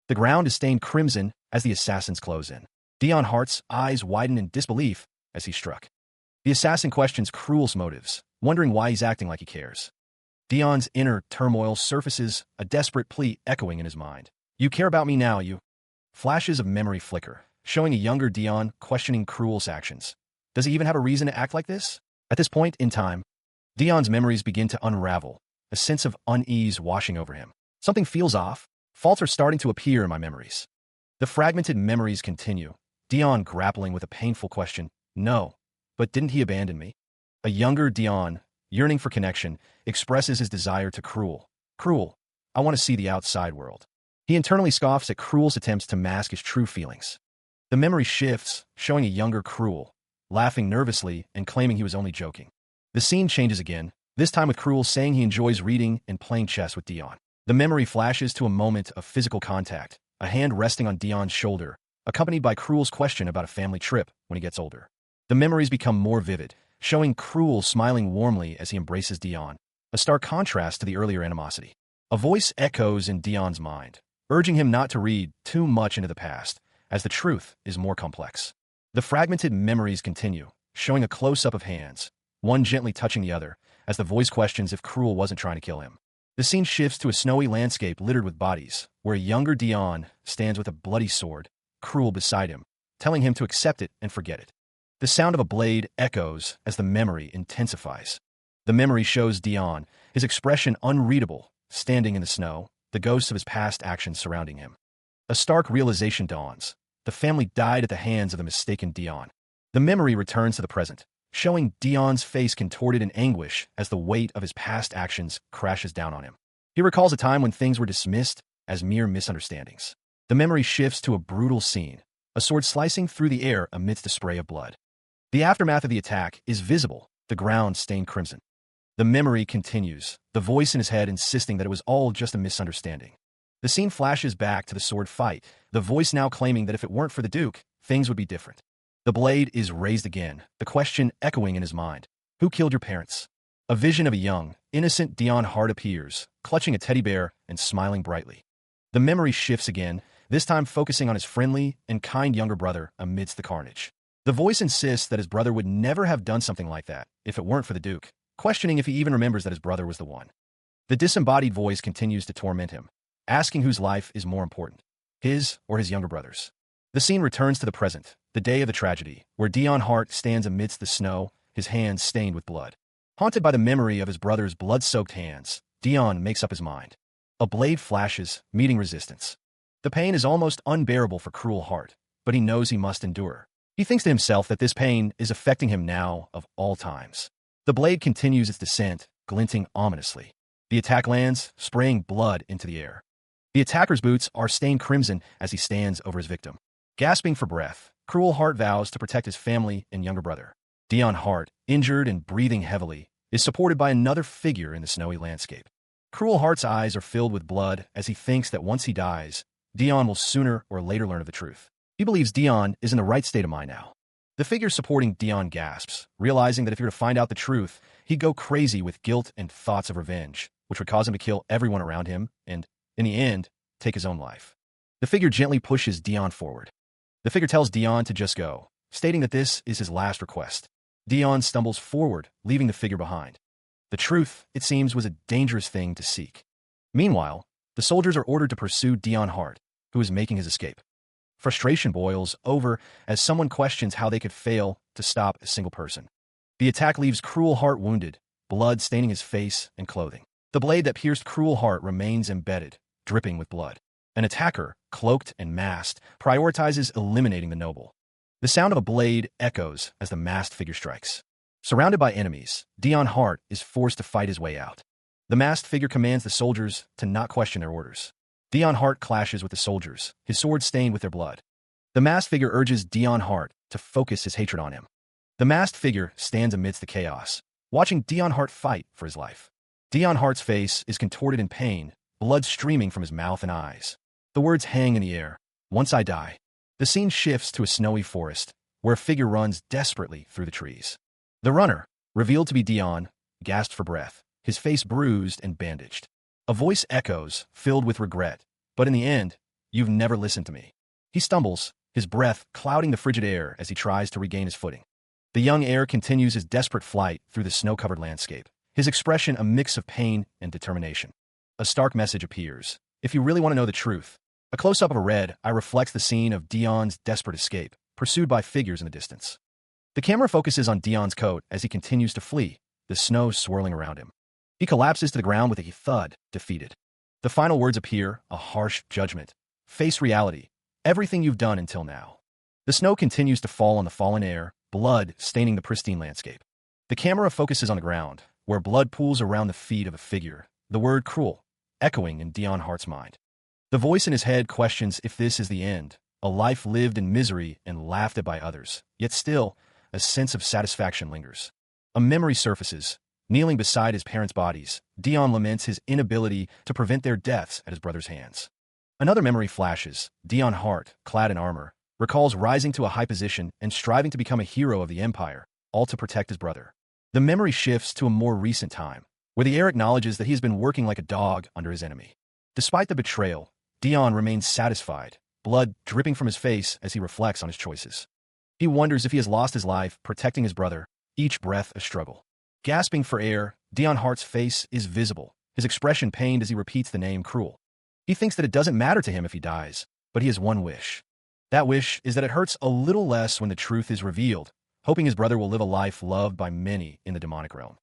The ground is stained crimson as the assassins close in. Dion Hart's eyes widen in disbelief as he's struck. The assassin questions Cruel's motives, wondering why he's acting like he cares. Dion's inner turmoil surfaces, a desperate plea echoing in his mind. You care about me now, you. Flashes of memory flicker, showing a younger Dion questioning Cruel's actions. Does he even have a reason to act like this? At this point in time, Dion's memories begin to unravel, a sense of unease washing over him. Something feels off. Faults are starting to appear in my memories. The fragmented memories continue, Dion grappling with a painful question. No, but didn't he abandon me? A younger Dion, yearning for connection, expresses his desire to Cruel. Cruel, I want to see the outside world. He internally scoffs at Cruel's attempts to mask his true feelings. The memory shifts, showing a younger Cruel, laughing nervously and claiming he was only joking. The scene changes again, this time with Cruel saying he enjoys reading and playing chess with Dion. The memory flashes to a moment of physical contact, a hand resting on Dion's shoulder, accompanied by Cruel's question about a family trip when he gets older. The memories become more vivid, showing Cruel smiling warmly as he embraces Dion, a stark contrast to the earlier animosity. A voice echoes in Dion's mind, urging him not to read too much into the past, as the truth is more complex. The fragmented memories continue, showing a close-up of hands, one gently touching the other, as the voice questions if Cruel wasn't trying to kill him. The scene shifts to a snowy landscape littered with bodies, where a younger Dion stands with a bloody sword, Cruel beside him, telling him to accept it and forget it. The sound of a blade echoes as the memory intensifies. The memory shows Dion, his expression unreadable, standing in the snow, the ghosts of his past actions surrounding him. A stark realization dawns. The family died at the hands of the mistaken Dion. The memory returns to the present, showing Dion's face contorted in anguish as the weight of his past actions crashes down on him. He recalls a time when things were dismissed as mere misunderstandings. The memory shifts to a brutal scene, a sword slicing through the air amidst a spray of blood. The aftermath of the attack is visible, the ground stained crimson. The memory continues, the voice in his head insisting that it was all just a misunderstanding. The scene flashes back to the sword fight, the voice now claiming that if it weren't for the Duke, things would be different. The blade is raised again, the question echoing in his mind. Who killed your parents? A vision of a young, innocent Dion Hart appears, clutching a teddy bear and smiling brightly. The memory shifts again, this time focusing on his friendly and kind younger brother amidst the carnage. The voice insists that his brother would never have done something like that if it weren't for the Duke, questioning if he even remembers that his brother was the one. The disembodied voice continues to torment him, asking whose life is more important, his or his younger brother's. The scene returns to the present, the day of the tragedy, where Dion Hart stands amidst the snow, his hands stained with blood. Haunted by the memory of his brother's blood-soaked hands, Dion makes up his mind. A blade flashes, meeting resistance. The pain is almost unbearable for Cruel Hart, but he knows he must endure. He thinks to himself that this pain is affecting him now of all times. The blade continues its descent, glinting ominously. The attack lands, spraying blood into the air. The attacker's boots are stained crimson as he stands over his victim. Gasping for breath, Cruel Hart vows to protect his family and younger brother. Dion Hart, injured and breathing heavily, is supported by another figure in the snowy landscape. Cruel Hart's eyes are filled with blood as he thinks that once he dies, Dion will sooner or later learn of the truth. He believes Dion is in the right state of mind now. The figure supporting Dion gasps, realizing that if he were to find out the truth, he'd go crazy with guilt and thoughts of revenge, which would cause him to kill everyone around him and, in the end, take his own life. The figure gently pushes Dion forward. The figure tells Dion to just go, stating that this is his last request. Dion stumbles forward, leaving the figure behind. The truth, it seems, was a dangerous thing to seek. Meanwhile, the soldiers are ordered to pursue Dion Hart, who is making his escape. Frustration boils over as someone questions how they could fail to stop a single person. The attack leaves Cruel Hart wounded, blood staining his face and clothing. The blade that pierced Cruel Hart remains embedded, dripping with blood. An attacker, cloaked and masked, prioritizes eliminating the noble. The sound of a blade echoes as the masked figure strikes. Surrounded by enemies, Dion Hart is forced to fight his way out. The masked figure commands the soldiers to not question their orders. Dion Hart clashes with the soldiers, his sword stained with their blood. The masked figure urges Dion Hart to focus his hatred on him. The masked figure stands amidst the chaos, watching Dion Hart fight for his life. Dion Hart's face is contorted in pain, blood streaming from his mouth and eyes. The words hang in the air. Once I die. The scene shifts to a snowy forest, where a figure runs desperately through the trees. The runner, revealed to be Dion, gasped for breath, his face bruised and bandaged. A voice echoes, filled with regret, but in the end, you've never listened to me. He stumbles, his breath clouding the frigid air as he tries to regain his footing. The young heir continues his desperate flight through the snow-covered landscape, his expression a mix of pain and determination. A stark message appears. If you really want to know the truth. A close-up of a red eye reflects the scene of Dion's desperate escape, pursued by figures in the distance. The camera focuses on Dion's coat as he continues to flee, the snow swirling around him. He collapses to the ground with a thud, defeated. The final words appear, a harsh judgment. Face reality. Everything you've done until now. The snow continues to fall on the fallen heir, blood staining the pristine landscape. The camera focuses on the ground, where blood pools around the feet of a figure, the word cruel, echoing in Dion Hart's mind. The voice in his head questions if this is the end, a life lived in misery and laughed at by others, yet still, a sense of satisfaction lingers. A memory surfaces. Kneeling beside his parents' bodies, Dion laments his inability to prevent their deaths at his brother's hands. Another memory flashes. Dion Hart, clad in armor, recalls rising to a high position and striving to become a hero of the Empire, all to protect his brother. The memory shifts to a more recent time, where the heir acknowledges that he has been working like a dog under his enemy. Despite the betrayal, Dion remains satisfied, blood dripping from his face as he reflects on his choices. He wonders if he has lost his life protecting his brother, each breath a struggle. Gasping for air, Dion Hart's face is visible, his expression pained as he repeats the name Cruel. He thinks that it doesn't matter to him if he dies, but he has one wish. That wish is that it hurts a little less when the truth is revealed, hoping his brother will live a life loved by many in the demonic realm.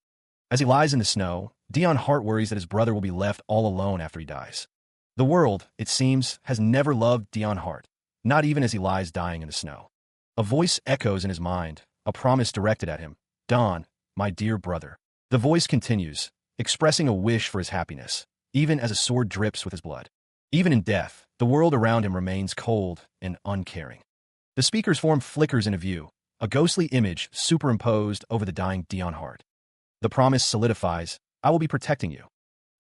As he lies in the snow, Dion Hart worries that his brother will be left all alone after he dies. The world, it seems, has never loved Dion Hart, not even as he lies dying in the snow. A voice echoes in his mind, a promise directed at him. Don, my dear brother. The voice continues, expressing a wish for his happiness, even as a sword drips with his blood. Even in death, the world around him remains cold and uncaring. The speaker's form flickers into view, a ghostly image superimposed over the dying Dion Hart. The promise solidifies, I will be protecting you.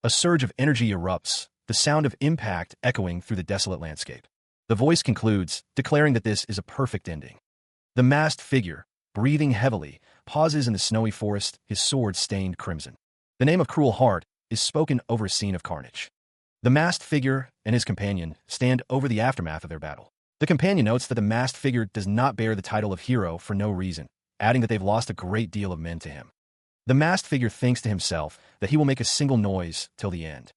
A surge of energy erupts, the sound of impact echoing through the desolate landscape. The voice concludes, declaring that this is a perfect ending. The masked figure, breathing heavily, pauses in the snowy forest, his sword stained crimson. The name of Cruel Heart is spoken over a scene of carnage. The masked figure and his companion stand over the aftermath of their battle. The companion notes that the masked figure does not bear the title of hero for no reason, adding that they've lost a great deal of men to him. The masked figure thinks to himself that he will make a single noise till the end.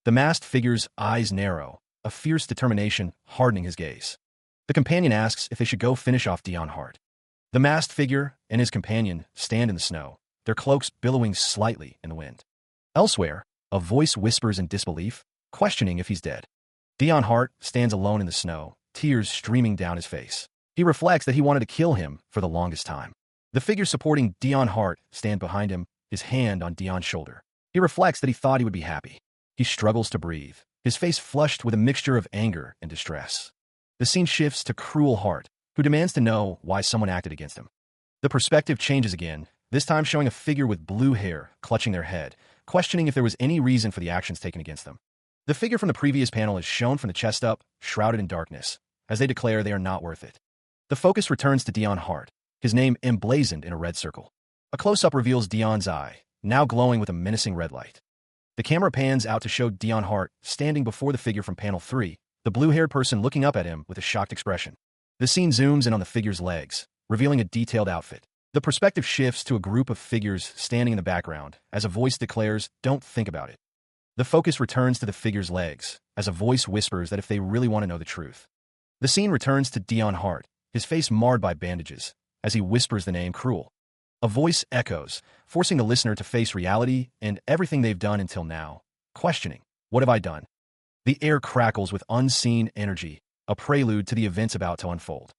The masked figure's eyes narrow, a fierce determination hardening his gaze. The companion asks if they should go finish off Dion Hart. The masked figure and his companion stand in the snow, their cloaks billowing slightly in the wind. Elsewhere, a voice whispers in disbelief, questioning if he's dead. Dion Hart stands alone in the snow, tears streaming down his face. He reflects that he wanted to kill him for the longest time. The figure supporting Dion Hart stands behind him, his hand on Dion's shoulder. He reflects that he thought he would be happy. He struggles to breathe, his face flushed with a mixture of anger and distress. The scene shifts to Cruel Heart, who demands to know why someone acted against him. The perspective changes again, this time showing a figure with blue hair clutching their head, questioning if there was any reason for the actions taken against them. The figure from the previous panel is shown from the chest up, shrouded in darkness, as they declare they are not worth it. The focus returns to Dion Hart, his name emblazoned in a red circle. A close-up reveals Dion's eye, now glowing with a menacing red light. The camera pans out to show Dion Hart standing before the figure from panel 3, the blue-haired person looking up at him with a shocked expression. The scene zooms in on the figure's legs, revealing a detailed outfit. The perspective shifts to a group of figures standing in the background, as a voice declares, "Don't think about it." The focus returns to the figure's legs, as a voice whispers that if they really want to know the truth. The scene returns to Dion Hart, his face marred by bandages, as he whispers the name Cruel. A voice echoes, forcing the listener to face reality and everything they've done until now, questioning, what have I done? The air crackles with unseen energy, a prelude to the events about to unfold.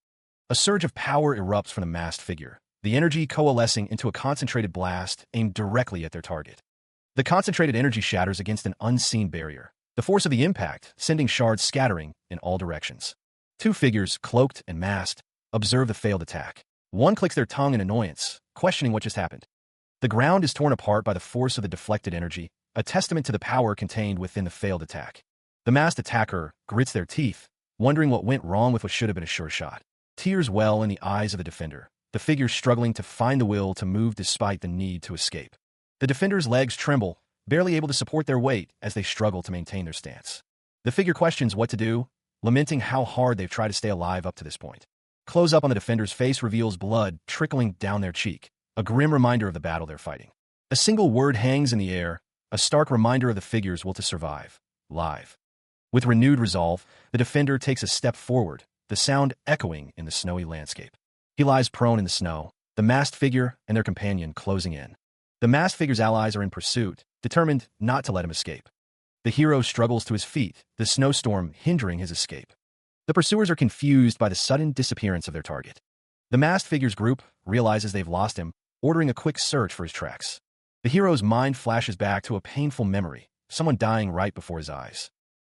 A surge of power erupts from the masked figure, the energy coalescing into a concentrated blast aimed directly at their target. The concentrated energy shatters against an unseen barrier, the force of the impact sending shards scattering in all directions. Two figures, cloaked and masked, observe the failed attack. One clicks their tongue in annoyance, questioning what just happened. The ground is torn apart by the force of the deflected energy, a testament to the power contained within the failed attack. The masked attacker grits their teeth, wondering what went wrong with what should have been a sure shot. Tears well in the eyes of the defender, the figure struggling to find the will to move despite the need to escape. The defender's legs tremble, barely able to support their weight as they struggle to maintain their stance. The figure questions what to do, lamenting how hard they've tried to stay alive up to this point. Close up on the defender's face reveals blood trickling down their cheek, a grim reminder of the battle they're fighting. A single word hangs in the air, a stark reminder of the figure's will to survive. Live. With renewed resolve, the defender takes a step forward, the sound echoing in the snowy landscape. He lies prone in the snow, the masked figure and their companion closing in. The masked figure's allies are in pursuit, determined not to let him escape. The hero struggles to his feet, the snowstorm hindering his escape. The pursuers are confused by the sudden disappearance of their target. The masked figure's group realizes they've lost him, ordering a quick search for his tracks. The hero's mind flashes back to a painful memory, someone dying right before his eyes.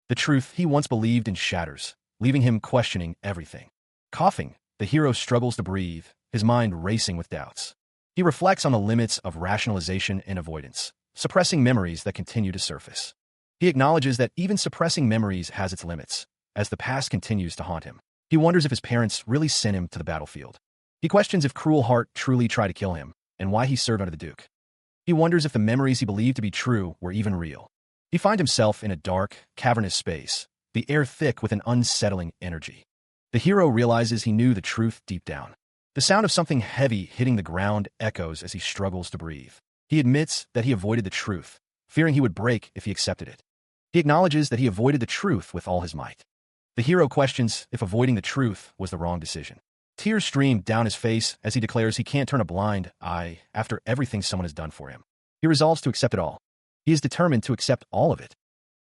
The truth he once believed in shatters, leaving him questioning everything. Coughing, the hero struggles to breathe, his mind racing with doubts. He reflects on the limits of rationalization and avoidance, suppressing memories that continue to surface. He acknowledges that even suppressing memories has its limits, as the past continues to haunt him. He wonders if his parents really sent him to the battlefield. He questions if Cruel Heart truly tried to kill him, and why he served under the Duke. He wonders if the memories he believed to be true were even real. He finds himself in a dark, cavernous space, the air thick with an unsettling energy. The hero realizes he knew the truth deep down. The sound of something heavy hitting the ground echoes as he struggles to breathe. He admits that he avoided the truth, fearing he would break if he accepted it. He acknowledges that he avoided the truth with all his might. The hero questions if avoiding the truth was the wrong decision. Tears stream down his face as he declares he can't turn a blind eye after everything someone has done for him. He resolves to accept it all. He is determined to accept all of it.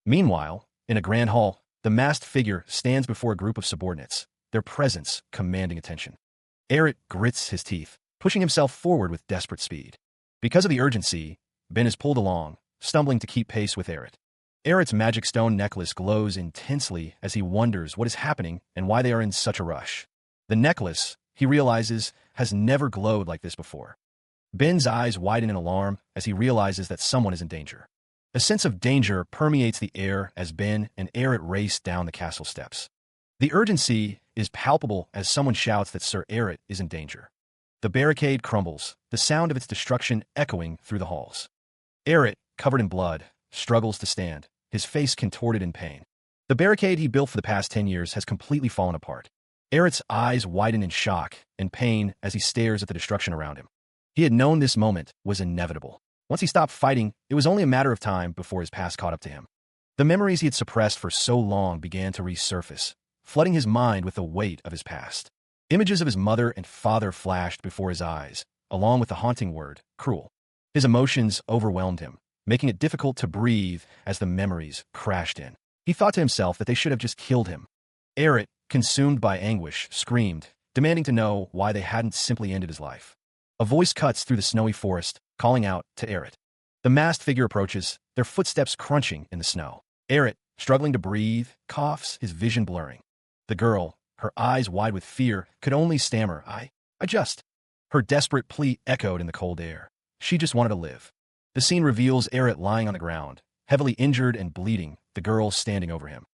Meanwhile, in a grand hall, the masked figure stands before a group of subordinates, their presence commanding attention. Eret grits his teeth, pushing himself forward with desperate speed. Because of the urgency, Ben is pulled along, stumbling to keep pace with Eret. Eret's magic stone necklace glows intensely as he wonders what is happening and why they are in such a rush. The necklace, he realizes, has never glowed like this before. Ben's eyes widen in alarm as he realizes that someone is in danger. A sense of danger permeates the air as Ben and Eret race down the castle steps. The urgency is palpable as someone shouts that Sir Eret is in danger. The barricade crumbles, the sound of its destruction echoing through the halls. Eret, covered in blood, struggles to stand, his face contorted in pain. The barricade he built for the past 10 years has completely fallen apart. Eret's eyes widen in shock and pain as he stares at the destruction around him. He had known this moment was inevitable. Once he stopped fighting, it was only a matter of time before his past caught up to him. The memories he had suppressed for so long began to resurface, flooding his mind with the weight of his past. Images of his mother and father flashed before his eyes, along with the haunting word, cruel. His emotions overwhelmed him, making it difficult to breathe as the memories crashed in. He thought to himself that they should have just killed him. Eret, consumed by anguish, screamed, demanding to know why they hadn't simply ended his life. A voice cuts through the snowy forest, calling out to Eret. The masked figure approaches, their footsteps crunching in the snow. Eret, struggling to breathe, coughs, his vision blurring. The girl, her eyes wide with fear, could only stammer, I just. Her desperate plea echoed in the cold air. She just wanted to live. The scene reveals Eret lying on the ground, heavily injured and bleeding, the girl standing over him.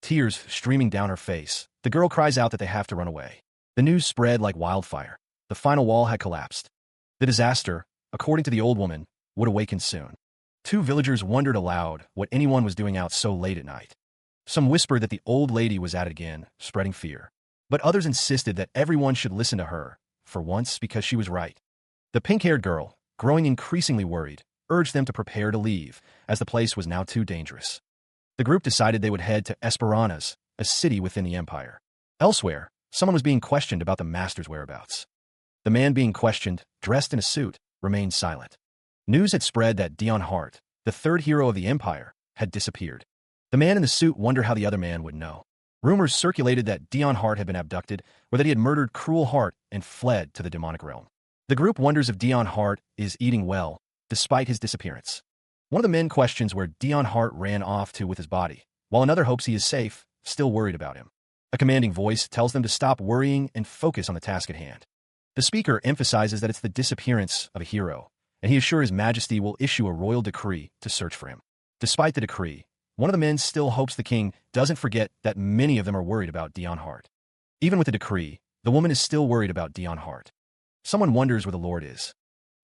Tears streaming down her face, the girl cries out that they have to run away. The news spread like wildfire. The final wall had collapsed. The disaster, according to the old woman, would awaken soon. 2 villagers wondered aloud what anyone was doing out so late at night. Some whispered that the old lady was at it again, spreading fear. But others insisted that everyone should listen to her, for once because she was right. The pink-haired girl, growing increasingly worried, urged them to prepare to leave, as the place was now too dangerous. The group decided they would head to Esperanzas, a city within the empire. Elsewhere, someone was being questioned about the master's whereabouts. The man being questioned, dressed in a suit, remained silent. News had spread that Dion Hart, the third hero of the empire, had disappeared. The man in the suit wondered how the other man would know. Rumors circulated that Dion Hart had been abducted, or that he had murdered Cruel Heart and fled to the demonic realm. The group wonders if Dion Hart is eating well, despite his disappearance. One of the men questions where Dion Hart ran off to with his body, while another hopes he is safe, still worried about him. A commanding voice tells them to stop worrying and focus on the task at hand. The speaker emphasizes that it's the disappearance of a hero, and he assures His Majesty will issue a royal decree to search for him. Despite the decree, one of the men still hopes the king doesn't forget that many of them are worried about Dion Hart. Even with the decree, the woman is still worried about Dion Hart. Someone wonders where the Lord is.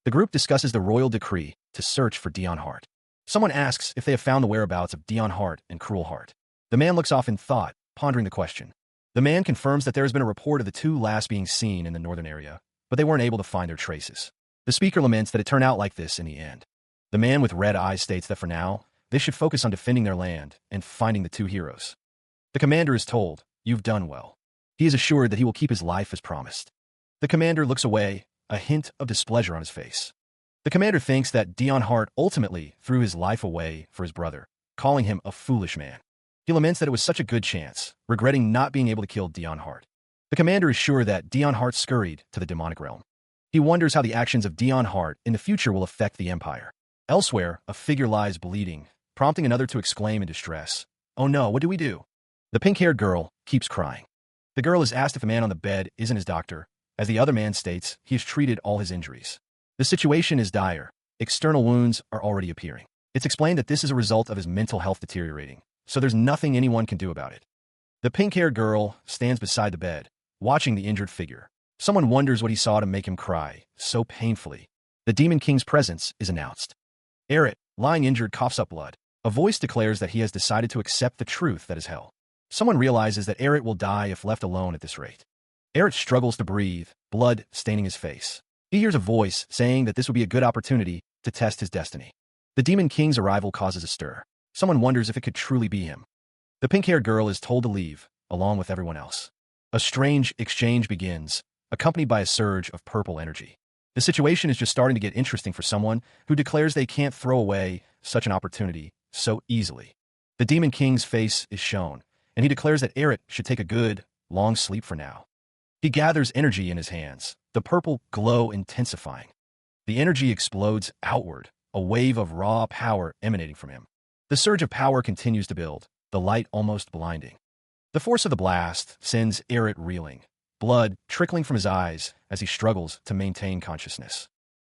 The group discusses the royal decree to search for Dion Hart. Someone asks if they have found the whereabouts of Dion Hart and Cruel Heart. The man looks off in thought, pondering the question. The man confirms that there has been a report of the two last being seen in the northern area, but they weren't able to find their traces. The speaker laments that it turned out like this in the end. The man with red eyes states that for now, they should focus on defending their land and finding the two heroes. The commander is told, "You've done well." He is assured that he will keep his life as promised. The commander looks away, a hint of displeasure on his face. The commander thinks that Dion Hart ultimately threw his life away for his brother, calling him a foolish man. He laments that it was such a good chance, regretting not being able to kill Dion Hart. The commander is sure that Dion Hart scurried to the demonic realm. He wonders how the actions of Dion Hart in the future will affect the Empire. Elsewhere, a figure lies bleeding, prompting another to exclaim in distress, "Oh no, what do we do?" The pink-haired girl keeps crying. The girl is asked if the man on the bed isn't his doctor, as the other man states he has treated all his injuries. The situation is dire. External wounds are already appearing. It's explained that this is a result of his mental health deteriorating, so there's nothing anyone can do about it. The pink-haired girl stands beside the bed, watching the injured figure. Someone wonders what he saw to make him cry so painfully. The Demon King's presence is announced. Eret, lying injured, coughs up blood. A voice declares that he has decided to accept the truth that is hell. Someone realizes that Eret will die if left alone at this rate. Eret struggles to breathe, blood staining his face. He hears a voice saying that this would be a good opportunity to test his destiny. The Demon King's arrival causes a stir. Someone wonders if it could truly be him. The pink-haired girl is told to leave, along with everyone else. A strange exchange begins, accompanied by a surge of purple energy. The situation is just starting to get interesting for someone who declares they can't throw away such an opportunity so easily. The Demon King's face is shown, and he declares that Eret should take a good, long sleep for now. He gathers energy in his hands, the purple glow intensifying. The energy explodes outward, a wave of raw power emanating from him. The surge of power continues to build, the light almost blinding. The force of the blast sends Eret reeling, blood trickling from his eyes as he struggles to maintain consciousness.